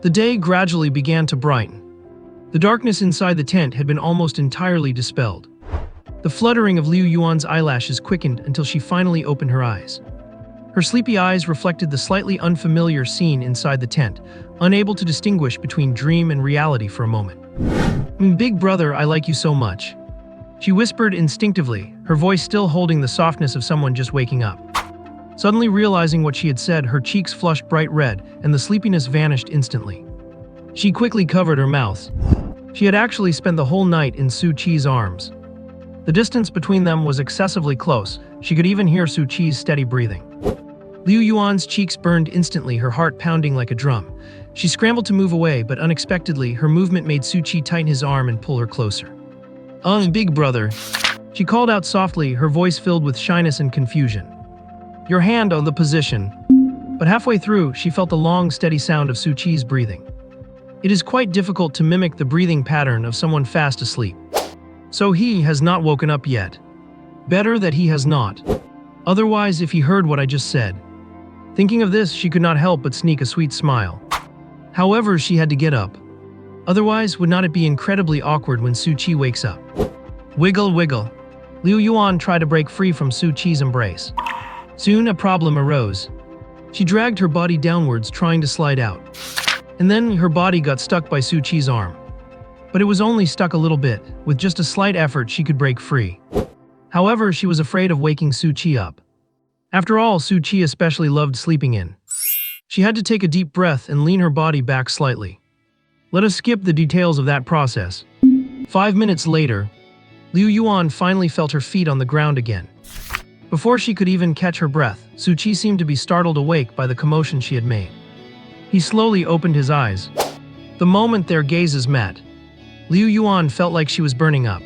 The day gradually began to brighten. The darkness inside the tent had been almost entirely dispelled. The fluttering of Liu Yuan's eyelashes quickened until she finally opened her eyes. Her sleepy eyes reflected the slightly unfamiliar scene inside the tent, unable to distinguish between dream and reality for a moment. Big brother, I like you so much. She whispered instinctively, her voice still holding the softness of someone just waking up. Suddenly realizing what she had said, her cheeks flushed bright red, and the sleepiness vanished instantly. She quickly covered her mouth. She had actually spent the whole night in Su Qi's arms. The distance between them was excessively close. She could even hear Su Qi's steady breathing. Liu Yuan's cheeks burned instantly, her heart pounding like a drum. She scrambled to move away, but unexpectedly, her movement made Su Qi tighten his arm and pull her closer. Big brother. She called out softly, her voice filled with shyness and confusion. Your hand on the position. But halfway through, she felt the long, steady sound of Su Qi's breathing. It is quite difficult to mimic the breathing pattern of someone fast asleep. So he has not woken up yet. Better that he has not. Otherwise, if he heard what I just said. Thinking of this, she could not help but sneak a sweet smile. However, she had to get up. Otherwise, would not it be incredibly awkward when Su Qi wakes up? Wiggle, wiggle. Liu Yuan tried to break free from Su Qi's embrace. Soon, a problem arose. She dragged her body downwards, trying to slide out. And then her body got stuck by Su Qi's arm. But it was only stuck a little bit. With just a slight effort, she could break free. However, she was afraid of waking Su Qi up. After all, Su Qi especially loved sleeping in. She had to take a deep breath and lean her body back slightly. Let us skip the details of that process. 5 minutes later, Liu Yuan finally felt her feet on the ground again. Before she could even catch her breath, Su Qi seemed to be startled awake by the commotion she had made. He slowly opened his eyes. The moment their gazes met, Liu Yuan felt like she was burning up.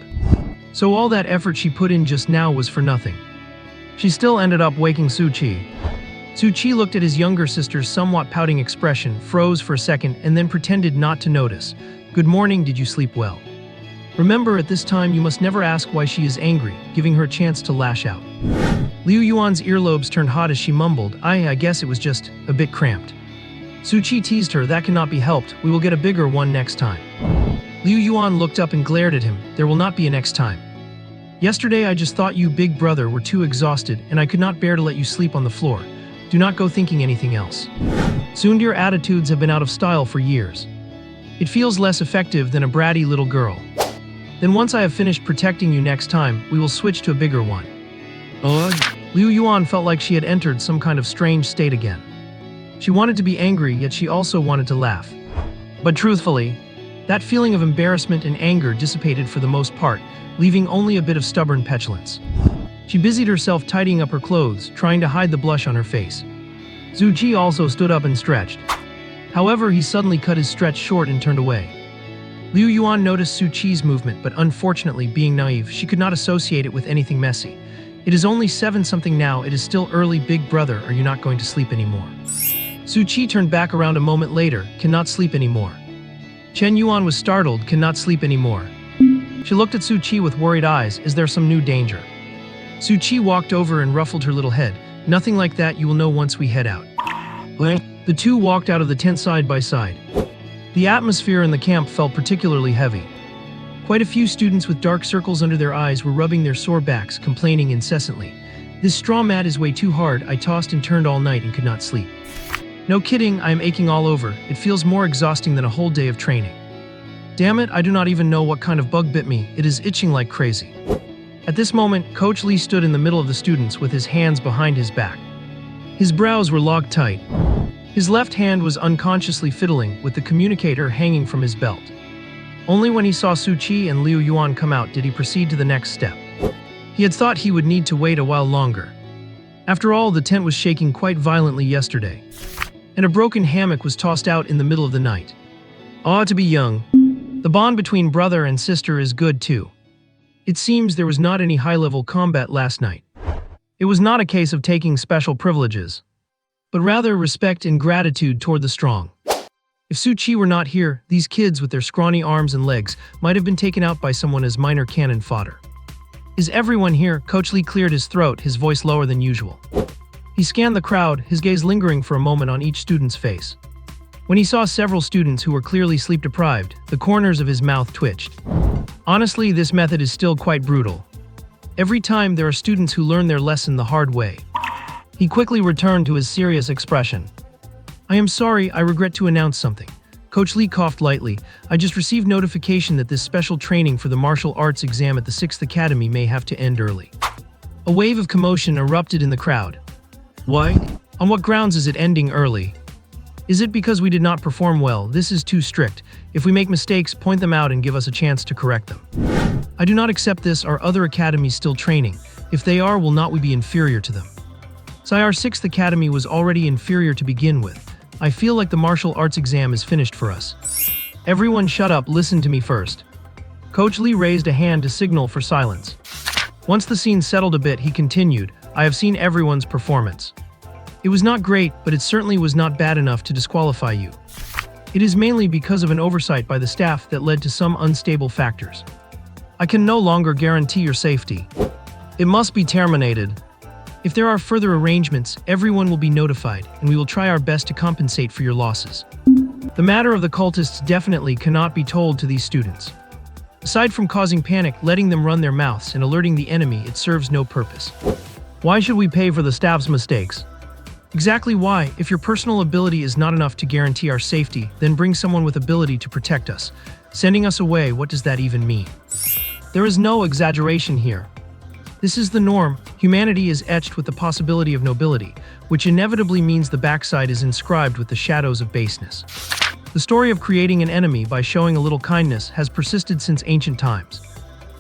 So all that effort she put in just now was for nothing. She still ended up waking Su Qi. Su Qi looked at his younger sister's somewhat pouting expression, froze for a second, and then pretended not to notice. Good morning, did you sleep well? Remember, at this time you must never ask why she is angry, giving her a chance to lash out. Liu Yuan's earlobes turned hot as she mumbled, I guess it was just a bit cramped. Su Qi teased her, that cannot be helped, we will get a bigger one next time. Liu Yuan looked up and glared at him, there will not be a next time. Yesterday I just thought you, big brother, were too exhausted and I could not bear to let you sleep on the floor. Do not go thinking anything else. Soon your attitudes have been out of style for years. It feels less effective than a bratty little girl. Then once I have finished protecting you next time, we will switch to a bigger one. Liu Yuan felt like she had entered some kind of strange state again. She wanted to be angry, yet she also wanted to laugh. But truthfully, that feeling of embarrassment and anger dissipated for the most part, leaving only a bit of stubborn petulance. She busied herself tidying up her clothes, trying to hide the blush on her face. Zhu Qi also stood up and stretched. However, he suddenly cut his stretch short and turned away. Liu Yuan noticed Zhu Qi's movement, but unfortunately, being naive, she could not associate it with anything messy. It is only 7-something now, it is still early, big brother, are you not going to sleep anymore? Zhu Qi turned back around a moment later, cannot sleep anymore. Chen Yuan was startled, cannot sleep anymore. She looked at Zhu Qi with worried eyes, is there some new danger? Zhu Qi walked over and ruffled her little head, nothing like that, you will know once we head out. The two walked out of the tent side by side. The atmosphere in the camp felt particularly heavy. Quite a few students with dark circles under their eyes were rubbing their sore backs, complaining incessantly. This straw mat is way too hard, I tossed and turned all night and could not sleep. No kidding, I am aching all over, it feels more exhausting than a whole day of training. Damn it, I do not even know what kind of bug bit me, it is itching like crazy. At this moment, Coach Lee stood in the middle of the students with his hands behind his back. His brows were locked tight. His left hand was unconsciously fiddling with the communicator hanging from his belt. Only when he saw Zhu Qi and Liu Yuan come out did he proceed to the next step. He had thought he would need to wait a while longer. After all, the tent was shaking quite violently yesterday, and a broken hammock was tossed out in the middle of the night. Ah, to be young. The bond between brother and sister is good too. It seems there was not any high-level combat last night. It was not a case of taking special privileges, but rather respect and gratitude toward the strong. If Zhu Qi were not here, these kids with their scrawny arms and legs might have been taken out by someone as minor cannon fodder. Is everyone here? Coach Lee cleared his throat, his voice lower than usual. He scanned the crowd, his gaze lingering for a moment on each student's face. When he saw several students who were clearly sleep-deprived, the corners of his mouth twitched. Honestly, this method is still quite brutal. Every time there are students who learn their lesson the hard way. He quickly returned to his serious expression. I am sorry, I regret to announce something. Coach Lee coughed lightly. I just received notification that this special training for the martial arts exam at the 6th Academy may have to end early. A wave of commotion erupted in the crowd. Why? On what grounds is it ending early? Is it because we did not perform well? This is too strict. If we make mistakes, point them out and give us a chance to correct them. I do not accept this. Are other academies still training? If they are, will not we be inferior to them? Our 6th Academy was already inferior to begin with. I feel like the martial arts exam is finished for us. Everyone shut up, listen to me first. Coach Lee raised a hand to signal for silence. Once the scene settled a bit, he continued, I have seen everyone's performance. It was not great, but it certainly was not bad enough to disqualify you. It is mainly because of an oversight by the staff that led to some unstable factors. I can no longer guarantee your safety. It must be terminated. If there are further arrangements, everyone will be notified, and we will try our best to compensate for your losses. The matter of the cultists definitely cannot be told to these students. Aside from causing panic, letting them run their mouths and alerting the enemy, it serves no purpose. Why should we pay for the staff's mistakes? Exactly why. If your personal ability is not enough to guarantee our safety, then bring someone with ability to protect us. Sending us away, what does that even mean? There is no exaggeration here. This is the norm. Humanity is etched with the possibility of nobility, which inevitably means the backside is inscribed with the shadows of baseness. The story of creating an enemy by showing a little kindness has persisted since ancient times.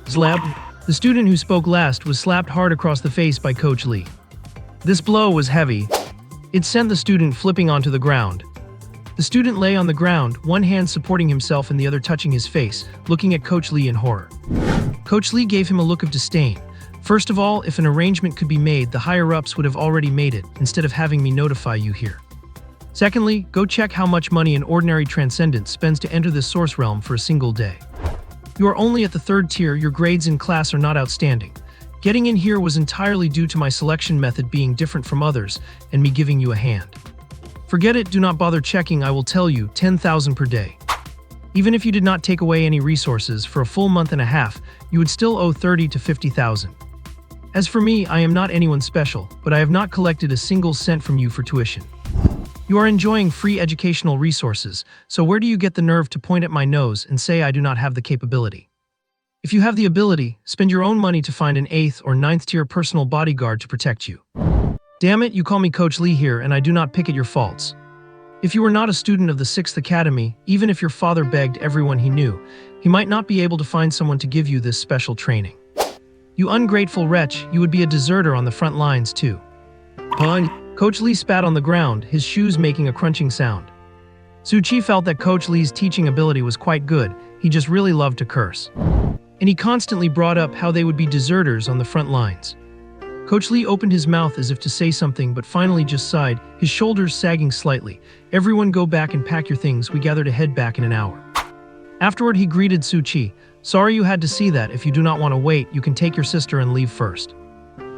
Slap. The student who spoke last was slapped hard across the face by Coach Lee. This blow was heavy. It sent the student flipping onto the ground. The student lay on the ground, one hand supporting himself and the other touching his face, looking at Coach Lee in horror. Coach Lee gave him a look of disdain. First of all, if an arrangement could be made, the higher-ups would have already made it, instead of having me notify you here. Secondly, go check how much money an ordinary transcendent spends to enter this source realm for a single day. You are only at the 3rd tier, your grades in class are not outstanding. Getting in here was entirely due to my selection method being different from others, and me giving you a hand. Forget it, do not bother checking, I will tell you, 10,000 per day. Even if you did not take away any resources for a full month and a half, you would still owe 30 to 50,000. As for me, I am not anyone special, but I have not collected a single cent from you for tuition. You are enjoying free educational resources, so where do you get the nerve to point at my nose and say I do not have the capability? If you have the ability, spend your own money to find an 8th or 9th tier personal bodyguard to protect you. Damn it, you call me Coach Lee here and I do not pick at your faults. If you were not a student of the 6th Academy, even if your father begged everyone he knew, he might not be able to find someone to give you this special training. You ungrateful wretch, you would be a deserter on the front lines too. Pun. Coach Lee spat on the ground, his shoes making a crunching sound. Suchi felt that Coach Lee's teaching ability was quite good, he just really loved to curse. And he constantly brought up how they would be deserters on the front lines. Coach Lee opened his mouth as if to say something but finally just sighed, his shoulders sagging slightly. Everyone go back and pack your things, we gather to head back in an hour. Afterward he greeted Suchi. Sorry you had to see that, if you do not want to wait, you can take your sister and leave first.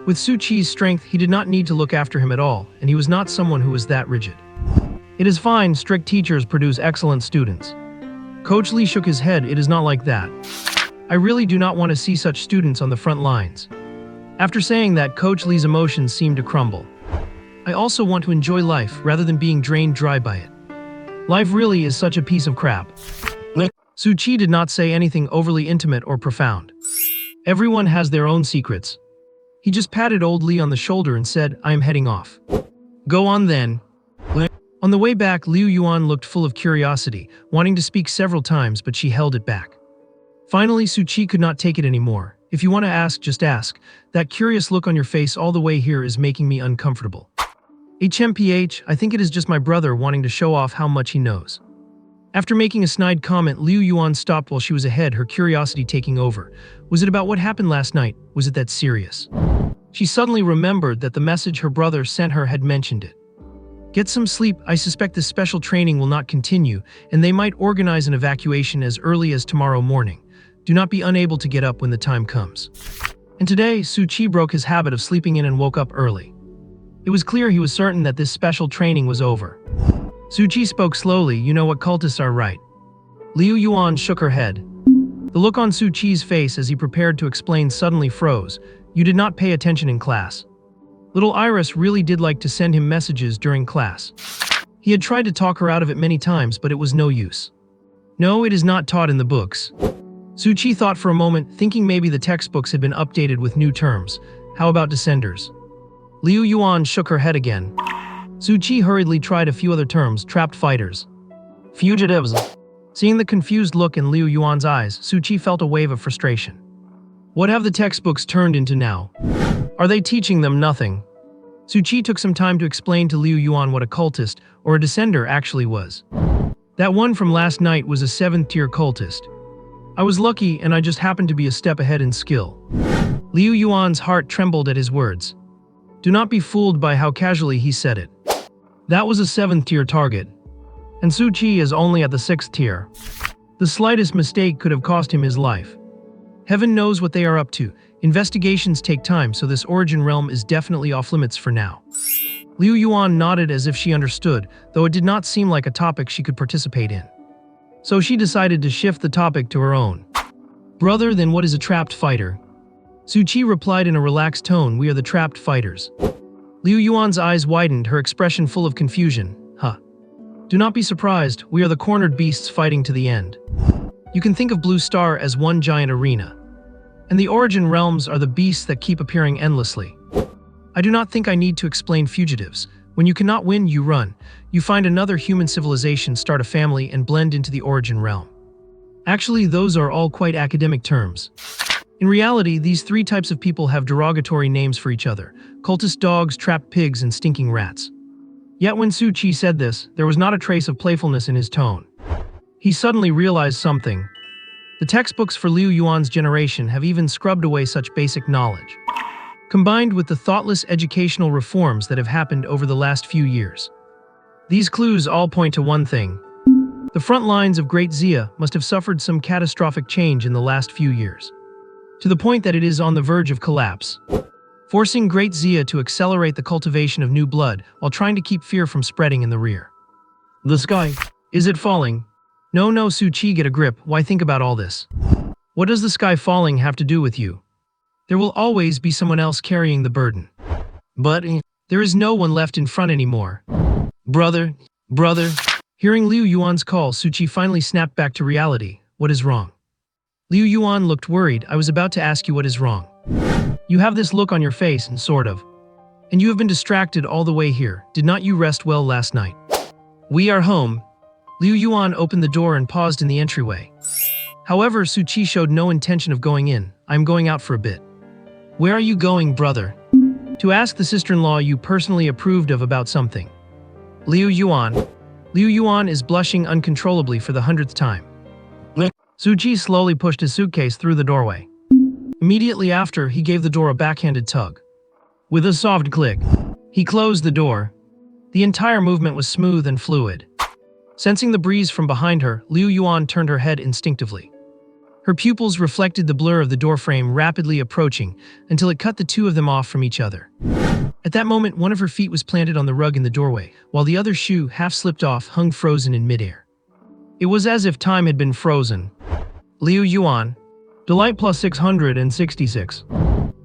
With Suchi's strength, he did not need to look after him at all, and he was not someone who was that rigid. It is fine, strict teachers produce excellent students. Coach Lee shook his head, it is not like that. I really do not want to see such students on the front lines. After saying that, Coach Lee's emotions seemed to crumble. I also want to enjoy life rather than being drained dry by it. Life really is such a piece of crap. Suchi did not say anything overly intimate or profound. Everyone has their own secrets. He just patted old Lee on the shoulder and said, I am heading off. Go on then. On the way back, Liu Yuan looked full of curiosity, wanting to speak several times, but she held it back. Finally, Suchi could not take it anymore. If you want to ask, just ask. That curious look on your face all the way here is making me uncomfortable. HMPH, I think it is just my brother wanting to show off how much he knows. After making a snide comment, Liu Yuan stopped while she was ahead, her curiosity taking over. Was it about what happened last night? Was it that serious? She suddenly remembered that the message her brother sent her had mentioned it. Get some sleep, I suspect this special training will not continue, and they might organize an evacuation as early as tomorrow morning. Do not be unable to get up when the time comes. And today, Suchi broke his habit of sleeping in and woke up early. It was clear he was certain that this special training was over. Suchi spoke slowly, you know what cultists are, right? Liu Yuan shook her head. The look on Suchi's face as he prepared to explain suddenly froze. You did not pay attention in class. Little Iris really did like to send him messages during class. He had tried to talk her out of it many times, but it was no use. No, it is not taught in the books. Suchi thought for a moment, thinking maybe the textbooks had been updated with new terms. How about descenders? Liu Yuan shook her head again. Suchi hurriedly tried a few other terms, trapped fighters. Fugitives. Seeing the confused look in Liu Yuan's eyes, Suchi felt a wave of frustration. What have the textbooks turned into now? Are they teaching them nothing? Suchi took some time to explain to Liu Yuan what a cultist, or a descender, actually was. That one from last night was a 7th tier cultist. I was lucky and I just happened to be a step ahead in skill. Liu Yuan's heart trembled at his words. Do not be fooled by how casually he said it. That was a 7th tier target. And Suchi is only at the 6th tier. The slightest mistake could have cost him his life. Heaven knows what they are up to. Investigations take time, so this origin realm is definitely off limits for now. Liu Yuan nodded as if she understood, though it did not seem like a topic she could participate in. So she decided to shift the topic to her own. Brother, then what is a trapped fighter? Suchi replied in a relaxed tone, we are the trapped fighters. Liu Yuan's eyes widened, her expression full of confusion. Huh. Do not be surprised, we are the cornered beasts fighting to the end. You can think of Blue Star as one giant arena. And the origin realms are the beasts that keep appearing endlessly. I do not think I need to explain fugitives. When you cannot win, you run. You find another human civilization, start a family, and blend into the origin realm. Actually, those are all quite academic terms. In reality, these 3 types of people have derogatory names for each other: cultist dogs, trapped pigs, and stinking rats. Yet when Suchi said this, there was not a trace of playfulness in his tone. He suddenly realized something. The textbooks for Liu Yuan's generation have even scrubbed away such basic knowledge. Combined with the thoughtless educational reforms that have happened over the last few years. These clues all point to one thing. The front lines of Great Xia must have suffered some catastrophic change in the last few years. To the point that it is on the verge of collapse. Forcing Great Xia to accelerate the cultivation of new blood while trying to keep fear from spreading in the rear. The sky. Is it falling? No, Suchi, get a grip. Why think about all this? What does the sky falling have to do with you? There will always be someone else carrying the burden. But there is no one left in front anymore. Brother. Hearing Liu Yuan's call, Suchi finally snapped back to reality. What is wrong? Liu Yuan looked worried. I was about to ask you what is wrong. You have this look on your face, and sort of. And you have been distracted all the way here. Did not you rest well last night? We are home. Liu Yuan opened the door and paused in the entryway. However, Su Qi showed no intention of going in. I'm going out for a bit. Where are you going, brother? To ask the sister-in-law you personally approved of about something. Liu Yuan. Liu Yuan is blushing uncontrollably for the 100th time. Su Qi slowly pushed his suitcase through the doorway. Immediately after, he gave the door a backhanded tug. With a soft click, he closed the door. The entire movement was smooth and fluid. Sensing the breeze from behind her, Liu Yuan turned her head instinctively. Her pupils reflected the blur of the doorframe rapidly approaching until it cut the two of them off from each other. At that moment, one of her feet was planted on the rug in the doorway, while the other shoe, half slipped off, hung frozen in midair. It was as if time had been frozen. Liu Yuan. Delight plus 666.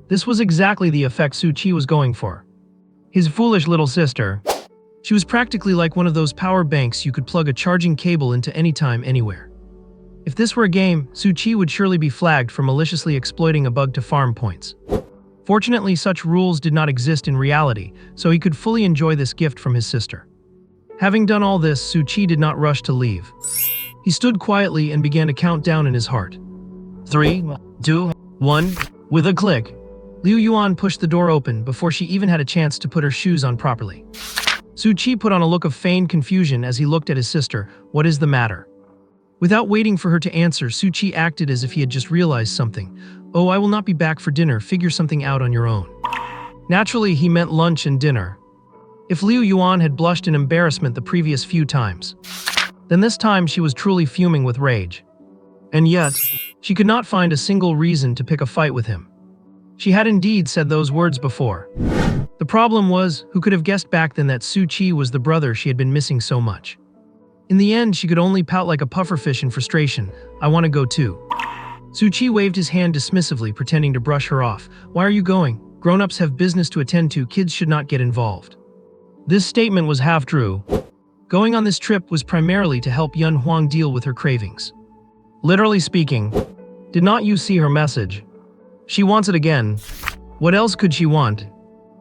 This was exactly the effect Su Qi was going for. His foolish little sister. She was practically like one of those power banks you could plug a charging cable into anytime, anywhere. If this were a game, Su Qi would surely be flagged for maliciously exploiting a bug to farm points. Fortunately, such rules did not exist in reality, so he could fully enjoy this gift from his sister. Having done all this, Su Qi did not rush to leave. He stood quietly and began to count down in his heart. 3, 2, 1. With a click, Liu Yuan pushed the door open before she even had a chance to put her shoes on properly. Su Qi put on a look of feigned confusion as he looked at his sister. What is the matter? Without waiting for her to answer, Su Qi acted as if he had just realized something. Oh, I will not be back for dinner. Figure something out on your own. Naturally, he meant lunch and dinner. If Liu Yuan had blushed in embarrassment the previous few times, then this time she was truly fuming with rage. And yet, she could not find a single reason to pick a fight with him. She had indeed said those words before. The problem was, who could have guessed back then that Su Qi was the brother she had been missing so much? In the end, she could only pout like a pufferfish in frustration. I want to go too. Su Qi waved his hand dismissively, pretending to brush her off. Why are you going? Grown-ups have business to attend to. Kids should not get involved. This statement was half true. Going on this trip was primarily to help Yun Huang deal with her cravings. Literally speaking, did not you see her message? She wants it again. What else could she want?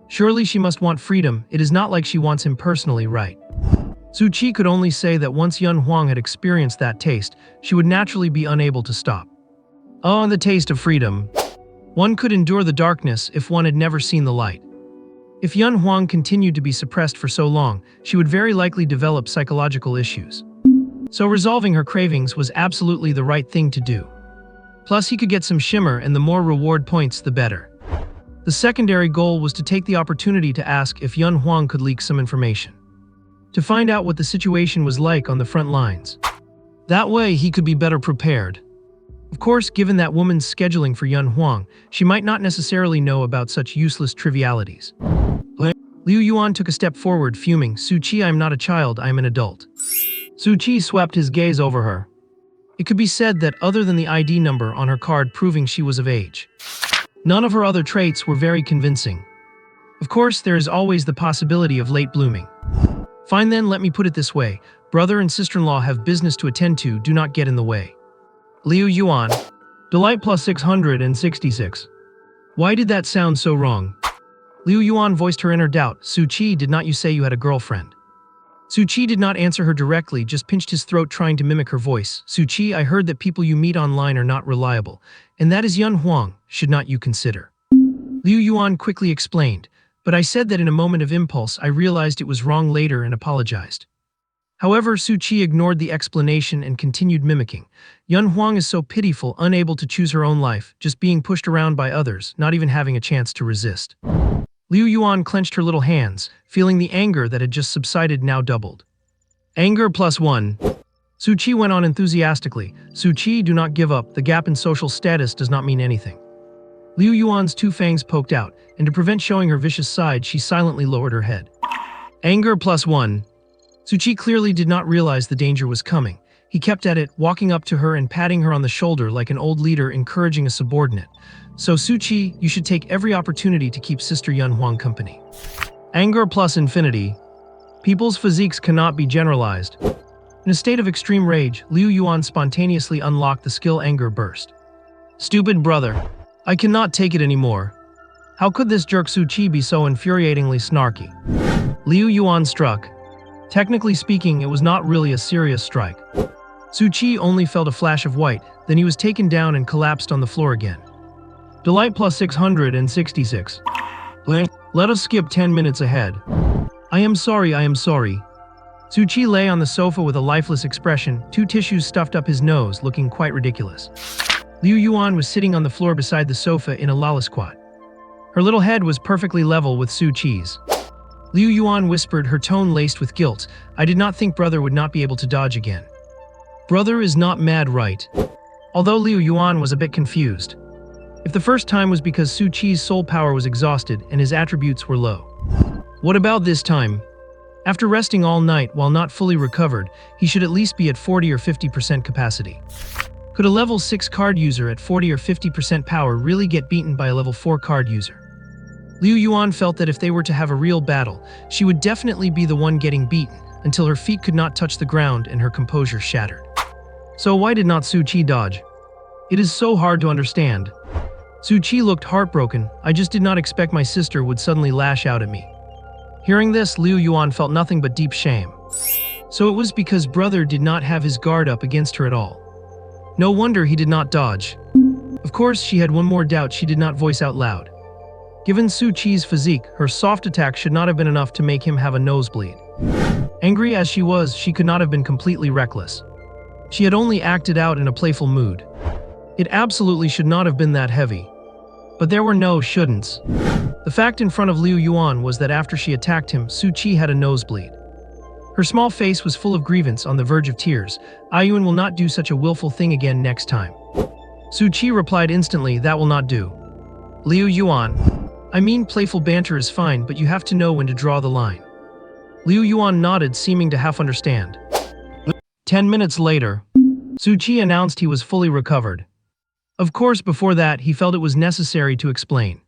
Surely she must want freedom. It is not like she wants him personally, right? Su Qi could only say that once Yun Huang had experienced that taste, she would naturally be unable to stop. Oh, and the taste of freedom. One could endure the darkness if one had never seen the light. If Yun Huang continued to be suppressed for so long, she would very likely develop psychological issues. So resolving her cravings was absolutely the right thing to do. Plus, he could get some shimmer, and the more reward points, the better. The secondary goal was to take the opportunity to ask if Yun Huang could leak some information. To find out what the situation was like on the front lines. That way, he could be better prepared. Of course, given that woman's scheduling for Yun Huang, she might not necessarily know about such useless trivialities. Liu Yuan took a step forward, fuming. Su Qi, I am not a child, I am an adult. Su Qi swept his gaze over her. It could be said that other than the ID number on her card proving she was of age, none of her other traits were very convincing. Of course, there is always the possibility of late blooming. Fine then, let me put it this way. Brother and sister-in-law have business to attend to, do not get in the way. Liu Yuan. Delight plus 666. Why did that sound so wrong? Liu Yuan voiced her inner doubt. Su Qi, did not you say you had a girlfriend? Su Qi did not answer her directly, just pinched his throat trying to mimic her voice. Su Qi, I heard that people you meet online are not reliable, and that is Yun Huang, should not you consider? Liu Yuan quickly explained, but I said that in a moment of impulse I realized it was wrong later and apologized. However, Su Qi ignored the explanation and continued mimicking. Yun Huang is so pitiful, unable to choose her own life, just being pushed around by others, not even having a chance to resist. Liu Yuan clenched her little hands, feeling the anger that had just subsided now doubled. Anger plus 1. Su Qi went on enthusiastically. Su Qi, do not give up. The gap in social status does not mean anything. Liu Yuan's two fangs poked out, and to prevent showing her vicious side, she silently lowered her head. Anger plus 1. Su Qi clearly did not realize the danger was coming. He kept at it, walking up to her and patting her on the shoulder like an old leader encouraging a subordinate. So Su Qi, you should take every opportunity to keep Sister Yun Huang company. Anger plus infinity. People's physiques cannot be generalized. In a state of extreme rage, Liu Yuan spontaneously unlocked the skill Anger Burst. Stupid brother. I cannot take it anymore. How could this jerk Su Chi be so infuriatingly snarky? Liu Yuan struck. Technically speaking, it was not really a serious strike. Su Chi only felt a flash of white, then he was taken down and collapsed on the floor again. Delight plus 666. Let us skip 10 minutes ahead. I am sorry, I am sorry. Su Chi lay on the sofa with a lifeless expression, two tissues stuffed up his nose, looking quite ridiculous. Liu Yuan was sitting on the floor beside the sofa in a lala squat. Her little head was perfectly level with Su Chi's. Liu Yuan whispered, her tone laced with guilt, I did not think brother would not be able to dodge again. Brother is not mad, right? Although Liu Yuan was a bit confused. If the first time was because Su Chi's soul power was exhausted and his attributes were low. What about this time? After resting all night while not fully recovered, he should at least be at 40 or 50% capacity. Could a level 6 card user at 40 or 50% power really get beaten by a level 4 card user? Liu Yuan felt that if they were to have a real battle, she would definitely be the one getting beaten, until her feet could not touch the ground and her composure shattered. So why did not Su Chi dodge? It is so hard to understand. Su Chi looked heartbroken. I just did not expect my sister would suddenly lash out at me. Hearing this, Liu Yuan felt nothing but deep shame. So it was because brother did not have his guard up against her at all. No wonder he did not dodge. Of course, she had one more doubt she did not voice out loud. Given Su Chi's physique, her soft attack should not have been enough to make him have a nosebleed. Angry as she was, she could not have been completely reckless. She had only acted out in a playful mood. It absolutely should not have been that heavy. But there were no shouldn'ts. The fact in front of Liu Yuan was that after she attacked him, Su Chi had a nosebleed. Her small face was full of grievance, on the verge of tears. Ayuan will not do such a willful thing again next time. Su Chi replied instantly, that will not do. Liu Yuan. I mean, playful banter is fine, but you have to know when to draw the line. Liu Yuan nodded, seeming to half understand. 10 minutes later, Su Chi announced he was fully recovered. Of course, before that, he felt it was necessary to explain.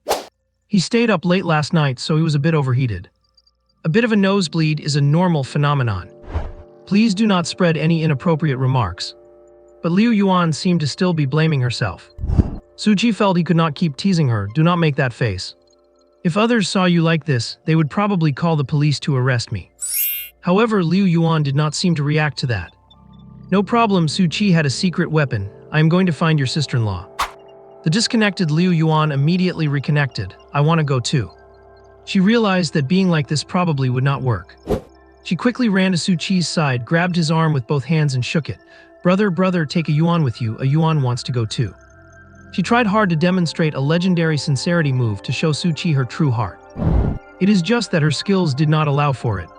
He stayed up late last night, so he was a bit overheated. A bit of a nosebleed is a normal phenomenon. Please do not spread any inappropriate remarks. But Liu Yuan seemed to still be blaming herself. Su Chi felt he could not keep teasing her. Do not make that face. If others saw you like this, they would probably call the police to arrest me. However, Liu Yuan did not seem to react to that. No problem, Su Chi had a secret weapon. I am going to find your sister-in-law. The disconnected Liu Yuan immediately reconnected. I want to go too. She realized that being like this probably would not work. She quickly ran to Su Chi's side, grabbed his arm with both hands and shook it. Brother, take a Yuan with you. A Yuan wants to go too. She tried hard to demonstrate a legendary sincerity move to show Su Chi her true heart. It is just that her skills did not allow for it.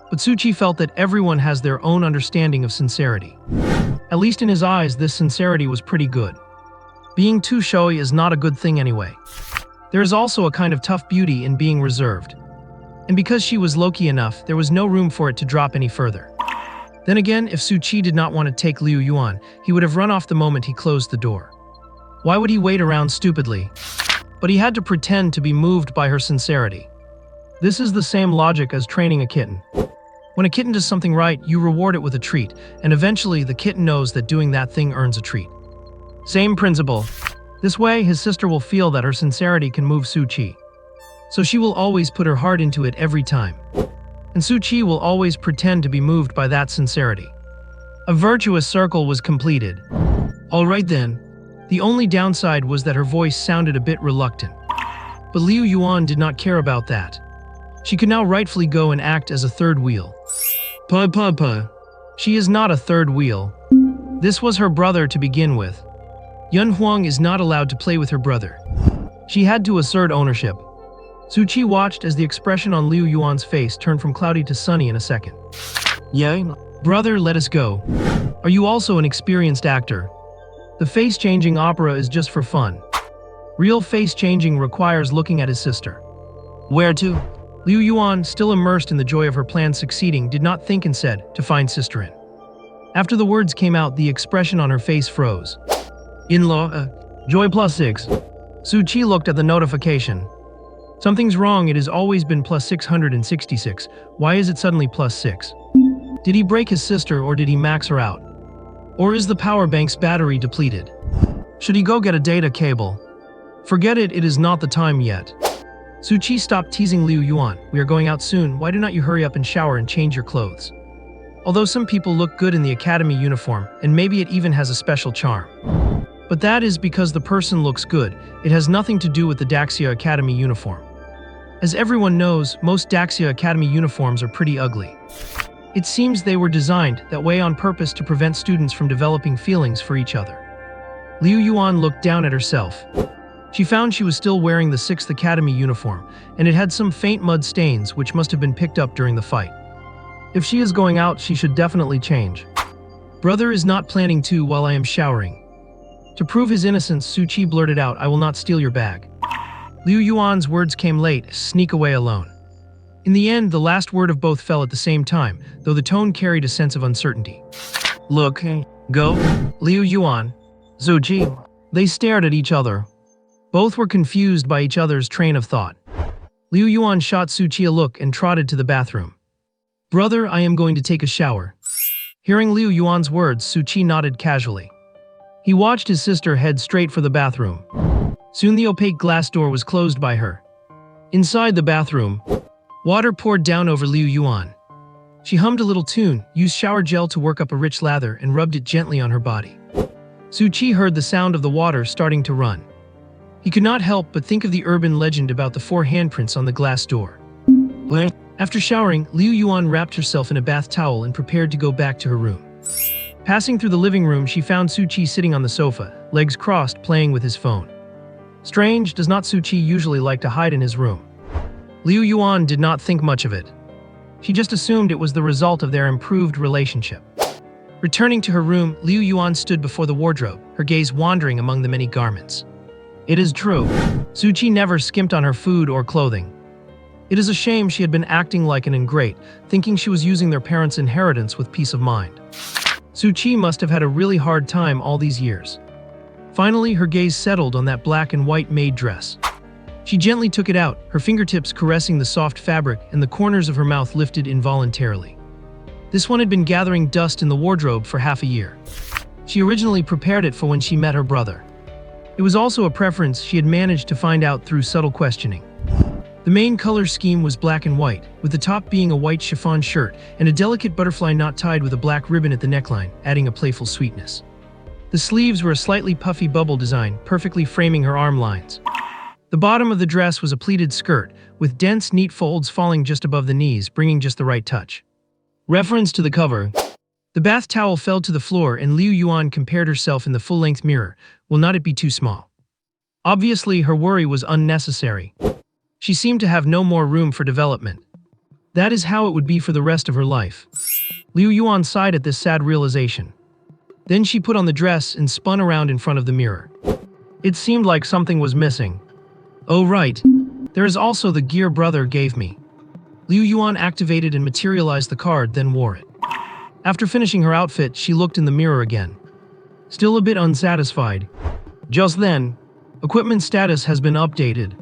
But Su Chi felt that everyone has their own understanding of sincerity. At least in his eyes, this sincerity was pretty good. Being too showy is not a good thing anyway. There is also a kind of tough beauty in being reserved. And because she was low-key enough, there was no room for it to drop any further. Then again, if Su Chi did not want to take Liu Yuan, he would have run off the moment he closed the door. Why would he wait around stupidly? But he had to pretend to be moved by her sincerity. This is the same logic as training a kitten. When a kitten does something right, you reward it with a treat, and eventually the kitten knows that doing that thing earns a treat. Same principle. This way, his sister will feel that her sincerity can move Su Chi. So she will always put her heart into it every time. And Su Chi will always pretend to be moved by that sincerity. A virtuous circle was completed. Alright then. The only downside was that her voice sounded a bit reluctant. But Liu Yuan did not care about that. She could now rightfully go and act as a third wheel. Pa. She is not a third wheel. This was her brother to begin with. Yun Huang is not allowed to play with her brother. She had to assert ownership. Su Chi watched as the expression on Liu Yuan's face turned from cloudy to sunny in a second. Yeah? Brother, let us go. Are you also an experienced actor? The face-changing opera is just for fun. Real face-changing requires looking at his sister. Where to? Liu Yuan, still immersed in the joy of her plan succeeding, did not think and said, to find sister-in. After the words came out, the expression on her face froze. In-law, joy plus 6. Su Chi looked at the notification. Something's wrong, it has always been plus 666. Why is it suddenly plus 6? Did he break his sister or did he max her out? Or is the power bank's battery depleted? Should he go get a data cable? Forget it, it is not the time yet. Suchi stopped teasing Liu Yuan. We are going out soon, why do not you hurry up and shower and change your clothes? Although some people look good in the academy uniform, and maybe it even has a special charm. But that is because the person looks good, it has nothing to do with the Daxia Academy uniform. As everyone knows, most Daxia Academy uniforms are pretty ugly. It seems they were designed that way on purpose to prevent students from developing feelings for each other. Liu Yuan looked down at herself. She found she was still wearing the 6th Academy uniform, and it had some faint mud stains which must have been picked up during the fight. If she is going out, she should definitely change. Brother is not planning to while I am showering. To prove his innocence, Suchi blurted out, I will not steal your bag. Liu Yuan's words came late, sneak away alone. In the end, the last word of both fell at the same time, though the tone carried a sense of uncertainty. Look, go, Liu Yuan, Suchi. They stared at each other. Both were confused by each other's train of thought. Liu Yuan shot Suchi a look and trotted to the bathroom. Brother, I am going to take a shower. Hearing Liu Yuan's words, Suchi nodded casually. He watched his sister head straight for the bathroom. Soon the opaque glass door was closed by her. Inside the bathroom, water poured down over Liu Yuan. She hummed a little tune, used shower gel to work up a rich lather, and rubbed it gently on her body. Suchi heard the sound of the water starting to run. He could not help but think of the urban legend about the 4 handprints on the glass door. After showering, Liu Yuan wrapped herself in a bath towel and prepared to go back to her room. Passing through the living room, she found Suchi sitting on the sofa, legs crossed, playing with his phone. Strange, does not Suchi usually like to hide in his room? Liu Yuan did not think much of it. She just assumed it was the result of their improved relationship. Returning to her room, Liu Yuan stood before the wardrobe, her gaze wandering among the many garments. It is true, Suchi never skimped on her food or clothing. It is a shame she had been acting like an ingrate, thinking she was using their parents' inheritance with peace of mind. Suchi must have had a really hard time all these years. Finally, her gaze settled on that black and white maid dress. She gently took it out, her fingertips caressing the soft fabric and the corners of her mouth lifted involuntarily. This one had been gathering dust in the wardrobe for half a year. She originally prepared it for when she met her brother. It was also a preference she had managed to find out through subtle questioning. The main color scheme was black and white, with the top being a white chiffon shirt and a delicate butterfly knot tied with a black ribbon at the neckline, adding a playful sweetness. The sleeves were a slightly puffy bubble design, perfectly framing her arm lines. The bottom of the dress was a pleated skirt, with dense, neat folds falling just above the knees, bringing just the right touch. Reference to the cover. The bath towel fell to the floor and Liu Yuan compared herself in the full-length mirror. Will not it be too small? Obviously, her worry was unnecessary. She seemed to have no more room for development. That is how it would be for the rest of her life. Liu Yuan sighed at this sad realization. Then she put on the dress and spun around in front of the mirror. It seemed like something was missing. Oh right, there is also the gear brother gave me. Liu Yuan activated and materialized the card, then wore it. After finishing her outfit, she looked in the mirror again. Still a bit unsatisfied. Just then, equipment status has been updated.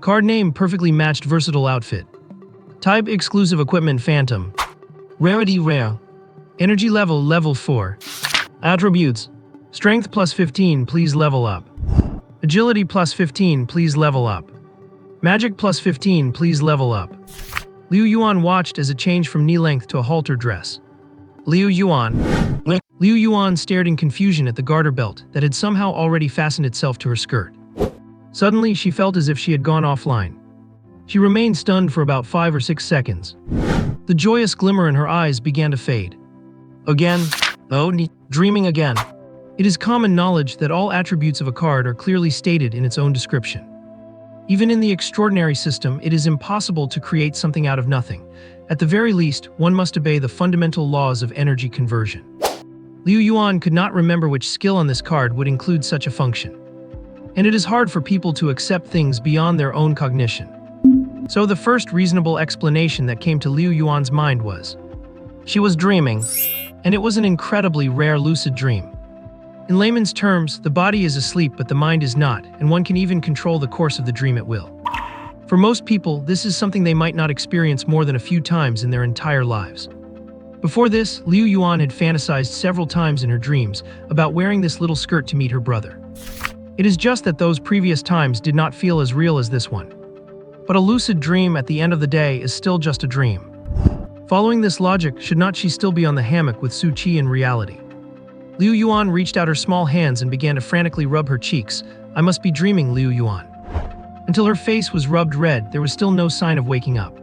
Card name perfectly matched versatile outfit. Type exclusive equipment phantom. Rarity rare. Energy level level 4. Attributes. Strength plus 15, please level up. Agility plus 15, please level up. Magic plus 15, please level up. Liu Yuan watched as it changed from knee length to a halter dress. Liu Yuan stared in confusion at the garter belt that had somehow already fastened itself to her skirt. Suddenly, she felt as if she had gone offline. She remained stunned for about 5 or 6 seconds. The joyous glimmer in her eyes began to fade. Again? Oh, dreaming again. It is common knowledge that all attributes of a card are clearly stated in its own description. Even in the extraordinary system, it is impossible to create something out of nothing. At the very least, one must obey the fundamental laws of energy conversion. Liu Yuan could not remember which skill on this card would include such a function. And it is hard for people to accept things beyond their own cognition. So the first reasonable explanation that came to Liu Yuan's mind was, she was dreaming, and it was an incredibly rare lucid dream. In layman's terms, the body is asleep but the mind is not, and one can even control the course of the dream at will. For most people, this is something they might not experience more than a few times in their entire lives. Before this, Liu Yuan had fantasized several times in her dreams about wearing this little skirt to meet her brother. It is just that those previous times did not feel as real as this one. But a lucid dream at the end of the day is still just a dream. Following this logic, should not she still be on the hammock with Su Qi in reality? Liu Yuan reached out her small hands and began to frantically rub her cheeks. I must be dreaming, Liu Yuan. Until her face was rubbed red, there was still no sign of waking up.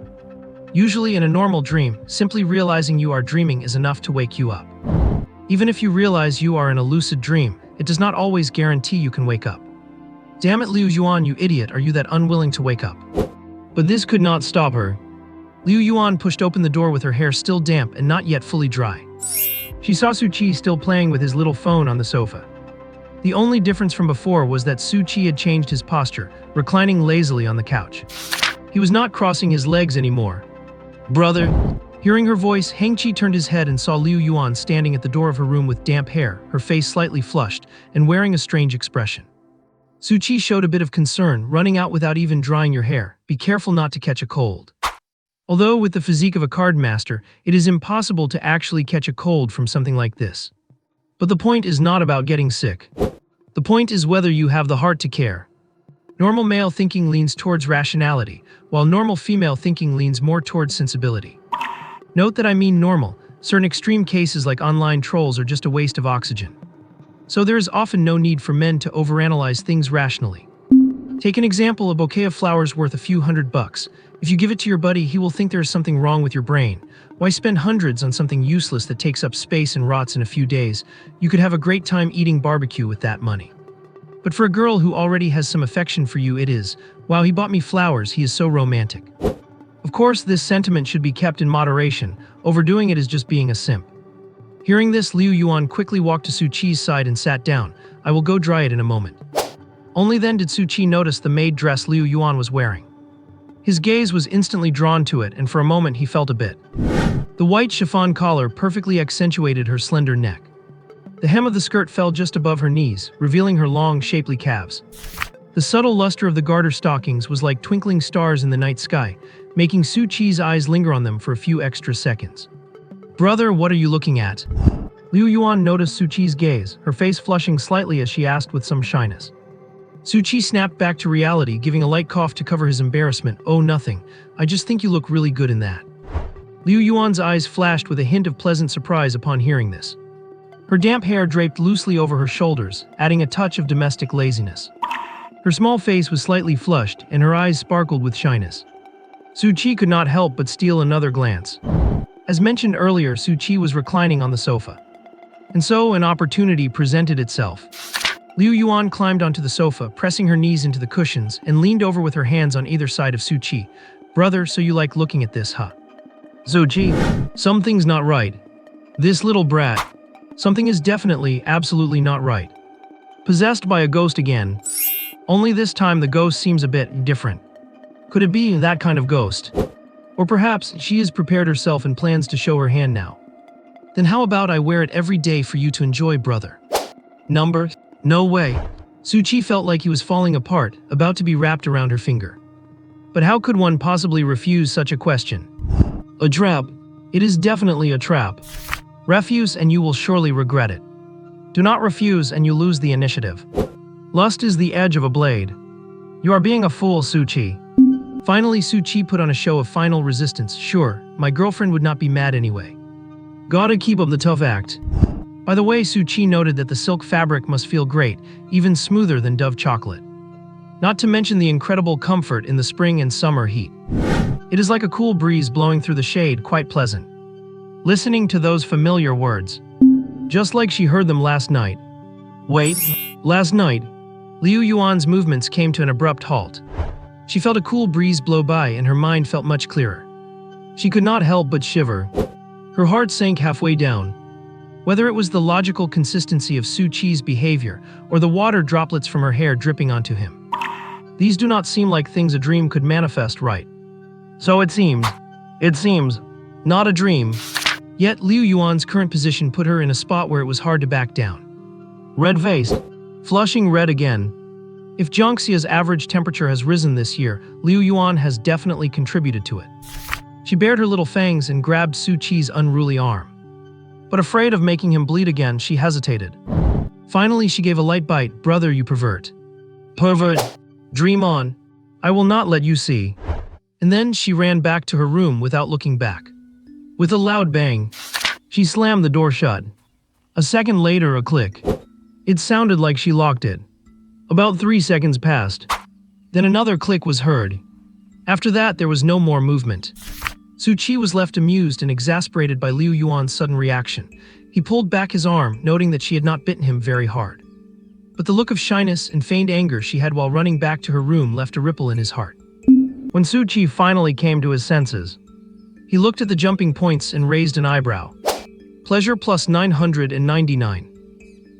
Usually in a normal dream, simply realizing you are dreaming is enough to wake you up. Even if you realize you are in a lucid dream, it does not always guarantee you can wake up. Damn it, Liu Yuan, you idiot, are you that unwilling to wake up? But this could not stop her. Liu Yuan pushed open the door with her hair still damp and not yet fully dry. She saw Su Qi still playing with his little phone on the sofa. The only difference from before was that Su Qi had changed his posture, reclining lazily on the couch. He was not crossing his legs anymore. Brother. Hearing her voice, Hengqi turned his head and saw Liu Yuan standing at the door of her room with damp hair, her face slightly flushed, and wearing a strange expression. Su Qi showed a bit of concern, running out without even drying your hair. Be careful not to catch a cold. Although with the physique of a card master, it is impossible to actually catch a cold from something like this. But the point is not about getting sick. The point is whether you have the heart to care. Normal male thinking leans towards rationality, while normal female thinking leans more towards sensibility. Note that I mean normal. Certain extreme cases like online trolls are just a waste of oxygen. So there is often no need for men to overanalyze things rationally. Take an example, a bouquet of flowers worth a few $100. If you give it to your buddy, he will think there is something wrong with your brain. Why spend hundreds on something useless that takes up space and rots in a few days? You could have a great time eating barbecue with that money. But for a girl who already has some affection for you, it is, wow, he bought me flowers, he is so romantic. Of course, this sentiment should be kept in moderation. Overdoing it is just being a simp. Hearing this, Liu Yuan quickly walked to Su Qi's side and sat down. I will go dry it in a moment. Only then did Su Qi notice the maid dress Liu Yuan was wearing. His gaze was instantly drawn to it, and for a moment he felt a bit. The white chiffon collar perfectly accentuated her slender neck. The hem of the skirt fell just above her knees, revealing her long, shapely calves. The subtle luster of the garter stockings was like twinkling stars in the night sky, making Su Qi's eyes linger on them for a few extra seconds. Brother, what are you looking at? Liu Yuan noticed Su Qi's gaze, her face flushing slightly as she asked with some shyness. Su Qi snapped back to reality, giving a light cough to cover his embarrassment. Oh, nothing. I just think you look really good in that. Liu Yuan's eyes flashed with a hint of pleasant surprise upon hearing this. Her damp hair draped loosely over her shoulders, adding a touch of domestic laziness. Her small face was slightly flushed, and her eyes sparkled with shyness. Su Qi could not help but steal another glance. As mentioned earlier, Su Qi was reclining on the sofa. And so an opportunity presented itself. Liu Yuan climbed onto the sofa, pressing her knees into the cushions, and leaned over with her hands on either side of Su Qi. Brother, so you like looking at this, huh? Su Qi, something's not right. This little brat. Something is definitely, absolutely not right. Possessed by a ghost again. Only this time the ghost seems a bit different. Could it be that kind of ghost? Or perhaps she has prepared herself and plans to show her hand now. Then how about I wear it every day for you to enjoy, brother? Number? No way. Su Qi felt like he was falling apart, about to be wrapped around her finger. But how could one possibly refuse such a question? A trap. It is definitely a trap. Refuse and you will surely regret it. Do not refuse and you lose the initiative. Lust is the edge of a blade. You are being a fool, Su Qi. Finally, Su Qi put on a show of final resistance. Sure, my girlfriend would not be mad anyway. Gotta keep up the tough act. By the way, Su Qi noted that the silk fabric must feel great, even smoother than Dove chocolate. Not to mention the incredible comfort in the spring and summer heat. It is like a cool breeze blowing through the shade, quite pleasant. Listening to those familiar words. Just like she heard them last night. Wait, last night? Liu Yuan's movements came to an abrupt halt. She felt a cool breeze blow by and her mind felt much clearer. She could not help but shiver. Her heart sank halfway down. Whether it was the logical consistency of Su Qi's behavior or the water droplets from her hair dripping onto him. These do not seem like things a dream could manifest, right? So it seems. Not a dream. Yet Liu Yuan's current position put her in a spot where it was hard to back down. Red-faced. Flushing red again. If Jiangxia's average temperature has risen this year, Liu Yuan has definitely contributed to it. She bared her little fangs and grabbed Su Qi's unruly arm. But afraid of making him bleed again, she hesitated. Finally, she gave a light bite. Brother, you pervert. Pervert. Dream on. I will not let you see. And then she ran back to her room without looking back. With a loud bang, she slammed the door shut. A second later, a click. It sounded like she locked it. About 3 seconds passed. Then another click was heard. After that, there was no more movement. Suchi was left amused and exasperated by Liu Yuan's sudden reaction. He pulled back his arm, noting that she had not bitten him very hard. But the look of shyness and feigned anger she had while running back to her room left a ripple in his heart. When Suchi finally came to his senses, he looked at the jumping points and raised an eyebrow. Pleasure plus 999.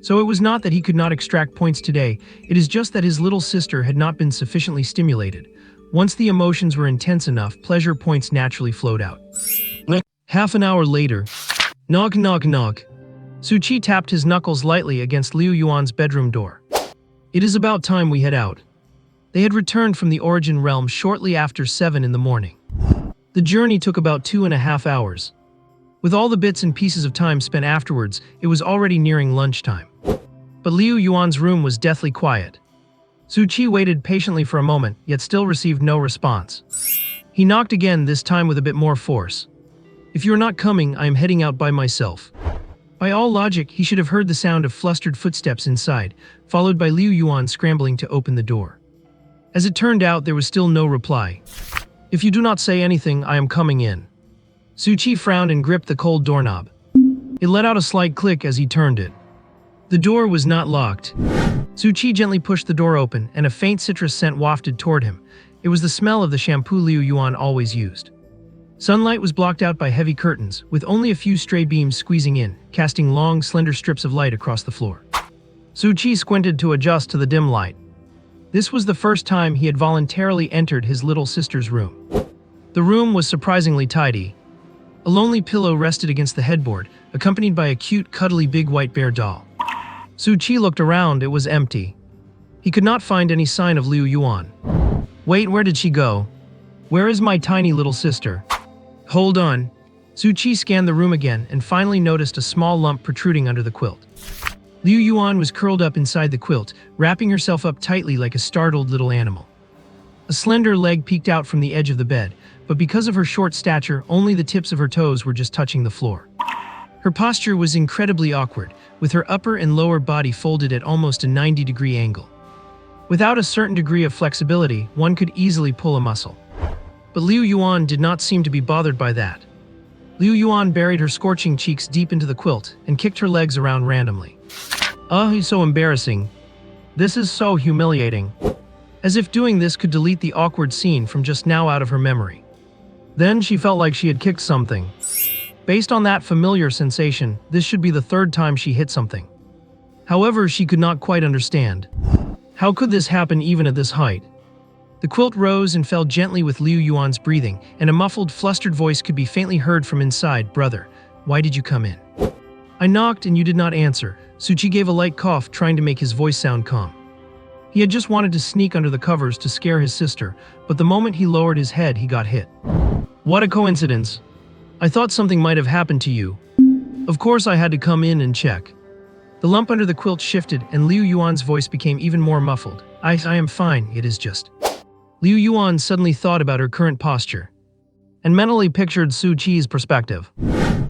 So it was not that he could not extract points today, it is just that his little sister had not been sufficiently stimulated. Once the emotions were intense enough, pleasure points naturally flowed out. Half an hour later, knock knock knock. Suchi tapped his knuckles lightly against Liu Yuan's bedroom door. It is about time we head out. They had returned from the origin realm shortly after 7 in the morning. The journey took about 2.5 hours. With all the bits and pieces of time spent afterwards, it was already nearing lunchtime. But Liu Yuan's room was deathly quiet. Suchi waited patiently for a moment, yet still received no response. He knocked again, this time with a bit more force. If you're not coming, I am heading out by myself. By all logic, he should have heard the sound of flustered footsteps inside, followed by Liu Yuan scrambling to open the door. As it turned out, there was still no reply. If you do not say anything, I am coming in. Suchi frowned and gripped the cold doorknob. It let out a slight click as he turned it. The door was not locked. Suchi gently pushed the door open, and a faint citrus scent wafted toward him. It was the smell of the shampoo Liu Yuan always used. Sunlight was blocked out by heavy curtains, with only a few stray beams squeezing in, casting long, slender strips of light across the floor. Suchi squinted to adjust to the dim light. This was the first time he had voluntarily entered his little sister's room. The room was surprisingly tidy. A lonely pillow rested against the headboard, accompanied by a cute, cuddly big white bear doll. Suchi looked around. It was empty. He could not find any sign of Liu Yuan. Wait, where did she go? Where is my tiny little sister? Hold on. Suchi scanned the room again and finally noticed a small lump protruding under the quilt. Liu Yuan was curled up inside the quilt, wrapping herself up tightly like a startled little animal. A slender leg peeked out from the edge of the bed, but because of her short stature, only the tips of her toes were just touching the floor. Her posture was incredibly awkward, with her upper and lower body folded at almost a 90-degree angle. Without a certain degree of flexibility, one could easily pull a muscle. But Liu Yuan did not seem to be bothered by that. Liu Yuan buried her scorching cheeks deep into the quilt and kicked her legs around randomly. He's so embarrassing. This is so humiliating. As if doing this could delete the awkward scene from just now out of her memory. Then she felt like she had kicked something. Based on that familiar sensation, this should be the third time she hit something. However, she could not quite understand. How could this happen even at this height? The quilt rose and fell gently with Liu Yuan's breathing, and a muffled, flustered voice could be faintly heard from inside. Brother, why did you come in? I knocked and you did not answer. Suchi gave a light cough, trying to make his voice sound calm. He had just wanted to sneak under the covers to scare his sister, but the moment he lowered his head, he got hit. What a coincidence. I thought something might have happened to you. Of course I had to come in and check. The lump under the quilt shifted, and Liu Yuan's voice became even more muffled. I am fine, it is just... Liu Yuan suddenly thought about her current posture, and mentally pictured Suchi's perspective.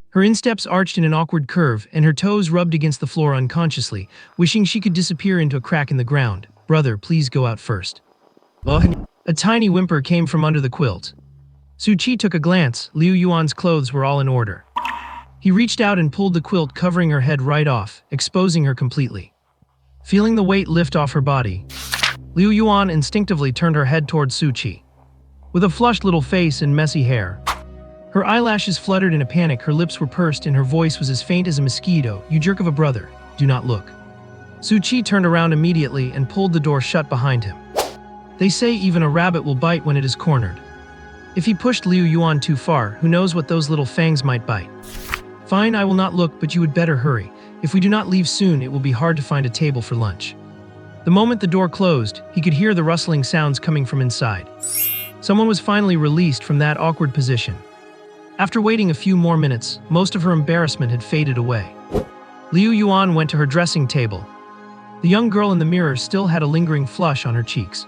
Her insteps arched in an awkward curve, and her toes rubbed against the floor unconsciously, wishing she could disappear into a crack in the ground. Brother, please go out first. A tiny whimper came from under the quilt. Suchi took a glance. Liu Yuan's clothes were all in order. He reached out and pulled the quilt covering her head right off, exposing her completely. Feeling the weight lift off her body, Liu Yuan instinctively turned her head towards Suchi. With a flushed little face and messy hair, her eyelashes fluttered in a panic, her lips were pursed, and her voice was as faint as a mosquito. You jerk of a brother, do not look. Suchi turned around immediately and pulled the door shut behind him. They say even a rabbit will bite when it is cornered. If he pushed Liu Yuan too far, who knows what those little fangs might bite. Fine, I will not look, but you would better hurry. If we do not leave soon, it will be hard to find a table for lunch. The moment the door closed, he could hear the rustling sounds coming from inside. Someone was finally released from that awkward position. After waiting a few more minutes, most of her embarrassment had faded away. Liu Yuan went to her dressing table, The young girl in the mirror still had a lingering flush on her cheeks.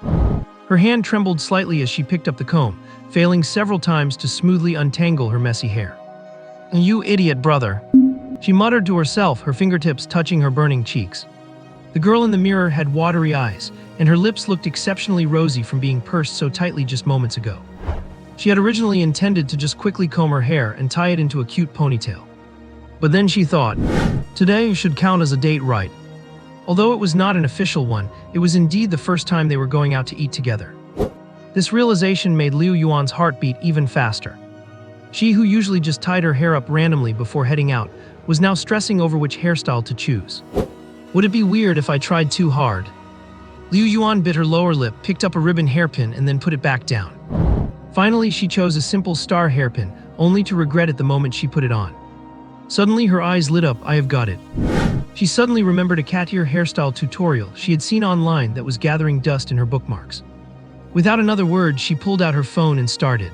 Her hand trembled slightly as she picked up the comb, failing several times to smoothly untangle her messy hair. "You idiot brother," she muttered to herself, her fingertips touching her burning cheeks. The girl in the mirror had watery eyes, and her lips looked exceptionally rosy from being pursed so tightly just moments ago. She had originally intended to just quickly comb her hair and tie it into a cute ponytail. But then she thought, today should count as a date, right? Although it was not an official one, it was indeed the first time they were going out to eat together. This realization made Liu Yuan's heart beat even faster. She, who usually just tied her hair up randomly before heading out, was now stressing over which hairstyle to choose. Would it be weird if I tried too hard? Liu Yuan bit her lower lip, picked up a ribbon hairpin, and then put it back down. Finally, she chose a simple star hairpin, only to regret it the moment she put it on. Suddenly, her eyes lit up. I have got it. She suddenly remembered a cat ear hairstyle tutorial she had seen online that was gathering dust in her bookmarks. Without another word, she pulled out her phone and started.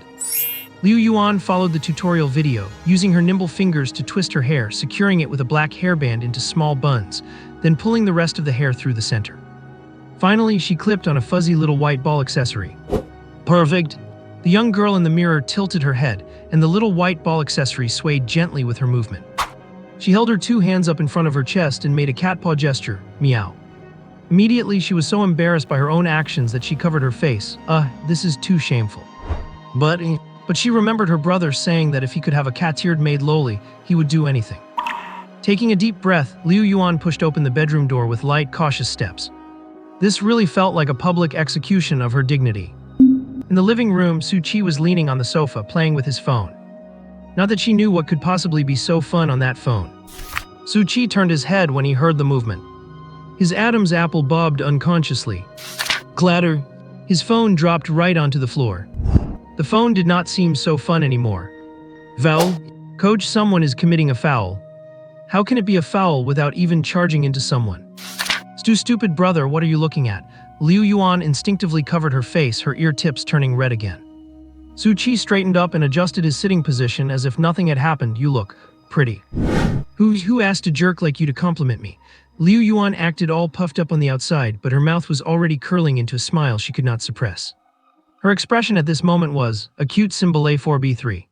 Liu Yuan followed the tutorial video, using her nimble fingers to twist her hair, securing it with a black hairband into small buns, then pulling the rest of the hair through the center. Finally, she clipped on a fuzzy little white ball accessory. Perfect! The young girl in the mirror tilted her head, and the little white ball accessory swayed gently with her movement. She held her two hands up in front of her chest and made a cat paw gesture, meow. Immediately, she was so embarrassed by her own actions that she covered her face. This is too shameful. But she remembered her brother saying that if he could have a cat-eared maid loli, he would do anything. Taking a deep breath, Liu Yuan pushed open the bedroom door with light, cautious steps. This really felt like a public execution of her dignity. In the living room, Su Qi was leaning on the sofa, playing with his phone. Not that she knew what could possibly be so fun on that phone. Su Qi turned his head when he heard the movement. His Adam's apple bobbed unconsciously. Clatter! His phone dropped right onto the floor. The phone did not seem so fun anymore. Foul? Coach, someone is committing a foul. How can it be a foul without even charging into someone? Stupid brother, what are you looking at? Liu Yuan instinctively covered her face, her ear tips turning red again. Su Qi straightened up and adjusted his sitting position as if nothing had happened. You look pretty. Who asked a jerk like you to compliment me? Liu Yuan acted all puffed up on the outside, but her mouth was already curling into a smile she could not suppress. Her expression at this moment was a cute symbol A4B3.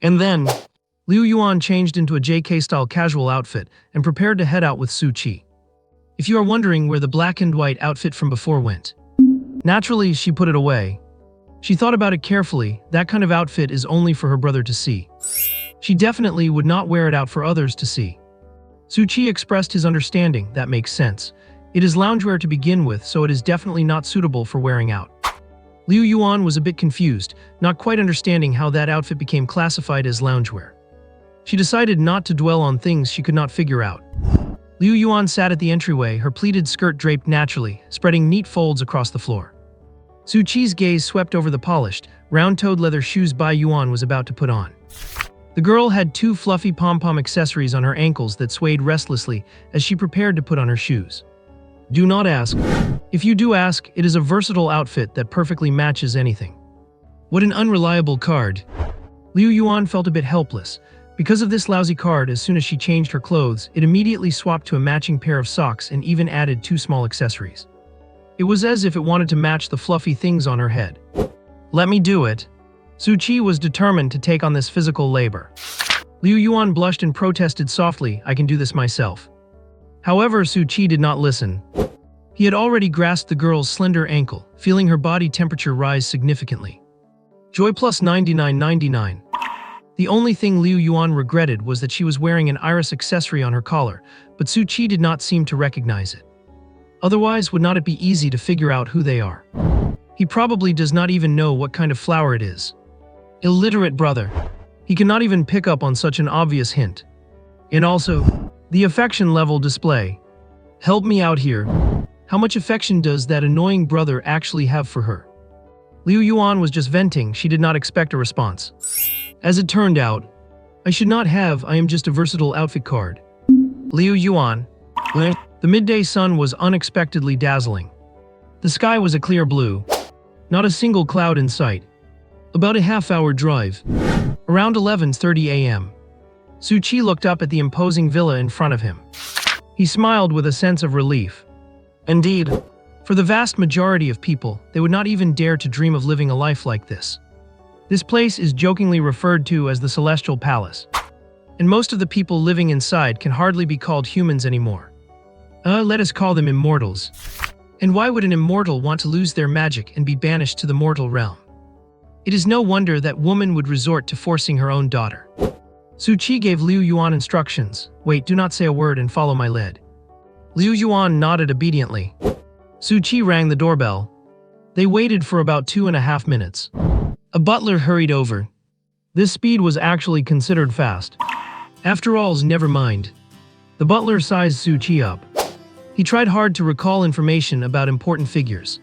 And then, Liu Yuan changed into a JK-style casual outfit and prepared to head out with Su Qi. If you are wondering where the black and white outfit from before went, naturally, she put it away. She thought about it carefully. That kind of outfit is only for her brother to see. She definitely would not wear it out for others to see. Su Qi expressed his understanding. That makes sense. It is loungewear to begin with, so it is definitely not suitable for wearing out. Liu Yuan was a bit confused, not quite understanding how that outfit became classified as loungewear. She decided not to dwell on things she could not figure out. Liu Yuan sat at the entryway, her pleated skirt draped naturally, spreading neat folds across the floor. Su Qi's gaze swept over the polished, round-toed leather shoes Bai Yuan was about to put on. The girl had two fluffy pom-pom accessories on her ankles that swayed restlessly as she prepared to put on her shoes. Do not ask. If you do ask, it is a versatile outfit that perfectly matches anything. What an unreliable card. Liu Yuan felt a bit helpless. Because of this lousy card, as soon as she changed her clothes, it immediately swapped to a matching pair of socks and even added two small accessories. It was as if it wanted to match the fluffy things on her head. Let me do it. Su Qi was determined to take on this physical labor. Liu Yuan blushed and protested softly, I can do this myself. However, Su Qi did not listen. He had already grasped the girl's slender ankle, feeling her body temperature rise significantly. Joy plus 99.99. The only thing Liu Yuan regretted was that she was wearing an iris accessory on her collar, but Su Qi did not seem to recognize it. Otherwise, would not it be easy to figure out who they are? He probably does not even know what kind of flower it is. Illiterate brother. He cannot even pick up on such an obvious hint. And also, the affection level display. Help me out here. How much affection does that annoying brother actually have for her? Liu Yuan was just venting, she did not expect a response. As it turned out, I should not have, I am just a versatile outfit card. Liu Yuan. The midday sun was unexpectedly dazzling. The sky was a clear blue. Not a single cloud in sight. About a half-hour drive. Around 11:30 a.m. Su Qi looked up at the imposing villa in front of him. He smiled with a sense of relief. Indeed, for the vast majority of people, they would not even dare to dream of living a life like this. This place is jokingly referred to as the Celestial Palace, and most of the people living inside can hardly be called humans anymore. Let us call them immortals. And why would an immortal want to lose their magic and be banished to the mortal realm? It is no wonder that woman would resort to forcing her own daughter. Su Qi gave Liu Yuan instructions. Wait, do not say a word and follow my lead. Liu Yuan nodded obediently. Su Qi rang the doorbell. They waited for about 2.5 minutes. A butler hurried over. This speed was actually considered fast. After all, never mind. The butler sized Su Qi up. He tried hard to recall information about important figures.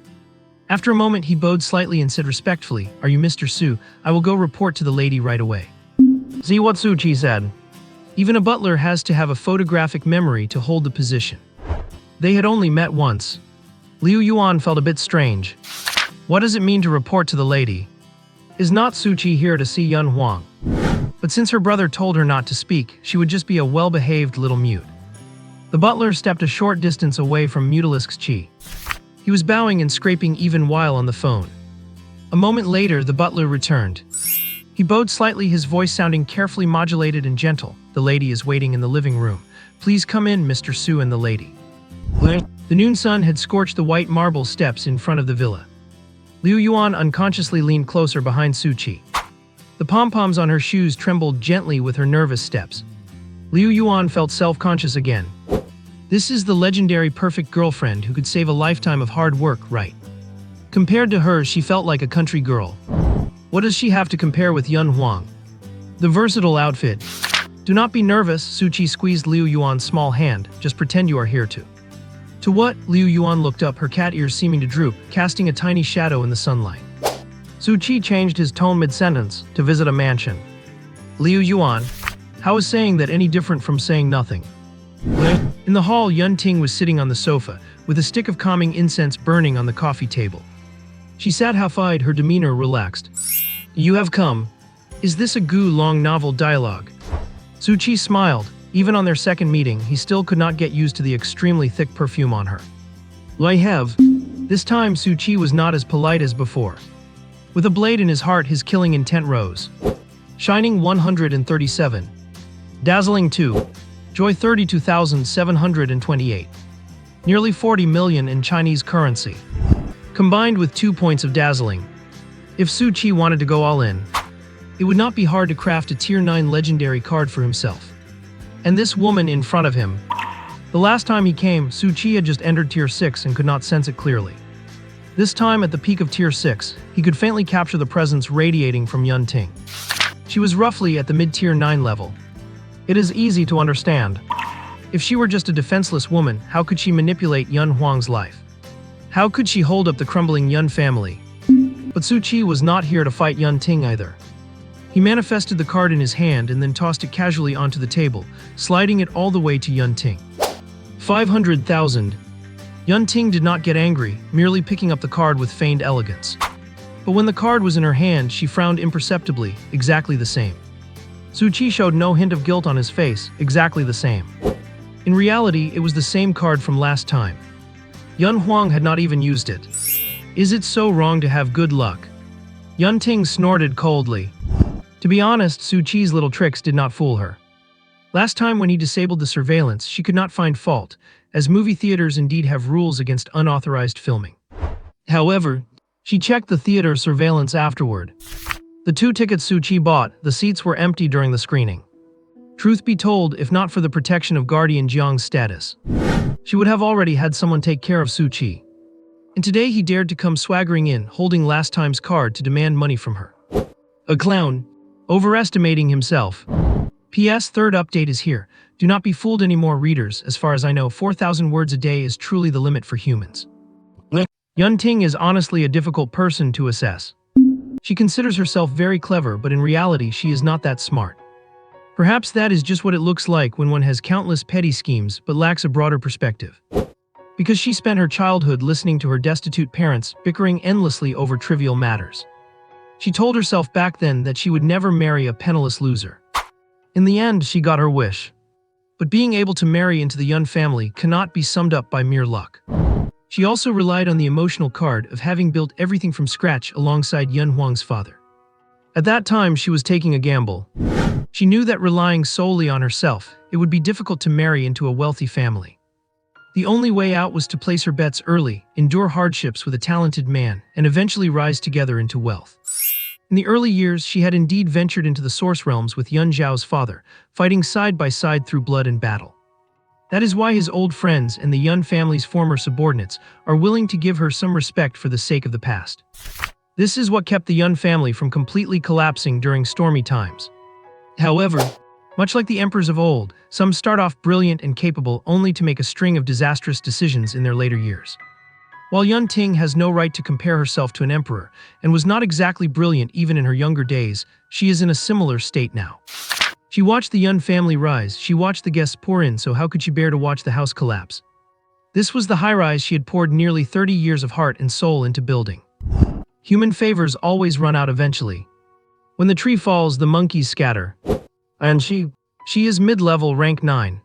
After a moment, he bowed slightly and said respectfully, "Are you Mr. Su? I will go report to the lady right away." See what Su Qi said. Even a butler has to have a photographic memory to hold the position. They had only met once. Liu Yuan felt a bit strange. What does it mean to report to the lady? Is not Su Qi here to see Yun Huang? But since her brother told her not to speak, she would just be a well-behaved little mute. The butler stepped a short distance away from Mutalisk's Qi. He was bowing and scraping even while on the phone. A moment later, the butler returned. He bowed slightly, his voice sounding carefully modulated and gentle. "The lady is waiting in the living room. Please come in, Mr. Su and the lady." The noon sun had scorched the white marble steps in front of the villa. Liu Yuan unconsciously leaned closer behind Su Qi. The pom-poms on her shoes trembled gently with her nervous steps. Liu Yuan felt self-conscious again. This is the legendary perfect girlfriend who could save a lifetime of hard work, right? Compared to her, she felt like a country girl. What does she have to compare with Yun Huang? The versatile outfit. Do not be nervous, Su Qi squeezed Liu Yuan's small hand. Just pretend you are here too. To what? Liu Yuan looked up, her cat ears seeming to droop, casting a tiny shadow in the sunlight. Su Qi changed his tone mid-sentence, to visit a mansion. Liu Yuan, how is saying that any different from saying nothing? In the hall, Yun Ting was sitting on the sofa, with a stick of calming incense burning on the coffee table. She sat half-eyed, her demeanor relaxed. You have come. Is this a long novel dialogue? Su Qi smiled. Even on their second meeting, he still could not get used to the extremely thick perfume on her. I have. This time, Su Qi was not as polite as before. With a blade in his heart, his killing intent rose. Shining 137. Dazzling 2. Joy 32,728. Nearly 40 million in Chinese currency. Combined with 2 points of dazzling. If Su Qi wanted to go all in, it would not be hard to craft a Tier 9 legendary card for himself. And this woman in front of him. The last time he came, Su Qi had just entered Tier 6 and could not sense it clearly. This time, at the peak of Tier 6, he could faintly capture the presence radiating from Yun Ting. She was roughly at the mid-Tier 9 level. It is easy to understand. If she were just a defenseless woman, how could she manipulate Yun Huang's life? How could she hold up the crumbling Yun family? But Su Qi was not here to fight Yun Ting either. He manifested the card in his hand and then tossed it casually onto the table, sliding it all the way to Yun Ting. 500,000. Yun Ting did not get angry, merely picking up the card with feigned elegance. But when the card was in her hand, she frowned imperceptibly, exactly the same. Su Qi showed no hint of guilt on his face, exactly the same. In reality, it was the same card from last time. Yun Huang had not even used it. Is it so wrong to have good luck? Yun Ting snorted coldly. To be honest, Su Qi's little tricks did not fool her. Last time when he disabled the surveillance, she could not find fault, as movie theaters indeed have rules against unauthorized filming. However, she checked the theater surveillance afterward. The 2 tickets Su Qi bought, the seats were empty during the screening. Truth be told, if not for the protection of Guardian Jiang's status, she would have already had someone take care of Su Qi. And today he dared to come swaggering in, holding last time's card to demand money from her. A clown, overestimating himself. P.S. Third update is here. Do not be fooled anymore, readers. As far as I know, 4,000 words a day is truly the limit for humans. Yun Ting is honestly a difficult person to assess. She considers herself very clever, but in reality she is not that smart. Perhaps that is just what it looks like when one has countless petty schemes but lacks a broader perspective. Because she spent her childhood listening to her destitute parents bickering endlessly over trivial matters. She told herself back then that she would never marry a penniless loser. In the end, she got her wish. but being able to marry into the Yun family cannot be summed up by mere luck. She also relied on the emotional card of having built everything from scratch alongside Yun Huang's father. At that time, she was taking a gamble. She knew that relying solely on herself, it would be difficult to marry into a wealthy family. The only way out was to place her bets early, endure hardships with a talented man, and eventually rise together into wealth. In the early years, she had indeed ventured into the Source Realms with Yun Zhao's father, fighting side by side through blood and battle. That is why his old friends and the Yun family's former subordinates are willing to give her some respect for the sake of the past. This is what kept the Yun family from completely collapsing during stormy times. However, much like the emperors of old, some start off brilliant and capable only to make a string of disastrous decisions in their later years. While Yun Ting has no right to compare herself to an emperor, and was not exactly brilliant even in her younger days, she is in a similar state now. She watched the Yun family rise, she watched the guests pour in, so how could she bear to watch the house collapse? This was the high-rise she had poured nearly 30 years of heart and soul into building. Human favors always run out eventually. When the tree falls, the monkeys scatter. And she is mid-level, rank 9.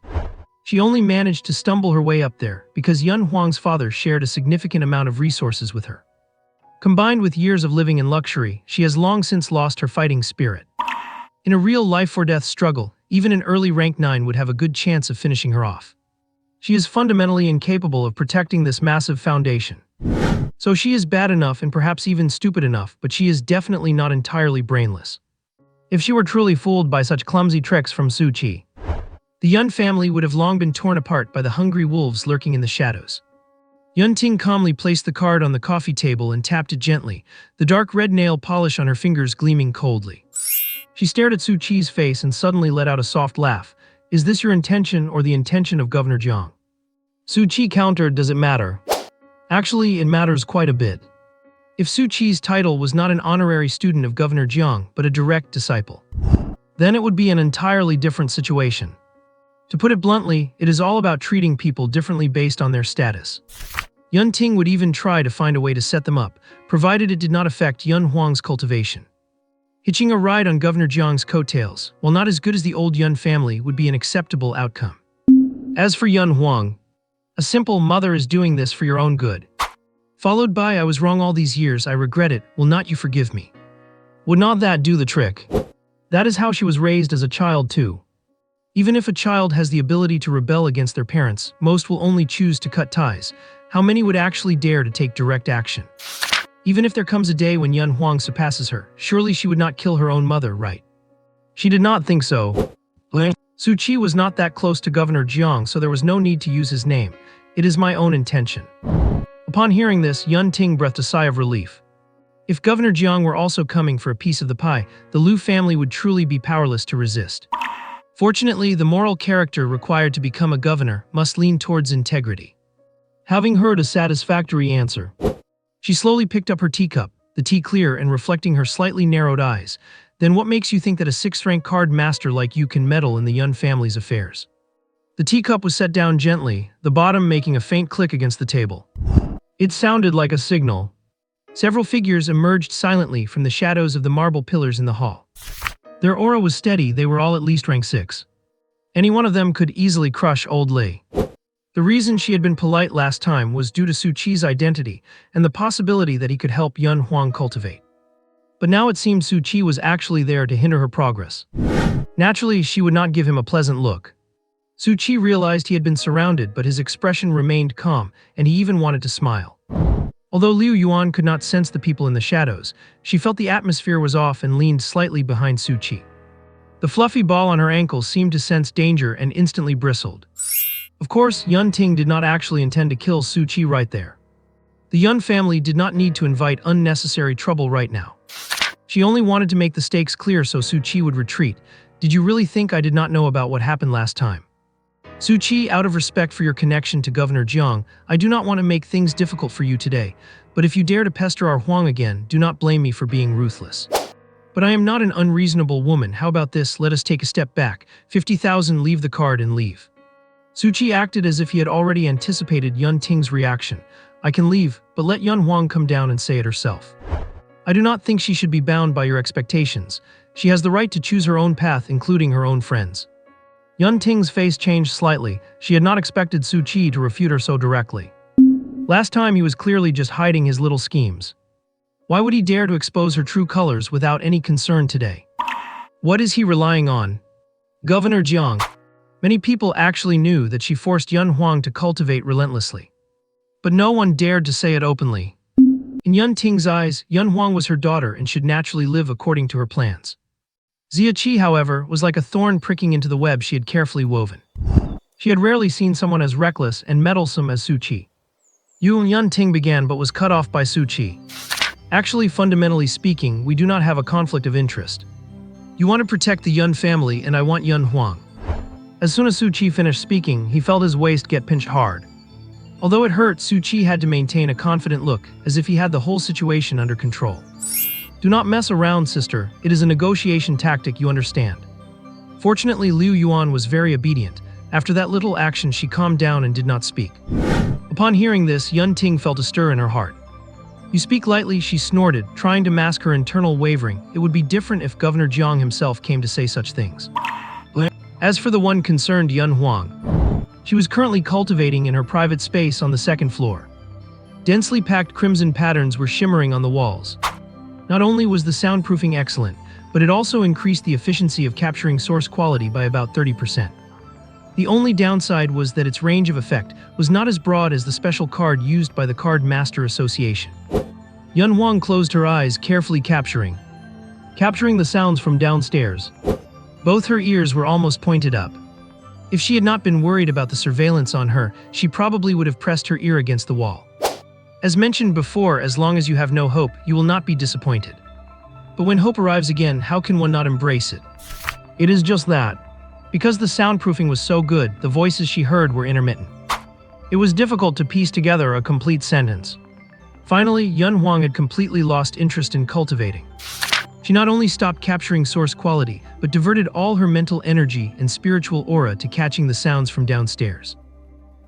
She only managed to stumble her way up there because Yun Huang's father shared a significant amount of resources with her. Combined with years of living in luxury, she has long since lost her fighting spirit. In a real life-or-death struggle, even an early rank 9 would have a good chance of finishing her off. She is fundamentally incapable of protecting this massive foundation. So she is bad enough and perhaps even stupid enough, but she is definitely not entirely brainless. If she were truly fooled by such clumsy tricks from Su Qi, the Yun family would have long been torn apart by the hungry wolves lurking in the shadows. Yun Ting calmly placed the card on the coffee table and tapped it gently, the dark red nail polish on her fingers gleaming coldly. She stared at Su Qi's face and suddenly let out a soft laugh. Is this your intention or the intention of Governor Jiang? Su Qi countered, does it matter? Actually, it matters quite a bit. If Su Qi's title was not an honorary student of Governor Jiang, but a direct disciple, then it would be an entirely different situation. To put it bluntly, it is all about treating people differently based on their status. Yun Ting would even try to find a way to set them up, provided it did not affect Yun Huang's cultivation. Hitching a ride on Governor Jiang's coattails, while not as good as the old Yun family, would be an acceptable outcome. As for Yun Huang, a simple "mother is doing this for your own good," followed by "I was wrong all these years, I regret it, will not you forgive me?" Would not that do the trick? That is how she was raised as a child too. Even if a child has the ability to rebel against their parents, most will only choose to cut ties. How many would actually dare to take direct action? Even if there comes a day when Yun Huang surpasses her, surely she would not kill her own mother, right? She did not think so. Su Qi was not that close to Governor Jiang, so there was no need to use his name. It is my own intention. Upon hearing this, Yun Ting breathed a sigh of relief. If Governor Jiang were also coming for a piece of the pie, the Liu family would truly be powerless to resist. Fortunately, the moral character required to become a governor must lean towards integrity. Having heard a satisfactory answer, she slowly picked up her teacup, the tea clear and reflecting her slightly narrowed eyes. Then what makes you think that a 6th-rank card master like you can meddle in the Yun family's affairs? The teacup was set down gently, the bottom making a faint click against the table. It sounded like a signal. Several figures emerged silently from the shadows of the marble pillars in the hall. Their aura was steady, they were all at least rank 6. Any one of them could easily crush old Lei. The reason she had been polite last time was due to Su Qi's identity and the possibility that he could help Yun Huang cultivate. But now it seemed Su Qi was actually there to hinder her progress. Naturally, she would not give him a pleasant look. Su Qi realized he had been surrounded, but his expression remained calm, and he even wanted to smile. Although Liu Yuan could not sense the people in the shadows, she felt the atmosphere was off and leaned slightly behind Su Qi. The fluffy ball on her ankle seemed to sense danger and instantly bristled. Of course, Yun Ting did not actually intend to kill Su Qi right there. The Yun family did not need to invite unnecessary trouble right now. She only wanted to make the stakes clear so Su Qi would retreat. Did you really think I did not know about what happened last time? Su Qi, out of respect for your connection to Governor Jiang, I do not want to make things difficult for you today, but if you dare to pester our Huang again, do not blame me for being ruthless. But I am not an unreasonable woman. How about this? Let us take a step back. 50,000, leave the card and leave. Su Qi acted as if he had already anticipated Yun Ting's reaction. I can leave, but let Yun Huang come down and say it herself. I do not think she should be bound by your expectations. She has the right to choose her own path, including her own friends. Yun Ting's face changed slightly. She had not expected Su Qi to refute her so directly. Last time he was clearly just hiding his little schemes. Why would he dare to expose her true colors without any concern today? What is he relying on? Governor Jiang. Many people actually knew that she forced Yun Huang to cultivate relentlessly. But no one dared to say it openly. In Yun Ting's eyes, Yun Huang was her daughter and should naturally live according to her plans. Xia Qi, however, was like a thorn pricking into the web she had carefully woven. She had rarely seen someone as reckless and meddlesome as Su Qi. Yun Ting began but was cut off by Su Qi. Actually, fundamentally speaking, we do not have a conflict of interest. You want to protect the Yun family and I want Yun Huang. As soon as Su Qi finished speaking, he felt his waist get pinched hard. Although it hurt, Su Qi had to maintain a confident look, as if he had the whole situation under control. Do not mess around, sister. It is a negotiation tactic, you understand. Fortunately, Liu Yuan was very obedient. After that little action, she calmed down and did not speak. Upon hearing this, Yun Ting felt a stir in her heart. You speak lightly, she snorted, trying to mask her internal wavering. It would be different if Governor Jiang himself came to say such things. As for the one concerned, Yun Huang, she was currently cultivating in her private space on the second floor. Densely packed crimson patterns were shimmering on the walls. Not only was the soundproofing excellent, but it also increased the efficiency of capturing source quality by about 30%. The only downside was that its range of effect was not as broad as the special card used by the Card Master Association. Yun Huang closed her eyes, carefully capturing the sounds from downstairs. Both her ears were almost pointed up. If she had not been worried about the surveillance on her, she probably would have pressed her ear against the wall. As mentioned before, as long as you have no hope, you will not be disappointed. But when hope arrives again, how can one not embrace it? It is just that. Because the soundproofing was so good, the voices she heard were intermittent. It was difficult to piece together a complete sentence. Finally, Yun Huang had completely lost interest in cultivating. She not only stopped capturing source quality, but diverted all her mental energy and spiritual aura to catching the sounds from downstairs.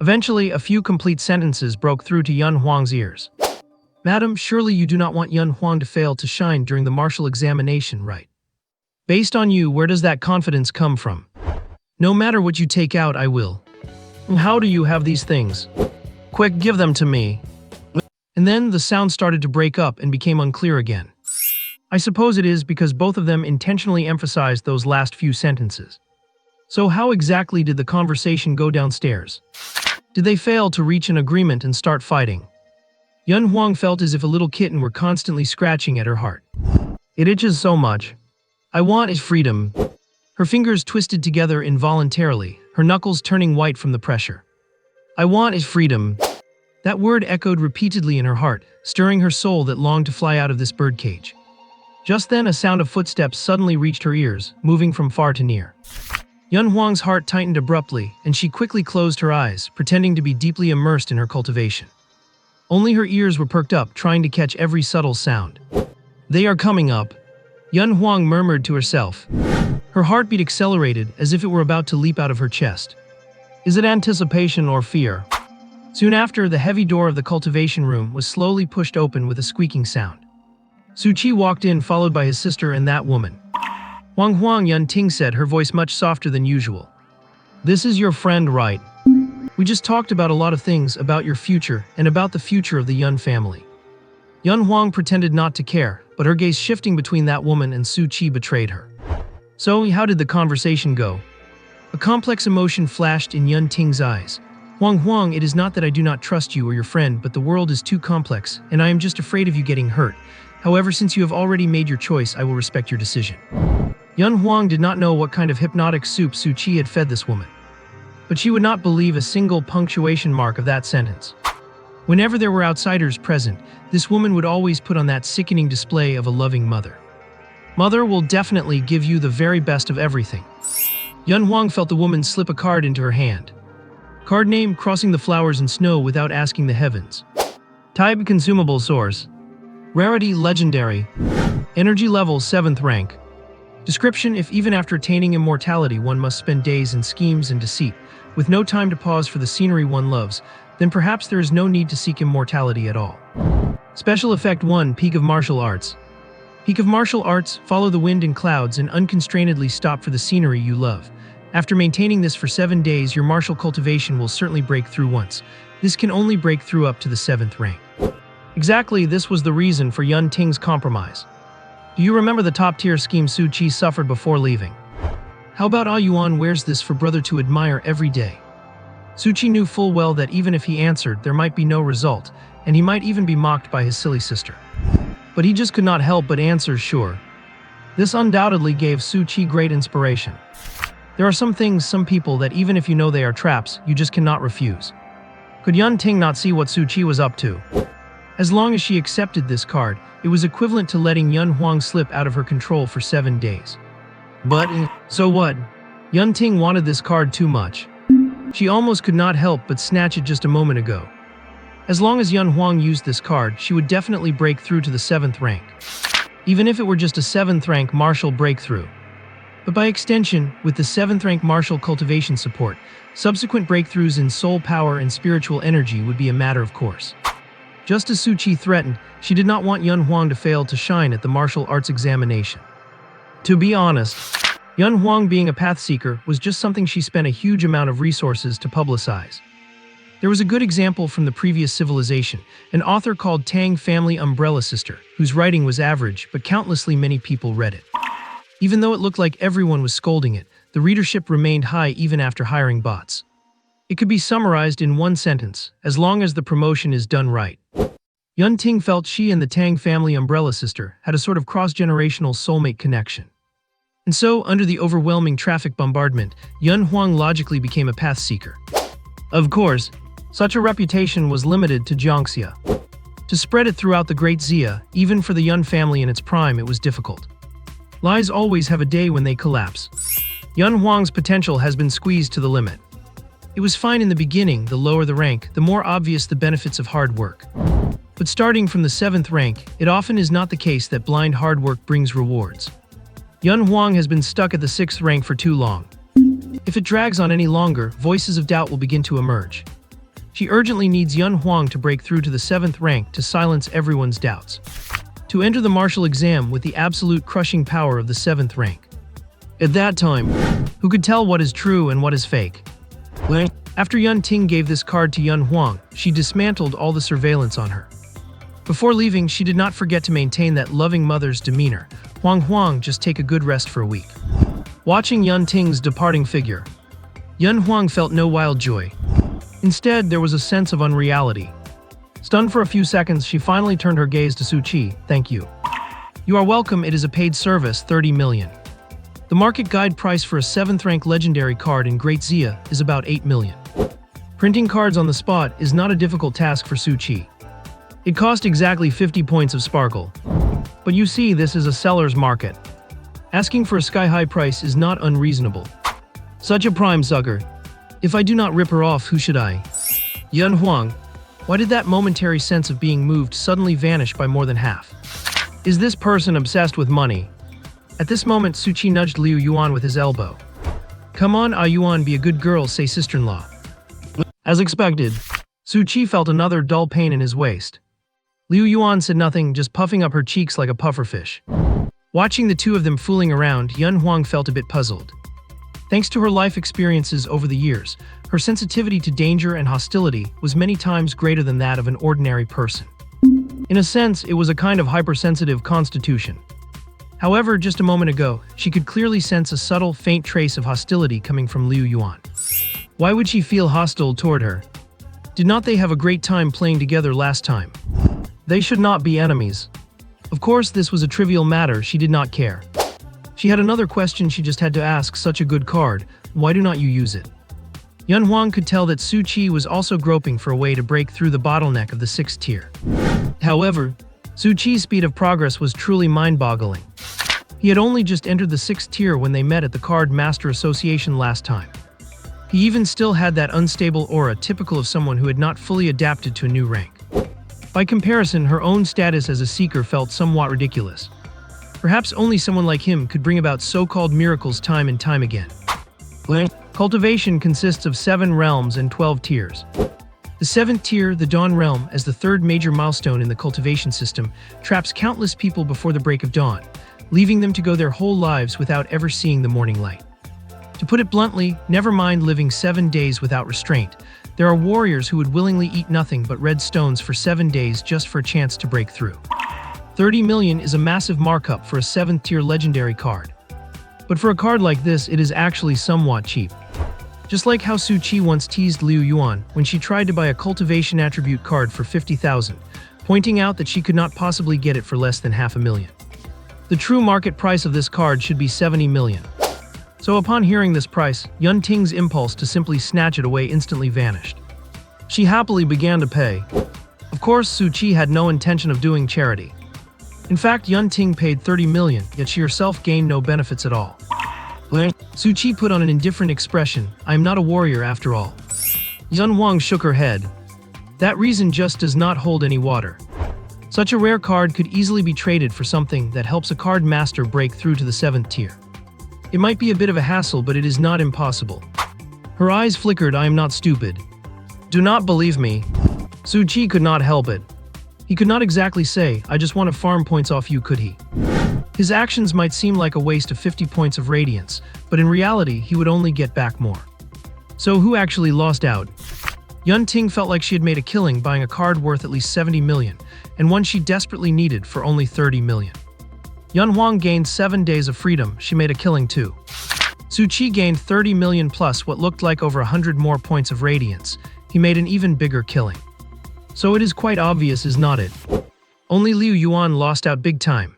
Eventually, a few complete sentences broke through to Yun Huang's ears. Madam, surely you do not want Yun Huang to fail to shine during the martial examination, right? Based on you, where does that confidence come from? No matter what you take out, I will. How do you have these things? Quick, give them to me. And then the sound started to break up and became unclear again. I suppose it is because both of them intentionally emphasized those last few sentences. So how exactly did the conversation go downstairs? Did they fail to reach an agreement and start fighting? Yun Huang felt as if a little kitten were constantly scratching at her heart. It itches so much. I want is freedom. Her fingers twisted together involuntarily, her knuckles turning white from the pressure. I want is freedom. That word echoed repeatedly in her heart, stirring her soul that longed to fly out of this birdcage. Just then, a sound of footsteps suddenly reached her ears, moving from far to near. Yun Huang's heart tightened abruptly, and she quickly closed her eyes, pretending to be deeply immersed in her cultivation. Only her ears were perked up, trying to catch every subtle sound. They are coming up, Yun Huang murmured to herself. Her heartbeat accelerated, as if it were about to leap out of her chest. Is it anticipation or fear? Soon after, the heavy door of the cultivation room was slowly pushed open with a squeaking sound. Su Qi walked in, followed by his sister and that woman. Huang, Yun Ting said, her voice much softer than usual. This is your friend, right? We just talked about a lot of things, about your future, and about the future of the Yun family. Yun Huang pretended not to care, but her gaze shifting between that woman and Su Qi betrayed her. So, how did the conversation go? A complex emotion flashed in Yun Ting's eyes. Huang, it is not that I do not trust you or your friend, but the world is too complex, and I am just afraid of you getting hurt. However, since you have already made your choice, I will respect your decision. Yun Huang did not know what kind of hypnotic soup Su Qi had fed this woman. But she would not believe a single punctuation mark of that sentence. Whenever there were outsiders present, this woman would always put on that sickening display of a loving mother. Mother will definitely give you the very best of everything. Yun Huang felt the woman slip a card into her hand. Card name: Crossing the Flowers and Snow Without Asking the Heavens. Type: Consumable Source. Rarity: Legendary. Energy level: 7th rank. Description: If even after attaining immortality one must spend days in schemes and deceit, with no time to pause for the scenery one loves, then perhaps there is no need to seek immortality at all. Special Effect 1: Peak of Martial Arts. Peak of Martial Arts: Follow the wind and clouds and unconstrainedly stop for the scenery you love. After maintaining this for 7 days, your martial cultivation will certainly break through once. This can only break through up to the 7th rank. Exactly, this was the reason for Yun Ting's compromise. Do you remember the top-tier scheme Su Qi suffered before leaving? How about Ah Yuan wears this for brother to admire every day? Su Qi knew full well that even if he answered, there might be no result, and he might even be mocked by his silly sister. But he just could not help but answer sure. This undoubtedly gave Su Qi great inspiration. There are some things, some people that even if you know they are traps, you just cannot refuse. Could Yun Ting not see what Su Qi was up to? As long as she accepted this card, it was equivalent to letting Yun Huang slip out of her control for 7 days. But, so what? Yun Ting wanted this card too much. She almost could not help but snatch it just a moment ago. As long as Yun Huang used this card, she would definitely break through to the 7th rank. Even if it were just a 7th rank martial breakthrough. But by extension, with the 7th rank martial cultivation support, subsequent breakthroughs in soul power and spiritual energy would be a matter of course. Just as Su Qi threatened, she did not want Yun Huang to fail to shine at the martial arts examination. To be honest, Yun Huang being a path seeker was just something she spent a huge amount of resources to publicize. There was a good example from the previous civilization, an author called Tang Family Umbrella Sister, whose writing was average, but countlessly many people read it. Even though it looked like everyone was scolding it, the readership remained high even after hiring bots. It could be summarized in one sentence: as long as the promotion is done right. Yun Ting felt she and the Tang Family Umbrella Sister had a sort of cross-generational soulmate connection. And so, under the overwhelming traffic bombardment, Yun Huang logically became a path seeker. Of course, such a reputation was limited to Jiangxia. To spread it throughout the Great Xia, even for the Yun family in its prime, it was difficult. Lies always have a day when they collapse. Yun Huang's potential has been squeezed to the limit. It was fine in the beginning. The lower the rank, the more obvious the benefits of hard work. But starting from the 7th rank, it often is not the case that blind hard work brings rewards. Yun Huang has been stuck at the 6th rank for too long. If it drags on any longer, voices of doubt will begin to emerge. She urgently needs Yun Huang to break through to the 7th rank to silence everyone's doubts. To enter the martial exam with the absolute crushing power of the 7th rank. At that time, who could tell what is true and what is fake? After Yun Ting gave this card to Yun Huang, she dismantled all the surveillance on her. Before leaving, she did not forget to maintain that loving mother's demeanor. Huang, just take a good rest for a week. Watching Yun Ting's departing figure, Yun Huang felt no wild joy. Instead, there was a sense of unreality. Stunned for a few seconds, she finally turned her gaze to Su Qi. Thank you. You are welcome. It is a paid service, 30 million. The market guide price for a 7th rank legendary card in Great Xia is about 8 million. Printing cards on the spot is not a difficult task for Su Qi. It cost exactly 50 points of sparkle. But you see, this is a seller's market. Asking for a sky-high price is not unreasonable. Such a prime sucker. If I do not rip her off, who should I? Yun Huang. Why did that momentary sense of being moved suddenly vanish by more than half? Is this person obsessed with money? At this moment, Su Qi nudged Liu Yuan with his elbow. Come on, Ah Yuan, be a good girl, say sister-in-law. As expected, Su Qi felt another dull pain in his waist. Liu Yuan said nothing, just puffing up her cheeks like a pufferfish. Watching the two of them fooling around, Yun Huang felt a bit puzzled. Thanks to her life experiences over the years, her sensitivity to danger and hostility was many times greater than that of an ordinary person. In a sense, it was a kind of hypersensitive constitution. However, just a moment ago, she could clearly sense a subtle, faint trace of hostility coming from Liu Yuan. Why would she feel hostile toward her? Did not they have a great time playing together last time? They should not be enemies. Of course, this was a trivial matter, she did not care. She had another question she just had to ask: such a good card, why do not you use it? Yun Huang could tell that Su Qi was also groping for a way to break through the bottleneck of the 6th tier. However, Su Qi's speed of progress was truly mind-boggling. He had only just entered the 6th tier when they met at the Card Master Association last time. He even still had that unstable aura typical of someone who had not fully adapted to a new rank. By comparison, her own status as a seeker felt somewhat ridiculous. Perhaps only someone like him could bring about so-called miracles time and time again. Cultivation consists of 7 realms and 12 tiers. The 7th tier, the Dawn Realm, as the 3rd major milestone in the cultivation system, traps countless people before the break of dawn, leaving them to go their whole lives without ever seeing the morning light. To put it bluntly, never mind living 7 days without restraint. There are warriors who would willingly eat nothing but red stones for 7 days just for a chance to break through. 30 million is a massive markup for a 7th tier legendary card. But for a card like this, it is actually somewhat cheap. Just like how Su Qi once teased Liu Yuan when she tried to buy a cultivation attribute card for 50,000, pointing out that she could not possibly get it for less than $500,000. The true market price of this card should be 70 million. So upon hearing this price, Yun Ting's impulse to simply snatch it away instantly vanished. She happily began to pay. Of course, Su Qi had no intention of doing charity. In fact, Yun Ting paid 30 million, yet she herself gained no benefits at all. Su Qi put on an indifferent expression. I am not a warrior after all. Yun Huang shook her head. That reason just does not hold any water. Such a rare card could easily be traded for something that helps a card master break through to the 7th tier. It might be a bit of a hassle, but it is not impossible. Her eyes flickered. I am not stupid. Do not believe me. Su Qi could not help it. He could not exactly say, I just want to farm points off you, could he? His actions might seem like a waste of 50 points of radiance, but in reality, he would only get back more. So who actually lost out? Yun Ting felt like she had made a killing buying a card worth at least 70 million, and one she desperately needed for only 30 million. Yun Huang gained 7 days of freedom. She made a killing too. Su Qi gained 30 million plus what looked like over 100 more points of radiance. He made an even bigger killing. So it is quite obvious, is not it? Only Liu Yuan lost out big time.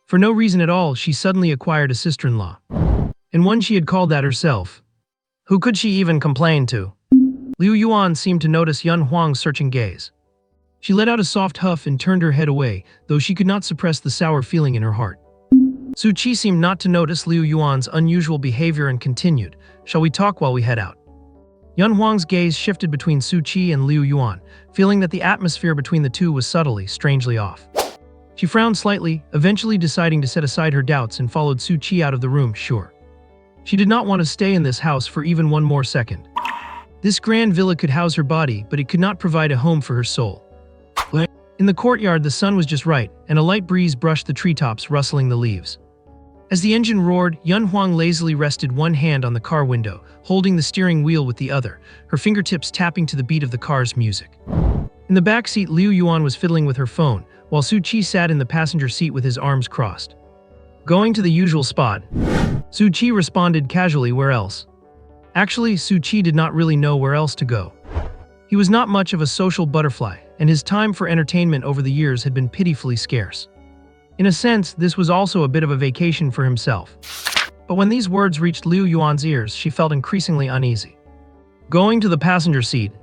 For no reason at all, she suddenly acquired a sister-in-law. And one she had called that herself. Who could she even complain to? Liu Yuan seemed to notice Yun Huang's searching gaze. She let out a soft huff and turned her head away, though she could not suppress the sour feeling in her heart. Su Qi seemed not to notice Liu Yuan's unusual behavior and continued, shall we talk while we head out? Yun Huang's gaze shifted between Su Qi and Liu Yuan, feeling that the atmosphere between the two was subtly, strangely off. She frowned slightly, eventually deciding to set aside her doubts and followed Su Qi out of the room, sure. She did not want to stay in this house for even one more second. This grand villa could house her body, but it could not provide a home for her soul. In the courtyard, the sun was just right, and a light breeze brushed the treetops, rustling the leaves. As the engine roared, Yun Huang lazily rested one hand on the car window, holding the steering wheel with the other, her fingertips tapping to the beat of the car's music. In the back seat, Liu Yuan was fiddling with her phone, while Su Qi sat in the passenger seat with his arms crossed. Going to the usual spot. Su Qi responded casually, where else? Actually, Su Qi did not really know where else to go. He was not much of a social butterfly, and his time for entertainment over the years had been pitifully scarce. In a sense, this was also a bit of a vacation for himself. But when these words reached Liu Yuan's ears, she felt increasingly uneasy. Going to the passenger seat,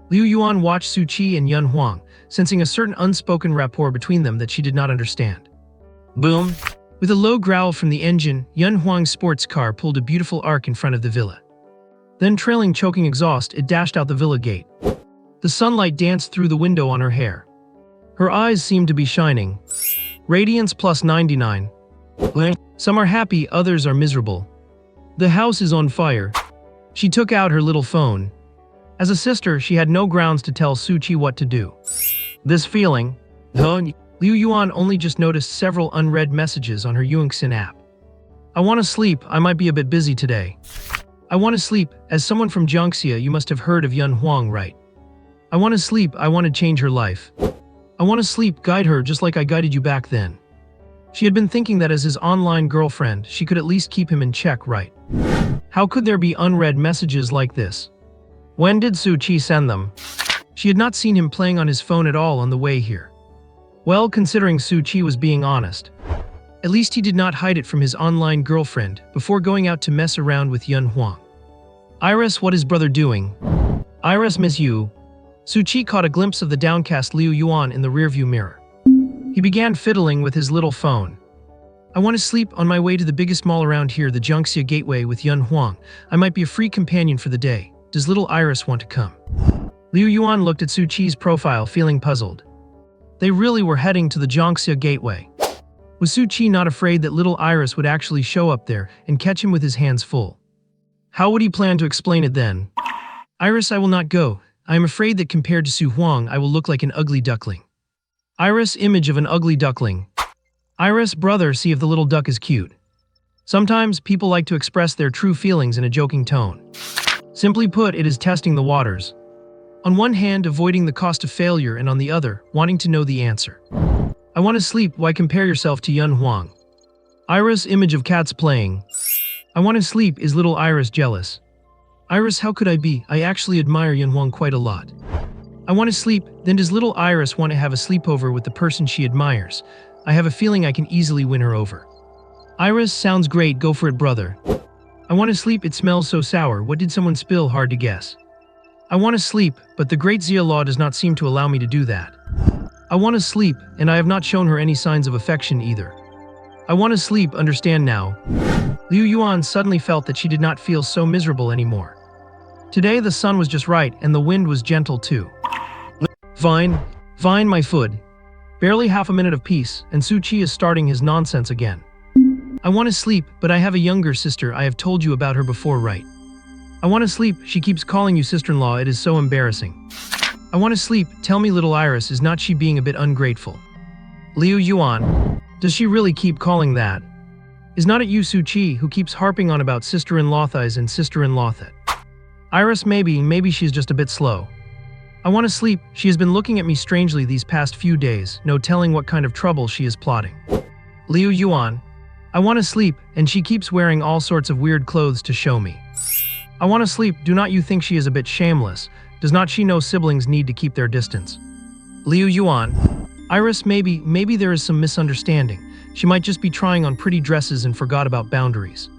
Liu Yuan watched Su Qi and Yun Huang, sensing a certain unspoken rapport between them that she did not understand. Boom! With a low growl from the engine, Yun Huang's sports car pulled a beautiful arc in front of the villa. Then, trailing choking exhaust, it dashed out the villa gate. The sunlight danced through the window on her hair. Her eyes seemed to be shining. Radiance plus 99. Some are happy, others are miserable. The house is on fire. She took out her little phone. As a sister, she had no grounds to tell Su Qi what to do. This feeling... Liu Yuan only just noticed several unread messages on her Yungxin app. I want to sleep, I might be a bit busy today. I want to sleep, as someone from Jiangxia you must have heard of Yun Huang, right? I want to sleep, I want to change her life. I want to sleep, guide her just like I guided you back then. She had been thinking that as his online girlfriend, she could at least keep him in check, right? How could there be unread messages like this? When did Su Qi send them? She had not seen him playing on his phone at all on the way here. Well, considering Su Qi was being honest, at least he did not hide it from his online girlfriend before going out to mess around with Yun Huang. Iris, what is brother doing? Iris, miss you. Su Qi caught a glimpse of the downcast Liu Yuan in the rearview mirror. He began fiddling with his little phone. I want to sleep on my way to the biggest mall around here, the Jiangxia Gateway with Yun Huang. I might be a free companion for the day. Does little Iris want to come? Liu Yuan looked at Su Qi's profile, feeling puzzled. They really were heading to the Jiangxia Gateway. Was Su Qi not afraid that little Iris would actually show up there and catch him with his hands full? How would he plan to explain it then? Iris, I will not go. I am afraid that compared to Su Huang, I will look like an ugly duckling. Iris, image of an ugly duckling. Iris, brother, see if the little duck is cute. Sometimes people like to express their true feelings in a joking tone. Simply put, it is testing the waters. On one hand, avoiding the cost of failure, and on the other, wanting to know the answer. I want to sleep. Why compare yourself to Yun Huang? Iris, image of cats playing. I want to sleep. Is little Iris jealous? Iris, how could I be? I actually admire Yun Huang quite a lot. I want to sleep. Then does little Iris want to have a sleepover with the person she admires? I have a feeling I can easily win her over. Iris, sounds great. Go for it, brother. I want to sleep. It smells so sour. What did someone spill? Hard to guess. I want to sleep, but the great Xia law does not seem to allow me to do that. I want to sleep, and I have not shown her any signs of affection either. I want to sleep. Understand now. Liu Yuan suddenly felt that she did not feel so miserable anymore. Today the sun was just right, and the wind was gentle too. Vine, my foot. Barely half a minute of peace, and Su Qi is starting his nonsense again. I want to sleep, but I have a younger sister. I have told you about her before, right? I want to sleep. She keeps calling you sister-in-law. It is so embarrassing. I want to sleep. Tell me, little Iris, is not she being a bit ungrateful? Liu Yuan, does she really keep calling that? Is not it you, Su Qi, who keeps harping on about sister-in-law thighs and sister-in-law that? Iris, maybe she's just a bit slow. I want to sleep. She has been looking at me strangely these past few days, no telling what kind of trouble she is plotting. Liu Yuan, I want to sleep, and she keeps wearing all sorts of weird clothes to show me. I want to sleep. Do not you think she is a bit shameless? Does not she know siblings need to keep their distance? Liu Yuan, Iris, maybe there is some misunderstanding. She might just be trying on pretty dresses and forgot about boundaries.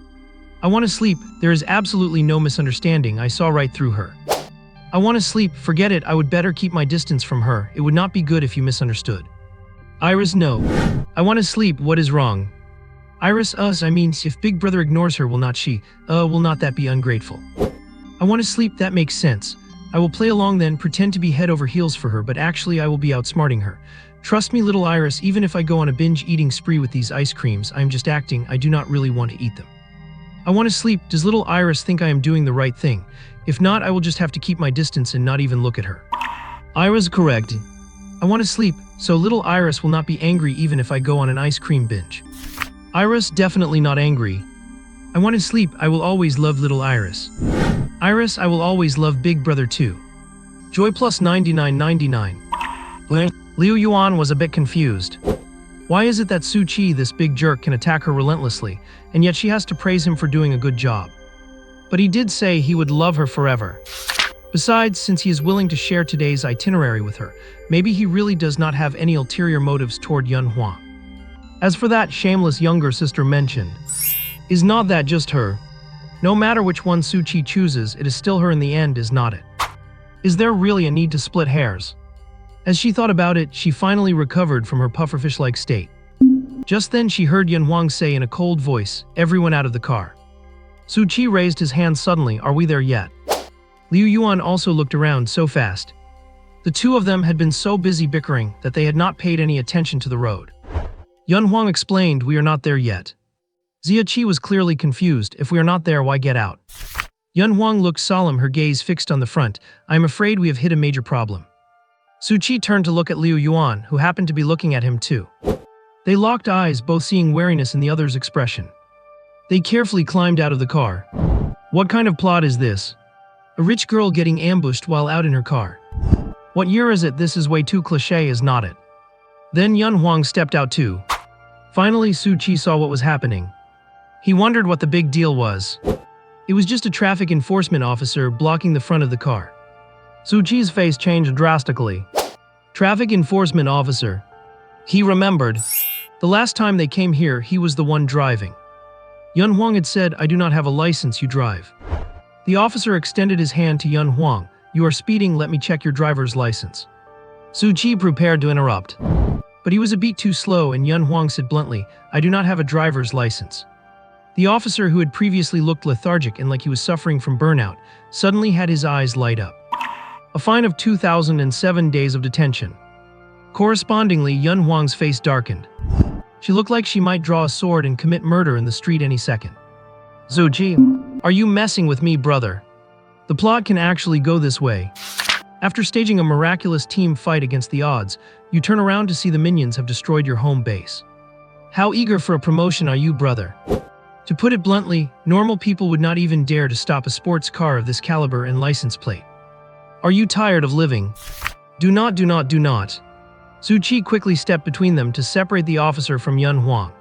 I want to sleep. There is absolutely no misunderstanding. I saw right through her. I want to sleep. Forget it. I would better keep my distance from her. It would not be good if you misunderstood. Iris, no. I want to sleep. What is wrong? Iris, if Big Brother ignores her, will not that be ungrateful? I want to sleep. That makes sense. I will play along then, pretend to be head over heels for her, but actually I will be outsmarting her. Trust me, little Iris, even if I go on a binge-eating spree with these ice creams, I am just acting. I do not really want to eat them. I want to sleep. Does little Iris think I am doing the right thing? If not, I will just have to keep my distance and not even look at her. Iris, correct. I want to sleep, so little Iris will not be angry even if I go on an ice cream binge. Iris, definitely not angry. I want to sleep. I will always love little Iris. Iris, I will always love Big Brother too. Joy plus 99.99. Liu Yuan was a bit confused. Why is it that Su Qi, this big jerk, can attack her relentlessly, and yet she has to praise him for doing a good job? But he did say he would love her forever. Besides, since he is willing to share today's itinerary with her, maybe he really does not have any ulterior motives toward Yun Huang. As for that shameless younger sister mentioned, is not that just her? No matter which one Su Qi chooses, it is still her in the end, is not it? Is there really a need to split hairs? As she thought about it, she finally recovered from her pufferfish-like state. Just then she heard Yun Huang say in a cold voice, "Everyone out of the car." Su Qi raised his hand suddenly. Are we there yet? Liu Yuan also looked around so fast. The two of them had been so busy bickering that they had not paid any attention to the road. Yun Huang explained, we are not there yet. Xia Qi was clearly confused. If we are not there, why get out? Yun Huang looked solemn, her gaze fixed on the front. I am afraid we have hit a major problem. Su Qi turned to look at Liu Yuan, who happened to be looking at him too. They locked eyes, both seeing wariness in the other's expression. They carefully climbed out of the car. What kind of plot is this? A rich girl getting ambushed while out in her car. What year is it? This is way too cliché, is not it? Then Yun Huang stepped out too. Finally, Su Qi saw what was happening. He wondered what the big deal was. It was just a traffic enforcement officer blocking the front of the car. Su Qi's face changed drastically. Traffic enforcement officer. He remembered. The last time they came here, he was the one driving. Yun Huang had said, I do not have a license, you drive. The officer extended his hand to Yun Huang. You are speeding, let me check your driver's license. Su Qi prepared to interrupt. But he was a beat too slow, and Yun Huang said bluntly, I do not have a driver's license. The officer, who had previously looked lethargic and like he was suffering from burnout, suddenly had his eyes light up. A fine of 2,007 days of detention. Correspondingly, Yun Huang's face darkened. She looked like she might draw a sword and commit murder in the street any second. Su Qi, are you messing with me, brother? The plot can actually go this way. After staging a miraculous team fight against the odds, you turn around to see the minions have destroyed your home base. How eager for a promotion are you, brother? To put it bluntly, normal people would not even dare to stop a sports car of this caliber and license plate. Are you tired of living? Do not, do not, do not. Su Qi quickly stepped between them to separate the officer from Yun Huang.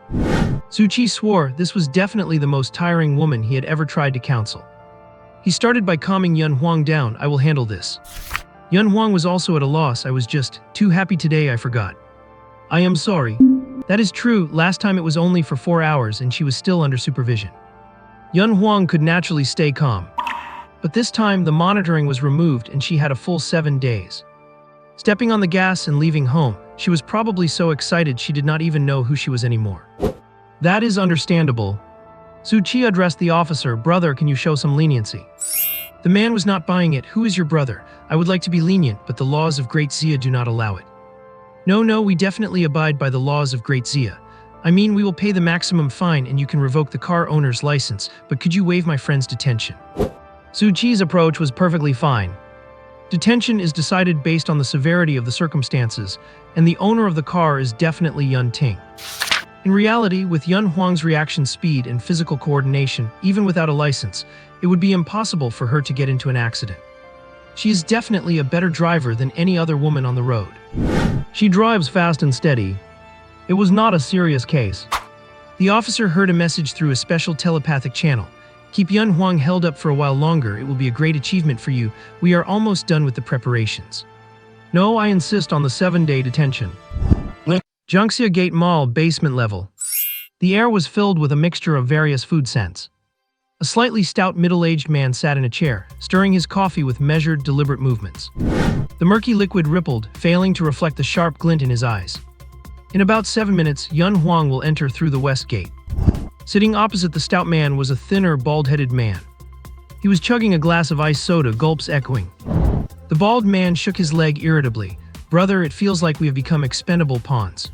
Su Qi swore this was definitely the most tiring woman he had ever tried to counsel. He started by calming Yun Huang down. I will handle this. Yun Huang was also at a loss. I was just too happy today I forgot. I am sorry. That is true, last time it was only for 4 hours and she was still under supervision. Yun Huang could naturally stay calm. But this time the monitoring was removed and she had a full 7 days. Stepping on the gas and leaving home, she was probably so excited she did not even know who she was anymore. That is understandable. Su Qi addressed the officer. Brother, can you show some leniency? The man was not buying it. Who is your brother? I would like to be lenient, but the laws of Great Xia do not allow it. No, we definitely abide by the laws of Great Xia. I mean, we will pay the maximum fine and you can revoke the car owner's license, but could you waive my friend's detention? Su Qi's approach was perfectly fine. Detention is decided based on the severity of the circumstances, and the owner of the car is definitely Yun Ting. In reality, with Yun Huang's reaction speed and physical coordination, even without a license, it would be impossible for her to get into an accident. She is definitely a better driver than any other woman on the road. She drives fast and steady. It was not a serious case. The officer heard a message through a special telepathic channel. Keep Yun Huang held up for a while longer. It will be a great achievement for you. We are almost done with the preparations. No, I insist on the 7-day detention. Jiangxia Gate Mall basement level. The air was filled with a mixture of various food scents. A slightly stout middle-aged man sat in a chair, stirring his coffee with measured, deliberate movements. The murky liquid rippled, failing to reflect the sharp glint in his eyes. In about 7 minutes, Yun Huang will enter through the west gate. Sitting opposite the stout man was a thinner, bald-headed man. He was chugging a glass of iced soda, gulps echoing. The bald man shook his leg irritably. Brother, it feels like we have become expendable pawns.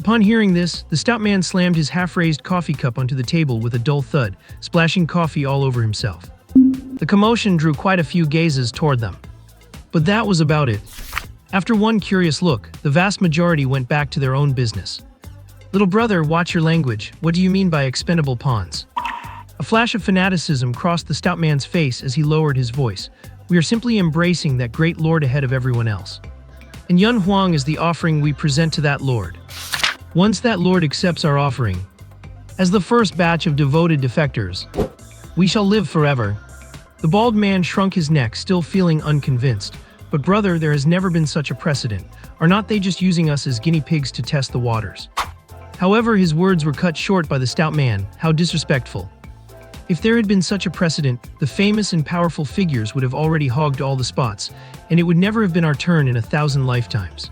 Upon hearing this, the stout man slammed his half-raised coffee cup onto the table with a dull thud, splashing coffee all over himself. The commotion drew quite a few gazes toward them. But that was about it. After one curious look, the vast majority went back to their own business. Little brother, watch your language. What do you mean by expendable pawns? A flash of fanaticism crossed the stout man's face as he lowered his voice. We are simply embracing that great lord ahead of everyone else. And Yun Huang is the offering we present to that lord. Once that lord accepts our offering, as the first batch of devoted defectors, we shall live forever. The bald man shrunk his neck, still feeling unconvinced. But brother, there has never been such a precedent. Are not they just using us as guinea pigs to test the waters? However, his words were cut short by the stout man. How disrespectful. If there had been such a precedent, the famous and powerful figures would have already hogged all the spots, and it would never have been our turn in 1,000 lifetimes.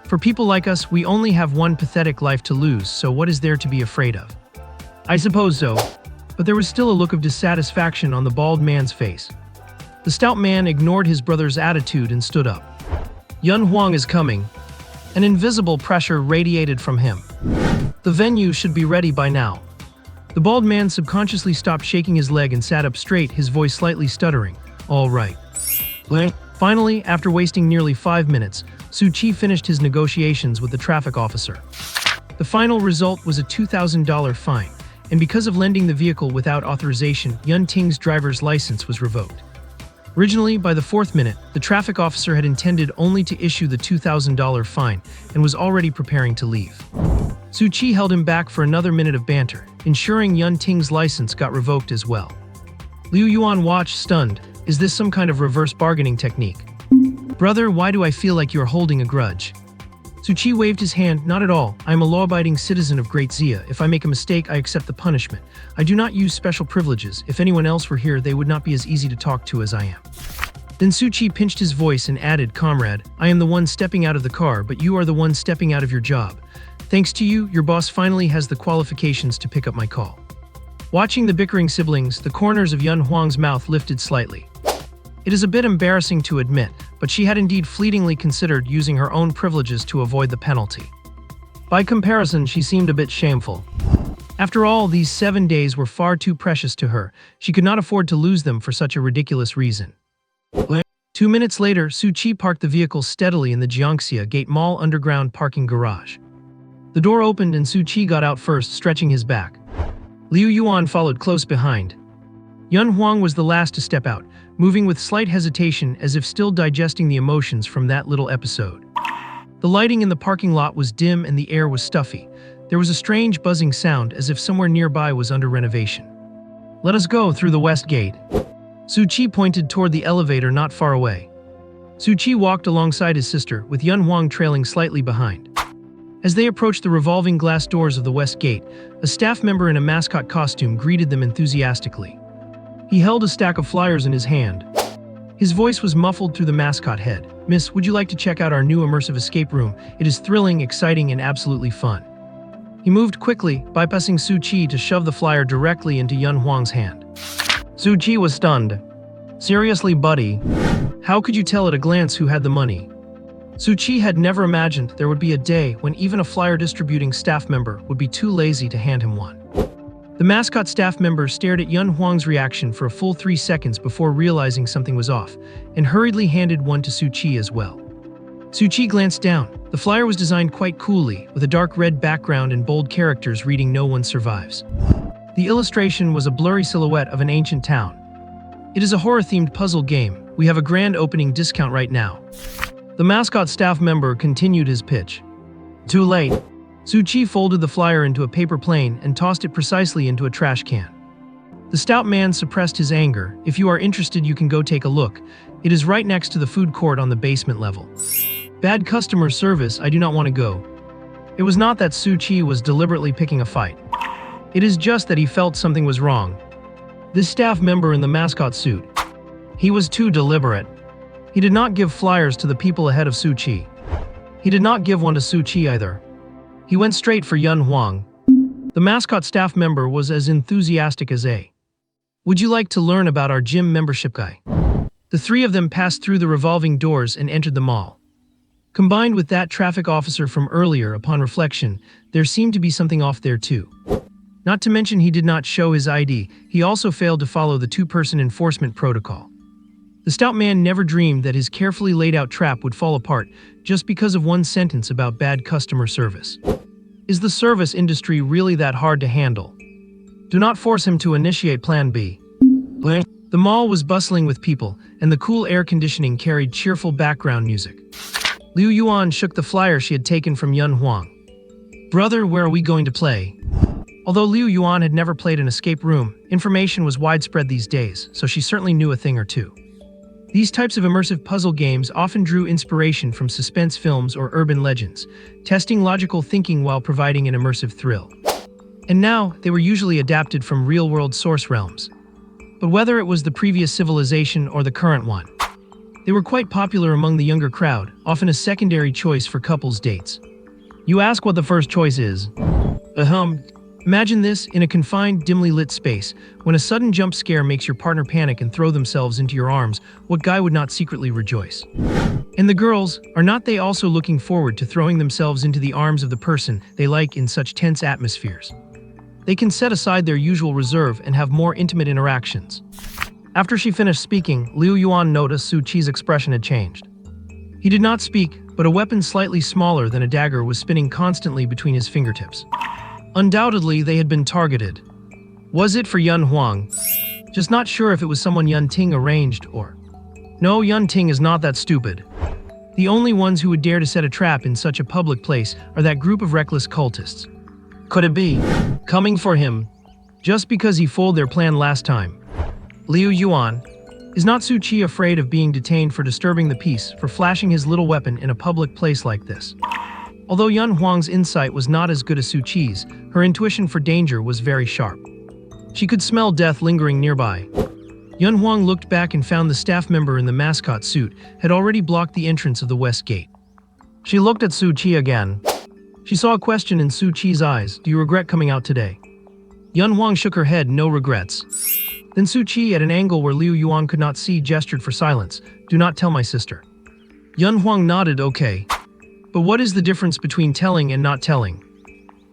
For people like us, we only have one pathetic life to lose, so what is there to be afraid of? I suppose so. But there was still a look of dissatisfaction on the bald man's face. The stout man ignored his brother's attitude and stood up. Yun Huang is coming. An invisible pressure radiated from him. The venue should be ready by now. The bald man subconsciously stopped shaking his leg and sat up straight, his voice slightly stuttering. All right. Finally, after wasting nearly 5 minutes, Su Qi finished his negotiations with the traffic officer. The final result was a $2,000 fine, and because of lending the vehicle without authorization, Yun Ting's driver's license was revoked. Originally, by the 4th minute, the traffic officer had intended only to issue the $2,000 fine and was already preparing to leave. Su Qi held him back for another minute of banter, ensuring Yun Ting's license got revoked as well. Liu Yuan watched, stunned. Is this some kind of reverse bargaining technique? Brother, why do I feel like you are holding a grudge? Su Qi waved his hand. Not at all. I am a law-abiding citizen of Great Xia. If I make a mistake, I accept the punishment. I do not use special privileges. If anyone else were here, they would not be as easy to talk to as I am. Then Su Qi pinched his voice and added, Comrade, I am the one stepping out of the car, but you are the one stepping out of your job. Thanks to you, your boss finally has the qualifications to pick up my call. Watching the bickering siblings, the corners of Yun Huang's mouth lifted slightly. It is a bit embarrassing to admit, but she had indeed fleetingly considered using her own privileges to avoid the penalty. By comparison, she seemed a bit shameful. After all, these 7 days were far too precious to her. She could not afford to lose them for such a ridiculous reason. 2 minutes later, Su Qi parked the vehicle steadily in the Jiangxia Gate Mall underground parking garage. The door opened and Su Qi got out first, stretching his back. Liu Yuan followed close behind. Yun Huang was the last to step out, moving with slight hesitation as if still digesting the emotions from that little episode. The lighting in the parking lot was dim and the air was stuffy. There was a strange buzzing sound as if somewhere nearby was under renovation. "Let us go through the west gate." Su Qi pointed toward the elevator not far away. Su Qi walked alongside his sister, with Yun Huang trailing slightly behind. As they approached the revolving glass doors of the west gate, a staff member in a mascot costume greeted them enthusiastically. He held a stack of flyers in his hand. His voice was muffled through the mascot head. "Miss, would you like to check out our new immersive escape room? It is thrilling, exciting, and absolutely fun." He moved quickly, bypassing Su Qi to shove the flyer directly into Yun Huang's hand. Su Qi was stunned. "Seriously, buddy? How could you tell at a glance who had the money?" Su Qi had never imagined there would be a day when even a flyer distributing staff member would be too lazy to hand him one. The mascot staff member stared at Yun Huang's reaction for a full 3 seconds before realizing something was off, and hurriedly handed one to Su Qi as well. Su Qi glanced down. The flyer was designed quite coolly, with a dark red background and bold characters reading "No one survives." The illustration was a blurry silhouette of an ancient town. "It is a horror-themed puzzle game. We have a grand opening discount right now." The mascot staff member continued his pitch. "Too late." Su Qi folded the flyer into a paper plane and tossed it precisely into a trash can. The stout man suppressed his anger. "If you are interested, you can go take a look. It is right next to the food court on the basement level." "Bad customer service, I do not want to go." It was not that Su Qi was deliberately picking a fight. It is just that he felt something was wrong. This staff member in the mascot suit. He was too deliberate. He did not give flyers to the people ahead of Su Qi. He did not give one to Su Qi either. He went straight for Yun Huang. The mascot staff member was as enthusiastic as A. "Would you like to learn about our gym membership guy?" The three of them passed through the revolving doors and entered the mall. Combined with that traffic officer from earlier, upon reflection, there seemed to be something off there too. Not to mention he did not show his ID, he also failed to follow the two-person enforcement protocol. The stout man never dreamed that his carefully laid out trap would fall apart just because of one sentence about bad customer service. Is the service industry really that hard to handle? Do not force him to initiate Plan B. The mall was bustling with people, and the cool air conditioning carried cheerful background music. Liu Yuan shook the flyer she had taken from Yun Huang. "Brother, where are we going to play?" Although Liu Yuan had never played an escape room, information was widespread these days, so she certainly knew a thing or two. These types of immersive puzzle games often drew inspiration from suspense films or urban legends, testing logical thinking while providing an immersive thrill. And now, they were usually adapted from real-world source realms. But whether it was the previous civilization or the current one, they were quite popular among the younger crowd, often a secondary choice for couples' dates. You ask what the first choice is. Imagine this, in a confined, dimly lit space. When a sudden jump scare makes your partner panic and throw themselves into your arms, what guy would not secretly rejoice? And the girls, are not they also looking forward to throwing themselves into the arms of the person they like in such tense atmospheres? They can set aside their usual reserve and have more intimate interactions. After she finished speaking, Liu Yuan noticed Su Qi's expression had changed. He did not speak, but a weapon slightly smaller than a dagger was spinning constantly between his fingertips. Undoubtedly, they had been targeted. Was it for Yun Huang? Just not sure if it was someone Yun Ting arranged or... No, Yun Ting is not that stupid. The only ones who would dare to set a trap in such a public place are that group of reckless cultists. Could it be coming for him just because he fooled their plan last time? Liu Yuan, is not Su Qi afraid of being detained for disturbing the peace, for flashing his little weapon in a public place like this? Although Yun Huang's insight was not as good as Su Qi's, her intuition for danger was very sharp. She could smell death lingering nearby. Yun Huang looked back and found the staff member in the mascot suit had already blocked the entrance of the west gate. She looked at Su Qi again. She saw a question in Su Qi's eyes. "Do you regret coming out today?" Yun Huang shook her head, "No regrets." Then Su Qi, at an angle where Liu Yuan could not see, gestured for silence. "Do not tell my sister." Yun Huang nodded, "Okay. But what is the difference between telling and not telling?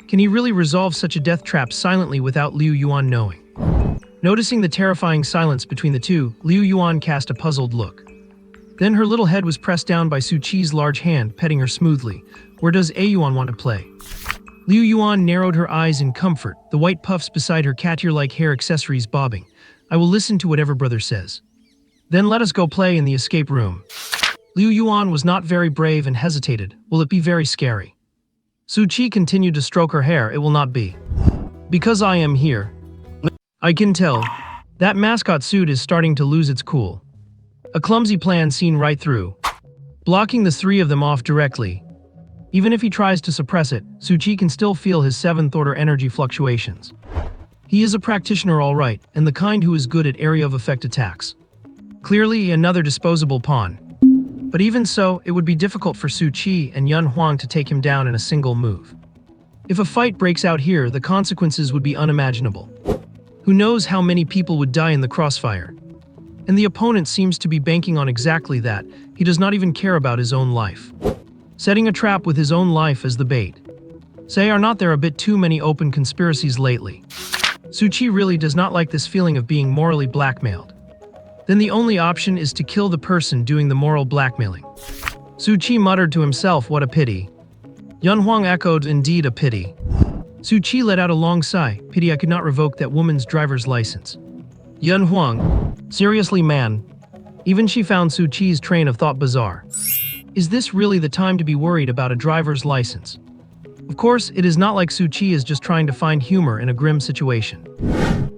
Can he really resolve such a death trap silently without Liu Yuan knowing?" Noticing the terrifying silence between the two, Liu Yuan cast a puzzled look. Then her little head was pressed down by Su Qi's large hand, petting her smoothly. "Where does A Yuan want to play?" Liu Yuan narrowed her eyes in comfort, the white puffs beside her cat ear-like hair accessories bobbing. I will listen to whatever brother says. Then let us go play in the escape room. Liu Yuan was not very brave and hesitated. Will it be very scary? Su Qi continued to stroke her hair. It will not be. Because I am here. I can tell. That mascot suit is starting to lose its cool. A clumsy plan seen right through, blocking the three of them off directly. Even if he tries to suppress it, Su Qi can still feel his seventh-order energy fluctuations. He is a practitioner all right, and the kind who is good at area of effect attacks. Clearly another disposable pawn. But even so, it would be difficult for Su Qi and Yun Huang to take him down in a single move. If a fight breaks out here, the consequences would be unimaginable. Who knows how many people would die in the crossfire? And the opponent seems to be banking on exactly that. He does not even care about his own life. Setting a trap with his own life as the bait. Say, are not there a bit too many open conspiracies lately? Su Qi really does not like this feeling of being morally blackmailed. Then the only option is to kill the person doing the moral blackmailing. Su Qi muttered to himself, what a pity. Yun Huang echoed, indeed a pity. Su Qi let out a long sigh, pity I could not revoke that woman's driver's license. Yun Huang, seriously man. Even she found Su Qi's train of thought bizarre. Is this really the time to be worried about a driver's license? Of course, it is not like Su Qi is just trying to find humor in a grim situation.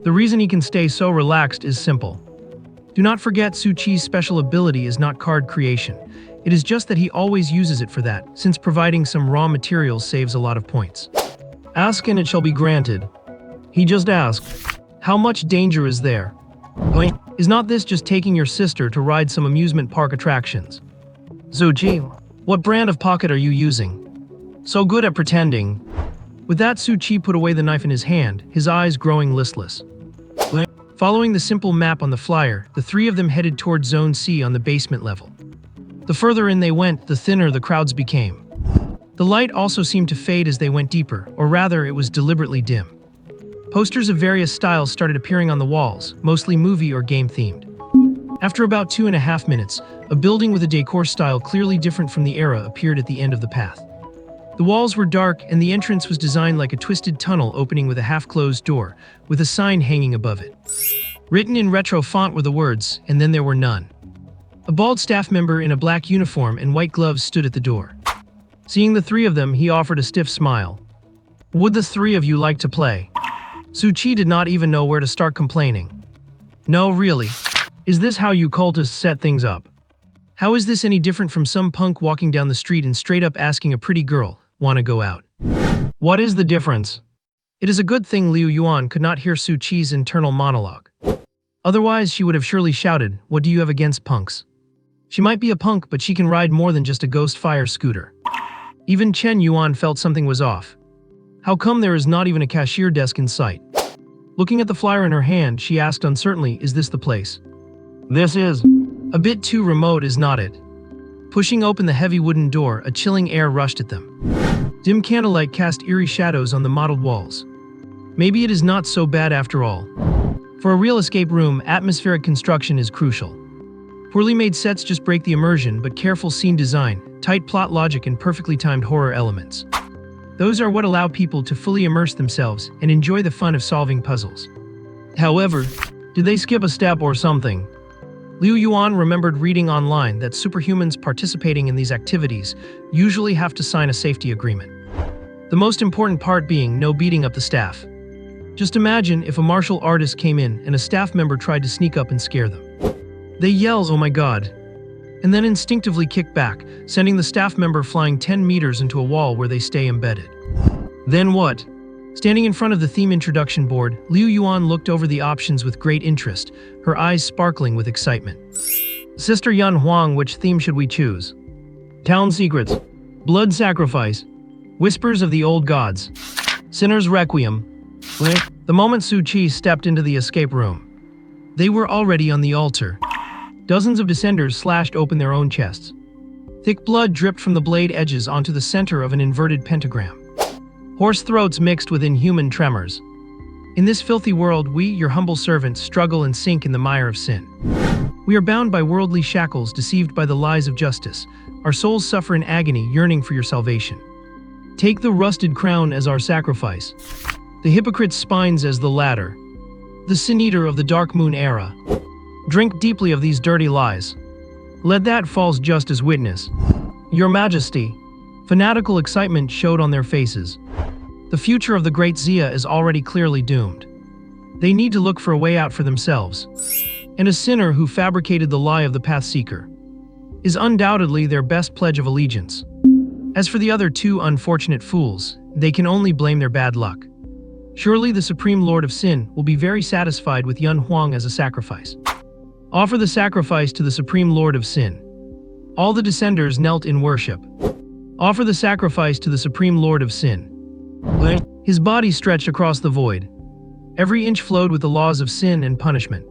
The reason he can stay so relaxed is simple. Do not forget Su Qi's special ability is not card creation. It is just that he always uses it for that, since providing some raw materials saves a lot of points. Ask and it shall be granted. He just asked, how much danger is there? Is not this just taking your sister to ride some amusement park attractions? Su Qi, what brand of pocket are you using? So good at pretending. With that, Su Qi put away the knife in his hand, his eyes growing listless. Following the simple map on the flyer, the three of them headed toward Zone C on the basement level. The further in they went, the thinner the crowds became. The light also seemed to fade as they went deeper, or rather, it was deliberately dim. Posters of various styles started appearing on the walls, mostly movie or game-themed. After about 2.5 minutes, a building with a decor style clearly different from the era appeared at the end of the path. The walls were dark, and the entrance was designed like a twisted tunnel opening with a half-closed door, with a sign hanging above it. Written in retro font were the words, and then there were none. A bald staff member in a black uniform and white gloves stood at the door. Seeing the three of them, he offered a stiff smile. Would the three of you like to play? Su Qi did not even know where to start complaining. No, really. Is this how you cultists set things up? How is this any different from some punk walking down the street and straight up asking a pretty girl, wanna go out? What is the difference? It is a good thing Liu Yuan could not hear Su Qi's internal monologue. Otherwise, she would have surely shouted, what do you have against punks? She might be a punk, but she can ride more than just a ghost fire scooter. Even Chen Yuan felt something was off. How come there is not even a cashier desk in sight? Looking at the flyer in her hand, she asked uncertainly, is this the place? This is. A bit too remote, is not it? Pushing open the heavy wooden door, a chilling air rushed at them. Dim candlelight cast eerie shadows on the mottled walls. Maybe it is not so bad after all. For a real escape room, atmospheric construction is crucial. Poorly made sets just break the immersion, but careful scene design, tight plot logic, and perfectly timed horror elements. Those are what allow people to fully immerse themselves and enjoy the fun of solving puzzles. However, did they skip a step or something? Liu Yuan remembered reading online that superhumans participating in these activities usually have to sign a safety agreement. The most important part being no beating up the staff. Just imagine if a martial artist came in and a staff member tried to sneak up and scare them. They yell, oh my god, and then instinctively kick back, sending the staff member flying 10 meters into a wall where they stay embedded. Then what? Standing in front of the theme introduction board, Liu Yuan looked over the options with great interest, her eyes sparkling with excitement. Sister Yun Huang, which theme should we choose? Town Secrets, Blood Sacrifice, Whispers of the Old Gods, Sinner's Requiem. The moment Su Qi stepped into the escape room, they were already on the altar. Dozens of descenders slashed open their own chests. Thick blood dripped from the blade edges onto the center of an inverted pentagram. Hoarse throats mixed with inhuman tremors. In this filthy world, we, your humble servants, struggle and sink in the mire of sin. We are bound by worldly shackles, deceived by the lies of justice. Our souls suffer in agony, yearning for your salvation. Take the rusted crown as our sacrifice, the hypocrite's spines as the ladder, the sin-eater of the dark moon era. Drink deeply of these dirty lies. Let that false just as witness. Your Majesty. Fanatical excitement showed on their faces. The future of the great Zia is already clearly doomed. They need to look for a way out for themselves. And a sinner who fabricated the lie of the Pathseeker is undoubtedly their best pledge of allegiance. As for the other two unfortunate fools, they can only blame their bad luck. Surely the Supreme Lord of Sin will be very satisfied with Yun Huang as a sacrifice. Offer the sacrifice to the Supreme Lord of Sin. All the descenders knelt in worship. Offer the sacrifice to the Supreme Lord of Sin. His body stretched across the void. Every inch flowed with the laws of sin and punishment.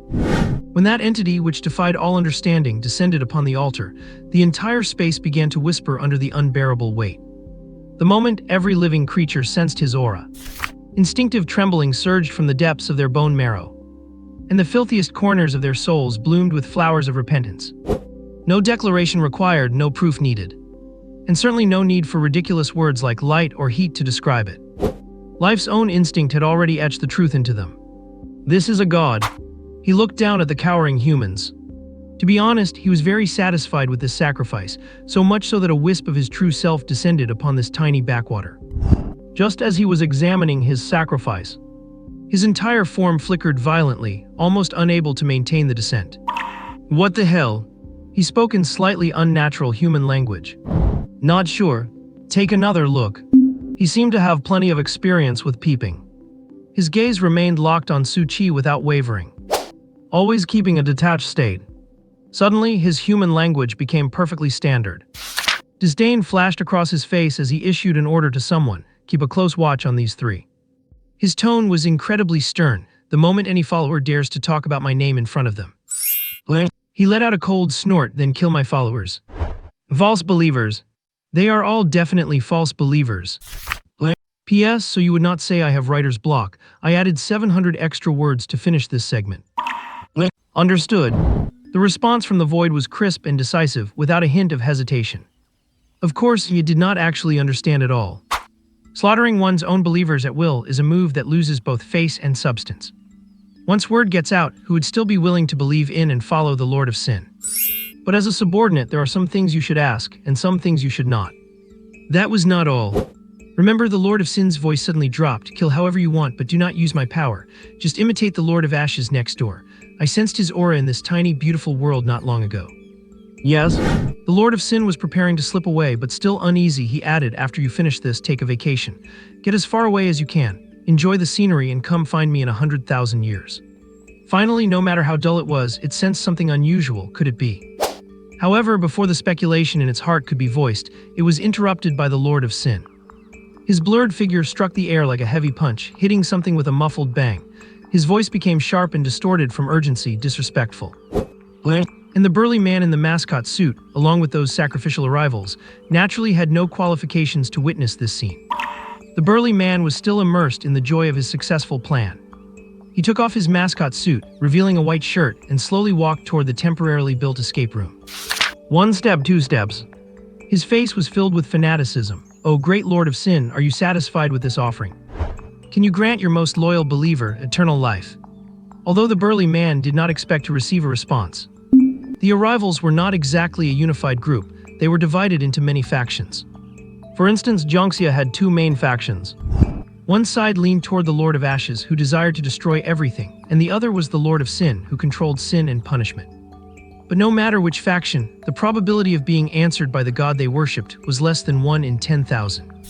When that entity which defied all understanding descended upon the altar, the entire space began to whisper under the unbearable weight. The moment every living creature sensed his aura, instinctive trembling surged from the depths of their bone marrow, and the filthiest corners of their souls bloomed with flowers of repentance. No declaration required, no proof needed, and certainly no need for ridiculous words like light or heat to describe it. Life's own instinct had already etched the truth into them. This is a god. He looked down at the cowering humans. To be honest, he was very satisfied with this sacrifice, so much so that a wisp of his true self descended upon this tiny backwater. Just as he was examining his sacrifice, his entire form flickered violently, almost unable to maintain the descent. What the hell? He spoke in slightly unnatural human language. Not sure. Take another look. He seemed to have plenty of experience with peeping. His gaze remained locked on Su Qi without wavering, always keeping a detached state. Suddenly, his human language became perfectly standard. Disdain flashed across his face as he issued an order to someone, keep a close watch on these three. His tone was incredibly stern, the moment any follower dares to talk about my name in front of them. He let out a cold snort, then kill my followers. False believers. They are all definitely false believers. P.S. So you would not say I have writer's block, I added 700 extra words to finish this segment. Understood. The response from the void was crisp and decisive, without a hint of hesitation. Of course, he did not actually understand at all. Slaughtering one's own believers at will is a move that loses both face and substance. Once word gets out, who would still be willing to believe in and follow the Lord of Sin? But as a subordinate, there are some things you should ask, and some things you should not. That was not all. Remember, the Lord of Sin's voice suddenly dropped. Kill however you want, but do not use my power. Just imitate the Lord of Ashes next door. I sensed his aura in this tiny, beautiful world not long ago. Yes? The Lord of Sin was preparing to slip away, but still uneasy, he added, after you finish this, take a vacation. Get as far away as you can. Enjoy the scenery and come find me in 100,000 years. Finally, no matter how dull it was, it sensed something unusual. Could it be? However, before the speculation in its heart could be voiced, it was interrupted by the Lord of Sin. His blurred figure struck the air like a heavy punch, hitting something with a muffled bang. His voice became sharp and distorted from urgency, disrespectful. And the burly man in the mascot suit, along with those sacrificial arrivals, naturally had no qualifications to witness this scene. The burly man was still immersed in the joy of his successful plan. He took off his mascot suit, revealing a white shirt, and slowly walked toward the temporarily built escape room. 1 step, 2 steps. His face was filled with fanaticism. O great Lord of Sin, are you satisfied with this offering? Can you grant your most loyal believer eternal life? Although the burly man did not expect to receive a response. The arrivals were not exactly a unified group. They were divided into many factions. For instance, Jiangxia had 2 main factions. One side leaned toward the Lord of Ashes, who desired to destroy everything, and the other was the Lord of Sin, who controlled sin and punishment. But no matter which faction, the probability of being answered by the god they worshipped was less than 1 in 10,000.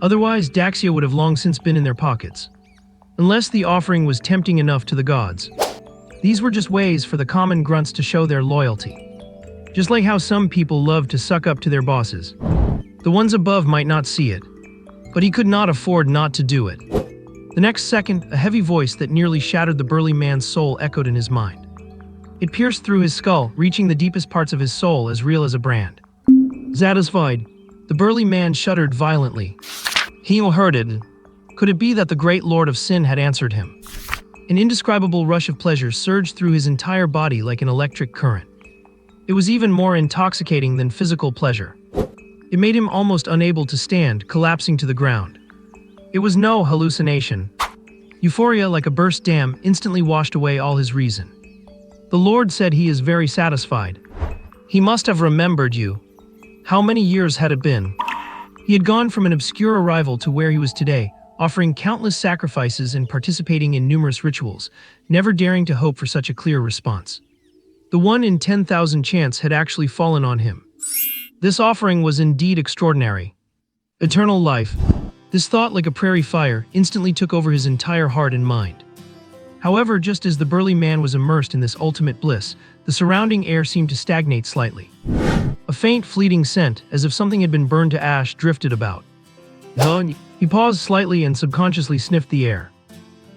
Otherwise, Daxia would have long since been in their pockets. Unless the offering was tempting enough to the gods. These were just ways for the common grunts to show their loyalty. Just like how some people love to suck up to their bosses. The ones above might not see it, but he could not afford not to do it. The next second, a heavy voice that nearly shattered the burly man's soul echoed in his mind. It pierced through his skull, reaching the deepest parts of his soul, as real as a brand. Satisfied, the burly man shuddered violently. He heard it. Could it be that the great Lord of Sin had answered him? An indescribable rush of pleasure surged through his entire body like an electric current. It was even more intoxicating than physical pleasure. It made him almost unable to stand, collapsing to the ground. It was no hallucination. Euphoria, like a burst dam, instantly washed away all his reason. The Lord said he is very satisfied. He must have remembered you. How many years had it been? He had gone from an obscure arrival to where he was today, offering countless sacrifices and participating in numerous rituals, never daring to hope for such a clear response. The 1 in 10,000 chance had actually fallen on him. This offering was indeed extraordinary. Eternal life. This thought, like a prairie fire, instantly took over his entire heart and mind. However, just as the burly man was immersed in this ultimate bliss, the surrounding air seemed to stagnate slightly. A faint, fleeting scent, as if something had been burned to ash, drifted about. He paused slightly and subconsciously sniffed the air.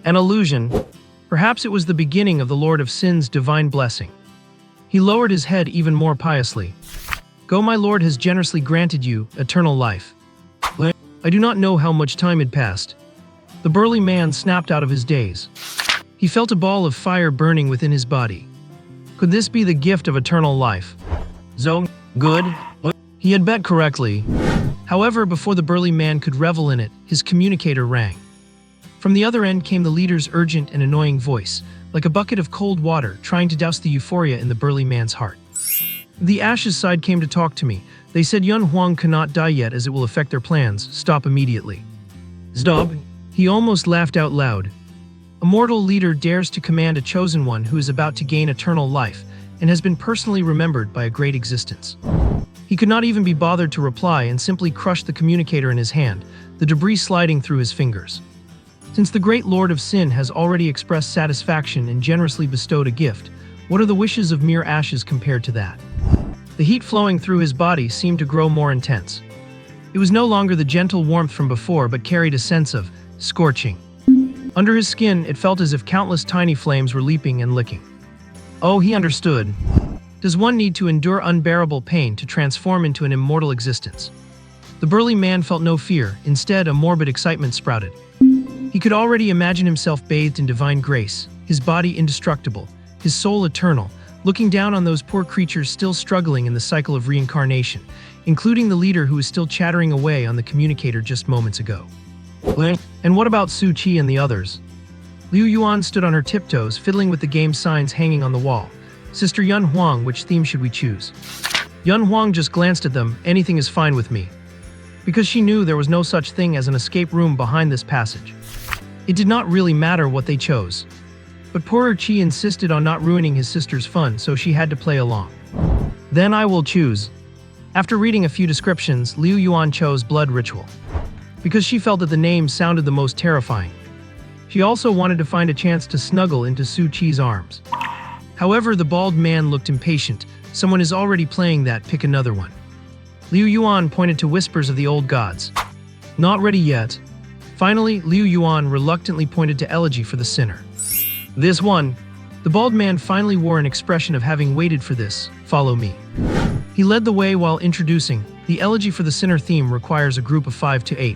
An illusion. Perhaps it was the beginning of the Lord of Sin's divine blessing. He lowered his head even more piously. Go, my Lord has generously granted you eternal life. I do not know how much time had passed. The burly man snapped out of his daze. He felt a ball of fire burning within his body. Could this be the gift of eternal life? Zone, good. He had bet correctly. However, before the burly man could revel in it, his communicator rang. From the other end came the leader's urgent and annoying voice, like a bucket of cold water trying to douse the euphoria in the burly man's heart. The Ashes side came to talk to me. They said Yun Huang cannot die yet as it will affect their plans. Stop immediately. Stop. He almost laughed out loud. A mortal leader dares to command a chosen one who is about to gain eternal life and has been personally remembered by a great existence. He could not even be bothered to reply and simply crushed the communicator in his hand, the debris sliding through his fingers. Since the great Lord of Sin has already expressed satisfaction and generously bestowed a gift, what are the wishes of mere ashes compared to that? The heat flowing through his body seemed to grow more intense. It was no longer the gentle warmth from before, but carried a sense of scorching. Under his skin, it felt as if countless tiny flames were leaping and licking. Oh, he understood. Does one need to endure unbearable pain to transform into an immortal existence? The burly man felt no fear. Instead, a morbid excitement sprouted. He could already imagine himself bathed in divine grace, his body indestructible, his soul eternal, looking down on those poor creatures still struggling in the cycle of reincarnation, including the leader who was still chattering away on the communicator just moments ago. And what about Su Qi and the others? Liu Yuan stood on her tiptoes, fiddling with the game signs hanging on the wall. Sister Yun Huang, which theme should we choose? Yun Huang just glanced at them. Anything is fine with me. Because she knew there was no such thing as an escape room behind this passage. It did not really matter what they chose. But poorer Qi insisted on not ruining his sister's fun, so she had to play along. Then I will choose. After reading a few descriptions, Liu Yuan chose Blood Ritual. Because she felt that the name sounded the most terrifying. She also wanted to find a chance to snuggle into Su Qi's arms. However, the bald man looked impatient. Someone is already playing that, pick another one. Liu Yuan pointed to Whispers of the Old Gods. Not ready yet. Finally, Liu Yuan reluctantly pointed to Elegy for the Sinner. This one. The bald man finally wore an expression of having waited for this. Follow me. He led the way while introducing, the Elegy for the Sinner theme requires a group of 5 to 8,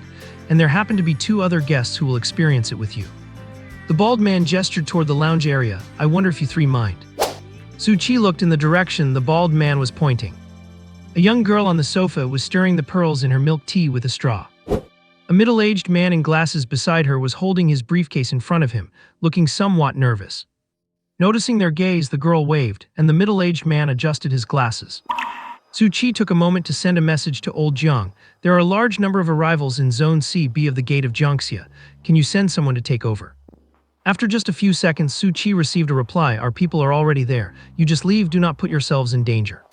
and there happen to be 2 other guests who will experience it with you. The bald man gestured toward the lounge area. I wonder if you 3 mind. Su Qi looked in the direction the bald man was pointing. A young girl on the sofa was stirring the pearls in her milk tea with a straw. A middle-aged man in glasses beside her was holding his briefcase in front of him, looking somewhat nervous. Noticing their gaze, the girl waved, and the middle-aged man adjusted his glasses. Su Qi took a moment to send a message to old Jiang. There are a large number of arrivals in Zone C-B of the Gate of Jiangxia. Can you send someone to take over? After just a few seconds, Su Qi received a reply. Our people are already there. You just leave, do not put yourselves in danger.